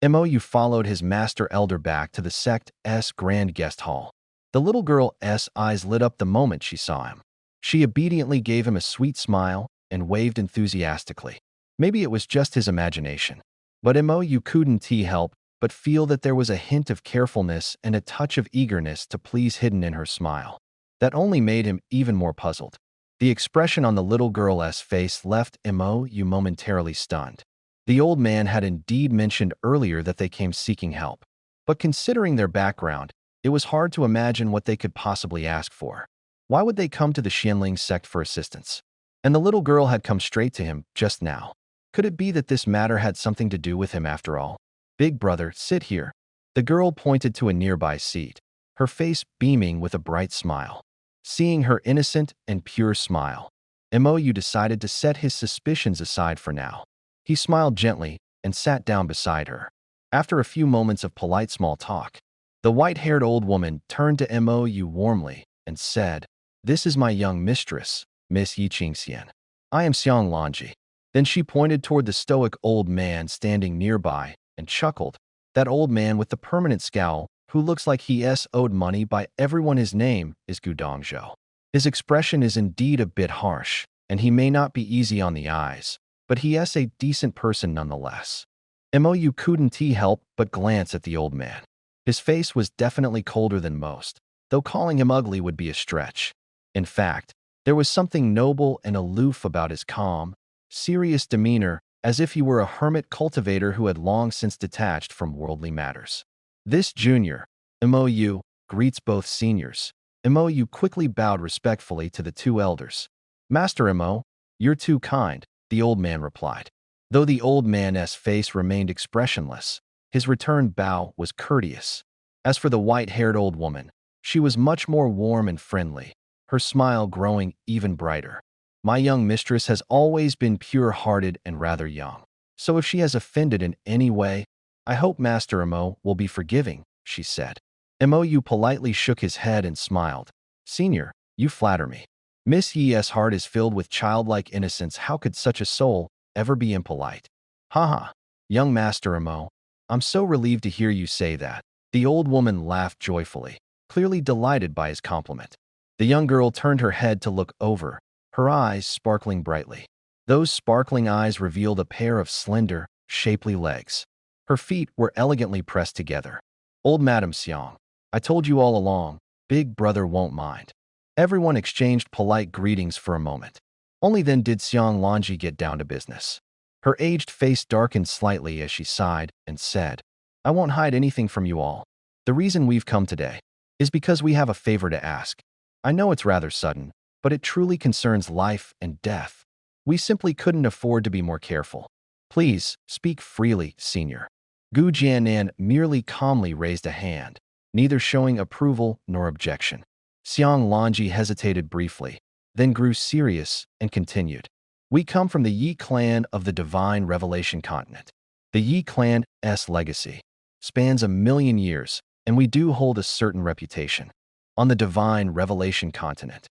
Mou followed his master elder back to the sect's grand guest hall. The little girl's eyes lit up the moment she saw him. She obediently gave him a sweet smile and waved enthusiastically. Maybe it was just his imagination, but Mou couldn't help but feel that there was a hint of carefulness and a touch of eagerness to please hidden in her smile. That only made him even more puzzled. The expression on the little girl's face left Mou momentarily stunned. The old man had indeed mentioned earlier that they came seeking help, but considering their background, it was hard to imagine what they could possibly ask for. Why would they come to the Xianling sect for assistance? And the little girl had come straight to him just now. Could it be that this matter had something to do with him after all? "Big brother, sit here." The girl pointed to a nearby seat, her face beaming with a bright smile. Seeing her innocent and pure smile, Mou decided to set his suspicions aside for now. He smiled gently and sat down beside her. After a few moments of polite small talk, the white-haired old woman turned to Mou warmly and said, "This is my young mistress, Miss Yi Qingxian. I am Xiang Lanji." Then she pointed toward the stoic old man standing nearby and chuckled. That old man with the permanent scowl, who looks like he's owed money by everyone his name, is Gu Dongzhou. His expression is indeed a bit harsh, and he may not be easy on the eyes, but he is a decent person nonetheless. Mou couldn't help but glance at the old man. His face was definitely colder than most, though calling him ugly would be a stretch. In fact, there was something noble and aloof about his calm, serious demeanor, as if he were a hermit cultivator who had long since detached from worldly matters. This junior, Mou, greets both seniors. Mou quickly bowed respectfully to the 2 elders. "Master Mou, you're too kind," the old man replied. Though the old man's face remained expressionless, his return bow was courteous. As for the white-haired old woman, she was much more warm and friendly, her smile growing even brighter. "My young mistress has always been pure-hearted and rather young, so if she has offended in any way, I hope Master Mou will be forgiving," she said. Mou politely shook his head and smiled. "Senior, you flatter me. Miss Yi's heart is filled with childlike innocence. How could such a soul ever be impolite?" "Haha, young Master Mou, I'm so relieved to hear you say that." The old woman laughed joyfully, clearly delighted by his compliment. The young girl turned her head to look over, her eyes sparkling brightly. Those sparkling eyes revealed a pair of slender, shapely legs. Her feet were elegantly pressed together. "Old Madam Xiang, I told you all along, big brother won't mind." Everyone exchanged polite greetings for a moment. Only then did Xiang Lanji get down to business. Her aged face darkened slightly as she sighed and said, "I won't hide anything from you all. The reason we've come today is because we have a favor to ask. I know it's rather sudden, but it truly concerns life and death. We simply couldn't afford to be more careful. Please, speak freely, senior." Gu Jiannan merely calmly raised a hand, neither showing approval nor objection. Xiang Lanji hesitated briefly, then grew serious and continued. "We come from the Yi clan of the Divine Revelation continent. The Yi clan's legacy spans 1,000,000 years, and we do hold a certain reputation on the Divine Revelation continent."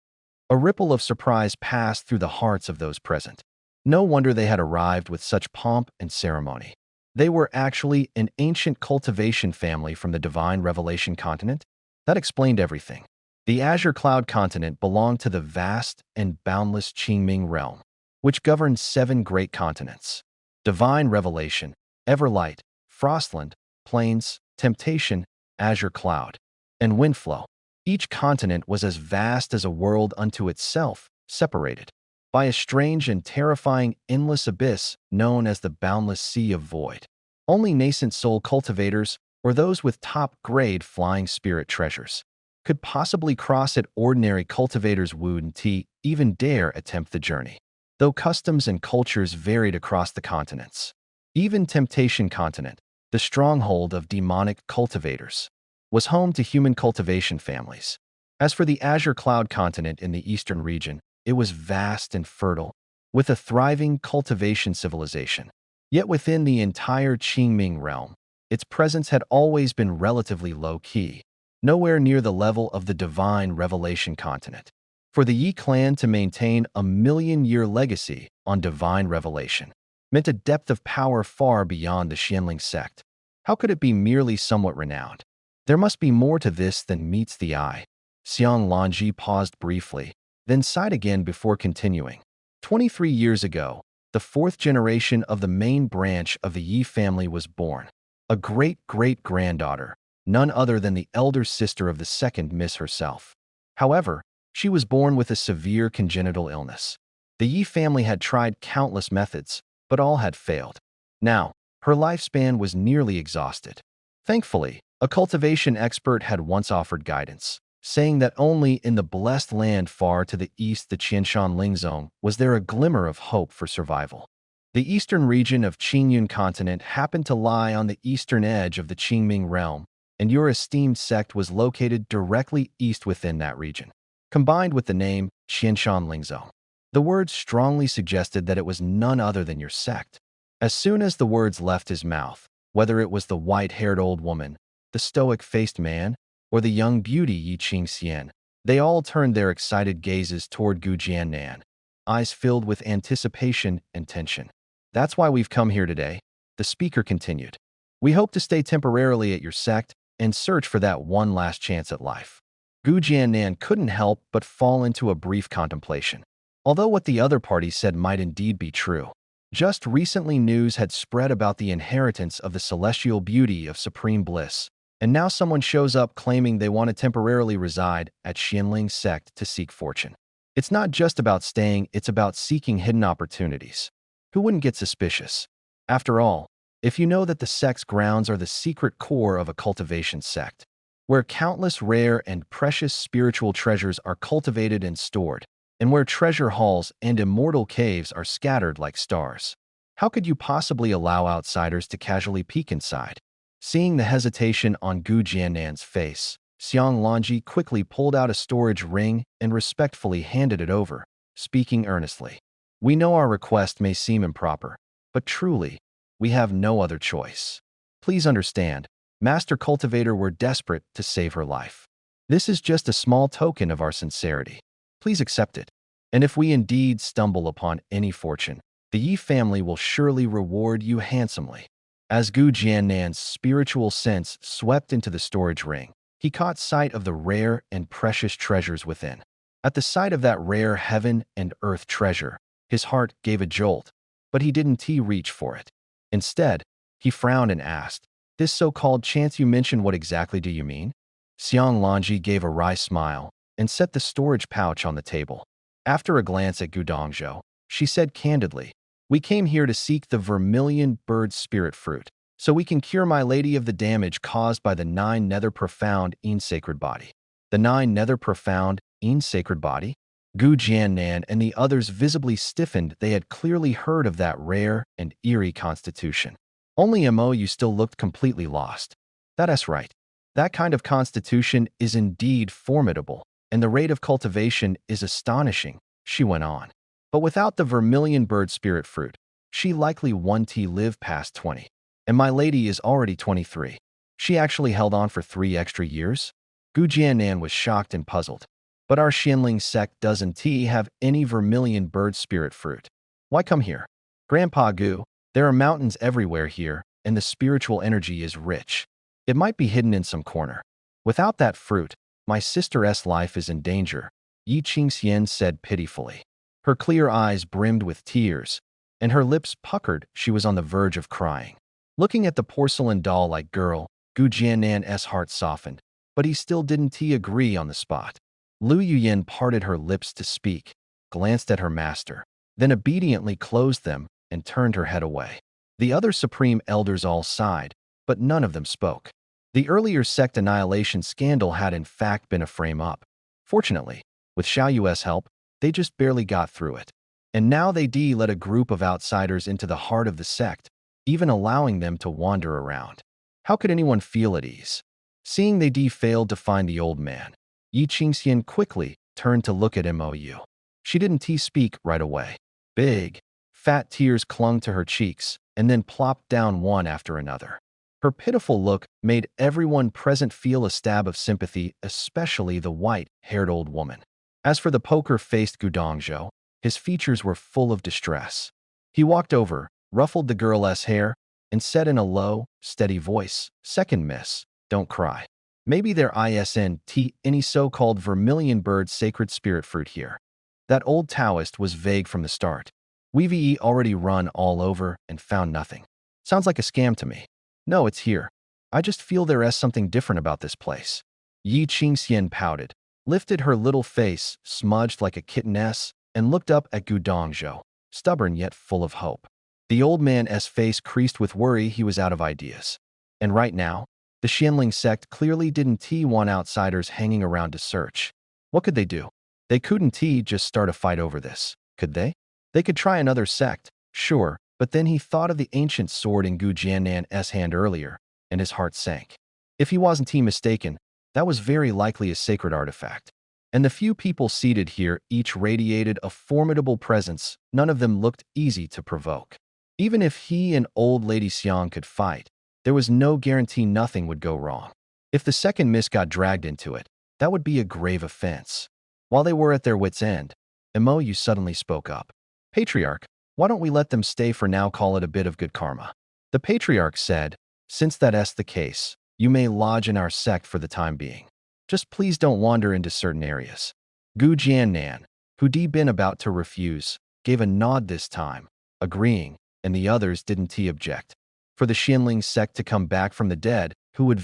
A ripple of surprise passed through the hearts of those present. No wonder they had arrived with such pomp and ceremony. They were actually an ancient cultivation family from the Divine Revelation continent. That explained everything. The Azure Cloud continent belonged to the vast and boundless Qingming realm, which governed 7 great continents. Divine Revelation, Everlight, Frostland, Plains, Temptation, Azure Cloud, and Windflow. Each continent was as vast as a world unto itself, separated by a strange and terrifying endless abyss known as the boundless sea of void. Only nascent soul cultivators, or those with top-grade flying spirit treasures, could possibly cross it. Ordinary cultivators wouldn't even dare attempt the journey, though customs and cultures varied across the continents. Even Temptation Continent, the stronghold of demonic cultivators, was home to human cultivation families. As for the Azure Cloud continent in the eastern region, it was vast and fertile, with a thriving cultivation civilization. Yet within the entire Qingming realm, its presence had always been relatively low-key, nowhere near the level of the Divine Revelation continent. For the Yi clan to maintain a million-year legacy on Divine Revelation meant a depth of power far beyond the Xianling sect. How could it be merely somewhat renowned? There must be more to this than meets the eye. Xiang Lanji paused briefly, then sighed again before continuing. 23 years ago, the fourth generation of the main branch of the Yi family was born. A great-great-granddaughter, none other than the elder sister of the second miss herself. However, she was born with a severe congenital illness. The Yi family had tried countless methods, but all had failed. Now, her lifespan was nearly exhausted. Thankfully, a cultivation expert had once offered guidance, saying that only in the blessed land far to the east, the Qianshan Lingzong, was there a glimmer of hope for survival. The eastern region of Qingyun continent happened to lie on the eastern edge of the Qingming realm, and your esteemed sect was located directly east within that region. Combined with the name Qianshan Lingzong, the words strongly suggested that it was none other than your sect. As soon as the words left his mouth, whether it was the white-haired old woman, the stoic-faced man, or the young beauty Yi Qingxian, they all turned their excited gazes toward Gu Jiannan, eyes filled with anticipation and tension. That's why we've come here today, the speaker continued. We hope to stay temporarily at your sect and search for that one last chance at life. Gu Jiannan couldn't help but fall into a brief contemplation. Although what the other party said might indeed be true, just recently news had spread about the inheritance of the celestial beauty of supreme bliss, and now someone shows up claiming they want to temporarily reside at Xianling sect to seek fortune. It's not just about staying, it's about seeking hidden opportunities. Who wouldn't get suspicious? After all, if you know that the sect's grounds are the secret core of a cultivation sect, where countless rare and precious spiritual treasures are cultivated and stored, and where treasure halls and immortal caves are scattered like stars, how could you possibly allow outsiders to casually peek inside? Seeing the hesitation on Gu Jiannan's face, Xiang Lanji quickly pulled out a storage ring and respectfully handed it over, speaking earnestly. We know our request may seem improper, but truly, we have no other choice. Please understand, Master Cultivator, we're desperate to save her life. This is just a small token of our sincerity. Please accept it. And if we indeed stumble upon any fortune, the Yi family will surely reward you handsomely. As Gu Jiannan's spiritual sense swept into the storage ring, he caught sight of the rare and precious treasures within. At the sight of that rare heaven and earth treasure, his heart gave a jolt, but he didn't reach for it. Instead, he frowned and asked, "This so-called chance you mention, what exactly do you mean?" Xiang Lanji gave a wry smile and set the storage pouch on the table. After a glance at Gu Dongzhou, she said candidly, "We came here to seek the vermilion bird spirit fruit, so we can cure my lady of the damage caused by the 9 nether profound in sacred body." The 9 nether profound in sacred body? Gu Jiannan and the others visibly stiffened. They had clearly heard of that rare and eerie constitution. Only Mo, you still looked completely lost. That's right. That kind of constitution is indeed formidable, and the rate of cultivation is astonishing, she went on. But without the vermilion bird spirit fruit, she likely won't live past 20. And my lady is already 23. She actually held on for 3 extra years? Gu Jiannan was shocked and puzzled. But our Xianling sect doesn't have any vermilion bird spirit fruit. Why come here? Grandpa Gu, there are mountains everywhere here, and the spiritual energy is rich. It might be hidden in some corner. Without that fruit, my sister's life is in danger, Yi Qingxian said pitifully. Her clear eyes brimmed with tears, and her lips puckered. She was on the verge of crying. Looking at the porcelain doll-like girl, Gu Jiannan's heart softened, but he still didn't agree on the spot. Lu Yuyin parted her lips to speak, glanced at her master, then obediently closed them and turned her head away. The other supreme elders all sighed, but none of them spoke. The earlier sect annihilation scandal had in fact been a frame-up. Fortunately, with Xiao Yue's help, they just barely got through it. And now they let a group of outsiders into the heart of the sect, even allowing them to wander around. How could anyone feel at ease? Seeing they failed to find the old man, Yi Qingxian quickly turned to look at Mou. She didn't speak right away. Big, fat tears clung to her cheeks and then plopped down one after another. Her pitiful look made everyone present feel a stab of sympathy, especially the white-haired old woman. As for the poker-faced Gudongzhou, his features were full of distress. He walked over, ruffled the girl's hair, and said in a low, steady voice, "Second miss, don't cry. Maybe there isn't any so-called vermilion bird sacred spirit fruit here." That old Taoist was vague from the start. We've already run all over and found nothing. Sounds like a scam to me. No, it's here. I just feel there is something different about this place. Yi Qingxian pouted, lifted her little face, smudged like a kitten's, and looked up at Gu Dongzhou, stubborn yet full of hope. The old man's face creased with worry. He was out of ideas. And right now, the Xianling sect clearly didn't want outsiders hanging around to search. What could they do? They couldn't just start a fight over this, could they? They could try another sect, sure, but then he thought of the ancient sword in Gu Jiannan's hand earlier, and his heart sank. If he wasn't mistaken, that was very likely a sacred artifact. And the few people seated here each radiated a formidable presence. None of them looked easy to provoke. Even if he and old Lady Xiang could fight, there was no guarantee nothing would go wrong. If the second miss got dragged into it, that would be a grave offense. While they were at their wits' end, Mou suddenly spoke up. "Patriarch, why don't we let them stay for now, call it a bit of good karma?" The Patriarch said, "Since that's the case, you may lodge in our sect for the time being. Just please don't wander into certain areas." Gu Jiannan, who'd been about to refuse, gave a nod this time, agreeing, and the others didn't object. For the Xianling sect to come back from the dead, who would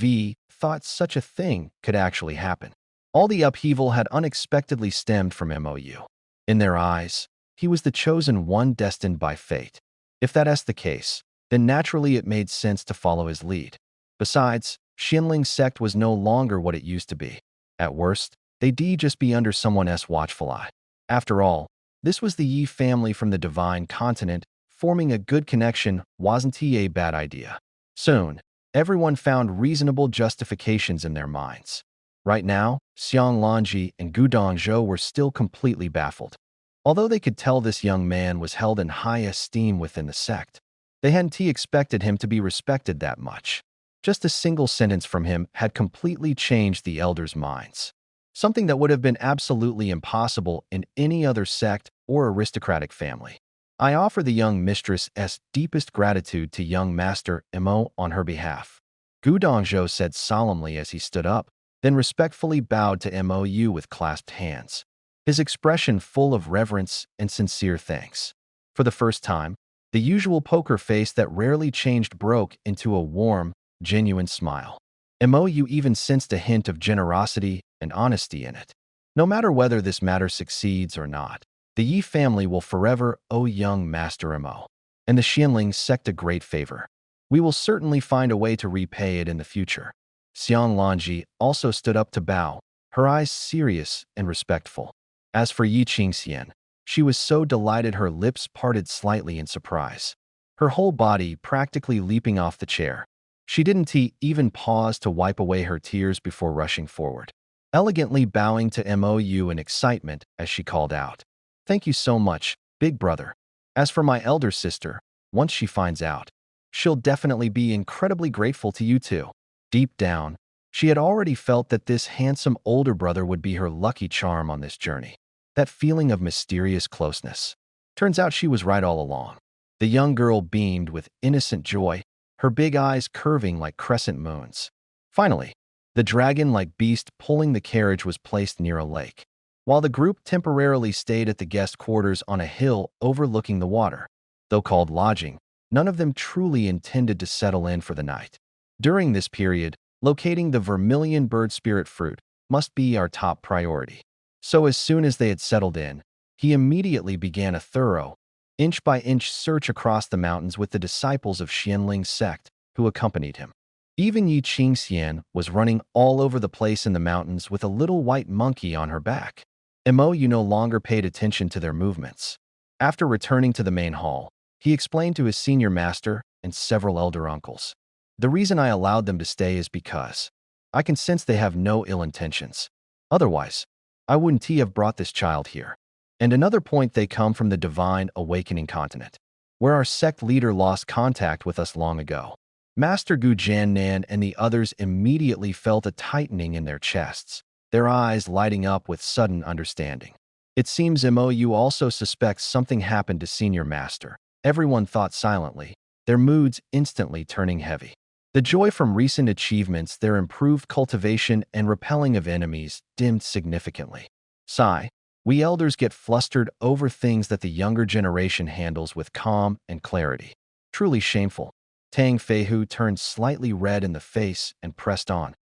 thought such a thing could actually happen. All the upheaval had unexpectedly stemmed from Mou. In their eyes, he was the chosen one destined by fate. If that's the case, then naturally it made sense to follow his lead. Besides, Xianling sect was no longer what it used to be. At worst, they'd just be under someone's watchful eye. After all, this was the Yi family from the Divine Continent. Forming a good connection wasn't a bad idea. Soon, everyone found reasonable justifications in their minds. Right now, Xiang Lanji and Gu Dongzhou were still completely baffled. Although they could tell this young man was held in high esteem within the sect, they hadn't expected him to be respected that much. Just a single sentence from him had completely changed the elders' minds. Something that would have been absolutely impossible in any other sect or aristocratic family. "I offer the young mistress's deepest gratitude to young master Mou on her behalf," Gu Dongzhou said solemnly as he stood up, then respectfully bowed to Mou with clasped hands, his expression full of reverence and sincere thanks. For the first time, the usual poker face that rarely changed broke into a warm, genuine smile. Mou even sensed a hint of generosity and honesty in it. No matter whether this matter succeeds or not, the Yi family will forever owe young Master Mou and the Xianling sect a great favor. We will certainly find a way to repay it in the future. Xiang Lanji also stood up to bow, her eyes serious and respectful. As for Yi Qingxian, she was so delighted her lips parted slightly in surprise, her whole body practically leaping off the chair. She didn't even pause to wipe away her tears before rushing forward, elegantly bowing to Mou in excitement as she called out, "Thank you so much, big brother. As for my elder sister, once she finds out, she'll definitely be incredibly grateful to you too." Deep down, she had already felt that this handsome older brother would be her lucky charm on this journey. That feeling of mysterious closeness. Turns out she was right all along. The young girl beamed with innocent joy, her big eyes curving like crescent moons. Finally, the dragon-like beast pulling the carriage was placed near a lake, while the group temporarily stayed at the guest quarters on a hill overlooking the water. Though called lodging, None of them truly intended to settle in for the night. During this period, locating the vermilion bird spirit fruit must be our top priority. So as soon as they had settled in, he immediately began a thorough, inch-by-inch search across the mountains with the disciples of Xianling's sect who accompanied him. Even Yi Qingxian was running all over the place in the mountains with a little white monkey on her back. Mo Yu no longer paid attention to their movements. After returning to the main hall, he explained to his senior master and several elder uncles. The reason I allowed them to stay is because I can sense they have no ill intentions. Otherwise, I wouldn't have brought this child here. And another point, they come from the Divine Awakening continent, where our sect leader lost contact with us long ago. Master Gu Jiannan and the others immediately felt a tightening in their chests, their eyes lighting up with sudden understanding. It seems Mo Yu also suspects something happened to Senior Master. Everyone thought silently, their moods instantly turning heavy. The joy from recent achievements, their improved cultivation and repelling of enemies, dimmed significantly. Sigh, we elders get flustered over things that the younger generation handles with calm and clarity. Truly shameful. Tang Feihu turned slightly red in the face and pressed on.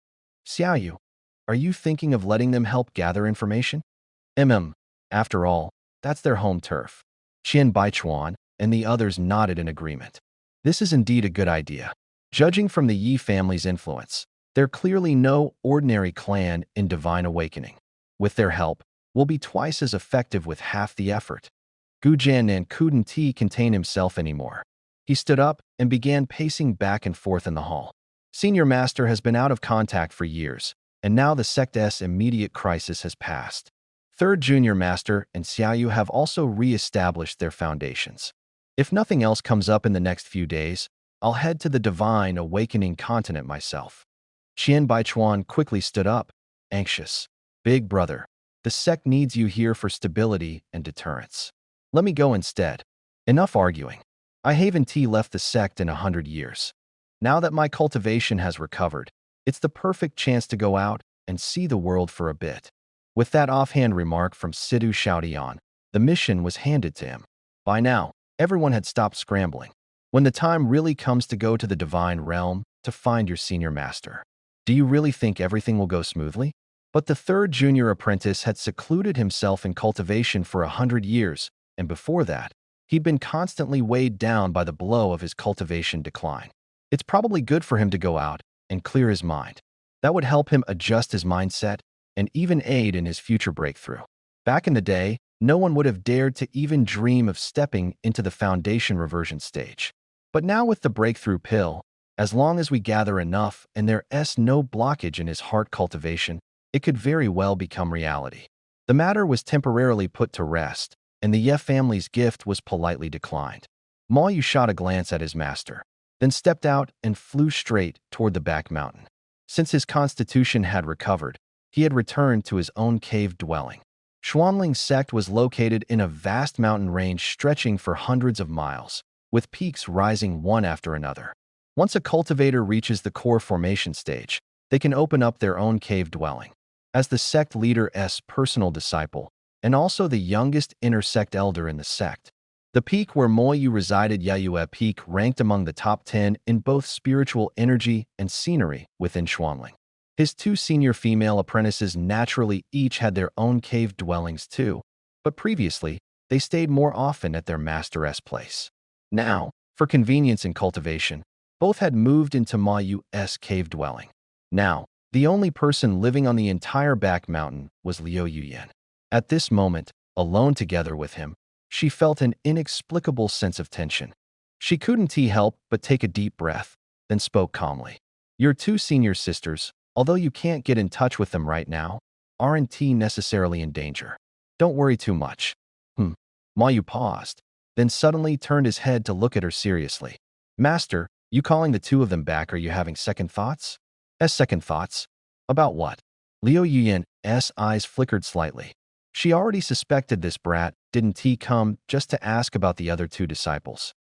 Xiaoyu, are you thinking of letting them help gather information? After all, that's their home turf. Qian Baichuan and the others nodded in agreement. This is indeed a good idea. Judging from the Yi family's influence, they're clearly no ordinary clan in Divine Awakening. With their help, we'll be twice as effective with half the effort. Gu Jiannan couldn't contain himself anymore. He stood up and began pacing back and forth in the hall. Senior Master has been out of contact for years, and now the sect's immediate crisis has passed. Third Junior Master and Xiaoyu have also re-established their foundations. If nothing else comes up in the next few days, I'll head to the Divine Awakening continent myself. Qian Baichuan quickly stood up, anxious. Big brother, the sect needs you here for stability and deterrence. Let me go instead. Enough arguing. I haven't left the sect in 100 years. Now that my cultivation has recovered, it's the perfect chance to go out and see the world for a bit. With that offhand remark from Sidu Xiaodian, the mission was handed to him. By now, everyone had stopped scrambling. When the time really comes to go to the divine realm to find your senior master, do you really think everything will go smoothly? But the third junior apprentice had secluded himself in cultivation for 100 years, and before that, he'd been constantly weighed down by the blow of his cultivation decline. It's probably good for him to go out and clear his mind. That would help him adjust his mindset and even aid in his future breakthrough. Back in the day, no one would have dared to even dream of stepping into the foundation reversion stage. But now with the breakthrough pill, as long as we gather enough and there's no blockage in his heart cultivation, it could very well become reality. The matter was temporarily put to rest, and the Ye family's gift was politely declined. Ma Yu shot a glance at his master, then stepped out and flew straight toward the back mountain. Since his constitution had recovered, he had returned to his own cave dwelling. Xuanling's sect was located in a vast mountain range stretching for hundreds of miles, with peaks rising one after another. Once a cultivator reaches the core formation stage, they can open up their own cave dwelling. As the sect leader's personal disciple, and also the youngest inter-sect elder in the sect, the peak where Mo Yu resided, Yayue Peak, ranked among the top 10 in both spiritual energy and scenery within Xuanling. His two senior female apprentices naturally each had their own cave dwellings too, but previously, they stayed more often at their master's place. Now, for convenience in cultivation, both had moved into Ma Yu's cave dwelling. Now, the only person living on the entire back mountain was Liu Yuyan. At this moment, alone together with him, she felt an inexplicable sense of tension. She couldn't help but take a deep breath, then spoke calmly. Your two senior sisters, although you can't get in touch with them right now, aren't necessarily in danger. Don't worry too much. Ma Yu paused, then suddenly turned his head to look at her seriously. Master, you calling the two of them back? Are you having second thoughts? Second thoughts? About what? Liu Yuyan's eyes flickered slightly. She already suspected this brat didn't come just to ask about the other two disciples.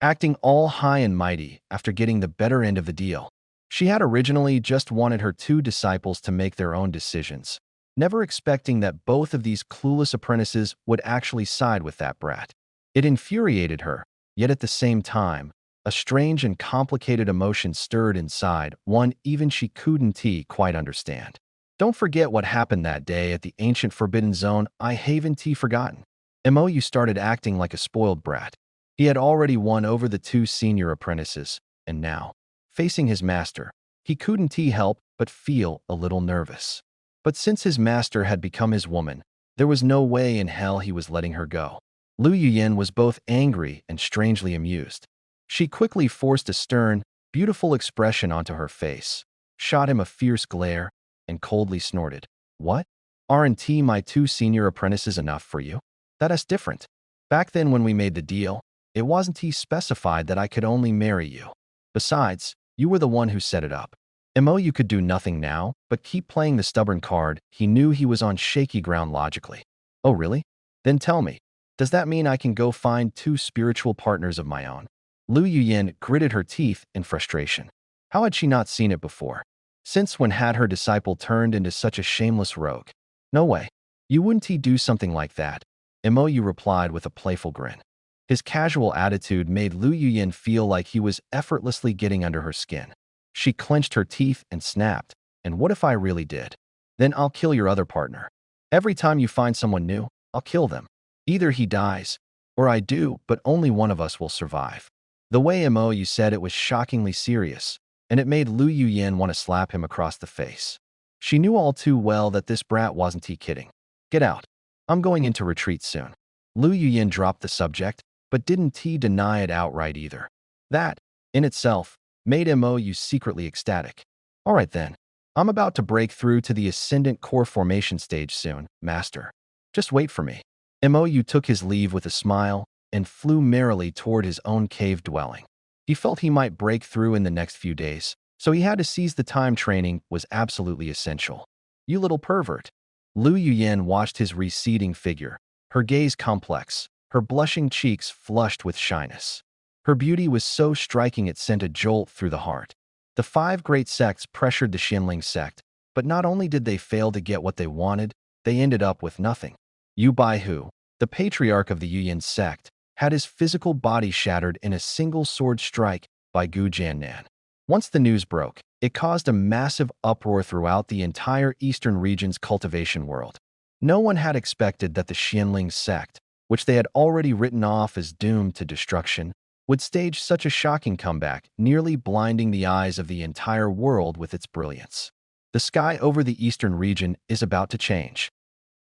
Acting all high and mighty after getting the better end of the deal. She had originally just wanted her two disciples to make their own decisions, never expecting that both of these clueless apprentices would actually side with that brat. It infuriated her, Yet at the same time, a strange and complicated emotion stirred inside, one even she couldn't quite understand. Don't forget what happened that day at the ancient Forbidden Zone. I haven't forgotten. Mou started acting like a spoiled brat. He had already won over the two senior apprentices, and now, facing his master, he couldn't help but feel a little nervous. But since his master had become his woman, there was no way in hell he was letting her go. Lu Yuyin was both angry and strangely amused. She quickly forced a stern, beautiful expression onto her face, shot him a fierce glare, and coldly snorted. What? Aren't my two senior apprentices enough for you? That's different. Back then when we made the deal, it wasn't specified that I could only marry you. Besides, you were the one who set it up. You could do nothing now, but keep playing the stubborn card. He knew he was on shaky ground logically. Oh really? Then tell me, does that mean I can go find two spiritual partners of my own? Lu Yuyin gritted her teeth in frustration. How had she not seen it before? Since when had her disciple turned into such a shameless rogue? No way. You wouldn't do something like that. Mou replied with a playful grin. His casual attitude made Lu Yuyin feel like he was effortlessly getting under her skin. She clenched her teeth and snapped. And what if I really did? Then I'll kill your other partner. Every time you find someone new, I'll kill them. Either he dies, or I do, but only one of us will survive. The way Mou said it was shockingly serious, and it made Lu Yuyin want to slap him across the face. She knew all too well that this brat wasn't kidding. Get out. I'm going into retreat soon. Lu Yuyin dropped the subject, but didn't deny it outright either. That, in itself, made Mou secretly ecstatic. All right then. I'm about to break through to the ascendant core formation stage soon, master. Just wait for me. Mou took his leave with a smile and flew merrily toward his own cave dwelling. He felt he might break through in the next few days, so he had to seize the time. Training was absolutely essential. You little pervert. Lu Yuyin watched his receding figure, her gaze complex, her blushing cheeks flushed with shyness. Her beauty was so striking it sent a jolt through the heart. The five great sects pressured the Xianling sect, but not only did they fail to get what they wanted, they ended up with nothing. Yu Baihu, the patriarch of the Yuyin sect, had his physical body shattered in a single sword strike by Gu Jiannan. Once the news broke, it caused a massive uproar throughout the entire eastern region's cultivation world. No one had expected that the Xianling sect, which they had already written off as doomed to destruction, would stage such a shocking comeback, nearly blinding the eyes of the entire world with its brilliance. The sky over the eastern region is about to change.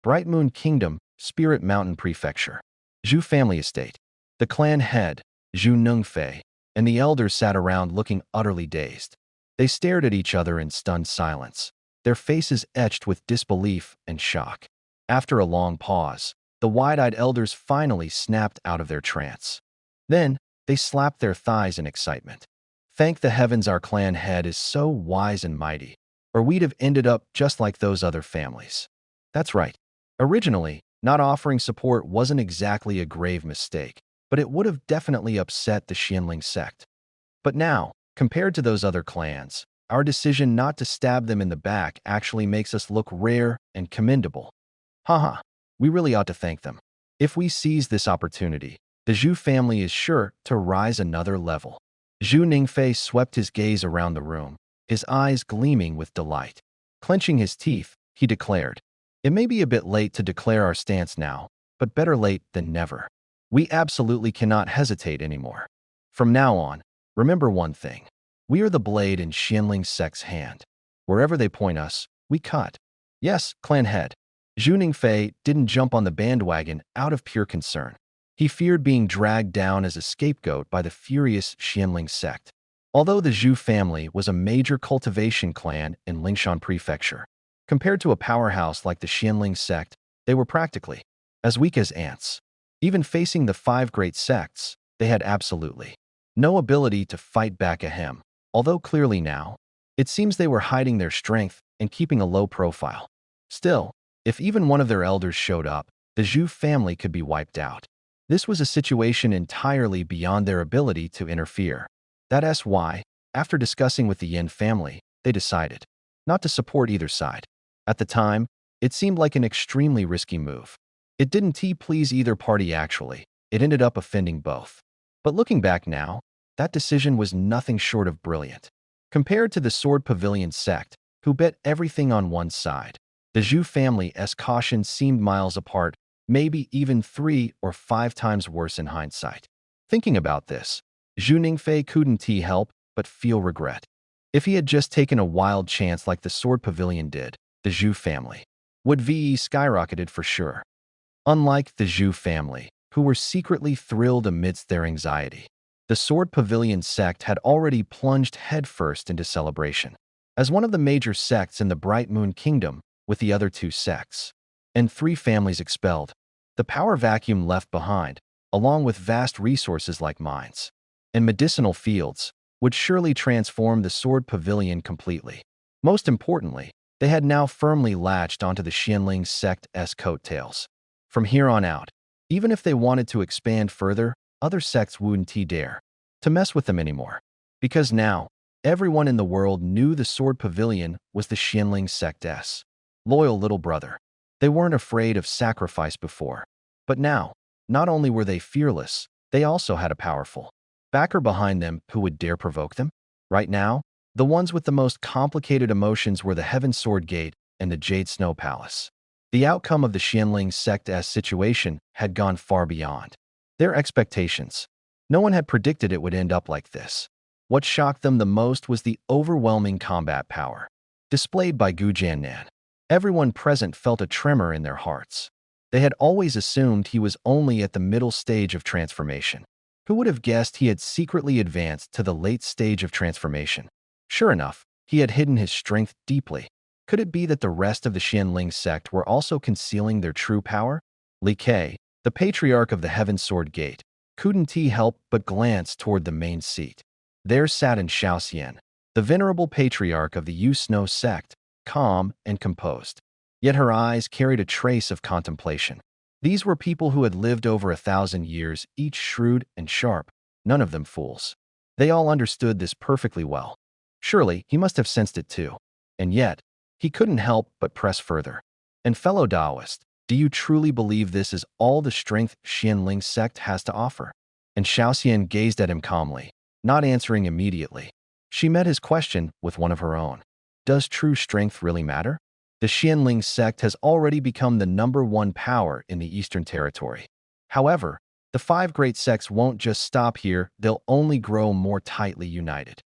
Bright Moon Kingdom, Spirit Mountain Prefecture. Zhu family estate. The clan head, Zhu Nengfei, and the elders sat around looking utterly dazed. They stared at each other in stunned silence, their faces etched with disbelief and shock. After a long pause, the wide-eyed elders finally snapped out of their trance. Then, they slapped their thighs in excitement. Thank the heavens our clan head is so wise and mighty, or we'd have ended up just like those other families. That's right. Originally, not offering support wasn't exactly a grave mistake, but it would have definitely upset the Xianling sect. But now, compared to those other clans, our decision not to stab them in the back actually makes us look rare and commendable. Haha, we really ought to thank them. If we seize this opportunity, the Zhu family is sure to rise another level. Zhu Ningfei swept his gaze around the room, his eyes gleaming with delight. Clenching his teeth, he declared, "It may be a bit late to declare our stance now, but better late than never. We absolutely cannot hesitate anymore. From now on, remember one thing. We are the blade in Xianling sect's hand. Wherever they point us, we cut." Yes, clan head. Zhu Ningfei didn't jump on the bandwagon out of pure concern. He feared being dragged down as a scapegoat by the furious Xianling sect. Although the Zhu family was a major cultivation clan in Lingshan Prefecture, compared to a powerhouse like the Xianling sect, they were practically as weak as ants. Even facing the five great sects, they had absolutely no ability to fight back ahem, although clearly now, it seems they were hiding their strength and keeping a low profile. Still, if even one of their elders showed up, the Zhu family could be wiped out. This was a situation entirely beyond their ability to interfere. That's why, after discussing with the Yin family, they decided not to support either side. At the time, it seemed like an extremely risky move. It didn't please either party actually, it ended up offending both. But looking back now, that decision was nothing short of brilliant. Compared to the Sword Pavilion sect, who bet everything on one side, the Zhu family's caution seemed miles apart, maybe even 3 or 5 times worse in hindsight. Thinking about this, Zhu Ningfei couldn't help but feel regret. If he had just taken a wild chance like the Sword Pavilion did, the Zhu family would VE skyrocketed for sure. Unlike the Zhu family, who were secretly thrilled amidst their anxiety, the Sword Pavilion sect had already plunged headfirst into celebration. As one of the major sects in the Bright Moon Kingdom, with the other 2 sects and 3 families expelled, the power vacuum left behind, along with vast resources like mines and medicinal fields, would surely transform the Sword Pavilion completely. Most importantly, they had now firmly latched onto the Xianling sect's coattails. From here on out, even if they wanted to expand further, other sects wouldn't dare to mess with them anymore. Because now, everyone in the world knew the Sword Pavilion was the Xianling sect's loyal little brother. They weren't afraid of sacrifice before. But now, not only were they fearless, they also had a powerful backer behind them who would dare provoke them. Right now, the ones with the most complicated emotions were the Heaven Sword Gate and the Jade Snow Palace. The outcome of the Xianling sect's situation had gone far beyond their expectations. No one had predicted it would end up like this. What shocked them the most was the overwhelming combat power displayed by Gu Jiannan. Everyone present felt a tremor in their hearts. They had always assumed he was only at the middle stage of transformation. Who would have guessed he had secretly advanced to the late stage of transformation? Sure enough, he had hidden his strength deeply. Could it be that the rest of the Xianling sect were also concealing their true power? Li Ke, the patriarch of the Heaven Sword Gate, couldn't help but glance toward the main seat. There sat in Xiaoxian, the venerable patriarch of the Yu Snow sect, calm and composed. Yet her eyes carried a trace of contemplation. These were people who had lived over 1,000 years, each shrewd and sharp, none of them fools. They all understood this perfectly well. Surely, he must have sensed it too. And yet, he couldn't help but press further. And fellow Taoist, do you truly believe this is all the strength Xianling sect has to offer? And Xiaoxian gazed at him calmly, not answering immediately. She met his question with one of her own. Does true strength really matter? The Xianling sect has already become the #1 power in the Eastern Territory. However, the 5 great sects won't just stop here, they'll only grow more tightly united.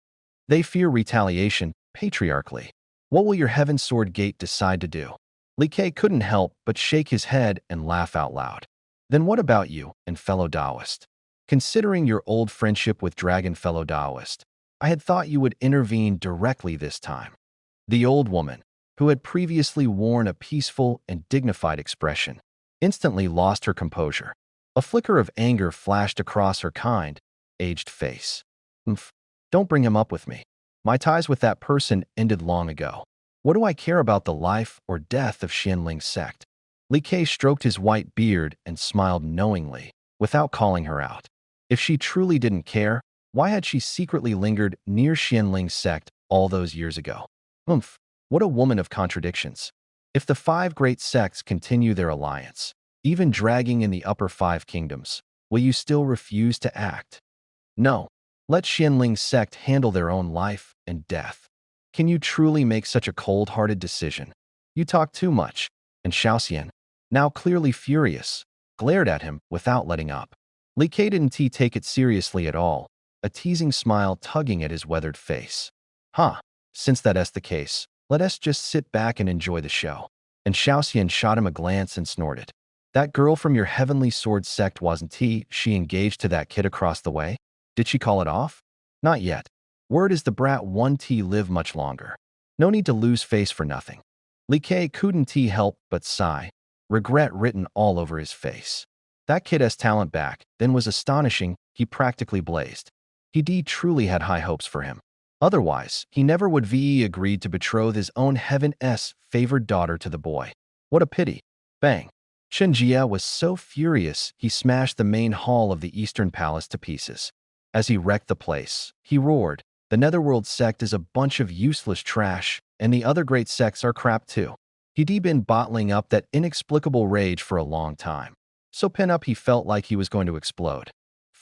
They fear retaliation, patriarchally. What will your Heaven Sword Gate decide to do? Li Ke couldn't help but shake his head and laugh out loud. Then what about you and fellow Taoist? Considering your old friendship with Dragon fellow Taoist, I had thought you would intervene directly this time. The old woman, who had previously worn a peaceful and dignified expression, instantly lost her composure. A flicker of anger flashed across her kind, aged face. Don't bring him up with me. My ties with that person ended long ago. What do I care about the life or death of Xianling's sect? Li Ke stroked his white beard and smiled knowingly, without calling her out. If she truly didn't care, why had she secretly lingered near Xianling's sect all those years ago? What a woman of contradictions. If the 5 great sects continue their alliance, even dragging in the upper 5 kingdoms, will you still refuse to act? No. Let Xianling's sect handle their own life and death. Can you truly make such a cold-hearted decision? You talk too much. And Xiaoxian, now clearly furious, glared at him without letting up. Li Ke didn't take it seriously at all, a teasing smile tugging at his weathered face. Since that's the case, let us just sit back and enjoy the show. And Xiaoxian shot him a glance and snorted. That girl from your Heavenly Sword sect wasn't she engaged to that kid across the way? Did she call it off? Not yet. Word is the brat won't live much longer. No need to lose face for nothing. Li Ke couldn't help but sigh, regret written all over his face. That kid's talent back then was astonishing, he practically blazed. He truly had high hopes for him. Otherwise, he never would have agreed to betroth his own Heaven's favored daughter to the boy. What a pity. Bang. Chen Jia was so furious, he smashed the main hall of the Eastern Palace to pieces. As he wrecked the place, he roared, the Netherworld sect is a bunch of useless trash, and the other great sects are crap too. He'd been bottling up that inexplicable rage for a long time. So pent up he felt like he was going to explode.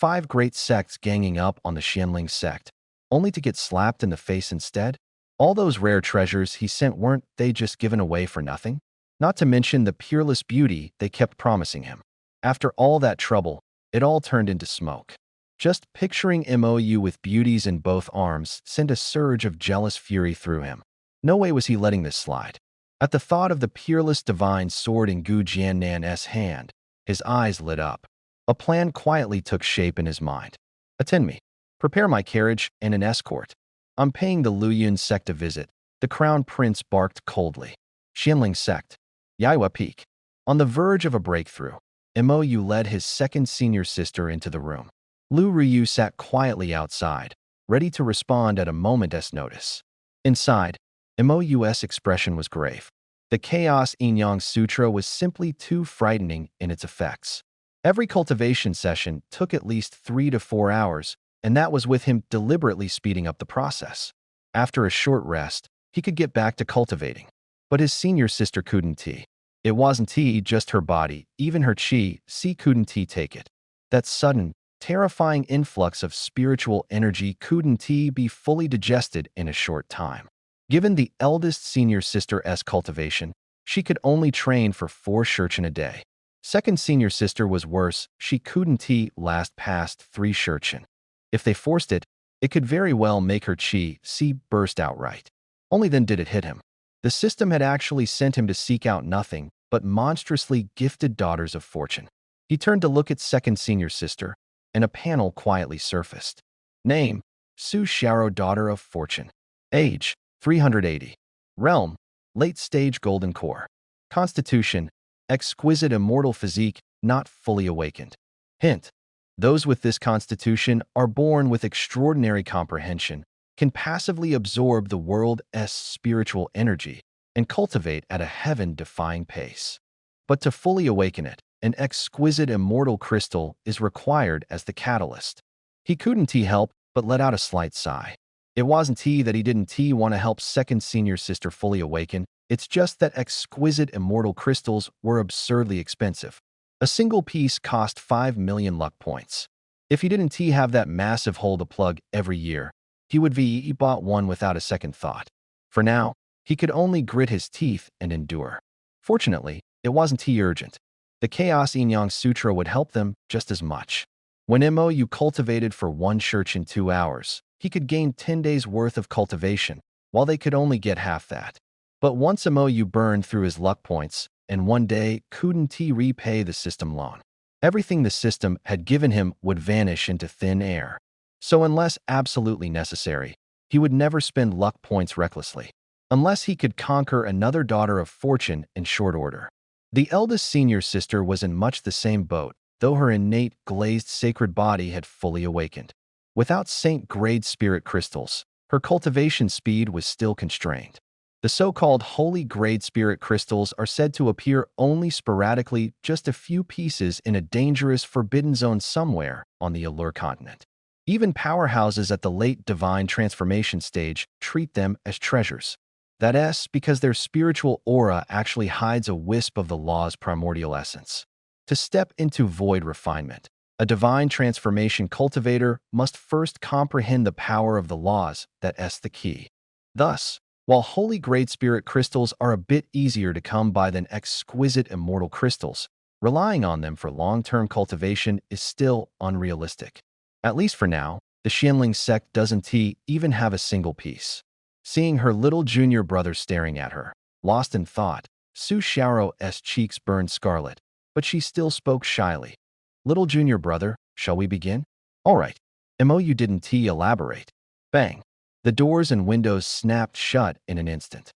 5 great sects ganging up on the Xianling sect, only to get slapped in the face instead? All those rare treasures he sent, weren't they just given away for nothing? Not to mention the peerless beauty they kept promising him. After all that trouble, it all turned into smoke. Just picturing Mou with beauties in both arms sent a surge of jealous fury through him. No way was he letting this slide. At the thought of the peerless divine sword in Gu Jiannan's hand, his eyes lit up. A plan quietly took shape in his mind. Attend me. Prepare my carriage and an escort. I'm paying the Luyun sect a visit, the crown prince barked coldly. Xianling sect. Yaiwa Peak. On the verge of a breakthrough, Mou led his second senior sister into the room. Lu Ryu sat quietly outside, ready to respond at a moment's notice. Inside, Mou's expression was grave. The Chaos Yin-Yang Sutra was simply too frightening in its effects. Every cultivation session took at least 3 to 4 hours, and that was with him deliberately speeding up the process. After a short rest, he could get back to cultivating. But his senior sister couldn't. It wasn't just her body, even her chi, couldn't take it. That sudden, terrifying influx of spiritual energy couldn't be fully digested in a short time. Given the eldest senior sister's cultivation, she could only train for 4 shurchen a day. Second senior sister was worse, she couldn't last past 3 shurchen. If they forced it, it could very well make her chi burst outright. Only then did it hit him. The system had actually sent him to seek out nothing but monstrously gifted daughters of fortune. He turned to look at second senior sister, and a panel quietly surfaced. Name: Su Xiao, daughter of fortune. Age: 380. Realm: late-stage golden core. Constitution: exquisite immortal physique, not fully awakened. Hint: those with this constitution are born with extraordinary comprehension, can passively absorb the world's spiritual energy, and cultivate at a heaven-defying pace. But to fully awaken it, an exquisite immortal crystal is required as the catalyst. He couldn't help but let out a slight sigh. It wasn't that he didn't want to help second senior sister fully awaken, it's just that exquisite immortal crystals were absurdly expensive. A single piece cost 5 million luck points. If he didn't have that massive hole to plug every year, he would bought one without a second thought. For now, he could only grit his teeth and endure. Fortunately, it wasn't urgent. The Chaos Yin-Yang Sutra would help them just as much. When Mou cultivated for 1 shurch in 2 hours, he could gain 10 days' worth of cultivation, while they could only get half that. But once Mou burned through his luck points, and one day couldn't repay the system loan, everything the system had given him would vanish into thin air. So unless absolutely necessary, he would never spend luck points recklessly, unless he could conquer another daughter of fortune in short order. The eldest senior sister was in much the same boat, though her innate glazed sacred body had fully awakened. Without saint-grade spirit crystals, her cultivation speed was still constrained. The so-called holy-grade spirit crystals are said to appear only sporadically, just a few pieces in a dangerous forbidden zone somewhere on the Allure continent. Even powerhouses at the late divine transformation stage treat them as treasures. That's because their spiritual aura actually hides a wisp of the law's primordial essence. To step into void refinement, a divine transformation cultivator must first comprehend the power of the laws, that's the key. Thus, while holy-grade spirit crystals are a bit easier to come by than exquisite immortal crystals, relying on them for long-term cultivation is still unrealistic. At least for now, the Xianling sect doesn't even have a single piece. Seeing her little junior brother staring at her, lost in thought, Su Xiao's cheeks burned scarlet, but she still spoke shyly. Little junior brother, shall we begin? All right. Mou didn't elaborate. Bang. The doors and windows snapped shut in an instant.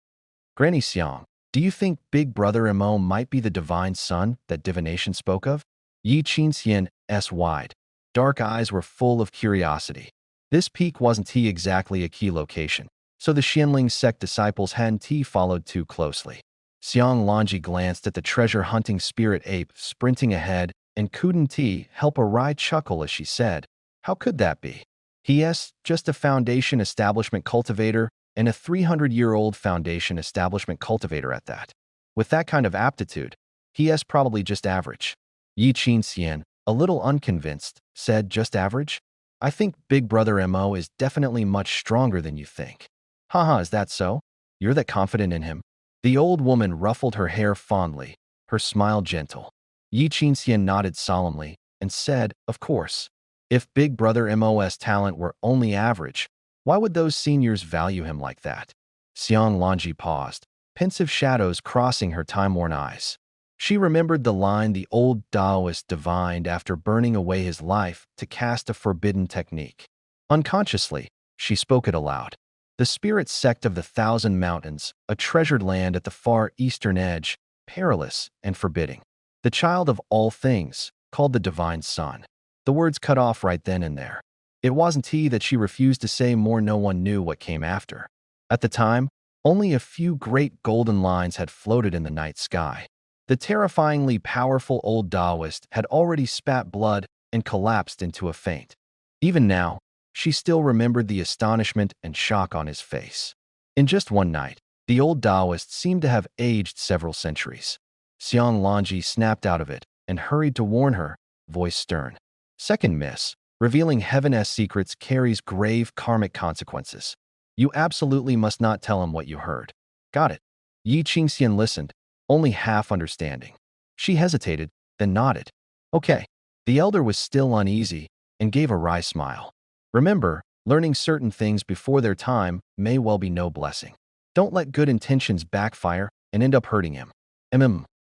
Granny Xiang, do you think Big Brother Mou might be the divine son that divination spoke of? Yi Qinxian's wide, dark eyes were full of curiosity. This peak wasn't exactly a key location, so the Xianling sect disciples hadn't followed too closely. Xiang Lanji glanced at the treasure-hunting spirit ape sprinting ahead and couldn't help a wry chuckle as she said, "How could that be? He's just a foundation establishment cultivator, and a 300-year-old foundation establishment cultivator at that. With that kind of aptitude, he's probably just average." Yi Qinxian, a little unconvinced, said, just average? I think Big Brother Mo is definitely much stronger than you think. Haha, is that so? You're that confident in him? The old woman ruffled her hair fondly, her smile gentle. Yi Qingxian nodded solemnly and said, of course. If Big Brother Mo's talent were only average, why would those seniors value him like that? Xiang Lanji paused, pensive shadows crossing her time-worn eyes. She remembered the line the old Taoist divined after burning away his life to cast a forbidden technique. Unconsciously, she spoke it aloud. The spirit sect of the Thousand Mountains, a treasured land at the far eastern edge, perilous and forbidding. The child of all things, called the Divine Son. The words cut off right then and there. It wasn't he that she refused to say more. No one knew what came after. At the time, only a few great golden lines had floated in the night sky. The terrifyingly powerful old Taoist had already spat blood and collapsed into a faint. Even now, she still remembered the astonishment and shock on his face. In just one night, the old Taoist seemed to have aged several centuries. Xiang Lanji snapped out of it and hurried to warn her, voice stern. Second miss, revealing heaven's secrets carries grave karmic consequences. You absolutely must not tell him what you heard. Got it. Yi Qingxian listened, only half understanding. She hesitated, then nodded. Okay. The elder was still uneasy and gave a wry smile. Remember, learning certain things before their time may well be no blessing. Don't let good intentions backfire and end up hurting him.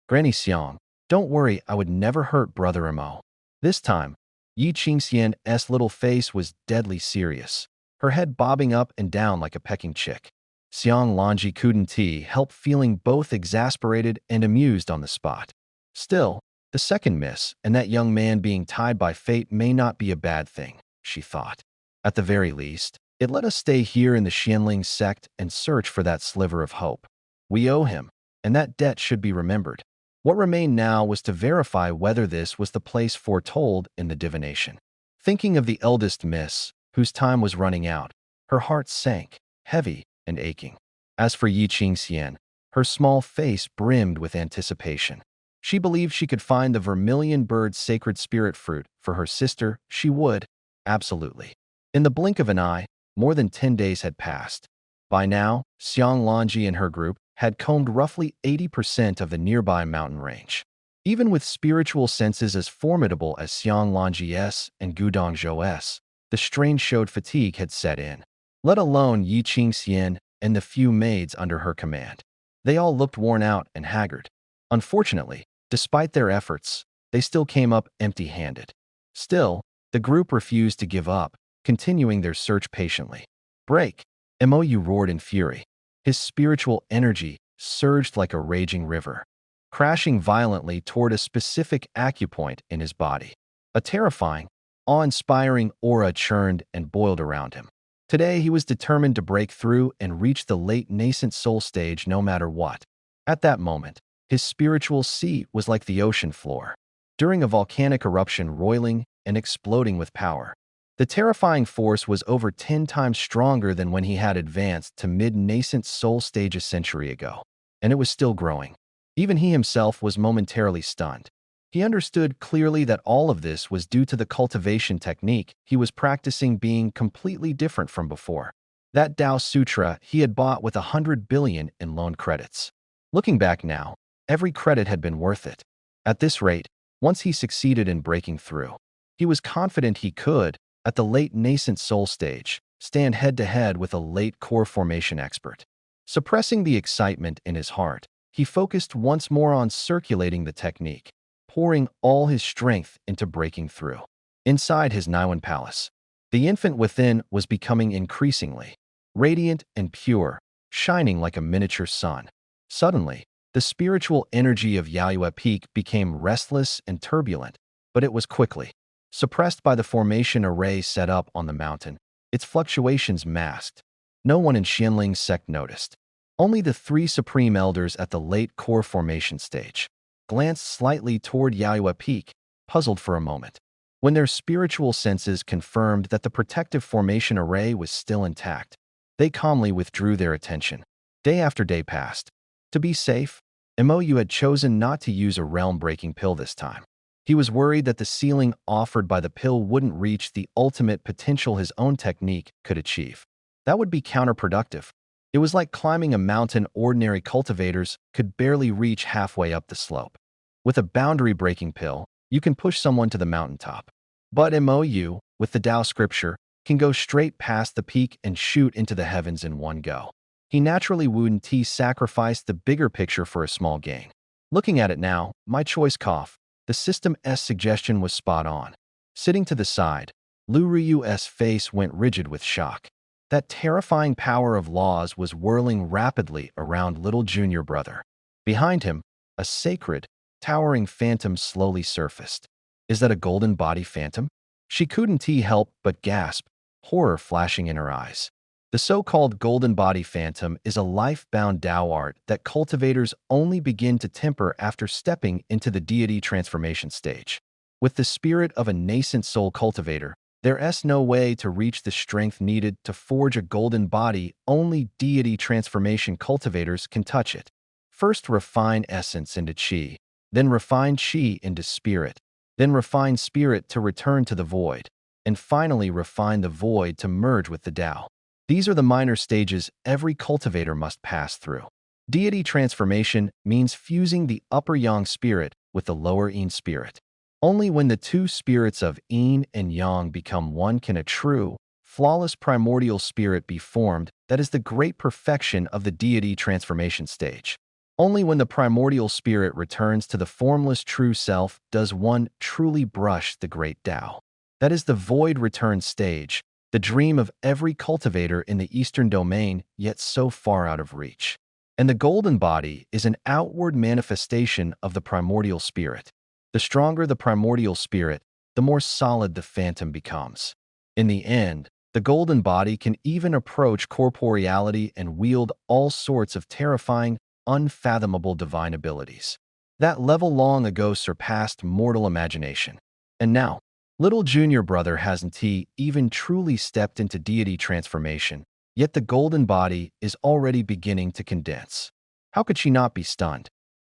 Granny Xiang, don't worry, I would never hurt Brother Mo. This time, Yi Qingxian's little face was deadly serious, her head bobbing up and down like a pecking chick. Xiang Lanji couldn't help feeling both exasperated and amused on the spot. Still, the second miss and that young man being tied by fate may not be a bad thing, she thought. At the very least, it let us stay here in the Xianling sect and search for that sliver of hope. We owe him, and that debt should be remembered. What remained now was to verify whether this was the place foretold in the divination. Thinking of the eldest miss, whose time was running out, her heart sank, heavy and aching. As for Yi Qingxian, her small face brimmed with anticipation. She believed she could find the vermilion bird's sacred spirit fruit for her sister. She would, absolutely. In the blink of an eye, more than 10 days had passed. By now, Xiang Lanji and her group had combed roughly 80% of the nearby mountain range. Even with spiritual senses as formidable as Xiang Lanji's and Gudong Zhou's, the strain showed fatigue had set in, let alone Yi Qingxian and the few maids under her command. They all looked worn out and haggard. Unfortunately, despite their efforts, they still came up empty-handed. Still, the group refused to give up, continuing their search patiently. Break! Mou roared in fury. His spiritual energy surged like a raging river, crashing violently toward a specific acupoint in his body. A terrifying, awe-inspiring aura churned and boiled around him. Today he was determined to break through and reach the late nascent soul stage no matter what. At that moment, his spiritual seat was like the ocean floor, during a volcanic eruption roiling and exploding with power. The terrifying force was over 10 times stronger than when he had advanced to mid-nascent soul stage a century ago, and it was still growing. Even he himself was momentarily stunned. He understood clearly that all of this was due to the cultivation technique he was practicing being completely different from before. That Tao Sutra he had bought with 100 billion in loan credits. Looking back now, every credit had been worth it. At this rate, once he succeeded in breaking through, he was confident he could, at the late nascent soul stage, stand head-to-head with a late core formation expert. Suppressing the excitement in his heart, he focused once more on circulating the technique, pouring all his strength into breaking through. Inside his Niwen palace, the infant within was becoming increasingly radiant and pure, shining like a miniature sun. Suddenly, the spiritual energy of Yaoyue Peak became restless and turbulent, but it was quickly suppressed by the formation array set up on the mountain, its fluctuations masked. No one in Xianling's sect noticed. Only the 3 supreme elders at the late core formation stage glanced slightly toward Yaoyue Peak, puzzled for a moment. When their spiritual senses confirmed that the protective formation array was still intact, they calmly withdrew their attention. Day after day passed. To be safe, Mou had chosen not to use a realm-breaking pill this time. He was worried that the ceiling offered by the pill wouldn't reach the ultimate potential his own technique could achieve. That would be counterproductive. It was like climbing a mountain ordinary cultivators could barely reach halfway up the slope. With a boundary-breaking pill, you can push someone to the mountaintop. But MOU, with the Tao scripture, can go straight past the peak and shoot into the heavens in one go. He naturally wouldn't sacrifice the bigger picture for a small gain. Looking at it now, my choice cough. The System S suggestion was spot on. Sitting to the side, Lu Ryu's face went rigid with shock. That terrifying power of laws was whirling rapidly around little junior brother. Behind him, a sacred, towering phantom slowly surfaced. Is that a golden body phantom? She couldn't help but gasp, horror flashing in her eyes. The so-called golden body phantom is a life-bound Tao art that cultivators only begin to temper after stepping into the deity transformation stage. With the spirit of a nascent soul cultivator, there's no way to reach the strength needed to forge a golden body. Only deity transformation cultivators can touch it. First refine essence into chi, then refine chi into spirit, then refine spirit to return to the void, and finally refine the void to merge with the Tao. These are the minor stages every cultivator must pass through. Deity transformation means fusing the upper yang spirit with the lower yin spirit. Only when the two spirits of yin and yang become one can a true, flawless primordial spirit be formed. That is the great perfection of the deity transformation stage. Only when the primordial spirit returns to the formless true self does one truly brush the great Tao. That is the void return stage, the dream of every cultivator in the Eastern domain, yet so far out of reach. And the golden body is an outward manifestation of the primordial spirit. The stronger the primordial spirit, the more solid the phantom becomes. In the end, the golden body can even approach corporeality and wield all sorts of terrifying, unfathomable divine abilities. That level long ago surpassed mortal imagination. And now, little junior brother hasn't even truly stepped into deity transformation, yet the golden body is already beginning to condense. How could she not be stunned?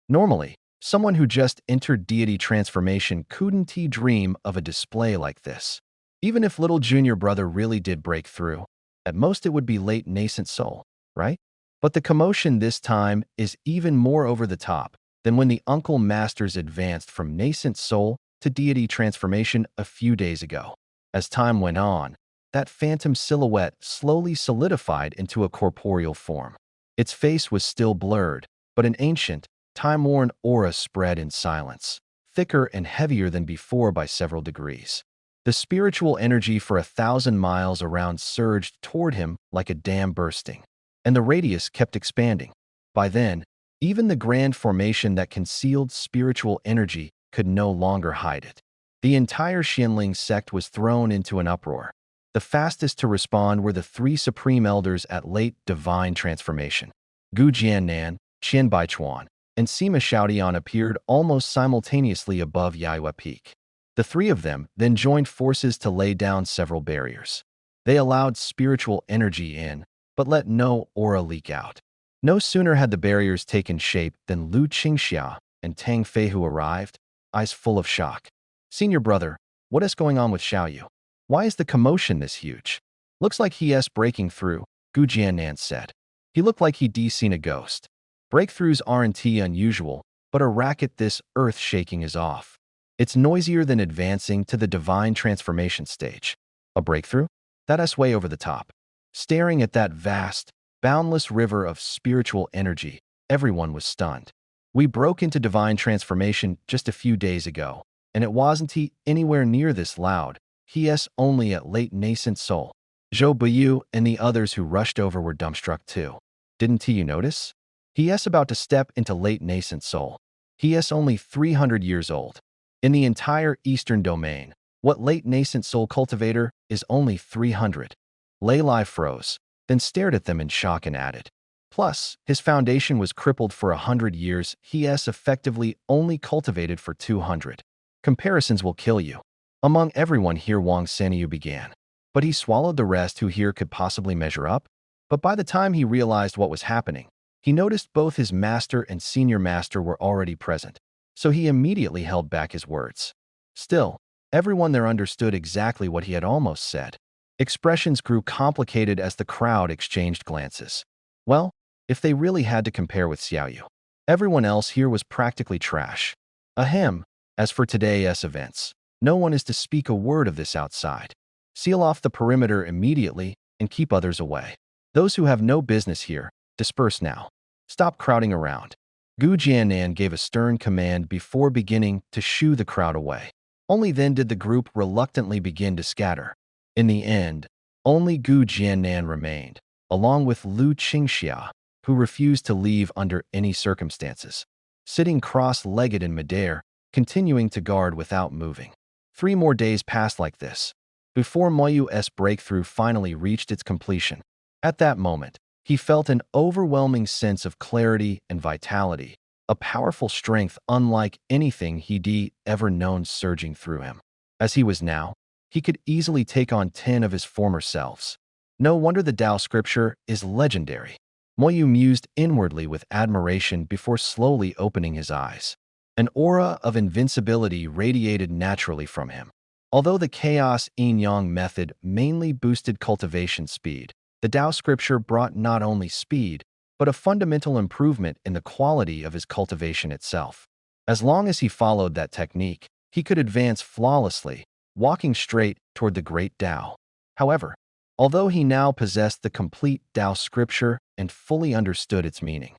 Normally, someone who just entered deity transformation couldn't dream of a display like this. Even if little junior brother really did break through, at most it would be late nascent soul, right? But the commotion this time is even more over the top than when the uncle masters advanced from nascent soul to deity transformation a few days ago. As time went on, that phantom silhouette slowly solidified into a corporeal form. Its face was still blurred, but an ancient, time-worn aura spread in silence, thicker and heavier than before by several degrees. The spiritual energy for 1,000 miles around surged toward him like a dam bursting, and the radius kept expanding. By then, even the grand formation that concealed spiritual energy could no longer hide it. The entire Xianling sect was thrown into an uproar. The fastest to respond were the three supreme elders at late divine transformation. Gu Jiannan, Qian Baichuan, and Sima Xiaodian appeared almost simultaneously above Yaiwa Peak. The three of them then joined forces to lay down several barriers. They allowed spiritual energy in, but let no aura leak out. No sooner had the barriers taken shape than Lu Qingxia and Tang Feihu arrived, eyes full of shock. Senior brother, what is going on with Xiaoyu? Why is the commotion this huge? Looks like he's breaking through, Gu Jiannan said. He looked like he'd seen a ghost. Breakthroughs aren't unusual, but a racket this earth-shaking is off. It's noisier than advancing to the divine transformation stage. A breakthrough? That's way over the top. Staring at that vast, boundless river of spiritual energy, everyone was stunned. We broke into divine transformation just a few days ago, and it wasn't anywhere near this loud. He's only at late nascent soul. Zhou Buyu and the others who rushed over were dumbstruck too. Didn't you notice? He's about to step into late nascent soul. He's only 300 years old. In the entire Eastern domain, what late nascent soul cultivator is only 300? Lei Lai froze, then stared at them in shock and added. Plus, his foundation was crippled for 100 years. He's effectively only cultivated for 200. Comparisons will kill you. Among everyone here, Wang Seniu began. But he swallowed the rest who here could possibly measure up. But by the time he realized what was happening, he noticed both his master and senior master were already present. So he immediately held back his words. Still, everyone there understood exactly what he had almost said. Expressions grew complicated as the crowd exchanged glances. Well, if they really had to compare with Xiaoyu, everyone else here was practically trash. Ahem, as for today's events, no one is to speak a word of this outside. Seal off the perimeter immediately and keep others away. Those who have no business here, disperse now. Stop crowding around. Gu Jianan gave a stern command before beginning to shoo the crowd away. Only then did the group reluctantly begin to scatter. In the end, only Gu Jianan remained, along with Lu Qingxia, who refused to leave under any circumstances, sitting cross-legged in midair, continuing to guard without moving. 3 more days passed like this, before Moyu's breakthrough finally reached its completion. At that moment, he felt an overwhelming sense of clarity and vitality, a powerful strength unlike anything he'd ever known surging through him. As he was now, he could easily take on 10 of his former selves. No wonder the Tao scripture is legendary. Moyu mused inwardly with admiration before slowly opening his eyes. An aura of invincibility radiated naturally from him. Although the chaos yin-yang method mainly boosted cultivation speed, the Tao scripture brought not only speed, but a fundamental improvement in the quality of his cultivation itself. As long as he followed that technique, he could advance flawlessly, walking straight toward the great Tao. However, although he now possessed the complete Tao scripture and fully understood its meaning,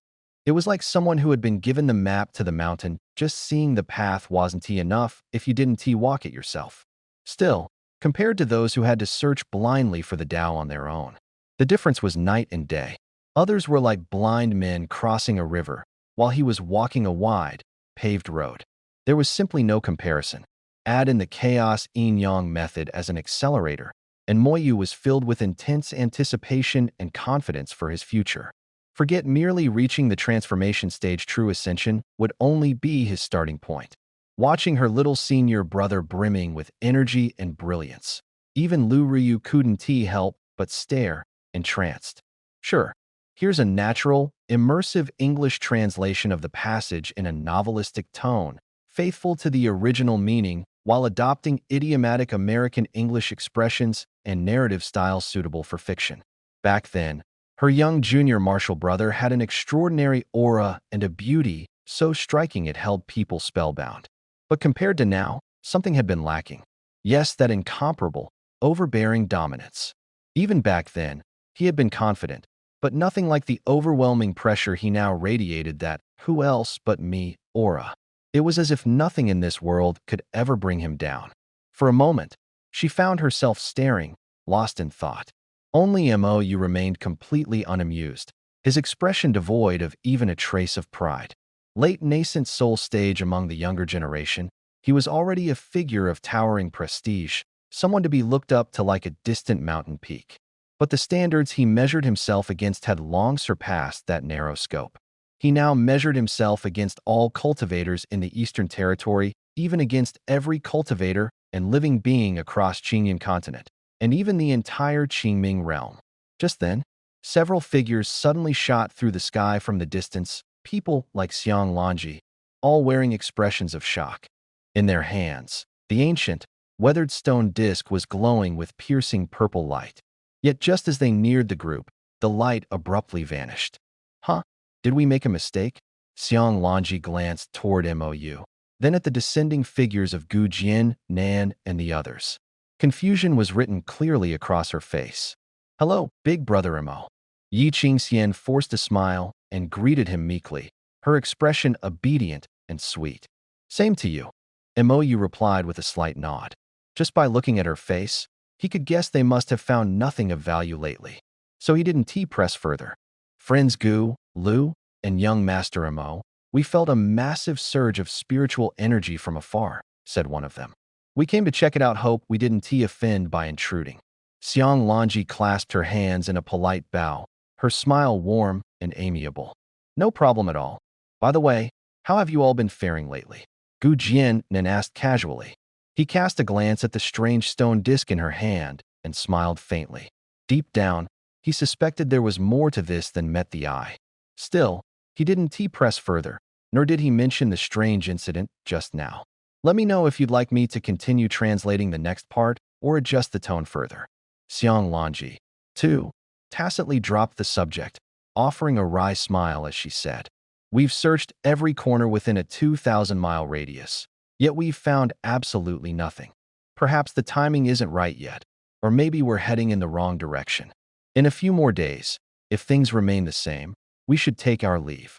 it was like someone who had been given the map to the mountain. Just seeing the path wasn't enough if you didn't walk it yourself. Still, compared to those who had to search blindly for the Tao on their own, the difference was night and day. Others were like blind men crossing a river, while he was walking a wide, paved road. There was simply no comparison. Add in the chaos yin-yang method as an accelerator, and Moyu was filled with intense anticipation and confidence for his future. Forget merely reaching the transformation stage. True ascension would only be his starting point. Watching her little senior brother brimming with energy and brilliance, even Lu Ryu couldn't help but stare, entranced. Sure, here's a natural, immersive English translation of the passage in a novelistic tone, faithful to the original meaning while adopting idiomatic American English expressions and narrative styles suitable for fiction. Back then, her young junior martial brother had an extraordinary aura and a beauty so striking it held people spellbound. But compared to now, something had been lacking. Yes, that incomparable, overbearing dominance. Even back then, he had been confident, but nothing like the overwhelming pressure he now radiated. That "who else but me" aura. It was as if nothing in this world could ever bring him down. For a moment, she found herself staring, lost in thought. Only Moyu remained completely unamused, his expression devoid of even a trace of pride. Late nascent soul stage among the younger generation, he was already a figure of towering prestige, someone to be looked up to like a distant mountain peak. But the standards he measured himself against had long surpassed that narrow scope. He now measured himself against all cultivators in the Eastern Territory, even against every cultivator and living being across Qingyan continent, and even the entire Qingming realm. Just then, several figures suddenly shot through the sky from the distance, people like Xiang Lanji, all wearing expressions of shock. In their hands, the ancient, weathered stone disc was glowing with piercing purple light. Yet just as they neared the group, the light abruptly vanished. Huh? Did we make a mistake? Xiang Lanji glanced toward Moyu, then at the descending figures of Gu Jian, Nan, and the others. Confusion was written clearly across her face. Hello, big brother Mo. Yi Qingxian forced a smile and greeted him meekly, her expression obedient and sweet. Same to you. Moyu replied with a slight nod. Just by looking at her face, he could guess they must have found nothing of value lately. So he didn't press further. Friends Gu, Lu, and young Master Mo, we felt a massive surge of spiritual energy from afar, said one of them. We came to check it out. Hope we didn't offend by intruding. Xiang Lanji clasped her hands in a polite bow, her smile warm and amiable. No problem at all. By the way, how have you all been faring lately? Gu Jian asked casually. He cast a glance at the strange stone disc in her hand and smiled faintly. Deep down, he suspected there was more to this than met the eye. Still, he didn't press further, nor did he mention the strange incident just now. Let me know if you'd like me to continue translating the next part or adjust the tone further. Xiang Lanji, 2, tacitly dropped the subject, offering a wry smile as she said, "We've searched every corner within a 2,000-mile radius, yet we've found absolutely nothing. Perhaps the timing isn't right yet, or maybe we're heading in the wrong direction. In a few more days, if things remain the same, we should take our leave."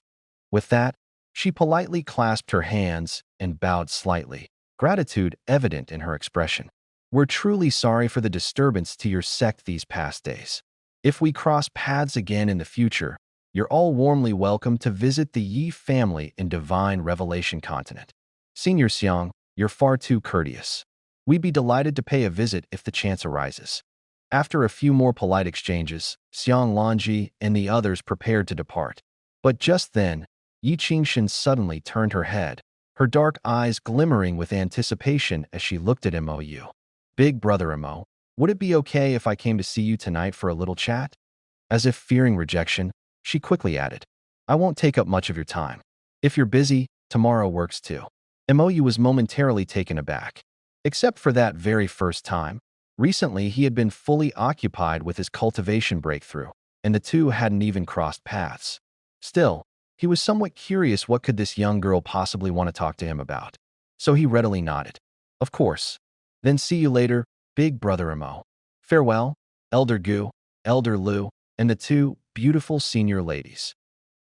With that, she politely clasped her hands and bowed slightly, gratitude evident in her expression. "We're truly sorry for the disturbance to your sect these past days. If we cross paths again in the future, you're all warmly welcome to visit the Yi family in Divine Revelation Continent. Senior Xiang, you're far too courteous. We'd be delighted to pay a visit if the chance arises." After a few more polite exchanges, Xiang Lanji and the others prepared to depart. But just then, Yi Qingshan suddenly turned her head, her dark eyes glimmering with anticipation as she looked at Mo. "Big brother Mo, would it be okay if I came to see you tonight for a little chat?" As if fearing rejection, she quickly added, "I won't take up much of your time. If you're busy, tomorrow works too." Mo was momentarily taken aback. Except for that very first time, recently he had been fully occupied with his cultivation breakthrough, and the two hadn't even crossed paths. Still, he was somewhat curious what could this young girl possibly want to talk to him about. So he readily nodded. "Of course. Then see you later, big brother Mo. Farewell, Elder Gu, Elder Lu, and the two beautiful senior ladies."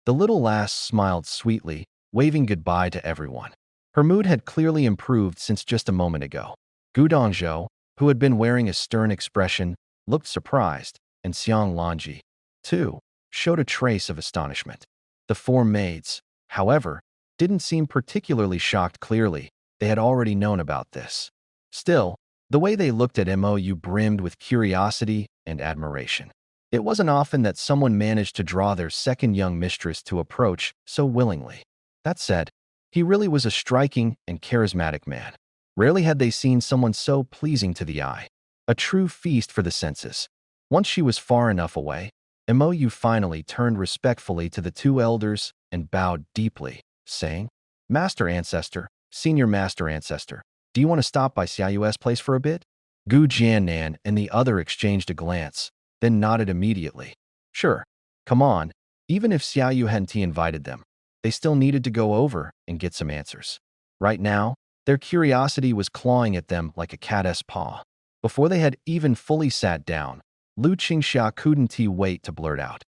The little lass smiled sweetly, waving goodbye to everyone. Her mood had clearly improved since just a moment ago. Gu Dongzhou, who had been wearing a stern expression, looked surprised, and Xiang Lanji, too, showed a trace of astonishment. The four maids, however, didn't seem particularly shocked. Clearly, they had already known about this. Still, the way they looked at Mo brimmed with curiosity and admiration. It wasn't often that someone managed to draw their second young mistress to approach so willingly. That said, he really was a striking and charismatic man. Rarely had they seen someone so pleasing to the eye. A true feast for the senses. Once she was far enough away, Mo finally turned respectfully to the two elders and bowed deeply, saying, "Master Ancestor, Senior Master Ancestor, do you want to stop by Xiaoyu's place for a bit?" Gu Jiannan and the other exchanged a glance, then nodded immediately. Sure, come on. Even if Xiaoyu hadn't invited them, they still needed to go over and get some answers. Right now, their curiosity was clawing at them like a cat's paw. Before they had even fully sat down, Lu Qingxia couldn't wait to blurt out,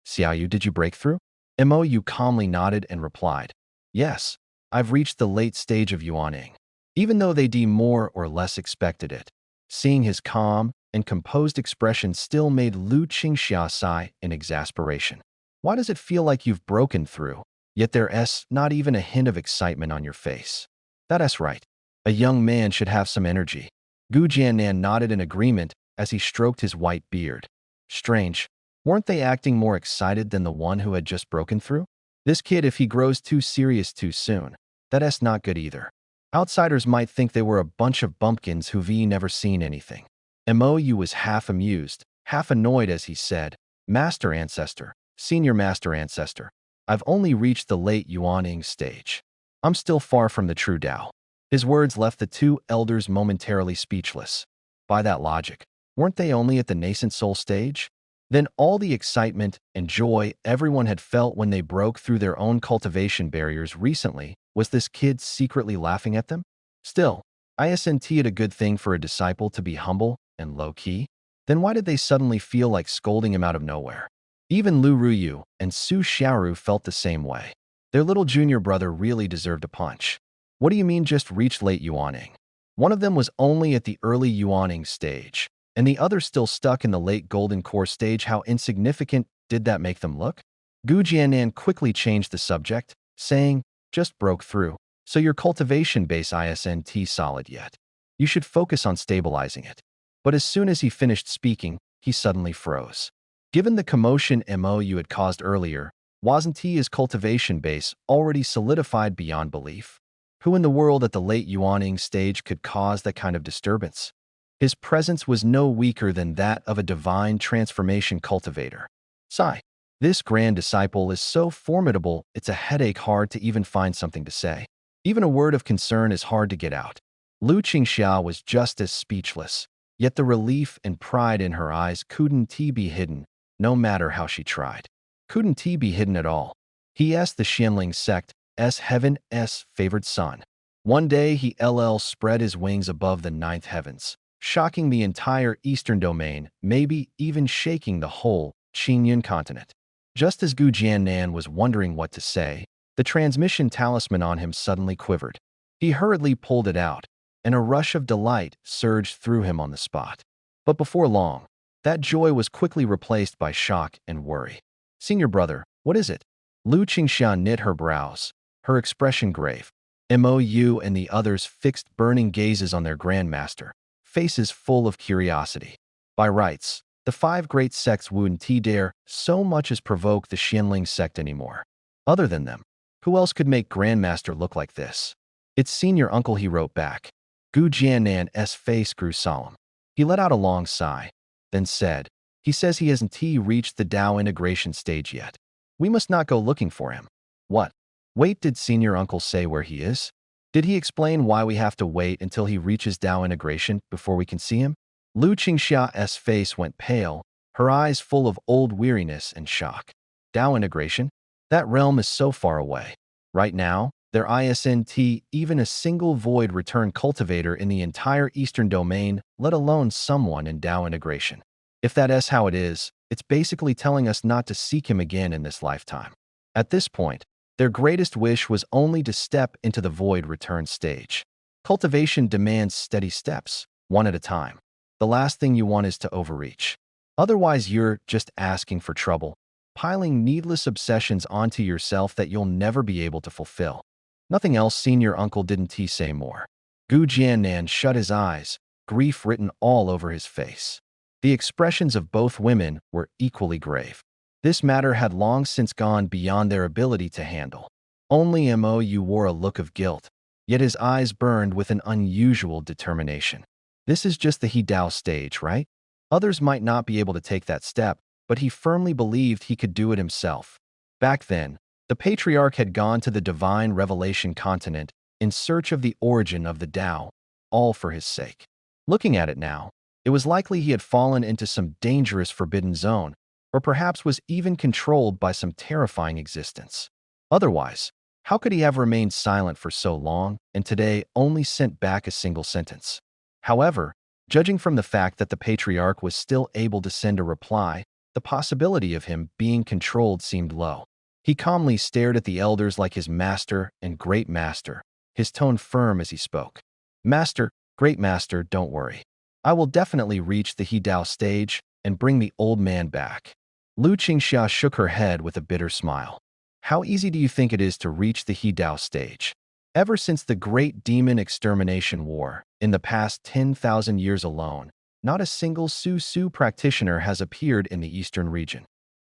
"Xiaoyu, did you break through?" Mo calmly nodded and replied, "Yes, I've reached the late stage of yuaning," even though they more or less expected it. Seeing his calm and composed expression still made Lu Qingxia sigh in exasperation. "Why does it feel like you've broken through, yet there's not even a hint of excitement on your face?" "That's right. A young man should have some energy." Gu Jiannan nodded in agreement as he stroked his white beard. Strange, weren't they acting more excited than the one who had just broken through? This kid, if he grows too serious too soon, that's not good either. Outsiders might think they were a bunch of bumpkins who've never seen anything. Mo was half amused, half annoyed as he said, "Master Ancestor, Senior Master Ancestor, I've only reached the late yuaning stage. I'm still far from the true Tao." His words left the two elders momentarily speechless. By that logic, weren't they only at the nascent soul stage? Then all the excitement and joy everyone had felt when they broke through their own cultivation barriers recently, was this kid secretly laughing at them? Still, isn't it a good thing for a disciple to be humble and low-key? Then why did they suddenly feel like scolding him out of nowhere? Even Lu Ruyu and Su Xiaoru felt the same way. Their little junior brother really deserved a punch. "What do you mean just reached late yuaning?" One of them was only at the early yuaning stage, and the other still stuck in the late golden core stage. How insignificant did that make them look? Gu Jiannan quickly changed the subject, saying, "Just broke through, so your cultivation base isn't solid yet. You should focus on stabilizing it." But as soon as he finished speaking, he suddenly froze. Given the commotion Mo had caused earlier, wasn't his cultivation base already solidified beyond belief? Who in the world at the late yuaning stage could cause that kind of disturbance? His presence was no weaker than that of a divine transformation cultivator. Sigh. This grand disciple is so formidable, it's a headache hard to even find something to say. Even a word of concern is hard to get out. Lu Qingxia was just as speechless, yet the relief and pride in her eyes couldn't be hidden, no matter how she tried. Couldn't be hidden at all. He is the Xianling sect's heaven's favored son. One day he spread his wings above the ninth heavens, shocking the entire eastern domain, maybe even shaking the whole Qingyun continent. Just as Gu Jiannan was wondering what to say, the transmission talisman on him suddenly quivered. He hurriedly pulled it out, and a rush of delight surged through him on the spot. But before long, that joy was quickly replaced by shock and worry. "Senior brother, what is it?" Lu Qingxian knit her brows, her expression grave. Mou and the others fixed burning gazes on their grandmaster, faces full of curiosity. By rights, the five great sects wouldn't dare so much as provoke the Xianling sect anymore. Other than them, who else could make grandmaster look like this? "It's senior uncle," he wrote back. Gu Jiannan's face grew solemn. He let out a long sigh, then said, "He says he hasn't reached the Dao integration stage yet. We must not go looking for him." "What? Wait, did senior uncle say where he is? Did he explain why we have to wait until he reaches Dao integration before we can see him?" Lu Qingxia's face went pale, her eyes full of old weariness and shock. "Dao integration? That realm is so far away. Right now, there isn't even a single void return cultivator in the entire eastern domain, let alone someone in Dao integration. If that is how it is, it's basically telling us not to seek him again in this lifetime." At this point, their greatest wish was only to step into the void return stage. Cultivation demands steady steps, one at a time. The last thing you want is to overreach. Otherwise, you're just asking for trouble, piling needless obsessions onto yourself that you'll never be able to fulfill. Nothing else. Senior uncle didn't say more. Gu Jiannan shut his eyes, grief written all over his face. The expressions of both women were equally grave. This matter had long since gone beyond their ability to handle. Only Mou wore a look of guilt, yet his eyes burned with an unusual determination. This is just the He Dao stage, right? Others might not be able to take that step, but he firmly believed he could do it himself. Back then, the patriarch had gone to the divine revelation continent in search of the origin of the Tao, all for his sake. Looking at it now, it was likely he had fallen into some dangerous forbidden zone, or perhaps was even controlled by some terrifying existence. Otherwise, how could he have remained silent for so long and today only sent back a single sentence? However, judging from the fact that the patriarch was still able to send a reply, the possibility of him being controlled seemed low. He calmly stared at the elders like his master and great master, his tone firm as he spoke. "Master, great master, don't worry. I will definitely reach the He Dao stage and bring the old man back." Lu Qingxia shook her head with a bitter smile. "How easy do you think it is to reach the He Dao stage? Ever since the Great Demon Extermination War, in the past 10,000 years alone, not a single Su practitioner has appeared in the eastern region.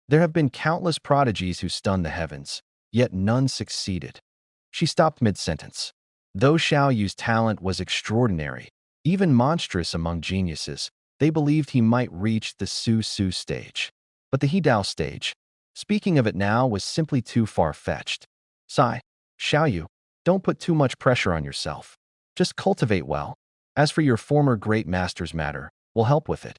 There have been countless prodigies who stunned the heavens, yet none succeeded." She stopped mid-sentence. Though Xiao Yu's talent was extraordinary, even monstrous among geniuses, they believed he might reach the Su stage. But the He Dao stage, speaking of it now, was simply too far-fetched. "Sigh, Xiao Yu, don't put too much pressure on yourself. Just cultivate well. As for your former great master's matter, we'll help with it."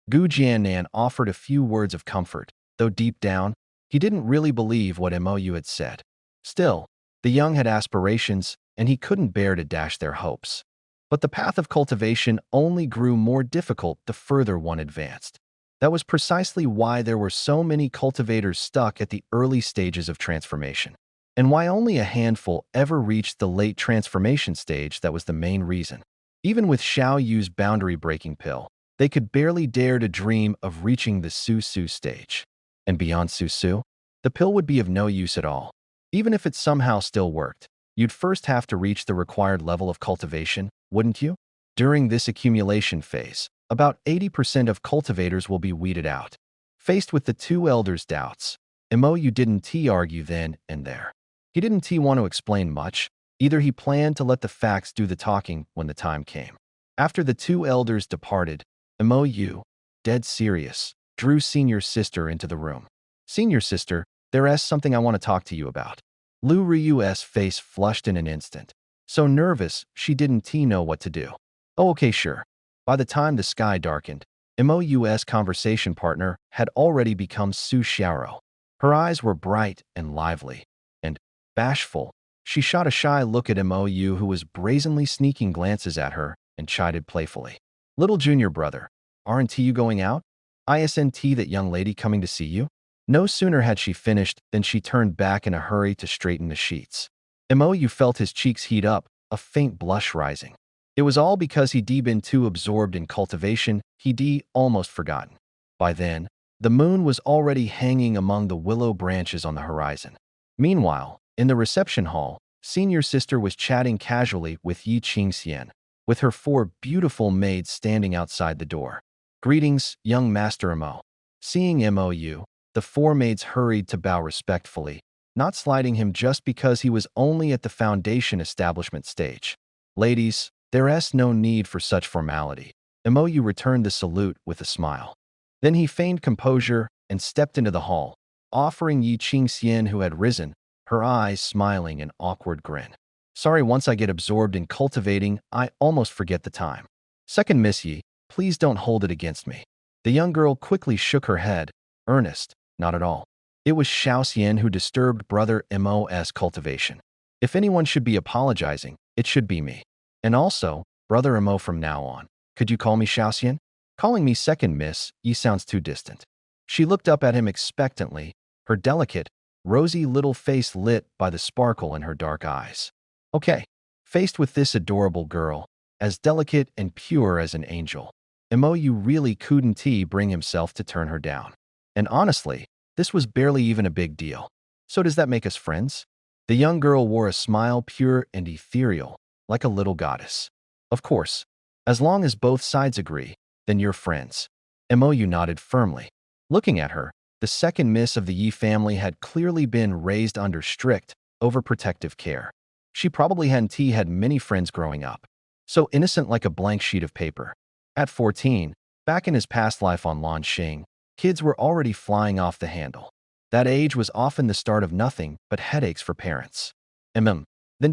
Gu Jiannan offered a few words of comfort, though deep down, he didn't really believe what Mou had said. Still, the young had aspirations, and he couldn't bear to dash their hopes. But the path of cultivation only grew more difficult the further one advanced. That was precisely why there were so many cultivators stuck at the early stages of transformation, and why only a handful ever reached the late transformation stage. That was the main reason. Even with Xiao Yu's boundary-breaking pill, they could barely dare to dream of reaching the Su stage. And beyond Su, the pill would be of no use at all. Even if it somehow still worked, you'd first have to reach the required level of cultivation, wouldn't you? During this accumulation phase, about 80% of cultivators will be weeded out. Faced with the two elders' doubts, Mou didn't argue then and there. He didn't want to explain much. Either he planned to let the facts do the talking when the time came. After the two elders departed, Mou, dead serious, drew senior sister into the room. "Senior sister, there is something I want to talk to you about." Lu Ryu's face flushed in an instant. So nervous, she didn't know what to do. Oh, okay, sure. By the time the sky darkened, MOU's conversation partner had already become Su Xiaoro. Her eyes were bright and lively, and bashful. She shot a shy look at MOU, who was brazenly sneaking glances at her, and chided playfully. Little junior brother, aren't you going out? Isn't that young lady coming to see you? No sooner had she finished than she turned back in a hurry to straighten the sheets. MOU felt his cheeks heat up, a faint blush rising. It was all because he'd been too absorbed in cultivation, he'd almost forgotten. By then, the moon was already hanging among the willow branches on the horizon. Meanwhile, in the reception hall, senior sister was chatting casually with Yi Qingxian, with her 4 beautiful maids standing outside the door. Greetings, young Master Mo. Seeing MOU, the 4 maids hurried to bow respectfully, not slighting him just because he was only at the foundation establishment stage. Ladies, there's no need for such formality. MOU returned the salute with a smile. Then he feigned composure and stepped into the hall, offering Yi Qingxian, who had risen, her eyes smiling an awkward grin. Sorry, once I get absorbed in cultivating, I almost forget the time. Second Miss Yi, please don't hold it against me. The young girl quickly shook her head. Ernest, not at all. It was Xiaoxian who disturbed brother Mo's cultivation. If anyone should be apologizing, it should be me. And also, brother Mo, from now on, could you call me Xiaoxian? Calling me second Miss Yi sounds too distant. She looked up at him expectantly, her delicate, rosy little face lit by the sparkle in her dark eyes. Okay, faced with this adorable girl, as delicate and pure as an angel, MOU really couldn't bring himself to turn her down. And honestly, this was barely even a big deal. So does that make us friends? The young girl wore a smile pure and ethereal, like a little goddess. Of course, as long as both sides agree, then you're friends. MOU nodded firmly. Looking at her, the second miss of the Yi family had clearly been raised under strict, overprotective care. She probably hadn't had many friends growing up. So innocent like a blank sheet of paper. At 14, back in his past life on Lanxing, kids were already flying off the handle. That age was often the start of nothing but headaches for parents. Then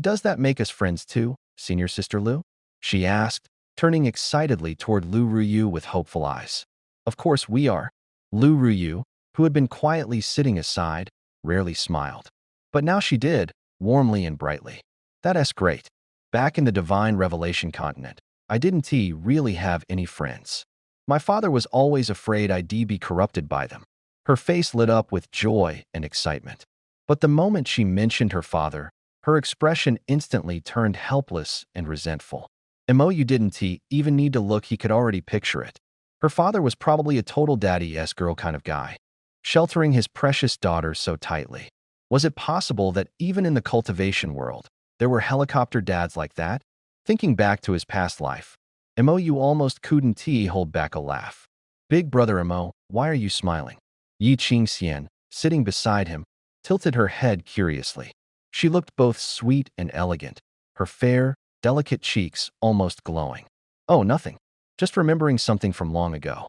does that make us friends too, senior sister Lu? She asked, turning excitedly toward Lu Ruyu with hopeful eyes. Of course we are. Lu Ruyu, who had been quietly sitting aside, rarely smiled. But now she did, warmly and brightly. That's great. Back in the Divine Revelation continent, I didn't really have any friends. My father was always afraid I'd be corrupted by them. Her face lit up with joy and excitement. But the moment she mentioned her father, her expression instantly turned helpless and resentful. MOU didn't even need to look, he could already picture it. Her father was probably a total daddy-esque girl kind of guy, sheltering his precious daughter so tightly. Was it possible that even in the cultivation world, there were helicopter dads like that? Thinking back to his past life, MOU almost couldn't hold back a laugh. Big brother Mo, why are you smiling? Yi Qingxian, sitting beside him, tilted her head curiously. She looked both sweet and elegant, her fair, delicate cheeks almost glowing. Oh, nothing. Just remembering something from long ago.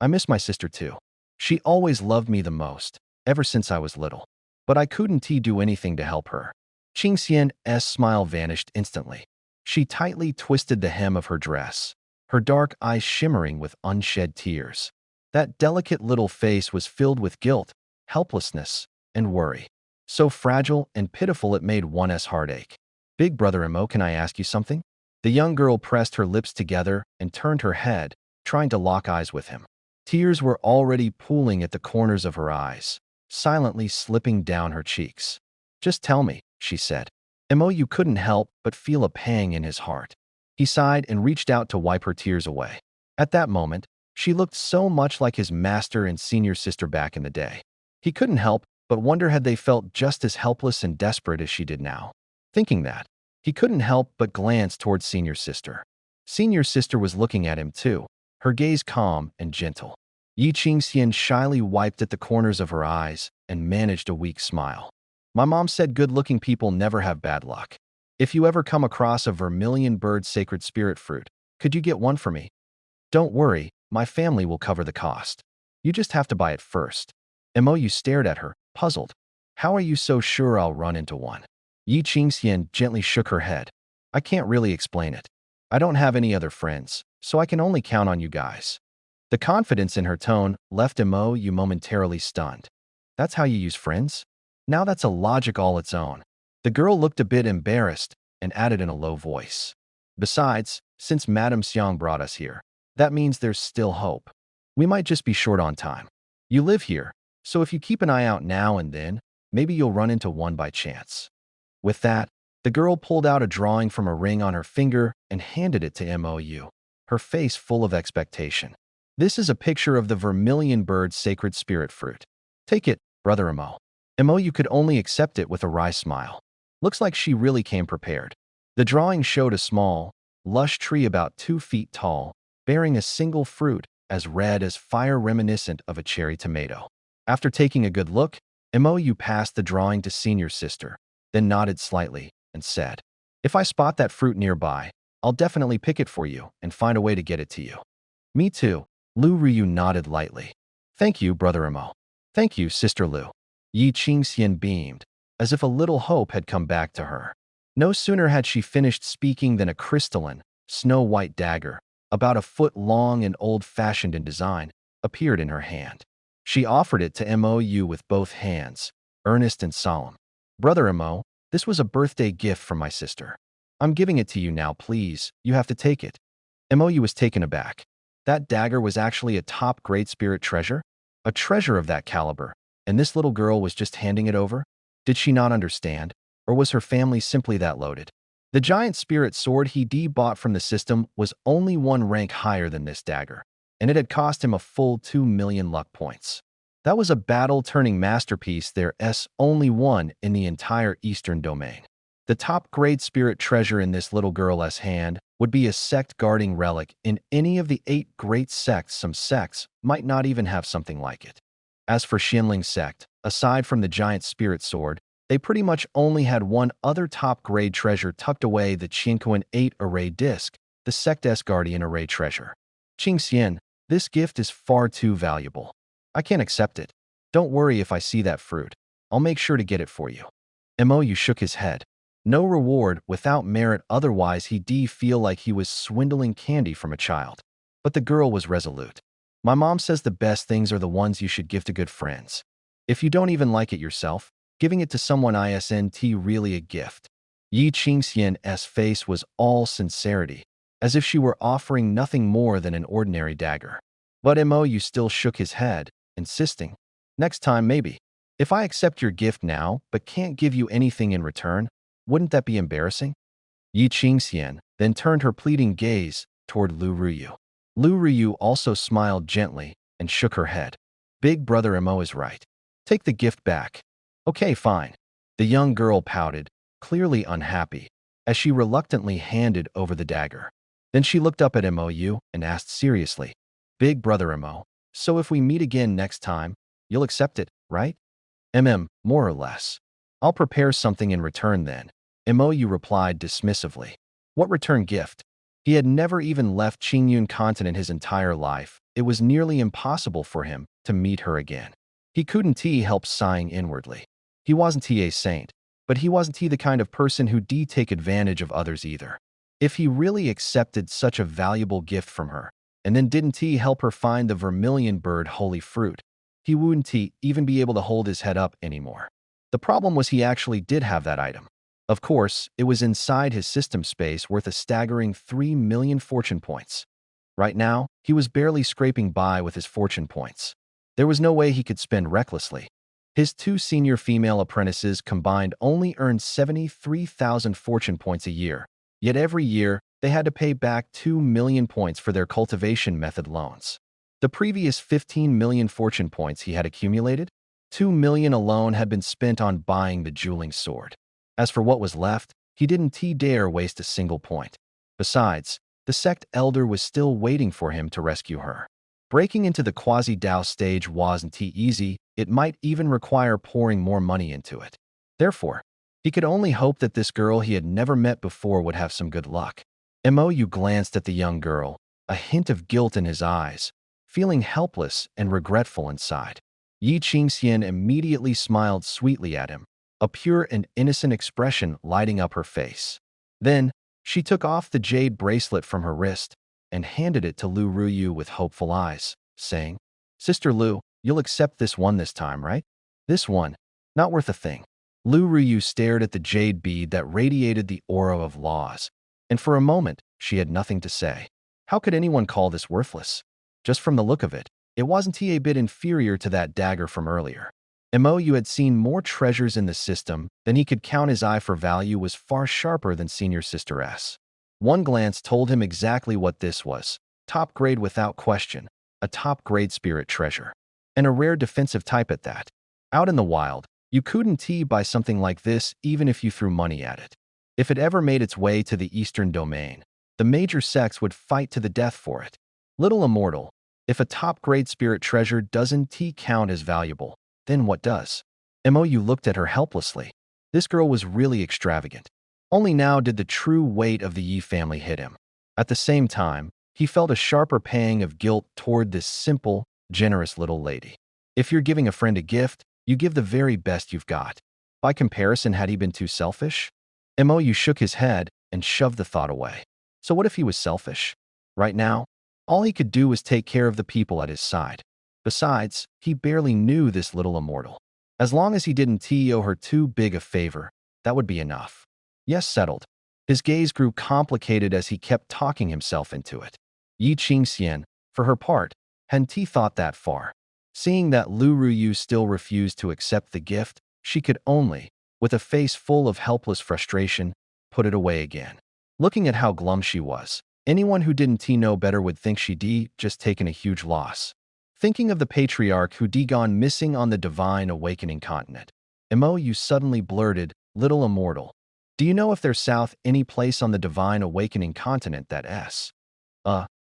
I miss my sister too. She always loved me the most, ever since I was little. But I couldn't do anything to help her. Qingxian's smile vanished instantly. She tightly twisted the hem of her dress, her dark eyes shimmering with unshed tears. That delicate little face was filled with guilt, helplessness, and worry. So fragile and pitiful it made one's heart ache. Big brother Mo, can I ask you something? The young girl pressed her lips together and turned her head, trying to lock eyes with him. Tears were already pooling at the corners of her eyes, silently slipping down her cheeks. Just tell me, she said. MOU couldn't help but feel a pang in his heart. He sighed and reached out to wipe her tears away. At that moment, she looked so much like his master and senior sister back in the day. He couldn't help but wonder had they felt just as helpless and desperate as she did now. Thinking that, he couldn't help but glance towards senior sister. Senior sister was looking at him too, her gaze calm and gentle. Yi Qingxian shyly wiped at the corners of her eyes and managed a weak smile. My mom said good-looking people never have bad luck. If you ever come across a vermilion bird sacred spirit fruit, could you get one for me? Don't worry, my family will cover the cost. You just have to buy it first. MOU stared at her, puzzled. How are you so sure I'll run into one? Yi Qingxian gently shook her head. I can't really explain it. I don't have any other friends, so I can only count on you guys. The confidence in her tone left Mo you momentarily stunned. That's how you use friends? Now that's a logic all its own. The girl looked a bit embarrassed and added in a low voice. Besides, since Madame Xiang brought us here, that means there's still hope. We might just be short on time. You live here, so if you keep an eye out now and then, maybe you'll run into one by chance. With that, the girl pulled out a drawing from a ring on her finger and handed it to Mou, her face full of expectation. This is a picture of the vermilion bird's sacred spirit fruit. Take it, Brother Mo. Mou could only accept it with a wry smile. Looks like she really came prepared. The drawing showed a small, lush tree about 2 feet tall, bearing a single fruit as red as fire reminiscent of a cherry tomato. After taking a good look, Mou passed the drawing to senior sister, then nodded slightly and said, "If I spot that fruit nearby, I'll definitely pick it for you and find a way to get it to you." "Me too." Lu Ryu nodded lightly. "Thank you, Brother Mo." "Thank you, Sister Lu." Yi Qingxian beamed, as if a little hope had come back to her. No sooner had she finished speaking than a crystalline, snow-white dagger, about a foot long and old-fashioned in design, appeared in her hand. She offered it to Mou with both hands, earnest and solemn. "Brother Mo, this was a birthday gift from my sister. I'm giving it to you now, please. You have to take it." Mou was taken aback. That dagger was actually a top-grade spirit treasure? A treasure of that caliber, and this little girl was just handing it over? Did she not understand? Or was her family simply that loaded? The giant spirit sword he bought from the system was only one rank higher than this dagger, and it had cost him a full 2 million luck points. That was a battle-turning masterpiece, there's only one in the entire Eastern domain. The top-grade spirit treasure in this little girl's hand would be a sect-guarding relic in any of the 8 great sects. Some sects might not even have something like it. As for Xinling sect, aside from the giant spirit sword, they pretty much only had one other top-grade treasure tucked away, the Qingquan 8 array disc, the sect's guardian array treasure. "Qingxian, this gift is far too valuable. I can't accept it. Don't worry if I see that fruit. I'll make sure to get it for you." Mou shook his head. No reward without merit, otherwise he'd feel like he was swindling candy from a child. But the girl was resolute. "My mom says the best things are the ones you should give to good friends. If you don't even like it yourself, giving it to someone isn't really a gift." Yi Qingxian's face was all sincerity, as if she were offering nothing more than an ordinary dagger. But Mou still shook his head, insisting, "Next time maybe. If I accept your gift now but can't give you anything in return, wouldn't that be embarrassing?" Yi Qingxian then turned her pleading gaze toward Lu Ryu. Lu Ryu also smiled gently and shook her head. "Big Brother Mo is right. Take the gift back." "Okay, fine." The young girl pouted, clearly unhappy, as she reluctantly handed over the dagger. Then she looked up at Mou and asked seriously, "Big Brother Mo, so if we meet again next time, you'll accept it, right?" More or less. "I'll prepare something in return then," Mou replied dismissively. What return gift? He had never even left Qingyun continent his entire life. It was nearly impossible for him to meet her again. He couldn't help sighing inwardly. He wasn't a saint, but he wasn't the kind of person who'd take advantage of others either. If he really accepted such a valuable gift from her, and then didn't help her find the vermilion bird holy fruit, he wouldn't even be able to hold his head up anymore. The problem was he actually did have that item. Of course, it was inside his system space, worth a staggering 3 million fortune points. Right now, he was barely scraping by with his fortune points. There was no way he could spend recklessly. His 2 senior female apprentices combined only earned 73,000 fortune points a year, yet every year they had to pay back 2 million points for their cultivation method loans. The previous 15 million fortune points he had accumulated, 2 million alone had been spent on buying the dueling sword. As for what was left, he didn't dare waste a single point. Besides, the sect elder was still waiting for him to rescue her. Breaking into the quasi-Dao stage wasn't easy, it might even require pouring more money into it. Therefore, he could only hope that this girl he had never met before would have some good luck. Mou glanced at the young girl, a hint of guilt in his eyes, feeling helpless and regretful inside. Yi Qingxian immediately smiled sweetly at him, a pure and innocent expression lighting up her face. Then, She took off the jade bracelet from her wrist and handed it to Lu Ruyu with hopeful eyes, saying, "Sister Lu, you'll accept this one this time, right? This one, not worth a thing." Lu Ruyu stared at the jade bead that radiated the aura of laws, and for a moment, she had nothing to say. How could anyone call this worthless? Just from the look of it, it wasn't a bit inferior to that dagger from earlier. Mou had seen more treasures in the system than he could count. His eye for value was far sharper than Senior Sister S. One glance told him exactly what this was. Top grade without question. A top grade spirit treasure. And a rare defensive type at that. Out in the wild, you couldn't buy something like this even if you threw money at it. If it ever made its way to the Eastern Domain, the major sects would fight to the death for it. Little Immortal, if a top-grade spirit treasure doesn't count as valuable, then what does? Mou looked at her helplessly. This girl was really extravagant. Only now did the true weight of the Yi family hit him. At the same time, he felt a sharper pang of guilt toward this simple, generous little lady. If you're giving a friend a gift, you give the very best you've got. By comparison, had he been too selfish? Mou shook his head and shoved the thought away. So what if he was selfish? Right now, all he could do was take care of the people at his side. Besides, he barely knew this little immortal. As long as he didn't owe her too big a favor, that would be enough. Yes, settled. His gaze grew complicated as he kept talking himself into it. Yi Qingxian, for her part, hadn't thought that far. Seeing that Lu Ruyu still refused to accept the gift, she could only, with a face full of helpless frustration, put it away again. Looking at how glum she was, anyone who didn't know better would think she'd just taken a huge loss. Thinking of the patriarch who'd gone missing on the Divine Awakening continent, Mou suddenly blurted, "Little Immortal, do you know if there's any place on the Divine Awakening continent that's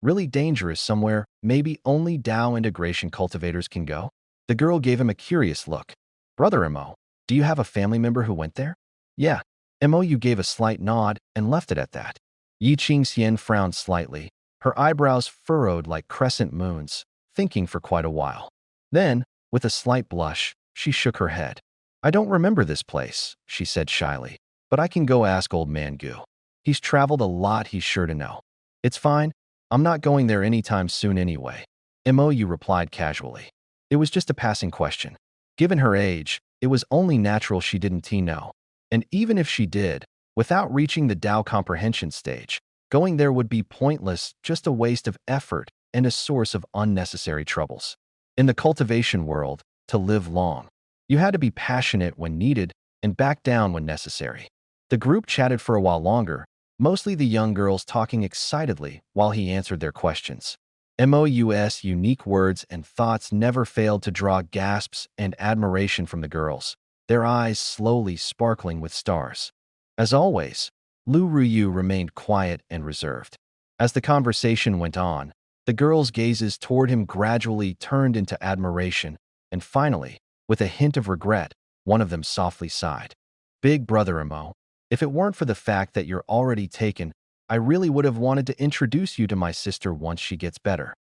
really dangerous somewhere, maybe only Dao integration cultivators can go?" The girl gave him a curious look. "Brother Mo, do you have a family member who went there?" "Yeah." Mou gave a slight nod and left it at that. Yi Qingxian frowned slightly, her eyebrows furrowed like crescent moons, thinking for quite a while. Then, with a slight blush, she shook her head. "I don't remember this place," she said shyly, "but I can go ask old man Gu. He's traveled a lot, he's sure to know." "It's fine. I'm not going there anytime soon anyway," Mou replied casually. It was just a passing question. Given her age, it was only natural she didn't know. And even if she did, without reaching the Dao comprehension stage, going there would be pointless, just a waste of effort and a source of unnecessary troubles. In the cultivation world, to live long, you had to be passionate when needed and back down when necessary. The group chatted for a while longer, mostly the young girls talking excitedly while he answered their questions. Mou's unique words and thoughts never failed to draw gasps and admiration from the girls, their eyes slowly sparkling with stars. As always, Lu Ruyu remained quiet and reserved. As the conversation went on, the girls' gazes toward him gradually turned into admiration, and finally, with a hint of regret, one of them softly sighed. "Big brother Mo, if it weren't for the fact that you're already taken, I really would have wanted to introduce you to my sister once she gets better.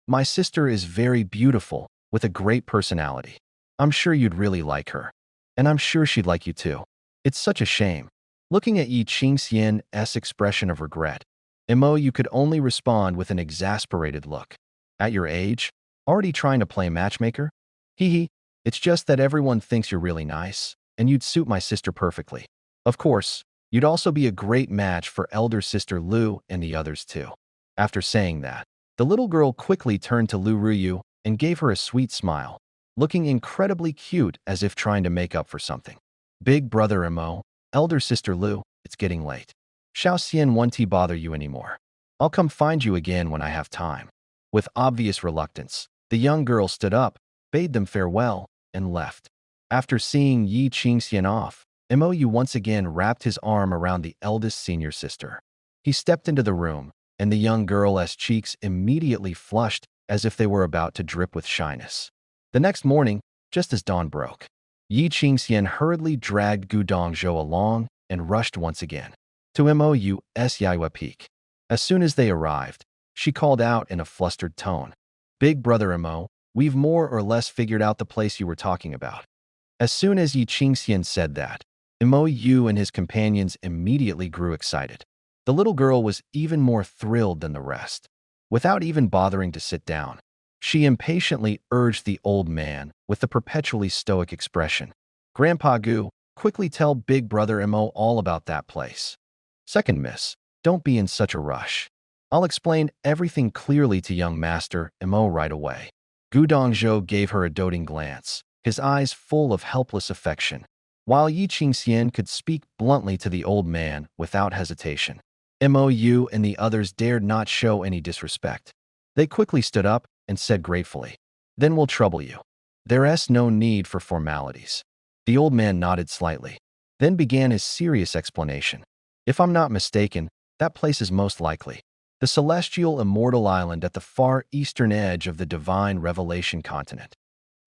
My sister is very beautiful, with a great personality. I'm sure you'd really like her. And I'm sure she'd like you too. It's such a shame." Looking at Yi Qingxian's expression of regret, Mou could only respond with an exasperated look. "At your age? Already trying to play matchmaker? Hee hee, it's just that everyone thinks you're really nice, and you'd suit my sister perfectly. Of course, you'd also be a great match for elder sister Lu and the others too." After saying that, the little girl quickly turned to Lu Ruyu and gave her a sweet smile, looking incredibly cute as if trying to make up for something. "Big brother Mo, elder sister Lu, it's getting late. Xiao Xian won't bother you anymore. I'll come find you again when I have time." With obvious reluctance, the young girl stood up, bade them farewell, and left. After seeing Yi Qingxian off, Mou once again wrapped his arm around the eldest senior sister. He stepped into the room, and the young girl's cheeks immediately flushed as if they were about to drip with shyness. The next morning, just as dawn broke, Yi Qingxian hurriedly dragged Gu Dongzhou along and rushed once again to Mou's Yaiwa Peak. As soon as they arrived, she called out in a flustered tone, "Big brother Mo, we've more or less figured out the place you were talking about." As soon as Yi Qingxian said that, Mou and his companions immediately grew excited. The little girl was even more thrilled than the rest. Without even bothering to sit down, she impatiently urged the old man with the perpetually stoic expression. Grandpa Gu, quickly tell Big Brother Mo all about that place. Second miss, don't be in such a rush. I'll explain everything clearly to young Master Mo right away. Gu Dongzhou gave her a doting glance, his eyes full of helpless affection, while Yi Qingxian could speak bluntly to the old man without hesitation. Mou and the others dared not show any disrespect. They quickly stood up and said gratefully, "Then we'll trouble you. There's no need for formalities." The old man nodded slightly, then began his serious explanation. "If I'm not mistaken, that place is most likely the celestial immortal island at the far eastern edge of the divine revelation continent.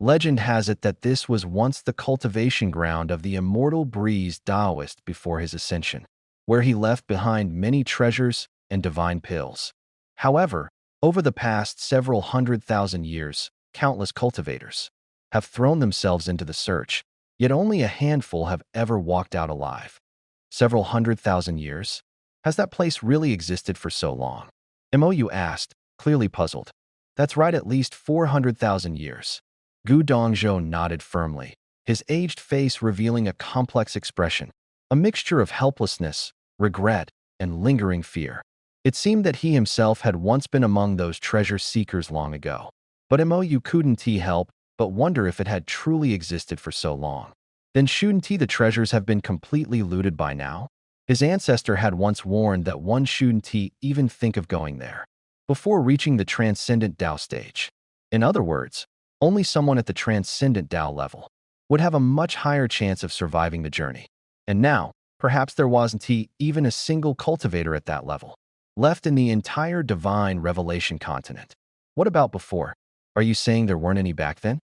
Legend has it that this was once the cultivation ground of the immortal breeze Taoist before his ascension, where he left behind many treasures and divine pills. However, over the past several 100,000 years, countless cultivators have thrown themselves into the search, yet only a handful have ever walked out alive. Several 100,000 years? Has that place really existed for so long?" Mou asked, clearly puzzled. "That's right, at least 400,000 years." Gu Dongzhou nodded firmly, his aged face revealing a complex expression, a mixture of helplessness, regret, and lingering fear. It seemed that he himself had once been among those treasure seekers long ago. But Mou couldn't help but wonder if it had truly existed for so long. Then shouldn't the treasures have been completely looted by now? His ancestor had once warned that one shouldn't even think of going there before reaching the transcendent Tao stage. In other words, only someone at the transcendent Tao level would have a much higher chance of surviving the journey. And now, perhaps there wasn't even a single cultivator at that level left in the entire divine revelation continent. What about before? Are you saying there weren't any back then?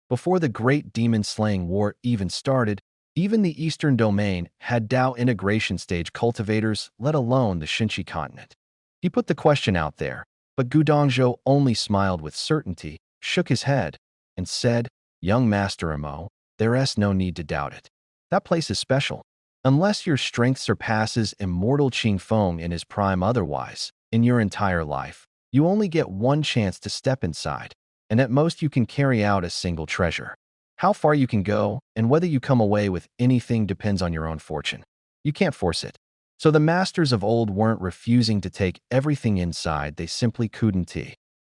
Before the great demon-slaying war even started, even the Eastern Domain had Tao integration stage cultivators, let alone the Shinchi continent. He put the question out there, but Gu Dongzhou only smiled with certainty, shook his head, and said, "Young Master Mo, there's no need to doubt it. That place is special. Unless your strength surpasses immortal Qing Feng in his prime otherwise, in your entire life, you only get one chance to step inside, and at most you can carry out a single treasure. How far you can go and whether you come away with anything depends on your own fortune. You can't force it." So the masters of old weren't refusing to take everything inside, they simply couldn't.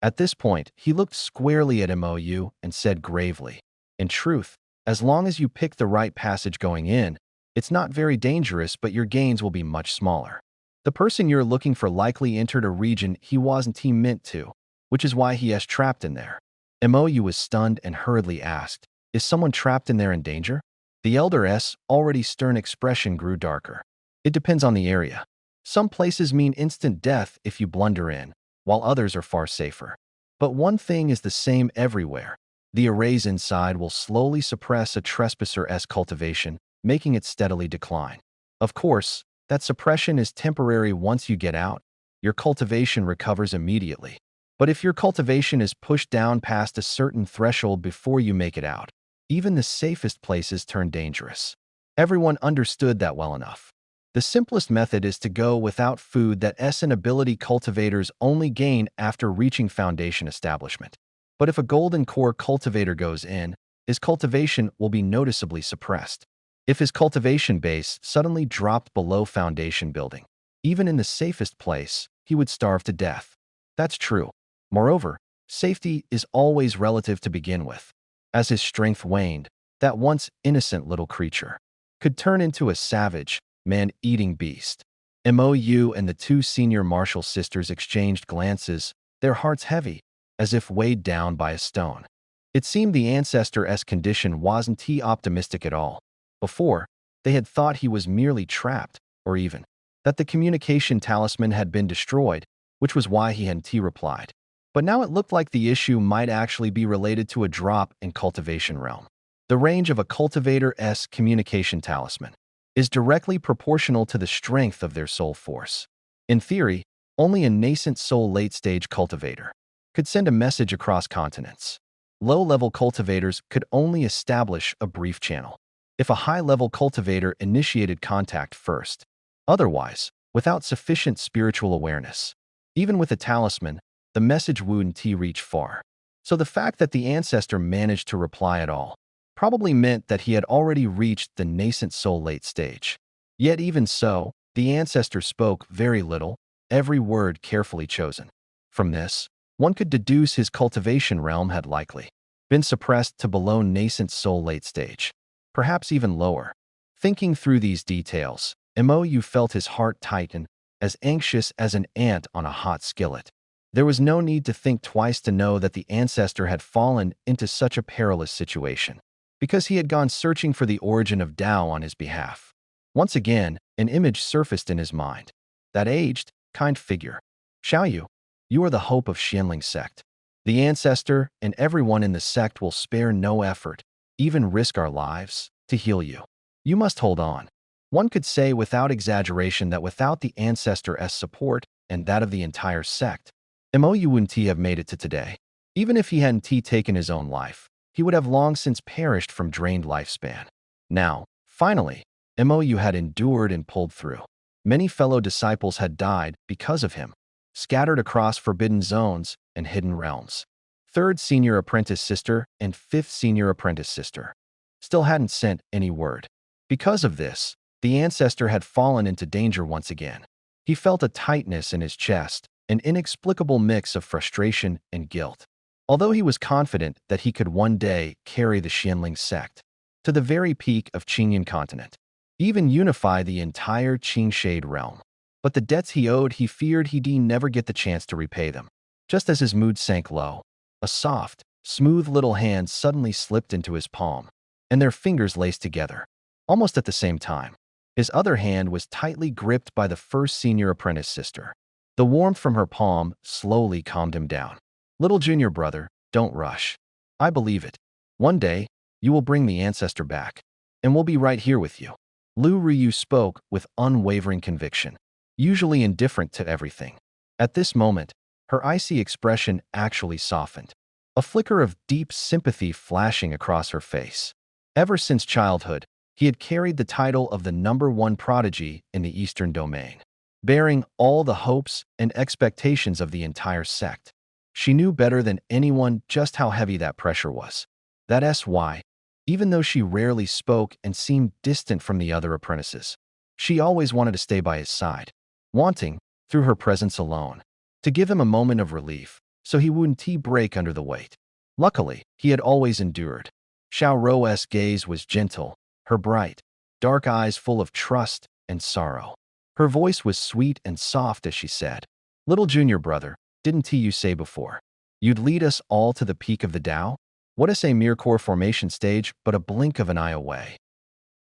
At this point, he looked squarely at Mou and said gravely, "In truth, as long as you pick the right passage going in, it's not very dangerous, but your gains will be much smaller. The person you're looking for likely entered a region he wasn't meant to, which is why he is trapped in there." Mou was stunned and hurriedly asked, "Is someone trapped in there in danger?" The elder's already stern expression grew darker. "It depends on the area. Some places mean instant death if you blunder in, while others are far safer. But one thing is the same everywhere. The arrays inside will slowly suppress a trespasser's cultivation, making it steadily decline. Of course, that suppression is temporary. Once you get out, your cultivation recovers immediately. But if your cultivation is pushed down past a certain threshold before you make it out, even the safest places turn dangerous." Everyone understood that well enough. The simplest method is to go without food. That's an ability cultivators only gain after reaching foundation establishment. But if a golden core cultivator goes in, his cultivation will be noticeably suppressed. If his cultivation base suddenly dropped below foundation building, even in the safest place, he would starve to death. That's true. Moreover, safety is always relative to begin with. As his strength waned, that once innocent little creature could turn into a savage, man-eating beast. Mou and the two senior martial sisters exchanged glances, their hearts heavy, as if weighed down by a stone. It seemed the ancestor's condition wasn't optimistic at all. Before, they had thought he was merely trapped, or even that the communication talisman had been destroyed, which was why he hadn't replied. But now it looked like the issue might actually be related to a drop in cultivation realm. The range of a cultivator's communication talisman is directly proportional to the strength of their soul force. In theory, only a nascent soul late-stage cultivator could send a message across continents. Low-level cultivators could only establish a brief channel if a high-level cultivator initiated contact first. Otherwise, without sufficient spiritual awareness. Even with a talisman, the message wouldn't reach far. So the fact that the ancestor managed to reply at all probably meant that he had already reached the nascent soul late stage. Yet even so, the ancestor spoke very little, every word carefully chosen. From this, one could deduce his cultivation realm had likely been suppressed to below nascent soul late stage, perhaps even lower. Thinking through these details, Mou felt his heart tighten, as anxious as an ant on a hot skillet. There was no need to think twice to know that the ancestor had fallen into such a perilous situation, because he had gone searching for the origin of Tao on his behalf. Once again, an image surfaced in his mind. That aged, kind figure. Xiaoyu, you are the hope of Xianling sect. The ancestor and everyone in the sect will spare no effort, even risk our lives, to heal you. You must hold on. One could say without exaggeration that without the ancestor's support and that of the entire sect, Mou wouldn't have made it to today. Even if he hadn't taken his own life, he would have long since perished from drained lifespan. Now, finally, Mou had endured and pulled through. Many fellow disciples had died because of him, scattered across forbidden zones and hidden realms. Third senior apprentice sister and fifth senior apprentice sister still hadn't sent any word. Because of this, the ancestor had fallen into danger once again. He felt a tightness in his chest, an inexplicable mix of frustration and guilt. Although he was confident that he could one day carry the Xianling sect to the very peak of Qingyan continent, even unify the entire Qingshade realm. But the debts he owed, he feared he'd never get the chance to repay them. Just as his mood sank low, a soft, smooth little hand suddenly slipped into his palm, and their fingers laced together. Almost at the same time, his other hand was tightly gripped by the first senior apprentice sister. The warmth from her palm slowly calmed him down. Little junior brother, don't rush. I believe it. One day, you will bring the ancestor back, and we'll be right here with you. Lu Ryu spoke with unwavering conviction, usually indifferent to everything. At this moment, her icy expression actually softened, a flicker of deep sympathy flashing across her face. Ever since childhood, he had carried the title of the #1 prodigy in the Eastern Domain, bearing all the hopes and expectations of the entire sect. She knew better than anyone just how heavy that pressure was. That's why, even though she rarely spoke and seemed distant from the other apprentices, she always wanted to stay by his side, wanting, through her presence alone, to give him a moment of relief so he wouldn't break under the weight. Luckily, he had always endured. Xiao Ro's gaze was gentle, her bright, dark eyes full of trust and sorrow. Her voice was sweet and soft as she said, "Little junior brother, didn't you say before you'd lead us all to the peak of the Tao? What is a mere core formation stage but a blink of an eye away?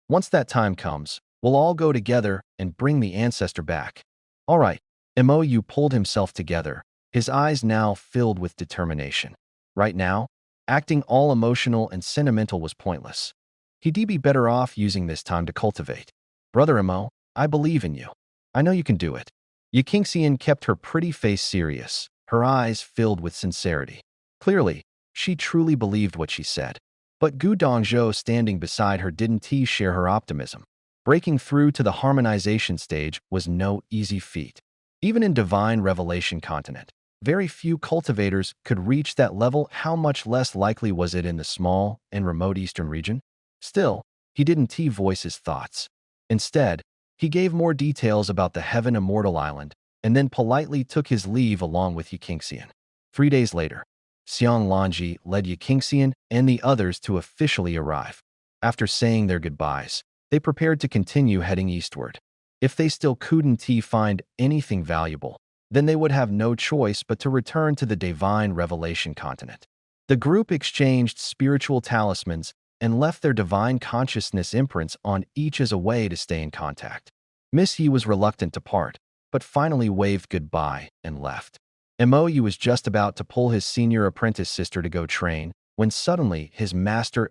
Once that time comes, we'll all go together and bring the ancestor back." All right, Mou pulled himself together, his eyes now filled with determination. Right now, acting all emotional and sentimental was pointless. He'd be better off using this time to cultivate. Brother Mou, I believe in you. I know you can do it. Yiqingxian kept her pretty face serious, her eyes filled with sincerity. Clearly, she truly believed what she said. But Gu Dongzhou standing beside her didn't share her optimism. Breaking through to the harmonization stage was no easy feat. Even in Divine Revelation continent, very few cultivators could reach that level. How much less likely was it in the small and remote eastern region? Still, he didn't voice his thoughts. Instead, he gave more details about the Heaven Immortal Island, and then politely took his leave along with Yiqingxian. 3 days later, Xiang Lanji led Yiqingxian and the others to officially arrive. After saying their goodbyes, they prepared to continue heading eastward. If they still couldn't find anything valuable, then they would have no choice but to return to the Divine Revelation continent. The group exchanged spiritual talismans and left their divine consciousness imprints on each as a way to stay in contact. Miss Yi was reluctant to part, but finally waved goodbye and left. Mou was just about to pull his senior apprentice sister to go train, when suddenly his master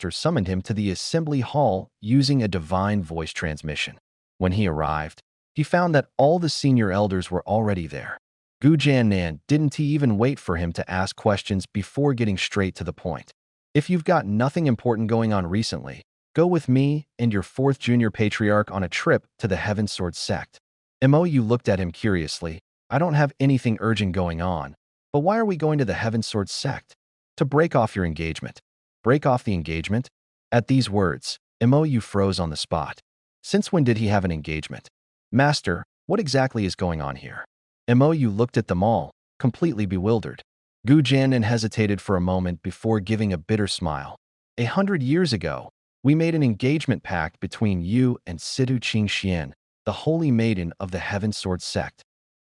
summoned him to the assembly hall using a divine voice transmission. When he arrived, he found that all the senior elders were already there. Gu Jiannan didn't even wait for him to ask questions before getting straight to the point. If you've got nothing important going on recently, go with me and your 4th junior patriarch on a trip to the Heaven Sword sect. Mou looked at him curiously. I don't have anything urgent going on, but why are we going to the Heaven Sword sect? To break off your engagement. Break off the engagement? At these words, Mou froze on the spot. Since when did he have an engagement? Master, what exactly is going on here? Mou looked at them all, completely bewildered. Gu Jianan hesitated for a moment before giving a bitter smile. 100 years ago, we made an engagement pact between you and Sidu Qingxian, the holy maiden of the Heaven Sword sect.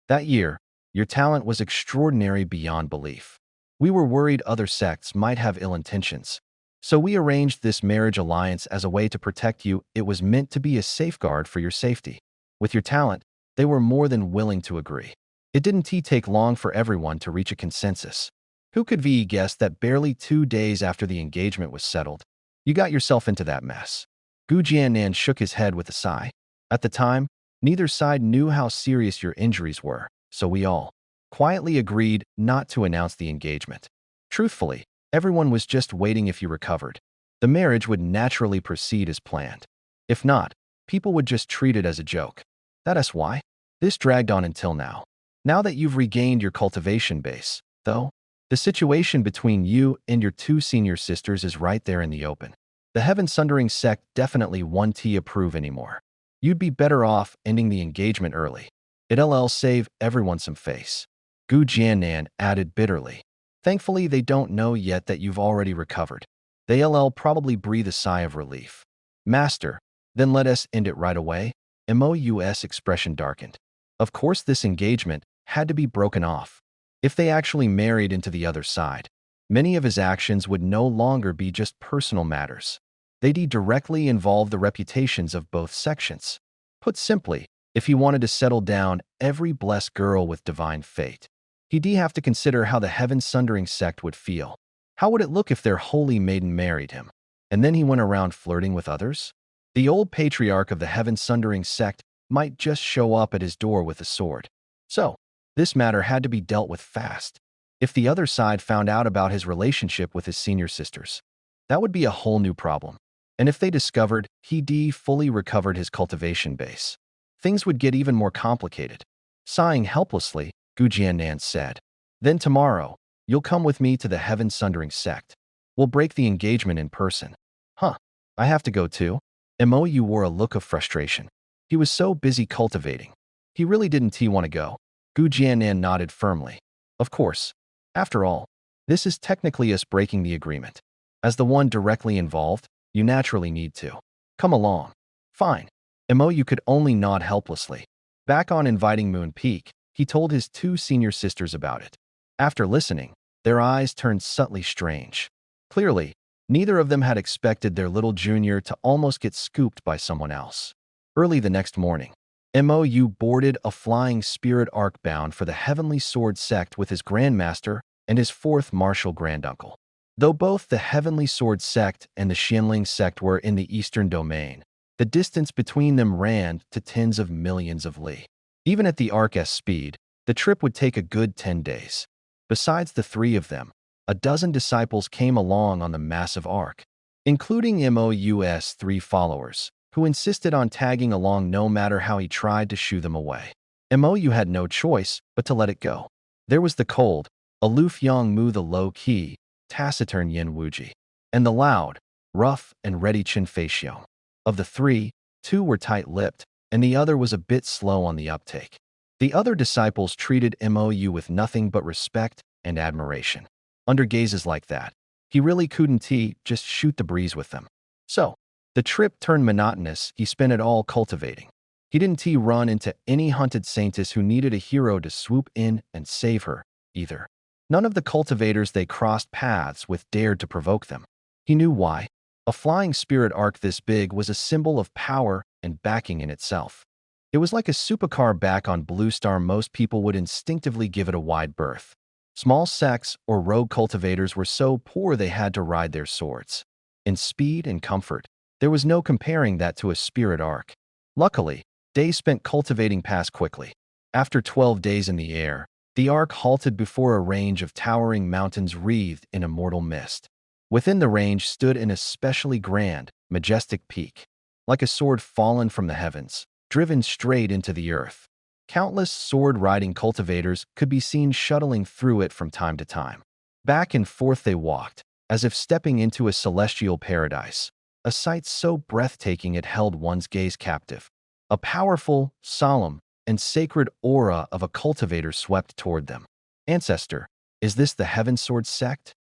That year, your talent was extraordinary beyond belief. We were worried other sects might have ill intentions. So we arranged this marriage alliance as a way to protect you. It was meant to be a safeguard for your safety. With your talent, they were more than willing to agree. It didn't take long for everyone to reach a consensus. Who could have guessed that barely 2 days after the engagement was settled, you got yourself into that mess? Gu Jianan shook his head with a sigh. At the time, neither side knew how serious your injuries were, so we all quietly agreed not to announce the engagement. Truthfully, everyone was just waiting if you recovered. The marriage would naturally proceed as planned. If not, people would just treat it as a joke. That's why this dragged on until now. Now that you've regained your cultivation base, though, the situation between you and your 2 senior sisters is right there in the open. The Heaven Sundering sect definitely won't approve anymore. You'd be better off ending the engagement early. It'll save everyone some face. Gu Jianan added bitterly. Thankfully, they don't know yet that you've already recovered. They'll probably breathe a sigh of relief. Master, then let us end it right away. Mou's expression darkened. Of course, this engagement had to be broken off. If they actually married into the other side, many of his actions would no longer be just personal matters. They'd directly involve the reputations of both sections. Put simply, if he wanted to settle down every blessed girl with divine fate, he'd have to consider how the Heaven Sundering sect would feel. How would it look if their holy maiden married him, and then he went around flirting with others? The old patriarch of the Heaven Sundering sect might just show up at his door with a sword. So, this matter had to be dealt with fast. If the other side found out about his relationship with his senior sisters, that would be a whole new problem. And if they discovered he'd fully recovered his cultivation base, things would get even more complicated. Sighing helplessly, Gu Jianan said, Then tomorrow, you'll come with me to the Heaven Sundering sect. We'll break the engagement in person. Huh, I have to go too? Mou wore a look of frustration. He was so busy cultivating. He really didn't want to go. Gu Jianan nodded firmly. Of course. After all, this is technically us breaking the agreement. As the one directly involved, you naturally need to. Come along. Fine. Mou could only nod helplessly. Back on inviting Moon Peak, he told his 2 senior sisters about it. After listening, their eyes turned subtly strange. Clearly, neither of them had expected their little junior to almost get scooped by someone else. Early the next morning, Mou boarded a flying spirit arc bound for the Heavenly Sword sect with his grandmaster and his 4th martial granduncle. Though both the Heavenly Sword sect and the Xianling sect were in the eastern domain, the distance between them ran to tens of millions of li. Even at the arc's speed, the trip would take a good 10 days. Besides the 3 of them, a dozen disciples came along on the massive arc, including Mou's 3 followers, who insisted on tagging along no matter how he tried to shoo them away. Mou had no choice but to let it go. There was the cold, aloof Yongmu, the low-key, taciturn Yin Wuji, and the loud, rough, and ready Qin Feixiong. Of the 3, 2 were tight-lipped, and the other was a bit slow on the uptake. The other disciples treated Mou with nothing but respect and admiration. Under gazes like that, he really couldn't just shoot the breeze with them. So, the trip turned monotonous. He spent it all cultivating. He didn't run into any hunted saintess who needed a hero to swoop in and save her, either. None of the cultivators they crossed paths with dared to provoke them. He knew why. A flying spirit arc this big was a symbol of power and backing in itself. It was like a supercar back on Blue Star. Most people would instinctively give it a wide berth. Small sects or rogue cultivators were so poor they had to ride their swords. In speed and comfort, there was no comparing that to a spirit arc. Luckily, days spent cultivating passed quickly. After 12 days in the air, the arc halted before a range of towering mountains wreathed in immortal mist. Within the range stood an especially grand, majestic peak, like a sword fallen from the heavens, driven straight into the earth. Countless sword-riding cultivators could be seen shuttling through it from time to time. Back and forth they walked, as if stepping into a celestial paradise, a sight so breathtaking it held one's gaze captive. A powerful, solemn, and sacred aura of a cultivator swept toward them. Ancestor, is this the Heaven Sword sect?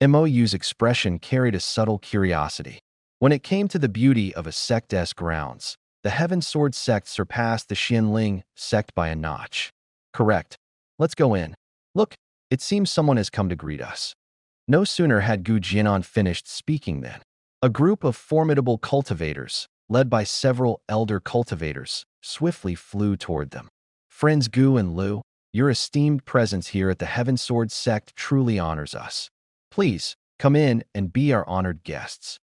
Mou's expression carried a subtle curiosity. When it came to the beauty of a sect's grounds, the Heaven Sword sect surpassed the Xianling sect by a notch. Correct. Let's go in. Look, it seems someone has come to greet us. No sooner had Gu Jianan finished speaking than a group of formidable cultivators, led by several elder cultivators, swiftly flew toward them. Friends Gu and Lu, your esteemed presence here at the Heaven Sword sect truly honors us. Please, come in and be our honored guests.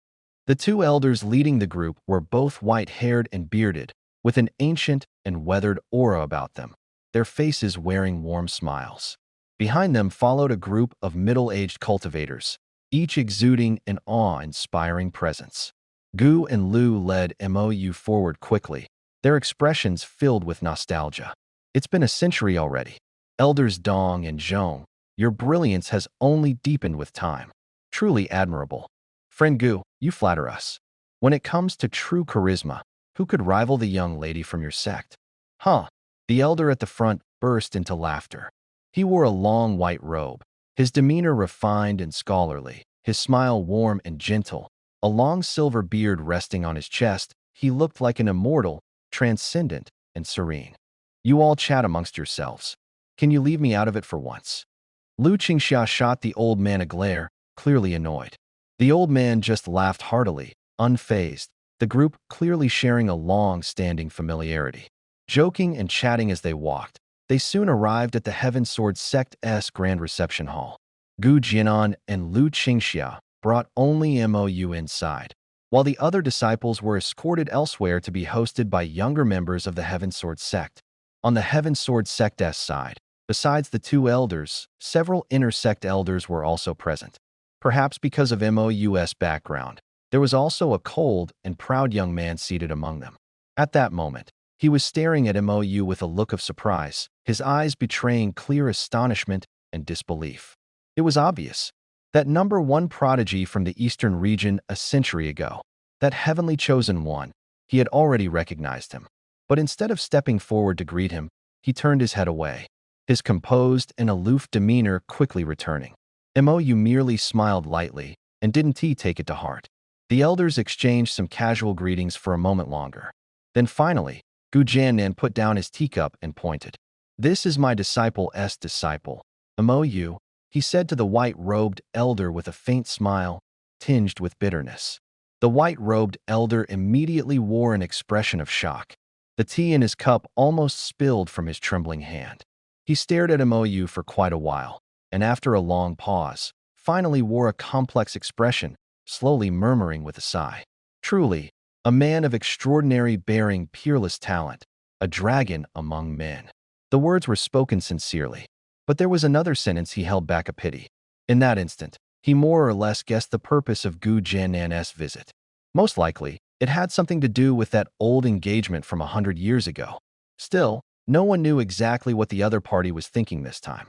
The two elders leading the group were both white-haired and bearded, with an ancient and weathered aura about them, their faces wearing warm smiles. Behind them followed a group of middle-aged cultivators, each exuding an awe-inspiring presence. Gu and Lu led Mou forward quickly, their expressions filled with nostalgia. It's been a century already. Elders Dong and Zhong, your brilliance has only deepened with time. Truly admirable. Friend Gu, you flatter us. When it comes to true charisma, who could rival the young lady from your sect? Huh? The elder at the front burst into laughter. He wore a long white robe, his demeanor refined and scholarly, his smile warm and gentle. A long silver beard resting on his chest, he looked like an immortal, transcendent, and serene. You all chat amongst yourselves. Can you leave me out of it for once? Lu Qingxia shot the old man a glare, clearly annoyed. The old man just laughed heartily, unfazed, the group clearly sharing a long-standing familiarity. Joking and chatting as they walked, they soon arrived at the Heaven Sword Sect's Grand Reception Hall. Gu Jianan and Lu Qingxia brought only Mou inside, while the other disciples were escorted elsewhere to be hosted by younger members of the Heaven Sword Sect. On the Heaven Sword Sect's side, besides the two elders, several inner sect elders were also present. Perhaps because of Mou's background, there was also a cold and proud young man seated among them. At that moment, he was staring at Mou with a look of surprise, his eyes betraying clear astonishment and disbelief. It was obvious. That number one prodigy from the eastern region a century ago, that heavenly chosen one, he had already recognized him. But instead of stepping forward to greet him, he turned his head away, his composed and aloof demeanor quickly returning. Mou merely smiled lightly, and didn't he take it to heart. The elders exchanged some casual greetings for a moment longer. Then finally, Gu Jianan put down his teacup and pointed. This is my disciple's disciple, Mou, he said to the white-robed elder with a faint smile, tinged with bitterness. The white-robed elder immediately wore an expression of shock. The tea in his cup almost spilled from his trembling hand. He stared at Mou for quite a while, and after a long pause, finally wore a complex expression, slowly murmuring with a sigh. Truly, a man of extraordinary bearing, peerless talent, a dragon among men. The words were spoken sincerely, but there was another sentence he held back a pity. In that instant, he more or less guessed the purpose of Gu Jianan's visit. Most likely, it had something to do with that old engagement from 100 years ago. Still, no one knew exactly what the other party was thinking this time.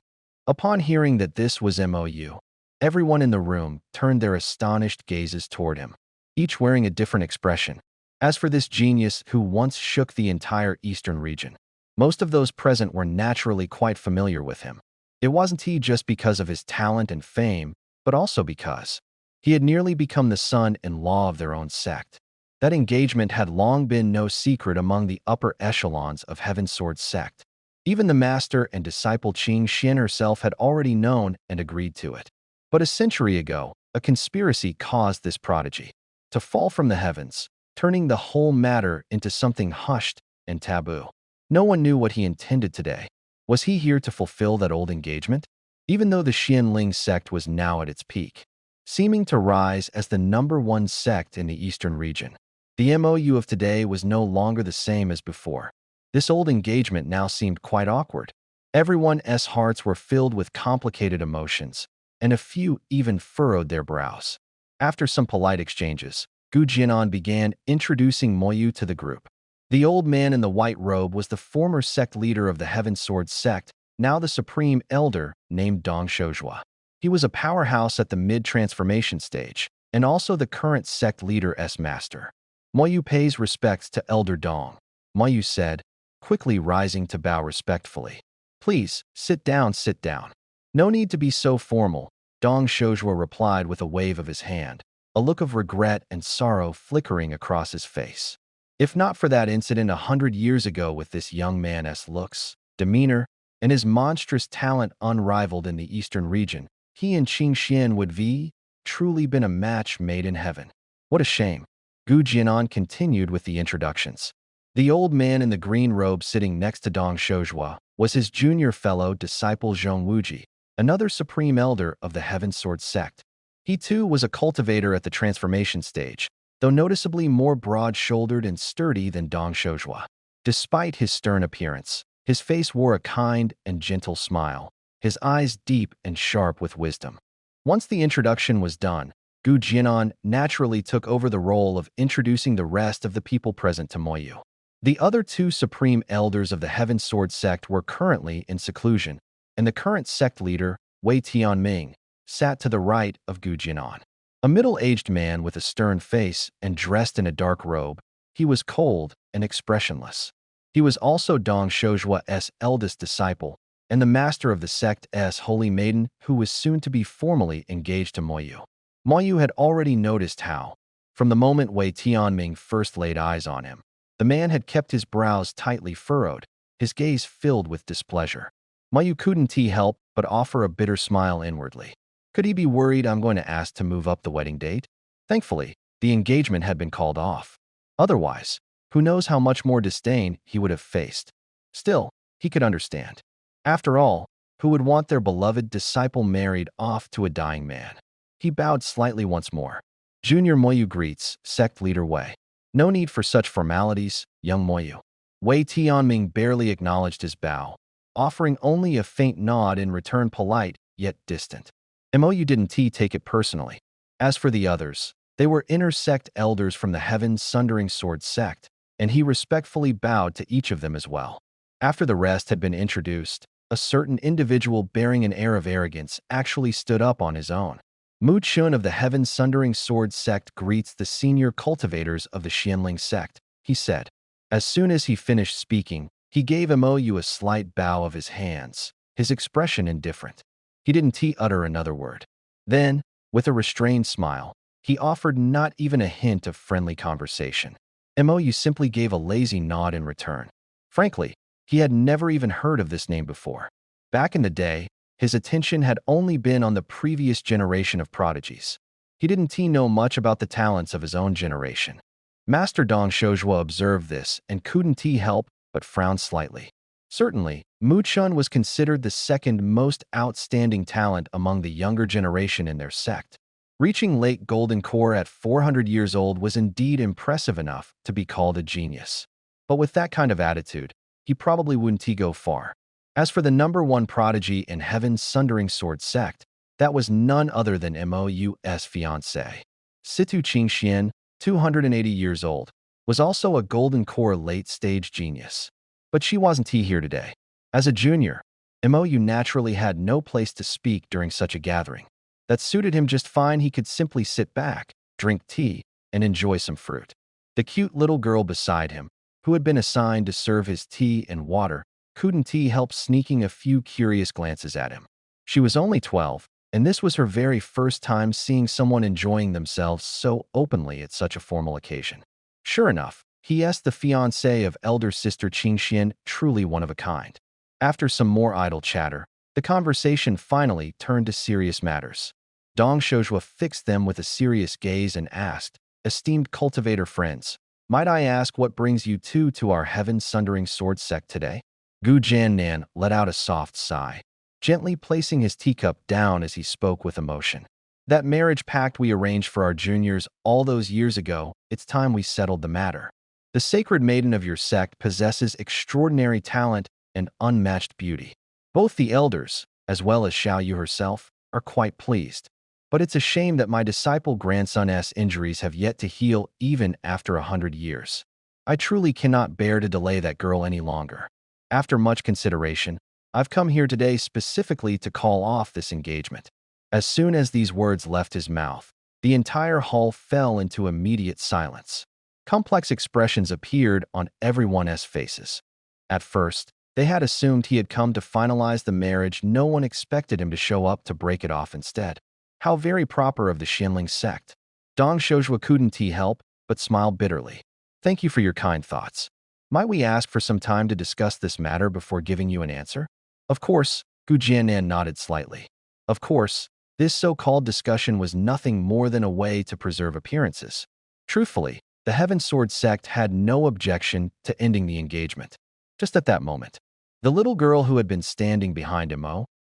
Upon hearing that this was Mou, everyone in the room turned their astonished gazes toward him, each wearing a different expression. As for this genius who once shook the entire eastern region, most of those present were naturally quite familiar with him. It wasn't he just because of his talent and fame, but also because he had nearly become the son-in-law of their own sect. That engagement had long been no secret among the upper echelons of Heaven Sword sect. Even the master and disciple Qing Xian herself had already known and agreed to it. But a century ago, a conspiracy caused this prodigy to fall from the heavens, turning the whole matter into something hushed and taboo. No one knew what he intended today. Was he here to fulfill that old engagement? Even though the Xianling sect was now at its peak, seeming to rise as the number one sect in the eastern region, the Mou of today was no longer the same as before. This old engagement now seemed quite awkward. Everyone's hearts were filled with complicated emotions, and a few even furrowed their brows. After some polite exchanges, Gu Jianan began introducing Mou to the group. The old man in the white robe was the former sect leader of the Heaven Sword sect, now the supreme elder, named Dong Shozhua. He was a powerhouse at the mid-transformation stage, and also the current sect leader master. Moyu pays respects to Elder Dong. Moyu said, quickly rising to bow respectfully. Please, sit down, sit down. No need to be so formal, Dong Shozhua replied with a wave of his hand, a look of regret and sorrow flickering across his face. If not for that incident 100 years ago with this young man's looks, demeanor, and his monstrous talent unrivaled in the eastern region, he and Qing Xian would have truly been a match made in heaven. What a shame. Gu Jianan continued with the introductions. The old man in the green robe sitting next to Dong Shozhua was his junior fellow disciple Zhong Wuji, another supreme elder of the Heaven Sword sect. He too was a cultivator at the transformation stage, though noticeably more broad-shouldered and sturdy than Dong Shozhua. Despite his stern appearance, his face wore a kind and gentle smile, his eyes deep and sharp with wisdom. Once the introduction was done, Gu Jianan naturally took over the role of introducing the rest of the people present to Moyu. The other two supreme elders of the Heaven Sword sect were currently in seclusion, and the current sect leader, Wei Tianming, sat to the right of Gu Jianan. A middle-aged man with a stern face and dressed in a dark robe, he was cold and expressionless. He was also Dong Shozhua's eldest disciple and the master of the sect's holy maiden who was soon to be formally engaged to Moyu. Moyu had already noticed how, from the moment Wei Tianming first laid eyes on him, the man had kept his brows tightly furrowed, his gaze filled with displeasure. Moyu couldn't help but offer a bitter smile inwardly. Could he be worried I'm going to ask to move up the wedding date? Thankfully, the engagement had been called off. Otherwise, who knows how much more disdain he would have faced. Still, he could understand. After all, who would want their beloved disciple married off to a dying man? He bowed slightly once more. Junior Moyu greets, sect leader Wei. No need for such formalities, young Moyu. Wei Tianming barely acknowledged his bow, offering only a faint nod in return, polite yet distant. Moyu didn't take it personally. As for the others, they were inner sect elders from the Heaven Sundering Sword sect, and he respectfully bowed to each of them as well. After the rest had been introduced, a certain individual bearing an air of arrogance actually stood up on his own. Mu Chun of the Heaven Sundering Sword sect greets the senior cultivators of the Xianling sect, he said. As soon as he finished speaking, he gave Moyu a slight bow of his hands, his expression indifferent. He didn't utter another word. Then, with a restrained smile, he offered not even a hint of friendly conversation. Moyu simply gave a lazy nod in return. Frankly, he had never even heard of this name before. Back in the day, his attention had only been on the previous generation of prodigies. He didn't know much about the talents of his own generation. Master Dong Shozhua observed this and couldn't help but frown slightly. Certainly, Mu Chun was considered the second most outstanding talent among the younger generation in their sect. Reaching late golden core at 400 years old was indeed impressive enough to be called a genius. But with that kind of attitude, he probably wouldn't go far. As for the number one prodigy in Heaven's Sundering Sword sect, that was none other than Mou's fiancée. Situ Qingxian, 280 years old, was also a golden core late-stage genius. But she wasn't here today. As a junior, Mou naturally had no place to speak during such a gathering. That suited him just fine. He could simply sit back, drink tea, and enjoy some fruit. The cute little girl beside him, who had been assigned to serve his tea and water, couldn't help sneaking a few curious glances at him. She was only 12, and this was her very first time seeing someone enjoying themselves so openly at such a formal occasion. Sure enough, he asked the fiancé of elder sister Qingxian, truly one of a kind. After some more idle chatter, the conversation finally turned to serious matters. Dong Shozhua fixed them with a serious gaze and asked, "Esteemed cultivator friends, might I ask what brings you two to our Heaven Sundering Sword sect today?" Gu Jianan let out a soft sigh, gently placing his teacup down as he spoke with emotion. "That marriage pact we arranged for our juniors all those years ago, it's time we settled the matter. The sacred maiden of your sect possesses extraordinary talent and unmatched beauty. Both the elders, as well as Xiao Yu herself, are quite pleased. But it's a shame that my disciple grandson's injuries have yet to heal even after 100 years. I truly cannot bear to delay that girl any longer. After much consideration, I've come here today specifically to call off this engagement." As soon as these words left his mouth, the entire hall fell into immediate silence. Complex expressions appeared on everyone's faces. At first, they had assumed he had come to finalize the marriage. No one expected him to show up to break it off instead. How very proper of the Xianling sect. Dong Shojua couldn't help but smile bitterly. "Thank you for your kind thoughts. Might we ask for some time to discuss this matter before giving you an answer?" "Of course," Gu Jianan nodded slightly. Of course, this so-called discussion was nothing more than a way to preserve appearances. Truthfully, the Heaven Sword sect had no objection to ending the engagement. Just at that moment, the little girl who had been standing behind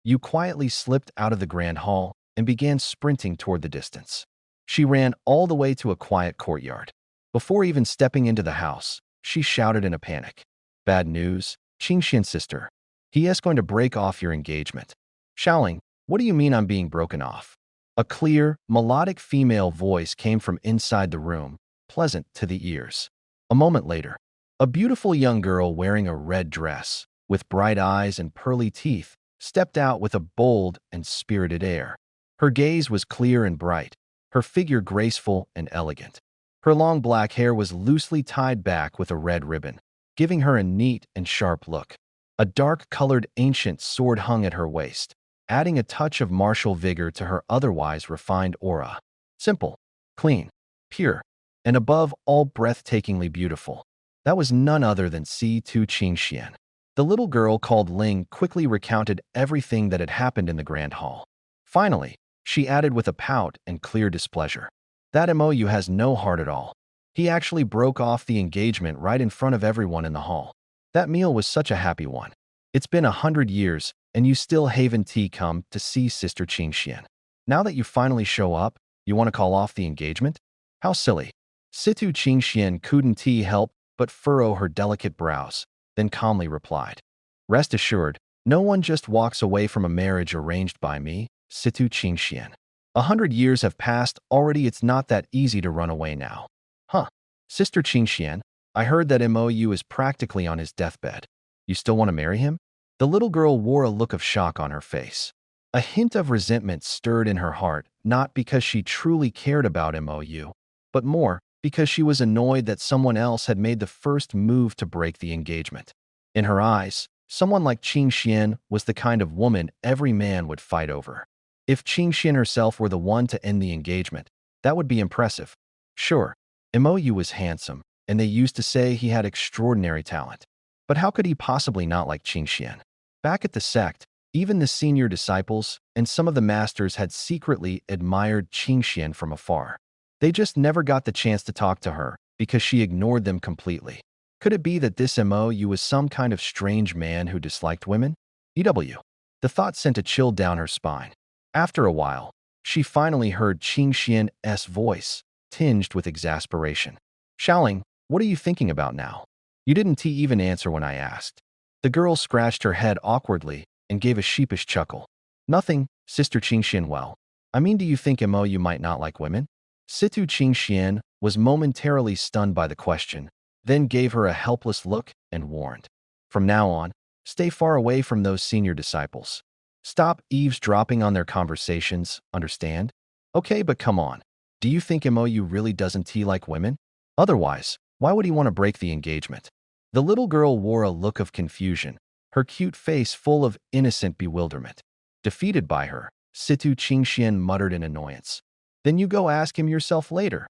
Yu quietly slipped out of the grand hall and began sprinting toward the distance. She ran all the way to a quiet courtyard. Before even stepping into the house, she shouted in a panic, "Bad news, Qingxian's sister. He is going to break off your engagement." "Xiaoling, what do you mean I'm being broken off?" A clear, melodic female voice came from inside the room, pleasant to the ears. A moment later, a beautiful young girl wearing a red dress, with bright eyes and pearly teeth, stepped out with a bold and spirited air. Her gaze was clear and bright, her figure graceful and elegant. Her long black hair was loosely tied back with a red ribbon, giving her a neat and sharp look. A dark-colored ancient sword hung at her waist, adding a touch of martial vigor to her otherwise refined aura. Simple, clean, pure, and above all breathtakingly beautiful. That was none other than C2 Qingxian. The little girl called Ling quickly recounted everything that had happened in the grand hall. Finally, she added with a pout and clear displeasure, "That MOU has no heart at all. He actually broke off the engagement right in front of everyone in the hall. That meal was such a happy one. It's been 100 years, and you still haven't come to see Sister Qingxian. Now that you finally show up, you want to call off the engagement? How silly." Situ Qingxian couldn't help but furrow her delicate brows, then calmly replied, "Rest assured, no one just walks away from a marriage arranged by me, Situ Qingxian. 100 years have passed already. It's not that easy to run away now." "Huh. Sister Qingxian, I heard that MOU is practically on his deathbed. You still want to marry him?" The little girl wore a look of shock on her face. A hint of resentment stirred in her heart, not because she truly cared about MOU, but more because she was annoyed that someone else had made the first move to break the engagement. In her eyes, someone like Qingxian was the kind of woman every man would fight over. If Qingxian herself were the one to end the engagement, that would be impressive. Sure, MOU was handsome, and they used to say he had extraordinary talent. But how could he possibly not like Qingxian? Back at the sect, even the senior disciples and some of the masters had secretly admired Qingxian from afar. They just never got the chance to talk to her because she ignored them completely. Could it be that this MOU was some kind of strange man who disliked women? EW. The thought sent a chill down her spine. After a while, she finally heard Qingxian's voice, tinged with exasperation. "Xiaoling, what are you thinking about now? You didn't even answer when I asked." The girl scratched her head awkwardly and gave a sheepish chuckle. "Nothing, Sister Qingxian. Well, I mean, do you think MOU might not like women?" Situ Qingxian was momentarily stunned by the question, then gave her a helpless look and warned, "From now on, stay far away from those senior disciples. Stop eavesdropping on their conversations, understand? Okay, but come on. Do you think MOU really doesn't like women? Otherwise, why would he want to break the engagement?" The little girl wore a look of confusion, her cute face full of innocent bewilderment. Defeated by her, Situ Qingxian muttered in annoyance, "Then you go ask him yourself later."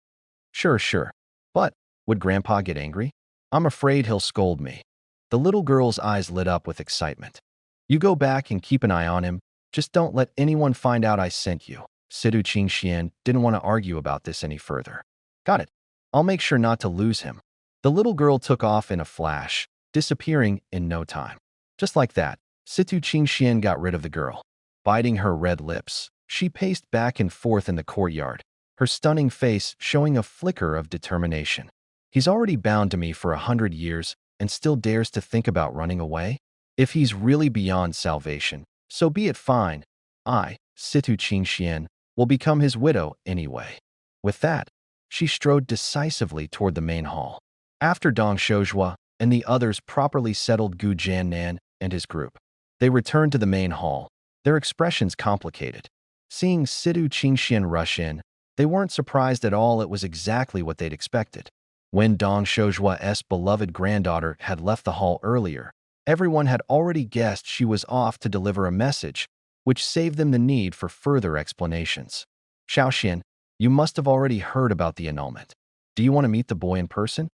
Sure, sure. But would Grandpa get angry? I'm afraid he'll scold me." The little girl's eyes lit up with excitement. "You go back and keep an eye on him. Just don't let anyone find out I sent you." Situ Qingxian didn't want to argue about this any further. "Got it. I'll make sure not to lose him." The little girl took off in a flash, disappearing in no time. Just like that, Situ Qingxian got rid of the girl. Biting her red lips, she paced back and forth in the courtyard, her stunning face showing a flicker of determination. He's already bound to me for 100 years and still dares to think about running away? If he's really beyond salvation, so be it. Fine. I, Situ Qingxian, will become his widow anyway. With that, she strode decisively toward the main hall. After Dong Shozhua and the others properly settled Gu Jiannan and his group, they returned to the main hall, their expressions complicated. Seeing Sidu Qingxian rush in, they weren't surprised at all. It was exactly what they'd expected. When Dong Shozhua's beloved granddaughter had left the hall earlier, everyone had already guessed she was off to deliver a message, which saved them the need for further explanations. Xiaoxian, you must have already heard about the annulment. Do you want to meet the boy in person?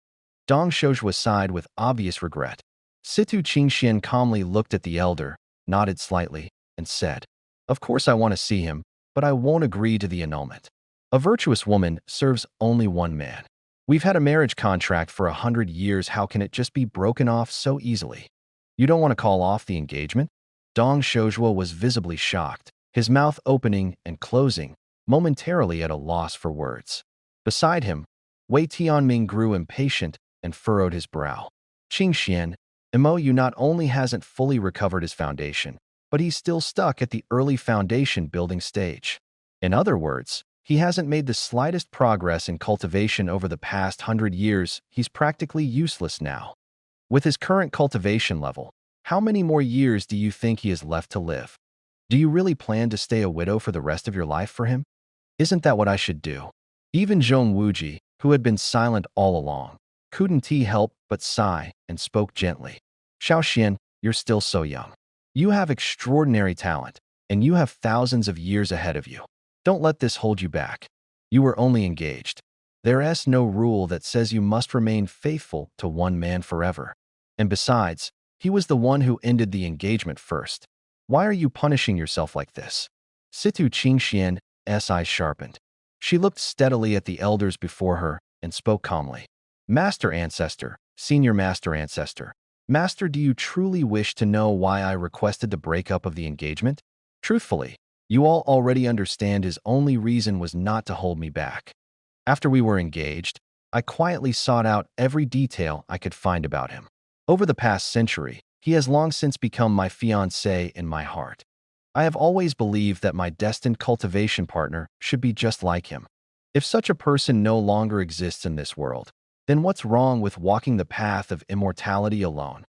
Dong Shozhua sighed with obvious regret. Situ Qingxian calmly looked at the elder, nodded slightly, and said, "Of course I want to see him, but I won't agree to the annulment. A virtuous woman serves only one man. We've had a marriage contract for 100 years. How can it just be broken off so easily? You don't want to call off the engagement?" Dong Shozhua was visibly shocked, his mouth opening and closing, momentarily at a loss for words. Beside him, Wei Tianming grew impatient and furrowed his brow. Qingxian, Yu not only hasn't fully recovered his foundation, but he's still stuck at the early foundation building stage. In other words, he hasn't made the slightest progress in cultivation over the past 100 years. He's practically useless now. With his current cultivation level, how many more years do you think he has left to live? Do you really plan to stay a widow for the rest of your life for him? Isn't that what I should do? Even Zhong Wuji, who had been silent all along, couldn't help but sigh and spoke gently. Xiaoxian, you're still so young. You have extraordinary talent, and you have thousands of years ahead of you. Don't let this hold you back. You were only engaged. There's no rule that says you must remain faithful to one man forever. And besides, he was the one who ended the engagement first. Why are you punishing yourself like this? Situ Qingxian's eyes sharpened. She looked steadily at the elders before her and spoke calmly. Master Ancestor, Senior Master Ancestor, Master, do you truly wish to know why I requested the breakup of the engagement? Truthfully, you all already understand his only reason was not to hold me back. After we were engaged, I quietly sought out every detail I could find about him. Over the past century, he has long since become my fiancé in my heart. I have always believed that my destined cultivation partner should be just like him. If such a person no longer exists in this world, then what's wrong with walking the path of immortality alone?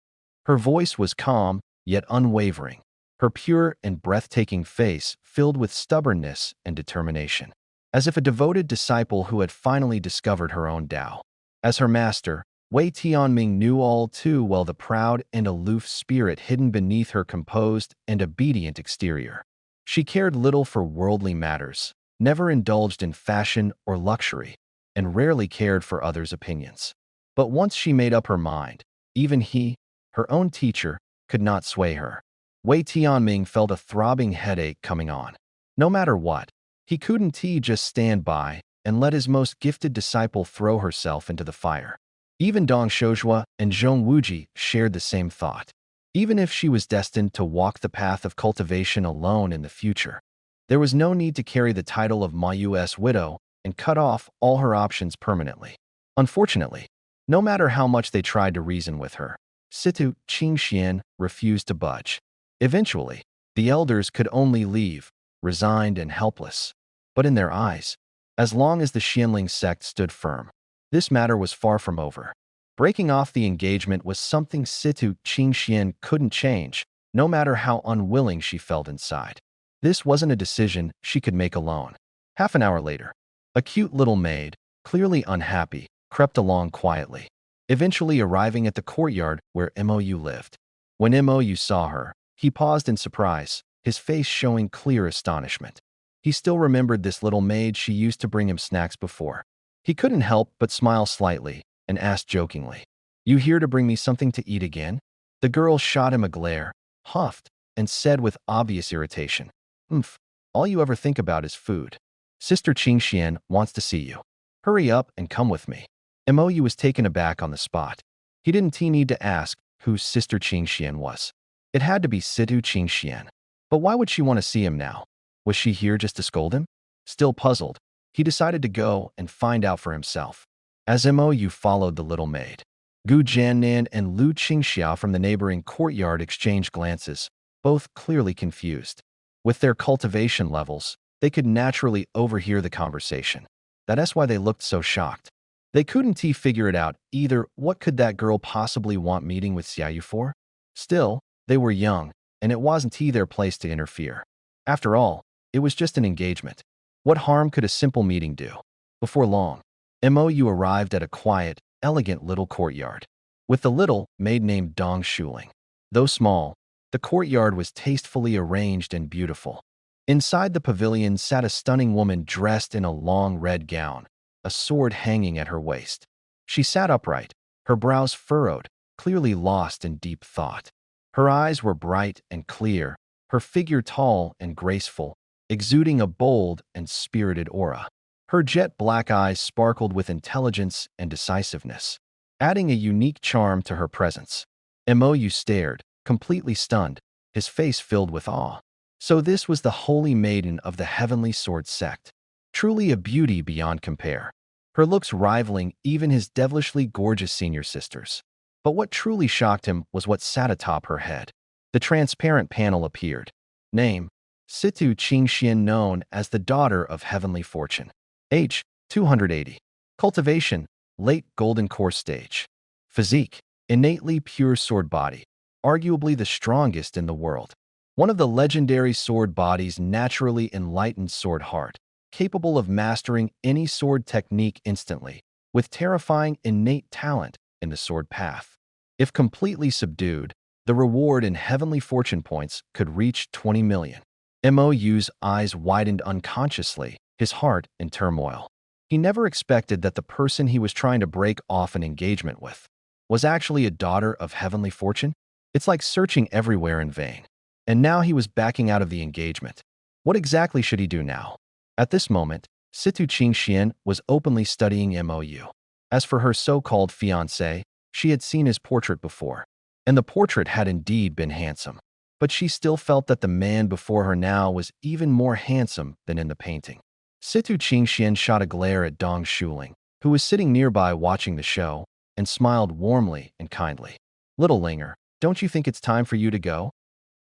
Her voice was calm, yet unwavering, her pure and breathtaking face filled with stubbornness and determination, as if a devoted disciple who had finally discovered her own Tao. As her master, Wei Tianming knew all too well the proud and aloof spirit hidden beneath her composed and obedient exterior. She cared little for worldly matters, never indulged in fashion or luxury, and rarely cared for others' opinions. But once she made up her mind, even he, her own teacher, could not sway her. Wei Tianming felt a throbbing headache coming on. No matter what, he couldn't just stand by and let his most gifted disciple throw herself into the fire. Even Dong Shozhua and Zhong Wuji shared the same thought. Even if she was destined to walk the path of cultivation alone in the future, there was no need to carry the title of Ma Yu's widow and cut off all her options permanently. Unfortunately, no matter how much they tried to reason with her, Situ Qingxian refused to budge. Eventually, the elders could only leave, resigned and helpless. But in their eyes, as long as the Xianling sect stood firm, this matter was far from over. Breaking off the engagement was something Situ Qingxian couldn't change, no matter how unwilling she felt inside. This wasn't a decision she could make alone. Half an hour later, a cute little maid, clearly unhappy, crept along quietly, eventually arriving at the courtyard where Mou lived. When Mou saw her, he paused in surprise, his face showing clear astonishment. He still remembered this little maid she used to bring him snacks before. He couldn't help but smile slightly and asked jokingly, "You here to bring me something to eat again?" The girl shot him a glare, huffed, and said with obvious irritation, "Oomph, all you ever think about is food. Sister Qingxian wants to see you. Hurry up and come with me." Mou was taken aback on the spot. He didn't need to ask who Sister Qingxian was. It had to be Situ Qingxian. But why would she want to see him now? Was she here just to scold him? Still puzzled, he decided to go and find out for himself. As Mou followed the little maid, Gu Jiannan and Lu Qingxia from the neighboring courtyard exchanged glances, both clearly confused. With their cultivation levels, they could naturally overhear the conversation. That's why they looked so shocked. They couldn't figure it out either. What could that girl possibly want meeting with Xiaoyu for? Still, they were young, and it wasn't their place to interfere. After all, it was just an engagement. What harm could a simple meeting do? Before long, Mou arrived at a quiet, elegant little courtyard, with the little maid named Dong Shuling. Though small, the courtyard was tastefully arranged and beautiful. Inside the pavilion sat a stunning woman dressed in a long red gown, a sword hanging at her waist. She sat upright, her brows furrowed, clearly lost in deep thought. Her eyes were bright and clear, her figure tall and graceful, exuding a bold and spirited aura. Her jet black eyes sparkled with intelligence and decisiveness, adding a unique charm to her presence. Mou stared, completely stunned, his face filled with awe. So this was the holy maiden of the heavenly sword sect. Truly a beauty beyond compare, her looks rivaling even his devilishly gorgeous senior sisters. But what truly shocked him was what sat atop her head. The transparent panel appeared. Name: Situ Qingxian, known as the daughter of heavenly fortune. Age: 280. Cultivation: late golden core stage. Physique: innately pure sword body, arguably the strongest in the world. One of the legendary sword bodies, naturally enlightened sword heart, capable of mastering any sword technique instantly, with terrifying innate talent in the sword path. If completely subdued, the reward in heavenly fortune points could reach 20 million. Mou's eyes widened unconsciously, his heart in turmoil. He never expected that the person he was trying to break off an engagement with was actually a daughter of heavenly fortune. It's like searching everywhere in vain. And now he was backing out of the engagement. What exactly should he do now? At this moment, Situ Qingxian was openly studying Mou. As for her so-called fiancé, she had seen his portrait before, and the portrait had indeed been handsome. But she still felt that the man before her now was even more handsome than in the painting. Situ Qingxian shot a glare at Dong Shuling, who was sitting nearby watching the show, and smiled warmly and kindly. "Little Linger, don't you think it's time for you to go?"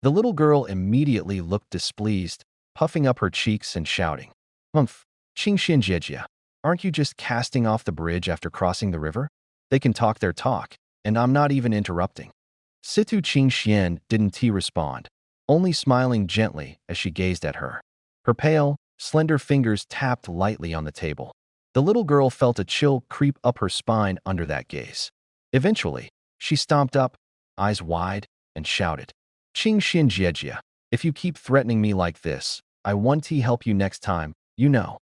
The little girl immediately looked displeased, puffing up her cheeks and shouting, "Humph, Qingxian Jiejia, aren't you just casting off the bridge after crossing the river? They can talk their talk, and I'm not even interrupting." Situ Qingxian didn't respond, only smiling gently as she gazed at her. Her pale, slender fingers tapped lightly on the table. The little girl felt a chill creep up her spine under that gaze. Eventually, she stomped up, eyes wide, and shouted, "Qingxian Jiejia, if you keep threatening me like this, I want to help you next time, you know.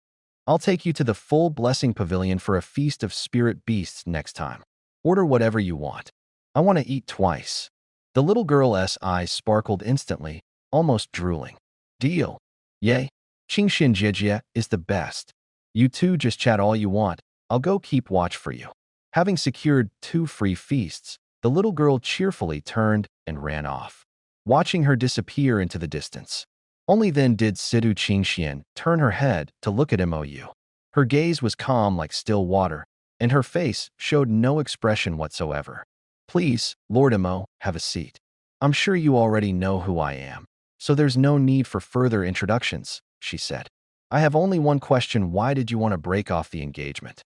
I'll take you to the full blessing pavilion for a feast of spirit beasts next time. Order whatever you want. I want to eat twice." The little girl's eyes sparkled instantly, almost drooling. "Deal. Yay. Qingxian Jiejia is the best. You two just chat all you want. I'll go keep watch for you." Having secured 2 free feasts, the little girl cheerfully turned and ran off, watching her disappear into the distance. Only then did Situ Qingxian turn her head to look at Mou. Her gaze was calm like still water, and her face showed no expression whatsoever. "Please, Lord Mou, have a seat. I'm sure you already know who I am, so there's no need for further introductions," she said. "I have only one question: why did you want to break off the engagement?"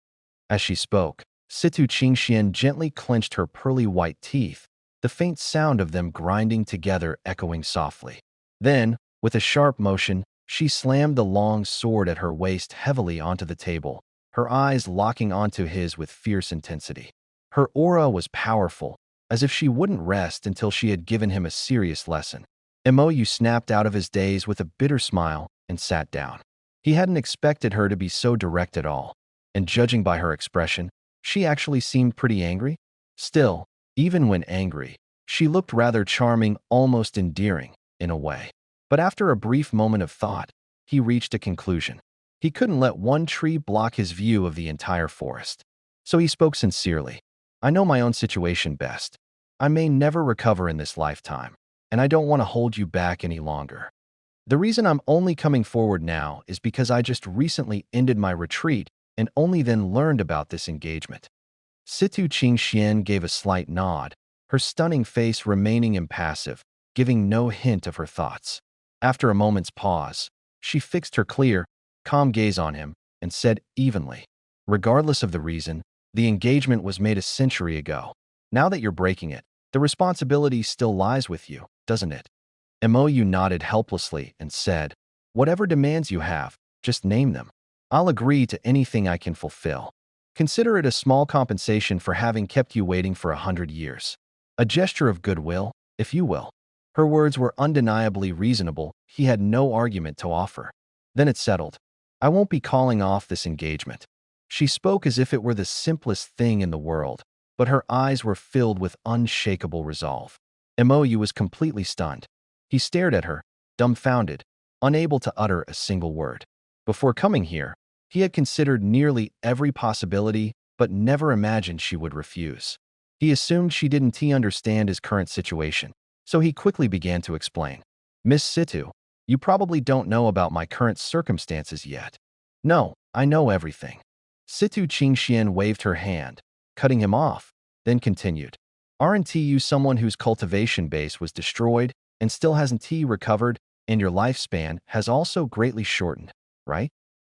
As she spoke, Situ Qingxian gently clenched her pearly white teeth, the faint sound of them grinding together echoing softly. Then, with a sharp motion, she slammed the long sword at her waist heavily onto the table, her eyes locking onto his with fierce intensity. Her aura was powerful, as if she wouldn't rest until she had given him a serious lesson. Mou snapped out of his daze with a bitter smile and sat down. He hadn't expected her to be so direct at all, and judging by her expression, she actually seemed pretty angry. Still, even when angry, she looked rather charming, almost endearing, in a way. But after a brief moment of thought, he reached a conclusion. He couldn't let one tree block his view of the entire forest. So he spoke sincerely. "I know my own situation best. I may never recover in this lifetime, and I don't want to hold you back any longer. The reason I'm only coming forward now is because I just recently ended my retreat and only then learned about this engagement." Situ Qingxian gave a slight nod, her stunning face remaining impassive, giving no hint of her thoughts. After a moment's pause, she fixed her clear, calm gaze on him and said evenly, "Regardless of the reason, The engagement was made a century ago. Now that you're breaking it, the responsibility still lies with you, doesn't it? Mou nodded helplessly and said, "Whatever demands you have, just name them. I'll agree to anything I can fulfill. Consider it a small compensation for having kept you waiting for 100 years. A gesture of goodwill, if you will." Her words were undeniably reasonable. He had no argument to offer. Then it settled. "I won't be calling off this engagement." She spoke as if it were the simplest thing in the world, but her eyes were filled with unshakable resolve. Mou was completely stunned. He stared at her, dumbfounded, unable to utter a single word. Before coming here, he had considered nearly every possibility, but never imagined she would refuse. He assumed she didn't understand his current situation, so he quickly began to explain. "Miss Situ, you probably don't know about my current circumstances yet." "No, I know everything." Situ Qingxian waved her hand, cutting him off, then continued. "Aren't you someone whose cultivation base was destroyed and still hasn't recovered, and your lifespan has also greatly shortened, right?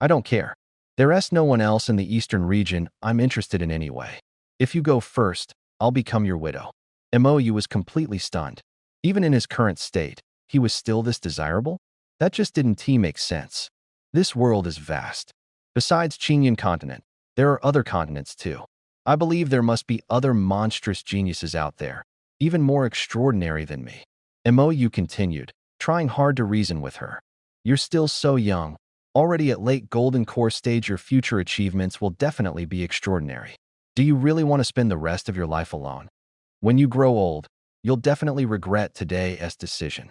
I don't care. There's no one else in the eastern region I'm interested in anyway. If you go first, I'll become your widow." Mou was completely stunned. Even in his current state, he was still this desirable? That just didn't make sense. This world is vast. Besides Qingyan continent, there are other continents too. I believe there must be other monstrous geniuses out there, even more extraordinary than me. Mou continued, trying hard to reason with her. "You're still so young. Already at late golden core stage, your future achievements will definitely be extraordinary. Do you really want to spend the rest of your life alone? When you grow old, you'll definitely regret today's decision."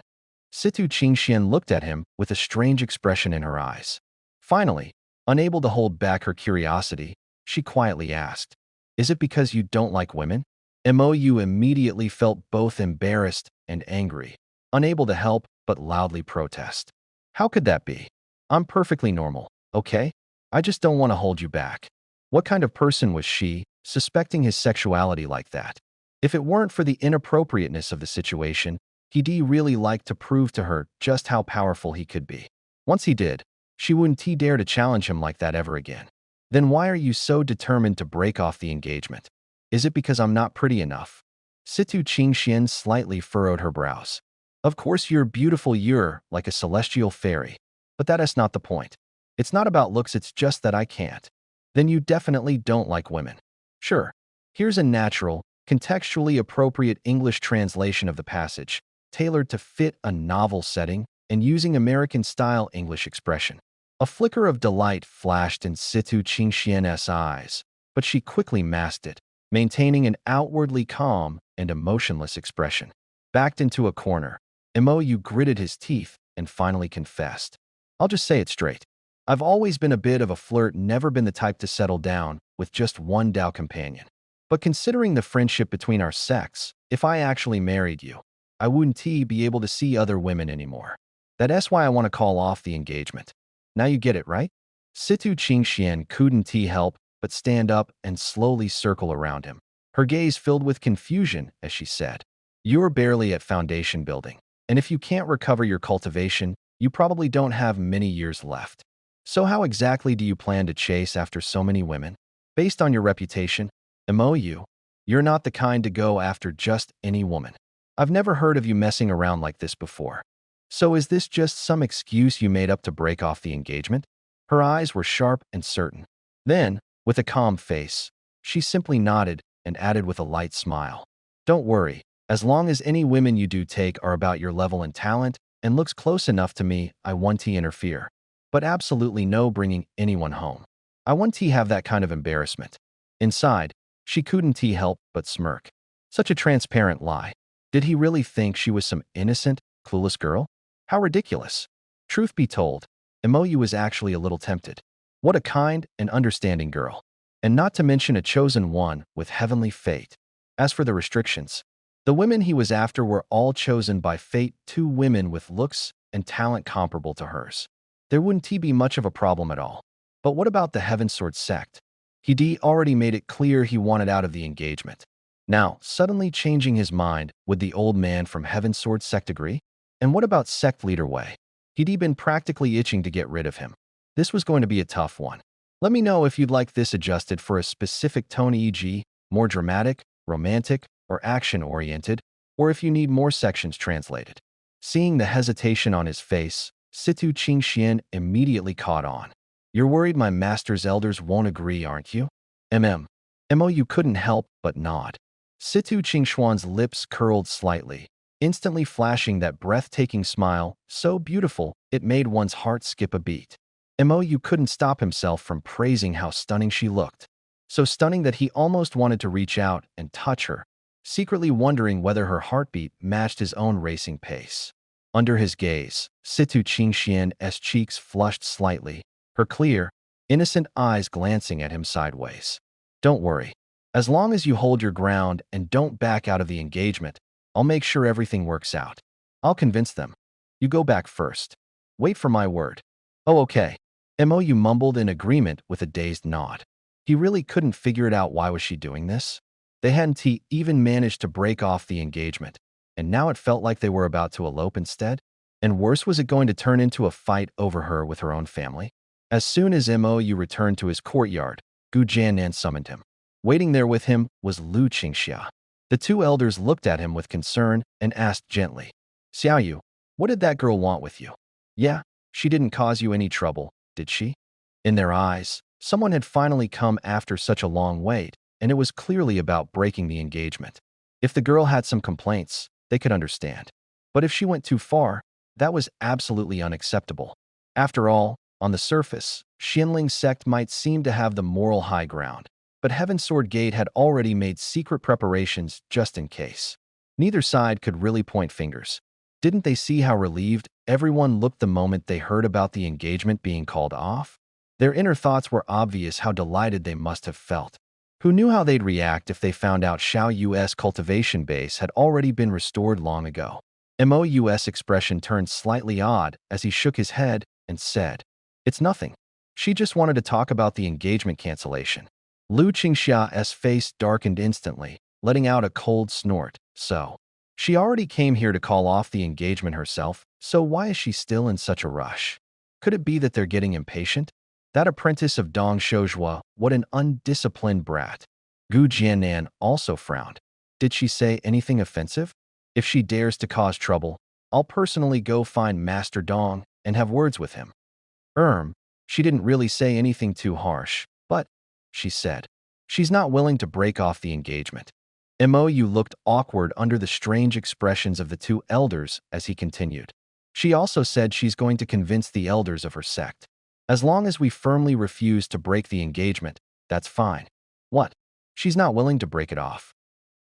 Situ Qingxian looked at him with a strange expression in her eyes. Finally, unable to hold back her curiosity, she quietly asked, "Is it because you don't like women?" Mou immediately felt both embarrassed and angry, unable to help but loudly protest. "How could that be? I'm perfectly normal, okay? I just don't want to hold you back." What kind of person was she, suspecting his sexuality like that? If it weren't for the inappropriateness of the situation, he'd really like to prove to her just how powerful he could be. Once he did, she wouldn't dare to challenge him like that ever again. "Then why are you so determined to break off the engagement? Is it because I'm not pretty enough?" Situ Qingxian slightly furrowed her brows. "Of course you're beautiful, you're like a celestial fairy. But that's not the point. It's not about looks, it's just that I can't." "Then you definitely don't like women." "Sure. Here's a natural, contextually appropriate English translation of the passage, tailored to fit a novel setting and using American-style English expression." A flicker of delight flashed in Situ Qingxian's eyes, but she quickly masked it, maintaining an outwardly calm and emotionless expression. Backed into a corner, Mou gritted his teeth and finally confessed. "I'll just say it straight. I've always been a bit of a flirt, never been the type to settle down with just one Dao companion. But considering the friendship between our sects, if I actually married you, I wouldn't be able to see other women anymore. That's why I want to call off the engagement. Now you get it, right?" Situ Qingxian couldn't help but stand up and slowly circle around him, her gaze filled with confusion as she said, "You're barely at foundation building, and if you can't recover your cultivation, you probably don't have many years left. So how exactly do you plan to chase after so many women? Based on your reputation, Mou, you're not the kind to go after just any woman. I've never heard of you messing around like this before. So is this just some excuse you made up to break off the engagement?" Her eyes were sharp and certain. Then, with a calm face, she simply nodded and added with a light smile, "Don't worry, as long as any women you do take are about your level and talent and looks close enough to me, I won't interfere. But absolutely no bringing anyone home. I won't have that kind of embarrassment." Inside, she couldn't help but smirk. Such a transparent lie. Did he really think she was some innocent, clueless girl? How ridiculous. Truth be told, Mou was actually a little tempted. What a kind and understanding girl. And not to mention a chosen one with heavenly fate. As for the restrictions, the women he was after were all chosen by fate, 2 women with looks and talent comparable to hers. There wouldn't be much of a problem at all. But what about the Heaven Sword sect? He'd already made it clear he wanted out of the engagement. Now, suddenly changing his mind, would the old man from Heaven Sword sect agree? And what about sect leader Wei? He'd been practically itching to get rid of him. This was going to be a tough one. Let me know if you'd like this adjusted for a specific tone, e.g., more dramatic, romantic, or action-oriented, or if you need more sections translated. Seeing the hesitation on his face, Situ Qingxian immediately caught on. You're worried my master's elders won't agree, aren't you? You couldn't help but nod. Situ Qingxuan's lips curled slightly, instantly flashing that breathtaking smile, so beautiful it made one's heart skip a beat. You couldn't stop himself from praising how stunning she looked. So stunning that he almost wanted to reach out and touch her, secretly wondering whether her heartbeat matched his own racing pace. Under his gaze, Situ Qingxian's cheeks flushed slightly, her clear, innocent eyes glancing at him sideways. Don't worry. As long as you hold your ground and don't back out of the engagement, I'll make sure everything works out. I'll convince them. You go back first. Wait for my word. Oh, okay. You mumbled in agreement with a dazed nod. He really couldn't figure it out. Why was she doing this? They hadn't even managed to break off the engagement, and now it felt like they were about to elope instead. And worse, was it going to turn into a fight over her with her own family? As soon as Mou returned to his courtyard, Gu Jiannan summoned him. Waiting there with him was Lu Qingxia. The two elders looked at him with concern and asked gently, Xiaoyu, what did that girl want with you? Yeah, she didn't cause you any trouble, did she? In their eyes, someone had finally come after such a long wait, and it was clearly about breaking the engagement. If the girl had some complaints, they could understand. But if she went too far, that was absolutely unacceptable. After all, on the surface, Xinling's sect might seem to have the moral high ground, but Heaven Sword Gate had already made secret preparations just in case. Neither side could really point fingers. Didn't they see how relieved everyone looked the moment they heard about the engagement being called off? Their inner thoughts were obvious. How delighted they must have felt. Who knew how they'd react if they found out Xiao Yu's cultivation base had already been restored long ago? Mou's expression turned slightly odd as he shook his head and said, It's nothing. She just wanted to talk about the engagement cancellation. Lu Qingxia's face darkened instantly, letting out a cold snort. So, she already came here to call off the engagement herself, so why is she still in such a rush? Could it be that they're getting impatient? That apprentice of Dong Shouzhua, what an undisciplined brat. Gu Jiannan also frowned. Did she say anything offensive? If she dares to cause trouble, I'll personally go find Master Dong and have words with him. She didn't really say anything too harsh, but, she said, she's not willing to break off the engagement. Mou looked awkward under the strange expressions of the two elders as he continued. She also said she's going to convince the elders of her sect. As long as we firmly refuse to break the engagement, that's fine. What? She's not willing to break it off.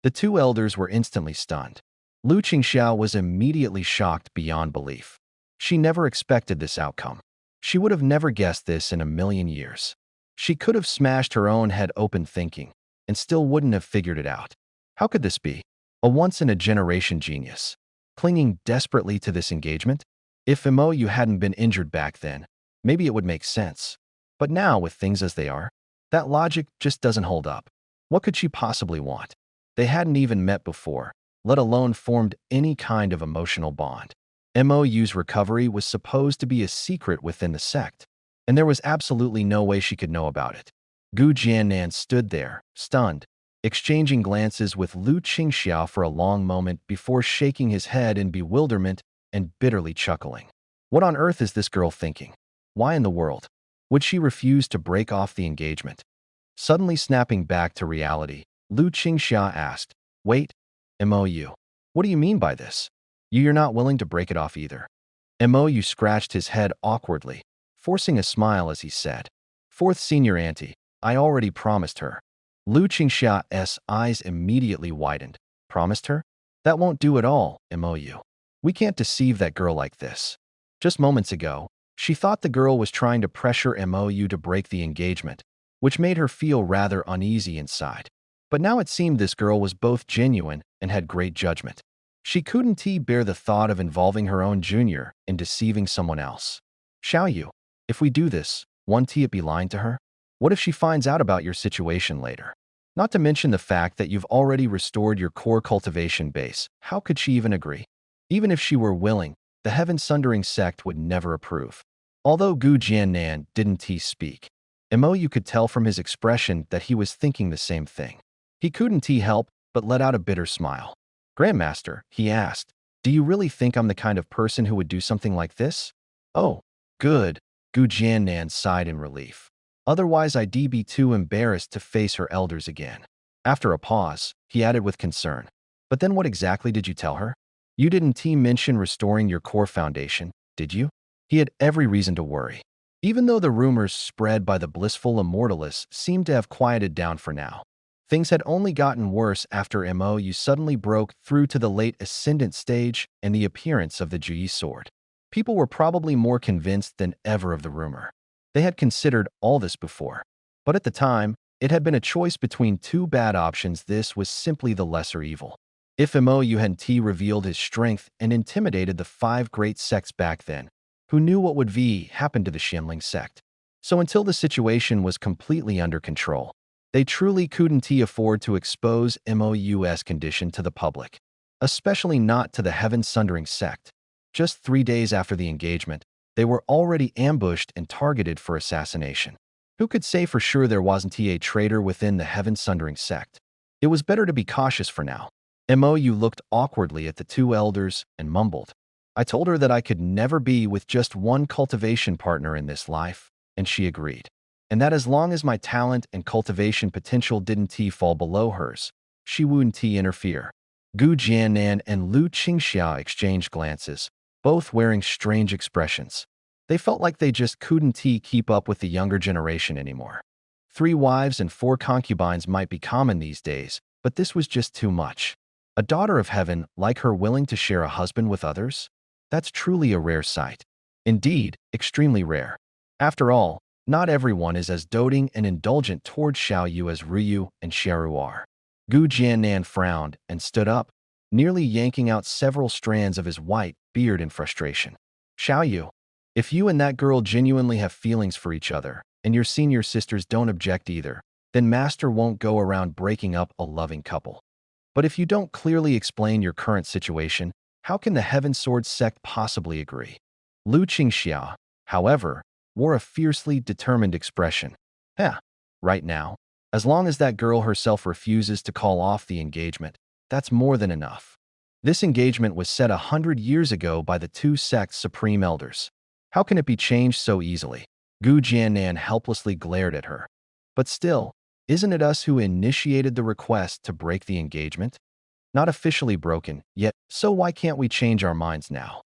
The two elders were instantly stunned. Lu Qingxiao was immediately shocked beyond belief. She never expected this outcome. She would have never guessed this in a million years. She could have smashed her own head open thinking, and still wouldn't have figured it out. How could this be? A once-in-a-generation genius, clinging desperately to this engagement? If Mou hadn't been injured back then, maybe it would make sense. But now, with things as they are, that logic just doesn't hold up. What could she possibly want? They hadn't even met before, let alone formed any kind of emotional bond. Mou's recovery was supposed to be a secret within the sect, and there was absolutely no way she could know about it. Gu Jiannan stood there, stunned, exchanging glances with Lu Qingxiao for a long moment before shaking his head in bewilderment and bitterly chuckling. What on earth is this girl thinking? Why in the world would she refuse to break off the engagement? Suddenly snapping back to reality, Lu Qingxia asked, Wait, Mou, what do you mean by this? You're not willing to break it off either. Mou scratched his head awkwardly, forcing a smile as he said, Fourth senior auntie, I already promised her. Lu Qingxia's eyes immediately widened. Promised her? That won't do at all, Mou. We can't deceive that girl like this. Just moments ago, she thought the girl was trying to pressure Mou to break the engagement, which made her feel rather uneasy inside. But now it seemed this girl was both genuine and had great judgment. She couldn't bear the thought of involving her own junior in deceiving someone else. Xiaoyu, if we do this, won't it be lying to her? What if she finds out about your situation later? Not to mention the fact that you've already restored your core cultivation base. How could she even agree? Even if she were willing, the Heaven Sundering sect would never approve. Although Gu Jiannan didn't speak, Mo could tell from his expression that he was thinking the same thing. He couldn't help but let out a bitter smile. Grandmaster, he asked, do you really think I'm the kind of person who would do something like this? Oh, good, Gu Jiannan sighed in relief. Otherwise I'd be too embarrassed to face her elders again. After a pause, he added with concern, but then what exactly did you tell her? You didn't mention restoring your core foundation, did you? He had every reason to worry. Even though the rumors spread by the blissful immortalists seemed to have quieted down for now, things had only gotten worse after Mo suddenly broke through to the late ascendant stage and the appearance of the Ji sword. People were probably more convinced than ever of the rumor. They had considered all this before, but at the time, it had been a choice between two bad options. This was simply the lesser evil. If Mo hadn't revealed his strength and intimidated the five great sects back then, who knew what would happen to the Xianling sect? So until the situation was completely under control, they truly couldn't afford to expose Mo's condition to the public, especially not to the heaven-sundering sect. Just 3 days after the engagement, they were already ambushed and targeted for assassination. Who could say for sure there wasn't a traitor within the heaven-sundering sect? It was better to be cautious for now. Mo looked awkwardly at the two elders and mumbled, I told her that I could never be with just one cultivation partner in this life, and she agreed. And that as long as my talent and cultivation potential didn't fall below hers, she wouldn't interfere. Gu Jiannan and Lu Qingxiao exchanged glances, both wearing strange expressions. They felt like they just couldn't keep up with the younger generation anymore. 3 wives and 4 concubines might be common these days, but this was just too much. A daughter of heaven like her willing to share a husband with others? That's truly a rare sight. Indeed, extremely rare. After all, not everyone is as doting and indulgent towards Xiao Yu as Ryu and Xiaoru are. Gu Jiannan frowned and stood up, nearly yanking out several strands of his white beard in frustration. Xiao Yu, if you and that girl genuinely have feelings for each other, and your senior sisters don't object either, then Master won't go around breaking up a loving couple. But if you don't clearly explain your current situation, how can the Heaven Sword sect possibly agree? Lu Qingxia, however, wore a fiercely determined expression. Right now, as long as that girl herself refuses to call off the engagement, that's more than enough. This engagement was set 100 years ago by the two sects' supreme elders. How can it be changed so easily? Gu Jiannan helplessly glared at her. But still, isn't it us who initiated the request to break the engagement? Not officially broken, yet, so why can't we change our minds now?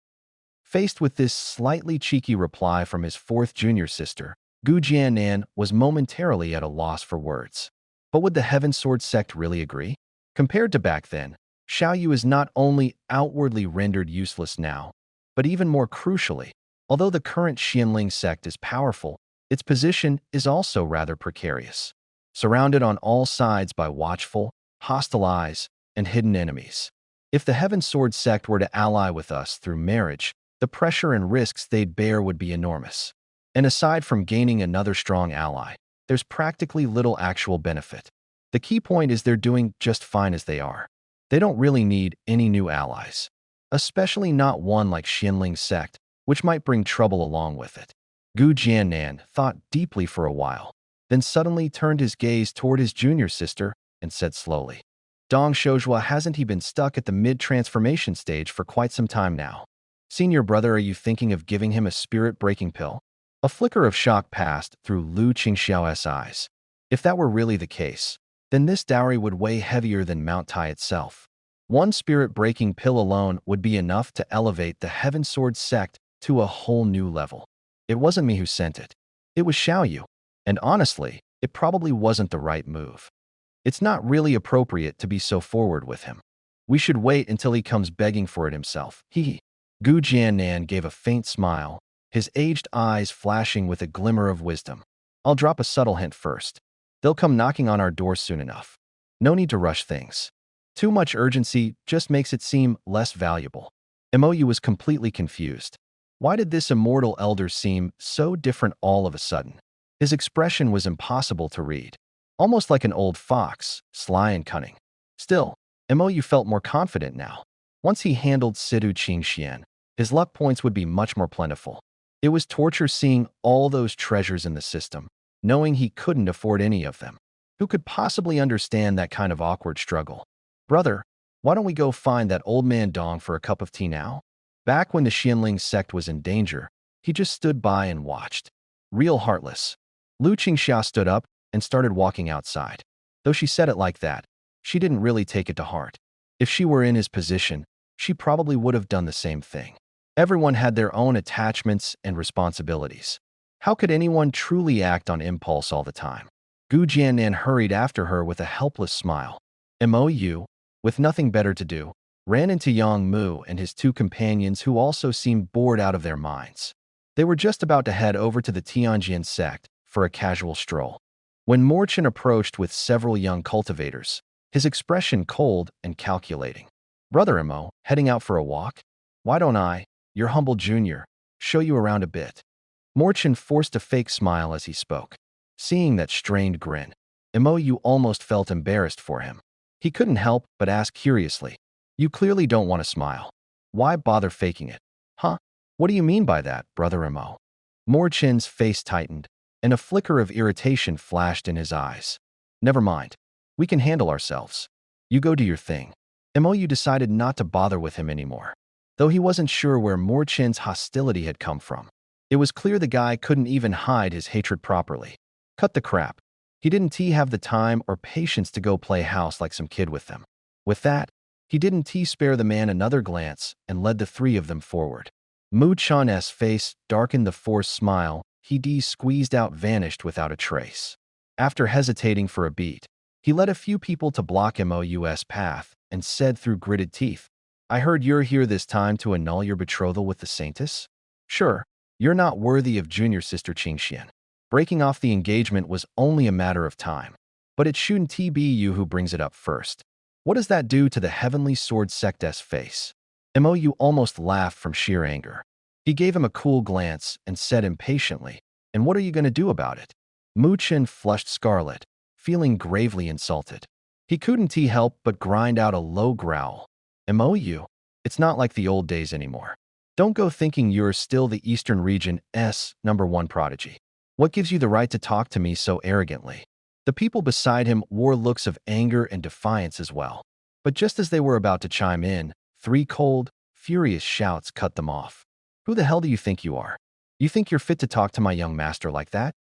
Faced with this slightly cheeky reply from his 4th junior sister, Gu Jiannan was momentarily at a loss for words. But would the Heaven Sword sect really agree? Compared to back then, Xiao Yu is not only outwardly rendered useless now, but even more crucially, although the current Xianling sect is powerful, its position is also rather precarious. Surrounded on all sides by watchful, hostile eyes, and hidden enemies. If the Heaven Sword sect were to ally with us through marriage, the pressure and risks they'd bear would be enormous. And aside from gaining another strong ally, there's practically little actual benefit. The key point is they're doing just fine as they are. They don't really need any new allies. Especially not one like Xianling sect, which might bring trouble along with it. Gu Jiannan thought deeply for a while, then suddenly turned his gaze toward his junior sister and said slowly, Dong Shoujua, hasn't he been stuck at the mid-transformation stage for quite some time now? Senior brother, are you thinking of giving him a spirit-breaking pill? A flicker of shock passed through Lu Qingxiao's eyes. If that were really the case, then this dowry would weigh heavier than Mount Tai itself. One spirit-breaking pill alone would be enough to elevate the Heaven Sword sect to a whole new level. It wasn't me who sent it. It was Xiao Yu. And honestly, it probably wasn't the right move. It's not really appropriate to be so forward with him. We should wait until he comes begging for it himself. Gu Jiannan gave a faint smile, his aged eyes flashing with a glimmer of wisdom. I'll drop a subtle hint first. They'll come knocking on our door soon enough. No need to rush things. Too much urgency just makes it seem less valuable. Mo was completely confused. Why did this immortal elder seem so different all of a sudden? His expression was impossible to read. Almost like an old fox, sly and cunning. Still, Mo felt more confident now. Once he handled Sidu Qingxian, his luck points would be much more plentiful. It was torture seeing all those treasures in the system, knowing he couldn't afford any of them. Who could possibly understand that kind of awkward struggle? Brother, why don't we go find that old man Dong for a cup of tea now? Back when the Xianling sect was in danger, he just stood by and watched. Real heartless. Lu Qingxia stood up and started walking outside. Though she said it like that, she didn't really take it to heart. If she were in his position, she probably would have done the same thing. Everyone had their own attachments and responsibilities. How could anyone truly act on impulse all the time? Gu Jiannan hurried after her with a helpless smile. Mou, with nothing better to do, ran into Yang Mu and his two companions who also seemed bored out of their minds. They were just about to head over to the Tianjin sect for a casual stroll. When Morchan approached with several young cultivators, his expression cold and calculating. Brother Mo, heading out for a walk? Why don't I, your humble junior, show you around a bit? Morchan forced a fake smile as he spoke. Seeing that strained grin, Mo almost felt embarrassed for him. He couldn't help but ask curiously, "You clearly don't want to smile. Why bother faking it?" "Huh? What do you mean by that, Brother Mo?" Morchan's face tightened, and a flicker of irritation flashed in his eyes. "Never mind. We can handle ourselves. You go do your thing." Mo decided not to bother with him anymore. Though he wasn't sure where Morchan's hostility had come from, it was clear the guy couldn't even hide his hatred properly. Cut the crap. He didn't have the time or patience to go play house like some kid with them. With that, he didn't spare the man another glance and led the three of them forward. Mu Chan's face darkened the forced smile he squeezed out vanished without a trace. After hesitating for a beat, he led a few people to block Mou's path and said through gritted teeth, "I heard you're here this time to annul your betrothal with the Saintess? Sure, you're not worthy of junior sister Qingxian. Breaking off the engagement was only a matter of time. But it shouldn't be you who brings it up first. What does that do to the Heavenly Sword Sect's face?" Mou almost laughed from sheer anger. He gave him a cool glance and said impatiently, "And what are you going to do about it?" Mu Chen flushed scarlet, feeling gravely insulted. He couldn't help but grind out a low growl. "Mou, it's not like the old days anymore. Don't go thinking you're still the Eastern Region's #1 prodigy. What gives you the right to talk to me so arrogantly?" The people beside him wore looks of anger and defiance as well. But just as they were about to chime in, three cold, furious shouts cut them off. "Who the hell do you think you are? You think you're fit to talk to my young master like that?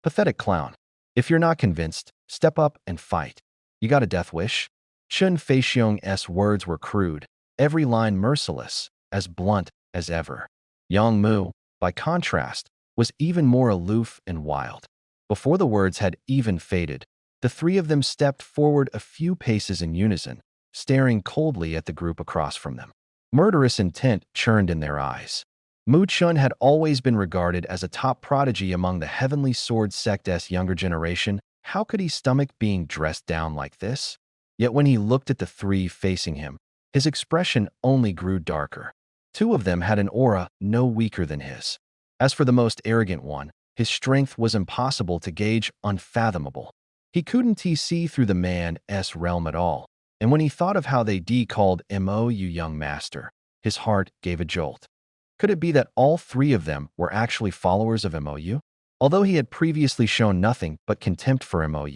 Pathetic clown. If you're not convinced, step up and fight. You got a death wish?" Chun Feixiong's words were crude, every line merciless, as blunt as ever. Yang Mu, by contrast, was even more aloof and wild. Before the words had even faded, the three of them stepped forward a few paces in unison, staring coldly at the group across from them. Murderous intent churned in their eyes. Mu Chun had always been regarded as a top prodigy among the Heavenly Sword Sect's younger generation. How could he stomach being dressed down like this? Yet when he looked at the three facing him, his expression only grew darker. Two of them had an aura no weaker than his. As for the most arrogant one, his strength was impossible to gauge, unfathomable. He couldn't see through the man's realm at all, and when he thought of how they called Mou young master, his heart gave a jolt. Could it be that all three of them were actually followers of Mou? Although he had previously shown nothing but contempt for Mou,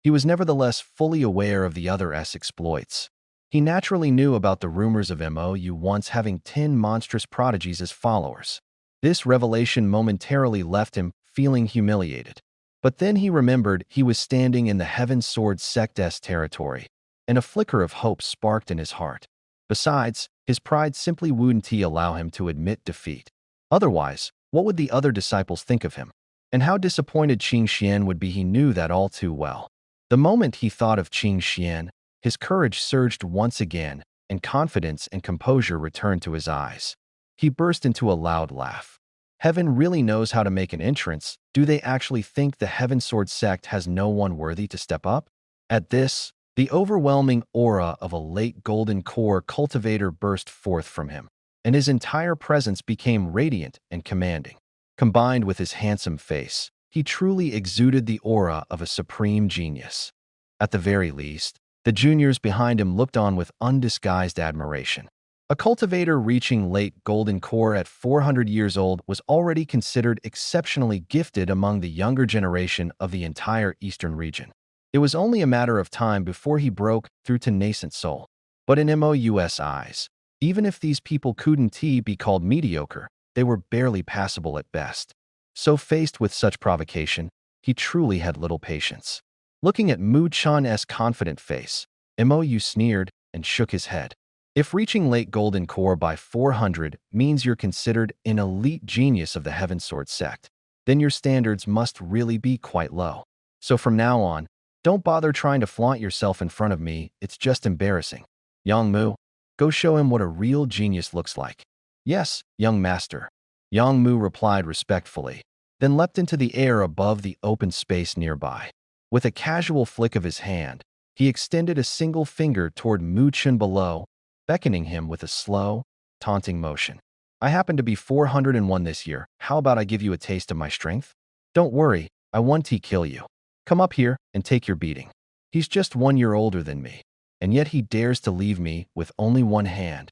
he was nevertheless fully aware of the other's exploits. He naturally knew about the rumors of Mou once having 10 monstrous prodigies as followers. This revelation momentarily left him feeling humiliated. But then he remembered he was standing in the Heaven Sword Sect's territory, and a flicker of hope sparked in his heart. Besides, his pride simply wouldn't allow him to admit defeat. Otherwise, what would the other disciples think of him? And how disappointed Qingxian would be, he knew that all too well. The moment he thought of Qingxian, his courage surged once again, and confidence and composure returned to his eyes. He burst into a loud laugh. Heaven really knows how to make an entrance. Do they actually think the Heaven Sword Sect has no one worthy to step up? At this, the overwhelming aura of a late golden core cultivator burst forth from him, and his entire presence became radiant and commanding. Combined with his handsome face, he truly exuded the aura of a supreme genius. At the very least, the juniors behind him looked on with undisguised admiration. A cultivator reaching late golden core at 400 years old was already considered exceptionally gifted among the younger generation of the entire eastern region. It was only a matter of time before he broke through to nascent soul. But in MOU's eyes, even if these people couldn't be called mediocre, they were barely passable at best. So faced with such provocation, he truly had little patience. Looking at Mu Chan's confident face, MOU sneered and shook his head. If reaching late golden core by 400 means you're considered an elite genius of the Heaven Sword sect, then your standards must really be quite low. So from now on, don't bother trying to flaunt yourself in front of me, it's just embarrassing. Yang Mu, go show him what a real genius looks like. Yes, young master. Yang Mu replied respectfully, then leapt into the air above the open space nearby. With a casual flick of his hand, he extended a single finger toward Mu Chen below, beckoning him with a slow, taunting motion. I happen to be 401 this year. How about I give you a taste of my strength? Don't worry, I won't kill you. Come up here and take your beating. He's just 1 year older than me, and yet he dares to leave me with only one hand.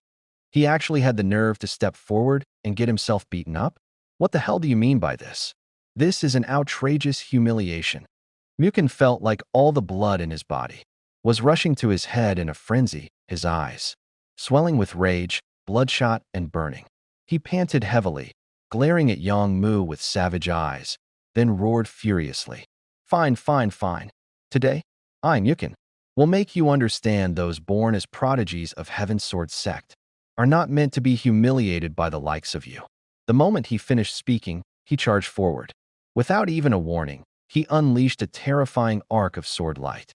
He actually had the nerve to step forward and get himself beaten up? What the hell do you mean by this? This is an outrageous humiliation. Mukin felt like all the blood in his body was rushing to his head in a frenzy, his eyes swelling with rage, bloodshot, and burning. He panted heavily, glaring at Yang Mu with savage eyes, then roared furiously. Fine, fine, fine. Today, I, Mukin, will make you understand those born as prodigies of Heaven Sword sect are not meant to be humiliated by the likes of you. The moment he finished speaking, he charged forward. Without even a warning, he unleashed a terrifying arc of sword light.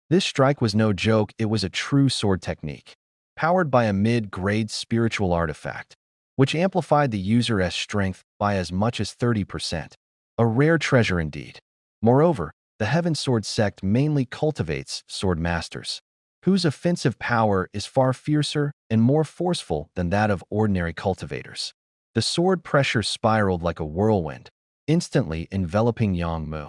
This strike was no joke, it was a true sword technique, powered by a mid-grade spiritual artifact, which amplified the user's strength by as much as 30%. A rare treasure indeed. Moreover, the Heaven Sword sect mainly cultivates sword masters, whose offensive power is far fiercer and more forceful than that of ordinary cultivators. The sword pressure spiraled like a whirlwind, instantly enveloping Yang Mu,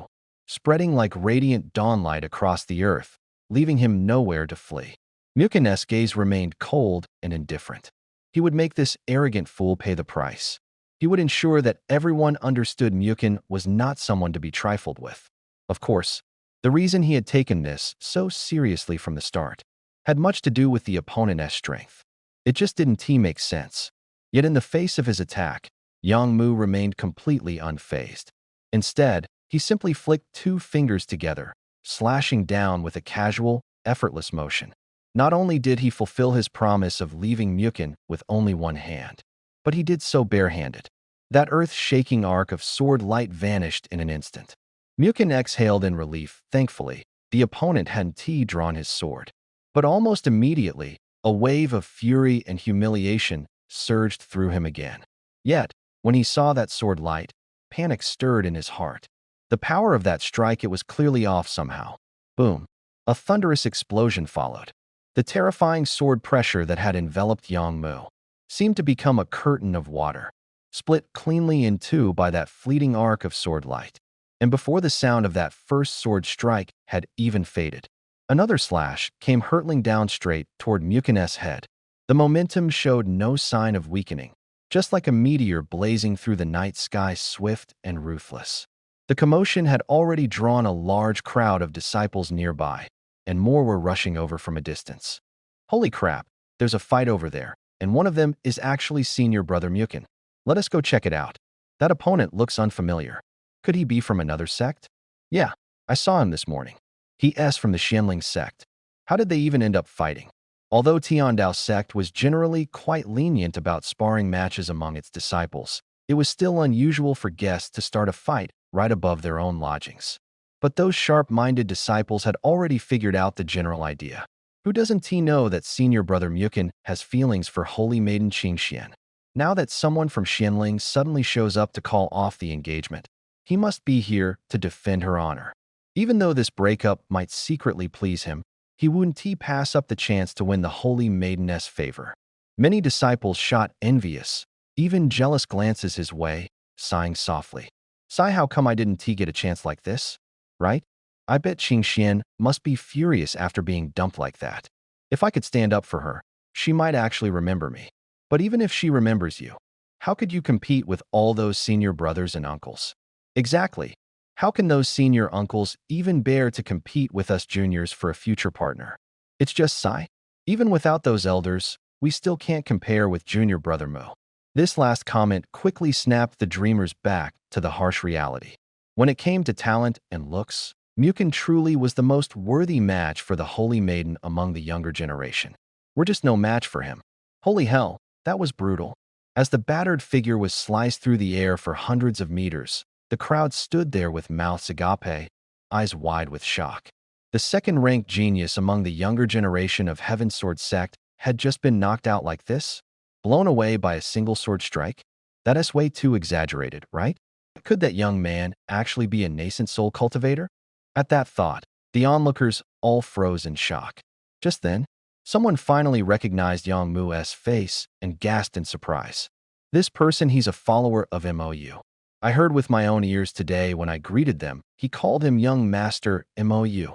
spreading like radiant dawnlight across the earth, leaving him nowhere to flee. Mukin's gaze remained cold and indifferent. He would make this arrogant fool pay the price. He would ensure that everyone understood Mukin was not someone to be trifled with. Of course, the reason he had taken this so seriously from the start had much to do with the opponent's strength. It just didn't make sense. Yet in the face of his attack, Yang Mu remained completely unfazed. Instead, he simply flicked 2 fingers together, slashing down with a casual, effortless motion. Not only did he fulfill his promise of leaving Mukin with only one hand, but he did so barehanded. That earth-shaking arc of sword light vanished in an instant. Mukin exhaled in relief. Thankfully, the opponent hadn't drawn his sword. But almost immediately, a wave of fury and humiliation surged through him again. Yet, when he saw that sword light, panic stirred in his heart. The power of that strike, it was clearly off somehow. Boom. A thunderous explosion followed. The terrifying sword pressure that had enveloped Yang Mu seemed to become a curtain of water, split cleanly in 2 by that fleeting arc of sword light. And before the sound of that first sword strike had even faded, another slash came hurtling down straight toward Mukin's head. The momentum showed no sign of weakening, just like a meteor blazing through the night sky, swift and ruthless. The commotion had already drawn a large crowd of disciples nearby, and more were rushing over from a distance. Holy crap, there's a fight over there, and one of them is actually Senior Brother Mukin. Let us go check it out. That opponent looks unfamiliar. Could he be from another sect? Yeah, I saw him this morning. He's from the Xianling sect. How did they even end up fighting? Although Tiandao sect was generally quite lenient about sparring matches among its disciples, it was still unusual for guests to start a fight right above their own lodgings. But those sharp-minded disciples had already figured out the general idea. Who doesn't know that Senior Brother Mukin has feelings for Holy Maiden Qingxian? Now that someone from Xianling suddenly shows up to call off the engagement, he must be here to defend her honor. Even though this breakup might secretly please him, he wouldn't pass up the chance to win the Holy Maiden's favor. Many disciples shot envious, even jealous glances his way, sighing softly. Sigh, how come I didn't get a chance like this? Right? I bet Qingxian must be furious after being dumped like that. If I could stand up for her, she might actually remember me. But even if she remembers you, how could you compete with all those senior brothers and uncles? Exactly. How can those senior uncles even bear to compete with us juniors for a future partner? It's just sigh. Even without those elders, we still can't compare with junior brother Mo. This last comment quickly snapped the dreamers back to the harsh reality. When it came to talent and looks, Mukin truly was the most worthy match for the holy maiden among the younger generation. We're just no match for him. Holy hell, that was brutal. As the battered figure was sliced through the air for hundreds of meters, the crowd stood there with mouths agape, eyes wide with shock. The second-ranked genius among the younger generation of Heaven Sword sect had just been knocked out like this? Blown away by a single sword strike? That's way too exaggerated, right? Could that young man actually be a nascent soul cultivator? At that thought, the onlookers all froze in shock. Just then, someone finally recognized Yang Mu's face and gasped in surprise. This person, he's a follower of MOU. I heard with my own ears today when I greeted them, he called him Young Master MOU.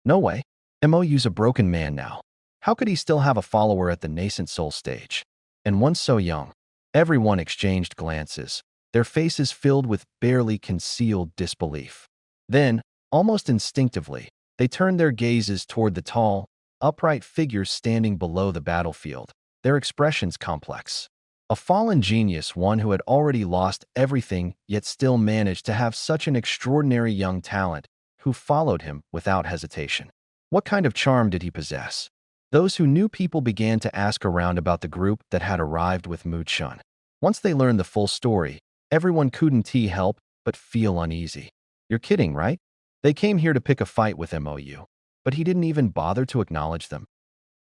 No way. MOU's a broken man now. How could he still have a follower at the nascent soul stage? And one so young. Everyone exchanged glances, their faces filled with barely concealed disbelief. Then, almost instinctively, they turned their gazes toward the tall, upright figures standing below the battlefield, their expressions complex. A fallen genius, one who had already lost everything yet still managed to have such an extraordinary young talent, who followed him without hesitation. What kind of charm did he possess? Those who knew people began to ask around about the group that had arrived with Mu Chun. Once they learned the full story, everyone couldn't help but feel uneasy. You're kidding, right? They came here to pick a fight with MOU, but he didn't even bother to acknowledge them.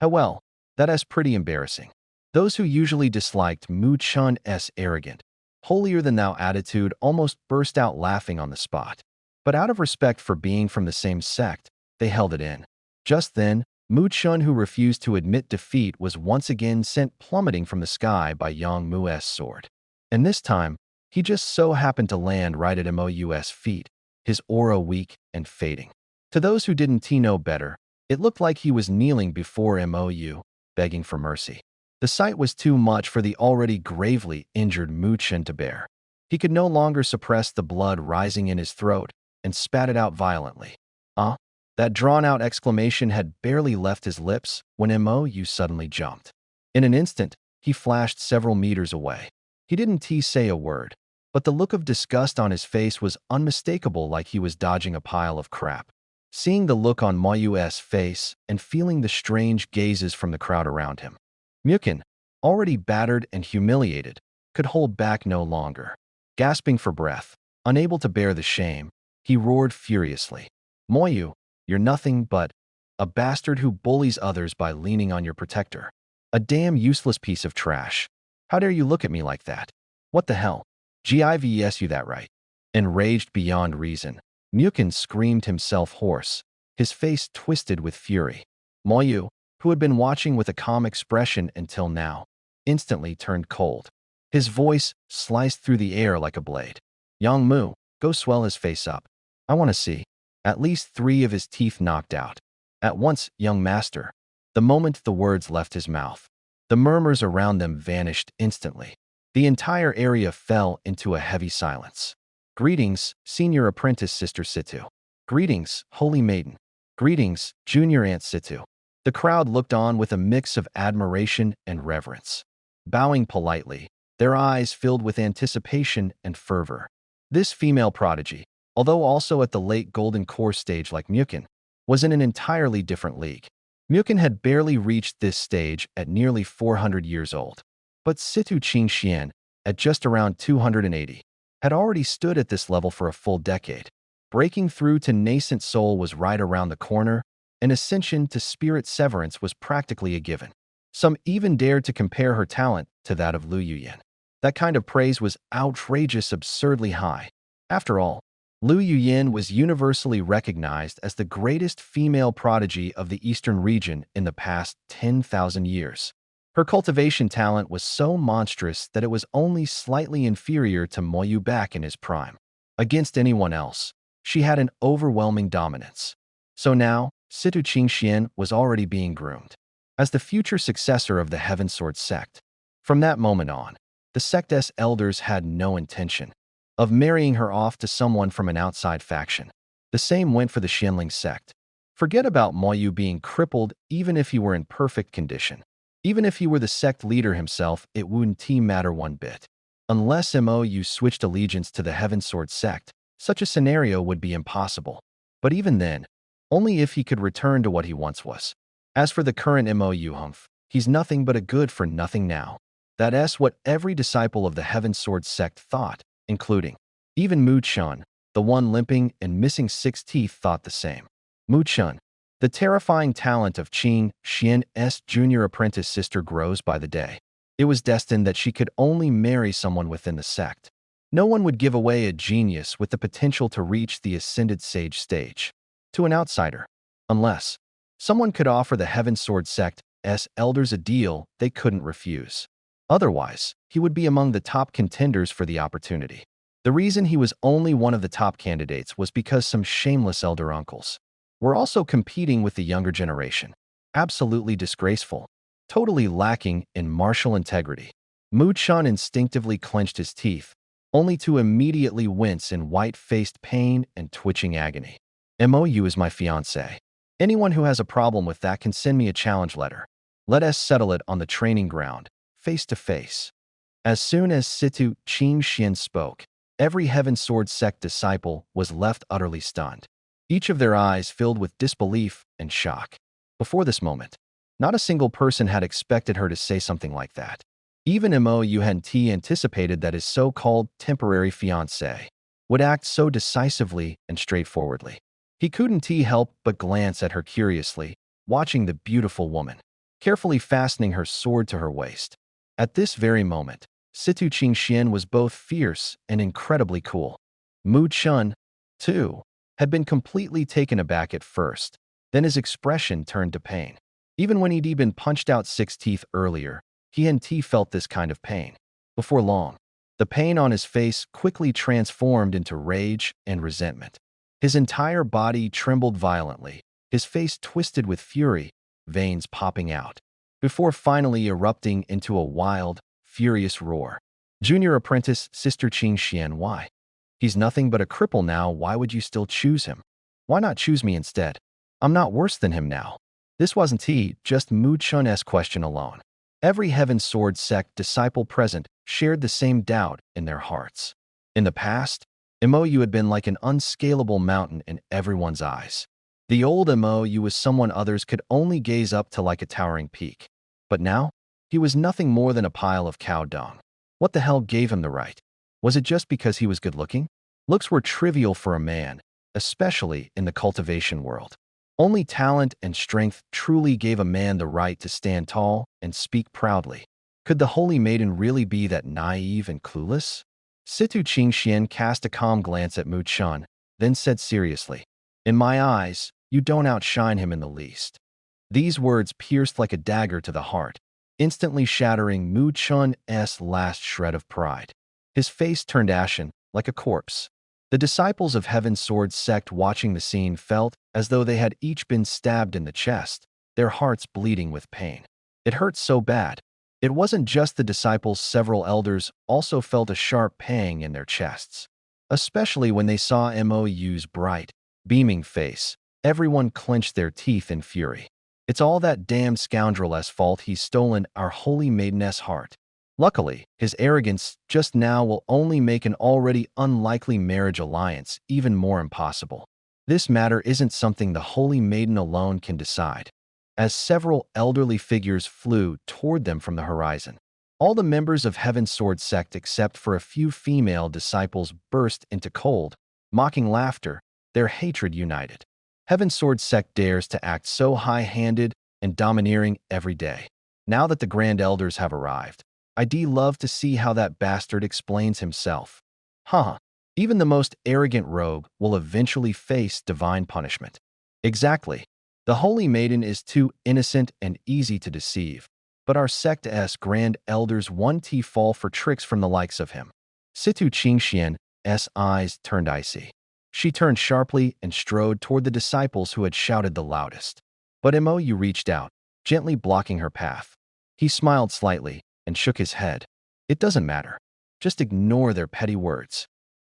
Oh well, that is pretty embarrassing. Those who usually disliked Mu Chun's arrogant, holier-than-thou attitude almost burst out laughing on the spot. But out of respect for being from the same sect, they held it in. Just then, Mu Chun, who refused to admit defeat, was once again sent plummeting from the sky by Yang Mu's sword. And this time, he just so happened to land right at MOU's feet, his aura weak and fading. To those who didn't know better, it looked like he was kneeling before MOU, begging for mercy. The sight was too much for the already gravely injured Mu Chun to bear. He could no longer suppress the blood rising in his throat and spat it out violently. That drawn-out exclamation had barely left his lips when MOU suddenly jumped. In an instant, he flashed several meters away. He didn't say a word, but the look of disgust on his face was unmistakable, like he was dodging a pile of crap. Seeing the look on MOU's face and feeling the strange gazes from the crowd around him, Mukin, already battered and humiliated, could hold back no longer. Gasping for breath, unable to bear the shame, he roared furiously. MOU, you're nothing but a bastard who bullies others by leaning on your protector. A damn useless piece of trash. How dare you look at me like that? What the hell? Gives you that right? Enraged beyond reason, Mukin screamed himself hoarse, his face twisted with fury. MOU, who had been watching with a calm expression until now, instantly turned cold. His voice sliced through the air like a blade. Yang Mu, go swell his face up. I want to see. At least 3 of his teeth knocked out. At once, young master. The moment the words left his mouth, the murmurs around them vanished instantly. The entire area fell into a heavy silence. Greetings, senior apprentice Sister Situ. Greetings, holy maiden. Greetings, junior aunt Situ. The crowd looked on with a mix of admiration and reverence. Bowing politely, their eyes filled with anticipation and fervor. This female prodigy, although also at the late golden core stage like Mukin, was in an entirely different league. Mukin had barely reached this stage at nearly 400 years old. But Situ Qingxian, at just around 280, had already stood at this level for a full decade. Breaking through to nascent soul was right around the corner, and ascension to spirit severance was practically a given. Some even dared to compare her talent to that of Lu Yuyan. That kind of praise was outrageous, absurdly high. After all, Lu Yuyan was universally recognized as the greatest female prodigy of the eastern region in the past 10,000 years. Her cultivation talent was so monstrous that it was only slightly inferior to Moyu back in his prime. Against anyone else, she had an overwhelming dominance. So now, Situ Qingxian was already being groomed as the future successor of the Heaven Sword sect. From that moment on, the sect's elders had no intention of marrying her off to someone from an outside faction. The same went for the Xianling sect. Forget about Moyu being crippled even if he were in perfect condition. Even if he were the sect leader himself, it wouldn't matter one bit. Unless Moyu switched allegiance to the Heaven Sword sect, such a scenario would be impossible. But even then, only if he could return to what he once was. As for the current Moyu Humph, he's nothing but a good-for-nothing now. That's what every disciple of the Heaven Sword sect thought, including even Mu Chun, the one limping and missing 6 teeth, thought the same. Mu Chun, the terrifying talent of Qing Xian's junior apprentice sister, grows by the day. It was destined that she could only marry someone within the sect. No one would give away a genius with the potential to reach the ascended sage stage to an outsider, unless someone could offer the Heaven Sword sect's elders a deal they couldn't refuse. Otherwise, he would be among the top contenders for the opportunity. The reason he was only one of the top candidates was because some shameless elder uncles were also competing with the younger generation. Absolutely disgraceful, totally lacking in martial integrity. Mu Chun instinctively clenched his teeth, only to immediately wince in white-faced pain and twitching agony. Mou is my fiancé. Anyone who has a problem with that can send me a challenge letter. Let us settle it on the training ground, face to face. As soon as Situ Qing Xian spoke, every Heaven Sword sect disciple was left utterly stunned, each of their eyes filled with disbelief and shock. Before this moment, not a single person had expected her to say something like that. Even Mo hadn't anticipated that his so-called temporary fiancé would act so decisively and straightforwardly. He couldn't help but glance at her curiously, watching the beautiful woman carefully fastening her sword to her waist. At this very moment, Situ Qingxian was both fierce and incredibly cool. Mu Chun, too, had been completely taken aback at first, then his expression turned to pain. Even when he'd been punched out 6 teeth earlier, he hadn't felt this kind of pain. Before long, the pain on his face quickly transformed into rage and resentment. His entire body trembled violently, his face twisted with fury, veins popping out, before finally erupting into a wild, furious roar. Junior apprentice Sister Qingxian, why? He's nothing but a cripple now. Why would you still choose him? Why not choose me instead? I'm not worse than him now. This wasn't just Mu Chun's question alone. Every Heaven Sword sect disciple present shared the same doubt in their hearts. In the past, Mou had been like an unscalable mountain in everyone's eyes. The old Mou was someone others could only gaze up to like a towering peak. But now, he was nothing more than a pile of cow dung. What the hell gave him the right? Was it just because he was good-looking? Looks were trivial for a man, especially in the cultivation world. Only talent and strength truly gave a man the right to stand tall and speak proudly. Could the Holy Maiden really be that naive and clueless? Situ Qingxian cast a calm glance at Mu Chun, then said seriously, "In my eyes, you don't outshine him in the least." These words pierced like a dagger to the heart, instantly shattering Mu Chun's last shred of pride. His face turned ashen, like a corpse. The disciples of Heaven Sword sect watching the scene felt as though they had each been stabbed in the chest, their hearts bleeding with pain. It hurt so bad. It wasn't just the disciples, several elders also felt a sharp pang in their chests. Especially when they saw Mou's bright, beaming face, everyone clenched their teeth in fury. It's all that damn scoundrel's fault he's stolen our Holy Maiden's heart. Luckily, his arrogance just now will only make an already unlikely marriage alliance even more impossible. This matter isn't something the Holy Maiden alone can decide. As several elderly figures flew toward them from the horizon, all the members of Heaven Sword sect except for a few female disciples burst into cold, mocking laughter, their hatred united. Heaven Sword sect dares to act so high-handed and domineering every day. Now that the Grand Elders have arrived, I'd love to see how that bastard explains himself. Even the most arrogant rogue will eventually face divine punishment. Exactly. The Holy Maiden is too innocent and easy to deceive, but our sect's Grand Elders won't fall for tricks from the likes of him. Situ Qingxian's eyes turned icy. She turned sharply and strode toward the disciples who had shouted the loudest. But Mou reached out, gently blocking her path. He smiled slightly, and shook his head. It doesn't matter. Just ignore their petty words.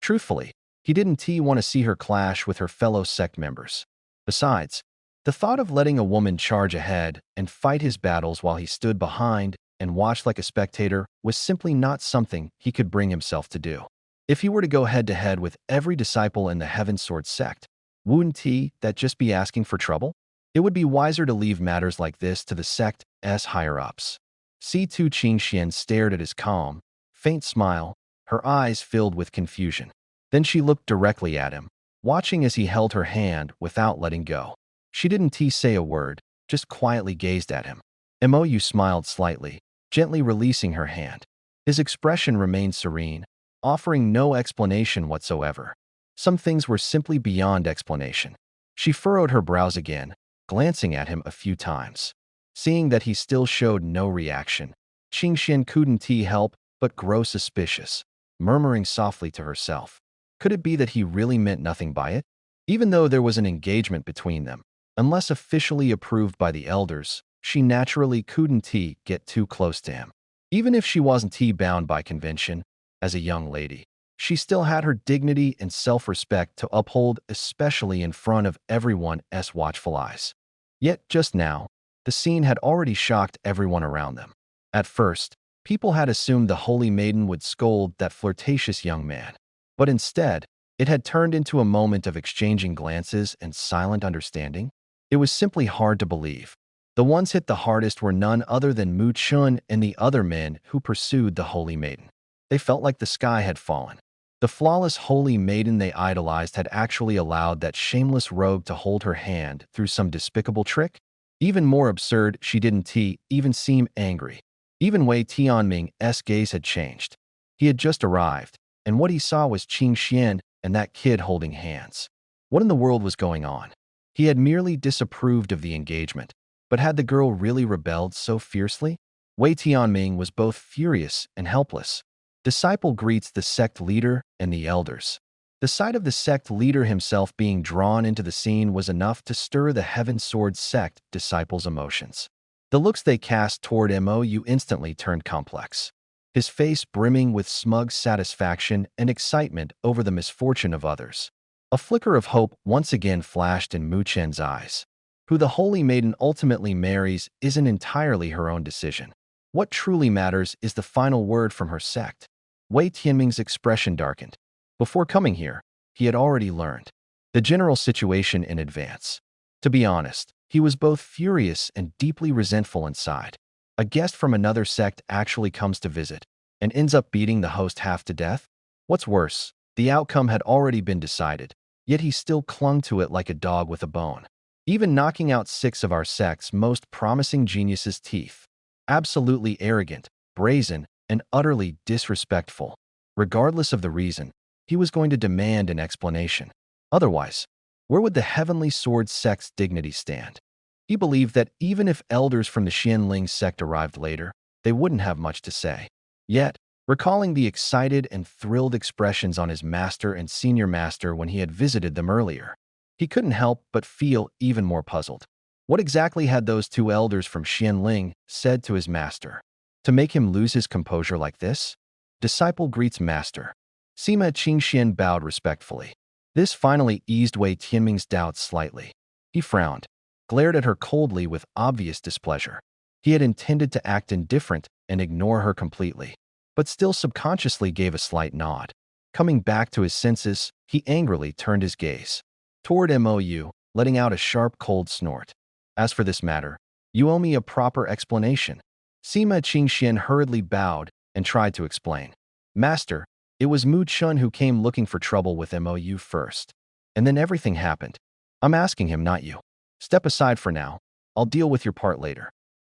Truthfully, he didn't want to see her clash with her fellow sect members. Besides, the thought of letting a woman charge ahead and fight his battles while he stood behind and watched like a spectator was simply not something he could bring himself to do. If he were to go head-to-head with every disciple in the Heaven Sword sect, wouldn't that just be asking for trouble? It would be wiser to leave matters like this to the sect's higher-ups. C2 Qingxian stared at his calm, faint smile, her eyes filled with confusion. Then she looked directly at him, watching as he held her hand without letting go. She didn't say a word, just quietly gazed at him. Mou smiled slightly, gently releasing her hand. His expression remained serene, offering no explanation whatsoever. Some things were simply beyond explanation. She furrowed her brows again, glancing at him a few times. Seeing that he still showed no reaction, Qingxian couldn't help but grow suspicious, murmuring softly to herself. Could it be that he really meant nothing by it? Even though there was an engagement between them, unless officially approved by the elders, she naturally couldn't get too close to him. Even if she wasn't bound by convention, as a young lady, she still had her dignity and self-respect to uphold, especially in front of everyone's watchful eyes. Yet just now, the scene had already shocked everyone around them. At first, people had assumed the Holy Maiden would scold that flirtatious young man. But instead, it had turned into a moment of exchanging glances and silent understanding. It was simply hard to believe. The ones hit the hardest were none other than Mu Chun and the other men who pursued the Holy Maiden. They felt like the sky had fallen. The flawless Holy Maiden they idolized had actually allowed that shameless rogue to hold her hand through some despicable trick? Even more absurd, she didn't even seem angry. Even Wei Tianming's gaze had changed. He had just arrived, and what he saw was Qingxian and that kid holding hands. What in the world was going on? He had merely disapproved of the engagement, but had the girl really rebelled so fiercely? Wei Tianming was both furious and helpless. Disciple greets the sect leader and the elders. The sight of the sect leader himself being drawn into the scene was enough to stir the Heaven Sword sect disciples' emotions. The looks they cast toward Mou instantly turned complex, his face brimming with smug satisfaction and excitement over the misfortune of others. A flicker of hope once again flashed in Mu Chen's eyes. Who the Holy Maiden ultimately marries isn't entirely her own decision. What truly matters is the final word from her sect. Wei Tianming's expression darkened. Before coming here, he had already learned the general situation in advance. To be honest, he was both furious and deeply resentful inside. A guest from another sect actually comes to visit and ends up beating the host half to death? What's worse, the outcome had already been decided, yet he still clung to it like a dog with a bone, even knocking out 6 of our sect's most promising geniuses' teeth. Absolutely arrogant, brazen, and utterly disrespectful. Regardless of the reason, he was going to demand an explanation. Otherwise, where would the Heavenly Sword sect's dignity stand? He believed that even if elders from the Xianling sect arrived later, they wouldn't have much to say. Yet, recalling the excited and thrilled expressions on his master and senior master when he had visited them earlier, he couldn't help but feel even more puzzled. What exactly had those 2 elders from Xianling said to his master to make him lose his composure like this? Disciple greets master. Sima Qingxian bowed respectfully. This finally eased Wei Tianming's doubts slightly. He frowned, glared at her coldly with obvious displeasure. He had intended to act indifferent and ignore her completely, but still subconsciously gave a slight nod. Coming back to his senses, he angrily turned his gaze toward Mou, letting out a sharp, cold snort. As for this matter, you owe me a proper explanation. Sima Qingxian hurriedly bowed and tried to explain. Master, it was Mu Chun who came looking for trouble with Mou first. And then everything happened. I'm asking him, not you. Step aside for now. I'll deal with your part later.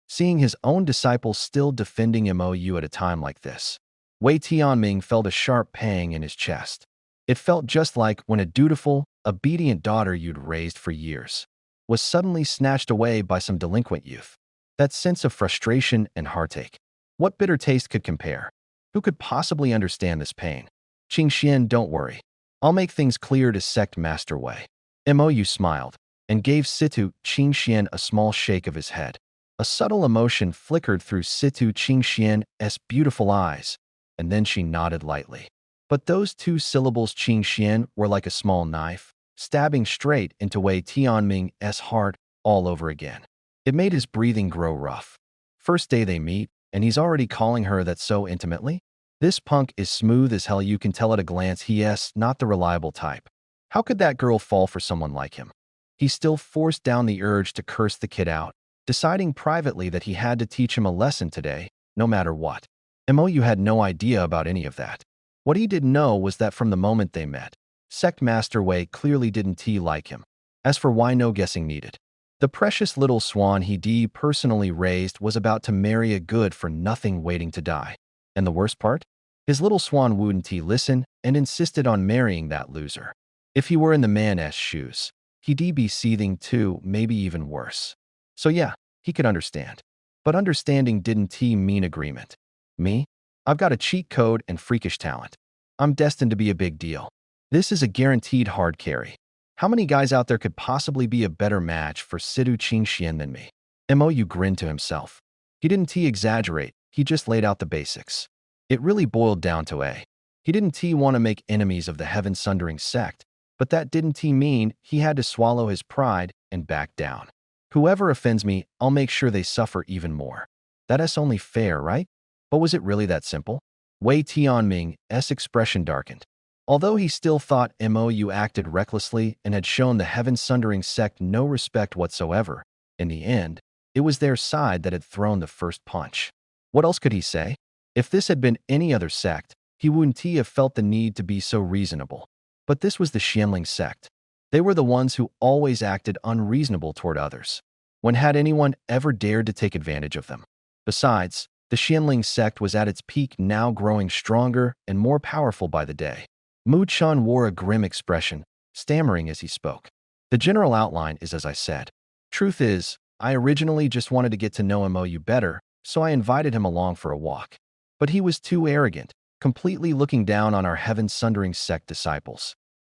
Seeing his own disciple still defending Mou at a time like this, Wei Tianming felt a sharp pang in his chest. It felt just like when a dutiful, obedient daughter you'd raised for years was suddenly snatched away by some delinquent youth. That sense of frustration and heartache. What bitter taste could compare? Who could possibly understand this pain? Qingxian, don't worry. I'll make things clear to Sect Master Wei. Mou smiled and gave Situ Qingxian a small shake of his head. A subtle emotion flickered through Situ Qingxian's beautiful eyes, and then she nodded lightly. But those two syllables Qingxian were like a small knife, stabbing straight into Wei Tianming's heart all over again. It made his breathing grow rough. First day they meet, and he's already calling her that so intimately? This punk is smooth as hell, you can tell at a glance he's not the reliable type. How could that girl fall for someone like him? He still forced down the urge to curse the kid out, deciding privately that he had to teach him a lesson today, no matter what. Mou had no idea about any of that. What he did know was that from the moment they met, Sect Master Wei clearly didn't like him. As for why, no guessing needed. The precious little swan he personally raised was about to marry a good-for-nothing waiting to die. And the worst part? His little swan wouldn't listen and insisted on marrying that loser. If he were in the man's shoes, he'd be seething too, maybe even worse. So yeah, he could understand. But understanding didn't mean agreement. Me? I've got a cheat code and freakish talent. I'm destined to be a big deal. This is a guaranteed hard carry. How many guys out there could possibly be a better match for Situ Qingxian than me? Mou grinned to himself. He didn't exaggerate, he just laid out the basics. It really boiled down to he didn't want to make enemies of the heaven-sundering sect, but that didn't mean he had to swallow his pride and back down. Whoever offends me, I'll make sure they suffer even more. That's only fair, right? But was it really that simple? Wei Tianming's expression darkened. Although he still thought Mou acted recklessly and had shown the heaven-sundering sect no respect whatsoever, in the end, it was their side that had thrown the first punch. What else could he say? If this had been any other sect, he wouldn't have felt the need to be so reasonable. But this was the Xianling sect. They were the ones who always acted unreasonable toward others. When had anyone ever dared to take advantage of them? Besides, the Xianling sect was at its peak, now growing stronger and more powerful by the day. Mu Chun wore a grim expression, stammering as he spoke. The general outline is as I said. Truth is, I originally just wanted to get to know Mou better, so I invited him along for a walk. But he was too arrogant, completely looking down on our heaven-sundering sect disciples.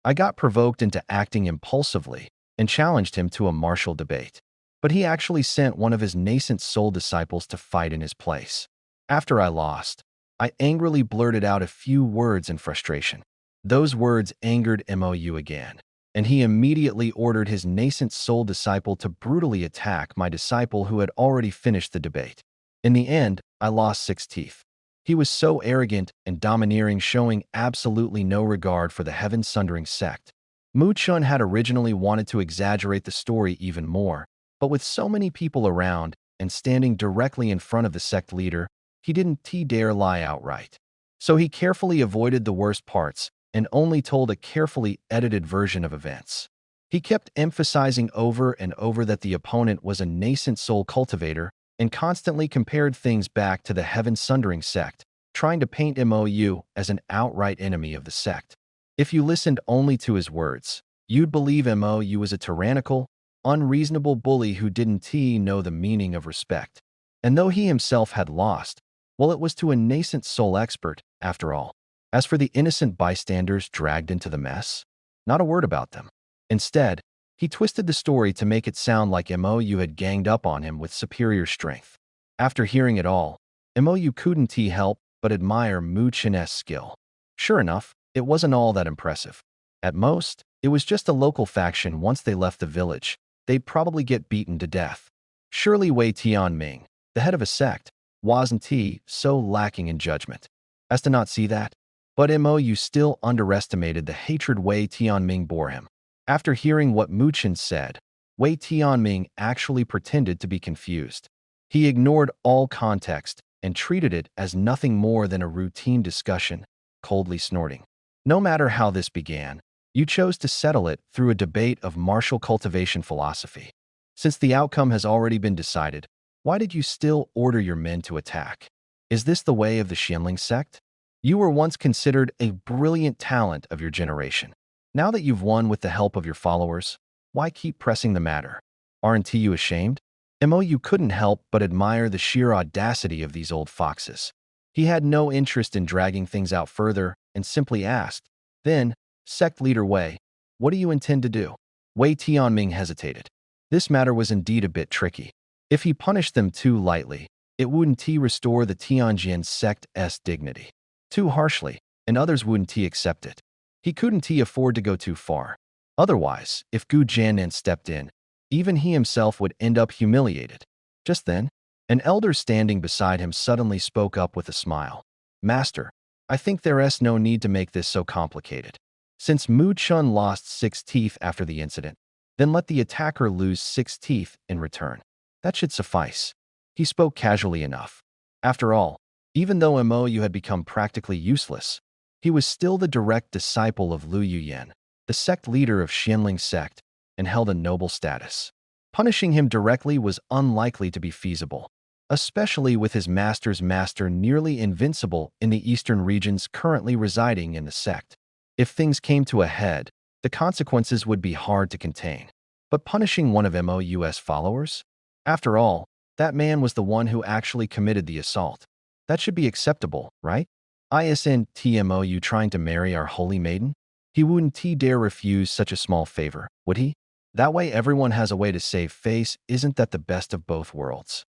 I got provoked into acting impulsively and challenged him to a martial debate. But he actually sent one of his nascent soul disciples to fight in his place. After I lost, I angrily blurted out a few words in frustration. Those words angered Mou again, and he immediately ordered his nascent soul disciple to brutally attack my disciple who had already finished the debate. In the end, I lost 6 teeth. He was so arrogant and domineering, showing absolutely no regard for the heaven-sundering sect. Mu Chun had originally wanted to exaggerate the story even more, but with so many people around and standing directly in front of the sect leader, he didn't dare lie outright. So he carefully avoided the worst parts and only told a carefully edited version of events. He kept emphasizing over and over that the opponent was a nascent soul cultivator and constantly compared things back to the heaven-sundering sect, trying to paint Mou as an outright enemy of the sect. If you listened only to his words, you'd believe Mou was a tyrannical, unreasonable bully who didn't know the meaning of respect. And though he himself had lost, well, it was to a nascent soul expert, after all. As for the innocent bystanders dragged into the mess, not a word about them. Instead, he twisted the story to make it sound like Mou had ganged up on him with superior strength. After hearing it all, Mou couldn't help but admire Mu Chen's skill. Sure enough, it wasn't all that impressive. At most, it was just a local faction. Once they left the village, they'd probably get beaten to death. Surely Wei Tianming, the head of a sect, wasn't so lacking in judgment as to not see that? But Mou still underestimated the hatred Wei Tianming bore him. After hearing what Mu Chen said, Wei Tianming actually pretended to be confused. He ignored all context and treated it as nothing more than a routine discussion, coldly snorting. No matter how this began, you chose to settle it through a debate of martial cultivation philosophy. Since the outcome has already been decided, why did you still order your men to attack? Is this the way of the Xianling sect? You were once considered a brilliant talent of your generation. Now that you've won with the help of your followers, why keep pressing the matter? Aren't you ashamed? Mou couldn't help but admire the sheer audacity of these old foxes. He had no interest in dragging things out further and simply asked, "Then, sect leader Wei, what do you intend to do?" Wei Tianming hesitated. This matter was indeed a bit tricky. If he punished them too lightly, it wouldn't he restore the Tianjin sect's dignity. Too harshly, and others wouldn't he accept it. He couldn't he afford to go too far. Otherwise, if Gu Jiannan stepped in, even he himself would end up humiliated. Just then, an elder standing beside him suddenly spoke up with a smile. Master, I think there's no need to make this so complicated. Since Mu Chun lost 6 teeth after the incident, then let the attacker lose 6 teeth in return. That should suffice. He spoke casually enough. After all, even though Mou had become practically useless, he was still the direct disciple of Lu Yuyan, the sect leader of Xianling sect, and held a noble status. Punishing him directly was unlikely to be feasible, especially with his master's master nearly invincible in the eastern regions currently residing in the sect. If things came to a head, the consequences would be hard to contain. But punishing one of Mou's followers? After all, that man was the one who actually committed the assault. That should be acceptable, right? Isn't Mou trying to marry our holy maiden? He wouldn't dare refuse such a small favor, would he? That way everyone has a way to save face. Isn't that the best of both worlds?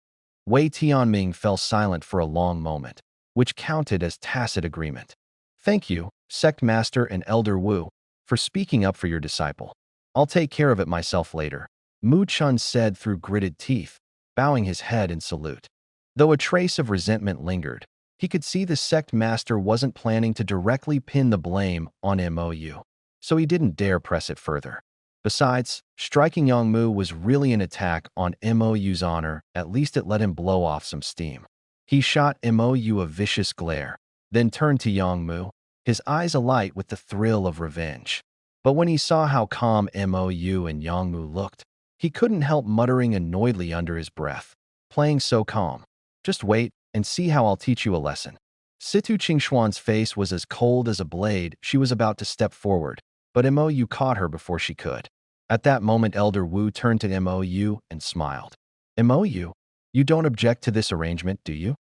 Wei Tianming fell silent for a long moment, which counted as tacit agreement. Thank you, Sect Master and Elder Wu, for speaking up for your disciple. I'll take care of it myself later, Mu Chun said through gritted teeth, bowing his head in salute. Though a trace of resentment lingered, he could see the sect master wasn't planning to directly pin the blame on Mou, so he didn't dare press it further. Besides, striking Yang Mu was really an attack on Mou's honor. At least it let him blow off some steam. He shot Mou a vicious glare, then turned to Yang Mu, his eyes alight with the thrill of revenge. But when he saw how calm Mou and Yang Mu looked, he couldn't help muttering annoyedly under his breath. Playing so calm. Just wait and see how I'll teach you a lesson. Situ Qingxuan's face was as cold as a blade. She was about to step forward, but Mou caught her before she could. At that moment, Elder Wu turned to Mou and smiled. Mou, you don't object to this arrangement, do you?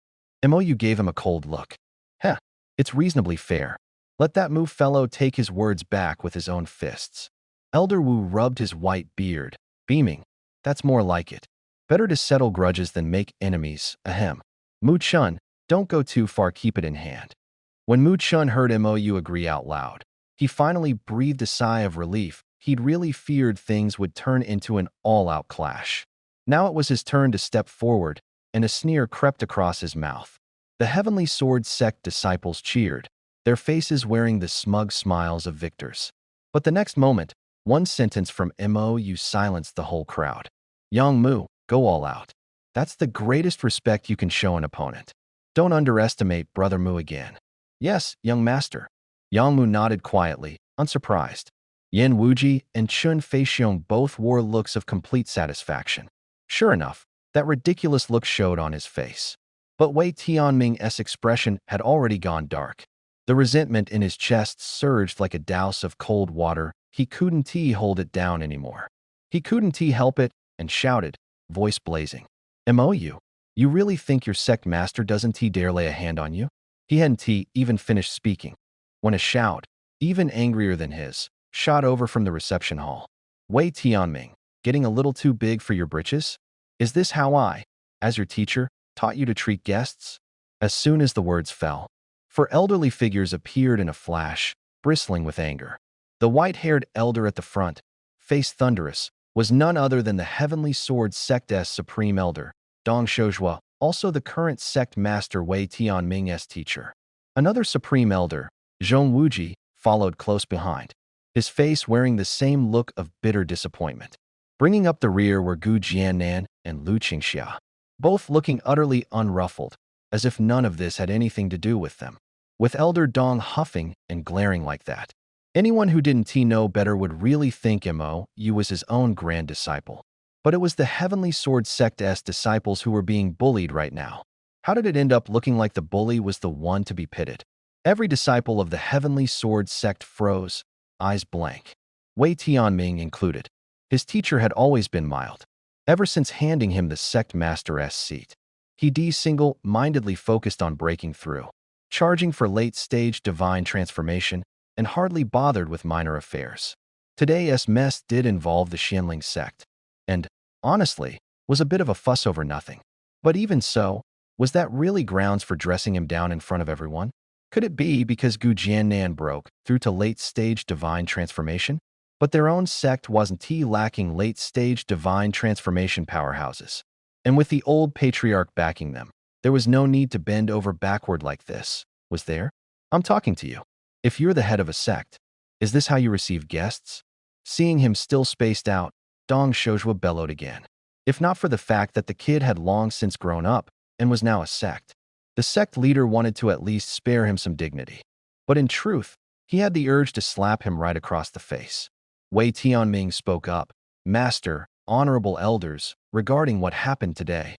Mou gave him a cold look. Heh, it's reasonably fair. Let that Mu fellow take his words back with his own fists. Elder Wu rubbed his white beard, beaming. That's more like it. Better to settle grudges than make enemies, ahem. Mu Chun, don't go too far, keep it in hand. When Mu Chun heard Mou agree out loud, he finally breathed a sigh of relief. He'd really feared things would turn into an all-out clash. Now it was his turn to step forward, and a sneer crept across his mouth. The Heavenly Sword sect disciples cheered, their faces wearing the smug smiles of victors. But the next moment, one sentence from Mou silenced the whole crowd. Yang Mu, go all out. That's the greatest respect you can show an opponent. Don't underestimate Brother Mu again. Yes, young master. Yang Mu nodded quietly, unsurprised. Yin Wuji and Chun Feixiong both wore looks of complete satisfaction. Sure enough, that ridiculous look showed on his face. But Wei Tianming's expression had already gone dark. The resentment in his chest surged like a douse of cold water. He couldn't hold it down anymore. He couldn't help it, and shouted, voice blazing. Mou, you really think your sect master doesn't dare lay a hand on you? He hadn't even finished speaking when a shout, even angrier than his, shot over from the reception hall. Wei Tianming, getting a little too big for your britches? Is this how I, as your teacher, taught you to treat guests? As soon as the words fell, 4 elderly figures appeared in a flash, bristling with anger. The white-haired elder at the front, face thunderous, was none other than the Heavenly Sword sect's supreme elder, Dong Shouzhua, also the current sect master Wei Tianming's teacher. Another supreme elder, Zhong Wuji, followed close behind, his face wearing the same look of bitter disappointment. Bringing up the rear were Gu Jiannan and Lu Qingxia, both looking utterly unruffled, as if none of this had anything to do with them. With Elder Dong huffing and glaring like that, anyone who didn't know better would really think Mou was his own grand disciple. But it was the Heavenly Sword sect's disciples who were being bullied right now. How did it end up looking like the bully was the one to be pitted? Every disciple of the Heavenly Sword sect froze, eyes blank. Wei Tianming included. His teacher had always been mild. Ever since handing him the sect master's seat, he single-mindedly focused on breaking through, charging for late-stage divine transformation, and hardly bothered with minor affairs. Today's mess did involve the Xianling sect. And, honestly, was a bit of a fuss over nothing. But even so, was that really grounds for dressing him down in front of everyone? Could it be because Gu Jiannan broke through to late-stage divine transformation? But their own sect wasn't lacking late-stage divine transformation powerhouses. And with the old patriarch backing them, there was no need to bend over backward like this, was there? I'm talking to you. If you're the head of a sect, is this how you receive guests? Seeing him still spaced out, Dong Shojua bellowed again. If not for the fact that the kid had long since grown up and was now a sect, the sect leader wanted to at least spare him some dignity. But in truth, he had the urge to slap him right across the face. Wei Tianming spoke up. Master, honorable elders, regarding what happened today.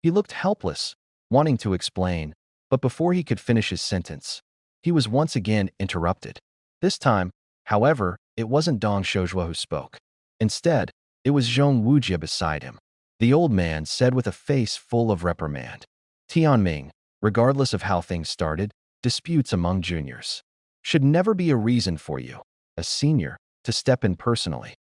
He looked helpless, wanting to explain, but before he could finish his sentence, he was once again interrupted. This time, however, it wasn't Dong Shojua who spoke. Instead, it was Zhong Wujia beside him. The old man said with a face full of reprimand. Tianming, regardless of how things started, disputes among juniors should never be a reason for you, a senior, to step in personally.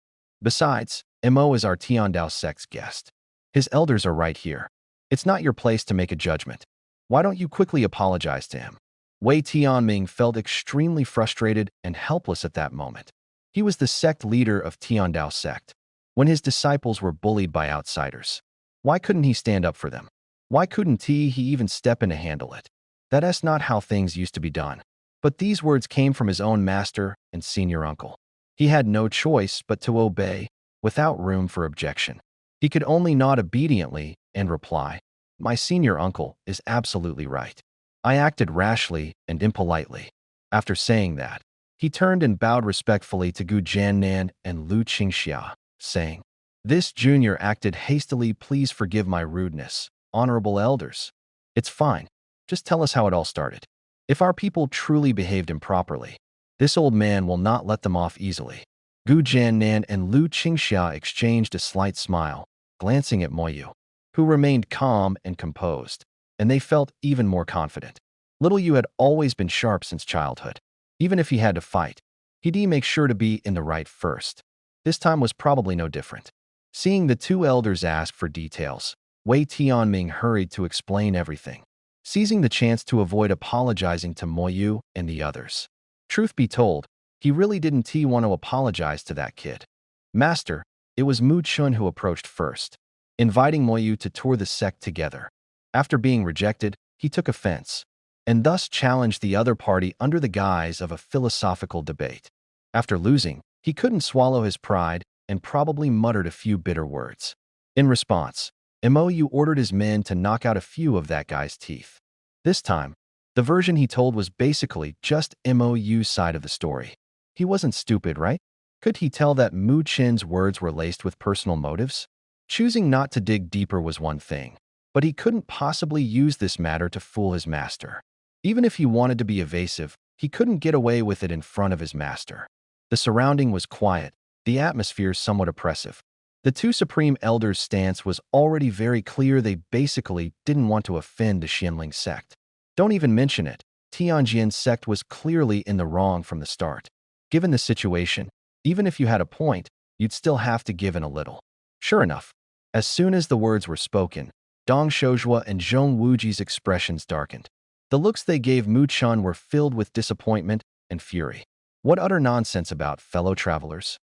Besides, Mo is our Tiandao sect's guest. His elders are right here. It's not your place to make a judgment. Why don't you quickly apologize to him? Wei Tianming felt extremely frustrated and helpless at that moment. He was the sect leader of Tiandao sect. When his disciples were bullied by outsiders, why couldn't he stand up for them? Why couldn't he even step in to handle it? That's not how things used to be done. But these words came from his own master and senior uncle. He had no choice but to obey, without room for objection. He could only nod obediently and reply, "My senior uncle is absolutely right. I acted rashly and impolitely." After saying that, he turned and bowed respectfully to Gu Jiannan and Lu Qingxia, saying, "This junior acted hastily. Please forgive my rudeness, honorable elders. It's fine. Just tell us how it all started. If our people truly behaved improperly, this old man will not let them off easily." Gu Jiannan and Lu Qingxia exchanged a slight smile, glancing at Moyu, who remained calm and composed, and they felt even more confident. Little Yu had always been sharp since childhood. Even if he had to fight, he'd make sure to be in the right first. This time was probably no different. Seeing the two elders ask for details, Wei Tianming hurried to explain everything, seizing the chance to avoid apologizing to Moyu and the others. Truth be told, he really didn't want to apologize to that kid. Master, it was Mu Chun who approached first, inviting Moyu to tour the sect together. After being rejected, he took offense, and thus challenged the other party under the guise of a philosophical debate. After losing, he couldn't swallow his pride and probably muttered a few bitter words. In response, Mou ordered his men to knock out a few of that guy's teeth. This time, the version he told was basically just Mou's side of the story. He wasn't stupid, right? Could he tell that Mu Chin's words were laced with personal motives? Choosing not to dig deeper was one thing, but he couldn't possibly use this matter to fool his master. Even if he wanted to be evasive, he couldn't get away with it in front of his master. The surrounding was quiet, the atmosphere somewhat oppressive. The two supreme elders' stance was already very clear. They basically didn't want to offend the Xianling sect. Don't even mention it. Tianjin sect was clearly in the wrong from the start. Given the situation, even if you had a point, you'd still have to give in a little. Sure enough, as soon as the words were spoken, Dong Shojua and Zhong Wuji's expressions darkened. The looks they gave Mu Chun were filled with disappointment and fury. What utter nonsense about fellow travelers.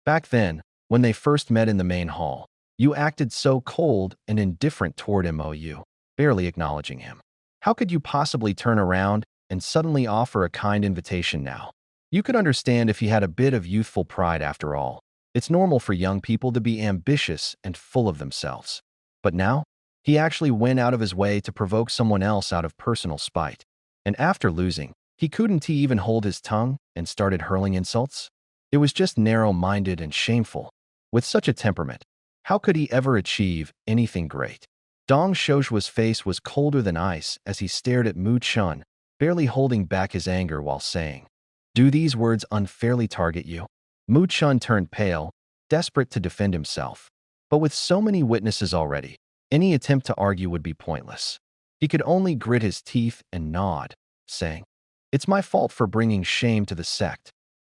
Back then, when they first met in the main hall, you acted so cold and indifferent toward Mou, barely acknowledging him. How could you possibly turn around and suddenly offer a kind invitation now? You could understand if he had a bit of youthful pride after all. It's normal for young people to be ambitious and full of themselves. But now, he actually went out of his way to provoke someone else out of personal spite. And after losing, he couldn't even hold his tongue and started hurling insults? It was just narrow-minded and shameful. With such a temperament, how could he ever achieve anything great? Dong Shojua's face was colder than ice as he stared at Mu Chun, barely holding back his anger while saying, "Do these words unfairly target you?" Mu Chun turned pale, desperate to defend himself. But with so many witnesses already, any attempt to argue would be pointless. He could only grit his teeth and nod, saying, "It's my fault for bringing shame to the sect."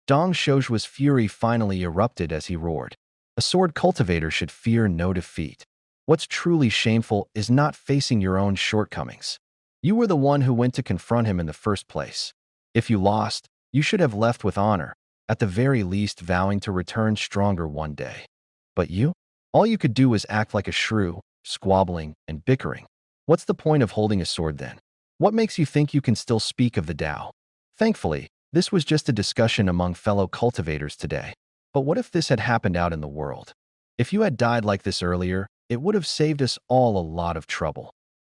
Dong Shojua's fury finally erupted as he roared, "A sword cultivator should fear no defeat. What's truly shameful is not facing your own shortcomings. You were the one who went to confront him in the first place. If you lost, you should have left with honor, at the very least vowing to return stronger one day. But you? All you could do was act like a shrew, squabbling and bickering. What's the point of holding a sword then? What makes you think you can still speak of the Tao? Thankfully, this was just a discussion among fellow cultivators today. But what if this had happened out in the world? If you had died like this earlier, it would have saved us all a lot of trouble.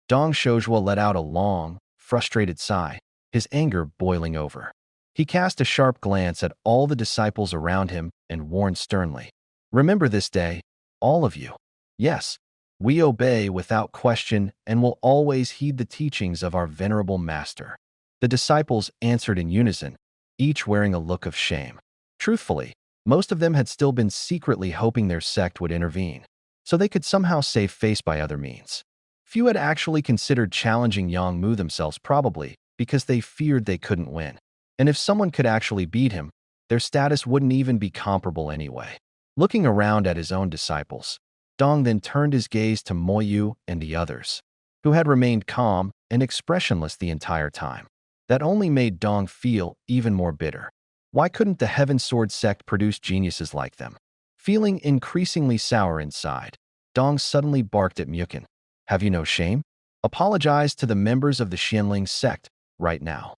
Dong Shojua let out a long, frustrated sigh, his anger boiling over. He cast a sharp glance at all the disciples around him and warned sternly, "Remember this day, all of you. Yes, we obey without question and will always heed the teachings of our venerable master." The disciples answered in unison, each wearing a look of shame. Truthfully, most of them had still been secretly hoping their sect would intervene, so they could somehow save face by other means. Few had actually considered challenging Yang Mu themselves, probably because they feared they couldn't win. And if someone could actually beat him, their status wouldn't even be comparable anyway. Looking around at his own disciples, Dong then turned his gaze to Moyu and the others, who had remained calm and expressionless the entire time. That only made Dong feel even more bitter. Why couldn't the Heaven Sword sect produce geniuses like them? Feeling increasingly sour inside, Dong suddenly barked at Mukun. "Have you no shame? Apologize to the members of the Xianling sect right now."